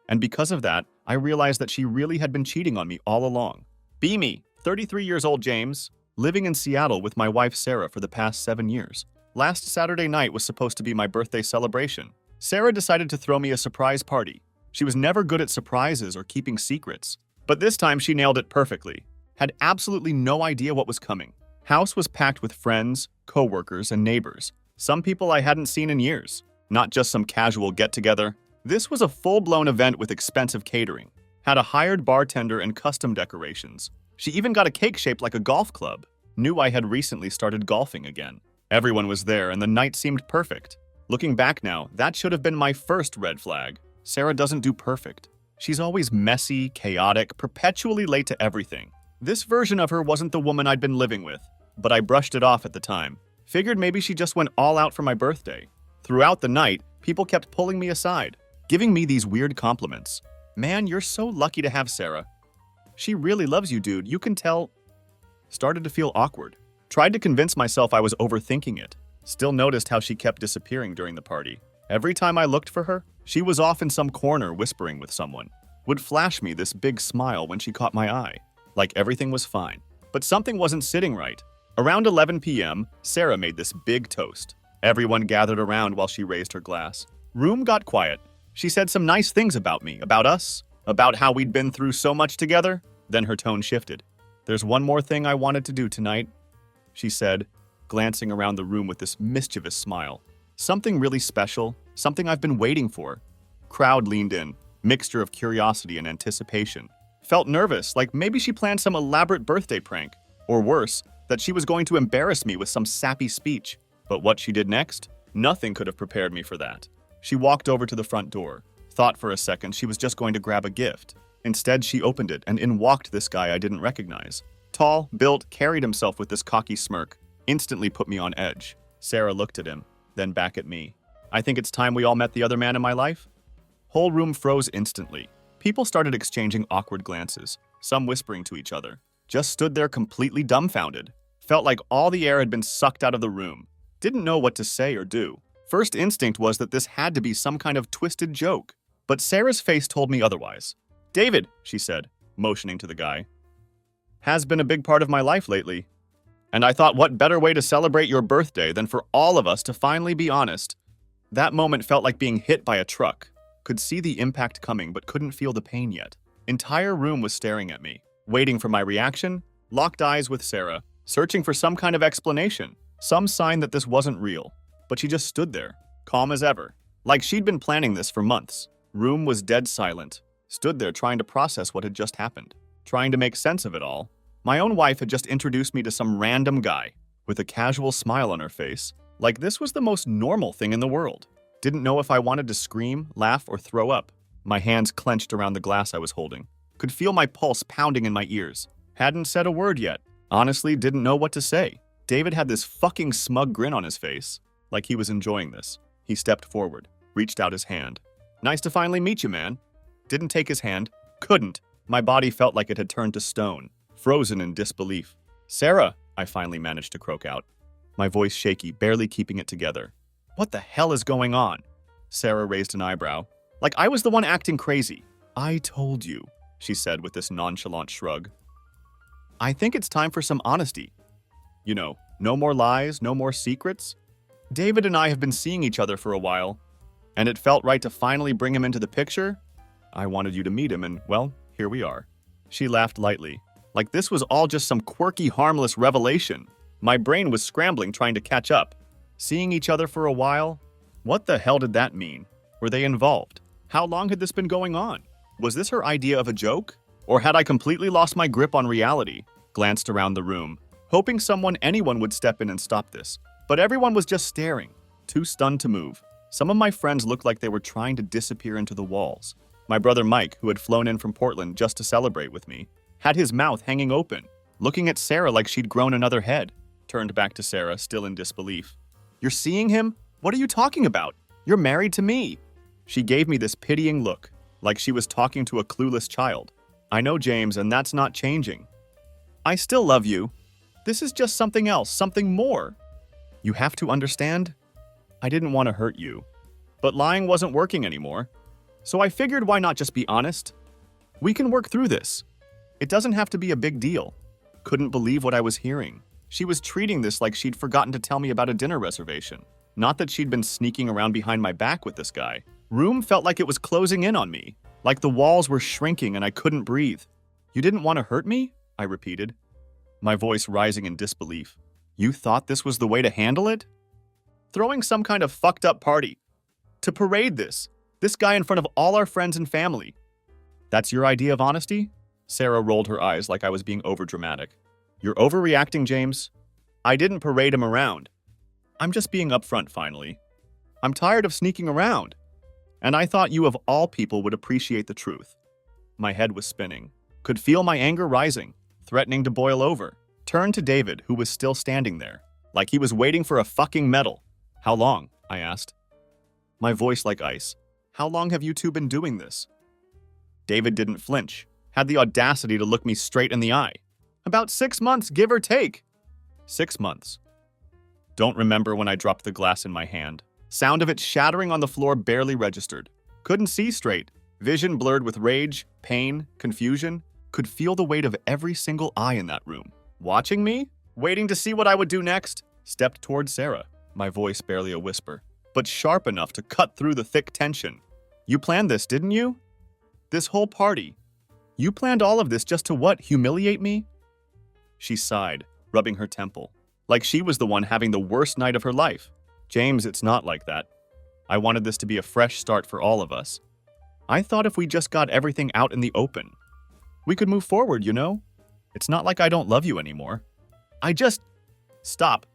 and because of that, I realized that she really had been cheating on me all along. Be me, 33 years old James, living in Seattle with my wife Sarah for the past 7 years. Last Saturday night was supposed to be my birthday celebration. Sarah decided to throw me a surprise party. She was never good at surprises or keeping secrets, but this time she nailed it perfectly. Had absolutely no idea what was coming. House was packed with friends, co-workers, and neighbors. Some people I hadn't seen in years. Not just some casual get-together. This was a full-blown event with expensive catering. Had a hired bartender and custom decorations. She even got a cake shaped like a golf club. Knew I had recently started golfing again. Everyone was there and the night seemed perfect. Looking back now, that should have been my first red flag. Sarah doesn't do perfect. She's always messy, chaotic, perpetually late to everything. This version of her wasn't the woman I'd been living with, but I brushed it off at the time. Figured maybe she just went all out for my birthday. Throughout the night, people kept pulling me aside, giving me these weird compliments. Man, you're so lucky to have Sarah. She really loves you, dude. You can tell. Started to feel awkward. Tried to convince myself I was overthinking it. Still noticed how she kept disappearing during the party. Every time I looked for her, she was off in some corner whispering with someone. Would flash me this big smile when she caught my eye. Like everything was fine. But something wasn't sitting right. Around 11 p.m., Sarah made this big toast. Everyone gathered around while she raised her glass. Room got quiet. She said some nice things about me, about us, about how we'd been through so much together. Then her tone shifted. There's one more thing I wanted to do tonight, she said, glancing around the room with this mischievous smile. Something really special, something I've been waiting for. Crowd leaned in, mixture of curiosity and anticipation. Felt nervous, like maybe she planned some elaborate birthday prank. Or worse, that she was going to embarrass me with some sappy speech. But what she did next? Nothing could have prepared me for that. She walked over to the front door, thought for a second she was just going to grab a gift. Instead, she opened it, and in walked this guy I didn't recognize. Tall, built, carried himself with this cocky smirk. Instantly put me on edge. Sarah looked at him, then back at me. I think it's time we all met the other man in my life? Whole room froze instantly. People started exchanging awkward glances, some whispering to each other. Just stood there completely dumbfounded. Felt like all the air had been sucked out of the room. Didn't know what to say or do. First instinct was that this had to be some kind of twisted joke. But Sarah's face told me otherwise. "David," she said, motioning to the guy, "has been a big part of my life lately. And I thought what better way to celebrate your birthday than for all of us to finally be honest." That moment felt like being hit by a truck. Could see the impact coming but couldn't feel the pain yet. Entire room was staring at me, waiting for my reaction, locked eyes with Sarah, searching for some kind of explanation, some sign that this wasn't real. But she just stood there, calm as ever, like she'd been planning this for months. Room was dead silent, stood there trying to process what had just happened, trying to make sense of it all. My own wife had just introduced me to some random guy, with a casual smile on her face, like this was the most normal thing in the world. Didn't know if I wanted to scream, laugh, or throw up. My hands clenched around the glass I was holding. Could feel my pulse pounding in my ears. Hadn't said a word yet. Honestly, didn't know what to say. David had this fucking smug grin on his face, like he was enjoying this. He stepped forward, reached out his hand. "Nice to finally meet you, man." Didn't take his hand. Couldn't. My body felt like it had turned to stone, frozen in disbelief. "Sarah," I finally managed to croak out, my voice shaky, barely keeping it together. "What the hell is going on?" Sarah raised an eyebrow, like I was the one acting crazy. "I told you," she said with this nonchalant shrug. "I think it's time for some honesty. You know, no more lies, no more secrets. David and I have been seeing each other for a while, and it felt right to finally bring him into the picture. I wanted you to meet him, and, well, here we are." She laughed lightly, like this was all just some quirky, harmless revelation. My brain was scrambling, trying to catch up. Seeing each other for a while? What the hell did that mean? Were they involved? How long had this been going on? Was this her idea of a joke? Or had I completely lost my grip on reality? Glanced around the room, hoping anyone would step in and stop this. But everyone was just staring, too stunned to move. Some of my friends looked like they were trying to disappear into the walls. My brother Mike, who had flown in from Portland just to celebrate with me, had his mouth hanging open, looking at Sarah like she'd grown another head. Turned back to Sarah, still in disbelief. "You're seeing him? What are you talking about? You're married to me." She gave me this pitying look, like she was talking to a clueless child. "I know, James, and that's not changing. I still love you. This is just something else, something more. You have to understand, I didn't want to hurt you. But lying wasn't working anymore. So I figured why not just be honest? We can work through this. It doesn't have to be a big deal." Couldn't believe what I was hearing. She was treating this like she'd forgotten to tell me about a dinner reservation. Not that she'd been sneaking around behind my back with this guy. Room felt like it was closing in on me, like the walls were shrinking and I couldn't breathe. "You didn't want to hurt me?" I repeated, my voice rising in disbelief. "You thought this was the way to handle it? Throwing some kind of fucked up party. To parade this guy in front of all our friends and family. That's your idea of honesty?" Sarah rolled her eyes like I was being overdramatic. "You're overreacting, James. I didn't parade him around. I'm just being upfront finally. I'm tired of sneaking around. And I thought you of all people would appreciate the truth." My head was spinning. Could feel my anger rising, threatening to boil over. Turned to David, who was still standing there, like he was waiting for a fucking medal. "How long?" I asked. My voice like ice. "How long have you two been doing this?" David didn't flinch, had the audacity to look me straight in the eye. "About 6 months, give or take." 6 months. Don't remember when I dropped the glass in my hand. Sound of it shattering on the floor barely registered. Couldn't see straight. Vision blurred with rage, pain, confusion. Could feel the weight of every single eye in that room. Watching me? Waiting to see what I would do next? Stepped toward Sarah, my voice barely a whisper, but sharp enough to cut through the thick tension. "You planned this, didn't you? This whole party. You planned all of this just to what, humiliate me?" She sighed, rubbing her temple, like she was the one having the worst night of her life. "James, it's not like that. I wanted this to be a fresh start for all of us. I thought if we just got everything out in the open, we could move forward, you know? It's not like I don't love you anymore. Stop.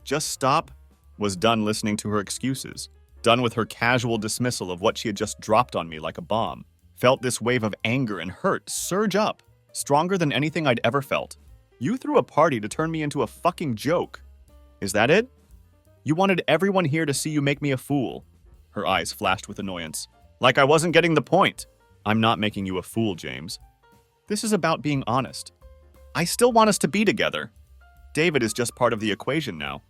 Just stop." Was done listening to her excuses. Done with her casual dismissal of what she had just dropped on me like a bomb. Felt this wave of anger and hurt surge up, stronger than anything I'd ever felt. "You threw a party to turn me into a fucking joke. Is that it? You wanted everyone here to see you make me a fool." Her eyes flashed with annoyance. Like I wasn't getting the point. I'm not making you a fool, James. This is about being honest. I still want us to be together. David is just part of the equation now.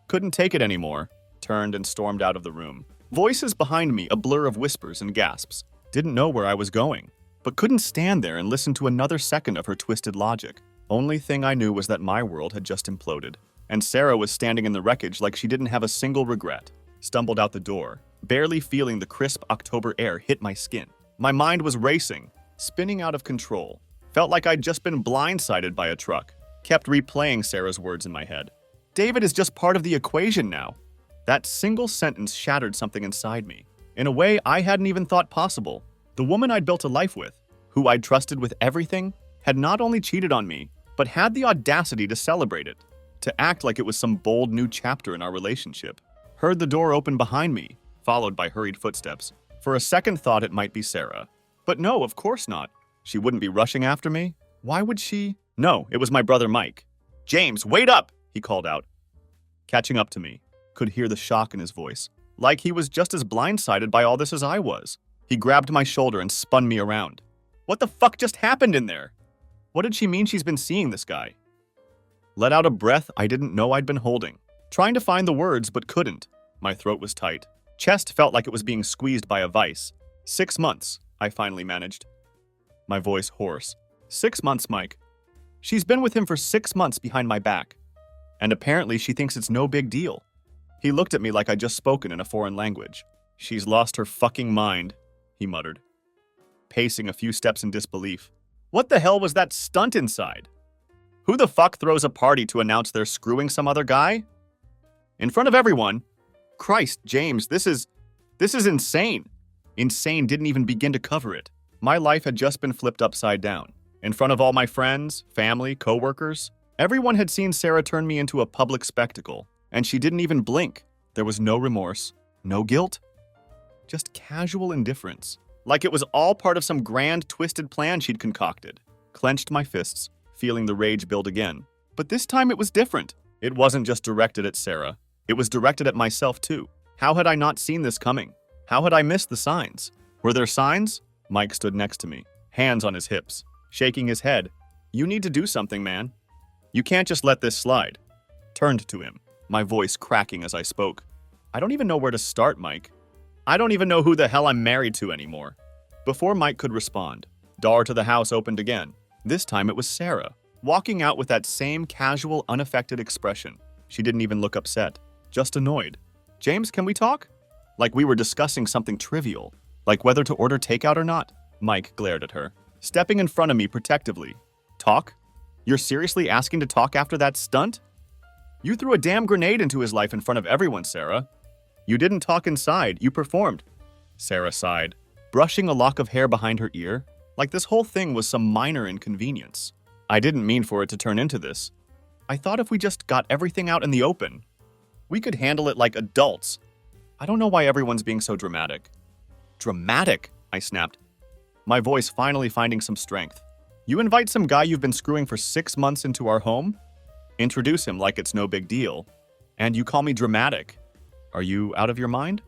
Couldn't take it anymore. Turned and stormed out of the room. Voices behind me, a blur of whispers and gasps. Didn't know where I was going, but couldn't stand there and listen to another second of her twisted logic. Only thing I knew was that my world had just imploded, and Sarah was standing in the wreckage like she didn't have a single regret. Stumbled out the door, barely feeling the crisp October air hit my skin. My mind was racing, spinning out of control. Felt like I'd just been blindsided by a truck. Kept replaying Sarah's words in my head. David is just part of the equation now. That single sentence shattered something inside me, in a way I hadn't even thought possible. The woman I'd built a life with, who I'd trusted with everything, had not only cheated on me, but had the audacity to celebrate it, to act like it was some bold new chapter in our relationship. Heard the door open behind me, followed by hurried footsteps. For a second thought it might be Sarah. But no, of course not. She wouldn't be rushing after me. Why would she? No, it was my brother Mike. James, wait up, he called out. Catching up to me, could hear the shock in his voice, like he was just as blindsided by all this as I was. He grabbed my shoulder and spun me around. What the fuck just happened in there? What did she mean she's been seeing this guy? Let out a breath I didn't know I'd been holding, trying to find the words but couldn't. My throat was tight. Chest felt like it was being squeezed by a vice. 6 months, I finally managed. My voice hoarse. 6 months, Mike. She's been with him for 6 months behind my back. And apparently she thinks it's no big deal. He looked at me like I'd just spoken in a foreign language. She's lost her fucking mind, he muttered, pacing a few steps in disbelief. What the hell was that stunt inside? Who the fuck throws a party to announce they're screwing some other guy? In front of everyone? Christ, James, this is insane. Insane didn't even begin to cover it. My life had just been flipped upside down. In front of all my friends, family, coworkers, everyone had seen Sarah turn me into a public spectacle, and she didn't even blink. There was no remorse, no guilt, just casual indifference. Like it was all part of some grand, twisted plan she'd concocted. Clenched my fists, feeling the rage build again. But this time it was different. It wasn't just directed at Sarah. It was directed at myself too. How had I not seen this coming? How had I missed the signs? Were there signs? Mike stood next to me, hands on his hips, shaking his head. You need to do something, man. You can't just let this slide. Turned to him, my voice cracking as I spoke. I don't even know where to start, Mike. I don't even know who the hell I'm married to anymore. Before Mike could respond, door to the house opened again. This time it was Sarah, walking out with that same casual, unaffected expression. She didn't even look upset, just annoyed. James, can we talk? Like we were discussing something trivial, like whether to order takeout or not. Mike glared at her, stepping in front of me protectively. Talk? You're seriously asking to talk after that stunt? You threw a damn grenade into his life in front of everyone, Sarah. You didn't talk inside, you performed. Sarah sighed, brushing a lock of hair behind her ear, like this whole thing was some minor inconvenience. I didn't mean for it to turn into this. I thought if we just got everything out in the open, we could handle it like adults. I don't know why everyone's being so dramatic. Dramatic? I snapped, my voice finally finding some strength. You invite some guy you've been screwing for 6 months into our home? Introduce him like it's no big deal. And you call me dramatic? Are you out of your mind?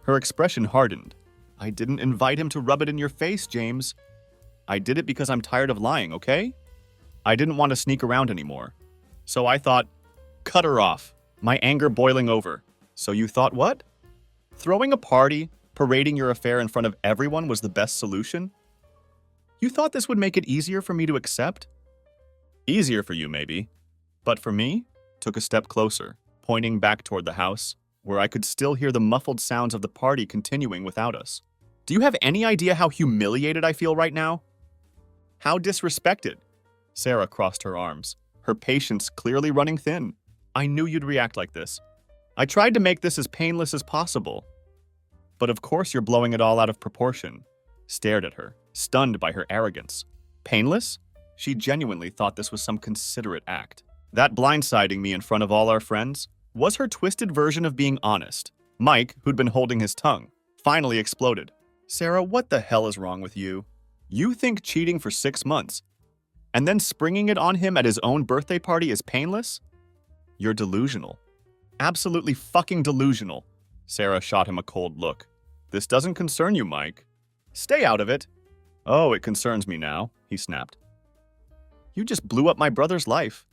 Her expression hardened. I didn't invite him to rub it in your face, James. I did it because I'm tired of lying, okay? I didn't want to sneak around anymore. So I thought, cut her off, my anger boiling over. So you thought what? Throwing a party, parading your affair in front of everyone was the best solution? You thought this would make it easier for me to accept? Easier for you, maybe. But for me, took a step closer, pointing back toward the house, where I could still hear the muffled sounds of the party continuing without us. Do you have any idea how humiliated I feel right now? How disrespected? Sarah crossed her arms, her patience clearly running thin. I knew you'd react like this. I tried to make this as painless as possible. But of course you're blowing it all out of proportion. Stared at her, stunned by her arrogance. Painless? She genuinely thought this was some considerate act. That blindsiding me in front of all our friends was her twisted version of being honest. Mike, who'd been holding his tongue, finally exploded. Sarah, what the hell is wrong with you? You think cheating for 6 months and then springing it on him at his own birthday party is painless? You're delusional. Absolutely fucking delusional. Sarah shot him a cold look. This doesn't concern you, Mike. Stay out of it. Oh, it concerns me now, he snapped. You just blew up my brother's life.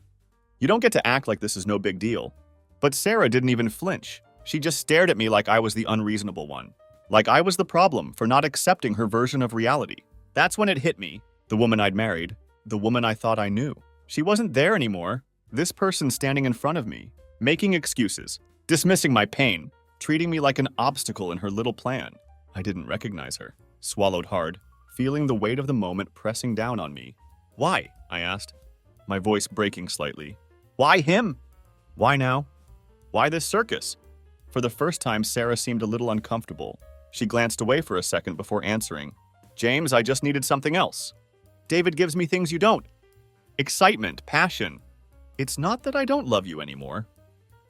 You don't get to act like this is no big deal. But Sarah didn't even flinch. She just stared at me like I was the unreasonable one. Like I was the problem for not accepting her version of reality. That's when it hit me. The woman I'd married, the woman I thought I knew. She wasn't there anymore. This person standing in front of me, making excuses, dismissing my pain, treating me like an obstacle in her little plan. I didn't recognize her. Swallowed hard, feeling the weight of the moment pressing down on me. Why? I asked, my voice breaking slightly. Why him? Why now? Why this circus? For the first time, Sarah seemed a little uncomfortable. She glanced away for a second before answering. James, I just needed something else. David gives me things you don't. Excitement, passion. It's not that I don't love you anymore.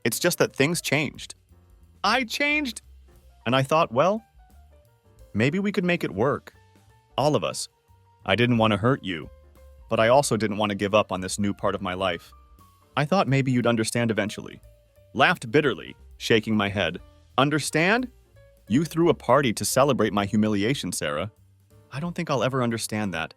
It's just that things changed. I changed? And I thought, well, maybe we could make it work. All of us. I didn't want to hurt you, but I also didn't want to give up on this new part of my life. I thought maybe you'd understand eventually. Laughed bitterly, shaking my head. Understand? You threw a party to celebrate my humiliation, Sarah. I don't think I'll ever understand that.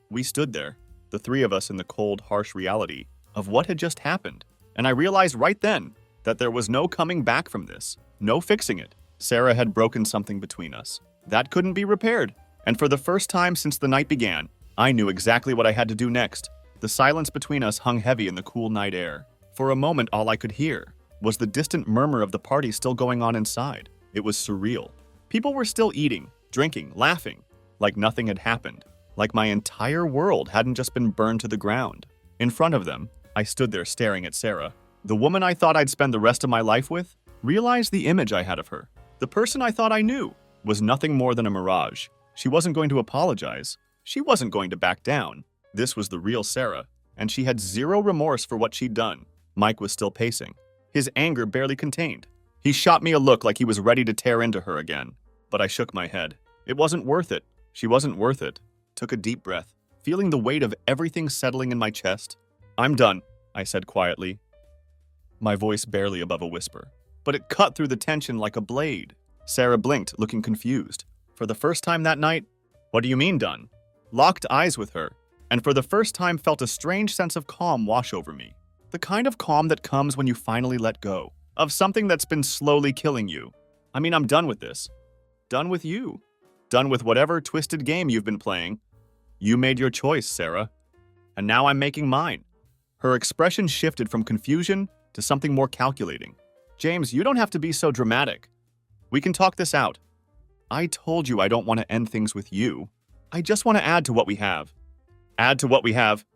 We stood there, the three of us in the cold, harsh reality of what had just happened. And I realized right then that there was no coming back from this, no fixing it. Sarah had broken something between us. That couldn't be repaired. And for the first time since the night began, I knew exactly what I had to do next. The silence between us hung heavy in the cool night air. For a moment, all I could hear was the distant murmur of the party still going on inside. It was surreal. People were still eating, drinking, laughing, like nothing had happened, like my entire world hadn't just been burned to the ground. In front of them, I stood there staring at Sarah. The woman I thought I'd spend the rest of my life with, realized the image I had of her. The person I thought I knew was nothing more than a mirage. She wasn't going to apologize. She wasn't going to back down. This was the real Sarah, and she had zero remorse for what she'd done. Mike was still pacing, his anger barely contained. He shot me a look like he was ready to tear into her again, but I shook my head. It wasn't worth it. She wasn't worth it. Took a deep breath, feeling the weight of everything settling in my chest. I'm done, I said quietly, my voice barely above a whisper. But it cut through the tension like a blade. Sarah blinked, looking confused. For the first time that night, what do you mean done? Locked eyes with her, and for the first time felt a strange sense of calm wash over me. The kind of calm that comes when you finally let go of something that's been slowly killing you. I mean, I'm done with this. Done with you. Done with whatever twisted game you've been playing. You made your choice, Sarah. And now I'm making mine. Her expression shifted from confusion to something more calculating. James, you don't have to be so dramatic. We can talk this out. I told you I don't want to end things with you. I just want to add to what we have. Add to what we have?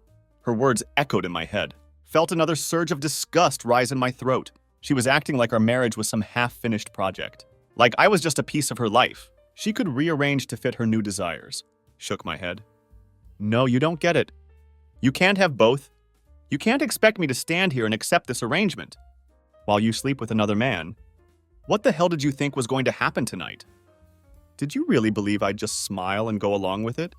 Her words echoed in my head. Felt another surge of disgust rise in my throat. She was acting like our marriage was some half-finished project. Like I was just a piece of her life. She could rearrange to fit her new desires. Shook my head. No, you don't get it. You can't have both. You can't expect me to stand here and accept this arrangement while you sleep with another man. What the hell did you think was going to happen tonight? Did you really believe I'd just smile and go along with it?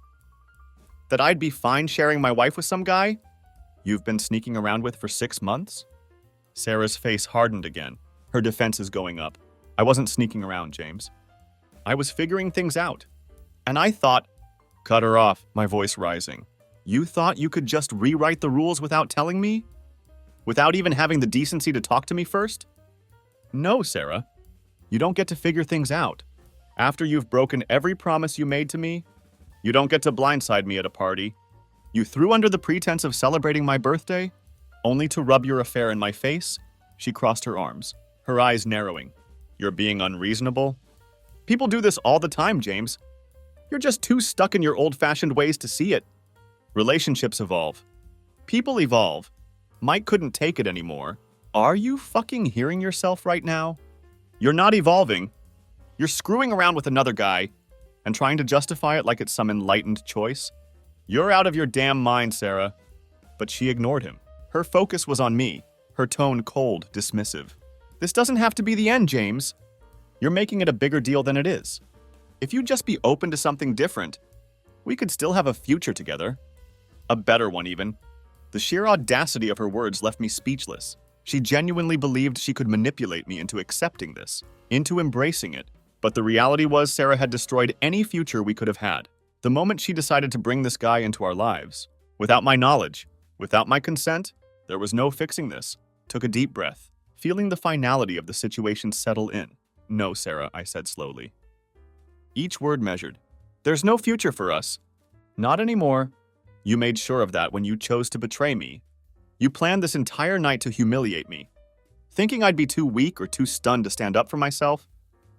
That I'd be fine sharing my wife with some guy you've been sneaking around with for 6 months? Sarah's face hardened again, her defenses going up. I wasn't sneaking around, James. I was figuring things out. And I thought, cut her off, my voice rising. You thought you could just rewrite the rules without telling me? Without even having the decency to talk to me first? No, Sarah. You don't get to figure things out. After you've broken every promise you made to me, you don't get to blindside me at a party. You threw under the pretense of celebrating my birthday, only to rub your affair in my face. She crossed her arms, her eyes narrowing. You're being unreasonable? People do this all the time, James. You're just too stuck in your old-fashioned ways to see it. Relationships evolve. People evolve. Mike couldn't take it anymore. Are you fucking hearing yourself right now? You're not evolving. You're screwing around with another guy and trying to justify it like it's some enlightened choice. You're out of your damn mind, Sarah. But she ignored him. Her focus was on me, her tone cold, dismissive. This doesn't have to be the end, James. You're making it a bigger deal than it is. If you'd just be open to something different, we could still have a future together. A better one, even. The sheer audacity of her words left me speechless. She genuinely believed she could manipulate me into accepting this, into embracing it. But the reality was Sarah had destroyed any future we could have had. The moment she decided to bring this guy into our lives, without my knowledge, without my consent, there was no fixing this. Took a deep breath, feeling the finality of the situation settle in. No, Sarah, I said slowly. Each word measured. There's no future for us. Not anymore. You made sure of that when you chose to betray me. You planned this entire night to humiliate me. Thinking I'd be too weak or too stunned to stand up for myself?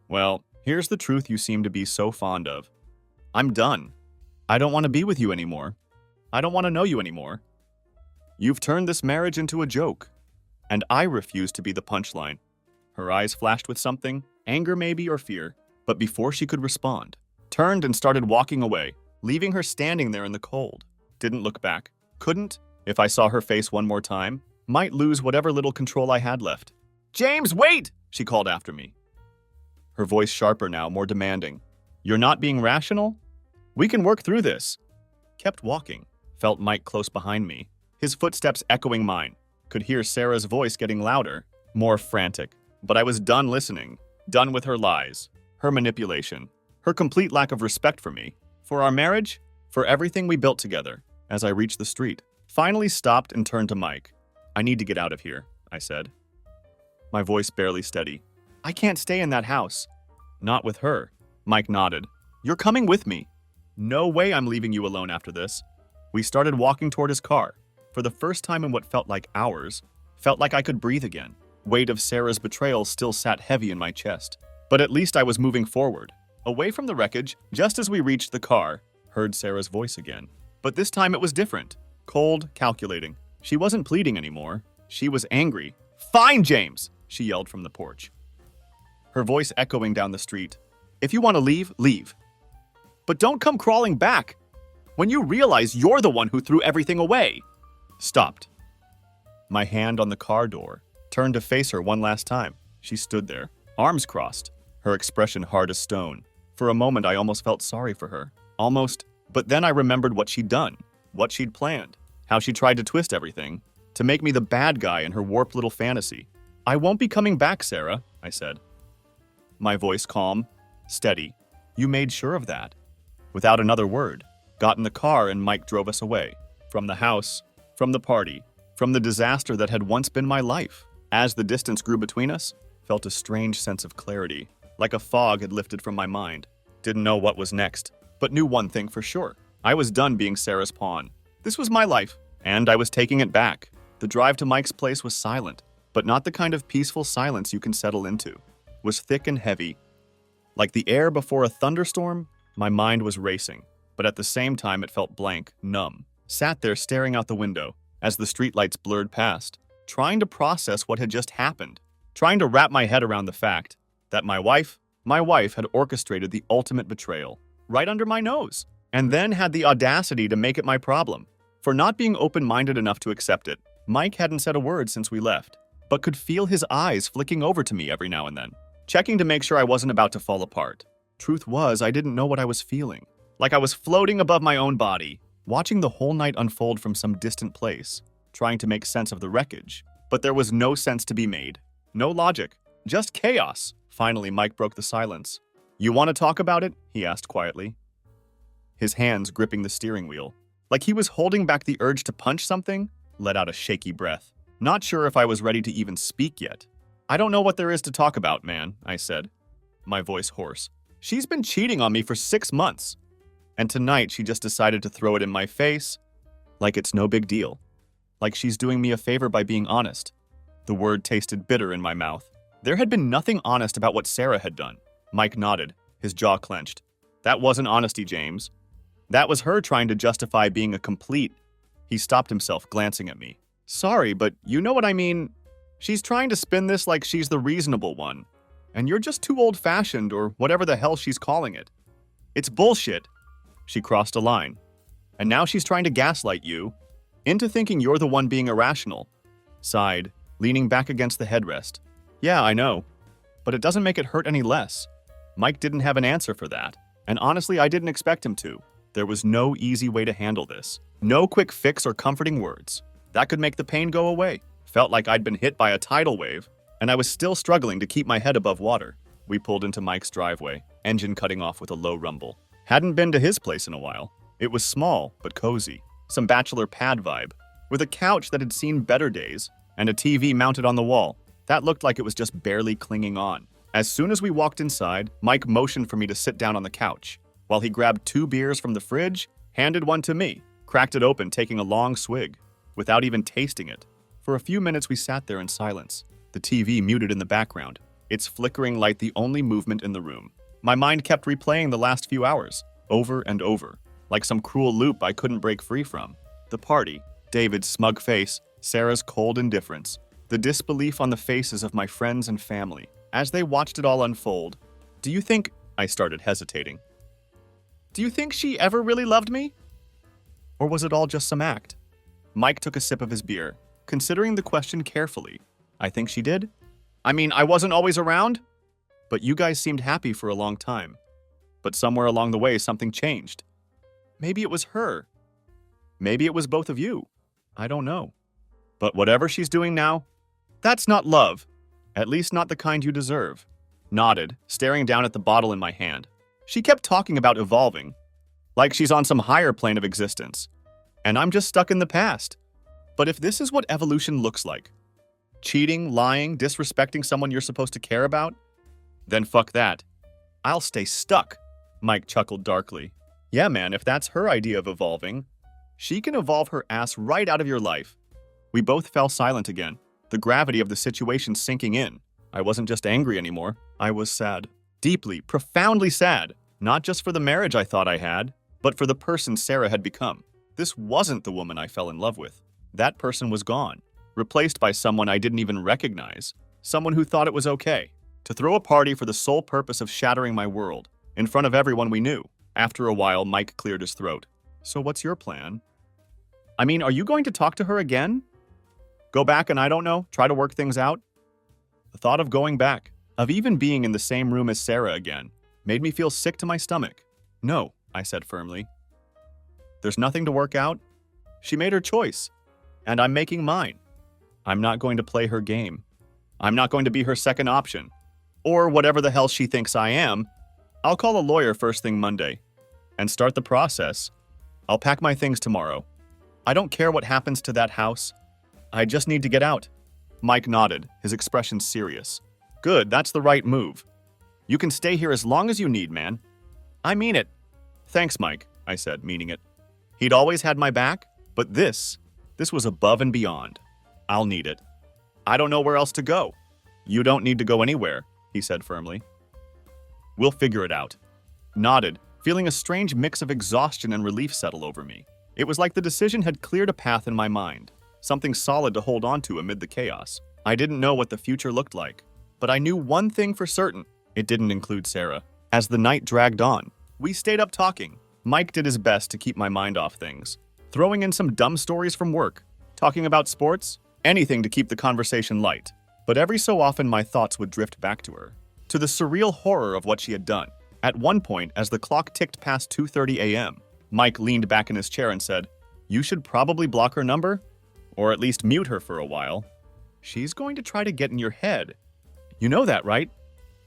Well, here's the truth you seem to be so fond of. I'm done. I don't want to be with you anymore. I don't want to know you anymore. You've turned this marriage into a joke. And I refuse to be the punchline. Her eyes flashed with something, anger maybe or fear, but before she could respond, turned and started walking away, leaving her standing there in the cold. Didn't look back. Couldn't. If I saw her face one more time, might lose whatever little control I had left. James, wait! She called after me. Her voice sharper now, more demanding. You're not being rational? We can work through this. Kept walking. Felt Mike close behind me, his footsteps echoing mine. Could hear Sarah's voice getting louder, more frantic. But I was done listening, done with her lies, her manipulation, her complete lack of respect for me, for our marriage, for everything we built together. As I reached the street, finally stopped and turned to Mike. I need to get out of here, I said. My voice barely steady. I can't stay in that house. Not with her. Mike nodded. You're coming with me. No way I'm leaving you alone after this. We started walking toward his car. For the first time in what felt like hours, felt like I could breathe again. Weight of Sarah's betrayal still sat heavy in my chest. But at least I was moving forward. Away from the wreckage, just as we reached the car, heard Sarah's voice again. But this time it was different. Cold, calculating. She wasn't pleading anymore. She was angry. Fine, James, she yelled from the porch. Her voice echoing down the street. If you want to leave, leave. But don't come crawling back when you realize you're the one who threw everything away. Stopped. My hand on the car door, turned to face her one last time. She stood there, arms crossed, her expression hard as stone. For a moment, I almost felt sorry for her. Almost, but then I remembered what she'd done, what she'd planned, how she tried to twist everything, to make me the bad guy in her warped little fantasy. I won't be coming back, Sarah, I said. My voice calm, steady. You made sure of that. Without another word, got in the car and Mike drove us away. From the house, from the party, from the disaster that had once been my life. As the distance grew between us, felt a strange sense of clarity, like a fog had lifted from my mind. Didn't know what was next, but knew one thing for sure. I was done being Sarah's pawn. This was my life, and I was taking it back. The drive to Mike's place was silent, but not the kind of peaceful silence you can settle into. Was thick and heavy. Like the air before a thunderstorm, my mind was racing, but at the same time it felt blank, numb. Sat there staring out the window as the streetlights blurred past, trying to process what had just happened, trying to wrap my head around the fact that my wife had orchestrated the ultimate betrayal right under my nose, and then had the audacity to make it my problem. For not being open-minded enough to accept it, Mike hadn't said a word since we left, but could feel his eyes flicking over to me every now and then, checking to make sure I wasn't about to fall apart. Truth was, I didn't know what I was feeling. Like I was floating above my own body, watching the whole night unfold from some distant place, trying to make sense of the wreckage. But there was no sense to be made. No logic. Just chaos. Finally, Mike broke the silence. You want to talk about it? He asked quietly. His hands gripping the steering wheel. Like he was holding back the urge to punch something, let out a shaky breath. Not sure if I was ready to even speak yet. I don't know what there is to talk about, man, I said, my voice hoarse. She's been cheating on me for 6 months. And tonight she just decided to throw it in my face like it's no big deal. Like she's doing me a favor by being honest. The word tasted bitter in my mouth. There had been nothing honest about what Sarah had done. Mike nodded, his jaw clenched. That wasn't honesty, James. That was her trying to justify being a complete. He stopped himself, glancing at me. Sorry, but you know what I mean? She's trying to spin this like she's the reasonable one. And you're just too old-fashioned, or whatever the hell she's calling it. It's bullshit. She crossed a line. And now she's trying to gaslight you into thinking you're the one being irrational. Sighed, leaning back against the headrest. Yeah, I know. But it doesn't make it hurt any less. Mike didn't have an answer for that. And honestly, I didn't expect him to. There was no easy way to handle this. No quick fix or comforting words. That could make the pain go away. Felt like I'd been hit by a tidal wave, and I was still struggling to keep my head above water. We pulled into Mike's driveway, engine cutting off with a low rumble. Hadn't been to his place in a while. It was small, but cozy. Some bachelor pad vibe, with a couch that had seen better days, and a TV mounted on the wall. That looked like it was just barely clinging on. As soon as we walked inside, Mike motioned for me to sit down on the couch, while he grabbed 2 beers from the fridge, handed one to me, cracked it open, taking a long swig, without even tasting it. For a few minutes we sat there in silence, the TV muted in the background, its flickering light the only movement in the room. My mind kept replaying the last few hours, over and over, like some cruel loop I couldn't break free from. The party, David's smug face, Sarah's cold indifference, the disbelief on the faces of my friends and family. As they watched it all unfold, do you think, I started hesitating. Do you think she ever really loved me? Or was it all just some act? Mike took a sip of his beer, considering the question carefully. I think she did. I mean, I wasn't always around, but you guys seemed happy for a long time. But somewhere along the way, something changed. Maybe it was her. Maybe it was both of you. I don't know. But whatever she's doing now, that's not love. At least not the kind you deserve. Nodded, staring down at the bottle in my hand. She kept talking about evolving, like she's on some higher plane of existence. And I'm just stuck in the past. But if this is what evolution looks like, cheating, lying, disrespecting someone you're supposed to care about, then fuck that. I'll stay stuck. Mike chuckled darkly. Yeah, man, if that's her idea of evolving, she can evolve her ass right out of your life. We both fell silent again, the gravity of the situation sinking in. I wasn't just angry anymore. I was sad. Deeply, profoundly sad. Not just for the marriage I thought I had, but for the person Sarah had become. This wasn't the woman I fell in love with. That person was gone, replaced by someone I didn't even recognize, someone who thought it was okay to throw a party for the sole purpose of shattering my world, in front of everyone we knew. After a while, Mike cleared his throat. So what's your plan? I mean, are you going to talk to her again? Go back and I don't know, try to work things out? The thought of going back, of even being in the same room as Sarah again, made me feel sick to my stomach. No, I said firmly. There's nothing to work out. She made her choice, and I'm making mine. I'm not going to play her game. I'm not going to be her second option. Or whatever the hell she thinks I am. I'll call a lawyer first thing Monday and start the process. I'll pack my things tomorrow. I don't care what happens to that house. I just need to get out. Mike nodded, his expression serious. Good, that's the right move. You can stay here as long as you need, man. I mean it. Thanks, Mike, I said, meaning it. He'd always had my back, but this was above and beyond. I'll need it. I don't know where else to go. You don't need to go anywhere, he said firmly. We'll figure it out. Nodded, feeling a strange mix of exhaustion and relief settle over me. It was like the decision had cleared a path in my mind, something solid to hold on to amid the chaos. I didn't know what the future looked like, but I knew one thing for certain. It didn't include Sarah. As the night dragged on, we stayed up talking. Mike did his best to keep my mind off things, throwing in some dumb stories from work, talking about sports, anything to keep the conversation light. But every so often my thoughts would drift back to her, to the surreal horror of what she had done. At one point, as the clock ticked past 2:30 a.m., Mike leaned back in his chair and said, "You should probably block her number, or at least mute her for a while. She's going to try to get in your head. You know that, right?"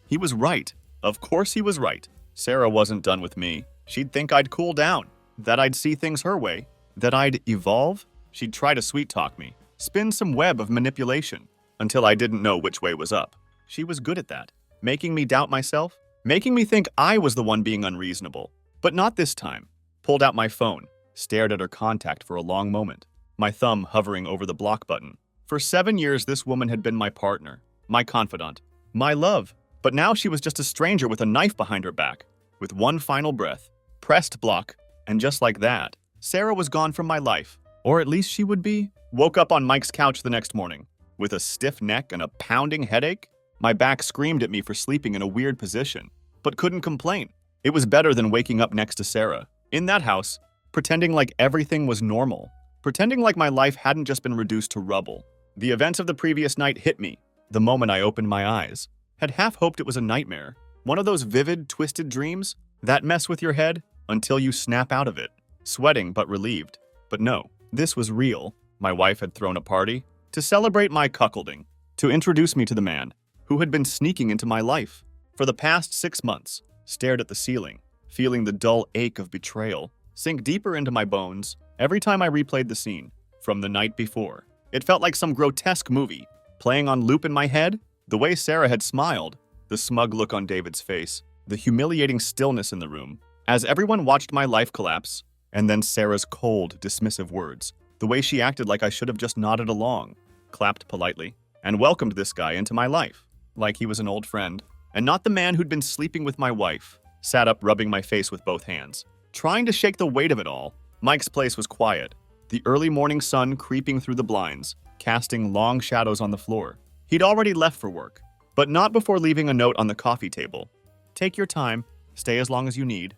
He was right. Of course he was right. Sarah wasn't done with me. She'd think I'd cool down, that I'd see things her way, that I'd evolve. She'd try to sweet-talk me, spin some web of manipulation, until I didn't know which way was up. She was good at that, making me doubt myself, making me think I was the one being unreasonable. But not this time. Pulled out my phone, stared at her contact for a long moment, my thumb hovering over the block button. For 7 years, this woman had been my partner, my confidant, my love. But now she was just a stranger with a knife behind her back. With one final breath, pressed block, and just like that, Sarah was gone from my life. Or at least she would be. Woke up on Mike's couch the next morning, with a stiff neck and a pounding headache. My back screamed at me for sleeping in a weird position, but couldn't complain. It was better than waking up next to Sarah, in that house, pretending like everything was normal, pretending like my life hadn't just been reduced to rubble. The events of the previous night hit me the moment I opened my eyes. Had half hoped it was a nightmare, one of those vivid, twisted dreams that mess with your head until you snap out of it, sweating but relieved. But no, this was real. My wife had thrown a party to celebrate my cuckolding, to introduce me to the man who had been sneaking into my life. For the past 6 months, stared at the ceiling, feeling the dull ache of betrayal sink deeper into my bones every time I replayed the scene from the night before. It felt like some grotesque movie, playing on loop in my head. The way Sarah had smiled, the smug look on David's face, the humiliating stillness in the room, as everyone watched my life collapse, and then Sarah's cold, dismissive words, the way she acted like I should have just nodded along, clapped politely, and welcomed this guy into my life, like he was an old friend, and not the man who'd been sleeping with my wife. Sat up rubbing my face with both hands, trying to shake the weight of it all. Mike's place was quiet, the early morning sun creeping through the blinds, casting long shadows on the floor. He'd already left for work, but not before leaving a note on the coffee table. Take your time, stay as long as you need.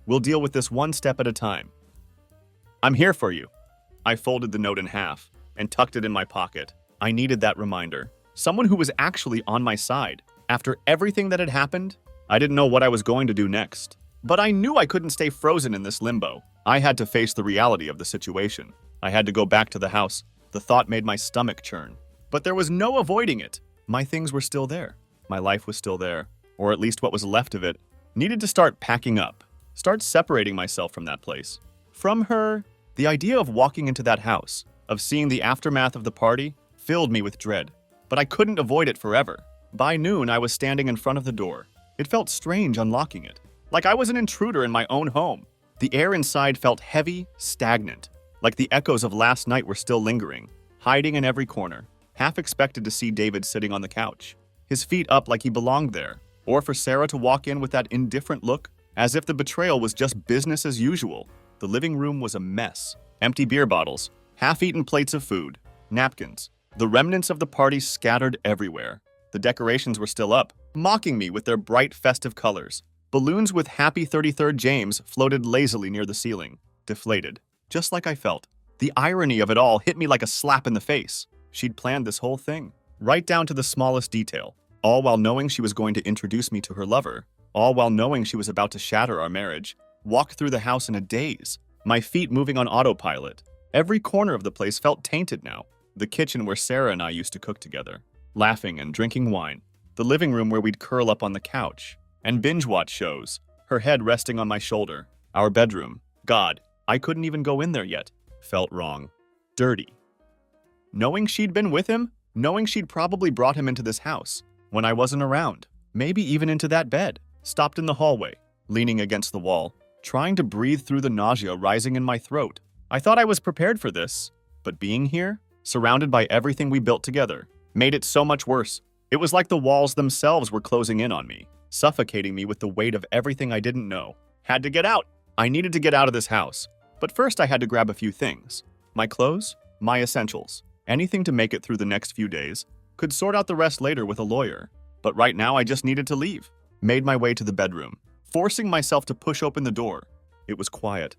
We'll deal with this one step at a time. I'm here for you. I folded the note in half and tucked it in my pocket. I needed that reminder. Someone who was actually on my side. After everything that had happened, I didn't know what I was going to do next. But I knew I couldn't stay frozen in this limbo. I had to face the reality of the situation. I had to go back to the house. The thought made my stomach churn. But there was no avoiding it. My things were still there. My life was still there, or at least what was left of it. Needed to start packing up, start separating myself from that place. From her, the idea of walking into that house, of seeing the aftermath of the party, filled me with dread. But I couldn't avoid it forever. By noon, I was standing in front of the door. It felt strange unlocking it, like I was an intruder in my own home. The air inside felt heavy, stagnant, like the echoes of last night were still lingering, hiding in every corner. Half expected to see David sitting on the couch, his feet up like he belonged there, or for Sarah to walk in with that indifferent look, as if the betrayal was just business as usual. The living room was a mess. Empty beer bottles, half-eaten plates of food, napkins, the remnants of the party scattered everywhere. The decorations were still up, mocking me with their bright festive colors. Balloons with Happy 33rd James floated lazily near the ceiling, deflated, just like I felt. The irony of it all hit me like a slap in the face. She'd planned this whole thing, right down to the smallest detail, all while knowing she was going to introduce me to her lover, all while knowing she was about to shatter our marriage. Walked through the house in a daze, my feet moving on autopilot. Every corner of the place felt tainted now. The kitchen where Sarah and I used to cook together, laughing and drinking wine. The living room where we'd curl up on the couch and binge-watch shows, her head resting on my shoulder. Our bedroom. God, I couldn't even go in there yet. Felt wrong. Dirty. Knowing she'd been with him, knowing she'd probably brought him into this house when I wasn't around, maybe even into that bed. Stopped in the hallway, leaning against the wall, trying to breathe through the nausea rising in my throat. I thought I was prepared for this, but being here, surrounded by everything we built together, made it so much worse. It was like the walls themselves were closing in on me, suffocating me with the weight of everything I didn't know. Had to get out. I needed to get out of this house. But first I had to grab a few things. My clothes, my essentials. Anything to make it through the next few days. Could sort out the rest later with a lawyer. But right now I just needed to leave. Made my way to the bedroom, forcing myself to push open the door. It was quiet.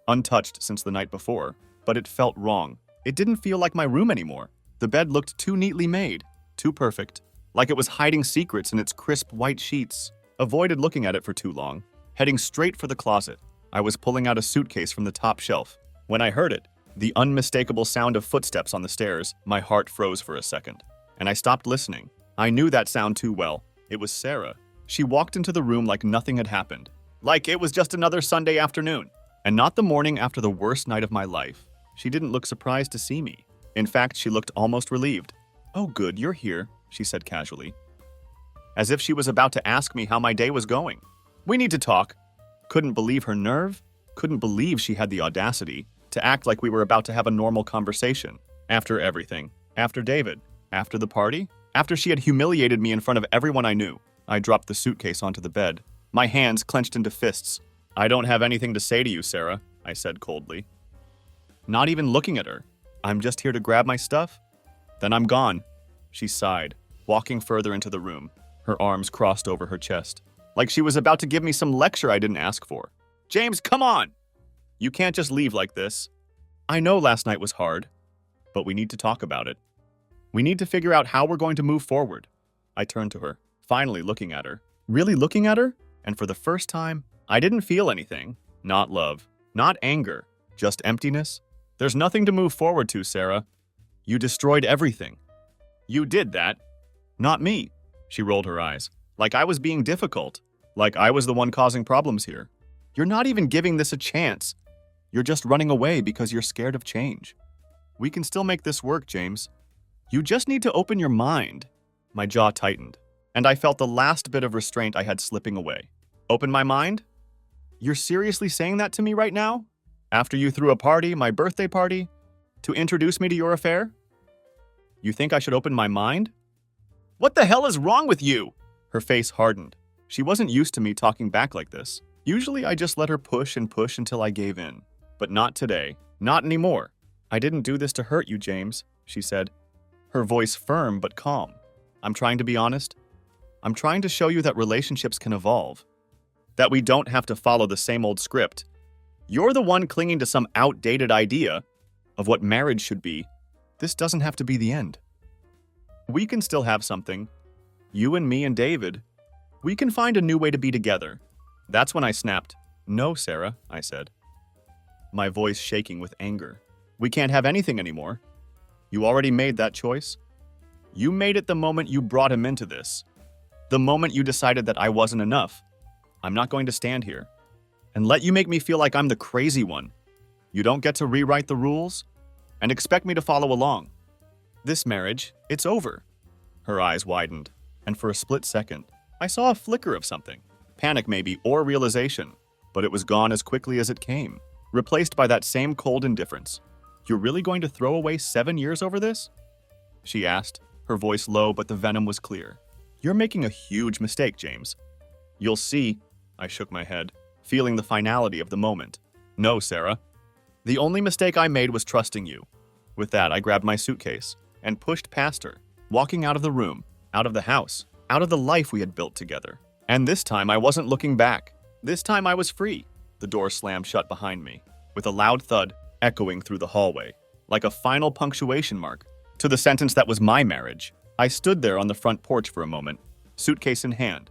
Untouched since the night before, but it felt wrong. It didn't feel like my room anymore. The bed looked too neatly made, too perfect, like it was hiding secrets in its crisp white sheets. Avoided looking at it for too long, heading straight for the closet. I was pulling out a suitcase from the top shelf. When I heard it, the unmistakable sound of footsteps on the stairs, my heart froze for a second, and I stopped listening. I knew that sound too well. It was Sarah. She walked into the room like nothing had happened, like it was just another Sunday afternoon, and not the morning after the worst night of my life. She didn't look surprised to see me. In fact, she looked almost relieved. "Oh good, you're here," she said casually, as if she was about to ask me how my day was going. "We need to talk." Couldn't believe her nerve, couldn't believe she had the audacity to act like we were about to have a normal conversation. After everything, after David, after the party, after she had humiliated me in front of everyone I knew. I dropped the suitcase onto the bed, my hands clenched into fists. "I don't have anything to say to you, Sarah," I said coldly. Not even looking at her. "I'm just here to grab my stuff. Then I'm gone." She sighed, walking further into the room, her arms crossed over her chest, like she was about to give me some lecture I didn't ask for. "James, come on! You can't just leave like this. I know last night was hard, but we need to talk about it. We need to figure out how we're going to move forward." I turned to her, finally looking at her. Really looking at her? And for the first time, I didn't feel anything. Not love, not anger, just emptiness. "There's nothing to move forward to, Sarah. You destroyed everything." "You did that." "Not me." She rolled her eyes. Like I was being difficult. Like I was the one causing problems here. You're not even giving this a chance. You're just running away because you're scared of change. We can still make this work, James. You just need to open your mind. My jaw tightened, and I felt the last bit of restraint I had slipping away. Open my mind? You're seriously saying that to me right now? After you threw a party, my birthday party, to introduce me to your affair? You think I should open my mind? What the hell is wrong with you? Her face hardened. She wasn't used to me talking back like this. Usually I just let her push and push until I gave in. But not today. Not anymore. I didn't do this to hurt you, James, she said, her voice firm but calm. I'm trying to be honest. I'm trying to show you that relationships can evolve. That we don't have to follow the same old script. You're the one clinging to some outdated idea of what marriage should be. This doesn't have to be the end. We can still have something. You and me and David. We can find a new way to be together. That's when I snapped. No, Sarah, I said, my voice shaking with anger. We can't have anything anymore. You already made that choice. You made it the moment you brought him into this. The moment you decided that I wasn't enough. I'm not going to stand here and let you make me feel like I'm the crazy one. You don't get to rewrite the rules and expect me to follow along. This marriage, it's over. Her eyes widened, and for a split second, I saw a flicker of something. Panic maybe, or realization, but it was gone as quickly as it came, replaced by that same cold indifference. You're really going to throw away 7 years over this? She asked, her voice low, but the venom was clear. You're making a huge mistake, James. You'll see, I shook my head, feeling the finality of the moment. No, Sarah. The only mistake I made was trusting you. With that, I grabbed my suitcase and pushed past her, walking out of the room, out of the house, out of the life we had built together. And this time I wasn't looking back. This time I was free. The door slammed shut behind me, with a loud thud echoing through the hallway, like a final punctuation mark to the sentence that was my marriage. I stood there on the front porch for a moment, suitcase in hand,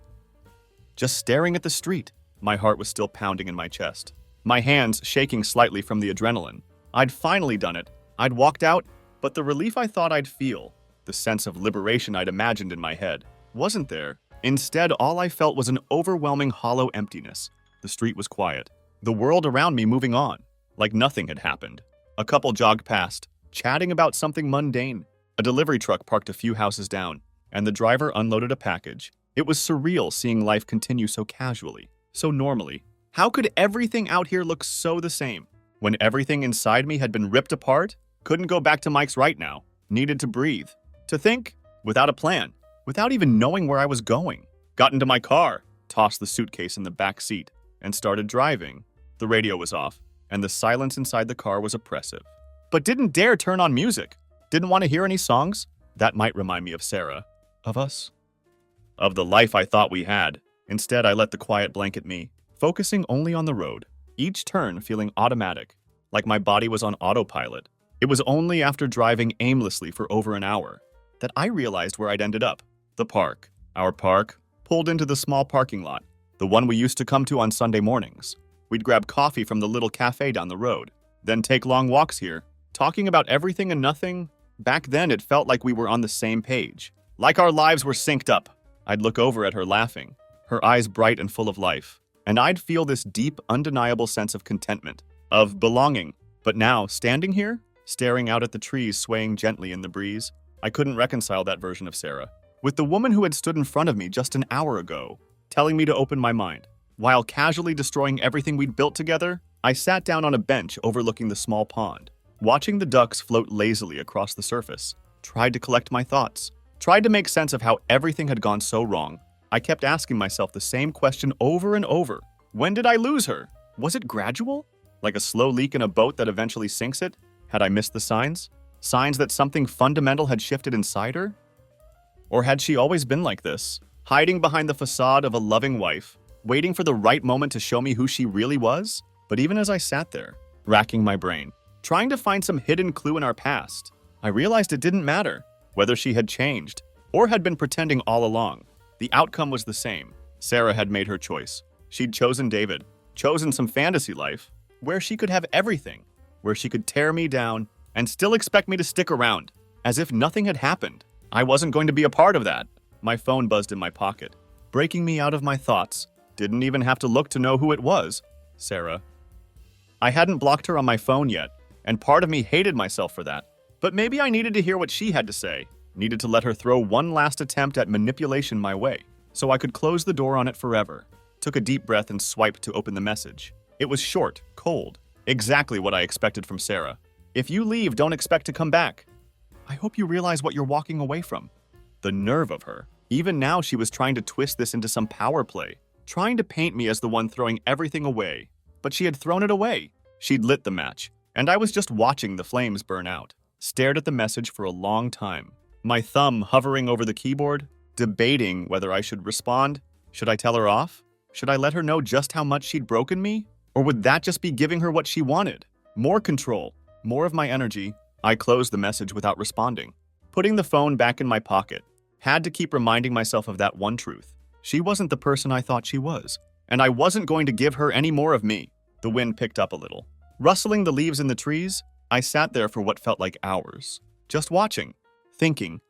just staring at the street. My heart was still pounding in my chest, my hands shaking slightly from the adrenaline. I'd finally done it. I'd walked out, but the relief I thought I'd feel, the sense of liberation I'd imagined in my head, wasn't there. Instead, all I felt was an overwhelming hollow emptiness. The street was quiet, the world around me moving on, like nothing had happened. A couple jogged past, chatting about something mundane. A delivery truck parked a few houses down, and the driver unloaded a package. It was surreal seeing life continue so casually, so normally. How could everything out here look so the same? When everything inside me had been ripped apart, couldn't go back to Mike's right now, needed to breathe, to think, without a plan, without even knowing where I was going. Got into my car, tossed the suitcase in the back seat, and started driving. The radio was off, and the silence inside the car was oppressive. But didn't dare turn on music. Didn't want to hear any songs? That might remind me of Sarah. Of us? Of the life I thought we had. Instead, I let the quiet blanket me, focusing only on the road, each turn feeling automatic, like my body was on autopilot. It was only after driving aimlessly for over an hour that I realized where I'd ended up. The park. Our park pulled into the small parking lot, the one we used to come to on Sunday mornings. We'd grab coffee from the little cafe down the road, then take long walks here, talking about everything and nothing. Back then, it felt like we were on the same page, like our lives were synced up. I'd look over at her laughing, her eyes bright and full of life, and I'd feel this deep, undeniable sense of contentment, of belonging. But now, standing here, staring out at the trees swaying gently in the breeze, I couldn't reconcile that version of Sarah with the woman who had stood in front of me just an hour ago, telling me to open my mind. While casually destroying everything we'd built together, I sat down on a bench overlooking the small pond, watching the ducks float lazily across the surface, tried to collect my thoughts, tried to make sense of how everything had gone so wrong. I kept asking myself the same question over and over. When did I lose her? Was it gradual? Like a slow leak in a boat that eventually sinks it? Had I missed the signs? Signs that something fundamental had shifted inside her? Or had she always been like this, hiding behind the facade of a loving wife, waiting for the right moment to show me who she really was? But even as I sat there, racking my brain, trying to find some hidden clue in our past, I realized it didn't matter whether she had changed or had been pretending all along. The outcome was the same. Sarah had made her choice. She'd chosen David, chosen some fantasy life, where she could have everything, where she could tear me down and still expect me to stick around, as if nothing had happened. I wasn't going to be a part of that. My phone buzzed in my pocket. breaking me out of my thoughts. Didn't even have to look to know who it was. Sarah. I hadn't blocked her on my phone yet, and part of me hated myself for that. But maybe I needed to hear what she had to say. Needed to let her throw one last attempt at manipulation my way, so I could close the door on it forever. Took a deep breath and swiped to open the message. It was short, cold. Exactly what I expected from Sarah. If you leave, don't expect to come back. I hope you realize what you're walking away from. The nerve of her. Even now she was trying to twist this into some power play, trying to paint me as the one throwing everything away. But she had thrown it away. She'd lit the match, and I was just watching the flames burn out. Stared at the message for a long time, my thumb hovering over the keyboard, debating whether I should respond. Should I tell her off? Should I let her know just how much she'd broken me? Or would that just be giving her what she wanted? More control, more of my energy. I closed the message without responding. Putting the phone back in my pocket. Had to keep reminding myself of that one truth. She wasn't the person I thought she was, and I wasn't going to give her any more of me. The wind picked up a little. Rustling the leaves in the trees, I sat there for what felt like hours. Just watching, thinking,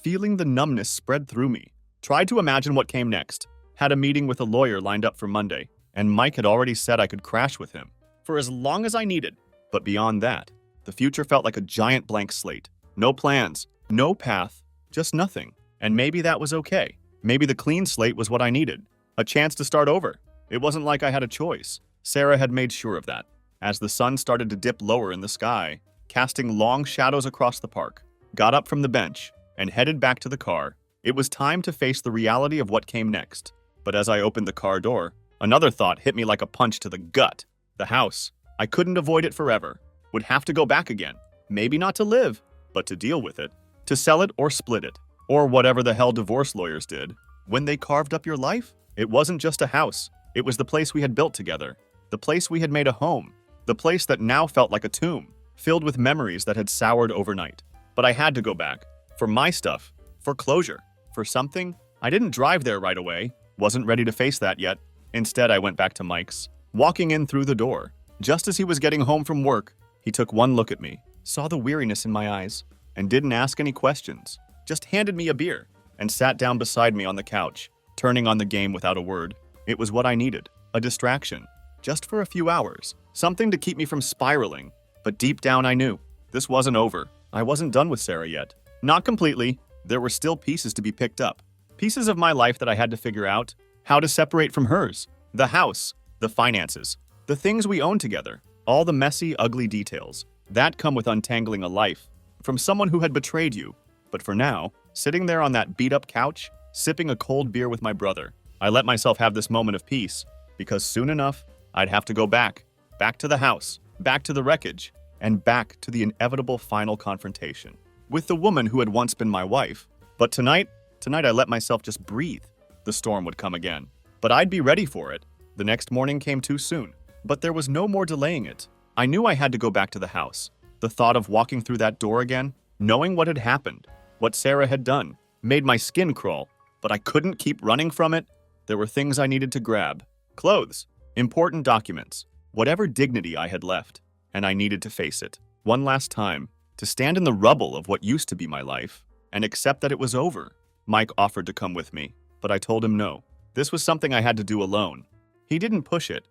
feeling the numbness spread through me. Tried to imagine what came next. Had a meeting with a lawyer lined up for Monday, and Mike had already said I could crash with him for as long as I needed. But beyond that, the future felt like a giant blank slate. No plans, no path, just nothing. And maybe that was okay. Maybe the clean slate was what I needed. A chance to start over. It wasn't like I had a choice. Sarah had made sure of that. As the sun started to dip lower in the sky, casting long shadows across the park, got up from the bench and headed back to the car. It was time to face the reality of what came next. But as I opened the car door, another thought hit me like a punch to the gut. The house. I couldn't avoid it forever. Would have to go back again. Maybe not to live, but to deal with it. To sell it or split it. Or whatever the hell divorce lawyers did. When they carved up your life, it wasn't just a house. It was the place we had built together. The place we had made a home. The place that now felt like a tomb, filled with memories that had soured overnight. But I had to go back. For my stuff. For closure. For something. I didn't drive there right away. Wasn't ready to face that yet. Instead, I went back to Mike's. Walking in through the door. Just as he was getting home from work, he took one look at me, saw the weariness in my eyes, and didn't ask any questions. Just handed me a beer and sat down beside me on the couch, turning on the game without a word. It was what I needed. A distraction. Just for a few hours. Something to keep me from spiraling. But deep down I knew. This wasn't over. I wasn't done with Sarah yet. Not completely. There were still pieces to be picked up. Pieces of my life that I had to figure out. How to separate from hers. The house. The finances. The things we own together. All the messy, ugly details. That come with untangling a life. From someone who had betrayed you. But for now, sitting there on that beat-up couch, sipping a cold beer with my brother, I let myself have this moment of peace. Because soon enough, I'd have to go back. Back to the house. Back to the wreckage. And back to the inevitable final confrontation. With the woman who had once been my wife. But tonight I let myself just breathe. The storm would come again. But I'd be ready for it. The next morning came too soon. But there was no more delaying it. I knew I had to go back to the house. The thought of walking through that door again, knowing what had happened, what Sarah had done, made my skin crawl. But I couldn't keep running from it. There were things I needed to grab. Clothes. Important documents. Whatever dignity I had left. And I needed to face it. One last time. To stand in the rubble of what used to be my life. And accept that it was over. Mike offered to come with me. But I told him no. This was something I had to do alone. He didn't push it.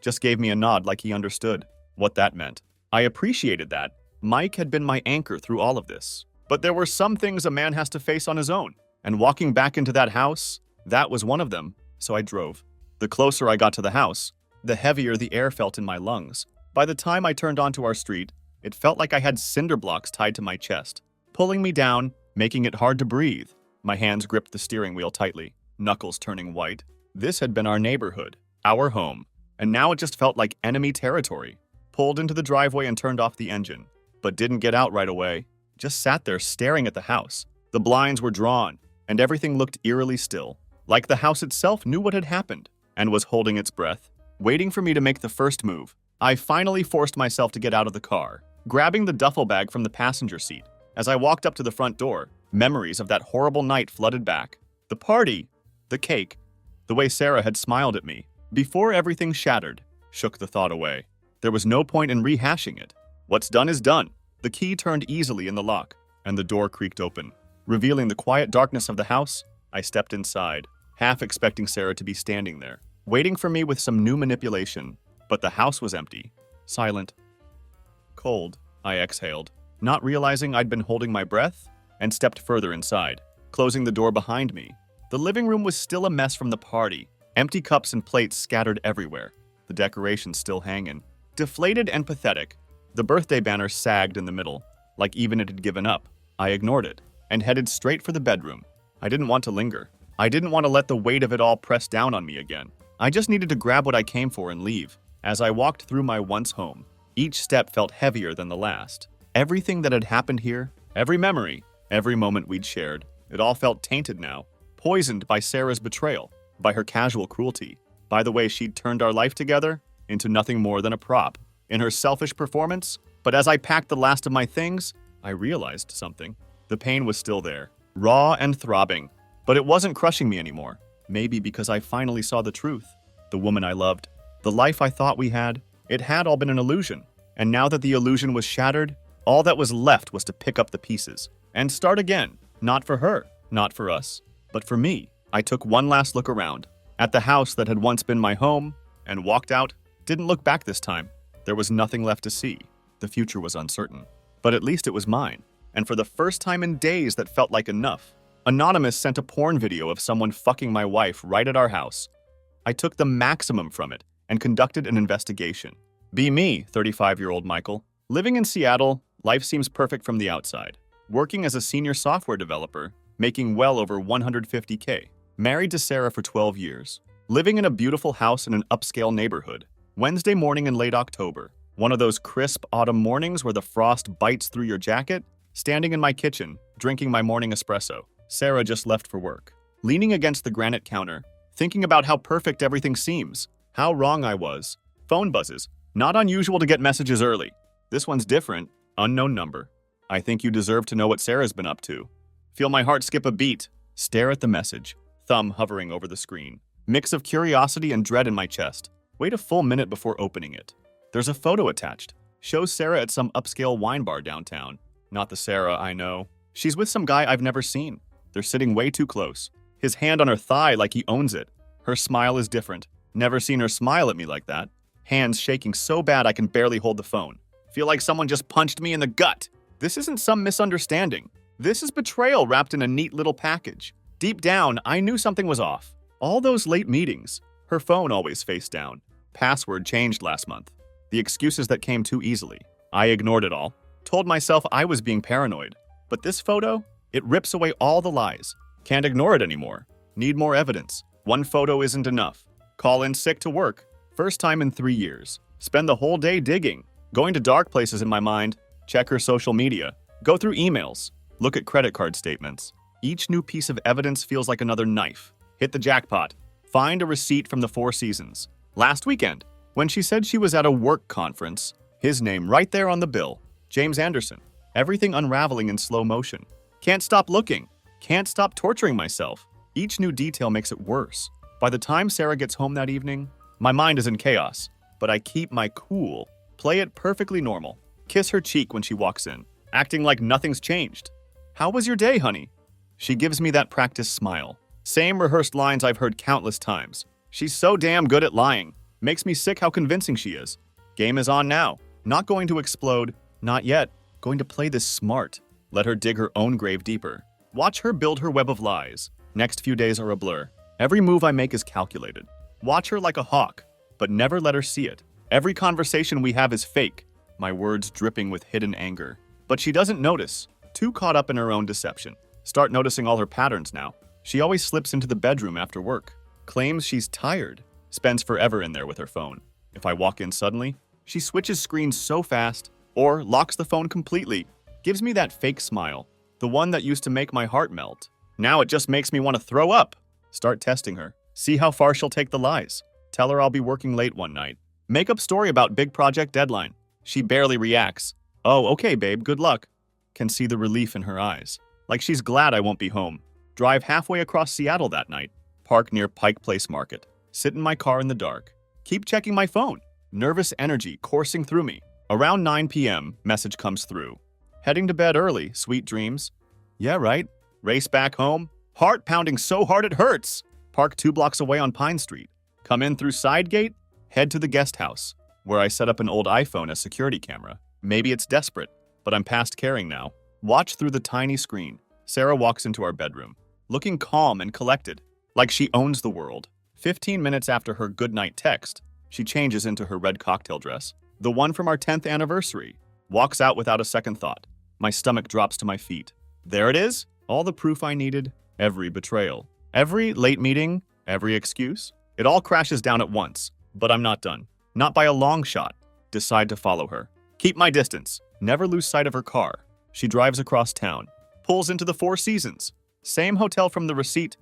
Just gave me a nod like he understood what that meant. I appreciated that. Mike had been my anchor through all of this. But there were some things a man has to face on his own. And walking back into that house, that was one of them. So I drove. The closer I got to the house, the heavier the air felt in my lungs. By the time I turned onto our street, it felt like I had cinder blocks tied to my chest, pulling me down, making it hard to breathe. My hands gripped the steering wheel tightly, knuckles turning white. This had been our neighborhood, our home, and now it just felt like enemy territory. Pulled into the driveway and turned off the engine, but didn't get out right away. Just sat there staring at the house. The blinds were drawn, and everything looked eerily still, like the house itself knew what had happened and was holding its breath, waiting for me to make the first move. I finally forced myself to get out of the car, grabbing the duffel bag from the passenger seat. As I walked up to the front door, memories of that horrible night flooded back. The party, the cake, the way Sarah had smiled at me, before everything shattered, shook the thought away. There was no point in rehashing it. What's done is done. The key turned easily in the lock, and the door creaked open. Revealing the quiet darkness of the house, I stepped inside. half expecting Sarah to be standing there, waiting for me with some new manipulation. But the house was empty, silent, cold. I exhaled, not realizing I'd been holding my breath, and stepped further inside, closing the door behind me. The living room was still a mess from the party, empty cups and plates scattered everywhere, the decorations still hanging. Deflated and pathetic, the birthday banner sagged in the middle, like even it had given up. I ignored it, and headed straight for the bedroom. I didn't want to linger. I didn't want to let the weight of it all press down on me again. I just needed to grab what I came for and leave. As I walked through my once home, each step felt heavier than the last. Everything that had happened here, every memory, every moment we'd shared, it all felt tainted now, poisoned by Sarah's betrayal, by her casual cruelty, by the way she'd turned our life together into nothing more than a prop, in her selfish performance. But as I packed the last of my things, I realized something. The pain was still there, raw and throbbing, but it wasn't crushing me anymore. Maybe because I finally saw the truth. The woman I loved, the life I thought we had, it had all been an illusion. And now that the illusion was shattered, all that was left was to pick up the pieces and start again. Not for her, not for us, but for me. I took one last look around at the house that had once been my home and walked out. Didn't look back this time. There was nothing left to see. The future was uncertain, but at least it was mine. And for the first time in days that felt like enough, Anonymous sent a porn video of someone fucking my wife right at our house. I took the maximum from it and conducted an investigation. Be me, 35-year-old Michael. Living in Seattle, life seems perfect from the outside. Working as a senior software developer, making well over $150K. Married to Sarah for 12 years. Living in a beautiful house in an upscale neighborhood. Wednesday morning in late October. One of those crisp autumn mornings where the frost bites through your jacket. Standing in my kitchen, drinking my morning espresso. Sarah just left for work. Leaning against the granite counter, thinking about how perfect everything seems. How wrong I was. Phone buzzes. Not unusual to get messages early. This one's different. Unknown number. I think you deserve to know what Sarah's been up to. Feel my heart skip a beat. Stare at the message. Thumb hovering over the screen. Mix of curiosity and dread in my chest. Wait a full minute before opening it. There's a photo attached. Shows Sarah at some upscale wine bar downtown. Not the Sarah I know. She's with some guy I've never seen. They're sitting way too close. His hand on her thigh like he owns it. Her smile is different. Never seen her smile at me like that. Hands shaking so bad I can barely hold the phone. Feel like someone just punched me in the gut. This isn't some misunderstanding. This is betrayal wrapped in a neat little package. Deep down, I knew something was off. All those late meetings. Her phone always face down. Password changed last month. The excuses that came too easily. I ignored it all. Told myself I was being paranoid. But this photo, it rips away all the lies. Can't ignore it anymore. Need more evidence. One photo isn't enough. Call in sick to work. First time in 3 years. Spend the whole day digging. Going to dark places in my mind. Check her social media. Go through emails. Look at credit card statements. Each new piece of evidence feels like another knife. Hit the jackpot. Find a receipt from the Four Seasons. Last weekend, when she said she was at a work conference, his name right there on the bill. James Anderson. Everything unraveling in slow motion. Can't stop looking. Can't stop torturing myself. Each new detail makes it worse. By the time Sarah gets home that evening, my mind is in chaos. But I keep my cool. Play it perfectly normal. Kiss her cheek when she walks in, acting like nothing's changed. How was your day, honey? She gives me that practice smile. Same rehearsed lines I've heard countless times. She's so damn good at lying. Makes me sick how convincing she is. Game is on now. Not going to explode. Not yet. Going to play this smart. Let her dig her own grave deeper. Watch her build her web of lies. Next few days are a blur. Every move I make is calculated. Watch her like a hawk, but never let her see it. Every conversation we have is fake. My words dripping with hidden anger. But she doesn't notice. Too caught up in her own deception. Start noticing all her patterns now. She always slips into the bedroom after work. Claims she's tired. Spends forever in there with her phone. If I walk in suddenly, she switches screens so fast, or locks the phone completely. Gives me that fake smile. The one that used to make my heart melt. Now it just makes me want to throw up. Start testing her. See how far she'll take the lies. Tell her I'll be working late one night. Make up story about big project deadline. She barely reacts. Oh, okay, babe, good luck. Can see the relief in her eyes. Like she's glad I won't be home. Drive halfway across Seattle that night. Park near Pike Place Market. Sit in my car in the dark. Keep checking my phone. Nervous energy coursing through me. Around 9 p.m., message comes through. Heading to bed early, sweet dreams. Yeah, right. Race back home. Heart pounding so hard it hurts. Park 2 blocks away on Pine Street. Come in through side gate, head to the guest house, where I set up an old iPhone as security camera. Maybe it's desperate, but I'm past caring now. Watch through the tiny screen. Sarah walks into our bedroom, looking calm and collected, like she owns the world. 15 minutes after her goodnight text, she changes into her red cocktail dress, the one from our 10th anniversary, walks out without a second thought. My stomach drops to my feet. There it is, all the proof I needed, every betrayal, every late meeting, every excuse. It all crashes down at once, but I'm not done. Not by a long shot. Decide to follow her. Keep my distance. Never lose sight of her car. She drives across town, pulls into the Four Seasons. Same hotel from the receipt.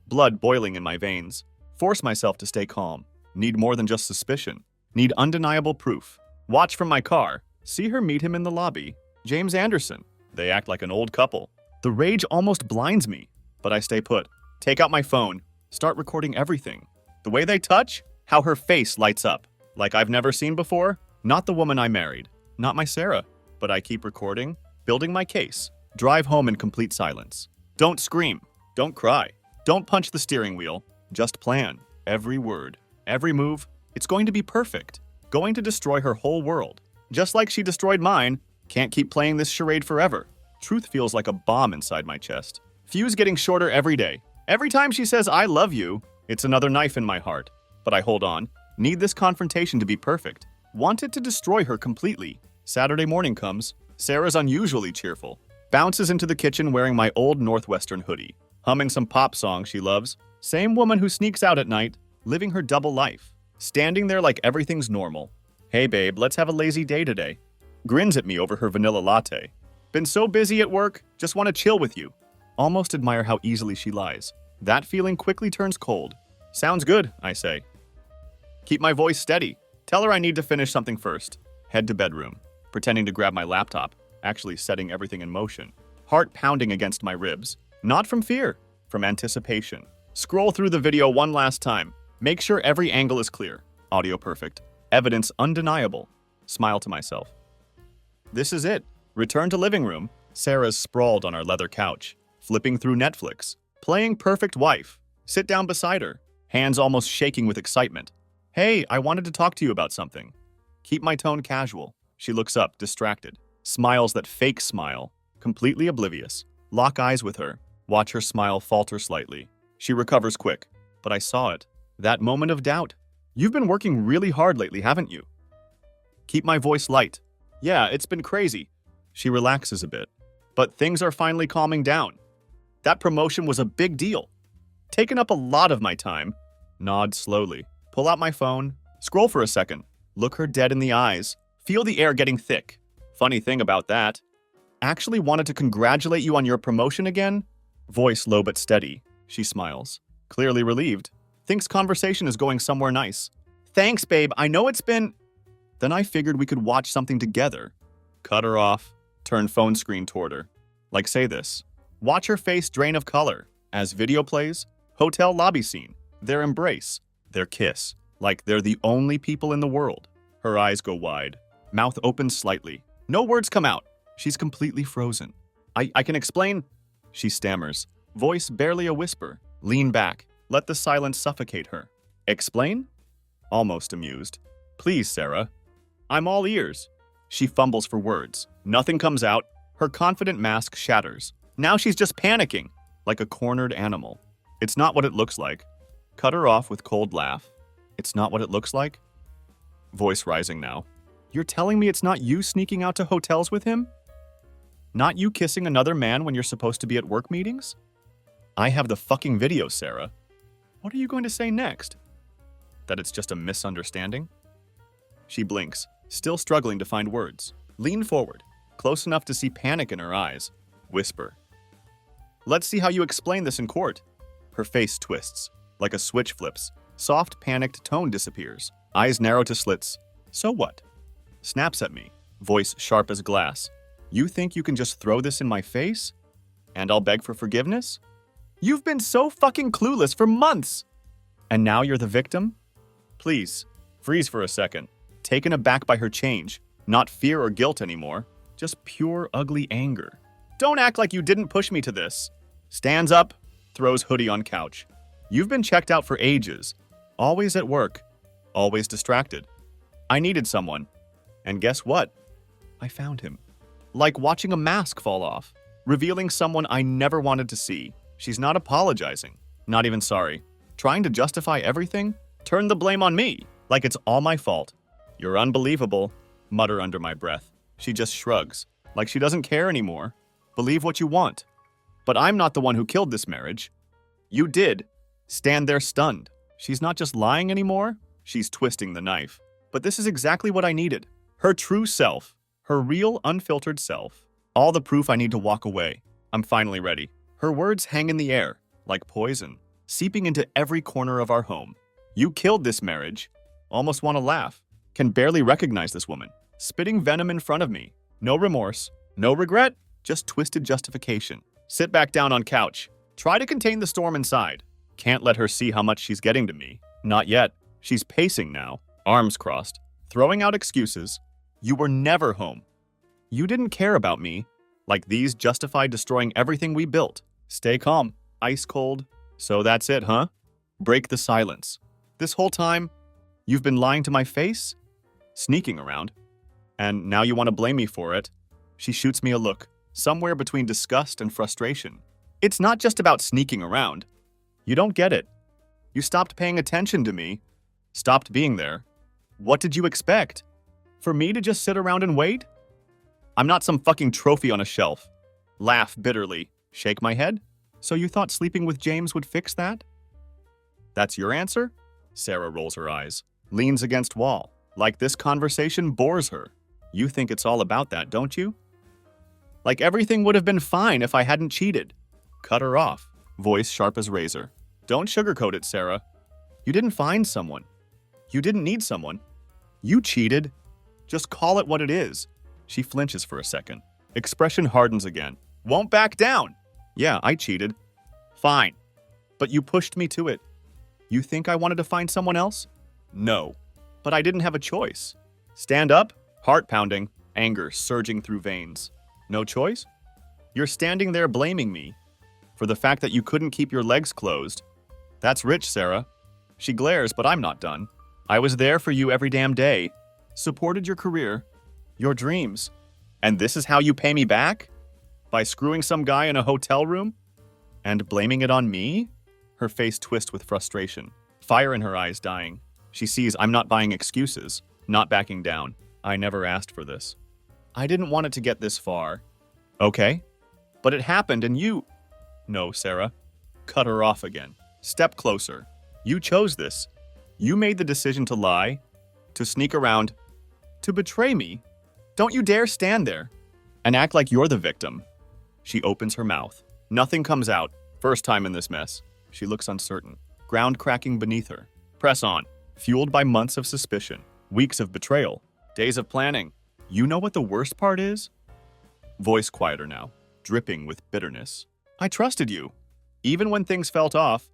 Blood boiling in my veins. Force myself to stay calm. Need more than just suspicion. Need undeniable proof. Watch from my car. See her meet him in the lobby. James Anderson. They act like an old couple. The rage almost blinds me, but I stay put. Take out my phone. Start recording everything. The way they touch, how her face lights up. Like I've never seen before. Not the woman I married. Not my Sarah. But I keep recording, building my case. Drive home in complete silence. Don't scream. Don't cry. Don't punch the steering wheel. Just plan. Every word. Every move. It's going to be perfect. Going to destroy her whole world. Just like she destroyed mine. Can't keep playing this charade forever. Truth feels like a bomb inside my chest. Fuse getting shorter every day. Every time she says, I love you, it's another knife in my heart. But I hold on. Need this confrontation to be perfect. Want it to destroy her completely. Saturday morning comes. Sarah's unusually cheerful. Bounces into the kitchen wearing my old Northwestern hoodie. Humming some pop song she loves. Same woman who sneaks out at night, living her double life. Standing there like everything's normal. Hey babe, let's have a lazy day today. Grins at me over her vanilla latte. Been so busy at work, just want to chill with you. Almost admire how easily she lies. That feeling quickly turns cold. Sounds good, I say. Keep my voice steady. Tell her I need to finish something first. Head to bedroom, pretending to grab my laptop, actually setting everything in motion. Heart pounding against my ribs. Not from fear, from anticipation. Scroll through the video one last time. Make sure every angle is clear. Audio perfect. Evidence undeniable. Smile to myself. This is it. Return to living room. Sarah's sprawled on our leather couch, flipping through Netflix, playing perfect wife. Sit down beside her, hands almost shaking with excitement. Hey, I wanted to talk to you about something. Keep my tone casual. She looks up, distracted. Smiles that fake smile, completely oblivious. Lock eyes with her. Watch her smile falter slightly. She recovers quick, but I saw it. That moment of doubt. You've been working really hard lately, haven't you? Keep my voice light. Yeah, it's been crazy. She relaxes a bit, but things are finally calming down. That promotion was a big deal. Taken up a lot of my time. Nod slowly. Pull out my phone. Scroll for a second. Look her dead in the eyes. Feel the air getting thick. Funny thing about that. Actually wanted to congratulate you on your promotion again? Voice low but steady. She smiles. Clearly relieved. Thinks conversation is going somewhere nice. Thanks, babe. I know it's been... Then I figured we could watch something together. Cut her off. Turn phone screen toward her. Like say this. Watch her face drain of color. As video plays, hotel lobby scene. Their embrace. Their kiss. Like they're the only people in the world. Her eyes go wide. Mouth opens slightly. No words come out. She's completely frozen. I can explain. She stammers. Voice barely a whisper. Lean back. Let the silence suffocate her. Explain? Almost amused. Please, Sarah. I'm all ears. She fumbles for words. Nothing comes out. Her confident mask shatters. Now she's just panicking, like a cornered animal. It's not what it looks like. Cut her off with cold laugh. It's not what it looks like? Voice rising now. You're telling me it's not you sneaking out to hotels with him? Not you kissing another man when you're supposed to be at work meetings? I have the fucking video, Sarah. What are you going to say next? That it's just a misunderstanding? She blinks, still struggling to find words. Lean forward, close enough to see panic in her eyes. Whisper. Let's see how you explain this in court. Her face twists, like a switch flips. Soft, panicked tone disappears. Eyes narrow to slits. So what? Snaps at me, voice sharp as glass. You think you can just throw this in my face? And I'll beg for forgiveness? You've been so fucking clueless for months! And now you're the victim? Please, freeze for a second. Taken aback by her change. Not fear or guilt anymore. Just pure ugly anger. Don't act like you didn't push me to this. Stands up, throws hoodie on couch. You've been checked out for ages. Always at work. Always distracted. I needed someone. And guess what? I found him. Like watching a mask fall off, revealing someone I never wanted to see. She's not apologizing. Not even sorry. Trying to justify everything? Turn the blame on me, like it's all my fault. You're unbelievable, mutter under my breath. She just shrugs, like she doesn't care anymore. Believe what you want. But I'm not the one who killed this marriage. You did. Stand there stunned. She's not just lying anymore, she's twisting the knife. But this is exactly what I needed. Her true self. Her real, unfiltered self. All the proof I need to walk away. I'm finally ready. Her words hang in the air, like poison, seeping into every corner of our home. You killed this marriage. Almost want to laugh. Can barely recognize this woman. Spitting venom in front of me. No remorse. No regret. Just twisted justification. Sit back down on couch. Try to contain the storm inside. Can't let her see how much she's getting to me. Not yet. She's pacing now, arms crossed, throwing out excuses. You were never home. You didn't care about me. Like these justified destroying everything we built. Stay calm. Ice cold. So that's it, huh? Break the silence. This whole time, you've been lying to my face? Sneaking around. And now you want to blame me for it? She shoots me a look, somewhere between disgust and frustration. It's not just about sneaking around. You don't get it. You stopped paying attention to me. Stopped being there. What did you expect? For me to just sit around and wait? I'm not some fucking trophy on a shelf. Laugh bitterly. Shake my head? So you thought sleeping with James would fix that? That's your answer? Sarah rolls her eyes, leans against wall, like this conversation bores her. You think it's all about that, don't you? Like everything would have been fine if I hadn't cheated. Cut her off, voice sharp as razor. Don't sugarcoat it, Sarah. You didn't find someone. You didn't need someone. You cheated. Just call it what it is. She flinches for a second. Expression hardens again. Won't back down. Yeah, I cheated. Fine. But you pushed me to it. You think I wanted to find someone else? No. But I didn't have a choice. Stand up, heart pounding, anger surging through veins. No choice? You're standing there blaming me for the fact that you couldn't keep your legs closed. That's rich, Sarah. She glares, but I'm not done. I was there for you every damn day. Supported your career, your dreams. And this is how you pay me back? By screwing some guy in a hotel room? And blaming it on me? Her face twists with frustration, fire in her eyes dying. She sees I'm not buying excuses, not backing down. I never asked for this. I didn't want it to get this far. Okay, but it happened and you... No, Sarah. Cut her off again. Step closer. You chose this. You made the decision to lie, to sneak around, to betray me. Don't you dare stand there and act like you're the victim. She opens her mouth. Nothing comes out. First time in this mess. She looks uncertain. Ground cracking beneath her. Press on. Fueled by months of suspicion. Weeks of betrayal. Days of planning. You know what the worst part is? Voice quieter now. Dripping with bitterness. I trusted you. Even when things felt off.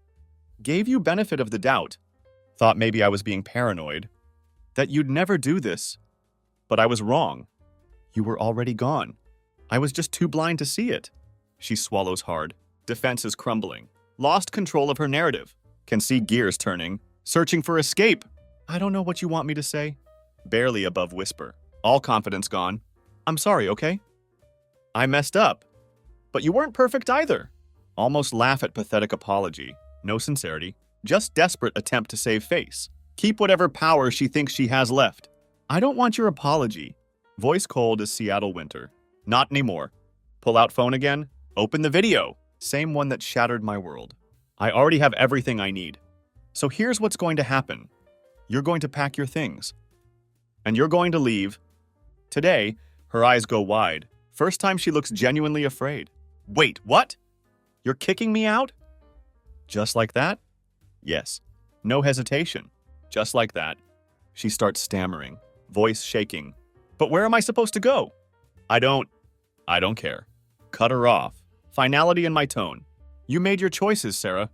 Gave you benefit of the doubt. Thought maybe I was being paranoid. That you'd never do this. But I was wrong. You were already gone. I was just too blind to see it. She swallows hard. Defenses crumbling. Lost control of her narrative. Can see gears turning. Searching for escape. I don't know what you want me to say. Barely above whisper. All confidence gone. I'm sorry, okay? I messed up. But you weren't perfect either. Almost laugh at pathetic apology. No sincerity. Just desperate attempt to save face. Keep whatever power she thinks she has left. I don't want your apology. Voice cold as Seattle winter. Not anymore. Pull out phone again. Open the video. Same one that shattered my world. I already have everything I need. So here's what's going to happen. You're going to pack your things. And you're going to leave. Today, her eyes go wide. First time she looks genuinely afraid. Wait, what? You're kicking me out? Just like that? Yes. No hesitation. Just like that. She starts stammering, voice shaking. But where am I supposed to go? I don't care. Cut her off. Finality in my tone. You made your choices, Sarah.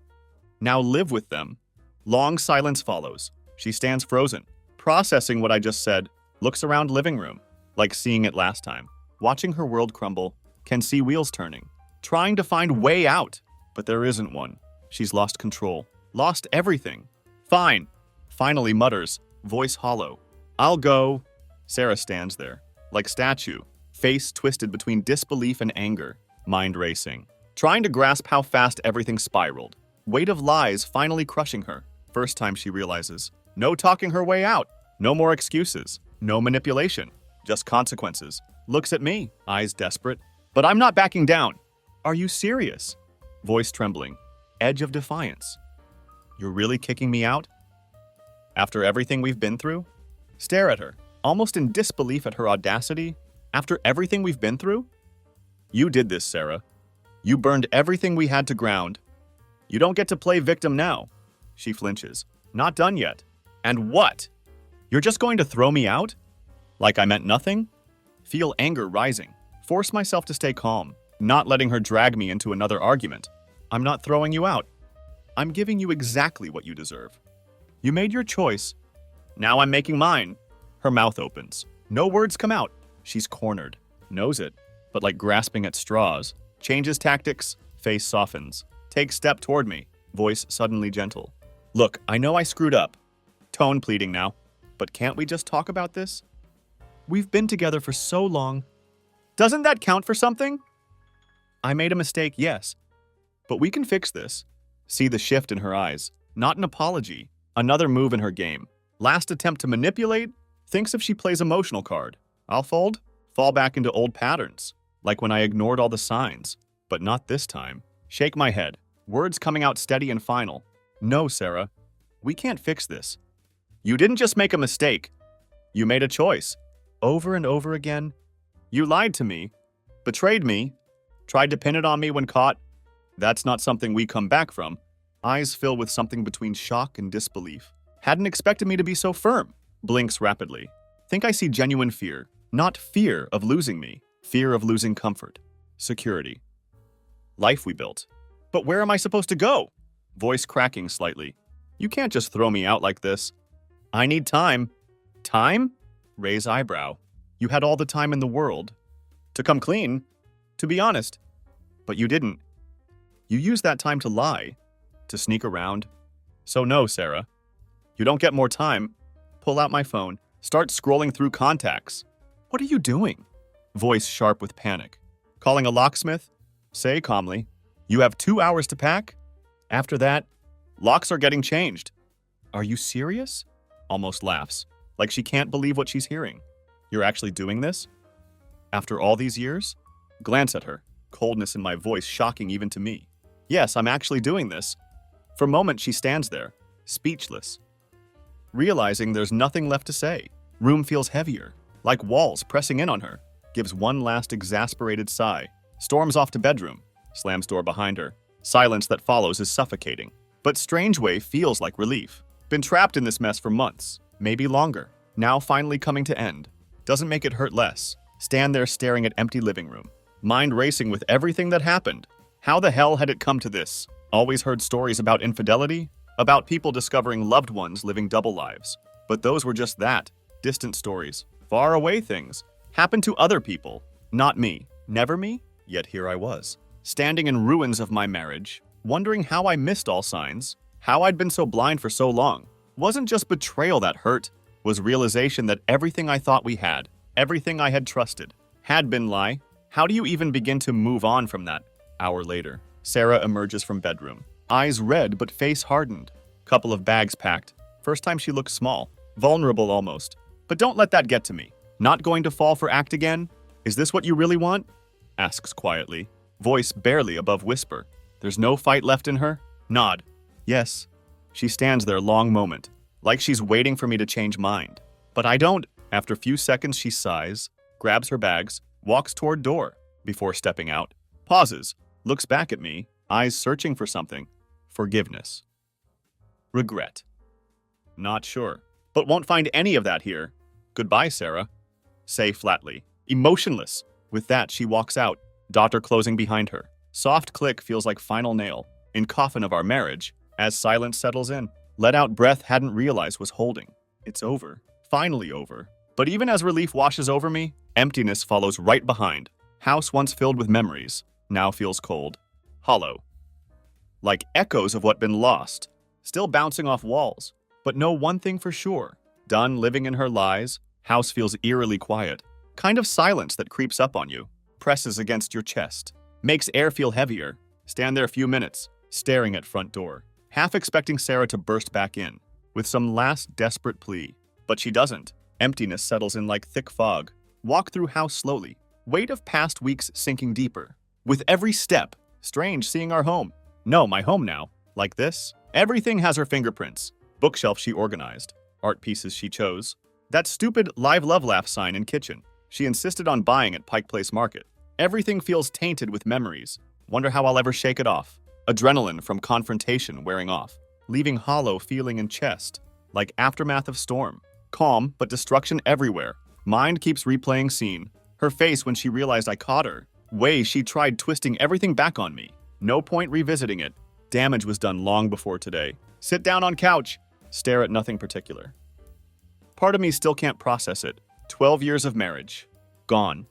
Now live with them. Long silence follows. She stands frozen, processing what I just said, looks around living room, like seeing it last time. Watching her world crumble, can see wheels turning, trying to find way out, but there isn't one. She's lost control. Lost everything. Fine. Finally mutters, voice hollow. I'll go. Sarah stands there, like statue, face twisted between disbelief and anger, mind racing, trying to grasp how fast everything spiraled. Weight of lies finally crushing her. First time she realizes. No talking her way out. No more excuses. No manipulation. Just consequences. Looks at me, eyes desperate. But I'm not backing down. Are you serious? Voice trembling. Edge of defiance. You're really kicking me out? After everything we've been through? Stare at her, almost in disbelief at her audacity. After everything we've been through? You did this, Sarah. You burned everything we had to ground. You don't get to play victim now. She flinches. Not done yet. And what? You're just going to throw me out? Like I meant nothing? Feel anger rising. Force myself to stay calm, not letting her drag me into another argument. I'm not throwing you out. I'm giving you exactly what you deserve. You made your choice. Now I'm making mine. Her mouth opens. No words come out. She's cornered. Knows it, but like grasping at straws. Changes tactics. Face softens. Takes step toward me. Voice suddenly gentle. Look, I know I screwed up. Tone pleading now. But can't we just talk about this? We've been together for so long. Doesn't that count for something? I made a mistake, yes. But we can fix this. See the shift in her eyes. Not an apology. Another move in her game. Last attempt to manipulate. Thinks if she plays emotional card. I'll fold. Fall back into old patterns. Like when I ignored all the signs. But not this time. Shake my head. Words coming out steady and final. No, Sarah. We can't fix this. You didn't just make a mistake. You made a choice. Over and over again. You lied to me. Betrayed me. Tried to pin it on me when caught. That's not something we come back from. Eyes fill with something between shock and disbelief. Hadn't expected me to be so firm. Blinks rapidly. Think I see genuine fear. Not fear of losing me. Fear of losing comfort. Security. Life we built. But where am I supposed to go? Voice cracking slightly. You can't just throw me out like this. I need time. Time? Raise eyebrow. You had all the time in the world. To come clean. To be honest. But you didn't. You used that time to lie. To sneak around. So no, Sarah. You don't get more time. Pull out my phone. Start scrolling through contacts. What are you doing? Voice sharp with panic. Calling a locksmith? Say calmly. You have 2 hours to pack? After that, locks are getting changed. Are you serious? Almost laughs, like she can't believe what she's hearing. You're actually doing this? After all these years? Glance at her, coldness in my voice shocking even to me. Yes, I'm actually doing this. For a moment, she stands there, speechless. Realizing there's nothing left to say. Room feels heavier, like walls pressing in on her. Gives one last exasperated sigh. Storms off to bedroom. Slams door behind her. Silence that follows is suffocating. But strange way feels like relief. Been trapped in this mess for months, maybe longer. Now finally coming to end. Doesn't make it hurt less. Stand there staring at empty living room. Mind racing with everything that happened. How the hell had it come to this? Always heard stories about infidelity, about people discovering loved ones living double lives. But those were just that. Distant stories. Far away things. Happened to other people. Not me. Never me? Yet here I was. Standing in ruins of my marriage, wondering how I missed all signs, how I'd been so blind for so long. Wasn't just betrayal that hurt, was realization that everything I thought we had, everything I had trusted, had been lie. How do you even begin to move on from that? Hour later, Sarah emerges from bedroom. Eyes red but face hardened. Couple of bags packed. First time she looks small, vulnerable almost. But don't let that get to me. Not going to fall for act again? Is this what you really want? Asks quietly. Voice barely above whisper. There's no fight left in her? Nod. Yes. She stands there long moment, like she's waiting for me to change mind. But I don't. After few seconds she sighs, grabs her bags, walks toward door, before stepping out. Pauses, looks back at me, eyes searching for something. Forgiveness. Regret. Not sure, but won't find any of that here. Goodbye, Sarah. Say flatly. Emotionless. With that, she walks out, daughter closing behind her. Soft click feels like final nail, in coffin of our marriage, as silence settles in. Let out breath hadn't realized was holding. It's over. Finally over. But even as relief washes over me, emptiness follows right behind. House once filled with memories, now feels cold. Hollow. Like echoes of what been lost. still bouncing off walls. But know one thing for sure. Done living in her lies, house feels eerily quiet. Kind of silence that creeps up on you, presses against your chest, makes air feel heavier. Stand there a few minutes, staring at front door, half expecting Sarah to burst back in, with some last desperate plea. But she doesn't. Emptiness settles in like thick fog. Walk through house slowly, weight of past weeks sinking deeper. With every step, strange seeing our home. No, my home now. Like this. Everything has her fingerprints. Bookshelf she organized. Art pieces she chose. That stupid live love laugh sign in kitchen she insisted on buying at Pike Place Market. Everything feels tainted with memories. Wonder how I'll ever shake it off. Adrenaline from confrontation wearing off, leaving hollow feeling in chest, like aftermath of storm. Calm, but destruction everywhere. Mind keeps replaying scene. Her face when she realized I caught her. Way she tried twisting everything back on me. No point revisiting it. Damage was done long before today. Sit down on couch. Stare at nothing particular. Part of me still can't process it. 12 years of marriage. Gone.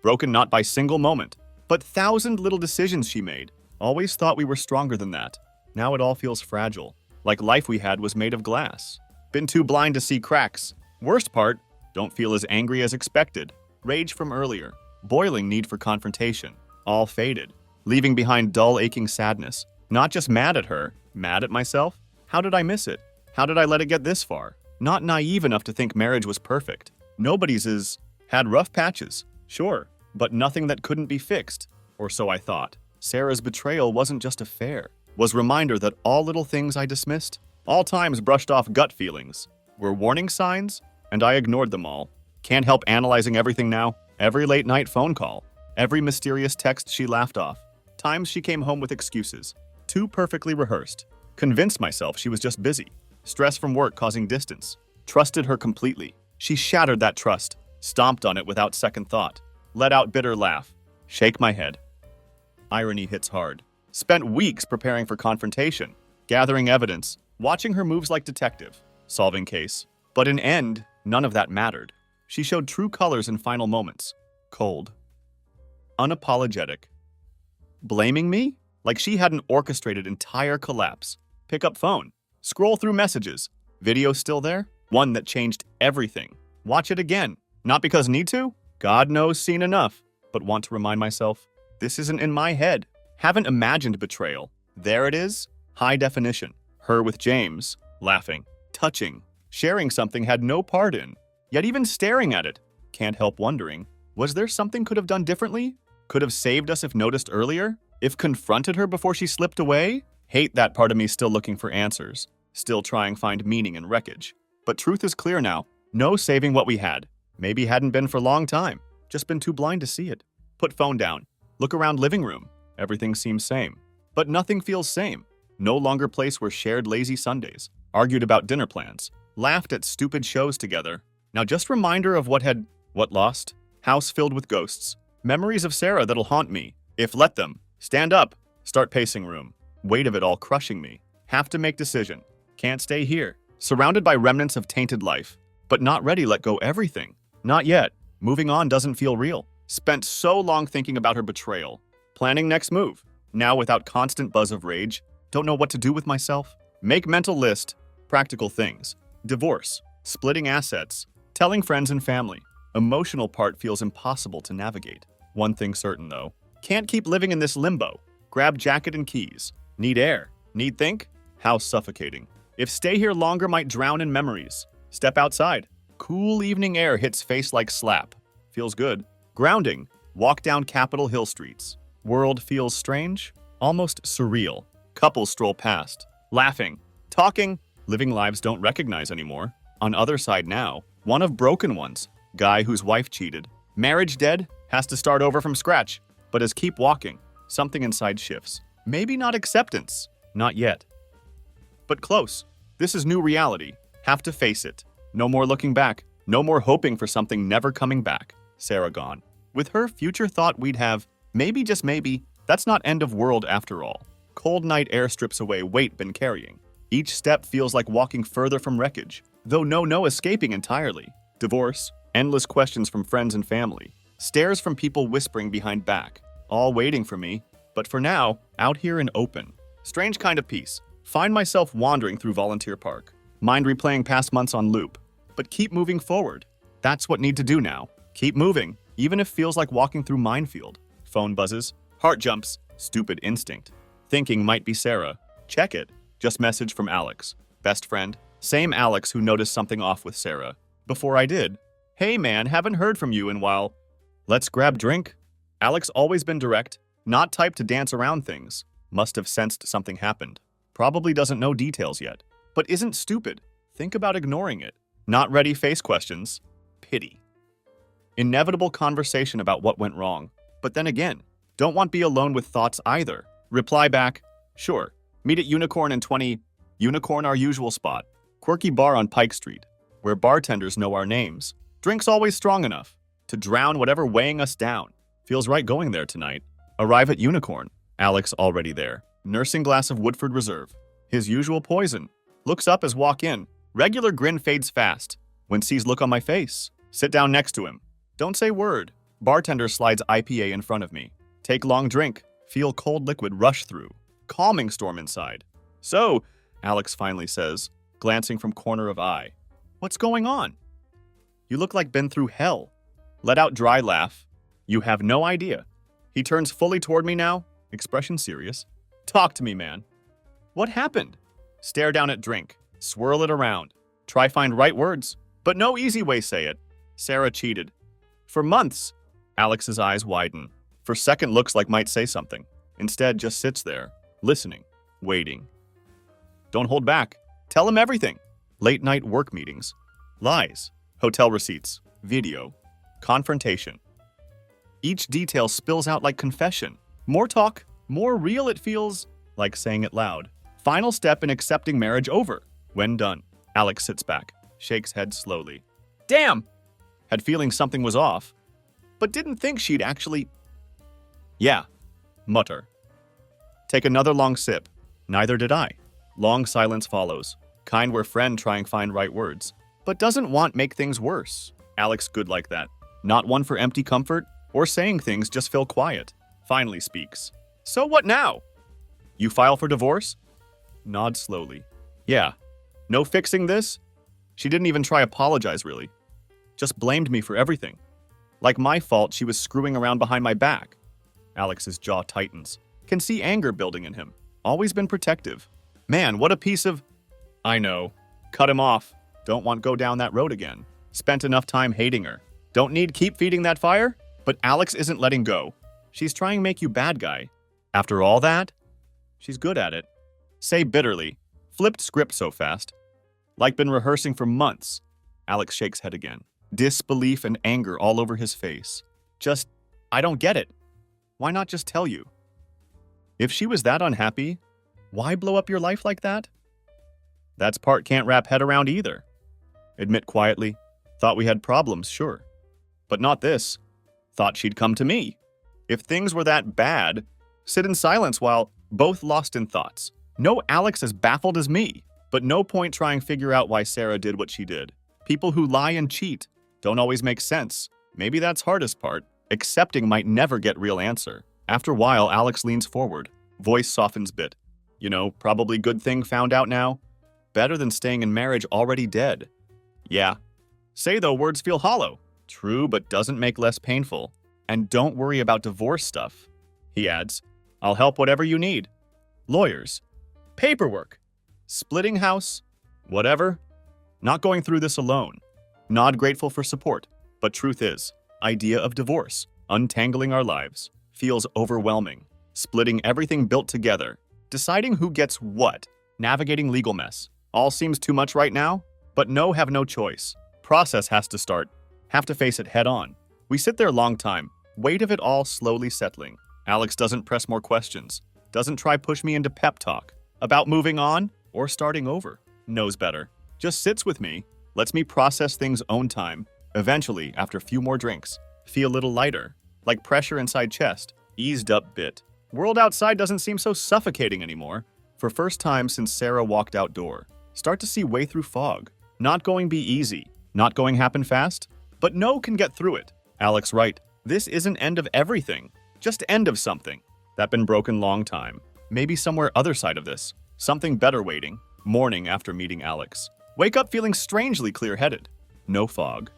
Broken not by single moment, but 1,000 little decisions she made. Always thought we were stronger than that. Now it all feels fragile. Like life we had was made of glass. Been too blind to see cracks. Worst part, don't feel as angry as expected. Rage from earlier. Boiling need for confrontation. All faded. Leaving behind dull, aching sadness. Not just mad at her, mad at myself. How did I miss it? How did I let it get this far? Not naive enough to think marriage was perfect. Nobody's is. Had rough patches, sure, but nothing that couldn't be fixed. Or so I thought. Sarah's betrayal wasn't just a fair. Was reminder that all little things I dismissed, all times brushed off gut feelings, were warning signs, and I ignored them all. Can't help analyzing everything now. Every late night phone call. Every mysterious text she laughed off. Times she came home with excuses. Too perfectly rehearsed. Convinced myself she was just busy. Stress from work causing distance. Trusted her completely. She shattered that trust. Stomped on it without second thought. Let out bitter laugh. Shake my head. Irony hits hard. Spent weeks preparing for confrontation. Gathering evidence. Watching her moves like detective. Solving case. But in end, none of that mattered. She showed true colors in final moments. Cold. Unapologetic. Blaming me? Like she had an orchestrated entire collapse. Pick up phone. Scroll through messages. Video still there? One that changed everything. Watch it again. Not because need to? God knows seen enough. But want to remind myself, this isn't in my head. Haven't imagined betrayal. There it is. High definition. Her with James. Laughing. Touching. Sharing something had no part in. Yet even staring at it. Can't help wondering, was there something could have done differently? Could have saved us if noticed earlier? If confronted her before she slipped away? Hate that part of me still looking for answers. Still trying find meaning in wreckage. But truth is clear now. No saving what we had. Maybe hadn't been for a long time. Just been too blind to see it. Put phone down. Look around living room. Everything seems same. But nothing feels same. No longer place where shared lazy Sundays. Argued about dinner plans. Laughed at stupid shows together. Now just reminder of what lost? House filled with ghosts. Memories of Sarah that'll haunt me. If let them. Stand up. Start pacing room. Weight of it all crushing me. Have to make decision. Can't stay here. Surrounded by remnants of tainted life. But not ready let go everything. Not yet. Moving on doesn't feel real. Spent so long thinking about her betrayal. Planning next move. Now without constant buzz of rage. Don't know what to do with myself. Make mental list. Practical things. Divorce. Splitting assets. Telling friends and family. Emotional part feels impossible to navigate. One thing certain though. Can't keep living in this limbo. Grab jacket and keys. Need air. Need think? House suffocating. If stay here longer might drown in memories. Step outside. Cool evening air hits face like slap. Feels good. Grounding. Walk down Capitol Hill streets. World feels strange. Almost surreal. Couples stroll past. Laughing. Talking. Living lives don't recognize anymore. On other side now. One of broken ones. Guy whose wife cheated. Marriage dead. Has to start over from scratch. But as keep walking. Something inside shifts. Maybe not acceptance. Not yet. But close. This is new reality. Have to face it. No more looking back. No more hoping for something never coming back. Sarah gone. With her future thought we'd have, maybe just maybe, that's not end of world after all. Cold night air strips away weight been carrying. Each step feels like walking further from wreckage. Though no escaping entirely. Divorce. Endless questions from friends and family. Stares from people whispering behind back. All waiting for me. But for now, out here in open. Strange kind of peace. Find myself wandering through Volunteer Park, mind replaying past months on loop. But keep moving forward. That's what need to do now. Keep moving, even if feels like walking through minefield. Phone buzzes, heart jumps, stupid instinct. Thinking might be Sarah. Check it. Just message from Alex. Best friend. Same Alex who noticed something off with Sarah. Before I did. Hey man, haven't heard from you in a while. Let's grab drink. Alex always been direct, not type to dance around things. Must have sensed something happened. Probably doesn't know details yet. But isn't stupid. Think about ignoring it. Not ready face questions. Pity. Inevitable conversation about what went wrong. But then again, don't want be alone with thoughts either. Reply back, sure. Meet at Unicorn and 20. Unicorn our usual spot. Quirky bar on Pike Street, where bartenders know our names. Drinks always strong enough to drown whatever weighing us down. Feels right going there tonight. Arrive at Unicorn. Alex already there. Nursing glass of Woodford Reserve. His usual poison. Looks up as walk in. Regular grin fades fast. When sees look on my face. Sit down next to him. Don't say word. Bartender slides IPA in front of me. Take long drink. Feel cold liquid rush through. Calming storm inside. So, Alex finally says, glancing from corner of eye. What's going on? You look like been through hell. Let out dry laugh. You have no idea. He turns fully toward me now, expression serious. Talk to me, man. What happened? Stare down at drink. Swirl it around. Try find right words. But no easy way say it. Sarah cheated. For months. Alex's eyes widen. For second looks like might say something. Instead just sits there, listening, waiting. Don't hold back. Tell him everything. Late night work meetings. Lies. Hotel receipts. Video. Confrontation. Each detail spills out like confession. More talk, more real it feels, like saying it loud. Final step in accepting marriage over. When done, Alex sits back, shakes head slowly. Damn! Had feeling something was off, but didn't think she'd actually... Yeah. Mutter. Take another long sip. Neither did I. Long silence follows. Kind where friend trying find right words. But doesn't want make things worse. Alex good like that. Not one for empty comfort or saying things just feel quiet. Finally speaks. So what now? You file for divorce? Nod slowly. Yeah. No fixing this? She didn't even try apologize really. Just blamed me for everything. Like my fault she was screwing around behind my back. Alex's jaw tightens. Can see anger building in him. Always been protective. Man, what a piece of... I know. Cut him off. Don't want go down that road again. Spent enough time hating her. Don't need keep feeding that fire? But Alex isn't letting go. She's trying to make you bad guy. After all that? She's good at it. Say bitterly. Flipped script so fast. Like been rehearsing for months. Alex shakes head again. Disbelief and anger all over his face. Just, I don't get it. Why not just tell you? If she was that unhappy, why blow up your life like that? That's part can't wrap head around either. Admit quietly, thought we had problems, sure. But not this. Thought she'd come to me. If things were that bad, sit in silence while both lost in thoughts. No Alex as baffled as me, but no point trying figure out why Sarah did what she did. People who lie and cheat don't always make sense. Maybe that's hardest part. Accepting might never get real answer. After a while, Alex leans forward. Voice softens bit. You know, probably good thing found out now. Better than staying in marriage already dead. Yeah. Say though words feel hollow. True, but doesn't make less painful. And don't worry about divorce stuff. He adds, I'll help whatever you need. Lawyers. Paperwork. Splitting house. Whatever. Not going through this alone. Nod grateful for support. But truth is, idea of divorce, untangling our lives, feels overwhelming. Splitting everything built together. Deciding who gets what. Navigating legal mess. All seems too much right now, but no have no choice. Process has to start. Have to face it head on. We sit there long time. Weight of it all slowly settling. Alex doesn't press more questions. Doesn't try push me into pep talk. About moving on or starting over. Knows better. Just sits with me. Lets me process things own time. Eventually, after a few more drinks, feel a little lighter. Like pressure inside chest. Eased up bit. World outside doesn't seem so suffocating anymore. For first time since Sarah walked outdoor. Start to see way through fog. Not going be easy. Not going happen fast. But no can get through it. Alex right. This isn't end of everything. Just end of something. That been broken long time. Maybe somewhere other side of this. Something better waiting. Morning after meeting Alex. Wake up feeling strangely clear-headed. No fog.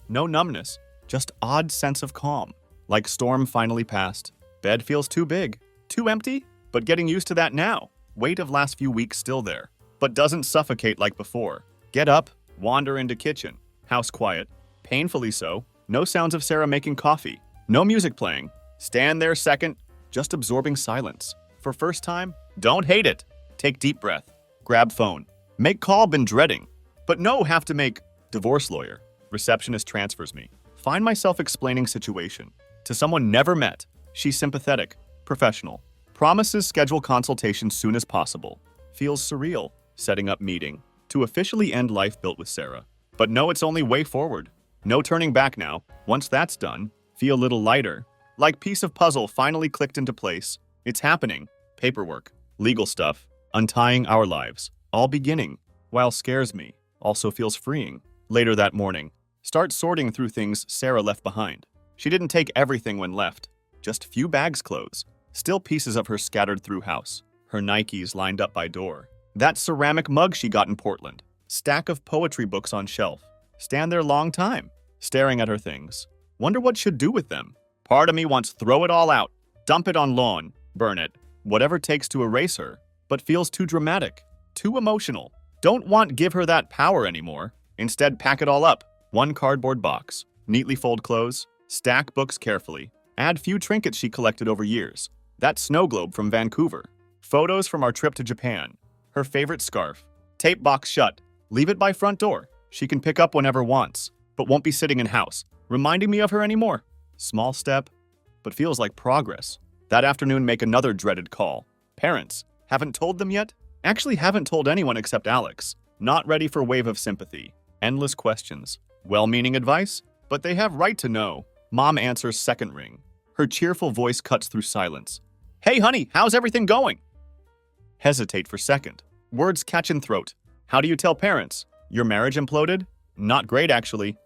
No numbness. Just odd sense of calm. Like storm finally passed. Bed feels too big. Too empty? But getting used to that now. Weight of last few weeks still there. But doesn't suffocate like before. Get up. Wander into kitchen. House quiet. Painfully so. No sounds of Sarah making coffee. No music playing. Stand there second. Just absorbing silence. For first time, don't hate it. Take deep breath. Grab phone. Make call been dreading. But no have to make divorce lawyer. Receptionist transfers me. Find myself explaining situation. To someone never met. She's sympathetic. Professional. Promises schedule consultation soon as possible. Feels surreal. Setting up meeting. To officially end life built with Sarah. But no, it's only way forward. No turning back now. Once that's done, feel a little lighter. Like piece of puzzle finally clicked into place. It's happening. Paperwork. Legal stuff. Untying our lives. All beginning. While scares me. Also feels freeing. Later that morning. Start sorting through things Sarah left behind. She didn't take everything when left. Just few bags clothes. Still pieces of her scattered through house. Her Nikes lined up by door. That ceramic mug she got in Portland. Stack of poetry books on shelf. Stand there long time. Staring at her things. Wonder what should do with them. Part of me wants throw it all out. Dump it on lawn. Burn it. Whatever takes to erase her. But feels too dramatic. Too emotional. Don't want give her that power anymore. Instead pack it all up. One cardboard box. Neatly fold clothes. Stack books carefully. Add few trinkets she collected over years. That snow globe from Vancouver. Photos from our trip to Japan. Her favorite scarf. Tape box shut. Leave it by front door. She can pick up whenever wants, but won't be sitting in house, reminding me of her anymore. Small step, but feels like progress. That afternoon make another dreaded call. Parents. Haven't told them yet? Actually haven't told anyone except Alex. Not ready for wave of sympathy. Endless questions. Well-meaning advice? But they have right to know. Mom answers second ring. Her cheerful voice cuts through silence. Hey honey, how's everything going? Hesitate for second. Words catch in throat. How do you tell parents? Your marriage imploded? Not great actually.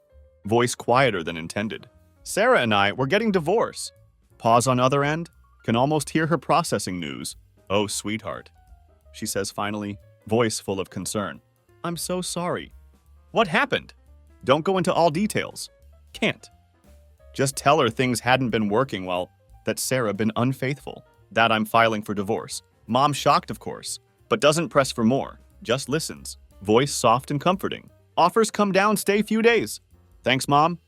Voice quieter than intended. Sarah and I were getting divorced. Pause on other end. Can almost hear her processing news. Oh, sweetheart. She says finally, voice full of concern. I'm so sorry. What happened? Don't go into all details. Can't. Just tell her things hadn't been working well, that Sarah been unfaithful, that I'm filing for divorce. Mom shocked, of course, but doesn't press for more, just listens. Voice soft and comforting. Offers come down, stay few days. Thanks, Mom.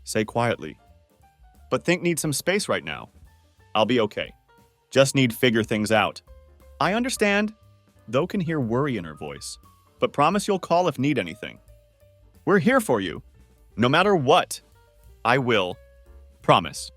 Say quietly. But think need some space right now. I'll be okay. Just need figure things out. I understand, though can hear worry in her voice. But promise you'll call if need anything. We're here for you. No matter what. I will. Promise.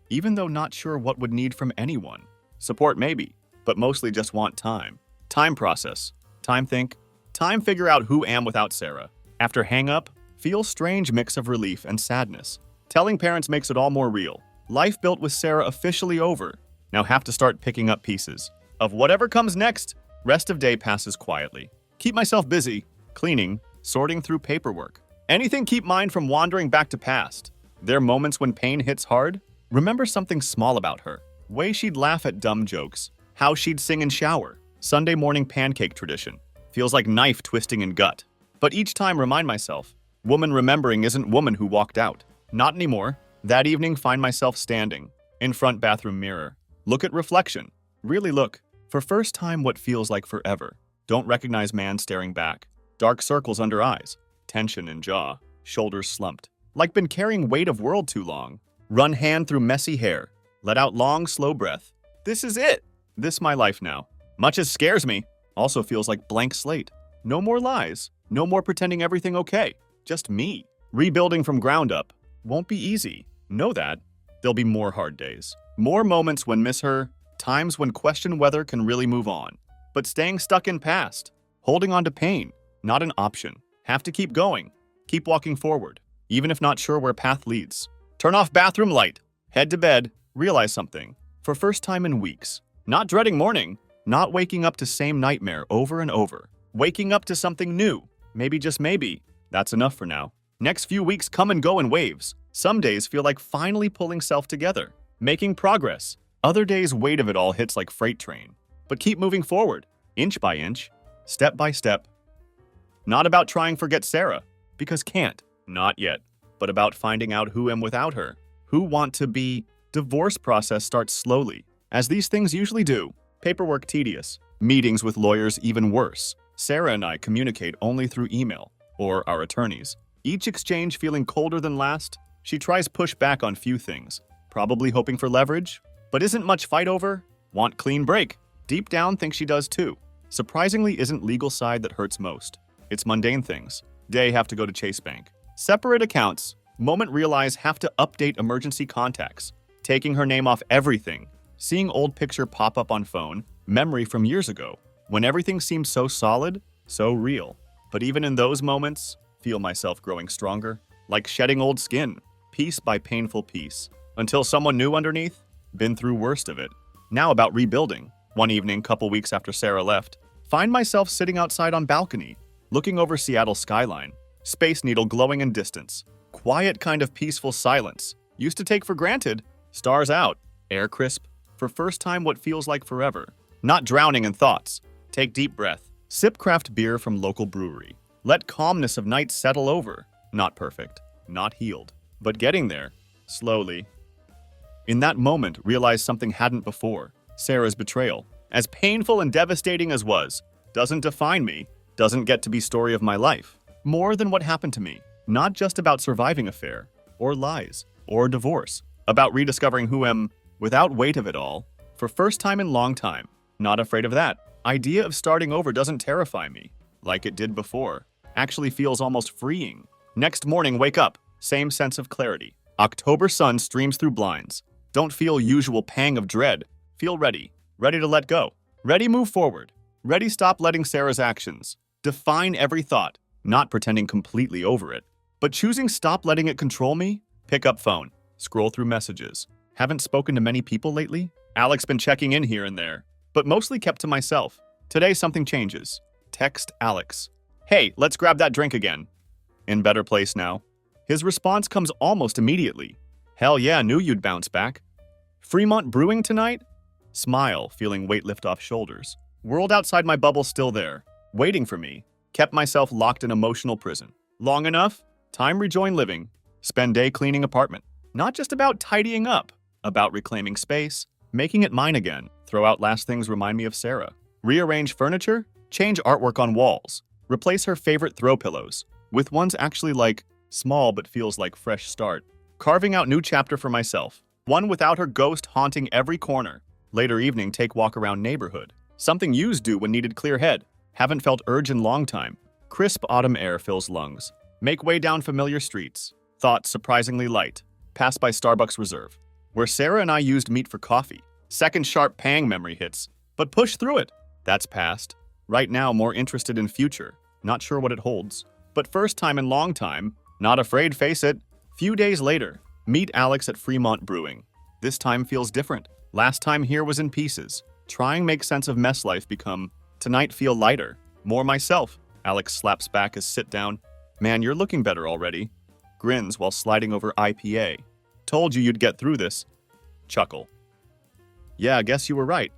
Even though not sure what would need from anyone. Support maybe, but mostly just want time. Time process. Time think. Time figure out who am without Sarah. After hang up, feel strange mix of relief and sadness. Telling parents makes it all more real. Life built with Sarah officially over. Now have to start picking up pieces. Of whatever comes next, rest of day passes quietly. Keep myself busy, cleaning, sorting through paperwork. Anything keep mind from wandering back to past. There are moments when pain hits hard. Remember something small about her. Way she'd laugh at dumb jokes. How she'd sing and shower. Sunday morning pancake tradition. Feels like knife twisting in gut. But each time remind myself, woman remembering isn't woman who walked out. Not anymore. That evening find myself standing. In front bathroom mirror. Look at reflection. Really look. For first time what feels like forever. Don't recognize man staring back. Dark circles under eyes. Tension in jaw. Shoulders slumped. Like been carrying weight of world too long. Run hand through messy hair. Let out long, slow breath. This is it. This my life now. Much as scares me, also feels like blank slate. No more lies. No more pretending everything okay. Just me. Rebuilding from ground up. Won't be easy. Know that. There'll be more hard days. More moments when miss her. Times when question whether can really move on. But staying stuck in past. Holding on to pain. Not an option. Have to keep going. Keep walking forward. Even if not sure where path leads. Turn off bathroom light. Head to bed. Realize something. For first time in weeks. Not dreading morning. Not waking up to same nightmare over and over. Waking up to something new. Maybe just maybe. That's enough for now. Next few weeks come and go in waves. Some days feel like finally pulling self together. Making progress. Other days weight of it all hits like freight train. But keep moving forward, inch by inch, step by step. Not about trying forget Sarah, because can't, not yet, but about finding out who am without her, who want to be. Divorce process starts slowly, as these things usually do. Paperwork tedious, meetings with lawyers even worse. Sarah and I communicate only through email, or our attorneys. Each exchange feeling colder than last. She tries push back on few things, probably hoping for leverage, but isn't much fight over. Want clean break. Deep down thinks she does too. Surprisingly isn't legal side that hurts most. It's mundane things. Day have to go to Chase Bank. Separate accounts. Moment realize have to update emergency contacts. Taking her name off everything. Seeing old picture pop up on phone. Memory from years ago. When everything seems so solid, so real. But even in those moments, feel myself growing stronger. Like shedding old skin. Piece by painful piece. Until someone new underneath. Been through worst of it. Now about rebuilding. One evening, couple weeks after Sarah left, find myself sitting outside on balcony, looking over Seattle skyline. Space Needle glowing in distance. Quiet kind of peaceful silence. Used to take for granted. Stars out. Air crisp. For first time what feels like forever. Not drowning in thoughts. Take deep breath. Sip craft beer from local brewery. Let calmness of night settle over. Not perfect. Not healed. But getting there. Slowly. In that moment, realize something hadn't before. Sarah's betrayal. As painful and devastating as was. Doesn't define me. Doesn't get to be story of my life. More than what happened to me. Not just about surviving affair. Or lies. Or divorce. About rediscovering who am without weight of it all. For first time in long time. Not afraid of that. Idea of starting over doesn't terrify me. Like it did before. Actually feels almost freeing. Next morning, wake up. Same sense of clarity. October sun streams through blinds. Don't feel usual pang of dread. Feel ready. Ready to let go. Ready move forward. Ready stop letting Sarah's actions define every thought. Not pretending completely over it. But choosing stop letting it control me. Pick up phone. Scroll through messages. Haven't spoken to many people lately. Alex been checking in here and there. But mostly kept to myself. Today something changes. Text Alex. Hey, let's grab that drink again. In better place now. His response comes almost immediately. Hell yeah, knew you'd bounce back. Fremont Brewing tonight? Smile, feeling weight lift off shoulders. World outside my bubble still there, waiting for me. Kept myself locked in emotional prison. Long enough? Time rejoin living. Spend day cleaning apartment. Not just about tidying up, about reclaiming space, making it mine again. Throw out last things remind me of Sarah. Rearrange furniture, change artwork on walls. Replace her favorite throw pillows with ones actually like small but feels like fresh start. Carving out new chapter for myself. One without her ghost haunting every corner. Later evening, take walk around neighborhood. Something yous do when needed clear head. Haven't felt urge in long time. Crisp autumn air fills lungs. Make way down familiar streets. Thoughts surprisingly light. Pass by Starbucks Reserve, where Sarah and I used meet for coffee. Second sharp pang memory hits. But push through it. That's past. Right now, more interested in future. Not sure what it holds. But first time in long time. Not afraid, face it. Few days later. Meet Alex at Fremont Brewing. This time feels different. Last time here was in pieces. Trying make sense of mess life become. Tonight feel lighter. More myself. Alex slaps back as sit down. Man, you're looking better already. Grins while sliding over IPA. Told you you'd get through this. Chuckle. Yeah, guess you were right.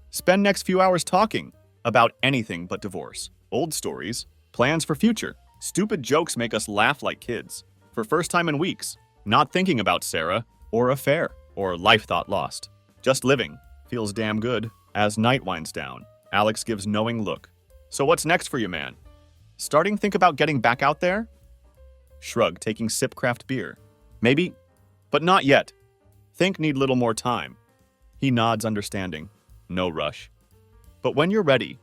Spend next few hours talking. About anything but divorce. Old stories. Plans for future. Stupid jokes make us laugh like kids. For first time in weeks. Not thinking about Sarah, or affair, or life thought lost. Just living. Feels damn good. As night winds down, Alex gives knowing look. So what's next for you, man? Starting think about getting back out there? Shrug, taking sip craft beer. Maybe, but not yet. Think need little more time. He nods understanding. No rush. But when you're ready,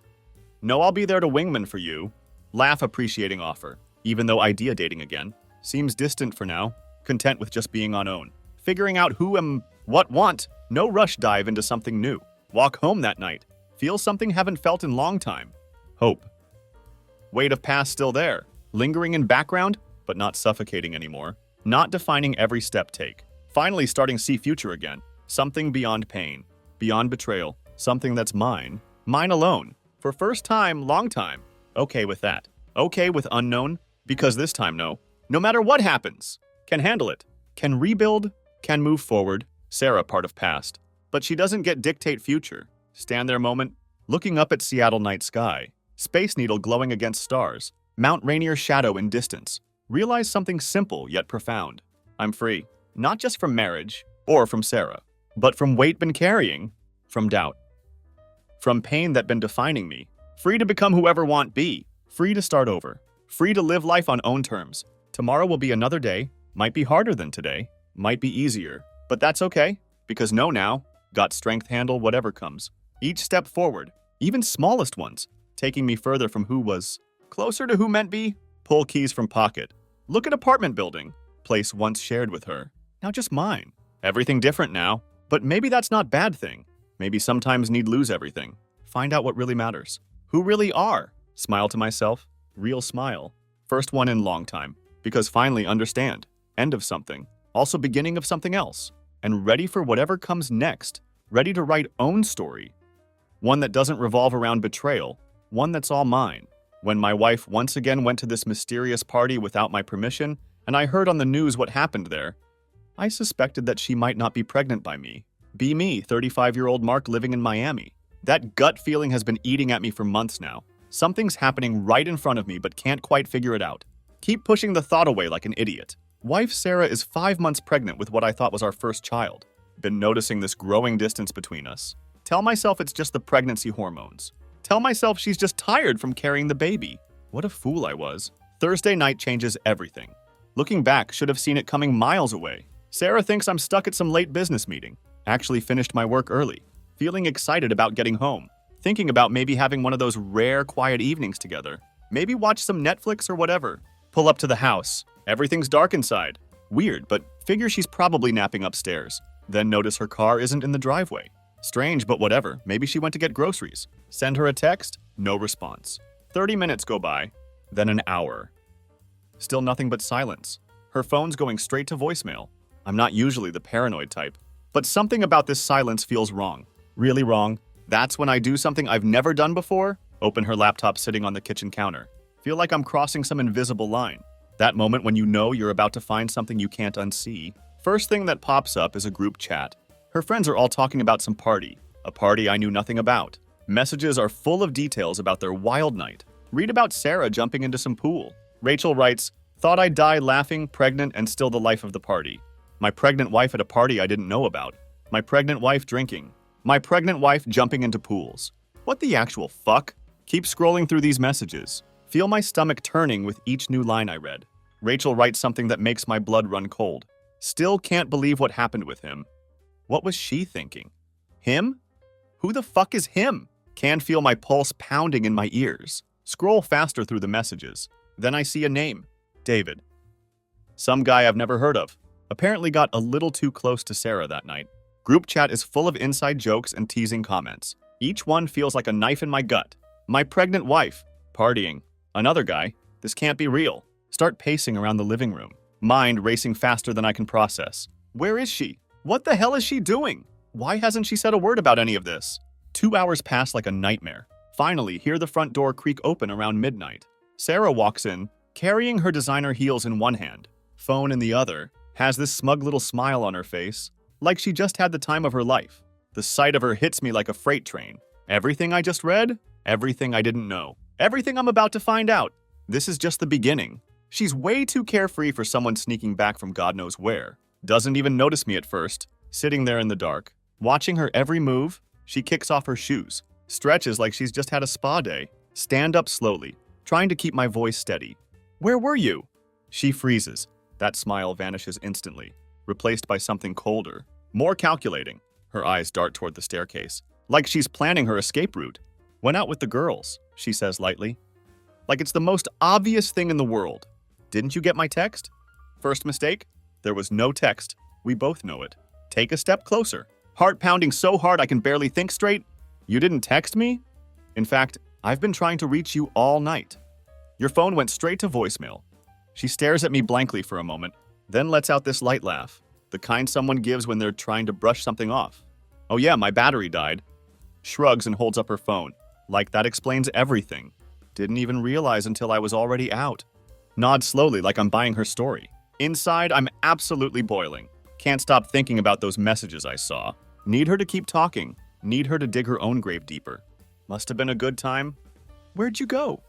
know I'll be there to wingman for you. Laugh appreciating offer, even though idea dating again. Seems distant for now. Content with just being on own. Figuring out who am, what want. No rush dive into something new. Walk home that night. Feel something haven't felt in long time. Hope. Weight of past still there. Lingering in background, but not suffocating anymore. Not defining every step take. Finally starting see future again. Something beyond pain. Beyond betrayal. Something that's mine. Mine alone. For first time, long time. Okay with that. Okay with unknown. Because this time no. No matter what happens. Can handle it. Can rebuild. Can move forward. Sarah part of past. But she doesn't get dictate future. Stand there moment. Looking up at Seattle night sky, Space Needle glowing against stars, Mount Rainier shadow in distance, realize something simple yet profound. I'm free, not just from marriage or from Sarah, but from weight been carrying, from doubt, from pain that been defining me. Free to become whoever want be, free to start over, free to live life on own terms. Tomorrow will be another day, might be harder than today, might be easier, but that's okay, because know now, got strength handle whatever comes. Each step forward, even smallest ones, taking me further from who was, closer to who meant be. Pull keys from pocket. Look at apartment building, place once shared with her, now just mine. Everything different now, but maybe that's not bad thing. Maybe sometimes need lose everything. Find out what really matters. Who really are? Smile to myself. Real smile. First one in long time. Because finally understand. End of something. Also beginning of something else. And ready for whatever comes next. Ready to write own story. One that doesn't revolve around betrayal. One that's all mine. When my wife once again went to this mysterious party without my permission, and I heard on the news what happened there, I suspected that she might not be pregnant by me. Be me, 35-year-old Mark living in Miami. That gut feeling has been eating at me for months now. Something's happening right in front of me but can't quite figure it out. Keep pushing the thought away like an idiot. Wife Sarah is 5 months pregnant with what I thought was our first child. Been noticing this growing distance between us. Tell myself it's just the pregnancy hormones. Tell myself she's just tired from carrying the baby. What a fool I was. Thursday night changes everything. Looking back, should have seen it coming miles away. Sarah thinks I'm stuck at some late business meeting. Actually finished my work early. Feeling excited about getting home. Thinking about maybe having one of those rare quiet evenings together. Maybe watch some Netflix or whatever. Pull up to the house. Everything's dark inside. Weird, but figure she's probably napping upstairs. Then notice her car isn't in the driveway. Strange, but whatever. Maybe she went to get groceries. Send her a text. No response. 30 minutes go by. Then an hour. Still nothing but silence. Her phone's going straight to voicemail. I'm not usually the paranoid type. But something about this silence feels wrong. Really wrong. That's when I do something I've never done before. Open her laptop sitting on the kitchen counter. Feel like I'm crossing some invisible line. That moment when you know you're about to find something you can't unsee. First thing that pops up is a group chat. Her friends are all talking about some party. A party I knew nothing about. Messages are full of details about their wild night. Read about Sarah jumping into some pool. Rachel writes, "Thought I'd die laughing, pregnant, and still the life of the party. My pregnant wife at a party I didn't know about. My pregnant wife drinking. My pregnant wife jumping into pools. What the actual fuck?" Keep scrolling through these messages. Feel my stomach turning with each new line I read. Rachel writes something that makes my blood run cold. Still can't believe what happened with him. What was she thinking? Him? Who the fuck is him? Can feel my pulse pounding in my ears. Scroll faster through the messages. Then I see a name. David. Some guy I've never heard of. Apparently got a little too close to Sarah that night. Group chat is full of inside jokes and teasing comments. Each one feels like a knife in my gut. My pregnant wife. Partying. Another guy. This can't be real. Start pacing around the living room. Mind racing faster than I can process. Where is she? What the hell is she doing? Why hasn't she said a word about any of this? 2 hours pass like a nightmare. Finally, hear the front door creak open around midnight. Sarah walks in, carrying her designer heels in one hand, phone in the other, has this smug little smile on her face, like she just had the time of her life. The sight of her hits me like a freight train. Everything I just read? Everything I didn't know. Everything I'm about to find out. This is just the beginning. She's way too carefree for someone sneaking back from God knows where. Doesn't even notice me at first, sitting there in the dark. Watching her every move, she kicks off her shoes, stretches like she's just had a spa day. Stand up slowly, trying to keep my voice steady. Where were you? She freezes. That smile vanishes instantly, replaced by something colder, more calculating. Her eyes dart toward the staircase, like she's planning her escape route. Went out with the girls, she says lightly. Like it's the most obvious thing in the world. Didn't you get my text? First mistake? There was no text. We both know it. Take a step closer. Heart pounding so hard I can barely think straight. You didn't text me? In fact, I've been trying to reach you all night. Your phone went straight to voicemail. She stares at me blankly for a moment, then lets out this light laugh, the kind someone gives when they're trying to brush something off. Oh yeah, my battery died. Shrugs and holds up her phone, like that explains everything. Didn't even realize until I was already out. Nod slowly like I'm buying her story. Inside, I'm absolutely boiling. Can't stop thinking about those messages I saw. Need her to keep talking. Need her to dig her own grave deeper. Must have been a good time. Where'd you go?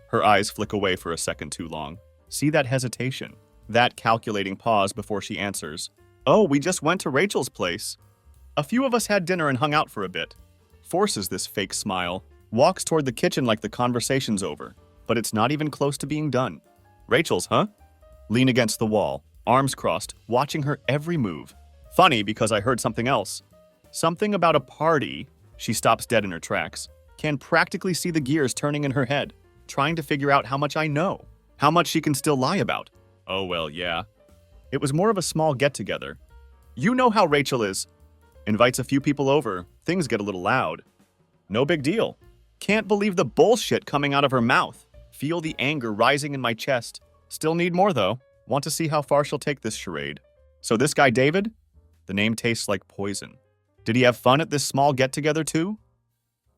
Her eyes flick away for a second too long. See that hesitation, that calculating pause before she answers. Oh, we just went to Rachel's place. A few of us had dinner and hung out for a bit. Forces this fake smile, walks toward the kitchen like the conversation's over, but it's not even close to being done. Rachel's, huh? Lean against the wall, arms crossed, watching her every move. Funny because I heard something else. Something about a party. She stops dead in her tracks. Can practically see the gears turning in her head, trying to figure out how much I know, how much she can still lie about. Oh, well, yeah. It was more of a small get-together. You know how Rachel is. Invites a few people over, things get a little loud. No big deal. Can't believe the bullshit coming out of her mouth. Feel the anger rising in my chest. Still need more, though. Want to see how far she'll take this charade. So this guy David? The name tastes like poison. Did he have fun at this small get-together too?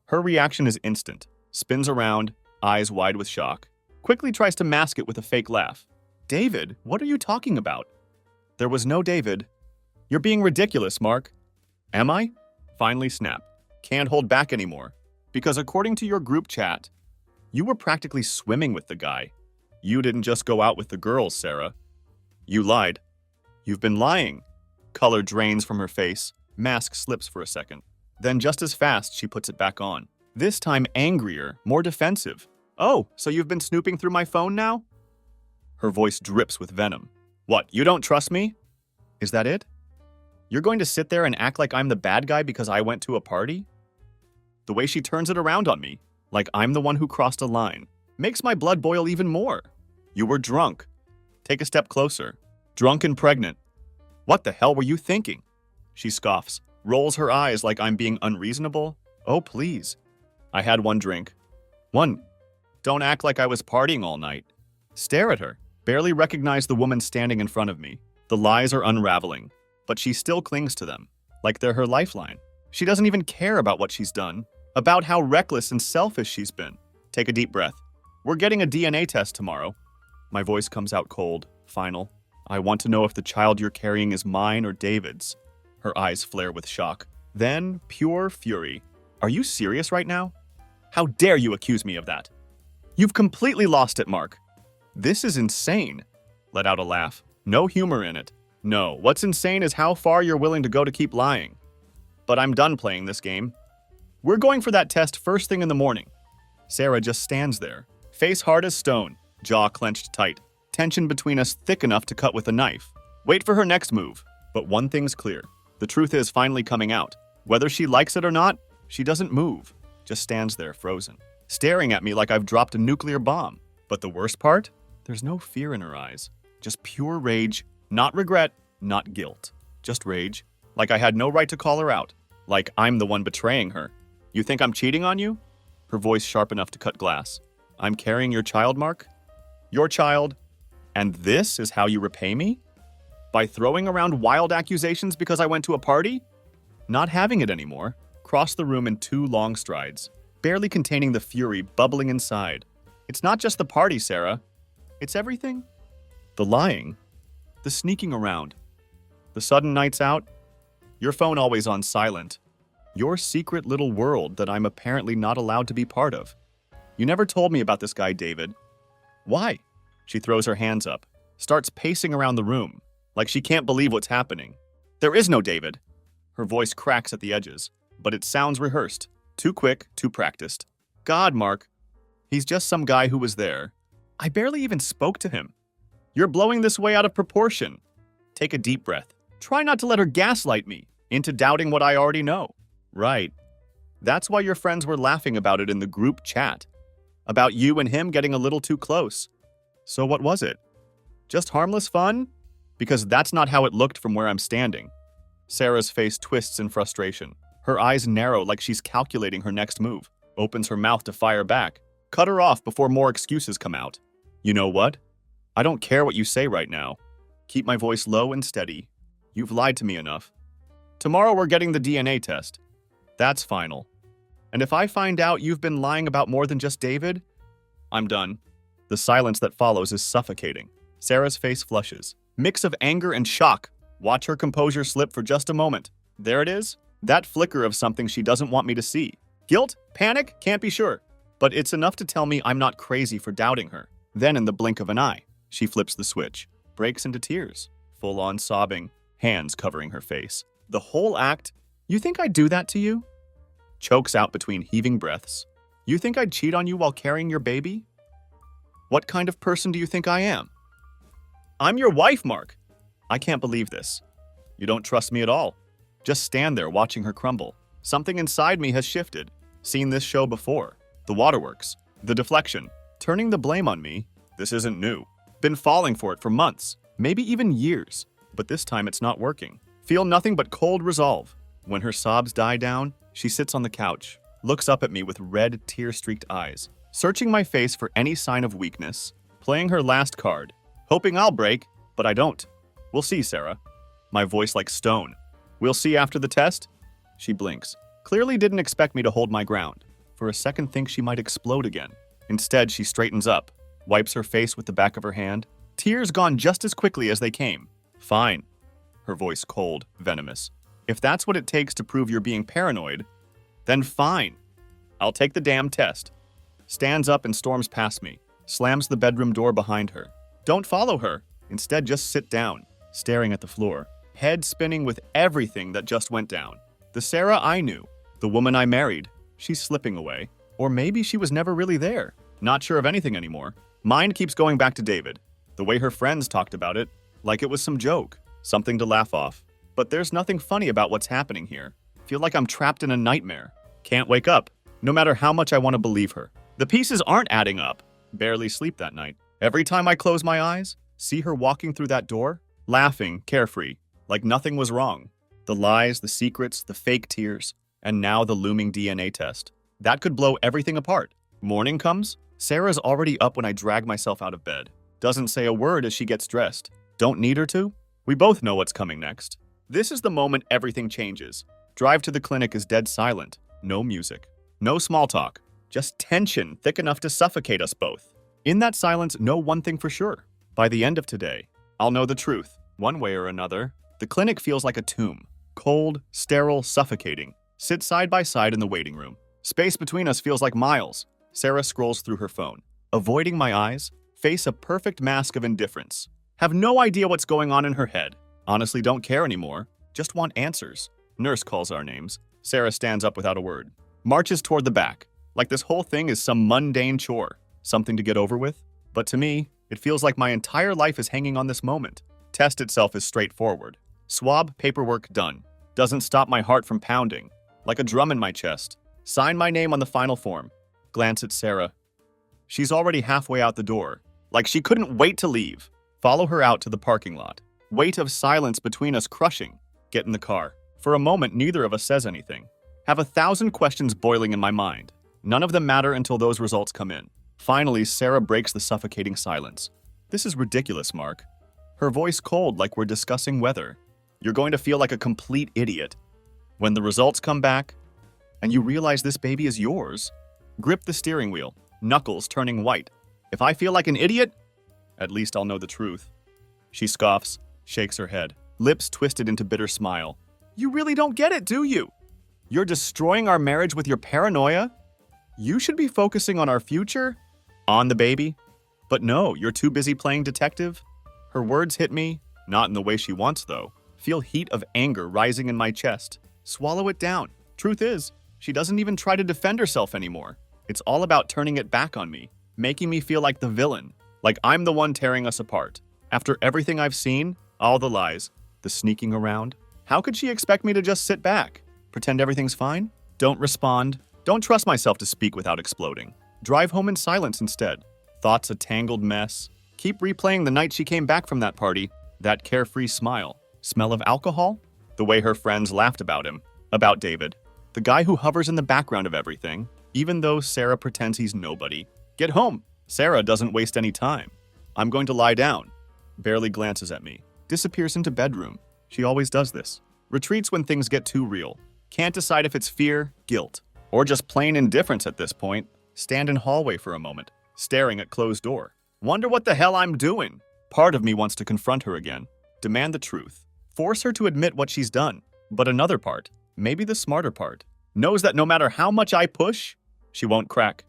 Her reaction is instant. Spins around, eyes wide with shock. Quickly tries to mask it with a fake laugh. David, what are you talking about? There was no David. You're being ridiculous, Mark. Am I? Finally snap. Can't hold back anymore. Because according to your group chat, you were practically swimming with the guy. You didn't just go out with the girls, Sarah. You lied. You've been lying. Color drains from her face. Mask slips for a second. Then just as fast, she puts it back on. This time angrier, more defensive. Oh, so you've been snooping through my phone now? Her voice drips with venom. What, you don't trust me? Is that it? You're going to sit there and act like I'm the bad guy because I went to a party? The way she turns it around on me, like I'm the one who crossed a line, makes my blood boil even more. You were drunk. Take a step closer. Drunk and pregnant. What the hell were you thinking? She scoffs, rolls her eyes like I'm being unreasonable. Oh, please. I had one drink. One. Don't act like I was partying all night. Stare at her. Barely recognize the woman standing in front of me. The lies are unraveling, but she still clings to them, like they're her lifeline. She doesn't even care about what she's done, about how reckless and selfish she's been. Take a deep breath. We're getting a DNA test tomorrow. My voice comes out cold, final. I want to know if the child you're carrying is mine or David's. Her eyes flare with shock. Then, pure fury. Are you serious right now? How dare you accuse me of that? You've completely lost it, Mark. This is insane. Let out a laugh. No humor in it. No, what's insane is how far you're willing to go to keep lying. But I'm done playing this game. We're going for that test first thing in the morning. Sarah just stands there, face hard as stone, jaw clenched tight, tension between us thick enough to cut with a knife. Wait for her next move. But one thing's clear. The truth is finally coming out. Whether she likes it or not, she doesn't move, just stands there frozen, staring at me like I've dropped a nuclear bomb. But the worst part? There's no fear in her eyes. Just pure rage, not regret, not guilt. Just rage, like I had no right to call her out, like I'm the one betraying her. You think I'm cheating on you? Her voice sharp enough to cut glass. I'm carrying your child, Mark? Your child? And this is how you repay me? By throwing around wild accusations because I went to a party? Not having it anymore, crossed the room in 2 long strides, barely containing the fury bubbling inside. It's not just the party, Sarah. It's everything. The lying, the sneaking around, the sudden nights out, your phone always on silent, your secret little world that I'm apparently not allowed to be part of. You never told me about this guy, David. Why? She throws her hands up, starts pacing around the room, like she can't believe what's happening. There is no David. Her voice cracks at the edges, but it sounds rehearsed. Too quick, too practiced. God, Mark. He's just some guy who was there. I barely even spoke to him. You're blowing this way out of proportion. Take a deep breath. Try not to let her gaslight me into doubting what I already know. Right. That's why your friends were laughing about it in the group chat. About you and him getting a little too close. So what was it? Just harmless fun? Because that's not how it looked from where I'm standing. Sarah's face twists in frustration. Her eyes narrow like she's calculating her next move. Opens her mouth to fire back. Cut her off before more excuses come out. You know what? I don't care what you say right now. Keep my voice low and steady. You've lied to me enough. Tomorrow we're getting the DNA test. That's final. And if I find out you've been lying about more than just David, I'm done. The silence that follows is suffocating. Sarah's face flushes. Mix of anger and shock. Watch her composure slip for just a moment. There it is. That flicker of something she doesn't want me to see. Guilt? Panic? Can't be sure. But it's enough to tell me I'm not crazy for doubting her. Then in the blink of an eye, she flips the switch, breaks into tears, full-on sobbing, hands covering her face. The whole act, "You think I'd do that to you?" Chokes out between heaving breaths. "You think I'd cheat on you while carrying your baby? What kind of person do you think I am?" "I'm your wife, Mark." I can't believe this. You don't trust me at all. Just stand there watching her crumble. Something inside me has shifted. Seen this show before. The waterworks. The deflection. Turning the blame on me. This isn't new. Been falling for it for months. Maybe even years. But this time it's not working. Feel nothing but cold resolve. When her sobs die down, she sits on the couch, looks up at me with red, tear-streaked eyes, searching my face for any sign of weakness, playing her last card, hoping I'll break, but I don't. "We'll see, Sarah." My voice like stone. "We'll see after the test?" She blinks. Clearly didn't expect me to hold my ground. For a second thinks she might explode again. Instead, she straightens up, wipes her face with the back of her hand, tears gone just as quickly as they came. "Fine." Her voice cold, venomous. "If that's what it takes to prove you're being paranoid, then fine. I'll take the damn test." Stands up and storms past me, slams the bedroom door behind her. Don't follow her. Instead, just sit down, staring at the floor, head spinning with everything that just went down. The Sarah I knew, the woman I married, she's slipping away. Or maybe she was never really there. Not sure of anything anymore. Mind keeps going back to David. The way her friends talked about it, like it was some joke, something to laugh off. But there's nothing funny about what's happening here. Feel like I'm trapped in a nightmare. Can't wake up, no matter how much I want to believe her. The pieces aren't adding up. Barely sleep that night. Every time I close my eyes, see her walking through that door, laughing, carefree, like nothing was wrong. The lies, the secrets, the fake tears, and now the looming DNA test. That could blow everything apart. Morning comes, Sarah's already up when I drag myself out of bed. Doesn't say a word as she gets dressed. Don't need her to? We both know what's coming next. This is the moment everything changes. Drive to the clinic is dead silent. No music. No small talk. Just tension thick enough to suffocate us both. In that silence, know one thing for sure. By the end of today, I'll know the truth, one way or another. The clinic feels like a tomb. Cold, sterile, suffocating. Sit side by side in the waiting room. Space between us feels like miles. Sarah scrolls through her phone. Avoiding my eyes, face a perfect mask of indifference. Have no idea what's going on in her head. Honestly, don't care anymore. Just want answers. Nurse calls our names. Sarah stands up without a word. Marches toward the back. Like this whole thing is some mundane chore. Something to get over with. But to me, it feels like my entire life is hanging on this moment. Test itself is straightforward. Swab, paperwork, done. Doesn't stop my heart from pounding. Like a drum in my chest. Sign my name on the final form. Glance at Sarah. She's already halfway out the door. Like she couldn't wait to leave. Follow her out to the parking lot. Weight of silence between us crushing. Get in the car. For a moment, neither of us says anything. Have 1,000 questions boiling in my mind. None of them matter until those results come in. Finally, Sarah breaks the suffocating silence. "This is ridiculous, Mark." Her voice cold like we're discussing weather. "You're going to feel like a complete idiot. When the results come back, and you realize this baby is yours, grip the steering wheel, knuckles turning white. If I feel like an idiot, at least I'll know the truth." She scoffs, shakes her head, lips twisted into bitter smile. "You really don't get it, do you? You're destroying our marriage with your paranoia? You should be focusing on our future, on the baby. But no, you're too busy playing detective." Her words hit me, not in the way she wants though. Feel heat of anger rising in my chest. Swallow it down. Truth is, she doesn't even try to defend herself anymore. It's all about turning it back on me, making me feel like the villain, like I'm the one tearing us apart. After everything I've seen, all the lies, the sneaking around, how could she expect me to just sit back? Pretend everything's fine? Don't respond. Don't trust myself to speak without exploding. Drive home in silence instead. Thoughts a tangled mess. Keep replaying the night she came back from that party. That carefree smile. Smell of alcohol? The way her friends laughed about him. About David. The guy who hovers in the background of everything, even though Sarah pretends he's nobody. Get home. Sarah doesn't waste any time. I'm going to lie down. Barely glances at me. Disappears into bedroom. She always does this. Retreats when things get too real. Can't decide if it's fear, guilt, or just plain indifference at this point. Stand in hallway for a moment, staring at closed door. Wonder what the hell I'm doing. Part of me wants to confront her again. Demand the truth. Force her to admit what she's done. But another part, maybe the smarter part, Knows that no matter how much I push, she won't crack.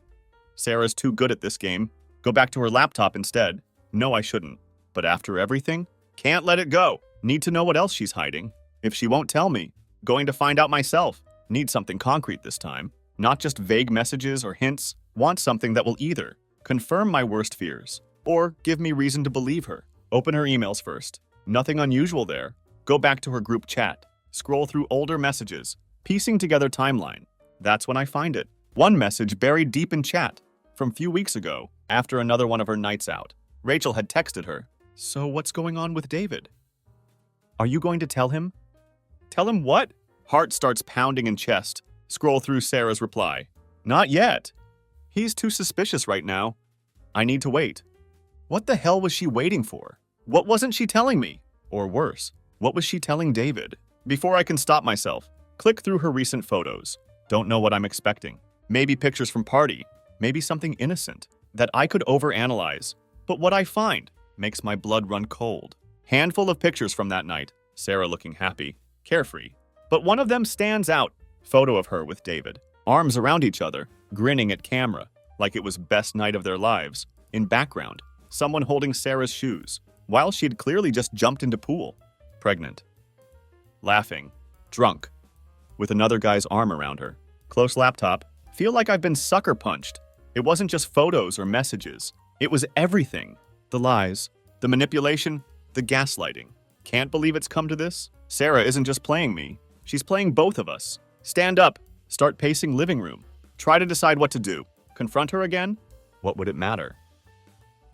Sarah's too good at this game. Go back to her laptop instead. No, I shouldn't. But after everything, can't let it go. Need to know what else she's hiding. If she won't tell me, going to find out myself. Need something concrete this time. Not just vague messages or hints. Want something that will either confirm my worst fears or give me reason to believe her. Open her emails first. Nothing unusual there. Go back to her group chat. Scroll through older messages. Piecing together timeline. That's when I find it. One message buried deep in chat from a few weeks ago after another one of her nights out. Rachel had texted her. So what's going on with David? Are you going to tell him? Tell him what? Heart starts pounding in chest. Scroll through Sarah's reply. Not yet. He's too suspicious right now. I need to wait. What the hell was she waiting for? What wasn't she telling me? Or worse, what was she telling David? Before I can stop myself, click through her recent photos. Don't know what I'm expecting. Maybe pictures from party. Maybe something innocent that I could overanalyze. But what I find makes my blood run cold. Handful of pictures from that night. Sarah looking happy, carefree. But one of them stands out. Photo of her with David. Arms around each other, grinning at camera, like it was best night of their lives. In background, someone holding Sarah's shoes, while she had clearly just jumped into pool. Pregnant. Laughing. Drunk. With another guy's arm around her. Close laptop. Feel like I've been sucker punched. It wasn't just photos or messages. It was everything. The lies, the manipulation, the gaslighting. Can't believe it's come to this. Sarah isn't just playing me. She's playing both of us. Stand up. Start pacing living room. Try to decide what to do. Confront her again? What would it matter?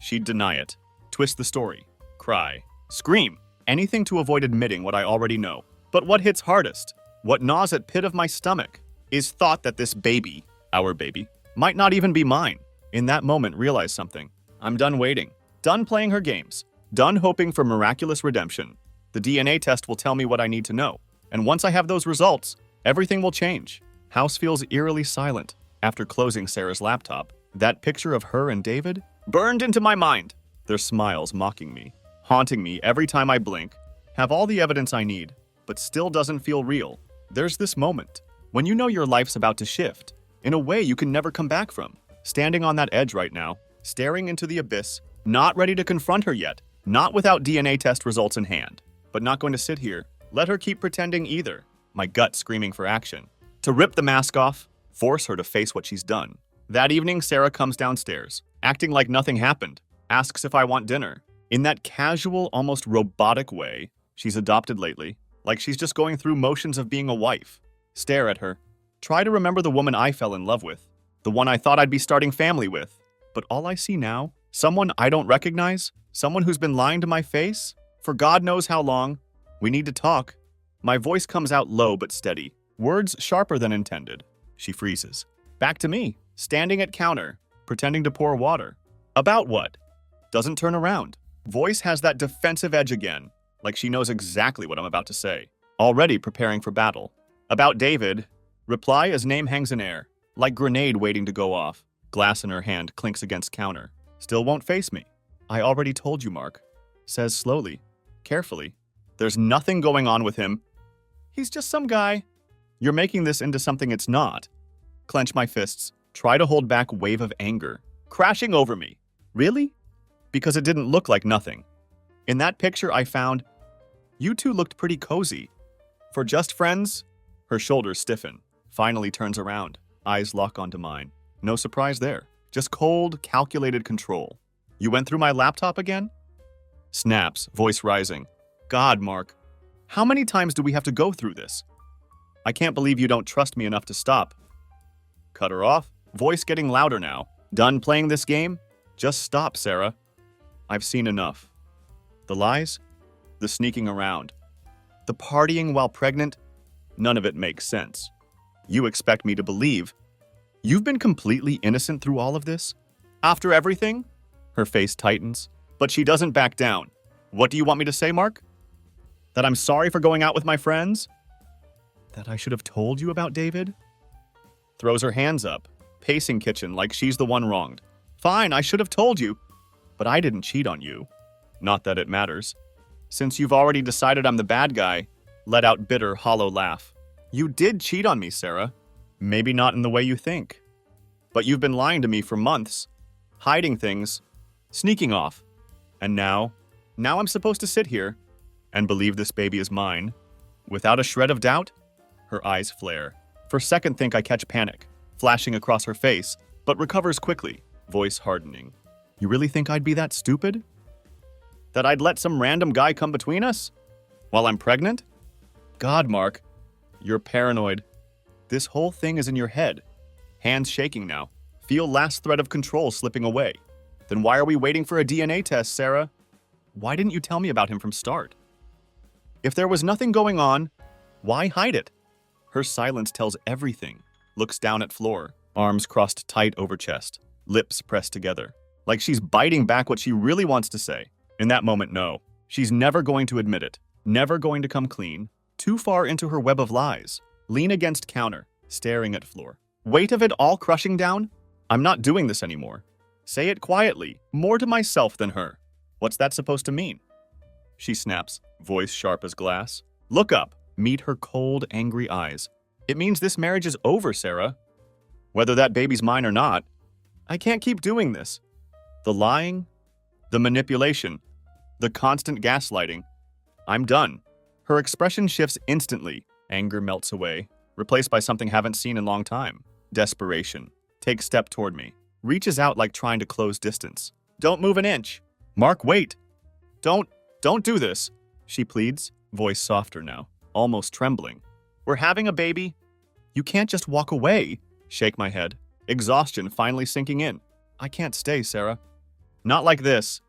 She'd deny it. Twist the story. Cry. Scream. Anything to avoid admitting what I already know. But what hits hardest? What gnaws at pit of my stomach? Is thought that this baby, our baby, might not even be mine. In that moment, realize something. I'm done waiting. Done playing her games. Done hoping for miraculous redemption. The DNA test will tell me what I need to know. And once I have those results, everything will change. House feels eerily silent. After closing Sarah's laptop, that picture of her and David burned into my mind. Their smiles mocking me, haunting me every time I blink. Have all the evidence I need, but still doesn't feel real. There's this moment when you know your life's about to shift in a way you can never come back from. Standing on that edge right now, staring into the abyss, not ready to confront her yet, not without DNA test results in hand, but not going to sit here. Let her keep pretending either. My gut screaming for action. To rip the mask off, force her to face what she's done. That evening, Sarah comes downstairs, acting like nothing happened, asks if I want dinner. In that casual, almost robotic way she's adopted lately, like she's just going through motions of being a wife. Stare at her. Try to remember the woman I fell in love with, the one I thought I'd be starting family with. But all I see now, someone I don't recognize, someone who's been lying to my face for God knows how long. We need to talk. My voice comes out low but steady, words sharper than intended. She freezes. Back to me, standing at counter, pretending to pour water. About what? Doesn't turn around. Voice has that defensive edge again, like she knows exactly what I'm about to say. Already preparing for battle. About David, reply as name hangs in air, like grenade waiting to go off. Glass in her hand clinks against counter. Still won't face me. I already told you, Mark. Says slowly, carefully. There's nothing going on with him. He's just some guy. You're making this into something it's not. Clench my fists. Try to hold back wave of anger, crashing over me. Really? Because it didn't look like nothing. In that picture I found, you two looked pretty cozy. For just friends? Her shoulders stiffen. Finally turns around. Eyes lock onto mine. No surprise there. Just cold, calculated control. You went through my laptop again? Snaps, voice rising. God, Mark. How many times do we have to go through this? I can't believe you don't trust me enough to stop. Cut her off. Voice getting louder now. Done playing this game? Just stop, Sarah. I've seen enough. The lies? The sneaking around. The partying while pregnant? None of it makes sense. You expect me to believe you've been completely innocent through all of this? After everything? Her face tightens, but she doesn't back down. What do you want me to say, Mark? That I'm sorry for going out with my friends? That I should have told you about David? Throws her hands up, pacing kitchen like she's the one wronged. Fine, I should have told you, but I didn't cheat on you. Not that it matters. Since you've already decided I'm the bad guy, let out bitter, hollow laugh. You did cheat on me, Sarah. Maybe not in the way you think. But you've been lying to me for months, hiding things, sneaking off. And now I'm supposed to sit here and believe this baby is mine. Without a shred of doubt? Her eyes flare. For a second think I catch panic, flashing across her face, but recovers quickly, voice hardening. You really think I'd be that stupid? That I'd let some random guy come between us? While I'm pregnant? God, Mark, you're paranoid. This whole thing is in your head. Hands shaking now. Feel last thread of control slipping away. Then why are we waiting for a DNA test, Sarah? Why didn't you tell me about him from start? If there was nothing going on, why hide it? Her silence tells everything. Looks down at floor, arms crossed tight over chest, lips pressed together, like she's biting back what she really wants to say. In that moment, no. She's never going to admit it, never going to come clean. Too far into her web of lies. Lean against counter, staring at floor. Weight of it all crushing down? I'm not doing this anymore. Say it quietly, more to myself than her. What's that supposed to mean? She snaps, voice sharp as glass. Look up, meet her cold, angry eyes. It means this marriage is over, Sarah. Whether that baby's mine or not, I can't keep doing this. The lying, the manipulation, the constant gaslighting. I'm done. Her expression shifts instantly. Anger melts away, replaced by something haven't seen in a long time. Desperation. Takes step toward me. Reaches out like trying to close distance. Don't move an inch. Mark, wait. Don't do this, she pleads, voice softer now, almost trembling. We're having a baby. You can't just walk away. Shake my head. Exhaustion finally sinking in. I can't stay, Sarah. Not like this.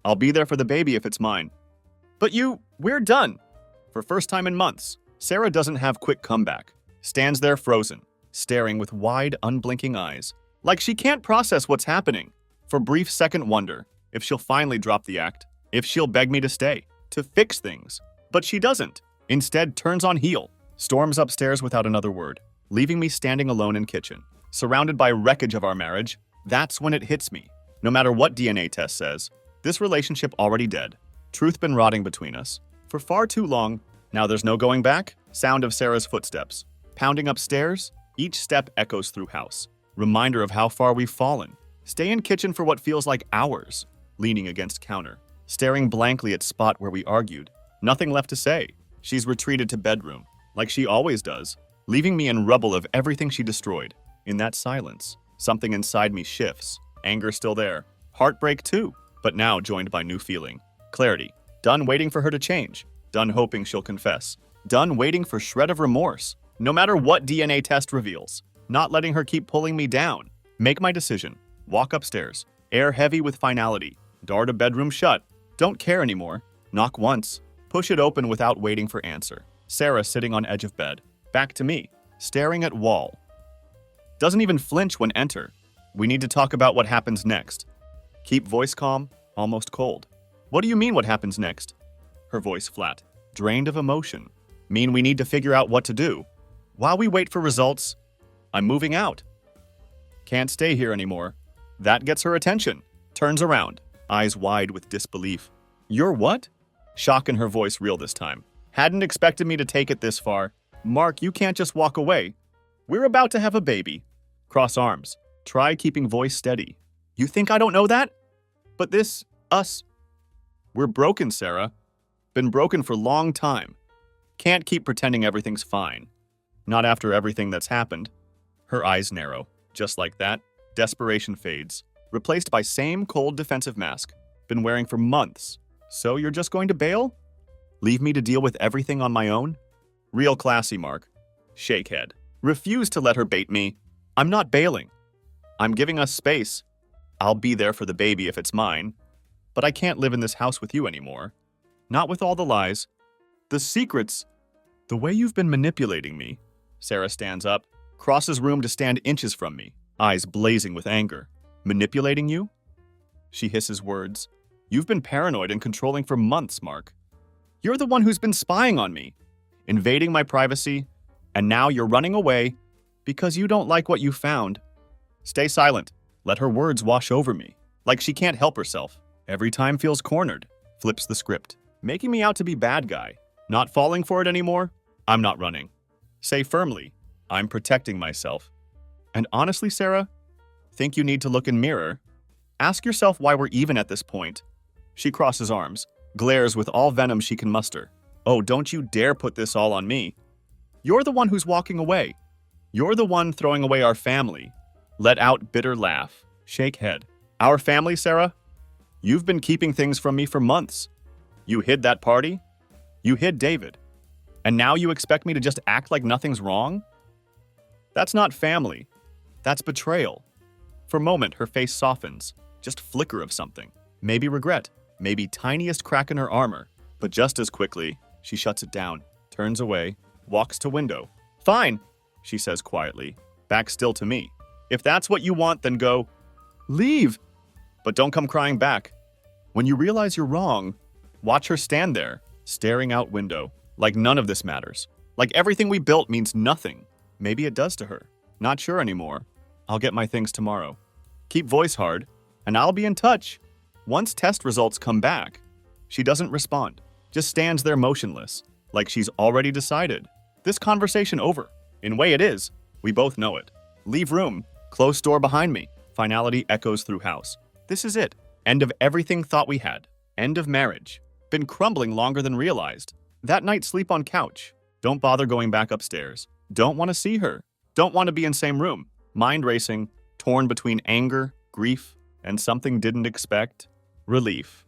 I'll be there for the baby if it's mine. But we're done. For first time in months, Sarah doesn't have quick comeback. Stands there frozen, staring with wide, unblinking eyes, like she can't process what's happening. For brief second wonder if she'll finally drop the act, if she'll beg me to stay, to fix things. But she doesn't. Instead, turns on heel, storms upstairs without another word, leaving me standing alone in kitchen, surrounded by wreckage of our marriage. That's when it hits me. No matter what DNA test says, this relationship already dead. Truth been rotting between us. For far too long. Now there's no going back. Sound of Sarah's footsteps. Pounding upstairs, each step echoes through house. Reminder of how far we've fallen. Stay in kitchen for what feels like hours. Leaning against counter. Staring blankly at spot where we argued. Nothing left to say. She's retreated to bedroom, like she always does, leaving me in rubble of everything she destroyed. In that silence, something inside me shifts. Anger still there. Heartbreak too, but now joined by new feeling. Clarity. Done waiting for her to change. Done hoping she'll confess. Done waiting for shred of remorse. No matter what DNA test reveals. Not letting her keep pulling me down. Make my decision. Walk upstairs. Air heavy with finality. Door to bedroom shut. Don't care anymore. Knock once. Push it open without waiting for answer. Sarah sitting on edge of bed. Back to me. Staring at wall. Doesn't even flinch when enter. We need to talk about what happens next. Keep voice calm, almost cold. What do you mean what happens next? Her voice flat, drained of emotion. Mean we need to figure out what to do. While we wait for results, I'm moving out. Can't stay here anymore. That gets her attention. Turns around, eyes wide with disbelief. You're what? Shock in her voice real this time. Hadn't expected me to take it this far. Mark, you can't just walk away. We're about to have a baby. Cross arms. Try keeping voice steady. You think I don't know that? But us. We're broken, Sarah. Been broken for a long time. Can't keep pretending everything's fine. Not after everything that's happened. Her eyes narrow. Just like that, desperation fades. Replaced by same cold defensive mask. Been wearing for months. So you're just going to bail? Leave me to deal with everything on my own? Real classy, Mark. Shake head. Refuse to let her bait me. I'm not bailing. I'm giving us space. I'll be there for the baby if it's mine. But I can't live in this house with you anymore. Not with all the lies. The secrets. The way you've been manipulating me. Sarah stands up, crosses room to stand inches from me, eyes blazing with anger. Manipulating you? She hisses words. You've been paranoid and controlling for months, Mark. You're the one who's been spying on me, invading my privacy, and now you're running away because you don't like what you found. Stay silent. Let her words wash over me, like she can't help herself. Every time feels cornered. Flips the script, making me out to be bad guy. Not falling for it anymore? I'm not running. Say firmly, I'm protecting myself. And honestly, Sarah, think you need to look in mirror? Ask yourself why we're even at this point. She crosses arms, glares with all venom she can muster. Oh, don't you dare put this all on me. You're the one who's walking away. You're the one throwing away our family. Let out bitter laugh. Shake head. Our family, Sarah? You've been keeping things from me for months. You hid that party. You hid David. And now you expect me to just act like nothing's wrong? That's not family. That's betrayal. For a moment, her face softens. Just flicker of something. Maybe regret. Maybe tiniest crack in her armor. But just as quickly, she shuts it down, turns away, walks to window. Fine, she says quietly, back still to me. If that's what you want, then go. Leave! But don't come crying back. When you realize you're wrong, watch her stand there, staring out window, like none of this matters. Like everything we built means nothing. Maybe it does to her. Not sure anymore. I'll get my things tomorrow. Keep voice hard, and I'll be in touch. Once test results come back, she doesn't respond, just stands there motionless, like she's already decided. This conversation over. In way it is. We both know it. Leave room. Close door behind me. Finality echoes through house. This is it. End of everything thought we had. End of marriage. Been crumbling longer than realized. That night sleep on couch. Don't bother going back upstairs. Don't want to see her. Don't want to be in same room. Mind racing. Torn between anger, grief, and something didn't expect. Relief.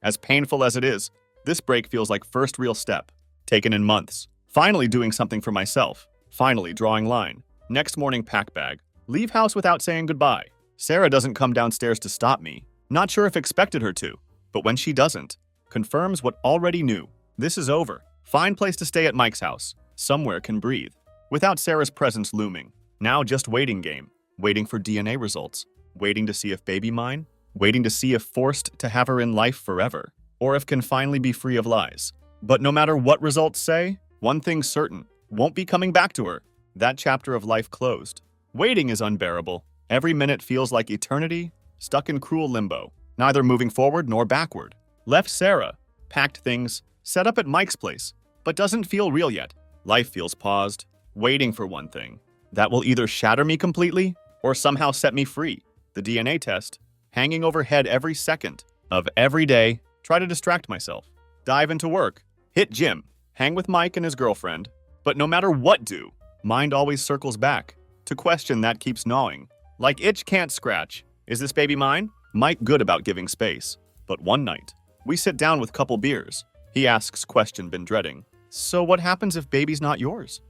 As painful as it is, this break feels like first real step. Taken in months. Finally doing something for myself. Finally drawing line. Next morning pack bag. Leave house without saying goodbye. Sarah doesn't come downstairs to stop me. Not sure if expected her to. But when she doesn't, confirms what already knew. This is over. Find place to stay at Mike's house. Somewhere can breathe. Without Sarah's presence looming. Now just waiting game. Waiting for DNA results. Waiting to see if baby mine. Waiting to see if forced to have her in life forever. Or if can finally be free of lies. But no matter what results say, one thing's certain. Won't be coming back to her. That chapter of life closed. Waiting is unbearable. Every minute feels like eternity, stuck in cruel limbo. Neither moving forward nor backward. Left Sarah. Packed things. Set up at Mike's place. But doesn't feel real yet. Life feels paused. Waiting for one thing. That will either shatter me completely or somehow set me free. The DNA test. Hanging overhead every second of every day. Try to distract myself. Dive into work. Hit gym. Hang with Mike and his girlfriend. But no matter what do, mind always circles back. To question that keeps gnawing. Like itch can't scratch. Is this baby mine? Mike good about giving space. But one night, we sit down with couple beers. He asks question been dreading. So what happens if baby's not yours?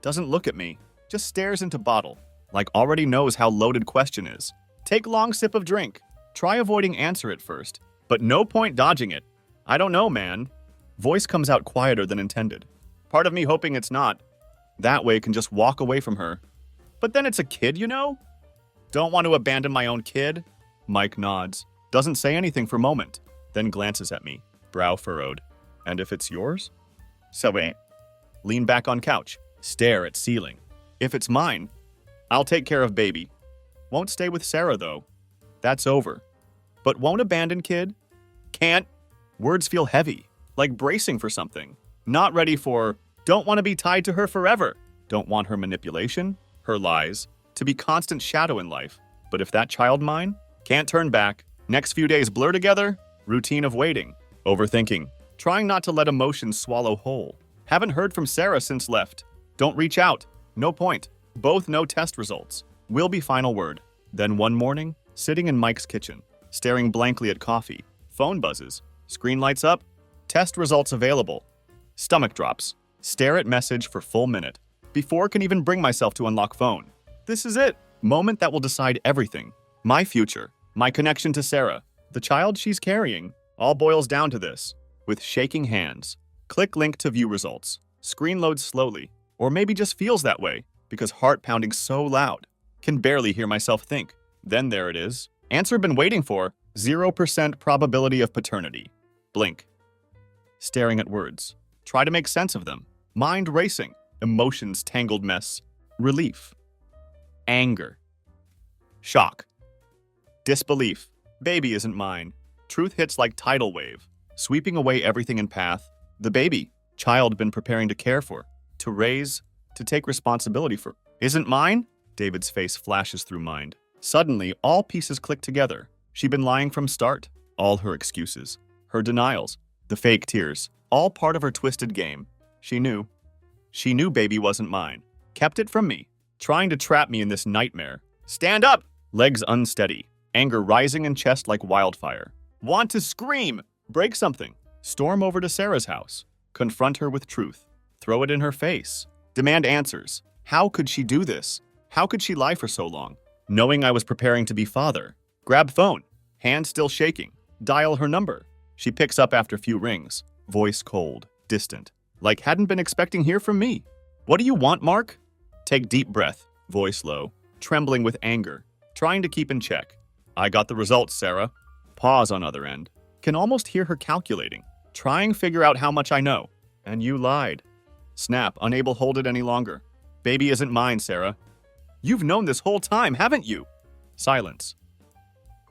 Doesn't look at me. Just stares into bottle. Like already knows how loaded question is. Take long sip of drink. Try avoiding answer at first. But no point dodging it. I don't know, man. Voice comes out quieter than intended. Part of me hoping it's not. That way can just walk away from her. But then it's a kid, you know? Don't want to abandon my own kid? Mike nods. Doesn't say anything for a moment. Then glances at me, brow furrowed. And if it's yours? So wait. Lean back on couch. Stare at ceiling. If it's mine, I'll take care of baby. Won't stay with Sarah, though. That's over. But won't abandon kid? Can't. Words feel heavy, like bracing for something. Not ready for, don't want to be tied to her forever. Don't want her manipulation, her lies, to be constant shadow in life. But if that child mine, can't turn back. Next few days blur together, routine of waiting, overthinking, trying not to let emotions swallow whole. Haven't heard from Sarah since left. Don't reach out. No point. Both no test results. Will be final word. Then one morning, sitting in Mike's kitchen, staring blankly at coffee. Phone buzzes. Screen lights up. Test results available. Stomach drops. Stare at message for full minute. Before can even bring myself to unlock phone. This is it. Moment that will decide everything. My future. My connection to Sarah. The child she's carrying. All boils down to this. With shaking hands. Click link to view results. Screen loads slowly. Or maybe just feels that way because heart pounding so loud. Can barely hear myself think. Then there it is. Answer been waiting for. 0% probability of paternity. Blink. Staring at words. Try to make sense of them. Mind racing. Emotions tangled mess. Relief. Anger. Shock. Disbelief. Baby isn't mine. Truth hits like tidal wave. Sweeping away everything in path. The baby. Child been preparing to care for. To raise. To take responsibility for isn't mine? David's face flashes through mind. Suddenly, all pieces click together. She'd been lying from start. All her excuses, her denials, the fake tears, all part of her twisted game. She knew. She knew baby wasn't mine. Kept it from me, trying to trap me in this nightmare. Stand up! Legs unsteady, anger rising in chest like wildfire. Want to scream! Break something. Storm over to Sarah's house. Confront her with truth. Throw it in her face. Demand answers. How could she do this? How could she lie for so long? Knowing I was preparing to be father. Grab phone. Hand still shaking. Dial her number. She picks up after few rings. Voice cold, distant. Like hadn't been expecting hear from me. What do you want, Mark? Take deep breath. Voice low. Trembling with anger. Trying to keep in check. I got the results, Sarah. Pause on other end. Can almost hear her calculating. Trying figure out how much I know. And you lied. Snap, unable hold it any longer. Baby isn't mine, Sarah. You've known this whole time, haven't you? Silence.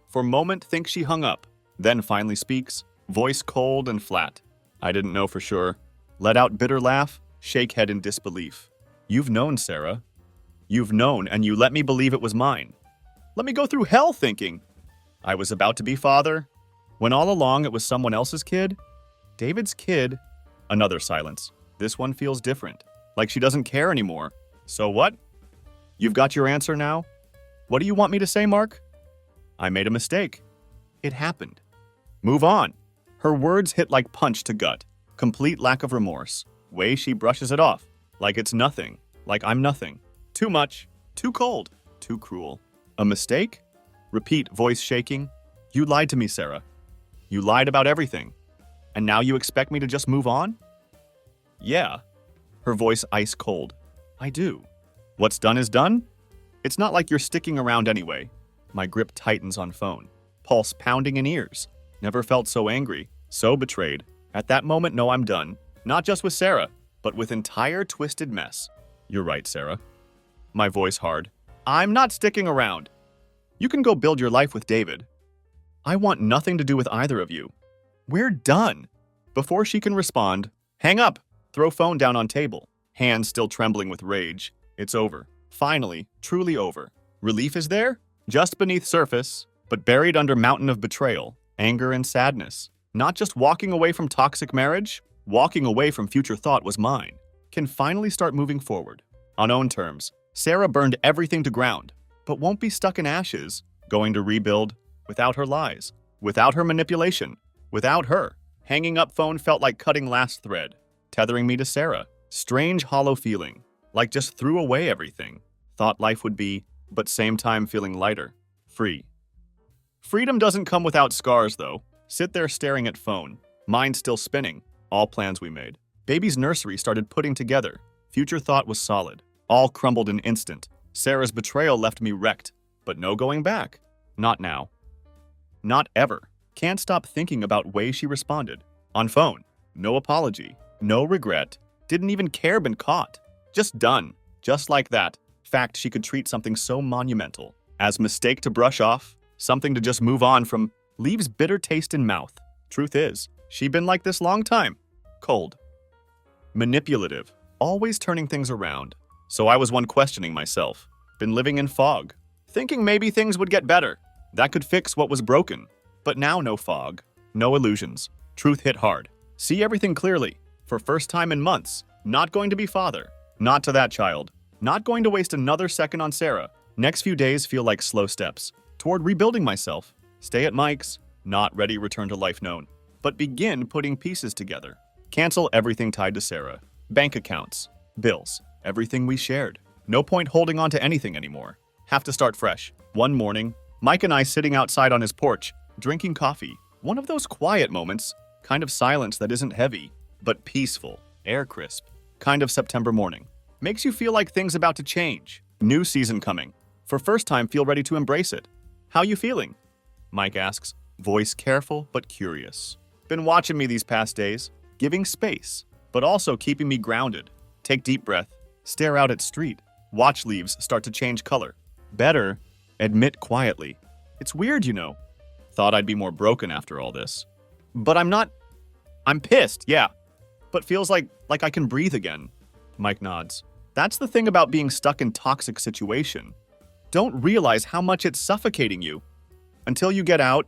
For a moment, think she hung up. Then finally speaks, voice cold and flat. I didn't know for sure. Let out bitter laugh, shake head in disbelief. You've known, Sarah. You've known, and you let me believe it was mine. Let me go through hell thinking I was about to be father, when all along it was someone else's kid? David's kid? Another silence. This one feels different, like she doesn't care anymore. So what? You've got your answer now? What do you want me to say, Mark? I made a mistake. It happened. Move on. Her words hit like punch to gut. Complete lack of remorse. Way she brushes it off. Like it's nothing. Like I'm nothing. Too much. Too cold. Too cruel. A mistake? Repeat, voice shaking. You lied to me, Sarah. You lied about everything. And now you expect me to just move on? Yeah. Her voice ice cold. I do. What's done is done? It's not like you're sticking around anyway. My grip tightens on phone. Pulse pounding in ears. Never felt so angry, so betrayed. At that moment, no, I'm done. Not just with Sarah, but with entire twisted mess. You're right, Sarah. My voice hard. I'm not sticking around. You can go build your life with David. I want nothing to do with either of you. We're done. Before she can respond, hang up. Throw phone down on table. Hands still trembling with rage. It's over. Finally, truly over. Relief is there? Just beneath surface, but buried under mountain of betrayal, anger and sadness. Not just walking away from toxic marriage, walking away from future thought was mine. Can finally start moving forward. On own terms, Sarah burned everything to ground, but won't be stuck in ashes, going to rebuild without her lies, without her manipulation, without her. Hanging up phone felt like cutting last thread, tethering me to Sarah. Strange hollow feeling, like just threw away everything. Thought life would be, but same time feeling lighter, free. Freedom doesn't come without scars though. Sit there staring at phone, mind still spinning, all plans we made. Baby's nursery started putting together. Future thought was solid. All crumbled in instant. Sarah's betrayal left me wrecked, but no going back. Not now. Not ever. Can't stop thinking about way she responded. On phone. No apology. No regret. Didn't even care been caught. Just done. Just like that. Fact she could treat something so monumental as mistake to brush off, something to just move on from, leaves bitter taste in mouth. Truth is, she been like this long time. Cold. Manipulative. Always turning things around. So I was one questioning myself. Been living in fog. Thinking maybe things would get better. That could fix what was broken. But now no fog. No illusions. Truth hit hard. See everything clearly. For first time in months. Not going to be father. Not to that child. Not going to waste another second on Sarah. Next few days feel like slow steps. Toward rebuilding myself. Stay at Mike's. Not ready return to life known. But begin putting pieces together. Cancel everything tied to Sarah. Bank accounts. Bills. Everything we shared. No point holding on to anything anymore. Have to start fresh. One morning, Mike and I sitting outside on his porch, drinking coffee. One of those quiet moments. Kind of silence that isn't heavy, but peaceful. Air crisp. Kind of September morning. Makes you feel like things about to change. New season coming. For first time feel ready to embrace it. How you feeling? Mike asks, voice careful but curious. Been watching me these past days, giving space, but also keeping me grounded. Take deep breath, stare out at street. Watch leaves start to change color. Better, admit quietly. It's weird, you know. Thought I'd be more broken after all this. But I'm not. I'm pissed, yeah. But feels like I can breathe again. Mike nods. That's the thing about being stuck in toxic situation. Don't realize how much it's suffocating you. Until you get out,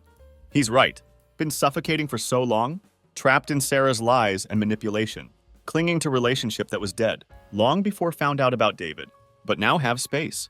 he's right. Been suffocating for so long, trapped in Sarah's lies and manipulation, clinging to relationship that was dead, long before found out about David, but now have space.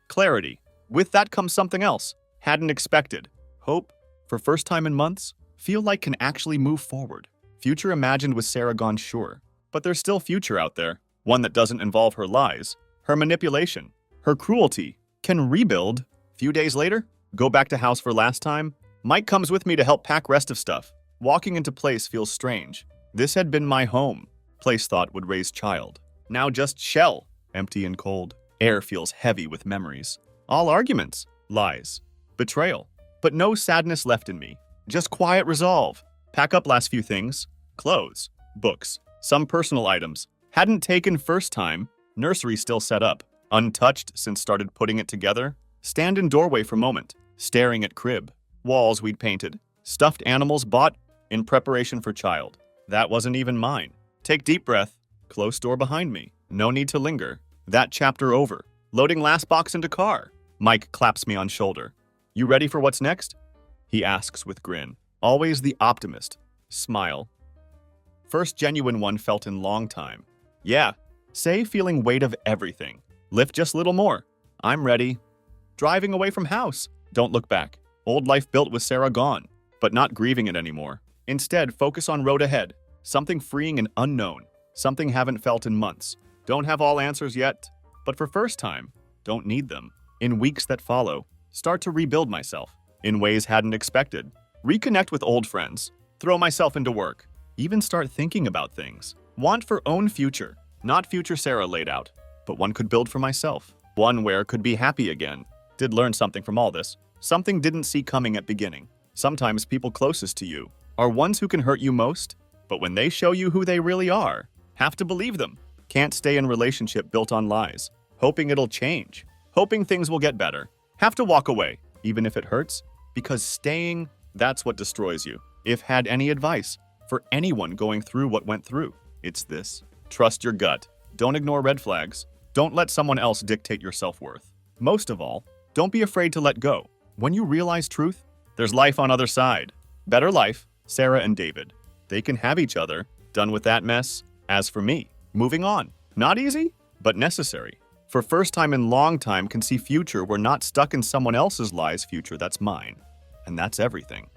Clarity. With that comes something else. Hadn't expected. Hope, for first time in months, feel like can actually move forward. Future imagined with Sarah gone sure. But there's still future out there. One that doesn't involve her lies, her manipulation, her cruelty. Can rebuild. Few days later, go back to house for last time. Mike comes with me to help pack rest of stuff. Walking into place feels strange. This had been my home. Place thought would raise child. Now just shell. Empty and cold. Air feels heavy with memories. All arguments. Lies. Betrayal. But no sadness left in me. Just quiet resolve. Pack up last few things. Clothes. Books. Some personal items. Hadn't taken first time. Nursery still set up. Untouched since started putting it together. Stand in doorway for moment. Staring at crib. Walls we'd painted. Stuffed animals bought in preparation for child. That wasn't even mine. Take deep breath. Close door behind me. No need to linger. That chapter over. Loading last box into car. Mike claps me on shoulder. You ready for what's next? He asks with grin. Always the optimist. Smile. First genuine one felt in long time. Yeah. Say feeling weight of everything. Lift just little more. I'm ready. Driving away from house. Don't look back. Old life built with Sarah gone. But not grieving it anymore. Instead, focus on road ahead. Something freeing and unknown. Something haven't felt in months. Don't have all answers yet. But for first time, don't need them. In weeks that follow, start to rebuild myself. In ways hadn't expected. Reconnect with old friends. Throw myself into work. Even start thinking about things. Want for own future. Not future Sarah laid out. But one could build for myself. One where could be happy again. Did learn something from all this. Something didn't see coming at beginning. Sometimes people closest to you are ones who can hurt you most, but when they show you who they really are, have to believe them. Can't stay in relationship built on lies, hoping it'll change, hoping things will get better. Have to walk away, even if it hurts, because staying, that's what destroys you. If had any advice for anyone going through what went through, it's this. Trust your gut. Don't ignore red flags. Don't let someone else dictate your self-worth. Most of all, don't be afraid to let go. When you realize truth, there's life on other side. Better life, Sarah and David. They can have each other. Done with that mess. As for me, moving on. Not easy, but necessary. For first time in long time can see future we're not stuck in someone else's lies future that's mine. And that's everything.